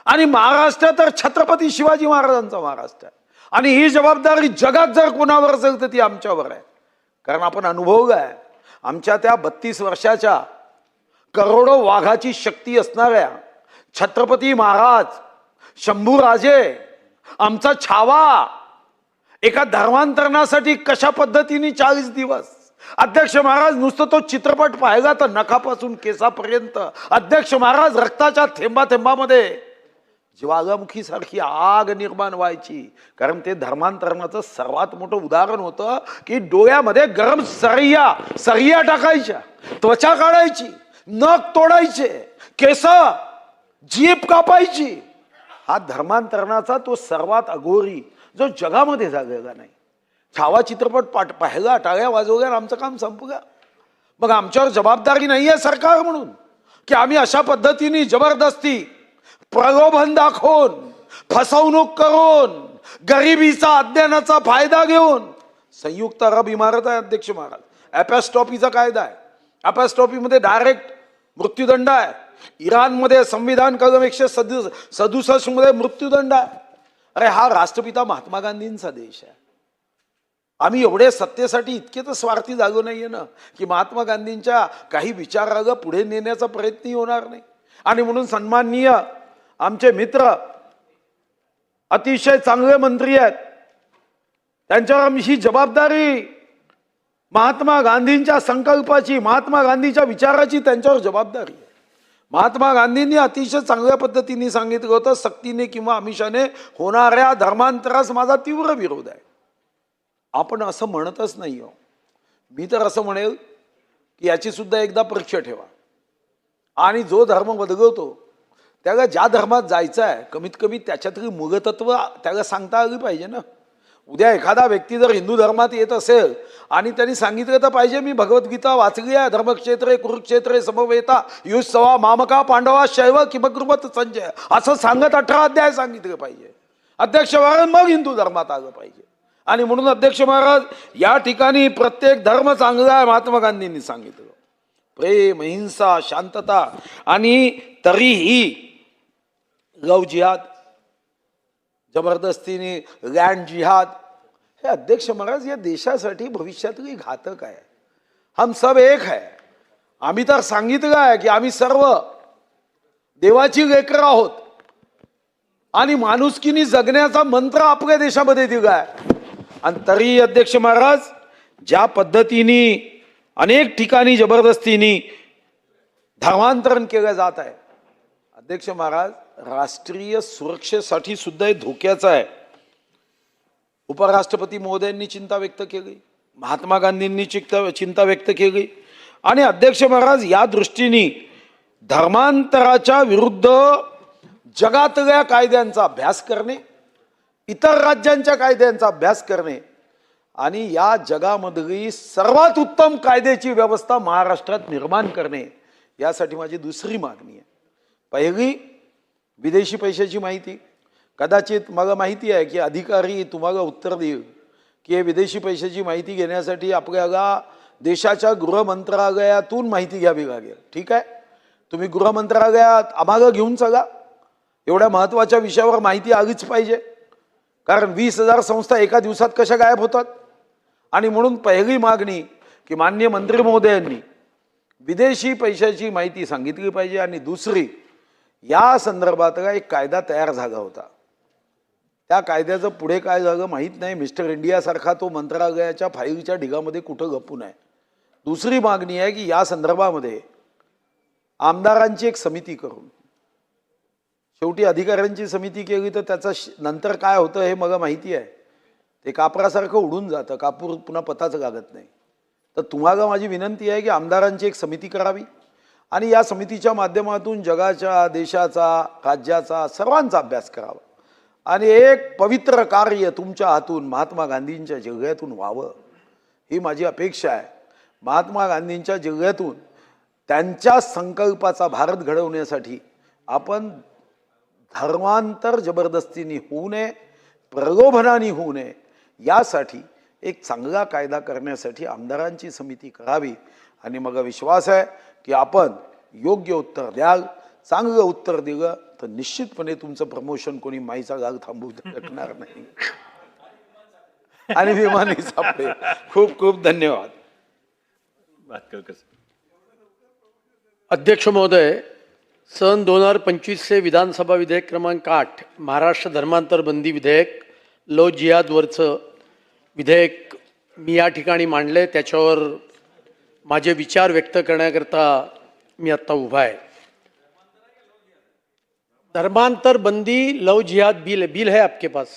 आणि महाराष्ट्र तर छत्रपती शिवाजी महाराजांचा महाराष्ट्र आहे. आणि ही जबाबदारी जगात जर कोणावर असेल तर ती आमच्यावर आहे. कारण आपण अनुभवलं आहे, आमच्या त्या 32 वर्षाच्या करोडो वाघाची शक्ती असणाऱ्या छत्रपती महाराज, शंभूराजे, आमचा छावा एका धर्मांतरणासाठी कशा पद्धतीने 40 दिवस. अध्यक्ष महाराज नुसतं तो चित्रपट पाहिला तर नखापासून केसापर्यंत अध्यक्ष महाराज रक्ताच्या थेंबा थेंबामध्ये ज्वालामुखी सारखी आग निर्माण व्हायची. कारण ते धर्मांतरणाचं सर्वात मोठं उदाहरण होतं की डोळ्यामध्ये गरम सरिया टाकायच्या, त्वचा काढायची, नख तोडायचे, केस, जीभ कापायची. हा धर्मांतरणाचा तो सर्वात अघोरी जो जगामध्ये झालेला नाही. छावा चित्रपट पाहिला, टाळ्या वाजवल्या, आमचं काम संपलं. मग आमच्यावर जबाबदारी नाहीये सरकार म्हणून की आम्ही अशा पद्धतीने जबरदस्ती, प्रलोभन दाखवून, फसवणूक करून, गरिबीचा अज्ञानाचा फायदा घेऊन. संयुक्त अरब इमारत आहे अध्यक्ष महाराज, ॲपॅस्टॉपीचा कायदा आहे. ॲपॅस्टॉपीमध्ये डायरेक्ट मृत्यूदंड आहे. इराणमध्ये संविधान कलम 167 मध्ये मृत्यूदंड आहे. अरे हा राष्ट्रपिता महात्मा गांधींचा देश आहे. आम्ही एवढे सत्तेसाठी इतके तर स्वार्थी जागो नाहीये ना की महात्मा गांधींच्या काही विचाराला पुढे नेण्याचा प्रयत्नही होणार नाही. आणि म्हणून सन्माननीय आमचे मित्र, अतिशय चांगले मंत्री आहेत, त्यांच्यावर आमची जबाबदारी, महात्मा गांधींच्या संकल्पाची, महात्मा गांधीच्या विचाराची त्यांच्यावर जबाबदारी आहे. महात्मा गांधींनी अतिशय चांगल्या पद्धतीने सांगितलं होतं, सक्तीने किंवा आमिषाने होणाऱ्या धर्मांतरास माझा तीव्र विरोध आहे. आपण असं म्हणतच नाही हो. मी तर असं म्हणेल की याची सुद्धा एकदा परीक्षा ठेवा. आणि जो धर्म बदलवतो त्याला ज्या धर्मात जायचं आहे कमीत कमी त्याच्यातली मूलतत्व त्याला सांगता आली पाहिजे ना. उद्या एखादा व्यक्ती जर हिंदू धर्मात येत असेल आणि त्यांनी सांगितलं तर पाहिजे मी भगवद्गीता वाचली आहे, धर्मक्षेत्रे कुरुक्षेत्रे समवेता युत्सवा मामका पांडवा शैव किमकृपत संजय असं सांगत 18 अध्याय सांगितलं पाहिजे. अध्यक्ष महाराज मग हिंदू धर्मात आलं पाहिजे. आणि म्हणून अध्यक्ष महाराज या ठिकाणी प्रत्येक धर्म चांगला आहे महात्मा गांधींनी सांगितलं. प्रेम, हिंसा, शांतता, आणि तरीही लव जिहाद, जबरदस्तीने लँड जिहाद हे अध्यक्ष महाराज या देशासाठी भविष्यातली घातक आहे. हम सब एक है. आम्ही तर सांगितलं आहे की आम्ही सर्व देवाची लेकरं आहोत आणि माणुसकीने जगण्याचा मंत्र आपल्या देशामध्ये दिला आहे. आणि तरी अध्यक्ष महाराज ज्या पद्धतीने अनेक ठिकाणी जबरदस्तीने धर्मांतरण केलं जात आहे, अध्यक्ष महाराज राष्ट्रीय सुरक्षेसाठी सुद्धा हे धोक्याचं आहे. उपराष्ट्रपती महोदयांनी चिंता व्यक्त केली, महात्मा गांधींनी चिंता व्यक्त केली. आणि अध्यक्ष महाराज या दृष्टीने धर्मांतराच्या विरुद्ध जगातल्या कायद्यांचा अभ्यास करणे, इतर राज्यांच्या कायद्यांचा अभ्यास करणे आणि या जगामधली सर्वात उत्तम कायद्याची व्यवस्था महाराष्ट्रात निर्माण करणे, यासाठी माझी दुसरी मागणी आहे. पहिली, विदेशी पैशाची माहिती. कदाचित मला माहिती आहे की अधिकारी तुम्हाला उत्तर देईल की हे विदेशी पैशाची माहिती घेण्यासाठी आपल्याला देशाच्या गृहमंत्रालयातून माहिती घ्यावी लागेल. ठीक आहे, तुम्ही गृहमंत्रालयात आम्हाला घेऊन चला. एवढ्या महत्त्वाच्या विषयावर माहिती आलीच पाहिजे, कारण 20,000 संस्था एका दिवसात कशा गायब होतात. आणि म्हणून पहिली मागणी की माननीय मंत्री महोदयांनी विदेशी पैशाची माहिती सांगितली पाहिजे. आणि दुसरी, या संदर्भात एक कायदा तयार झाला होता, त्या कायद्याचं पुढे काय झालं माहीत नाही. मिस्टर इंडिया सारखा तो मंत्रालयाच्या फाईलच्या ढिगामध्ये कुठं गपून आहे. दुसरी मागणी आहे की या संदर्भामध्ये आमदारांची एक समिती करून, शेवटी अधिकाऱ्यांची समिती केली तर त्याचा नंतर काय होतं हे मला माहिती आहे. ते कापरासारखं उडून जातं, कापूर पुन्हा पताच लागत नाही. तर तुम्हाला माझी विनंती आहे की आमदारांची एक समिती करावी आणि या समितीच्या माध्यमातून जगाच्या, देशाचा, राज्याचा सर्वांचा अभ्यास करावा आणि एक पवित्र कार्य तुमच्या हातून महात्मा गांधींच्या जिल्ह्यातून व्हावं ही माझी अपेक्षा आहे. महात्मा गांधींच्या जिल्ह्यातून त्यांच्या संकल्पाचा भारत घडवण्यासाठी आपण धर्मांतर जबरदस्तीने होऊ नये, प्रलोभनाने होऊ नये, यासाठी एक चांगला कायदा करण्यासाठी आमदारांची समिती करावी. आणि मला विश्वास आहे की आपण योग्य उत्तर द्याल. चांगलं उत्तर दिलं तर निश्चितपणे तुमचं प्रमोशन कोणी माईचा गाग थांबवू शकणार नाही. आणि विमानी सापडे. खूप खूप धन्यवाद. अध्यक्ष महोदय, सन 2025चे विधानसभा विधेयक क्रमांक 8 महाराष्ट्र धर्मांतर बंदी विधेयक, लव जिहादवरचं विधेयक मी या ठिकाणी मांडले. त्याच्यावर माझे विचार व्यक्त करण्याकरता मी आत्ता उभा आहे. धर्मांतर बंदी लव जिहाद बिल है आपके पास,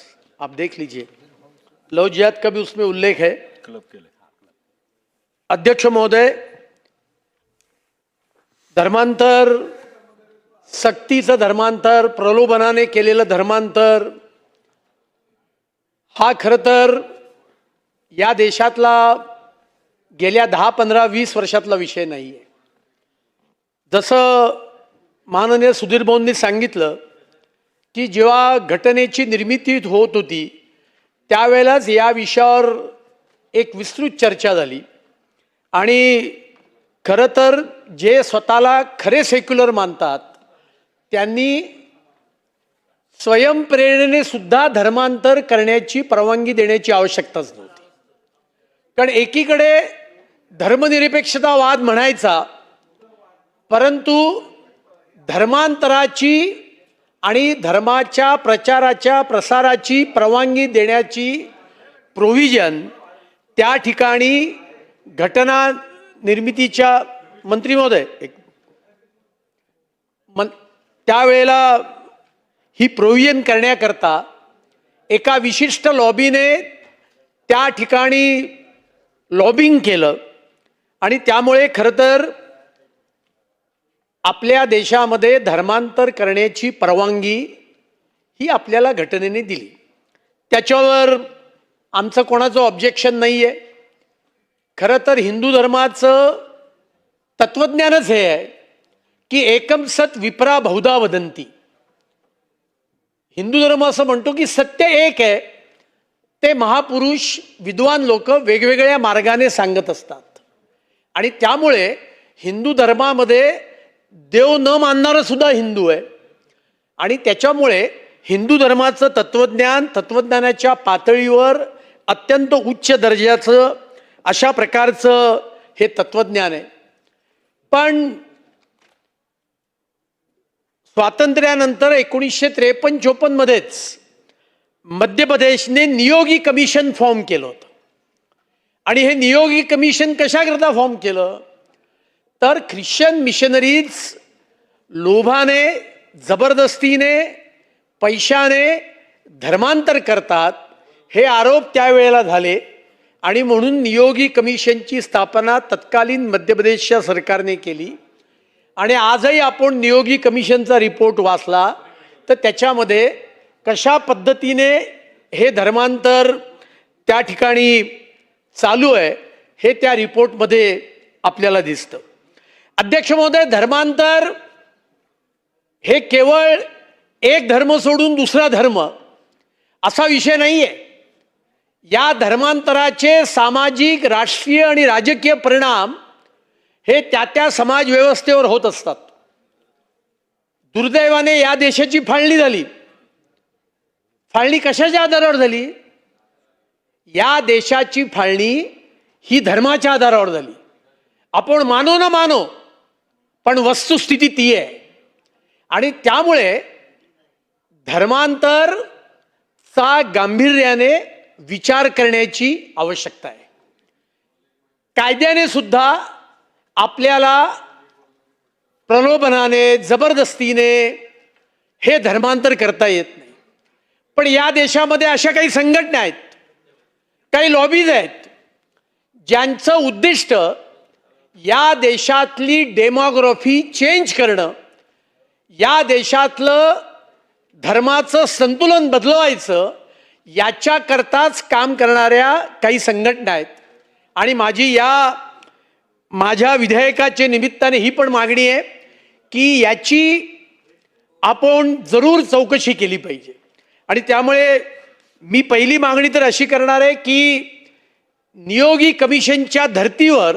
आप देख लीजिए. लव जिहाद का भी उसमें उल्लेख है. अध्यक्ष महोदय, धर्मांतर, सक्तीचं धर्मांतर, प्रलोभनाने केलेलं धर्मांतर हा खरं तर या देशातला गेल्या 10, 15, 20 वर्षातला विषय नाही आहे. जसं माननीय सुधीर भाऊंनी सांगितलं की जेव्हा घटनेची निर्मिती होत होती त्यावेळेलाच या विषयावर एक विस्तृत चर्चा झाली. आणि खरं तर जे स्वतःला खरे सेक्युलर मानतात त्यांनी स्वयंप्रेरणेने सुद्धा धर्मांतर करण्याची परवानगी देण्याची आवश्यकताच नव्हती. कारण एकीकडे धर्मनिरपेक्षतावाद म्हणायचा, परंतु धर्मांतराची आणि धर्माच्या प्रचाराच्या प्रसाराची परवानगी देण्याची प्रोव्हिजन त्या ठिकाणी घटना निर्मितीच्या मंत्री महोदय त्यावेळेला ही प्रोव्हिजन करण्याकरता एका विशिष्ट लॉबीने त्या ठिकाणी लॉबिंग केलं आणि त्यामुळे खरं तर आपल्या देशामध्ये धर्मांतर करण्याची परवानगी ही आपल्याला घटनेने दिली. त्याच्यावर आमचं कोणाचं ऑब्जेक्शन नाही आहे. खरं तर हिंदू धर्माचं तत्वज्ञानच हे आहे की एकम सत विप्रा बहुधा वदंती. हिंदू धर्म असं म्हणतो की सत्य एक आहे, ते महापुरुष विद्वान लोक वेगवेगळ्या मार्गाने सांगत असतात. आणि त्यामुळे हिंदू धर्मामध्ये देव न मानणारं सुद्धा हिंदू आहे. आणि त्याच्यामुळे हिंदू धर्माचं तत्वज्ञान, तत्वज्ञानाच्या पातळीवर अत्यंत उच्च दर्जाचं अशा प्रकारचं हे तत्वज्ञान आहे. पण स्वातंत्र्यानंतर 1953-54 मध्येच मध्य प्रदेशने नियोगी कमिशन फॉर्म केलं होतं. आणि हे नियोगी कमिशन कशाकरता फॉर्म केलं तर ख्रिश्चन मिशनरीज लोभाने, जबरदस्तीने, पैशाने धर्मांतर करतात हे आरोप त्यावेळेला झाले. आणि म्हणून नियोगी कमिशनची स्थापना तत्कालीन मध्य प्रदेशच्या सरकारने केली. आणि आजही आपण नियोगी कमिशनचा रिपोर्ट वाचला तर त्याच्यामध्ये कशा पद्धतीने हे धर्मांतर त्या ठिकाणी चालू आहे हे त्या रिपोर्टमध्ये आपल्याला दिसतं. अध्यक्ष महोदय, धर्मांतर हे केवळ एक धर्म सोडून दुसरा धर्म असा विषय नाही आहे. या धर्मांतराचे सामाजिक, राष्ट्रीय आणि राजकीय परिणाम हे त्या समाज व्यवस्थेवर होत असतात. दुर्दैवाने या देशाची फाळणी झाली. फाळणी कशाच्या आधारावर झाली? या देशाची फाळणी ही धर्माच्या आधारावर झाली. आपण मानो ना मानो, पण वस्तुस्थिती ती आहे. आणि त्यामुळे धर्मांतरचा गांभीर्याने विचार करण्याची आवश्यकता आहे. कायद्याने सुद्धा आपल्याला प्रलोभनाने, जबरदस्तीने हे धर्मांतर करता येत नाही. पण या देशामध्ये अशा काही संघटना आहेत, काही लॉबीज आहेत, ज्यांचं उद्दिष्ट या देशातली डेमोग्राफी चेंज करणं, या देशातलं धर्माचं संतुलन बदलवायचं, याच्याकरताच काम करणाऱ्या काही संघटना आहेत. आणि माझ्या विधेयकाच्या निमित्ताने ही पण मागणी आहे की याची आपण जरूर चौकशी केली पाहिजे. आणि त्यामुळे मी पहिली मागणी तर अशी करणार आहे की नियोगी कमिशनच्या धर्तीवर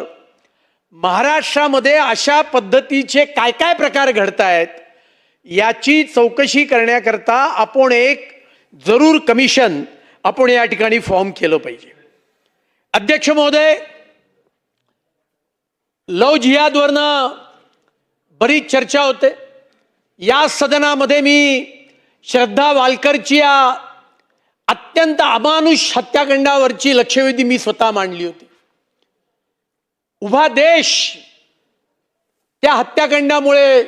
महाराष्ट्रामध्ये अशा पद्धतीचे काय काय प्रकार घडत आहेत याची चौकशी करण्याकरता आपण एक जरूर कमिशन आपण या ठिकाणी फॉर्म केलं पाहिजे. अध्यक्ष महोदय, लव जिहादवरनं बरीच चर्चा होते. या सदनामध्ये मी श्रद्धा वालकरची या अत्यंत अमानुष हत्याकांडावरची लक्षवेधी मी स्वतः मांडली होती. उभा देश त्या हत्याकांडामुळे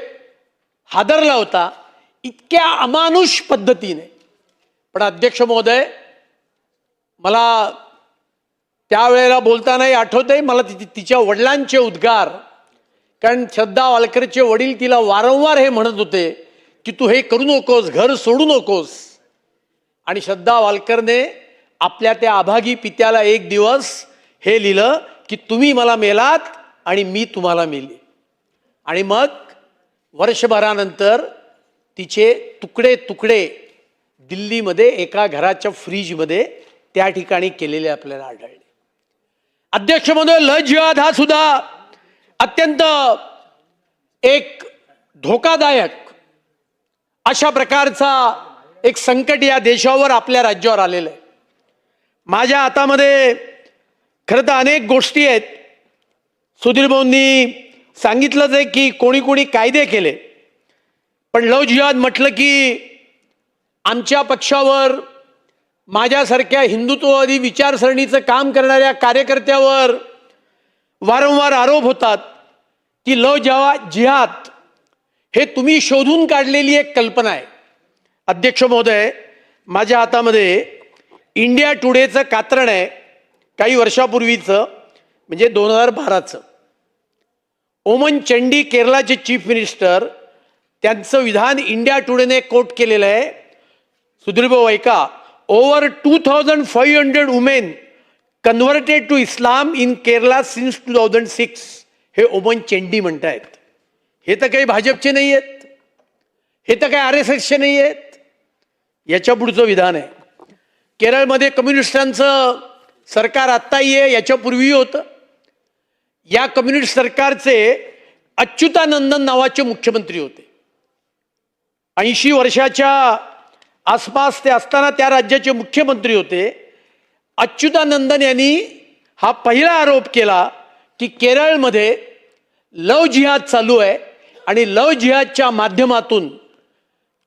हादरला होता, इतक्या अमानुष पद्धतीने. पण अध्यक्ष महोदय, मला त्यावेळेला बोलतानाही आठवतंय, मला तिच्या वडिलांचे उद्गार, कारण श्रद्धा वालकरचे वडील तिला वारंवार हे म्हणत होते की तू हे करू नकोस, घर सोडू नकोस. आणि श्रद्धा वालकरने आपल्या त्या अभागी पित्याला एक दिवस हे लिहिलं की तुम्ही मला मेलात आणि मी तुम्हाला मेली. आणि मग वर्षभरानंतर तिचे तुकडे तुकडे दिल्लीमध्ये एका घराच्या फ्रीजमध्ये त्या ठिकाणी केलेले आपल्याला आढळले. अध्यक्ष महोदय, लव जिहाद हा सुद्धा अत्यंत एक धोकादायक अशा प्रकारचा एक संकट या देशावर, आपल्या राज्यावर आलेलं आहे. माझ्या हातामध्ये खरं तर अनेक गोष्टी आहेत. सुधीर भाऊंनी सांगितलंच आहे की कोणी कोणी कायदे केले, पण लव जिहाद म्हटलं की आमच्या पक्षावर, माझ्यासारख्या हिंदुत्ववादी विचारसरणीचं काम करणाऱ्या कार्यकर्त्यावर वारंवार आरोप होतात की लव जिहाद हे तुम्ही शोधून काढलेली एक कल्पना आहे. अध्यक्ष महोदय, माझ्या हातामध्ये इंडिया टुडेचं कात्रण आहे काही वर्षापूर्वीचं, म्हणजे 2012चं. ओमन चंडी, केरळाचे चीफ मिनिस्टर, त्यांचं विधान इंडिया टुडेने कोट केलेलं आहे. सुधीरभाऊ ऐका, over 2500 women converted to Islam in Kerala since 2006, हे ओमन चंडी म्हणतायत. हे तर काही भाजपचे नाही आहेत, हे तर काही RSSचे नाही आहेत. याच्या पुढचं विधान आहे, केरळमध्ये कम्युनिस्टांचं सरकार आत्ताही आहे, याच्यापूर्वी होतं. या कम्युनिस्ट सरकारचे अच्युतानंदन नावाचे मुख्यमंत्री होते. 80 वर्षाच्या आसपास ते असताना त्या राज्याचे मुख्यमंत्री होते. अच्युतानंदन यांनी हा पहिला आरोप केला की केरळमध्ये लव जिहाद चालू आहे आणि लव जिहादच्या माध्यमातून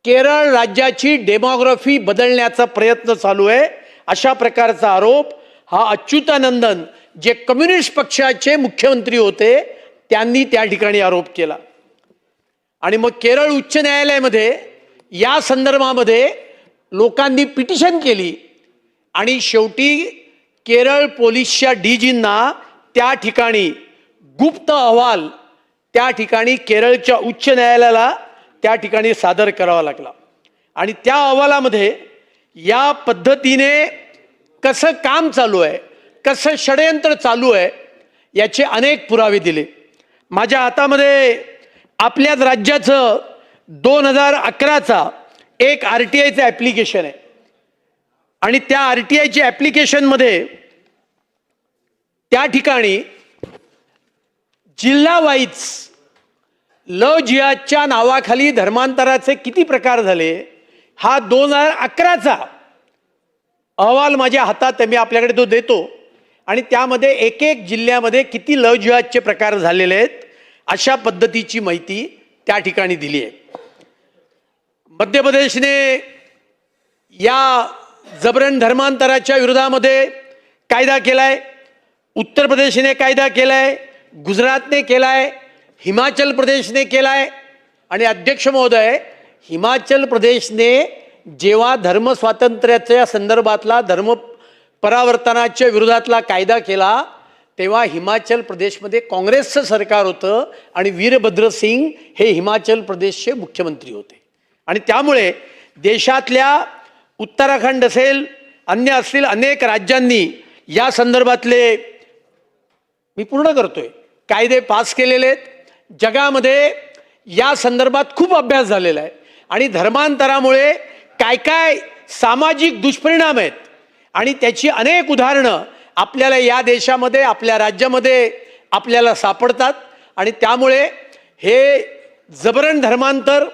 केरळ राज्याची डेमोग्राफी बदलण्याचा प्रयत्न चालू आहे. अशा प्रकारचा आरोप हा अच्युतानंदन, जे कम्युनिस्ट पक्षाचे मुख्यमंत्री होते, त्यांनी त्या ठिकाणी आरोप केला. आणि मग केरळ उच्च न्यायालयामध्ये या संदर्भामध्ये लोकांनी पिटिशन केली आणि शेवटी केरळ पोलीसच्या DGंना त्या ठिकाणी गुप्त अहवाल त्या ठिकाणी केरळच्या उच्च न्यायालयाला त्या ठिकाणी सादर करावा लागला. आणि त्या अहवालामध्ये या पद्धतीने कसं काम चालू आहे, कसं षडयंत्र चालू आहे, याचे अनेक पुरावे दिले. माझ्या हातामध्ये आपल्याच राज्याचं 2011चा एक RTIचं ॲप्लिकेशन आहे. आणि त्या RTIच्या ॲप्लिकेशनमध्ये त्या ठिकाणी जिल्हा वाईज लव जिहादच्या नावाखाली धर्मांतराचे किती प्रकार झाले, हा 2011चा अहवाल माझ्या हातात आहे, मी आपल्याकडे तो देतो. आणि त्यामध्ये एक एक जिल्ह्यामध्ये किती लव जिहादचे प्रकार झालेले आहेत अशा पद्धतीची माहिती त्या ठिकाणी दिली आहे. मध्य प्रदेशने या जबरन धर्मांतराच्या विरोधामध्ये कायदा केलाय, उत्तर प्रदेशने कायदा केलाय, गुजरातने केलाय, हिमाचल प्रदेशने केलाय. आणि अध्यक्ष महोदय, हिमाचल प्रदेशने जेव्हा धर्म स्वातंत्र्याच्या संदर्भातला धर्म परावर्तनाच्या विरोधातला कायदा केला तेव्हा हिमाचल प्रदेशमध्ये काँग्रेसचं सरकार होतं आणि वीरभद्र सिंग हे हिमाचल प्रदेशचे मुख्यमंत्री होते. आणि त्यामुळे देशातल्या उत्तराखंड असेल, अन्य असतील अनेक राज्यांनी या संदर्भातले, मी पूर्ण करतोय, कायदे पास केलेले आहेत. जगामध्ये या संदर्भात खूप अभ्यास झालेला आहे आणि धर्मांतरामुळे काय काय सामाजिक दुष्परिणाम आहेत आणि त्याची अनेक उदाहरणं आपल्याला या देशामध्ये, आपल्या राज्यामध्ये आपल्याला सापडतात. आणि त्यामुळे हे जबरन धर्मांतर,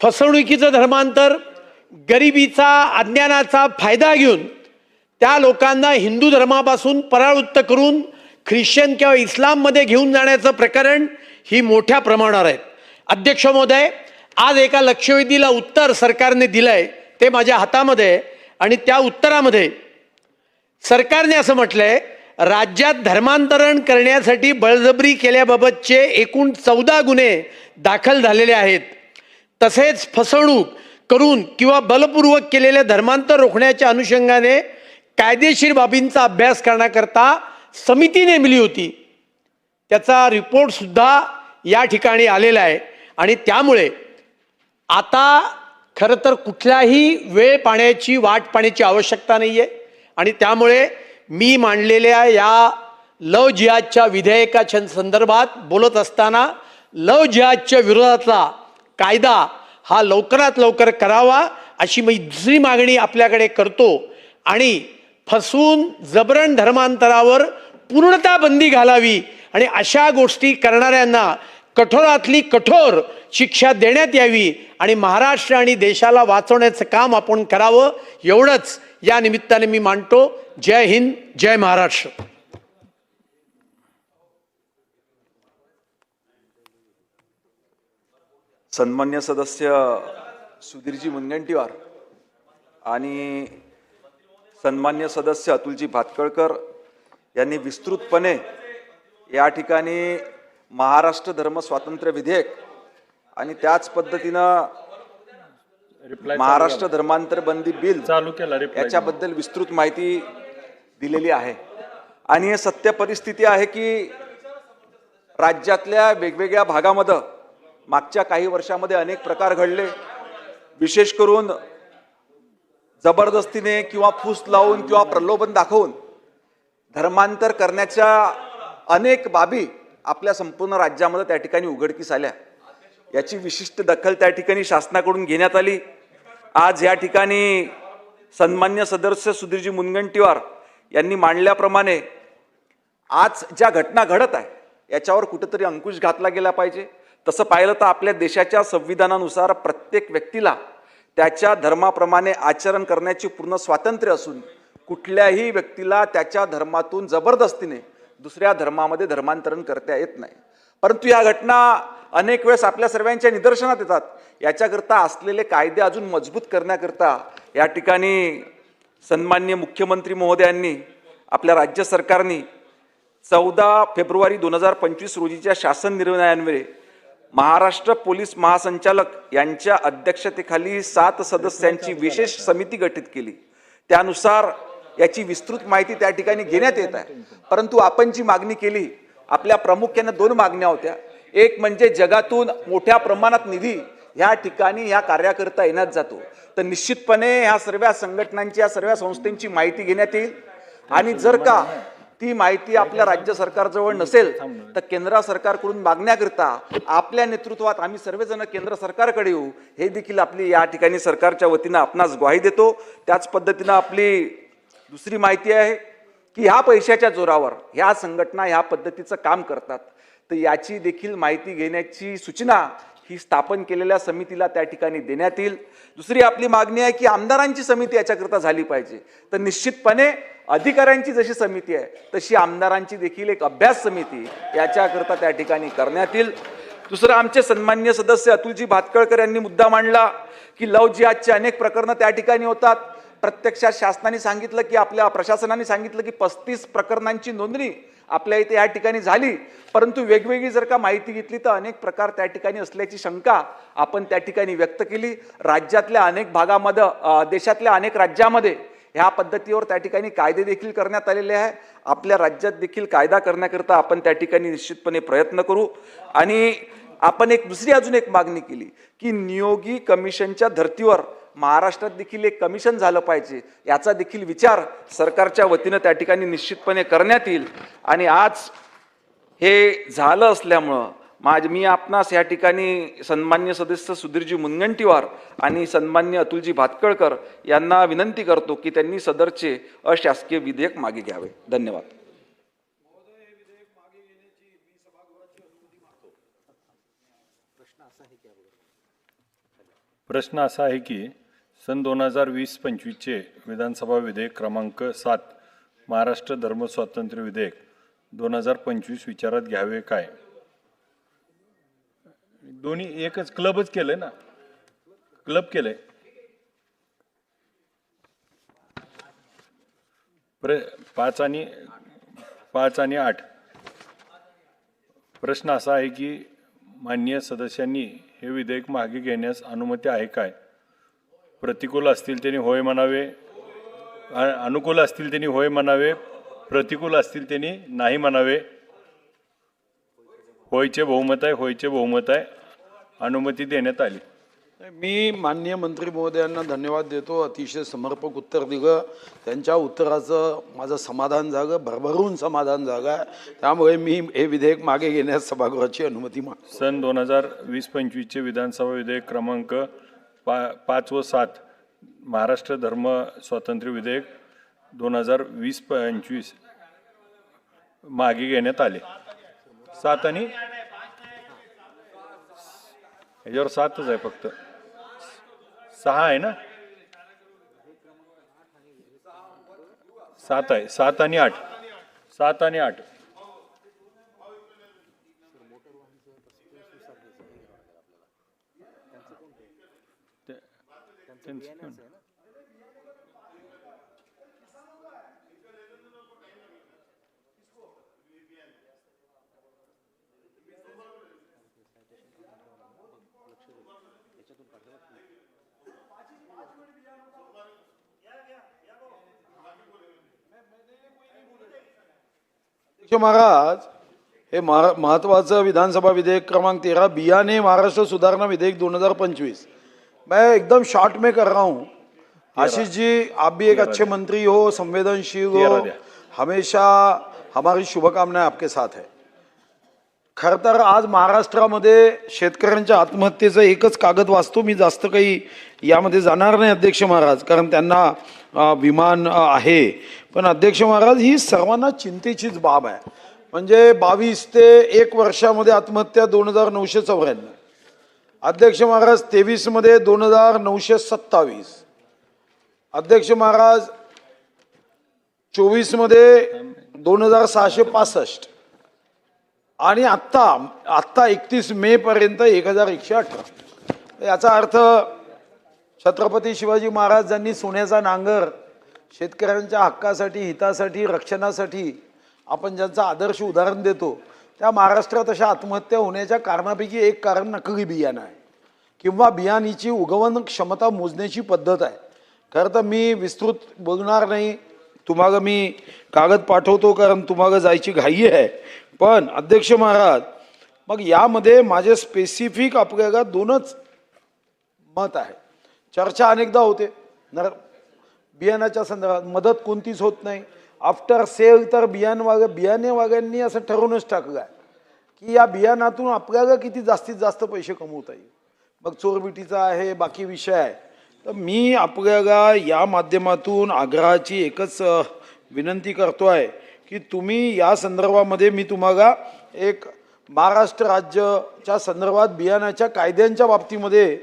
फसवणुकीचं धर्मांतर, गरिबीचा, अज्ञानाचा फायदा घेऊन त्या लोकांना हिंदू धर्मापासून परावृत्त करून ख्रिश्चन किंवा इस्लाममध्ये घेऊन जाण्याचं प्रकरण ही मोठ्या प्रमाणावर आहेत. अध्यक्ष महोदय, आज एका लक्षवेधीला उत्तर सरकारने दिलंय, ते माझ्या हातामध्ये आहे. आणि त्या उत्तरामध्ये सरकारने असं म्हटलंय, राज्यात धर्मांतरण करण्यासाठी बळजबरी केल्याबाबतचे एकूण 14 गुन्हे दाखल झालेले आहेत. तसेच फसवणूक करून किंवा बलपूर्वक केलेले धर्मांतर रोखण्याच्या अनुषंगाने कायदेशीर बाबींचा अभ्यास करण्याकरता समिती नेमली होती. त्याचा रिपोर्ट सुद्धा या ठिकाणी आलेला आहे. आणि त्यामुळे आता खरं तर कुठल्याही वेळ पाण्याची वाट पाण्याची आवश्यकता नाही आहे. आणि त्यामुळे मी मांडलेल्या या लव जिहादच्या विधेयकाच्या संदर्भात बोलत असताना लव जिहादच्या विरोधातला कायदा हा लवकरात लवकर करावा अशी मी दुसरी मागणी आपल्याकडे करतो. आणि फसवून जबरन धर्मांतरावर पूर्णतः बंदी घालावी आणि अशा गोष्टी करणाऱ्यांना कठोरातली कठोर शिक्षा देण्यात यावी आणि महाराष्ट्र आणि देशाला वाचवण्याचं काम आपण करावं, एवढंच या निमित्ताने मी मांडतो. जय हिंद, जय महाराष्ट्र. सन्मान्य सदस्य सुधीरजी मुनगंटीवार आणि सन्मान्य सदस्य अतुलजी भातखळकर यांनी विस्तृतपणे या ठिकाणी महाराष्ट्र धर्म स्वातंत्र्य विधेयक आणि त्याच पद्धतीनं महाराष्ट्र धर्मांतर बंदी बिल चालू केला याच्याबद्दल विस्तृत माहिती दिलेली आहे. आणि हे सत्य परिस्थिती आहे की राज्यातल्या वेगवेगळ्या भागामध्ये मागच्या काही वर्षामध्ये अनेक प्रकार घडले. विशेष करून जबरदस्तीने किंवा फूस लावून किंवा प्रलोभन दाखवून धर्मांतर करण्याच्या अनेक बाबी आपल्या संपूर्ण राज्यामध्ये त्या ठिकाणी उघडकीस आल्या. याची विशिष्ट दखल त्या ठिकाणी शासनाकडून घेण्यात आली. आज या ठिकाणी सन्मान्य सदस्य सुधीरजी मुनगंटीवार यांनी मांडल्याप्रमाणे आज ज्या घटना घडत आहे याच्यावर कुठेतरी अंकुश घातला गेला पाहिजे. तसं पाहिलं तर आपल्या देशाच्या संविधानानुसार प्रत्येक व्यक्तीला त्याच्या धर्माप्रमाणे आचरण करण्याचे पूर्ण स्वातंत्र्य असून कुठल्याही व्यक्तीला त्याच्या धर्मातून जबरदस्तीने दुसऱ्या धर्मामध्ये धर्मांतरण करता येत नाही. परंतु या घटना अनेक वेळेस आपल्या सर्वांच्या निदर्शनात येतात. याच्याकरता असलेले कायदे अजून मजबूत करण्याकरता या ठिकाणी सन्माननीय मुख्यमंत्री महोदयांनी आपल्या राज्य सरकारने 14 फेब्रुवारी 2025 रोजीच्या शासन निर्णयान्वये महाराष्ट्र पोलीस महासंचालक यांच्या अध्यक्षतेखाली 7 सदस्यांची विशेष समिती गठीत केली. त्यानुसार याची विस्तृत माहिती त्या ठिकाणी घेण्यात येत आहे. परंतु आपण जी मागणी केली, आपल्या प्रामुख्याने 2 मागण्या होत्या. एक म्हणजे जगातून मोठ्या प्रमाणात निधी ह्या ठिकाणी ह्या कार्याकरता येण्यात जातो, तर निश्चितपणे ह्या सर्व संघटनांची, या सर्व संस्थांची माहिती घेण्यात येईल. आणि जर का ती माहिती आपल्या राज्य सरकारजवळ नसेल तर केंद्र सरकारकडून मागण्याकरता आपल्या नेतृत्वात आम्ही सर्वजण केंद्र सरकारकडे येऊ, हे देखील आपली या ठिकाणी सरकारच्या वतीनं आपणास ग्वाही देतो. त्याच पद्धतीनं आपली दुसरी माहिती आहे की ह्या पैशाच्या जोरावर ह्या संघटना ह्या पद्धतीचं काम करतात, तर याची देखील माहिती घेण्याची सूचना ही स्थापन केलेल्या समितीला त्या ठिकाणी देण्यात येईल. दुसरी आपली मागणी आहे की आमदारांची समिती याच्याकरता झाली पाहिजे. तर निश्चितपणे अधिकाऱ्यांची जशी समिती आहे तशी आमदारांची देखील एक अभ्यास समिती याच्याकरता त्या ठिकाणी करण्यात येईल. दुसरं, आमचे सन्माननीय सदस्य अतुलजी भातखळकर यांनी मुद्दा मांडला की लव जिहादची अनेक प्रकरणं त्या ठिकाणी होतात. प्रत्यक्षात शासनाने सांगितलं की आपल्या प्रशासनाने सांगितलं की 35 प्रकरणांची नोंदणी आपल्या इथे या ठिकाणी झाली, परंतु वेगवेगळी जर का माहिती घेतली तर अनेक प्रकार त्या ठिकाणी असल्याची शंका आपण त्या ठिकाणी व्यक्त केली. राज्यातल्या अनेक भागामध्ये, देशातल्या अनेक राज्यामध्ये ह्या पद्धतीवर त्या ठिकाणी कायदे देखील करण्यात आलेले आहे. आपल्या राज्यात देखील कायदा करण्याकरता आपण त्या ठिकाणी निश्चितपणे प्रयत्न करू. आणि आपण दुसरी अजून एक मागणी केली की नियोगी कमिशनच्या धर्तीवर महाराष्ट्रात देखील एक कमिशन झालं पाहिजे, याचा देखील विचार सरकारच्या वतीनं त्या ठिकाणी निश्चितपणे करण्यात येईल. आणि आज हे झालं असल्यामुळं मी आपणास या ठिकाणी सन्मान्य सदस्य सुधीरजी मुनगंटीवार आणि सन्मान्य अतुलजी भातखळकर यांना विनंती करतो की त्यांनी सदरचे अशासकीय विधेयक मागे घ्यावे. धन्यवाद. प्रश्न असा आहे की सन 2020-25चे विधानसभा विधेयक क्रमांक 7 महाराष्ट्र धर्म स्वातंत्र्य विधेयक 2025 विचारात घ्यावे काय? दोन्ही एकच क्लबच केलंय ना, क्लब केलंय. 5 आणि 8. प्रश्न असा आहे की माननीय सदस्यांनी हे विधेयक मागे घेण्यास अनुमती आहे काय? प्रतिकूल असतील त्यांनी होय म्हणावे, अनुकूल असतील त्यांनी होय म्हणावे, प्रतिकूल असतील त्यांनी नाही म्हणावे. होयचे बहुमत आहे, होयचे बहुमत आहे. अनुमती देण्यात आली. मी माननीय मंत्री महोदयांना धन्यवाद देतो. अतिशय समर्पक उत्तर दिलं. त्यांच्या उत्तराचं माझं समाधान झालं, भरभरून समाधान झालं. त्यामुळे मी हे विधेयक मागे घेण्यास सभागृहाची अनुमती मागतो. सन 2020-25चे विधानसभा विधेयक क्रमांक 5 व 7 महाराष्ट्र धर्म स्वातंत्र्य विधेयक 2020-25 मागे घेण्यात आले. 7 आणि ह्याच्यावर 7च आहे, फक्त 6 आहे ना. 7 आहे. 7 आणि 8. 7 आणि 8. महाराज, हे महत्वाचं विधानसभा विधेयक क्रमांक 13 बियाणे महाराष्ट्र सुधारणा विधेयक 2025. मैं एकदम शॉर्ट में कर रहा हूँ. आशीष जी, आप भी एक अच्छे मंत्री हो, संवेदनशील हो, हमेशा हमारी शुभकामनाएं आपके साथ है. खर तर आज महाराष्ट्रामध्ये शेतकऱ्यांच्या आत्महत्येचं एकच कागद वाचतो मी. जास्त काही यामध्ये जाणार नाही अध्यक्ष महाराज, कारण त्यांना विमान आहे. पण अध्यक्ष महाराज, ही सर्वांना चिंतेचीच बाब आहे. म्हणजे 22 ते 1 वर्षामध्ये आत्महत्या 2994. अध्यक्ष महाराज 23 मध्ये 2927. अध्यक्ष महाराज 24 मध्ये 2665 आणि आत्ता 31 मे पर्यंत 1118. याचा अर्थ छत्रपती शिवाजी महाराजांनी सोन्याचा नांगर शेतकऱ्यांच्या हक्कासाठी, हितासाठी, रक्षणासाठी आपण ज्यांचं आदर्श उदाहरण देतो, त्या महाराष्ट्रात अशा आत्महत्या होण्याच्या कारणापैकी एक कारण नकली बियाणं आहे किंवा बियाणीची उगवण क्षमता मोजण्याची पद्धत आहे. खरं तर मी विस्तृत बोलणार नाही, तुम्हाला मी कागद पाठवतो कारण तुम्हाला जायची घाई आहे. पण अध्यक्ष महाराज, मग यामध्ये माझे स्पेसिफिक आपल्याला 2च मत आहे. चर्चा अनेकदा होते बियाणाच्या संदर्भात, मदत कोणतीच होत नाही. आफ्टर सेल तर बियाणेवाल्यांनी असं ठरवूनच टाकलं आहे की या बियाणातून आपल्याला किती जास्तीत जास्त पैसे कमवता येईल. मग चोरबिटीचा आहे, बाकी विषय आहे. तर मी आपल्याला या माध्यमातून आग्रहाची एकच विनंती करतो आहे की तुम्ही या संदर्भामध्ये मी तुम्हाला एक महाराष्ट्र राज्याच्या संदर्भात बियाणाच्या कायद्यांच्या बाबतीमध्ये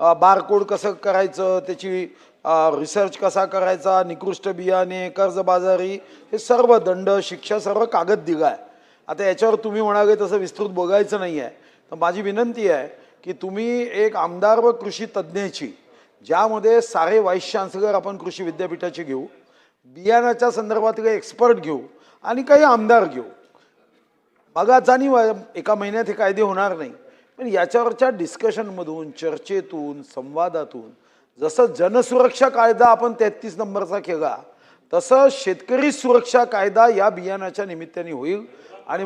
बारकोड कसं करायचं, त्याची रिसर्च कसा करायचा, निकृष्ट बियाणे, कर्जबाजारी, हे सर्व दंड, शिक्षा सर्व कागद दिला आहे. आता याच्यावर तुम्ही म्हणाले तसं विस्तृत बघायचं नाही आहे. तर माझी विनंती आहे की तुम्ही एक आमदार व कृषी तज्ज्ञाची, ज्यामध्ये सारे व्हाईस चान्सलर आपण कृषी विद्यापीठाचे घेऊ, बियाणाच्या संदर्भातले एक्सपर्ट घेऊ आणि काही आमदार घेऊ. बघा जाणीव आहे एका महिन्यात हे कायदे होणार नाही, पण याच्यावरच्या डिस्कशनमधून, चर्चेतून, संवादातून, जसं जनसुरक्षा कायदा आपण 33 नंबरचा केला, तसं शेतकरी सुरक्षा कायदा या बियाणाच्या निमित्ताने होईल. आणि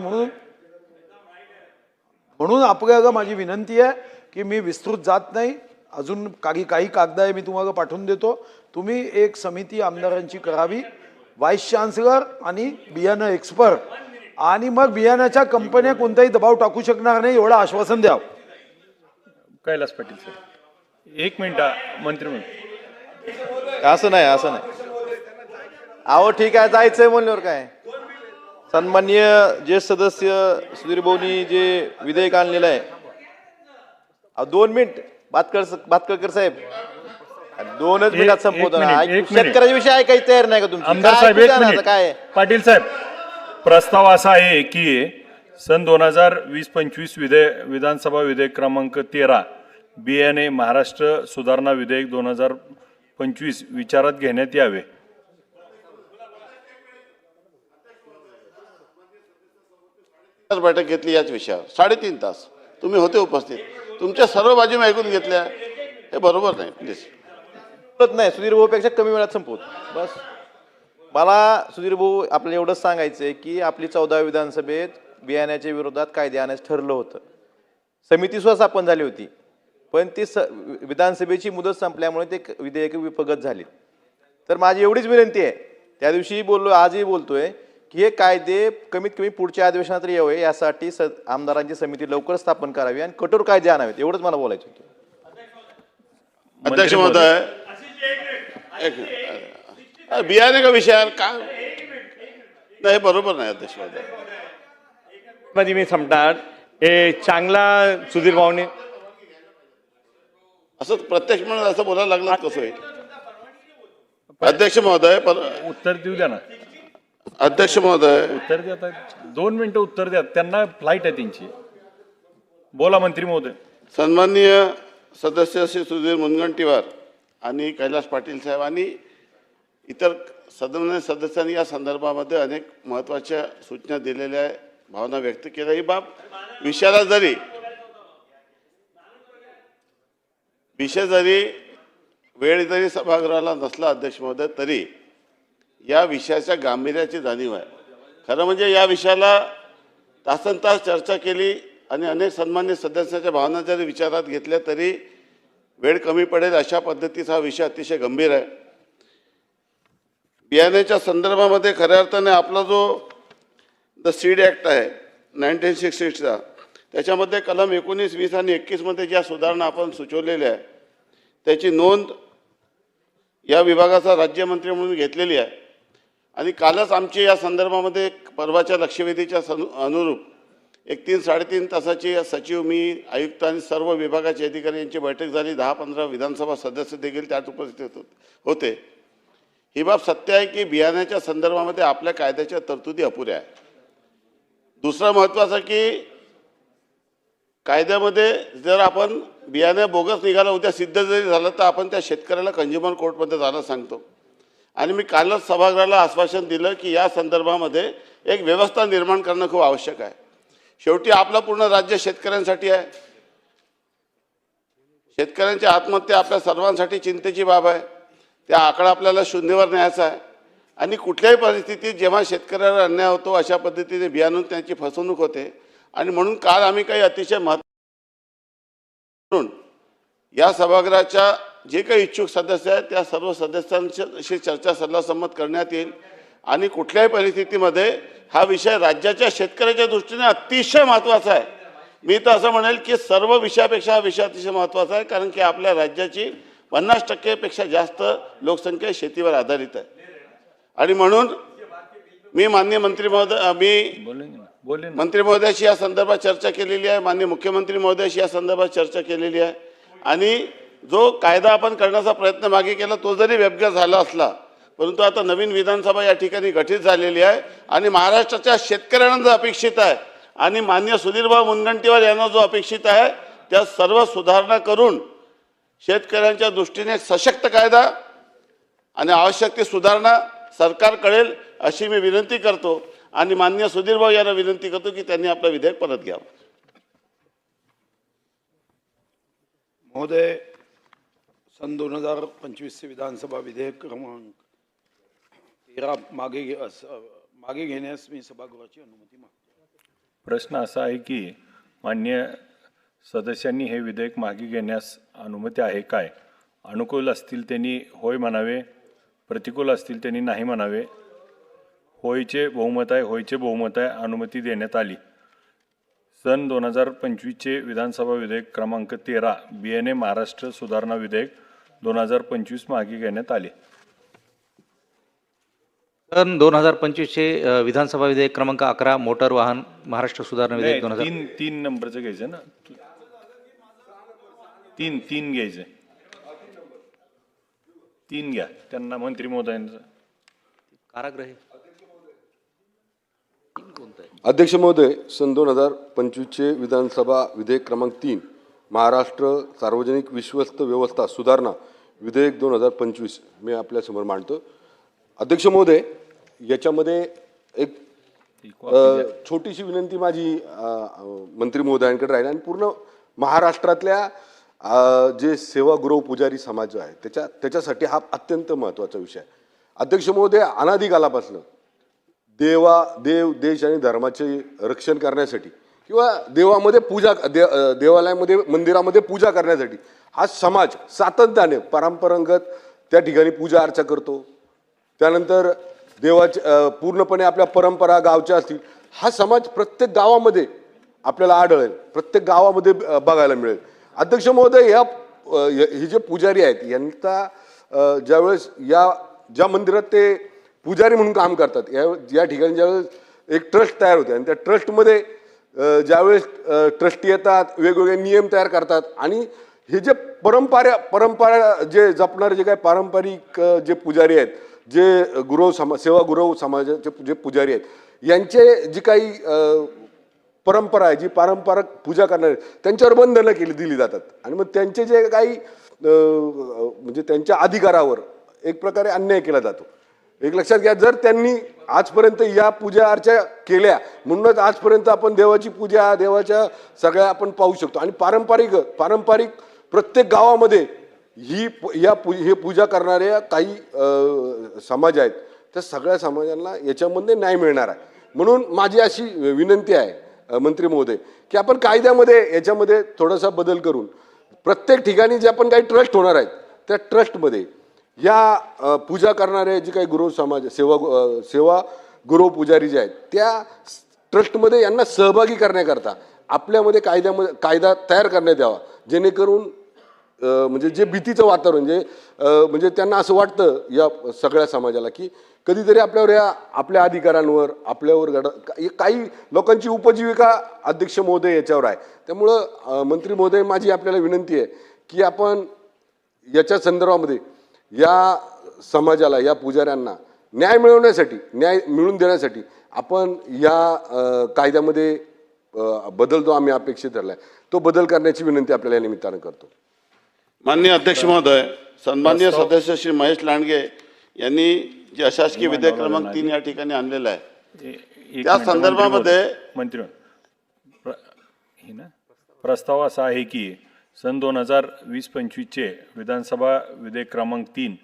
म्हणून आपल्याला माझी विनंती आहे की मी विस्तृत जात नाही, अजून काही कागद आहे मी तुम्हाला पाठवून देतो. तुम्ही एक समिती आमदारांची करावी, व्हाईस चान्सलर आणि बियाणं एक्सपर्ट, आणि मग बियाण्याच्या कंपन्या कोणताही दबाव टाकू शकणार नाही एवढं आश्वासन द्यावं. कैलास पाटील सर, 1 मिनिट मंत्री. असं नाही. अहो ठीक आहे, जायचंय म्हणल्यावर काय. सन्माननीय ज्येष्ठ सदस्य सुधीर भाऊनी जे विधेयक आणलेलं आहे, 2 मिनिट बातकळकर साहेब, 2च मिनिटात संपवतो. शेतकऱ्याच्या विषयी ऐकायची तयार नाही का तुमची? आमदार साहेब, 1 मिनिट. काय पाटील साहेब, प्रस्ताव असा आहे की सन 2020-25 विधानसभा विधेयक क्रमांक 13 बियाणे महाराष्ट्र सुधारणा विधेयक 2025 विचारात घेण्यात यावे. बैठक घेतली याच विषयावर 3.5 तास तुम्ही होते उपस्थित, तुमच्या सर्व बाजू मी ऐकून घेतल्या. हे बरोबर नाही. प्लीज नाही, सुधीर भाऊपेक्षा कमी वेळात संपवतो बस. मला सुधीर भाऊ आपल्याला एवढंच सांगायचं आहे की आपली 14व्या विधानसभेत बियाण्याच्या विरोधात कायदे आणायचं ठरलं होतं. समिती सुद्धा स्थापन झाली होती, पण ती विधानसभेची मुदत संपल्यामुळे ते विधेयक विफगत झाली. तर माझी एवढीच विनंती आहे, त्या दिवशी बोललो, आजही बोलतोय, की हे कायदे कमीत कमी पुढच्या अधिवेशनात यावे, यासाठी आमदारांची समिती लवकर स्थापन करावी आणि कठोर कायदे आणावेत. एवढंच मला बोलायचं होतं. अध्यक्ष महोदय, बियाणे का विषयावर का नाही, बरोबर नाही अध्यक्ष महोदय. मध्ये मी समजणार हे चांगला सुधीर भाऊने असं प्रत्यक्ष म्हणून असं बोलायला लागलं कसं होईल? अध्यक्ष महोदय, उत्तर देऊ द्या ना. अध्यक्ष महोदय, उत्तर द्या, 2 मिनिटं उत्तर द्या, त्यांना फ्लाईट आहे त्यांची. बोला मंत्री महोदय. सन्माननीय सदस्य श्री सुधीर मुनगंटीवार आणि कैलास पाटील साहेब आणि इतर सदन सदस्यांनी या संदर्भामध्ये अनेक महत्त्वाच्या सूचना दिलेल्या, भावना व्यक्त केल्या. ही बाब विषय जरी वेळ जरी सभागृहाला नसला अध्यक्ष महोदय, तरी या विषयाच्या गांभीर्याची जाणीव आहे. खरं म्हणजे या विषयाला तासनतास चर्चा केली आणि अनेक सन्मान्य सदस्याच्या भावना जरी विचारात घेतल्या तरी वेळ कमी पडेल अशा पद्धतीचा हा विषय अतिशय गंभीर आहे. बियाण्याच्या संदर्भामध्ये खऱ्या अर्थाने आपला जो द सीड ॲक्ट आहे 1966चा, त्याच्यामध्ये कलम 19, 20 आणि 21मध्ये ज्या सुधारणा आपण सुचवलेल्या आहे त्याची नोंद या विभागाचा राज्यमंत्री म्हणून घेतलेली आहे. आणि कालच आमची या संदर्भामध्ये परवाच्या लक्षवेधीच्या अनुरूप एक 3-3.5 तासाची सचिव, मी, आयुक्त आणि सर्व विभागाचे अधिकारी यांची बैठक झाली. 10-15 विधानसभा सदस्य देखील त्यात उपस्थित होते. ही बाब सत्य आहे की बियाण्याच्या संदर्भामध्ये आपल्या कायद्याच्या तरतुदी अपुऱ्या आहे. दुसरं महत्त्वाचं की कायद्यामध्ये जर आपण बियाणे बोगस निघालं, उद्या सिद्ध जरी झालं तर आपण त्या शेतकऱ्याला कंझ्युमर कोर्टमध्ये जायला सांगतो. आणि मी कालच सभागृहाला आश्वासन दिलं की या संदर्भामध्ये एक व्यवस्था निर्माण करणं खूप आवश्यक आहे. शेवटी आपलं पूर्ण राज्य शेतकऱ्यांसाठी आहे. शेतकऱ्यांची आत्महत्या आपल्या सर्वांसाठी चिंतेची बाब आहे. त्या आकडा आपल्याला शून्यावर न्यायचा आहे. आणि कुठल्याही परिस्थितीत जेव्हा शेतकऱ्यावर अन्याय होतो अशा पद्धतीने बियाणून त्यांची फसवणूक होते. आणि म्हणून काल आम्ही काही अतिशय महत्त्वपूर्ण या सभागृहाच्या जे काही इच्छुक सदस्य आहेत त्या सर्व सदस्यांशी चर्चा सल्लासंमत करण्यात येईल. आणि कुठल्याही परिस्थितीमध्ये हा विषय राज्याच्या शेतकऱ्याच्या दृष्टीने अतिशय महत्त्वाचा आहे. मी तर असं म्हणेल की सर्व विषयापेक्षा हा विषय अतिशय महत्त्वाचा आहे, कारण की आपल्या राज्याची 50% जास्त लोकसंख्या शेतीवर आधारित आहे. आणि म्हणून मी माननीय मंत्री महोदय मंत्री महोदयाशी या संदर्भात चर्चा केलेली आहे, माननीय मुख्यमंत्री महोदयाशी या संदर्भात चर्चा केलेली आहे. आणि जो कायदा आपण करण्याचा प्रयत्न मागे केला तो जरी व्यभ्य झाला असला, परंतु आता नवीन विधानसभा या ठिकाणी गठीत झालेली आहे आणि महाराष्ट्राच्या शेतकऱ्यांना जो अपेक्षित आहे आणि माननीय सुधीरभाऊ मुनगंटीवार यांना जो अपेक्षित आहे त्या सर्व सुधारणा करून शेतकऱ्यांच्या दृष्टीने एक सशक्त कायदा आणि आवश्यक ती सुधारणा सरकार कळेल अशी मी विनंती करतो आणि माननीय सुधीरभाऊ यांना विनंती करतो की त्यांनी आपलं विधेयक परत घ्यावं. महोदय, सन 2025 विधानसभा विधेयक क्रमांक 13 मागे घेण्यास मी सभागृहाची अनुमती मागतो. प्रश्न असा आहे की मान्य सदस्यांनी हे विधेयक मागे घेण्यास अनुमती आहे काय? अनुकूल असतील त्यांनी होय म्हणावे, प्रतिकूल असतील त्यांनी नाही म्हणावे. होयचे बहुमत आहे, होयचे बहुमत आहे. अनुमती देण्यात आली. सन 2025चे विधानसभा विधेयक क्रमांक 13 BNA महाराष्ट्र सुधारणा विधेयक 2025 मागे घेण्यात आले. सन 2025चे विधानसभा विधेयक क्रमांक 11 मोटर वाहन महाराष्ट्र सुधारणा विधेयक 2000. तीन नंबरचं घ्यायचं ना, तीन घ्यायचं. 3 घ्या. त्यांना मंत्री महोदयांचं कारागृह अध्यक्ष महोदय, सन 2025चे विधानसभा विधेयक क्रमांक 3 महाराष्ट्र सार्वजनिक विश्वस्त व्यवस्था सुधारणा विधेयक 2025 मी आपल्यासमोर मांडतो. अध्यक्ष महोदय, याच्यामध्ये एक छोटीशी विनंती माझी मंत्री महोदयांकडे राहील आणि पूर्ण महाराष्ट्रातल्या जे सेवागृह पुजारी समाज आहे त्याच्यासाठी हा अत्यंत महत्त्वाचा विषय आहे. अध्यक्ष महोदय, अनादी कालापासून देव देश आणि धर्माचे रक्षण करण्यासाठी किंवा देवामध्ये देवालयामध्ये मंदिरामध्ये पूजा करण्यासाठी हा समाज सातत्याने परंपरागत त्या ठिकाणी पूजा अर्चा करतो. त्यानंतर देवाच्या पूर्णपणे आपल्या परंपरा गावच्या असतील. हा समाज प्रत्येक गावामध्ये आपल्याला आढळेल, प्रत्येक गावामध्ये बघायला मिळेल. अध्यक्ष महोदय, हे जे पुजारी आहेत यांचा ज्यावेळेस ज्या मंदिरात ते पुजारी म्हणून काम करतात या ठिकाणी ज्यावेळेस एक ट्रस्ट तयार होते आणि त्या ट्रस्टमध्ये ज्यावेळेस ट्रस्टी येतात, वेगवेगळे नियम तयार करतात आणि हे जे परंपरा जे जपणारे जे काही पारंपरिक जे पुजारी आहेत, जे सेवागृह समाजाचे जे पुजारी आहेत यांचे जी काही परंपरा आहे, जी पारंपरिक पूजा करणारे त्यांच्यावर बंधनं दिली जातात आणि मग त्यांचे जे काही म्हणजे त्यांच्या अधिकारावर एक प्रकारे अन्याय केला जातो. एक लक्षात घ्या, जर त्यांनी आजपर्यंत या पूजा अर्चा केल्या म्हणूनच आजपर्यंत आपण देवाची पूजा देवाच्या सगळ्या आपण पाहू शकतो आणि पारंपरिक प्रत्येक गावामध्ये हे पूजा करणाऱ्या काही समाज आहेत त्या सगळ्या समाजांना याच्यामध्ये न्याय मिळणार आहे. म्हणून माझी अशी विनंती आहे मंत्री महोदय की आपण कायद्यामध्ये याच्यामध्ये थोडासा बदल करून प्रत्येक ठिकाणी जे आपण काही ट्रस्ट होणार आहेत त्या ट्रस्टमध्ये या पूजा करणारे जे काही गुरु समाज सेवा गुरु पुजारी जे आहेत त्या ट्रस्टमध्ये यांना सहभागी करण्याकरता आपल्यामध्ये कायदा तयार करण्यात यावा, जेणेकरून म्हणजे जे भीतीचं वातावरण म्हणजे त्यांना असं वाटतं या सगळ्या समाजाला की कधीतरी आपल्या अधिकारांवर आपल्यावर काही लोकांची उपजीविका अध्यक्ष महोदय याच्यावर आहे. त्यामुळं मंत्री महोदय, माझी आपल्याला विनंती आहे की आपण याच्या संदर्भामध्ये या समाजाला, या पुजाऱ्यांना न्याय मिळवून देण्यासाठी आपण या कायद्यामध्ये बदल जो आम्ही अपेक्षित धरलाय तो बदल करण्याची विनंती आपल्याला या निमित्तानं करतो. माननीय अध्यक्ष महोदय, सन्माननीय सदस्य श्री महेश लांडगे यांनी जे अशासकीय विधेयक क्रमांक 3 या ठिकाणी आणलेलं आहे त्या संदर्भामध्ये प्रस्ताव असा आहे की सन 2020-25चे विधानसभा विधेयक क्रमांक 3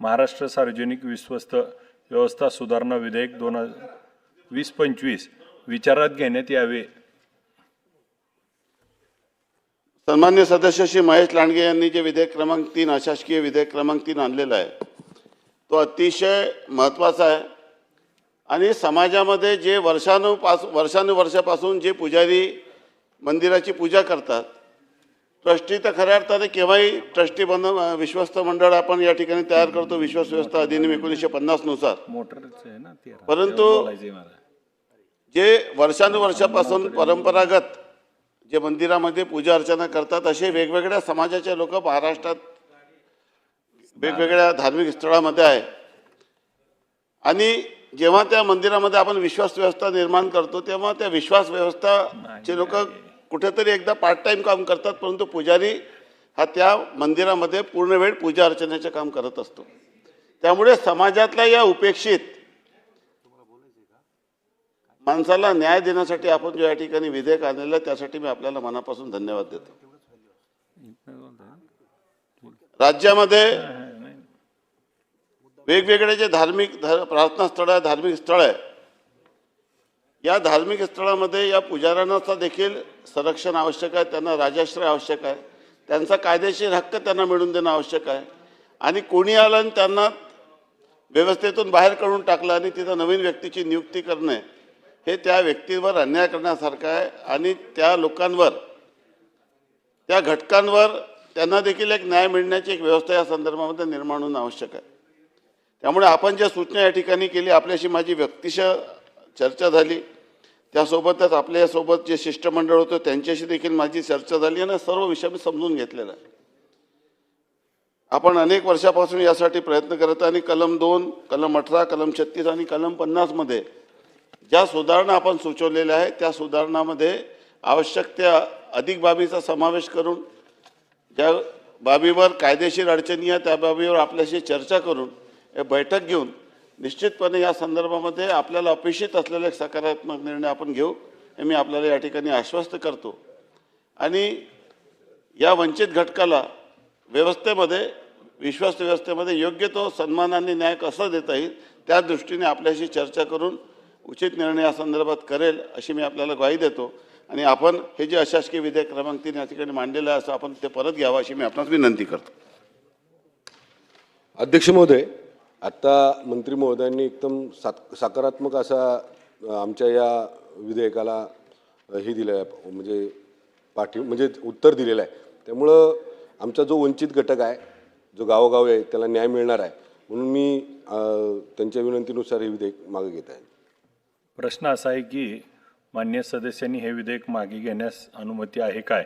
महाराष्ट्र सार्वजनिक विश्वस्त व्यवस्था सुधारणा विधेयक 2020-25 विचारात घेण्यात यावे. सन्माननीय सदस्य श्री महेश लांडगे यांनी जे विधेयक क्रमांक 3 अशासकीय विधेयक क्रमांक 3 आणलेला आहे तो अतिशय महत्त्वाचा आहे आणि समाजामध्ये जे वर्षानुवर्षापासून जे पुजारी मंदिराची पूजा करतात, ट्रस्टी तर खऱ्या अर्थाने केव्हाही ट्रस्टी विश्वस्त मंडळ आपण या ठिकाणी तयार करतो विश्वास व्यवस्था अधिनियम 1950 नुसार, परंतु जे वर्षानुवर्षापासून परंपरागत जे मंदिरामध्ये पूजा अर्चना करतात असे वेगवेगळ्या समाजाचे लोक महाराष्ट्रात वेगवेगळ्या धार्मिक स्थळामध्ये आहे. आणि जेव्हा त्या मंदिरामध्ये आपण विश्वास व्यवस्था निर्माण करतो तेव्हा त्या विश्वास व्यवस्थाचे लोक कुठेतरी एकदा पार्ट टाइम काम करतात, परंतु पुजारी हा त्या मंदिरामध्ये पूर्ण वेळ पूजा अर्चनेचे काम करत असतो. त्यामुळे समाजातल्या या उपेक्षित माणसाला न्याय देण्यासाठी आपण जो या ठिकाणी विधेयक आणलेलं आहे त्यासाठी मी आपल्याला मनापासून धन्यवाद देतो. राज्यामध्ये वेगवेगळे जे प्रार्थना स्थळ आहे, धार्मिक स्थळ आहे, या धार्मिक स्थळामध्ये या पुजाऱ्यांना देखील संरक्षण आवश्यक आहे, त्यांना राजाश्रय आवश्यक आहे, त्यांचा कायदेशीर हक्क त्यांना मिळवून देणं आवश्यक आहे. आणि कोणी आलं आणि त्यांना व्यवस्थेतून बाहेर काढून टाकलं आणि तिथं नवीन व्यक्तीची नियुक्ती करणे हे त्या व्यक्तीवर अन्याय करण्यासारखं आहे. आणि त्या लोकांवर, त्या घटकांवर त्यांना देखील एक न्याय मिळण्याची एक व्यवस्था या संदर्भामध्ये निर्माण होणं आवश्यक आहे. त्यामुळे आपण ज्या सूचना या ठिकाणी केली, आपल्याशी माझी व्यक्तिशः चर्चा झाली, त्यासोबतच आपल्यासोबत जे शिष्टमंडळ होतं त्यांच्याशी देखील माझी चर्चा झाली आणि सर्व विषय मी समजून घेतलेला आहे. आपण अनेक वर्षापासून यासाठी प्रयत्न करत आणि कलम 2, कलम 18, कलम 36 आणि कलम 50 मध्ये ज्या सुधारणा आपण सुचवलेल्या आहेत त्या सुधारणामध्ये आवश्यक त्या अधिक बाबीचा समावेश करून ज्या बाबीवर कायदेशीर अडचणी आहे त्या बाबीवर आपल्याशी चर्चा करून बैठक घेऊन निश्चितपणे या संदर्भामध्ये आपल्याला अपेक्षित असलेला एक सकारात्मक निर्णय आपण घेऊ हे मी आपल्याला या ठिकाणी आश्वस्त करतो. आणि या वंचित घटकाला व्यवस्थेमध्ये, विश्वास व्यवस्थेमध्ये योग्य तो सन्मानाने न्याय कसा देता येईल त्या दृष्टीने आपल्याशी चर्चा करून उचित निर्णय या संदर्भात करेल अशी मी आपल्याला ग्वाही देतो. आणि आपण हे जे अशासकीय विधेयक क्रमांक 3 या ठिकाणी मांडलेलं आहे असं आपण ते परत घ्यावं अशी मी आपणास विनंती करतो. अध्यक्ष महोदय, आता मंत्री महोदयांनी एकदम सकारात्मक असा आमच्या या विधेयकाला हे दिलं आहे, म्हणजे उत्तर दिलेलं आहे. त्यामुळं आमचा जो वंचित घटक आहे, जो गावोगावी आहे, त्याला न्याय मिळणार आहे. म्हणून मी त्यांच्या विनंतीनुसार हे विधेयक मागे घेत आहे. प्रश्न असा आहे की मान्य सदस्यांनी हे विधेयक मागे घेण्यास अनुमती आहे काय?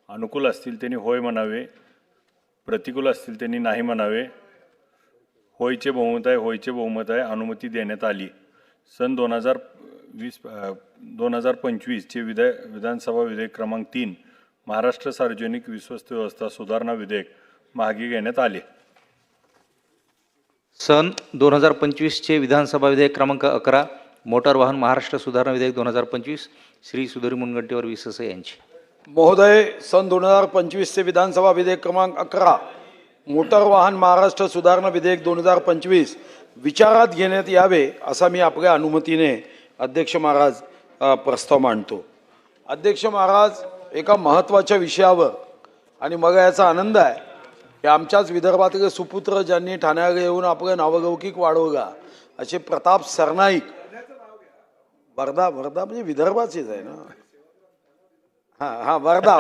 अनुकूल असतील त्यांनी होय म्हणावे, प्रतिकूल असतील त्यांनी नाही म्हणावे. होयचे बहुमत आहे, होयचे बहुमत आहे. अनुमती देण्यात आली. सन 2025चे विधानसभा विधेयक क्रमांक 3 महाराष्ट्र सार्वजनिक विश्वस्त व्यवस्था सुधारणा विधेयक मागे घेण्यात आले. सन 2025चे विधानसभा विधेयक क्रमांक 11 मोटार वाहन महाराष्ट्र सुधारणा विधेयक 2025 श्री सुधीर मुनगंटीवार विससे यांची. महोदय, सन 2025चे विधानसभा विधेयक क्रमांक 11 मोटार वाहन महाराष्ट्र सुधारणा विधेयक 2025 विचारात घेण्यात यावे असा मी आपल्या अनुमतीने अध्यक्ष महाराज प्रस्ताव मांडतो. अध्यक्ष महाराज, एका महत्त्वाच्या विषयावर, आणि मला याचा आनंद आहे की आमच्याच विदर्भातले सुपुत्र ज्यांनी ठाण्याला येऊन आपलं नावलौकिक वाढवला असे प्रताप सरनाईक, वर्धा म्हणजे विदर्भाचीच आहे ना, वर्धा.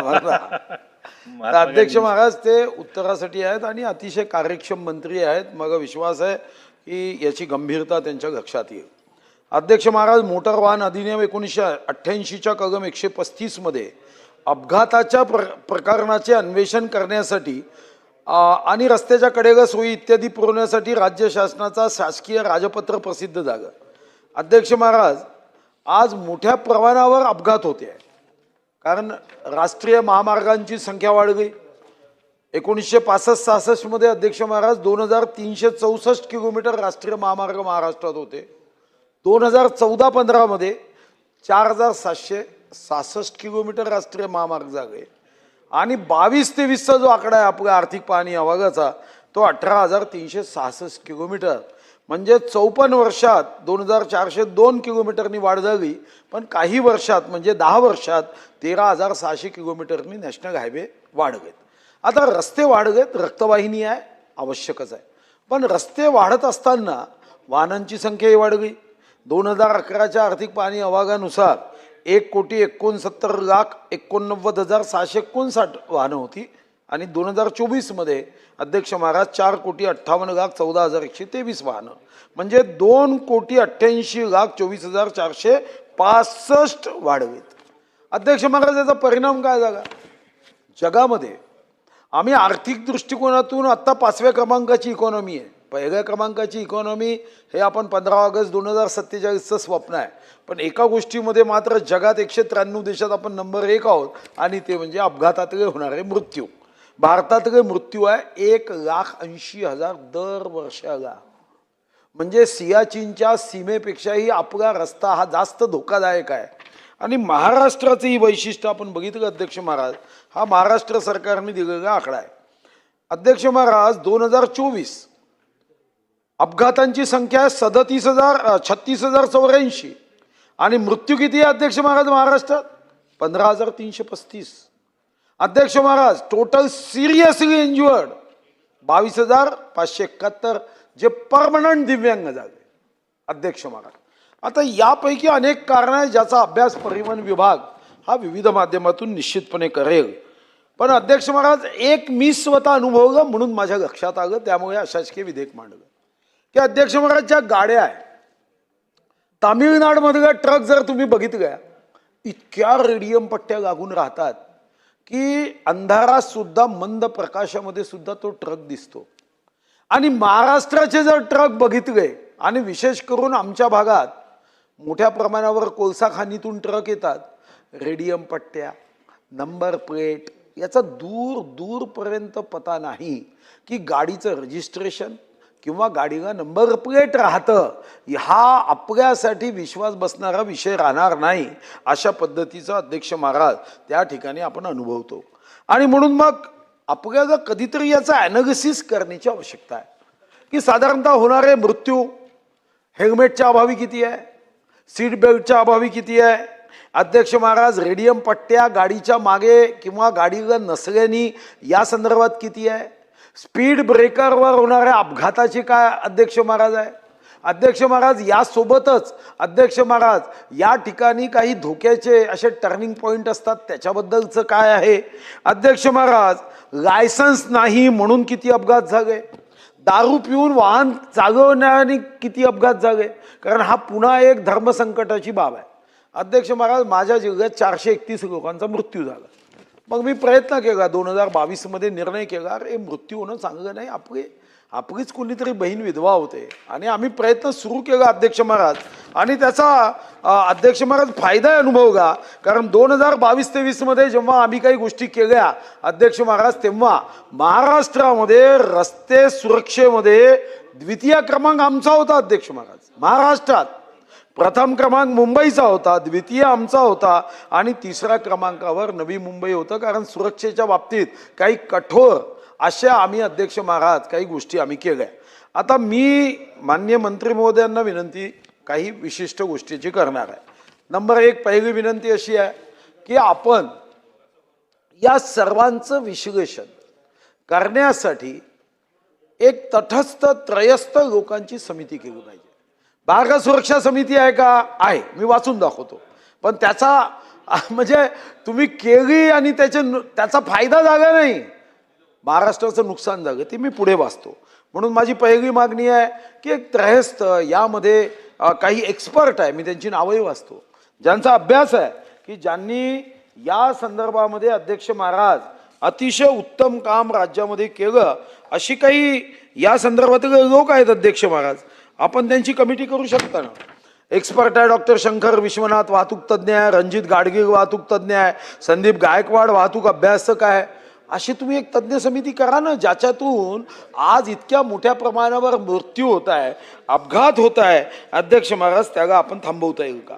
अध्यक्ष महाराज ते उत्तरासाठी आहेत आणि अतिशय कार्यक्षम मंत्री आहेत. मला विश्वास आहे की याची गंभीरता त्यांच्या लक्षात येईल. अध्यक्ष महाराज, मोटार वाहन अधिनियम 1988च्या कलम 135 मध्ये अपघाताच्या प्रकरणाचे अन्वेषण करण्यासाठी आणि रस्त्याच्या कडेला सोयी इत्यादी पुरवण्यासाठी राज्य शासनाचा शासकीय राजपत्र प्रसिद्ध झालं. अध्यक्ष महाराज, आज मोठ्या प्रमाणावर अपघात होते आहे, कारण राष्ट्रीय महामार्गांची संख्या वाढली. 1965-66 मध्ये अध्यक्ष महाराज 2364 किलोमीटर राष्ट्रीय महामार्ग महाराष्ट्रात होते. 2014-15 मध्ये 4766 किलोमीटर राष्ट्रीय महामार्ग झाले. आणि 22-23चा जो आकडा आहे आपल्या आर्थिक पाहणी अहवालाचा, तो 18,366 किलोमीटर, म्हणजे 54 वर्षात 2402 किलोमीटरनी वाढ झाली. पण काही वर्षात म्हणजे 10 वर्षात 13,600 किलोमीटरनी नॅशनल हायवे वाढलेत. आता रस्ते वाढलेत, रक्तवाहिनी आहे, आवश्यकच आहे. पण रस्ते वाढत असताना वाहनांची संख्याही वाढली. 2011च्या आर्थिक पाहणी अहवालानुसार 1,69,89,659 वाहनं होती आणि 2024 मध्ये अध्यक्ष महाराज 4,58,14,123 वाहनं, म्हणजे 2,88,24,465 वाढवीत. अध्यक्ष महाराज, याचा परिणाम काय झाला? जगामध्ये आम्ही आर्थिक दृष्टिकोनातून आत्ता 5व्या क्रमांकाची इकॉनॉमी आहे. 1ल्या क्रमांकाची इकॉनॉमी हे आपण 15 ऑगस्ट 2047चं स्वप्न आहे. पण एका गोष्टीमध्ये मात्र जगात 193 देशात आपण नंबर 1 आहोत, आणि ते म्हणजे अपघातातले होणारे मृत्यू. भारतातले मृत्यू आहे 1,80,000 दर वर्षाला. म्हणजे सियाचीनच्या सीमेपेक्षाही आपला रस्ता हा जास्त धोकादायक आहे. आणि महाराष्ट्राचं ही वैशिष्ट्य आपण बघितलं अध्यक्ष महाराज, हा महाराष्ट्र सरकारने दिलेला आकडा आहे. अध्यक्ष महाराज 2024 अपघातांची संख्या आहे 36,84 आणि मृत्यू किती आहे अध्यक्ष महाराज महाराष्ट्रात? 15,335. अध्यक्ष महाराज टोटल सिरियसली इंज्युअर्ड 22,571 जे परमनंट दिव्यांग झाले अध्यक्ष महाराज. आता यापैकी अनेक कारण आहेत ज्याचा अभ्यास परिवहन विभाग हा विविध माध्यमातून निश्चितपणे करेल. पण अध्यक्ष महाराज एक मी स्वतः अनुभवलं म्हणून माझ्या लक्षात आलं, त्यामुळे अशासकीय विधेयक मांडलं की अध्यक्ष महाराज ज्या गाड्या आहे तामिळनाडूमधल्या ट्रक जर तुम्ही बघितल्या इतक्या रेडियम पट्ट्या लागून राहतात की अंधारात सुद्धा मंद प्रकाशामध्ये सुद्धा तो ट्रक दिसतो. आणि महाराष्ट्राचे जर ट्रक बघितले आणि विशेष करून आमच्या भागात मोठ्या प्रमाणावर कोळसा खाणीतून ट्रक येतात, रेडियम पट्ट्या नंबर प्लेट याचा दूर दूरपर्यंत पता नाही की गाडीचं रजिस्ट्रेशन किंवा गाडीला नंबर प्लेट राहतं. हा आपल्यासाठी विश्वास बसणारा विषय राहणार नाही. अशा पद्धतीचा अध्यक्ष महाराज त्या ठिकाणी आपण अनुभवतो. आणि म्हणून मग आपल्याला कधीतरी याचा ॲनालिसिस करण्याची आवश्यकता आहे की साधारणतः होणारे मृत्यू हेल्मेटच्या अभावी किती आहे, सीट बेल्टच्या अभावी किती आहे अध्यक्ष महाराज, रेडियम पट्ट्या गाडीच्या मागे किंवा गाडीला नसल्याने या संदर्भात किती आहे, स्पीड ब्रेकरवर होणाऱ्या अपघाताची काय अध्यक्ष महाराज आहे अध्यक्ष महाराज. यासोबतच अध्यक्ष महाराज या ठिकाणी काही धोक्याचे असे टर्निंग पॉईंट असतात त्याच्याबद्दलचं काय आहे अध्यक्ष महाराज. लायसन्स नाही म्हणून किती अपघात झाले, दारू पिऊन वाहन चालवण्याने किती अपघात झाले, कारण हा पुन्हा एक धर्मसंकटाची बाब आहे अध्यक्ष महाराज. माझ्या जिल्ह्यात 431 लोकांचा मृत्यू झाला. मग मी प्रयत्न केला 2022 मध्ये निर्णय केला अरे मृत्यू होणं चांगलं नाही, आपलीच कोणीतरी बहीण विधवा होते आणि आम्ही प्रयत्न सुरू केला अध्यक्ष महाराज. आणि त्याचा अध्यक्ष महाराज फायदा अनुभवला, कारण 2022-23 मध्ये जेव्हा आम्ही काही गोष्टी केल्या अध्यक्ष महाराज तेव्हा महाराष्ट्रामध्ये रस्ते सुरक्षेमध्ये द्वितीय क्रमांक आमचा होता अध्यक्ष महाराज. महाराष्ट्रात प्रथम क्रमांक मुंबईचा होता, द्वितीय आमचा होता आणि तिसऱ्या क्रमांकावर नवी मुंबई होतं. कारण सुरक्षेच्या बाबतीत काही कठोर अशा आम्ही अध्यक्ष महाराज काही गोष्टी आम्ही केल्या. आता मी माननीय मंत्री महोदयांना विनंती काही विशिष्ट गोष्टीची करणार आहे. नंबर 1 पहिली विनंती अशी आहे की आपण या सर्वांचं विश्लेषण करण्यासाठी एक तटस्थ त्रयस्थ लोकांची समिती केली पाहिजे. बार्ग सुरक्षा समिती आहे का? आहे, मी वाचून दाखवतो. पण त्याचा म्हणजे तुम्ही केली आणि त्याचा फायदा झाला नाही, महाराष्ट्राचं नुकसान झालं, ते मी पुढे वाचतो. म्हणून माझी पहिली मागणी आहे की एक त्रयस्थ यामध्ये काही एक्सपर्ट आहे, मी त्यांची नावही वाचतो, ज्यांचा अभ्यास आहे की ज्यांनी या संदर्भामध्ये अध्यक्ष महाराज अतिशय उत्तम काम राज्यामध्ये केलं, अशी काही या संदर्भातले लोक आहेत अध्यक्ष महाराज. आपण त्यांची कमिटी करू शकता ना. एक्सपर्ट आहे डॉक्टर शंकर विश्वनाथ वाहतूक तज्ज्ञ आहे, रणजित गाडगीळ वाहतूक तज्ज्ञ आहे, संदीप गायकवाड वाहतूक अभ्यासक आहे. अशी तुम्ही एक तज्ज्ञ समिती करा ना, ज्याच्यातून आज इतक्या मोठ्या प्रमाणावर मृत्यू होत आहे, अपघात होत आहे अध्यक्ष महाराज, त्याला आपण थांबवता येईल का.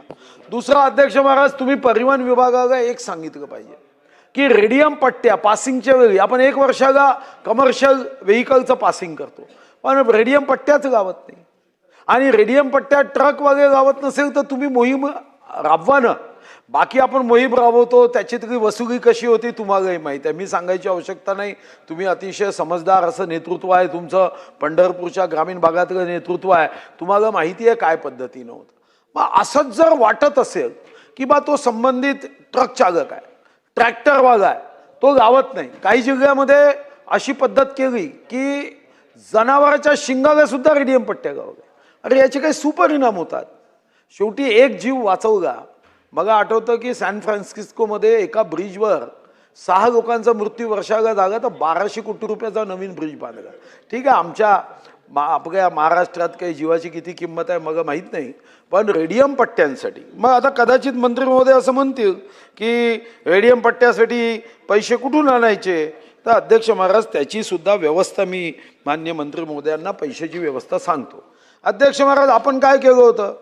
दुसरा अध्यक्ष महाराज, तुम्ही परिवहन विभागाला एक सांगितलं पाहिजे की रेडियम पट्ट्या पासिंगच्या वेळी आपण 1 वर्षाला कमर्शियल व्हेकलचं पासिंग करतो, पण रेडियम पट्ट्याच गावत नाही. आणि रेडियम पट्ट्या ट्रकवाले गावत नसेल तर तुम्ही मोहीम राबवा ना. बाकी आपण मोहीम राबवतो, त्याच्यातली वसुली कशी होती तुम्हालाही माहीत आहे, मी सांगायची आवश्यकता नाही. तुम्ही अतिशय समजदार असं नेतृत्व आहे तुमचं, पंढरपूरच्या ग्रामीण भागातलं नेतृत्व आहे, तुम्हाला माहिती आहे काय पद्धतीनं होतं. मग असंच जर वाटत असेल की बा तो संबंधित ट्रक चालक आहे, ट्रॅक्टरवाला आहे, तो गावत नाही. काही जिल्ह्यामध्ये अशी पद्धत केली की जनावराच्या शिंगाला सुद्धा रेडियम पट्ट्या गावल्या. अरे याचे काही सुपरिणाम होतात. शेवटी एक जीव वाचवला. मला आठवतं की सॅन फ्रान्सिस्कोमध्ये एका ब्रिजवर 6 लोकांचा मृत्यू वर्षाला झाला तर 1200 कोटी रुपयाचा नवीन ब्रिज बांधला. ठीक आहे, आपल्या महाराष्ट्रात काही जीवाची किती किंमत आहे मला माहीत नाही, पण रेडियम पट्ट्यांसाठी मग आता कदाचित मंत्री महोदय असं म्हणतील की रेडियम पट्ट्यासाठी पैसे कुठून आणायचे, तर अध्यक्ष महाराज त्याची सुद्धा व्यवस्था मी मान्य मंत्री महोदयांना पैशाची व्यवस्था सांगतो. अध्यक्ष महाराज, आपण काय केलं होतं,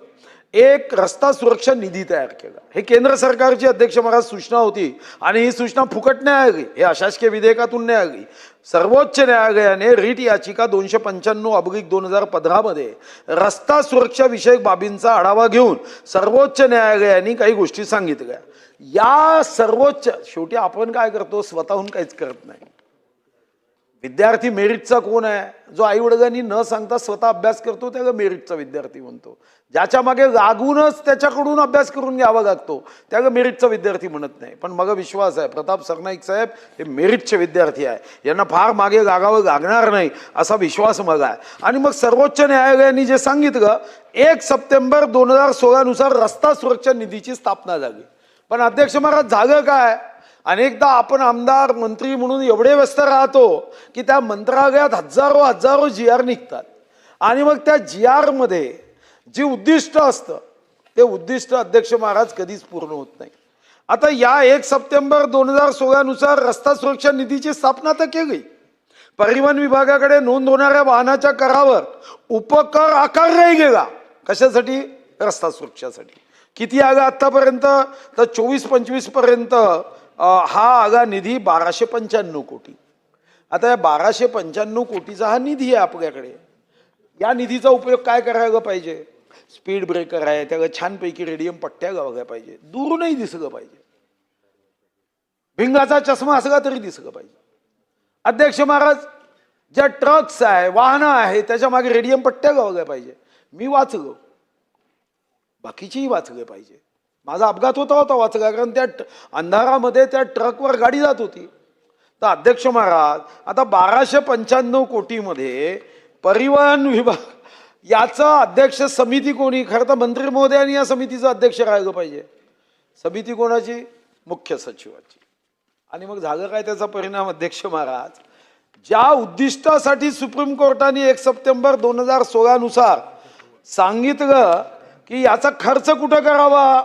एक रस्ता सुरक्षा निधी तयार केला. हे केंद्र सरकारची अध्यक्ष महाराज सूचना होती आणि ही सूचना फुकट नाही आली, हे अशासकीय विधेयकातून नाही आली. सर्वोच्च न्यायालयाने रीट याचिका 295/2015 मध्ये रस्ता सुरक्षा विषयक बाबींचा आढावा घेऊन सर्वोच्च न्यायालयाने काही गोष्टी सांगितल्या. या सर्वोच्च, शेवटी आपण काय करतो, स्वतःहून काहीच करत नाही. विद्यार्थी मेरिटचा कोण आहे, जो आई वडिलांनी न सांगता स्वतः अभ्यास करतो त्याला मेरिटचा विद्यार्थी म्हणतो. ज्याच्या मागे लागूनच त्याच्याकडून अभ्यास करून घ्यावा लागतो त्याला मेरिटचा विद्यार्थी म्हणत नाही. पण मला विश्वास आहे प्रताप सरनाईक साहेब हे मेरिटचे विद्यार्थी आहे, यांना फार मागे लागावं लागणार नाही असा विश्वास मला आहे. आणि मग सर्वोच्च न्यायालयाने जे सांगितलं 1 सप्टेंबर 2016 नुसार रस्ता सुरक्षा निधीची स्थापना झाली. पण अध्यक्ष महाराज झालं काय, अनेकदा आपण आमदार मंत्री म्हणून एवढे व्यस्त राहतो की त्या मंत्रालयात हजारो GR निघतात आणि मग त्या GR मध्ये जे उद्दिष्ट असतं ते उद्दिष्ट अध्यक्ष महाराज कधीच पूर्ण होत नाही. आता या 1 सप्टेंबर 2016 नुसार रस्ता सुरक्षा निधीची स्थापना तर केली. परिवहन विभागाकडे नोंद होणाऱ्या वाहनाच्या करावर उपकर आकारलाही गेला. कशासाठी, रस्ता सुरक्षासाठी. किती आगा आतापर्यंत, तर 24-25 पर्यंत हा आगा निधी 1295 कोटी. आता या 1295 कोटीचा हा निधी आहे आपल्याकडे. या निधीचा उपयोग काय करायला पाहिजे, स्पीड ब्रेकर आहे त्याला छानपैकी रेडियम पट्ट्या लावल्या पाहिजे, दूरही दिसलं पाहिजे, भिंगाचा चष्मा असला तरी दिसलं पाहिजे. अध्यक्ष महाराज, ज्या ट्रक्स आहे वाहनं आहे त्याच्या मागे रेडियम पट्ट्या लावल्या पाहिजे. मी वाचलो, बाकीचेही वाचले पाहिजे. माझा अपघात होता वाचला, कारण त्या अंधारामध्ये त्या ट्रकवर गाडी जात होती. तर अध्यक्ष महाराज, आता 1295 कोटीमध्ये परिवहन विभाग याचा अध्यक्ष समिती कोणी, खरं तर मंत्री महोदयांनी या समितीचं अध्यक्ष राहिलं पाहिजे. समिती कोणाची, मुख्य सचिवाची. आणि मग झालं काय त्याचा परिणाम, अध्यक्ष महाराज, ज्या उद्दिष्टासाठी सुप्रीम कोर्टाने 1 सप्टेंबर 2016 नुसार सांगितलं की याचा खर्च कुठं करावा,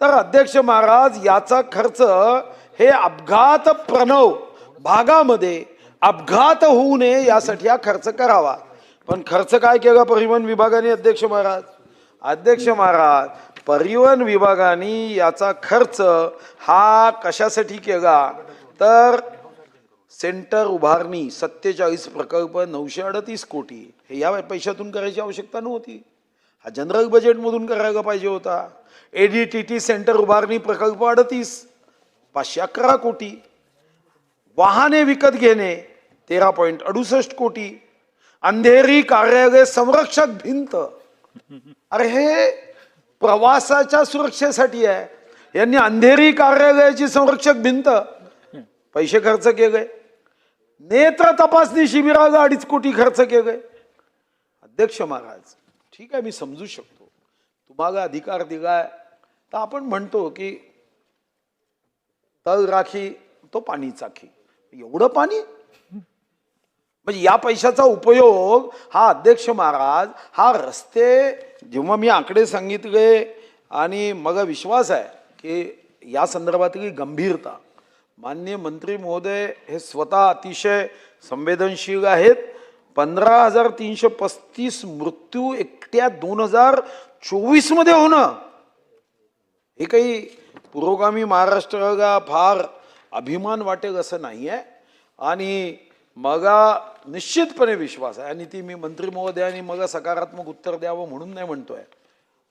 तर अध्यक्ष महाराज याचा खर्च हे अपघात प्रणव भागामध्ये अपघात होऊ नये यासाठी हा खर्च करावा. पण खर्च काय केला परिवहन विभागाने, अध्यक्ष महाराज, परिवहन विभागाने याचा खर्च हा कशासाठी केला, तर सेंटर उभारणी 47 प्रकल्प 938 कोटी हे या पैशातून करायची आवश्यकता नव्हती, हा जनरल बजेटमधून करायला पाहिजे होता. ADTT सेंटर उभारणी प्रकल्प 38 511 कोटी, वाहने विकत घेणे 13.68 कोटी, अंधेरी कार्यालय संरक्षक भिंत, अरे हे प्रवासाच्या सुरक्षेसाठी आहे, यांनी अंधेरी कार्यालयाची संरक्षक भिंत पैसे खर्च केले. नेत्र तपासणी शिबिराला 2.5 कोटी खर्च केले. अध्यक्ष महाराज, ठीक आहे, मी समजू शकतो तुम्हाला अधिकार दिलाय, तर आपण म्हणतो की तळ राखी तो पाणी चाखी, एवढं पाणी, म्हणजे या पैशाचा उपयोग हा अध्यक्ष महाराज हा रस्ते, जेव्हा मी आकडे सांगितले आणि मला विश्वास आहे की या संदर्भातली गंभीरता माननीय मंत्री महोदय हे स्वतः अतिशय संवेदनशील आहेत. 15,335 मृत्यू एकट्या 2024 मध्ये होणं हे काही पुरोगामी महाराष्ट्राला फार अभिमान वाटेल असं नाही आहे. आणि मला निश्चितपणे विश्वास आहे, आणि ती मी मंत्री महोदयांनी मला सकारात्मक उत्तर द्यावं म्हणून नाही म्हणतोय,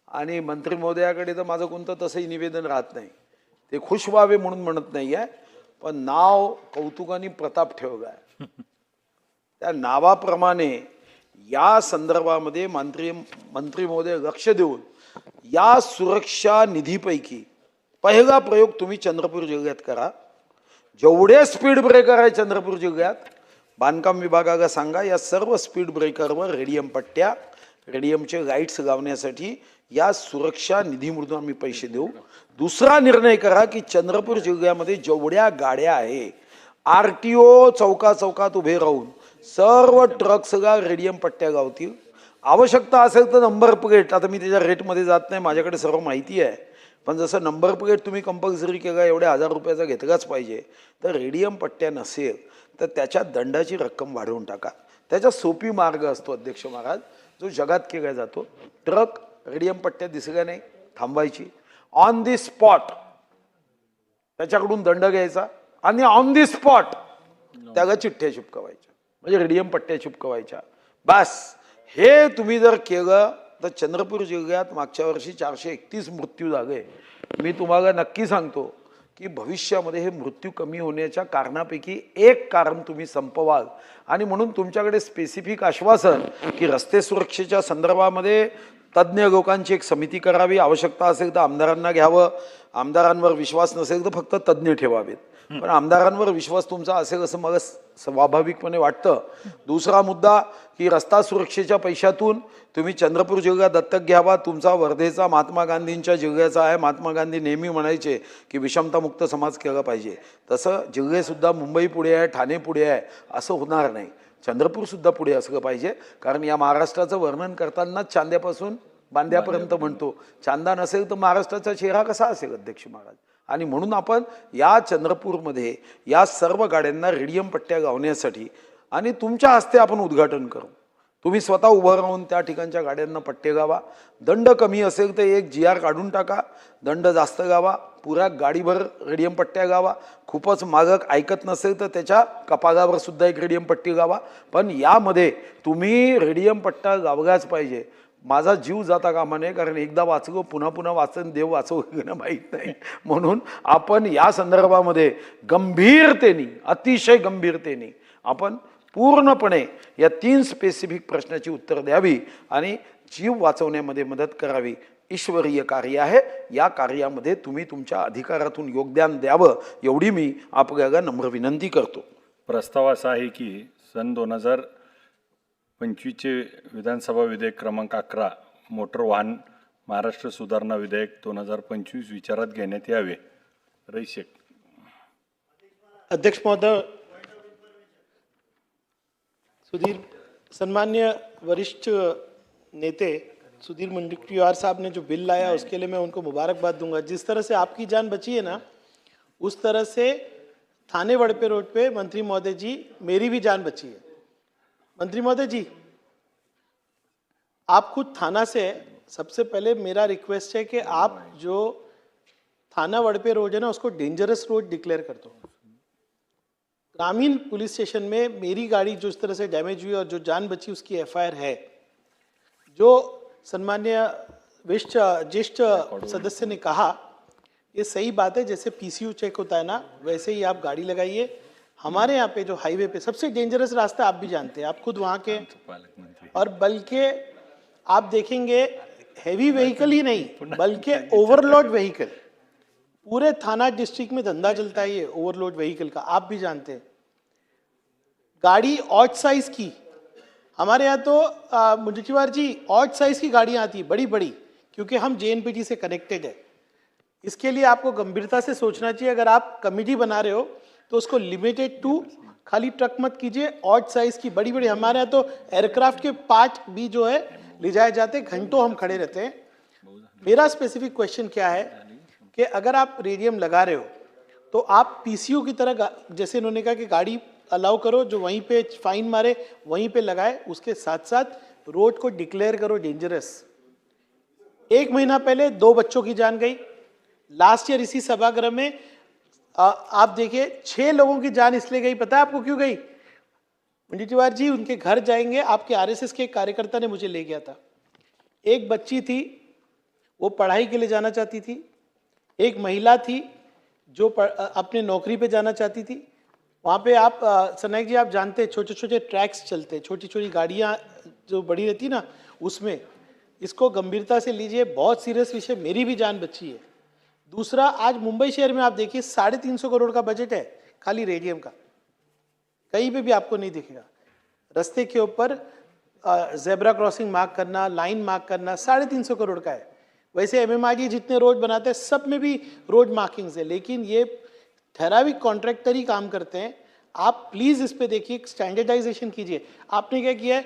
आणि मंत्री महोदयाकडे तर माझं कोणतं तसंही निवेदन राहत नाही, ते खुश व्हावे म्हणून म्हणत नाही आहे, पण नाव कौतुकाने प्रताप ठेवलं आहे. त्या नावाप्रमाणे या संदर्भामध्ये मंत्री महोदय लक्ष देऊन या सुरक्षा निधीपैकी पहिला प्रयोग तुम्ही चंद्रपूर जिल्ह्यात करा. जेवढे स्पीड ब्रेकर आहे चंद्रपूर जिल्ह्यात, बांधकाम विभागाला सांगा या सर्व स्पीड ब्रेकरवर रेडियम पट्ट्या, रेडियमचे लाईट्स लावण्यासाठी या सुरक्षा निधीमधून आम्ही पैसे देऊ. दुसरा निर्णय करा की चंद्रपूर जिल्ह्यामध्ये जेवढ्या गाड्या आहे RTO चौकात उभे राहून सर्व ट्रक्सला रेडियम पट्ट्या गावतील. आवश्यकता असेल तर नंबर प्लेट, आता मी त्याच्या रेटमध्ये जात नाही, माझ्याकडे सर्व माहिती आहे, पण जसं नंबर प्लेट तुम्ही कंपल्सरी केला एवढ्या 1000 रुपयाचा घेतलाच पाहिजे, तर रेडियम पट्ट्या नसेल तर त्याच्या दंडाची रक्कम वाढवून टाका. त्याचा सोपी मार्ग असतो अध्यक्ष महाराज, जो जगात केला जातो. ट्रक रेडियम पट्ट्या दिसल्या नाही थांबायची, ऑन दी स्पॉट त्याच्याकडून दंड घ्यायचा आणि ऑन दी स्पॉट त्याला चिठ्ठ्या चिपकवायच्या, म्हणजे रेडियम पट्ट्या चिपकवायच्या. बस हे तुम्ही जर केलं तर चंद्रपूर जिल्ह्यात मागच्या वर्षी 431 मृत्यू झाले. मी तुम्हाला नक्की सांगतो की भविष्यामध्ये हे मृत्यू कमी होण्याच्या कारणापैकी एक कारण तुम्ही संपवाल. आणि म्हणून तुमच्याकडे स्पेसिफिक आश्वासन की रस्ते सुरक्षेच्या संदर्भामध्ये तज्ज्ञ लोकांची एक समिती करावी, आवश्यकता असेल तर आमदारांना घ्यावं, आमदारांवर विश्वास नसेल तर फक्त तज्ज्ञ ठेवावेत. पण आमदारांवर विश्वास तुमचा असेल असं मला स्वाभाविकपणे वाटतं. दुसरा मुद्दा की रस्ता सुरक्षेच्या पैशातून तुम्ही चंद्रपूर जिल्हा दत्तक घ्यावा. तुमचा वर्धेचा महात्मा गांधींच्या जिल्ह्याचा आहे. महात्मा गांधी नेहमी म्हणायचे की विषमतामुक्त समाज केला पाहिजे. तसं जिल्हेसुद्धा मुंबई पुढे आहे, ठाणे पुढे आहे असं होणार नाही. चंद्रपूरसुद्धा पुढे असलं पाहिजे, कारण या महाराष्ट्राचं वर्णन करताना चांद्यापासून बांद्यापर्यंत म्हणतो. चांदा नसेल तर महाराष्ट्राचा चेहरा कसा असेल अध्यक्ष महाराज. आणि म्हणून आपण या चंद्रपूरमध्ये या सर्व गाड्यांना रेडियम पट्ट्या गावण्यासाठी आणि तुमच्या हस्ते आपण उद्घाटन करू. तुम्ही स्वतः उभं राहून त्या ठिकाणच्या गाड्यांना पट्टे गावा. दंड कमी असेल तर एक GR काढून टाका, दंड जास्त गावा, पुऱ्या गाडीभर रेडियम पट्ट्या गावा. खूपच मागक ऐकत नसेल तर त्याच्या कपागावर सुद्धा एक रेडियम पट्टी गावा. पण यामध्ये तुम्ही रेडियम पट्टा गावलाच पाहिजे. माझा जीव जाता कामा नये, कारण एकदा वाचलो पुन्हा पुन्हा वाचन देव वाचव माहीत नाही. म्हणून आपण या संदर्भामध्ये गंभीरतेने, अतिशय गंभीरतेने आपण पूर्णपणे या 3 स्पेसिफिक प्रश्नाची उत्तर द्यावी आणि जीव वाचवण्यामध्ये मदत करावी. ईश्वरीय कार्य आहे, या कार्यामध्ये तुम्ही तुमच्या अधिकारातून योगदान द्यावं एवढी मी आपल्याला नम्र विनंती करतो. प्रस्ताव असा आहे की सन 2025चे विधानसभा विधेयक क्रमांक 11 मोटर वाहन महाराष्ट्र सुधारणा विधेयक 2025 विचारात घेण्यात यावे. रईस शेख. अध्यक्ष महोदय, सम्मान्य वरिष्ठ नेते सुधीर मुनगंटीवार साहब ने जो बिल लाया उसके लिए मैं उनको मुबारकबाद दूंगा. जिस तरह से आपकी जान बची है ना, उस तरह से थाने वड़पे रोड पे मंत्री महोदय जी मेरी भी जान बची है. मंत्री महोदय जी, आप खुद थाना से, सबसे पहले मेरा रिक्वेस्ट है कि आप जो थाना वड़पे रोड है ना उसको डेंजरस रोड डिक्लेयर कर दो. ग्रामीण पुलिस स्टेशन में मेरी गाड़ी जो इस तरह से डैमेज हुई और जो जान बची उसकी FIR है. जो सम्मान्य ज्येष्ठ सदस्य ने कहा ये सही बात है, जैसे PCU चेक होता है ना वैसे ही आप गाड़ी लगाइए. हमारे यहाँ पे जो हाईवे पे सबसे डेंजरस रास्ता आप भी जानते हैं, आप खुद वहाँ के, और बल्कि आप देखेंगे हैवी व्हीकल ही नहीं बल्कि ओवरलोड व्हीकल, पूरे थाना डिस्ट्रिक्ट में धंधा चलता है ये ओवरलोड व्हीकल का, आप भी जानते हैं. गाड़ी ऑड साइज की, हमारे यहाँ तो मुनगंटीवार जी ऑड साइज की गाड़ियाँ आती है बड़ी बड़ी, क्योंकि हम JNPT से कनेक्टेड है. इसके लिए आपको गंभीरता से सोचना चाहिए. अगर आप कमिटी बना रहे हो तो उसको लिमिटेड टू खाली ट्रक मत कीजिए, ऑड साइज की बड़ी बड़ी. हमारे यहाँ तो एयरक्राफ्ट के पार्ट भी जो है ले जाए जाते, घंटों हम खड़े रहते हैं. मेरा स्पेसिफिक क्वेश्चन क्या है कि अगर आप रेडियम लगा रहे हो तो आप PCU की तरह, जैसे इन्होंने कहा कि गाड़ी अलाउ करो, जो वहीं पे फाइन मारे वहीं पे लगाए, उसके साथ साथ रोड को डिक्लेयर करो डेंजरस. 1 महीना पहले 2 बच्चों की जान गई. लास्ट ईयर इसी सभागृह में आप देखिए 6 लोगों की जान इसलिए गई, पता है आपको क्यों गई? मुनगंटीवार जी, उनके घर जाएंगे, आपके RSS के एक कार्यकर्ता ने मुझे ले गया था. एक बच्ची थी वो पढ़ाई के लिए जाना चाहती थी, एक महिला थी जो अपने नौकरी पे जाना चाहती थी. वहाँ पे आप सनायक जी आप जानते हैं छोटे छोटे ट्रैक्स चलते हैं, छोटी छोटी गाड़ियाँ जो बड़ी रहती ना उसमें. इसको गंभीरता से लीजिए, बहुत सीरियस विषय, मेरी भी जान बची है. दूसरा, आज मुंबई शहर में आप देखिए 350 करोड़ का बजट है खाली रेडियम का, कहीं पे भी आपको नहीं दिखेगा. रास्ते के ऊपर जेब्रा क्रॉसिंग मार्क करना, लाइन मार्क करना 350 करोड़ का है. वैसे MMRDA जितने रोड बनाते हैं सब में भी रोड मार्किंग्स है, लेकिन ये ठहराविक कॉन्ट्रैक्टर ही काम करते हैं। आप प्लीज़ इस पे देखिए, स्टैंडर्डाइजेशन कीजिए। आपने क्या किया है,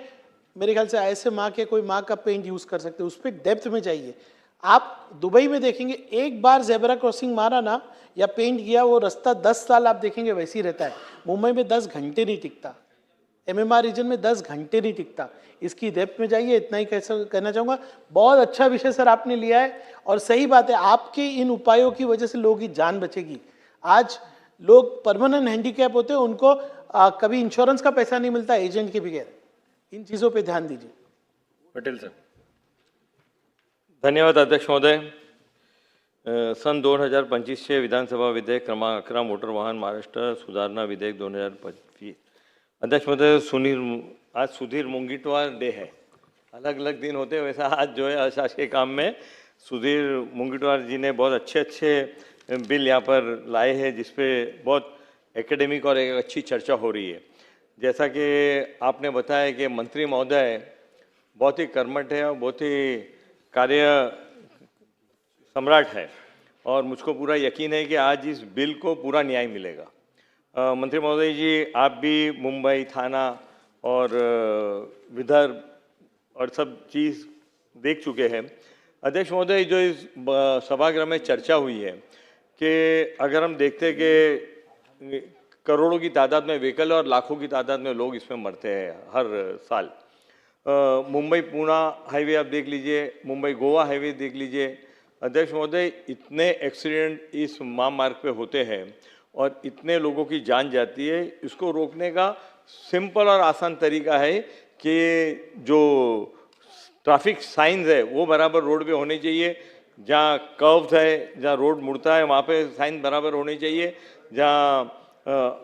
मेरे ख्याल से ऐसे मार्क या कोई मार्क का पेंट यूज़ कर सकते हैं, उस पर डेप्थ में जाइए। आप दुबई में देखेंगे, एक बार जेब्रा क्रॉसिंग मारा ना या पेंट किया, वो रास्ता 10 साल आप देखेंगे वैसे ही रहता है। मुंबई में 10 घंटे नहीं टिकता, MMR रीजन में 10 घंटे नहीं टिकता। इसकी डेप्थ में जाइए, इतना ही कैसा कहना चाहूँगा। बहुत अच्छा विषय सर आपने लिया है, और सही बात है, आपके इन उपायों की वजह से लोगों की जान बचेगी। आज लोग परमानेंट हैंडीकैप होते हैं, उनको कभी इंश्योरेंस का पैसा नहीं मिलता एजेंट के बगैर। इन चीज़ों पे ध्यान दीजिए। पटेल सर। धन्यवाद अध्यक्ष महोदय। सन 2025चे विधानसभा विधेयक क्रमांक 11 मोटर वाहन महाराष्ट्र सुधारणा विधेयक 2025। अध्यक्ष महोदय, आज सुधीर मुंगीटवार डे है। अलग अलग दिन होते हैं, वैसा आज जो है अशासकीय काम में सुधीर मुंगीटवार जी ने बहुत अच्छे अच्छे बिल यहाँ पर लाए हैं, जिसपे बहुत एकेडमिक और एक अच्छी चर्चा हो रही है। जैसा कि आपने बताया कि मंत्री महोदय बहुत ही कर्मठ है और बहुत ही कार्य सम्राट है, और मुझको पूरा यकीन है कि आज इस बिल को पूरा न्याय मिलेगा। मंत्री महोदय जी, आप भी मुंबई, थाना और विदर्भ और सब चीज़ देख चुके हैं। अध्यक्ष महोदय, जो इस सभागृह में चर्चा हुई है कि अगर हम देखते कि करोड़ों की तादाद में व्हीकल और लाखों की तादाद में लोग इसमें मरते हैं हर साल। मुंबई पुणे हाईवे आप देख लीजिए, मुंबई गोवा हाईवे देख लीजिए। अध्यक्ष महोदय, इतने एक्सीडेंट इस महामार्ग पे होते हैं और इतने लोगों की जान जाती है। इसको रोकने का सिंपल और आसान तरीका है कि जो ट्रैफिक साइंस है वो बराबर रोड पे होने चाहिए। जहाँ कर्व्स है, जहाँ रोड मुड़ता है, वहाँ पे साइन बराबर होने चाहिए। जहाँ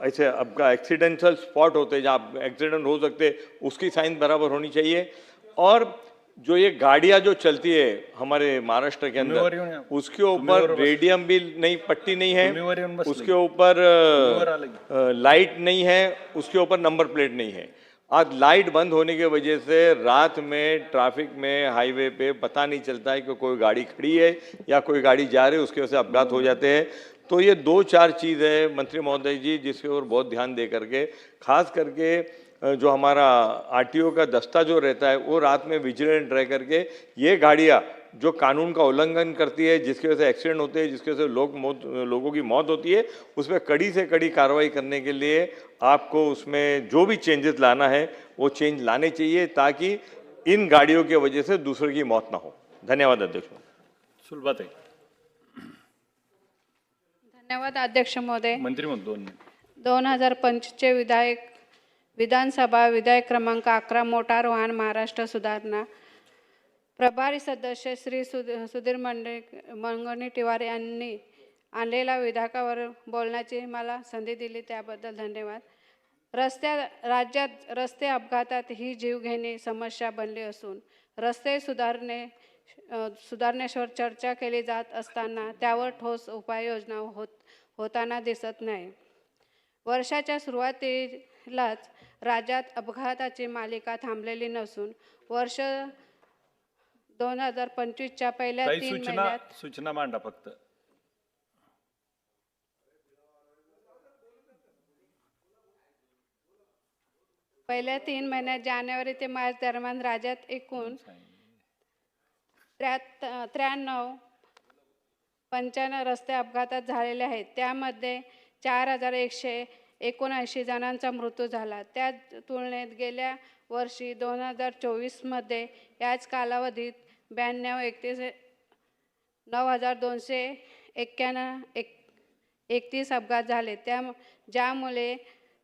ऐसे आपका एक्सीडेंटल स्पॉट होते हैं, जहाँ एक्सीडेंट हो सकते हैं, उसकी साइन बराबर होनी चाहिए। और जो ये गाड़ियाँ जो चलती है हमारे महाराष्ट्र के अंदर, उसके ऊपर रेडियम भी नहीं, पट्टी नहीं है, उसके ऊपर लाइट नहीं है, उसके ऊपर नंबर प्लेट नहीं है। आज लाइट बंद होने की वजह से रात में ट्रैफिक में हाईवे पे पता नहीं चलता है कि कोई गाड़ी खड़ी है या कोई गाड़ी जा रही है, उसकी वजह से अपघात हो जाते हैं। तो ये 2-4 चीज़ है मंत्री महोदय जी, जिसके ओर बहुत ध्यान दे करके, खास करके जो हमारा RTO का दस्ता जो रहता है वो रात में विजिलेंट रह करके ये गाड़ियाँ जो कानून का उल्लंघन करती है, जिसकी वजह से एक्सीडेंट होते हैं, जिसकी वजह से लोगों की मौत होती है, उस पर कड़ी से कड़ी कार्रवाई करने के लिए आपको उसमें जो भी चेंजेस लाना है वो चेंज लाने चाहिए, ताकि इन गाड़ियों की वजह से दूसरे की मौत ना हो। धन्यवाद अध्यक्ष। सुलभाताई। धन्यवाद अध्यक्ष महोदय। मंत्री महोदय 2 मिनिट। 2025चे विधानसभा विधेयक क्रमांक 11 मोटार वाहन महाराष्ट्र सुधारणा प्रभारी सदस्य श्री सुधीर मुनगंटीवार यांनी आणलेल्या विधेयकावर बोलण्याची मला संधी दिली त्याबद्दल धन्यवाद। राज्यात रस्ते अपघातात ही जीवघेणी समस्या बनली असून रस्ते सुधारण्यावर चर्चा केली जात असताना त्यावर ठोस उपाययोजना होताना दिसत नाही। वर्षाच्या सुरुवातीलाच राज्यात अपघाताची मालिका थांबलेली नसून वर्ष 2025च्या पहिल्या 3 महिन्यात सूचना मांडा फक्त। पहिल्या 3 महिन्यात जानेवारी ते मार्च दरम्यान राज्यात एकूण 93,95 रस्ते अपघातात झालेले आहेत। त्यामध्ये 4,179 जणांचा मृत्यू झाला। त्या तुलनेत गेल्या वर्षी 2024मध्ये याच कालावधीत 9,231 अपघात झाले, ज्यामुळे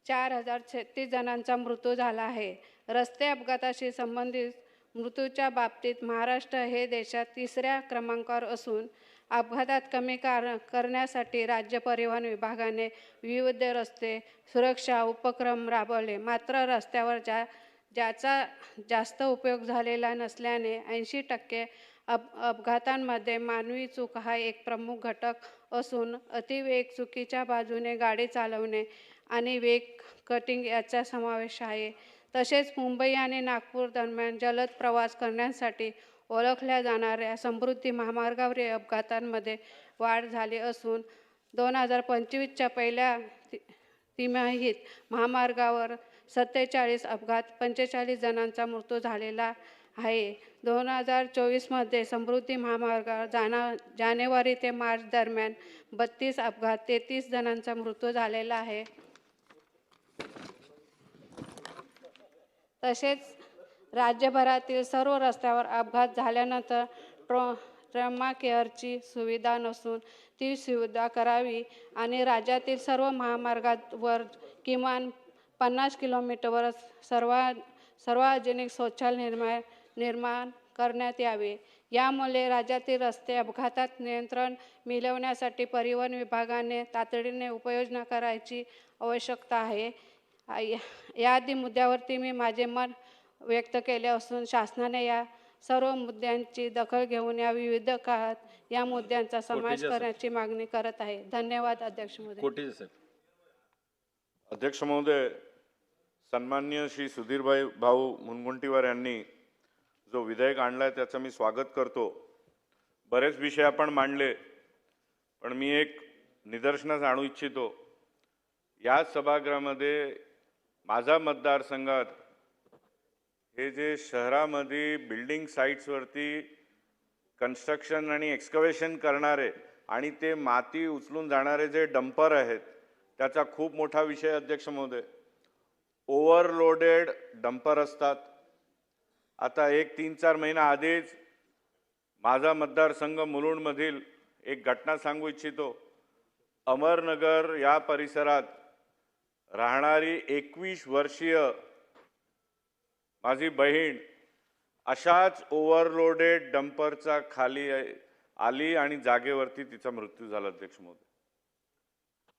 4,036 जणांचा मृत्यू झाला आहे। रस्ते अपघाताशी संबंधित मृत्यूच्या बाबतीत महाराष्ट्र हे देशात 3ऱ्या क्रमांकावर असून अपघातात कमी करण्यासाठी राज्य परिवहन विभागाने विविध रस्ते सुरक्षा उपक्रम राबवले। मात्र रस्त्यावर ज्याचा जास्त उपयोग झालेला नसल्याने 80% अपघातांमध्ये मानवी चूक हा एक प्रमुख घटक असून अतिवेग, चुकीच्या बाजूने गाडी चालवणे आणि वेग कटिंग याचा समावेश आहे। तसेच मुंबई आणि नागपूर दरम्यान जलद प्रवास करण्यासाठी ओळखल्या जाणाऱ्या समृद्धी महामार्गावरील अपघातांमध्ये वाढ झाली असून 2025च्या पहिल्या तिमाहीत महामार्गावर 47 अपघात 45 जणांचा मृत्यू झालेला आहे. 2024मध्ये समृद्धी महामार्गावर जानेवारी ते मार्च दरम्यान 32 अपघात 33 जणांचा मृत्यू झालेला आहे. तसेच राज्यभरातील सर्व रस्त्यावर अपघात झाल्यानंतर ट्रॉमा केअरची सुविधा नसून ती सुविधा करावी आणि राज्यातील सर्व महामार्गावर किमान 50 किलोमीटरवर सार्वजनिक शौचालय निर्माण करण्यात यावे. यामुळे राज्यातील रस्ते अपघातात नियंत्रण मिळवण्यासाठी परिवहन विभागाने तातडीने उपाययोजना करायची आवश्यकता आहे. याआधी मुद्द्यावरती मी माझे मत व्यक्त केले असून शासनाने या सर्व मुद्द्यांची दखल घेऊन या विविध काळात या मुद्द्यांचा समावेश करण्याची मागणी करत आहे. धन्यवाद अध्यक्ष महोदय. अध्यक्ष महोदय, सन्माननीय श्री सुधीरभाई भाऊ मुनगंटीवार यांनी जो विधेयक आणलाय त्याचं मी स्वागत करतो. बरेच विषय आपण मांडले, पण मी एक निदर्शनास आणू इच्छितो. या सभागृहामध्ये माझा मतदारसंघात हे जे शहरामध्ये बिल्डिंग साईट्सवरती कन्स्ट्रक्शन आणि एक्सकवेशन करणारे आणि ते माती उचलून जाणारे जे डंपर आहेत त्याचा खूप मोठा विषय अध्यक्ष महोदय. ओव्हरलोडेड डंपर असतात. आता 3-4 महिना आधीच माझा मतदारसंघ मुलुंडमधील एक घटना सांगू इच्छितो. अमरनगर या परिसरात राहणारी 21 वर्षीय माझी बहीण अशाच ओव्हरलोडेड डंपरचा खाली आली आणि जागेवरती तिचा मृत्यू झाला अध्यक्ष महोदय.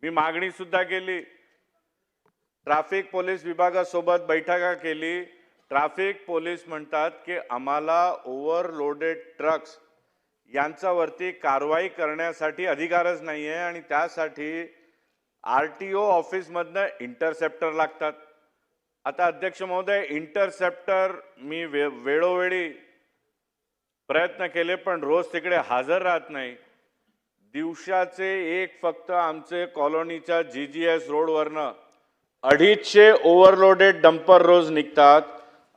मी मागणी सुद्धा केली, ट्रॅफिक पोलीस विभागासोबत बैठका केली. ट्रॅफिक पोलीस म्हणतात की आम्हाला ओव्हरलोडेड ट्रक्स यांच्यावरती कारवाई करण्यासाठी अधिकारच नाही आहे आणि त्यासाठी RTO ऑफिसमधनं इंटरसेप्टर लागतात. आता अध्यक्ष महोदय, इंटरसेप्टर मी वेळोवेळी प्रयत्न केले पण रोज तिकडे हजर राहत नाही. दिवसाचे एक फक्त आमचे कॉलनीच्या GGS रोडवरनं 250 ओव्हरलोडेड डंपर रोज निघतात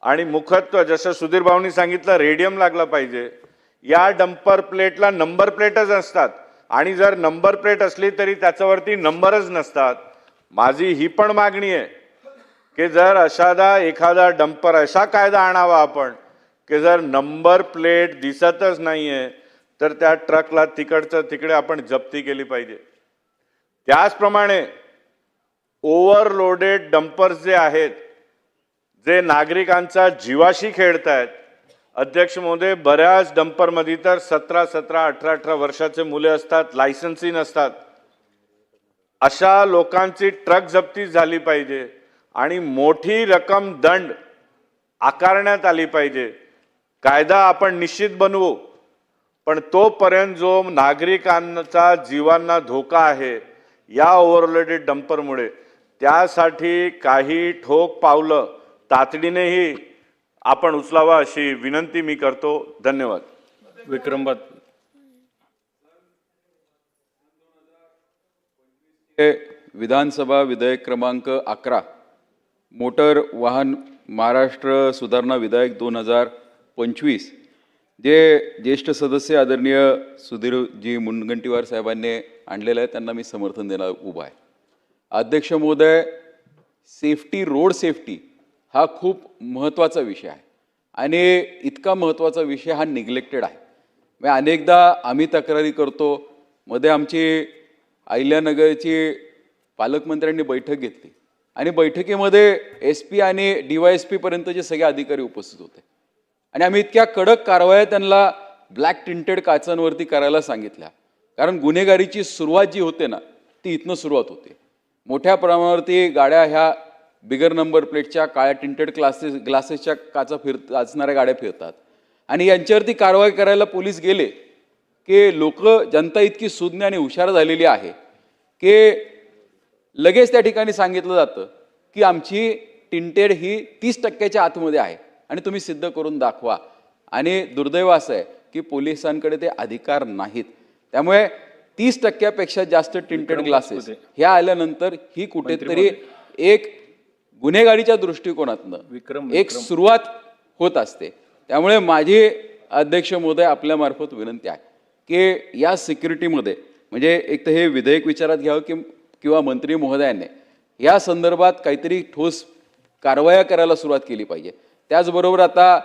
आणि मुखत्व जसं सुधीर भाऊनी सांगितलं रेडियम लागला पाहिजे. या डंपर प्लेटला नंबर प्लेटच असतात आणि जर नंबर प्लेट असली तरी त्याच्यावरती नंबरच नसतात. माझी ही पण मागणी आहे की जर एखादा डंपर असा कायदा आणावा आपण की जर नंबर प्लेट दिसतच नाहीये तर त्या ट्रकला तिकडे आपण जप्ती केली पाहिजे. त्याचप्रमाणे ओव्हरलोडेड डंपर्स जे आहेत जे नागरिकांचा जीवाशी खेळतायत अध्यक्ष महोदय, बऱ्याच डंपरमध्ये तर 17, 18 वर्षाचे मुले असतात, लायसन्सही नसतात. अशा लोकांची ट्रक जप्ती झाली पाहिजे आणि मोठी रक्कम दंड आकारण्यात आली पाहिजे. कायदा आपण निश्चित बनवू, पण तोपर्यंत जो नागरिकांचा जीवांना धोका आहे या ओव्हरलोडेड डंपरमुळे, त्यासाठी काही ठोक पावलं तातडीनेही आपण उचलावा अशी विनंती मी करतो. धन्यवाद. विक्रमबाद. विधानसभा विधेयक क्रमांक 11 मोटर वाहन महाराष्ट्र सुधारणा विधेयक 2025 जे ज्येष्ठ सदस्य आदरणीय सुधीरजी मुनगंटीवार साहेबांनी आणलेलं आहे त्यांना मी समर्थन देण्याला उभा आहे. अध्यक्ष महोदय, सेफ्टी, रोड सेफ्टी हा खूप महत्त्वाचा विषय आहे आणि इतका महत्त्वाचा विषय हा निग्लेक्टेड आहे. म्हणजे अनेकदा आम्ही तक्रारी करतो. मध्ये आमची अहिल्यानगरची पालकमंत्र्यांनी बैठक घेतली आणि बैठकीमध्ये SP आणि DYSP पर्यंतचे सगळे अधिकारी उपस्थित होते आणि आम्ही इतक्या कडक कारवाया त्यांना ब्लॅक टिंटेड काचांवरती करायला सांगितल्या. कारण गुन्हेगारीची सुरुवात जी होते ना ती इथनं सुरुवात होते. मोठ्या प्रमाणावरती गाड्या ह्या बिगर नंबर प्लेटच्या काळ्या टिंटेड ग्लासेसच्या काचा असणाऱ्या गाड्या फिरतात आणि यांच्यावरती कारवाई करायला पोलीस गेले की जनता इतकी सुज्ञ आणि हुशार झालेली आहे की लगेच त्या ठिकाणी सांगितलं जातं की आमची टिंटेड ही 30% आतमध्ये आहे आणि तुम्ही सिद्ध करून दाखवा. आणि दुर्दैव असं आहे की पोलिसांकडे ते अधिकार नाहीत. त्यामुळे 30% जास्त टिंटेड ग्लासेस ह्या आल्यानंतर ही कुठेतरी एक गुन्हेगारीच्या दृष्टिकोनातनं एक सुरुवात होत असते. त्यामुळे माझी अध्यक्ष महोदय आपल्यामार्फत विनंती आहे की या सिक्युरिटीमध्ये म्हणजे एक तर हे विधेयक विचारात घ्यावं किंवा मंत्री महोदयांनी या संदर्भात काहीतरी ठोस कारवाया करायला सुरुवात केली पाहिजे. त्याचबरोबर आता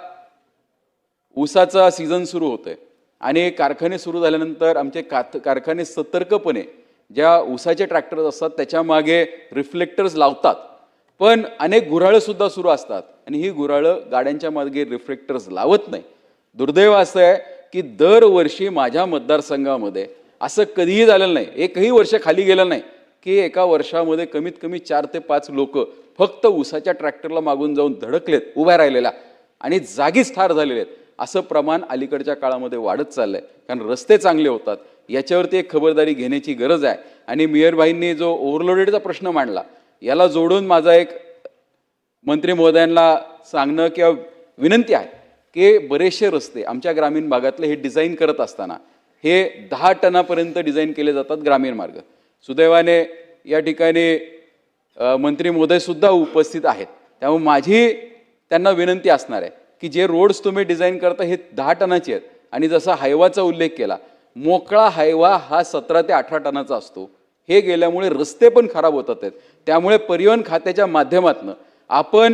ऊसाचा सीझन सुरू होतोय आणि कारखाने सुरू झाल्यानंतर आमचे कारखाने सतर्कपणे ज्या ऊसाचे ट्रॅक्टर्स असतात त्याच्या मागे रिफ्लेक्टर्स लावतात, पण अनेक गुऱ्हाळं सुद्धा सुरू असतात आणि ही गुऱ्हाळं गाड्यांच्या मागे रिफ्लेक्टर्स लावत नाही. दुर्दैव असं आहे की दरवर्षी माझ्या मतदारसंघामध्ये असं कधीही झालेलं नाही, एकही वर्ष खाली गेलं नाही की एका वर्षामध्ये कमीत कमी 4 ते 5 लोक फक्त ऊसाच्या ट्रॅक्टरला मागून जाऊन धडकलेत उभ्या राहिलेल्या आणि जागीच ठार झालेले आहेत. असं प्रमाण अलीकडच्या काळामध्ये वाढत चाललंय, कारण रस्ते चांगले होतात. याच्यावरती एक खबरदारी घेण्याची गरज आहे. आणि मेयरबाईंनी जो ओव्हरलोडेडचा प्रश्न मांडला याला जोडून माझा एक मंत्री महोदयांना सांगणं किंवा विनंती आहे की बरेचसे रस्ते आमच्या ग्रामीण भागातले हे डिझाईन करत असताना हे 10 टनापर्यंत डिझाईन केले जातात ग्रामीण मार्ग. सुदैवाने या ठिकाणी मंत्री महोदय सुद्धा उपस्थित आहेत. त्यामुळे माझी त्यांना विनंती असणार आहे की जे रोड्स तुम्ही डिझाईन करता हे 10 टनाचे आहेत आणि जसा हायवाचा उल्लेख केला, मोकळा हायवा हा 17 ते 18 टनाचा असतो. हे गेल्यामुळे रस्ते पण खराब होतात आहेत. त्यामुळे परिवहन खात्याच्या माध्यमातून आपण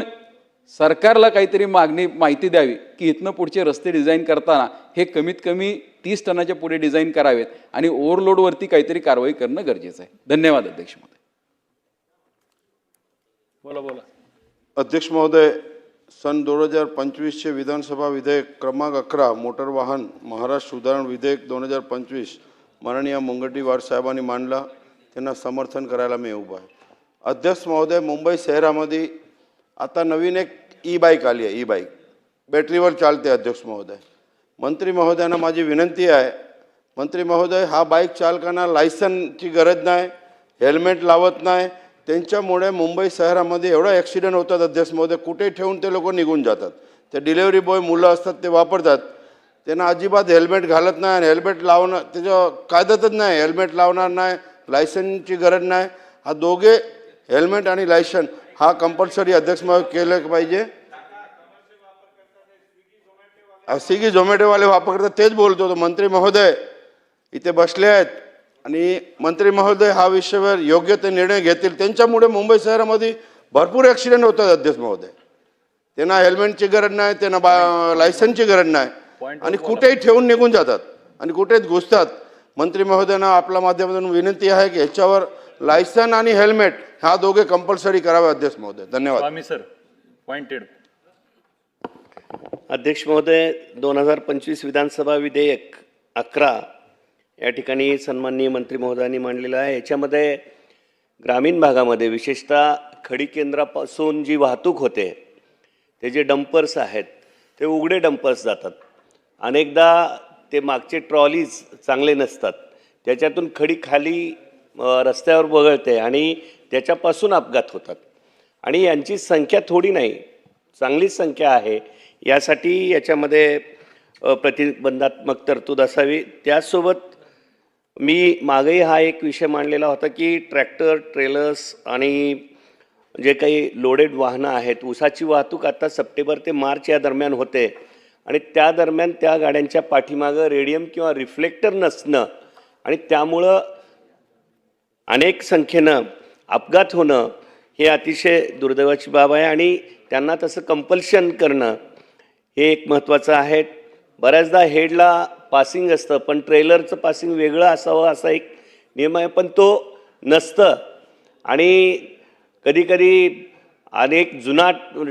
सरकारला काहीतरी माहिती द्यावी की इथनं पुढचे रस्ते डिझाईन करताना हे कमीत कमी 30 टनाच्या पुढे डिझाईन करावेत आणि ओव्हरलोडवरती काहीतरी कारवाई करणं गरजेचं आहे. धन्यवाद अध्यक्ष महोदय. बोला. अध्यक्ष महोदय, सन 2025चे विधानसभा विधेयक क्रमांक 11 मोटर वाहन महाराष्ट्र सुधारण विधेयक 2025 माननीय मुनगंटीवार साहेबांनी मांडला, त्यांना समर्थन करायला मी उभा आहे. अध्यक्ष महोदय, मुंबई शहरामध्ये आता नवीन एक ई-बाईक आली आहे, ई-बाईक बॅटरीवर चालते. अध्यक्ष महोदय, मंत्री महोदयांना माझी विनंती आहे, मंत्री महोदय हा बाईक चालकांना लायसनची गरज नाही, हेल्मेट लावत नाही, त्यांच्यामुळे मुंबई शहरामध्ये एवढा ॲक्सिडेंट होतात. अध्यक्ष महोदय, कुठे ठेवून ते लोक निघून जातात. ते डिलेवरी बॉय मुलं असतात ते वापरतात, त्यांना अजिबात हेल्मेट घालत नाही आणि हेल्मेट लावणं त्याच्या कायद्यातच नाही, हेल्मेट लावणार नाही, लायसनची गरज नाही. हा दोघे हेल्मेट आणि लायसन हा कंपल्सरी अध्यक्ष महोदय केलं पाहिजे. स्विगी झोमॅटोवाले वापर करतात तेच बोलतो तो. मंत्री महोदय इथे बसले आहेत आणि मंत्री महोदय हा विषयावर योग्य ते निर्णय घेतील. त्यांच्यामुळे मुंबई शहरामध्ये भरपूर ॲक्सिडेंट होतात. अध्यक्ष महोदय, त्यांना हेल्मेटची गरज नाही, त्यांना लायसनची गरज नाही आणि कुठेही ठेवून निघून जातात आणि कुठेच घुसतात. मंत्री महोदयांना आपल्या माध्यमातून विनंती आहे की ह्याच्यावर लायसन आणि हेल्मेट हा दोघे कंपल्सरी करावे. अध्यक्ष महोदय, धन्यवाद. Sir pointed. अध्यक्ष महोदय, 2025 विधानसभा विधेयक 11 या ठिकाणी सन्माननीय मंत्री महोदयांनी मांडलेलं आहे. याच्यामध्ये ग्रामीण भागामध्ये विशेषतः खडी केंद्रापासून जी वाहतूक होते ते जे डंपर्स आहेत ते उघडे डंपर्स जातात. अनेकदा ते मागचे ट्रॉलीज चांगले नसतात, त्याच्यातून खडी खाली रस्त्यावर वगळते आणि त्याच्यापासून अपघात होतात. आणि यांची संख्या थोडी नाही, चांगलीच संख्या आहे. यासाठी याच्यामध्ये प्रतिबंधात्मक तरतूद असावी. त्याचसोबत मी मागेही हा एक विषय मांडलेला होता की ट्रॅक्टर, ट्रेलर्स आणि जे काही लोडेड वाहनं आहेत, ऊसाची वाहतूक आता सप्टेंबर ते मार्च या दरम्यान होते आणि त्या दरम्यान त्या गाड्यांच्या पाठीमागं रेडियम किंवा रिफ्लेक्टर नसणं आणि त्यामुळं अनेक संख्येनं अपघात होणं हे अतिशय दुर्दैवाची बाब आहे आणि त्यांना तसं कंपल्शन करणं हे एक महत्त्वाचं आहे. बऱ्याचदा हेडला पासिंग असतं पण ट्रेलरचं पासिंग वेगळं असावं असा एक नियम आहे, पण तो नसतं आणि कधीकधी अनेक जुना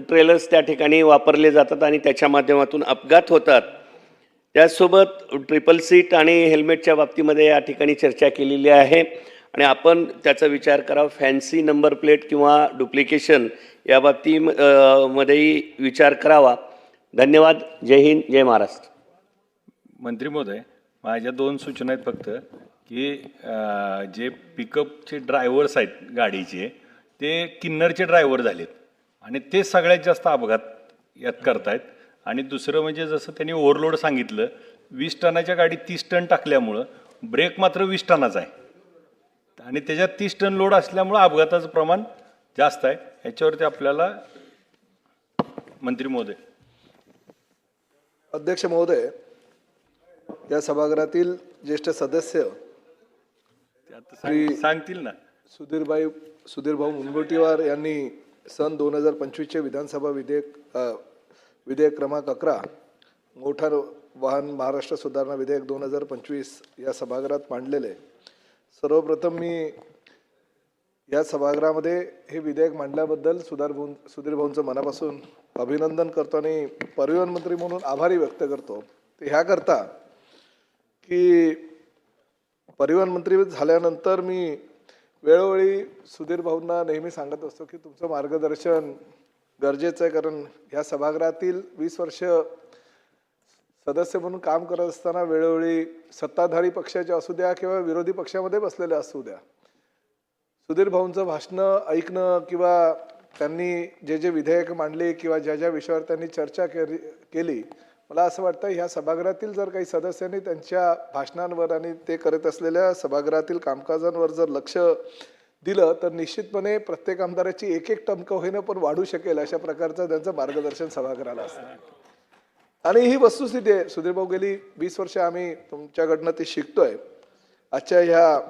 ट्रेलर्स त्या ठिकाणी वापरले जातात आणि त्याच्या माध्यमातून अपघात होतात. त्याचसोबत ट्रिपल सीट आणि हेल्मेटच्या बाबतीमध्ये या ठिकाणी चर्चा केलेली आहे आणि आपण त्याचा विचार करावा. फॅन्सी नंबर प्लेट किंवा डुप्लिकेशन या बाबतीमध्येही विचार करावा. धन्यवाद. जय हिंद, जय महाराष्ट्र. मंत्री महोदय, माझ्या 2 सूचना आहेत फक्त की जे पिकअपचे ड्रायव्हर्स आहेत गाडीचे ते किन्नरचे ड्रायव्हर झालेत आणि ते सगळ्यात जास्त अपघात यात करतायत आणि दुसरं म्हणजे जसं त्यांनी ओव्हरलोड सांगितलं, 20 टनाच्या गाडीत 30 टन टाकल्यामुळं ब्रेक मात्र 20 टनाचा आहे आणि त्याच्यात 30 टन लोड असल्यामुळं अपघाताचं प्रमाण जास्त आहे. ह्याच्यावरती आपल्याला मंत्री महोदय. अध्यक्ष महोदय, या सभागृहातील ज्येष्ठ सदस्य सांगतील ना सुधीरभाऊ मुनगंटीवार यांनी सन 2025चे विधानसभा विधेयक क्रमांक 11 मोटार वाहन महाराष्ट्र सुधारणा विधेयक 2025 या सभागृहात मांडलेले. सर्वप्रथम मी या सभागृहामध्ये हे विधेयक मांडल्याबद्दल सुधीरभाऊंचं मनापासून अभिनंदन करतो आणि परिवहन मंत्री म्हणून आभारी व्यक्त करतो. ते ह्याकरता की परिवहन मंत्री झाल्यानंतर मी वेळोवेळी सुधीर भाऊंना नेहमी सांगत असतो की तुमचं मार्गदर्शन गरजेचं आहे, कारण ह्या सभागृहातील 20 वर्ष सदस्य म्हणून काम करत असताना वेळोवेळी सत्ताधारी पक्षाचे असू द्या किंवा विरोधी पक्षामध्ये बसलेले असू द्या, सुधीर भाऊंचं भाषणं ऐकणं किंवा त्यांनी जे विधेयक मांडले किंवा ज्या विषयावर त्यांनी चर्चा केली, मला असं वाटतं ह्या सभागृहातील जर काही सदस्यांनी त्यांच्या भाषणांवर आणि ते करत असलेल्या सभागृहातील कामकाजांवर जर लक्ष दिलं तर निश्चितपणे प्रत्येक आमदाराची एक टमकं होईना पण वाढू शकेल अशा प्रकारचं त्यांचं मार्गदर्शन सभागृहाला असतं. आणि ही वस्तुस्थिती आहे. सुधीरभाऊ, गेली 20 वर्ष आम्ही तुमच्याकडनं ते शिकतोय. आजच्या ह्या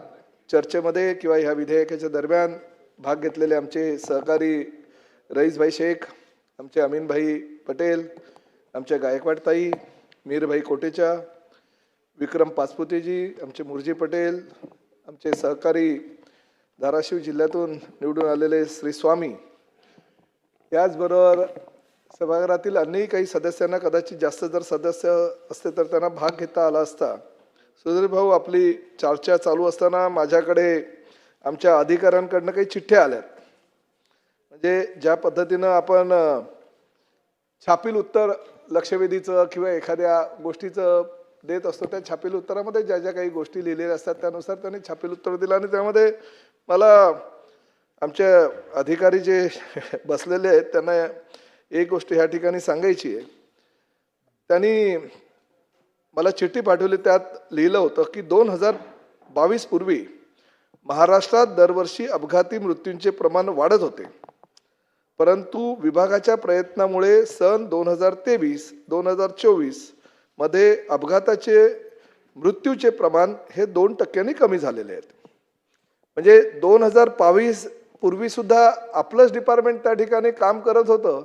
चर्चेमध्ये किंवा ह्या विधेयकाच्या दरम्यान भाग घेतलेले आमचे सहकारी रईसभाई शेख, आमचे अमीनभाई पटेल, आमच्या गायकवाडताई, मीरभाई कोटेचा, विक्रम पाचपुतेजी, आमचे मुरजी पटेल, आमचे सहकारी धाराशिव जिल्ह्यातून निवडून आलेले श्री स्वामी, याचबरोबर सभागृहातील अन्यही काही सदस्यांना कदाचित जास्त जर सदस्य असते तर त्यांना भाग घेता आला असता. सुधीर भाऊ, आपली चर्चा चालू असताना माझ्याकडे आमच्या अधिकाऱ्यांकडनं काही चिठ्ठ्या आल्यात. म्हणजे ज्या पद्धतीनं आपण छापील उत्तर लक्षवेधीचं किंवा एखाद्या गोष्टीचं देत असतो, त्या छापील उत्तरामध्ये ज्या काही गोष्टी लिहिलेल्या असतात त्यानुसार त्यांनी छापील उत्तर दिलं. आणि त्यामध्ये मला आमचे अधिकारी जे बसलेले आहेत त्यांना एक गोष्ट ह्या ठिकाणी सांगायची आहे. त्यांनी मला चिठ्ठी पाठवली, त्यात लिहिलं होतं की 2022 पूर्वी महाराष्ट्रात दरवर्षी अपघाती मृत्यूंचे प्रमाण वाढत होते, परंतु विभागाच्या प्रयत्नामुळे सन 2023-2024 मध्ये अपघाताचे मृत्यूचे प्रमाण हे 2% कमी झालेले आहेत. म्हणजे 2022 पूर्वी सुद्धा आपलंच डिपार्टमेंट त्या ठिकाणी काम करत होतं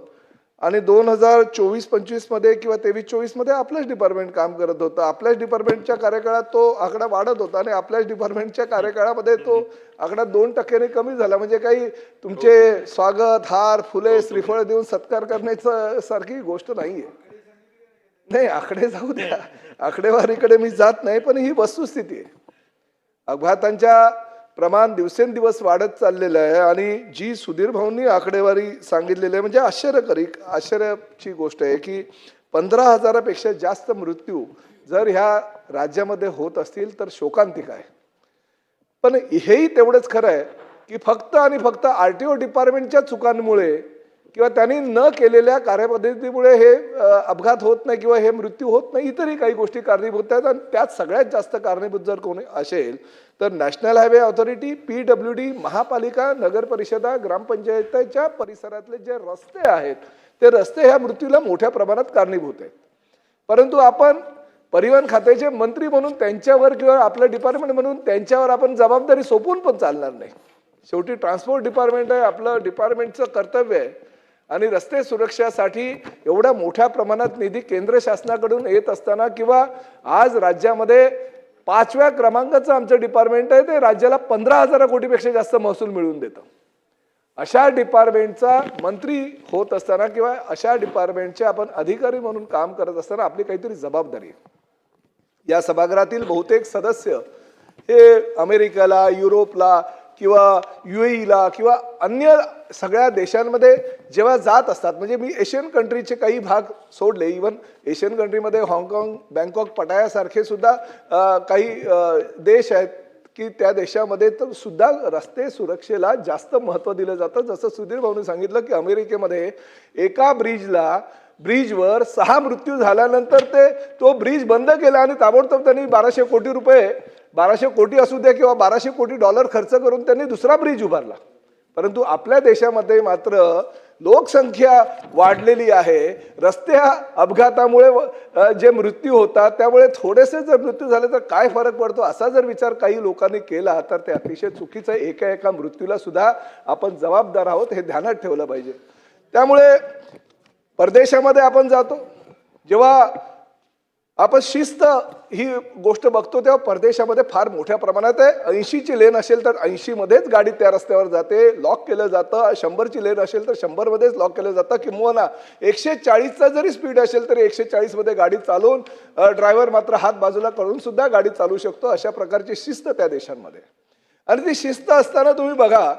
आणि 2024-25 मध्ये किंवा 23-24 मध्ये आपलंच डिपार्टमेंट काम करत होतं. आपल्याच डिपार्टमेंटच्या कार्यकाळात तो आकडा वाढत होता आणि आपल्याच डिपार्टमेंटच्या कार्यकाळामध्ये तो आकडा 2% कमी झाला. म्हणजे काही तुमचे स्वागत, हार, फुले, श्रीफळ देऊन सत्कार करण्याचं सारखी गोष्ट नाहीये. नाही, आकडे जाऊ द्या, आकडेवारीकडे मी जात नाही, पण ही वस्तुस्थिती आहे. अपघातांच्या प्रमाण दिवसेंदिवस वाढत चाललेलं आहे आणि जी सुधीर भाऊंनी आकडेवारी सांगितलेली आहे म्हणजे आश्चर्याची गोष्ट आहे की 15,000पेक्षा जास्त मृत्यू जर ह्या राज्यामध्ये होत असतील तर शोकांतिक आहे. पण हेही तेवढंच खरं आहे की फक्त आणि फक्त RTO डिपार्टमेंटच्या चुकांमुळे किंवा त्यांनी न केलेल्या कार्यपद्धतीमुळे हे अपघात होत नाही किंवा हे मृत्यू होत नाही, इतरही काही गोष्टी कारणीभूत आहेत. आणि त्यात सगळ्यात जास्त कारणीभूत जर कोणी असेल तर नॅशनल हायवे ऑथॉरिटी, PWD, महापालिका, नगर परिषदा, ग्रामपंचायतीच्या परिसरातले जे रस्ते आहेत ते रस्ते ह्या मृत्यूला मोठ्या प्रमाणात कारणीभूत आहेत. परंतु आपण परिवहन खात्याचे मंत्री म्हणून त्यांच्यावर किंवा आपलं डिपार्टमेंट म्हणून त्यांच्यावर आपण जबाबदारी सोपवून पण चालणार नाही. शेवटी ट्रान्सपोर्ट डिपार्टमेंट आहे, आपलं डिपार्टमेंटचं कर्तव्य आहे आणि रस्ते सुरक्षेसाठी एवढ्या मोठ्या प्रमाणात निधी केंद्र शासनाकडून येत असताना किंवा आज राज्यामध्ये 5व्या क्रमांकाचं आमचं डिपार्टमेंट आहे, ते राज्याला 15,000 कोटीपेक्षा जास्त महसूल मिळवून देतं. अशा डिपार्टमेंटचा मंत्री होत असताना किंवा अशा डिपार्टमेंटचे आपण अधिकारी म्हणून काम करत असताना आपली काहीतरी जबाबदारी आहे. या सभागृहातील बहुतेक सदस्य हे अमेरिकेला, युरोपला किंवा UAEला किंवा अन्य सगळ्या देशांमध्ये जेव्हा जात असतात, म्हणजे मी एशियन कंट्रीचे काही भाग सोडले, इवन एशियन कंट्रीमध्ये हाँगकाँग, बँकॉक, पटायासारखे सुद्धा काही देश आहेत की त्या देशामध्ये तर सुद्धा रस्ते सुरक्षेला जास्त महत्त्व दिलं जातं. जसं सुधीर भाऊंनी सांगितलं की अमेरिकेमध्ये एका ब्रिजला ब्रिजवर 6 मृत्यू झाल्यानंतर तो ब्रिज बंद केला आणि ताबडतोब त्यांनी 1200 कोटी रुपये, 1200 कोटी असू द्या किंवा 1200 कोटी डॉलर खर्च करून त्यांनी दुसरा ब्रिज उभारला. परंतु आपल्या देशामध्ये मात्र लोकसंख्या वाढलेली आहे. रस्त्या अपघातामुळे जे मृत्यू होतात त्यामुळे थोडेसे जर मृत्यू झाले तर काय फरक पडतो असा जर विचार काही लोकांनी केला तर ते अतिशय चुकीचं आहे. एका मृत्यूला सुद्धा आपण जबाबदार आहोत हे ध्यानात ठेवलं पाहिजे. त्यामुळे परदेशामध्ये आपण जातो, जेव्हा आपण शिस्त ही गोष्ट बघतो तेव्हा परदेशामध्ये फार मोठ्या प्रमाणात आहे. 80ची लेन असेल तर 80 मध्येच गाडी त्या रस्त्यावर जाते, लॉक केलं जातं. 100ची लेन असेल तर 100 मध्येच लॉक केलं जातं. किंवा 140चा जरी स्पीड असेल तरी 140 मध्ये गाडी चालवून ड्रायव्हर मात्र हात बाजूला करून सुद्धा गाडी चालवू शकतो. अशा प्रकारची शिस्त त्या देशांमध्ये. आणि ती शिस्त असताना तुम्ही बघा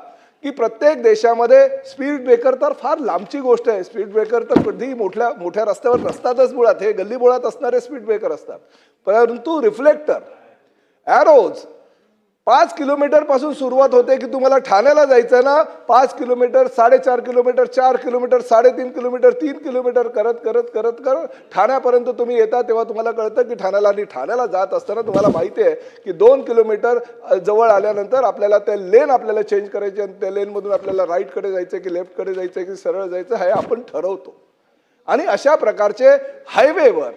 की प्रत्येक देशामध्ये स्पीड ब्रेकर तर फार लांबची गोष्ट आहे. स्पीड ब्रेकर तर कधी मोठ्या रस्त्यावर नसतातच, मुळात हे गल्ली बोळात असणारे स्पीड ब्रेकर असतात. परंतु रिफ्लेक्टर, ॲरोज 5 किलोमीटर पासून सुरुवात होते की तुम्हाला ठाण्याला जायचं ना, 5 kilometre, 4.5 kilometre, 4 kilometre, 3.5 kilometre, 3 kilometre करत ठाण्यापर्यंत तुम्ही येता तेव्हा तुम्हाला कळतं की ठाण्याला जात असताना तुम्हाला माहिती आहे की 2 किलोमीटर जवळ आल्यानंतर आपल्याला त्या लेन आपल्याला चेंज करायचे आणि त्या लेनमधून आपल्याला राईटकडे जायचं की लेफ्टकडे जायचं की सरळ जायचं हे आपण ठरवतो. आणि अशा प्रकारचे हायवेवर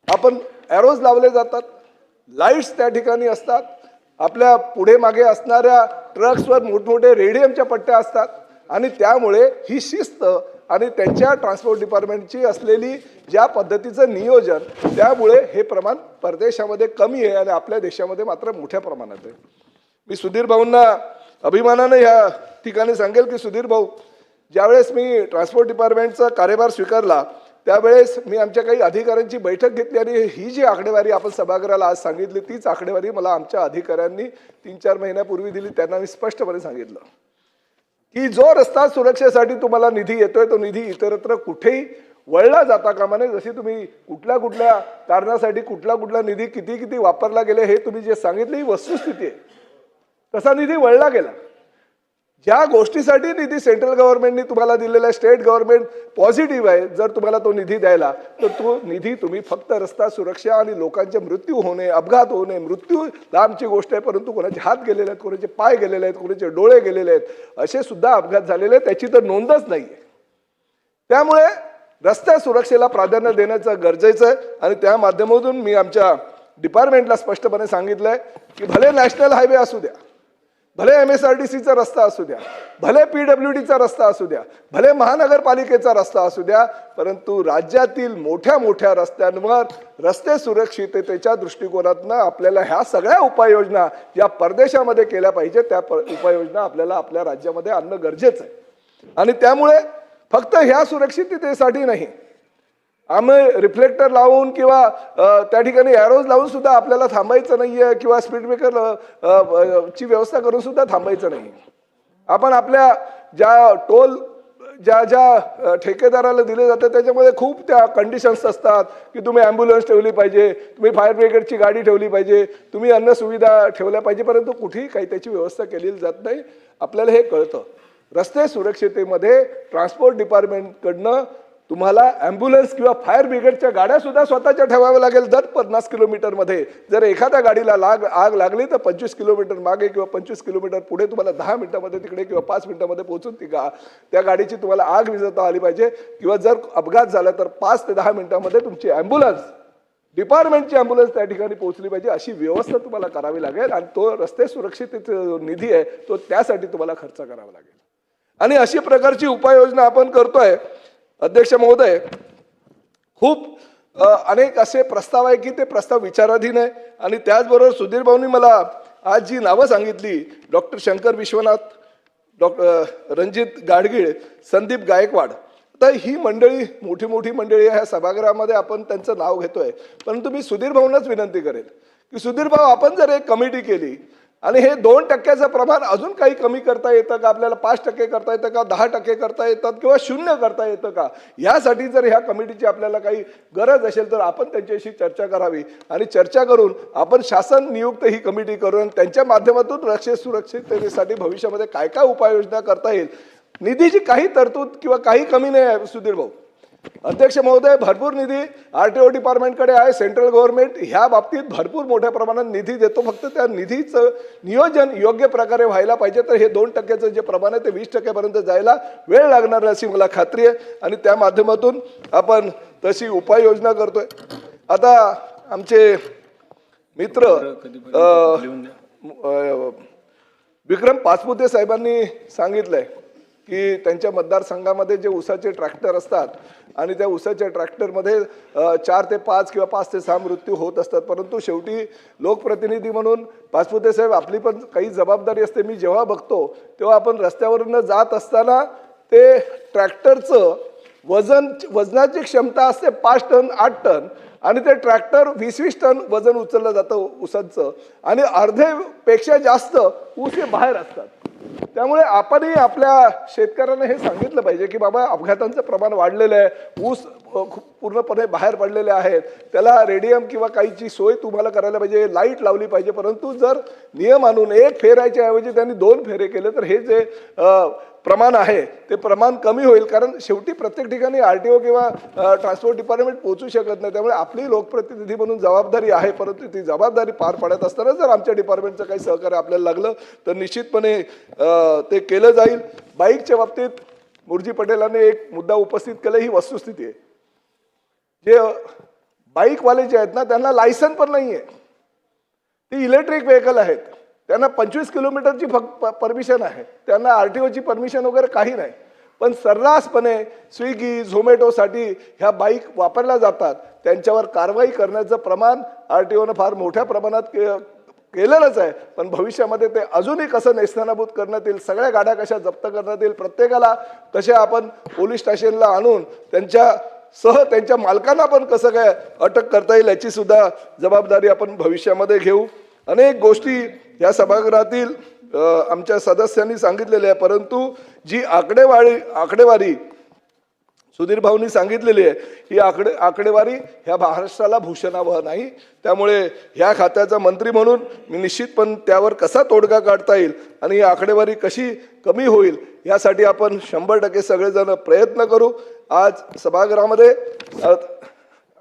आपण ॲरोज लावले जातात, लाईट्स त्या ठिकाणी असतात. आपल्या पुढे मागे असणाऱ्या ट्रक्सवर मोठमोठे रेडियमच्या पट्ट्या असतात. आणि त्यामुळे ही शिस्त आणि त्यांच्या ट्रान्सपोर्ट डिपार्टमेंटची असलेली ज्या पद्धतीचं नियोजन, त्यामुळे हे प्रमाण परदेशामध्ये कमी आहे आणि आपल्या देशामध्ये मात्र मोठ्या प्रमाणात आहे. मी सुधीर भाऊंना अभिमानाने ह्या ठिकाणी सांगेल की सुधीर भाऊ, ज्यावेळेस मी ट्रान्सपोर्ट डिपार्टमेंटचा कार्यभार स्वीकारला त्यावेळेस मी आमच्या काही अधिकाऱ्यांची बैठक घेतली आणि ही जी आकडेवारी आपण सभागृहाला आज सांगितली तीच आकडेवारी मला आमच्या अधिकाऱ्यांनी 3-4 महिन्यापूर्वी दिली. त्यांना मी स्पष्टपणे सांगितलं की जो रस्ता सुरक्षेसाठी तुम्हाला निधी येतोय तो निधी इतरत्र कुठेही वळला जाता कामा नये. जशी तुम्ही कुठल्या कारणासाठी कुठला निधी किती वापरला गेले हे तुम्ही जे सांगितले ही वस्तुस्थिती आहे. तसा निधी वळला गेला. ज्या गोष्टीसाठी निधी सेंट्रल गव्हर्नमेंटने तुम्हाला दिलेला आहे, स्टेट गव्हर्नमेंट पॉझिटिव्ह आहे जर तुम्हाला तो निधी द्यायला, तर तो निधी तुम्ही फक्त रस्ता सुरक्षा आणि लोकांचे मृत्यू होणे, अपघात होणे, मृत्यू लांबची गोष्ट आहे, परंतु कोणाचे हात गेलेले आहेत, कोणाचे पाय गेलेले आहेत, कोणाचे डोळे गेलेले आहेत, असे सुद्धा अपघात झालेले आहेत, त्याची तर नोंदच नाही आहे. त्यामुळे रस्त्या सुरक्षेला प्राधान्य देण्याचं गरजेचं आहे. आणि त्या माध्यमातून मी आमच्या डिपार्टमेंटला स्पष्टपणे सांगितलंय की भले नॅशनल हायवे असू द्या, भले MSRTCचा रस्ता असू द्या, भले PWDचा रस्ता असू द्या, भले महानगरपालिकेचा रस्ता असू द्या, परंतु राज्यातील मोठ्या रस्त्यांवर रस्ते सुरक्षिततेच्या दृष्टिकोनातनं आपल्याला ह्या सगळ्या उपाययोजना ज्या परदेशामध्ये केल्या पाहिजे त्या उपाययोजना आपल्याला आपल्या राज्यामध्ये आणणं गरजेचं आहे. आणि त्यामुळे फक्त ह्या सुरक्षिततेसाठी नाही, आम्ही रिफ्लेक्टर लावून किंवा त्या ठिकाणी ॲरोज लावून सुद्धा आपल्याला थांबायचं नाहीये किंवा स्पीड ब्रेकर ची व्यवस्था करून सुद्धा थांबायचं नाही. आपण आपल्या ज्या टोल ज्या ठेकेदाराला दिले जातात त्याच्यामध्ये खूप त्या कंडिशन्स असतात की तुम्ही ॲम्ब्युलन्स ठेवली पाहिजे, तुम्ही फायर ब्रिगेडची गाडी ठेवली पाहिजे, तुम्ही अन्न सुविधा ठेवल्या पाहिजे, परंतु कुठेही काही त्याची व्यवस्था केलेली जात नाही. आपल्याला हे कळतं. रस्ते सुरक्षितेमध्ये ट्रान्सपोर्ट डिपार्टमेंटकडनं तुम्हाला ॲम्ब्युलन्स किंवा फायर ब्रिगेडच्या गाड्या सुद्धा स्वतःच्या ठेवाव्या लागेल. दर 50 किलोमीटरमध्ये जर एखाद्या गाडीला आग लागली तर 25 किलोमीटर मागे किंवा 25 किलोमीटर पुढे तुम्हाला 10 मिनिटामध्ये तिकडे किंवा 5 मिनिटामध्ये पोहोचून त्या गाडीची तुम्हाला आग विझवता आली पाहिजे. किंवा जर अपघात झाला तर 5 ते 10 मिनिटामध्ये तुमची ॲम्ब्युलन्स, डिपार्टमेंटची ॲम्ब्युलन्स त्या ठिकाणी पोहोचली पाहिजे. अशी व्यवस्था तुम्हाला करावी लागेल. आणि तो रस्ते सुरक्षिततेचा निधी आहे तो त्यासाठी तुम्हाला खर्च करावा लागेल. आणि अशी प्रकारची उपाययोजना आपण करतोय. अध्यक्ष महोदय, खूप अनेक असे प्रस्ताव आहे की ते प्रस्ताव विचाराधीन आहे. आणि त्याचबरोबर सुधीर भाऊंनी मला आज जी नावं सांगितली, डॉक्टर शंकर विश्वनाथ, डॉक्टर रणजित गाडगीळ, संदीप गायकवाड, तर ही मंडळी मोठी मंडळी ह्या सभागृहामध्ये आपण त्यांचं नाव घेतोय. परंतु मी सुधीर भाऊंनाच विनंती करेल की सुधीर भाऊ, आपण जर एक कमिटी केली आणि हे 2% प्रमाण अजून काही कमी करता येतं का, आपल्याला 5% करता येतं का, 10% करता येतात किंवा 0 करता येतं का, यासाठी जर ह्या कमिटीची आपल्याला काही गरज असेल तर आपण त्यांच्याशी चर्चा करावी. आणि चर्चा करून आपण शासन नियुक्त ही कमिटी करून त्यांच्या माध्यमातून रस्ते सुरक्षिततेसाठी भविष्यामध्ये काय उपाययोजना करता येईल. निधीची काही तरतूद किंवा काही कमी नाही आहे सुधीर भाऊ. अध्यक्ष महोदय, भरपूर निधी RTO डिपार्टमेंटकडे आहे. सेंट्रल गव्हर्नमेंट ह्या बाबतीत भरपूर मोठ्या प्रमाणात निधी देतो. फक्त त्या निधीचं नियोजन योग्य प्रकारे व्हायला पाहिजे. तर हे 2% जे प्रमाण आहे ते 20% जायला वेळ लागणार अशी मला खात्री आहे आणि त्या माध्यमातून आपण तशी उपाययोजना करतोय. आता आमचे मित्र विक्रम पाचपुते साहेबांनी सांगितलंय की त्यांच्या मतदारसंघामध्ये जे ऊसाचे ट्रॅक्टर असतात आणि त्या ऊसाच्या ट्रॅक्टरमध्ये 4 ते 5 किंवा 5 ते 6 मृत्यू होत असतात. परंतु शेवटी लोकप्रतिनिधी म्हणून पाचपुते साहेब आपली पण काही जबाबदारी असते. मी जेव्हा बघतो तेव्हा आपण रस्त्यावरून जात असताना ते ट्रॅक्टरचं वजनाची क्षमता असते 5 टन 8 टन आणि ते ट्रॅक्टर 20-20 टन वजन उचललं जातं ऊसाचं आणि अर्धेपेक्षा जास्त ऊस हे बाहेर असतात. त्यामुळे आपणही आपल्या शेतकऱ्यांना हे सांगितलं पाहिजे की बाबा अपघातांचं प्रमाण वाढलेलं आहे, ऊस पूर्णपणे बाहेर पडलेले आहेत, त्याला रेडियम किंवा काहीची सोय तुम्हाला करायला पाहिजे, लाईट लावली पाहिजे. परंतु जर नियम आणून 1 फेरायच्या ऐवजी त्यांनी 2 फेरे केले तर हे जे प्रमाण आहे ते प्रमाण कमी होईल. कारण शेवटी प्रत्येक ठिकाणी RTO किंवा ट्रान्सपोर्ट डिपार्टमेंट पोहोचू शकत नाही. त्यामुळे आपली लोकप्रतिनिधी म्हणून जबाबदारी आहे. परंतु ती जबाबदारी पार पाडत असताना जर आमच्या डिपार्टमेंटचं काही सहकार्य आपल्याला लागलं तर निश्चितपणे ते केलं जाईल. बाईकच्या बाबतीत मुरजी पटेलांनी एक मुद्दा उपस्थित केला, ही वस्तुस्थिती आहे. जे बाईकवाले जे आहेत ना त्यांना लायसन पण नाही आहे. ती इलेक्ट्रिक व्हेकल आहेत, त्यांना 25 किलोमीटरची फक्त परमिशन आहे, त्यांना RTOची परमिशन वगैरे काही नाही. पण सर्रासपणे स्विगी झोमॅटोसाठी ह्या बाईक वापरल्या जातात. त्यांच्यावर कारवाई करण्याचं प्रमाण RTOनं फार मोठ्या प्रमाणात केलेलंच आहे. पण भविष्यामध्ये ते अजूनही कसं नेस्तनाबूत करण्यात येईल, सगळ्या गाड्या कशा जप्त करण्यात येईल, प्रत्येकाला कशा आपण पोलीस स्टेशनला आणून त्यांच्या मालकांना पण कसं काय अटक करता येईल याची सुद्धा जबाबदारी आपण भविष्यामध्ये घेऊ. अनेक गोष्टी या सभागृहातील आमच्या सदस्यांनी सांगितलेल्या आहे. परंतु जी आकडेवारी सुधीर भाऊंनी सांगितलेली आहे ही आकडेवारी ह्या महाराष्ट्राला भूषणावह नाही. त्यामुळे ह्या खात्याचा मंत्री म्हणून मी निश्चितपणे त्यावर कसा तोडगा काढता येईल आणि ही आकडेवारी कशी कमी होईल यासाठी आपण 100% सगळेजण प्रयत्न करू. आज सभागृहामध्ये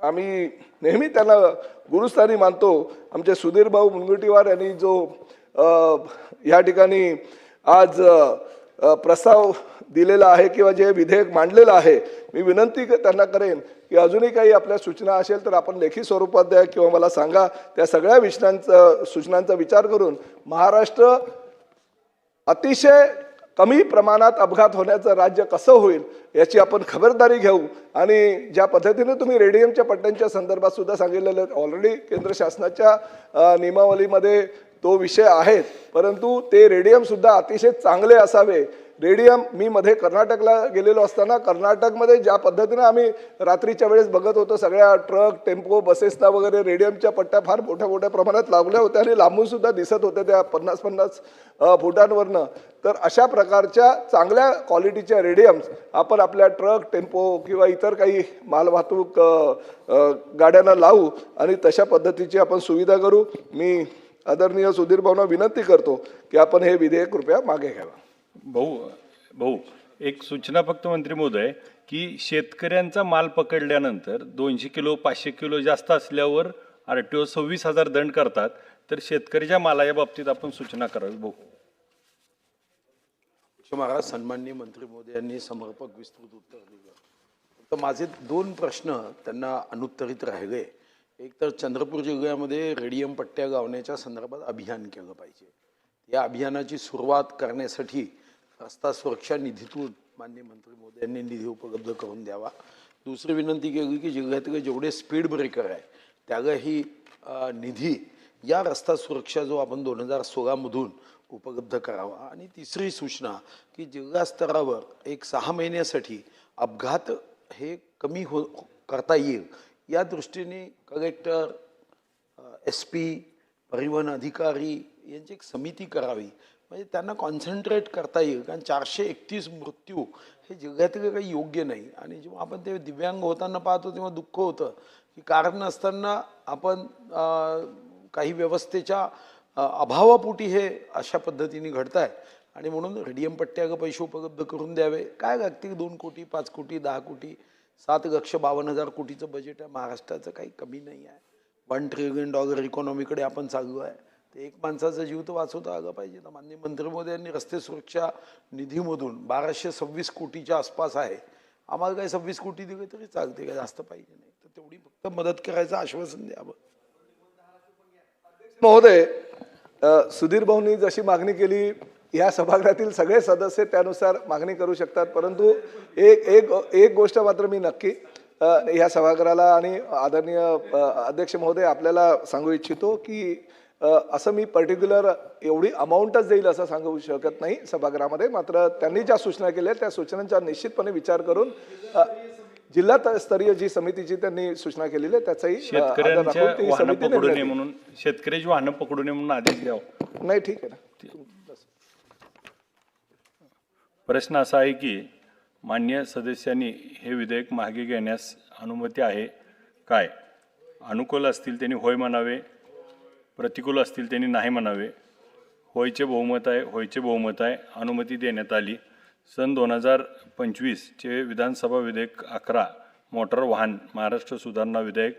आम्ही नेहमी त्यांना गुरुस्थानी मानतो. आमचे सुधीर भाऊ मुनगंटीवार यांनी जो या ठिकाणी आज प्रस्ताव दिलेला आहे किंवा जे विधेयक मांडलेलं आहे, मी विनंती त्यांना करेन की अजूनही काही आपल्या सूचना असेल तर आपण लेखी स्वरूपात द्या किंवा मला सांगा. त्या सगळ्या सूचनांचा विचार करून महाराष्ट्र अतिशय कमी प्रमाणात अपघात होण्याचं राज्य कसं होईल याची आपण खबरदारी घेऊ. आणि ज्या पद्धतीने तुम्ही रेडियमच्या पट्ट्यांच्या संदर्भात सुद्धा सांगितलेलं ऑलरेडी केंद्र शासनाच्या नियमावलीमध्ये तो विषय आहे. परंतु ते रेडियम सुद्धा अतिशय चांगले असावे. रेडियम मी मध्ये कर्नाटकला गेलेलो असताना कर्नाटकमध्ये ज्या पद्धतीने आम्ही रात्रीच्या वेळेस बघत होतो, सगळ्या ट्रक टेम्पो बसेसला वगैरे रेडियमच्या पट्ट्या फार मोठ्या प्रमाणात लावल्या होत्या आणि लांबून सुद्धा दिसत होत्या त्या 50-50 फुटांवरनं. तर अशा प्रकारच्या चांगल्या क्वालिटीच्या रेडियम्स आपण आपल्या ट्रक टेम्पो किंवा इतर काही मालवाहतूक गाड्यांना लावू आणि तशा पद्धतीची आपण सुविधा करू. मी आदरणीय सुधीर भाऊंना विनंती करतो की आपण हे विधेयक कृपया मागे घ्यावं. भाऊ एक सूचना फक्त मंत्री महोदय की शेतकऱ्यांचा माल पकडल्यानंतर 200 किलो 500 किलो जास्त असल्यावर RTO 26,000 दंड करतात. तर शेतकऱ्याच्या मालाच्या बाबतीत आपण सूचना करावी. भाऊ महाराज, सन्माननीय मंत्री महोदयांनी समर्पक विस्तृत उत्तर दिलं. तर माझे 2 प्रश्न त्यांना अनुत्तरित राहिले. एक तर चंद्रपूर जिल्ह्यामध्ये रेडियम पट्ट्या गावण्याच्या संदर्भात अभियान केलं पाहिजे. या अभियानाची सुरुवात करण्यासाठी रस्ता सुरक्षा निधीतून माननीय मंत्री महोदयांनी निधी उपलब्ध करून द्यावा. दुसरी विनंती केली की जिल्ह्यातले जेवढे स्पीड ब्रेकर आहे त्यालाही निधी या रस्ता सुरक्षा जो आपण 2016मधून उपलब्ध करावा. आणि तिसरी सूचना की जिल्हा स्तरावर एक 6 महिन्यासाठी अपघात हे कमी करता येईल या दृष्टीने कलेक्टर, SP, परिवहन अधिकारी यांची एक समिती करावी. म्हणजे त्यांना कॉन्सन्ट्रेट करता येईल. कारण 431 मृत्यू हे जिल्ह्यातले काही योग्य नाही. आणि जेव्हा आपण ते दिव्यांग होताना पाहतो तेव्हा दुःख होतं की कारण नसताना आपण काही व्यवस्थेच्या अभावापोटी हे अशा पद्धतीने घडत आहे. आणि म्हणून रेडियम पट्ट्याला पैसे उपलब्ध करून द्यावे. काय लागतील 2 कोटी 5 कोटी 10 कोटी 7,52,000 कोटीचं बजेट आहे. महाराष्ट्राचं काही कमी नाही आहे. $1 ट्रिलियन इकॉनॉमीकडे आपण चाललो आहे. ते एक माणसाचा जीव तर वाचवता आलं पाहिजे ना. माननीय मंत्री महोदयांनी रस्ते सुरक्षा निधीमधून 1226 कोटीच्या आसपास आहे. आम्हाला काही 26 कोटी दिले तरी चालते, काय जास्त पाहिजे नाही. तर तेवढी फक्त मदत करायचं आश्वासन द्यावं. महोदय, सुधीर भाऊंनी जशी मागणी केली, या सभागृहातील सगळे सदस्य त्यानुसार मागणी करू शकतात. परंतु एक गोष्ट मात्र मी नक्की या सभागृहाला आणि आदरणीय अध्यक्ष महोदय आपल्याला सांगू इच्छितो की असं मी पर्टिक्युलर एवढी अमाऊंटच देईल असं सांगू शकत नाही सभागृहामध्ये. मात्र त्यांनी ज्या सूचना केल्या त्या सूचनांचा निश्चितपणे विचार करून जिल्हा स्तरीय जी समितीची त्यांनी सूचना केलेली आहे त्याचाही शेतकऱ्यांच्या वाहनं पकडू नये म्हणून, शेतकऱ्याची वाहनं पकडू नये म्हणून आदेश द्यावा. नाही, ठीक आहे ना. प्रश्न असा आहे की मान्य सदस्यांनी हे विधेयक मागे घेण्यास अनुमती आहे काय? अनुकूल असतील त्यांनी होय म्हणावे, प्रतिकूल असतील त्यांनी नाही म्हणावे. होयचे बहुमत आहे, होयचे बहुमत आहे. अनुमती देण्यात आली. सन 2025चे विधानसभा विधेयक 11 मोटार वाहन महाराष्ट्र सुधारणा विधेयक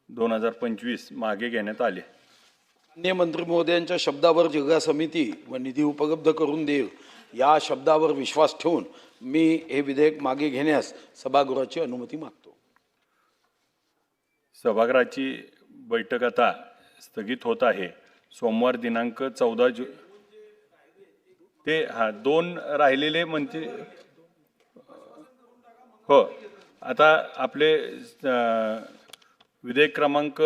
2025 मागे घेण्यात आले. माननीय मंत्री महोदयांच्या शब्दावर जिल्हा समिती व निधी उपलब्ध करून देईल या शब्दावर विश्वास ठेवून मी हे विधेयक मागे घेण्यास सभागृहाची अनुमती मागतो. सभागृहाची बैठक आता स्थगित होत आहे. सोमवार दिनांक 14 ते 2 राहिलेले मंत्री हो. आता आपले विधेयक क्रमांक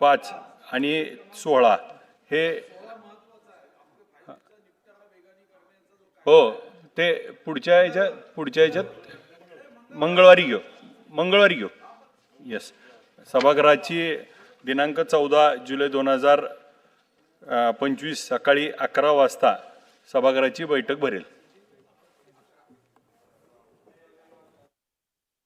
5 आणि 16 हे हो ते पुढच्या ह्याच्यात मंगळवारी घेऊ. येस. सभागृहाची दिनांक 14 जुलै 2025 सकाळी 11 वाजता सभागृहाची बैठक भरेल.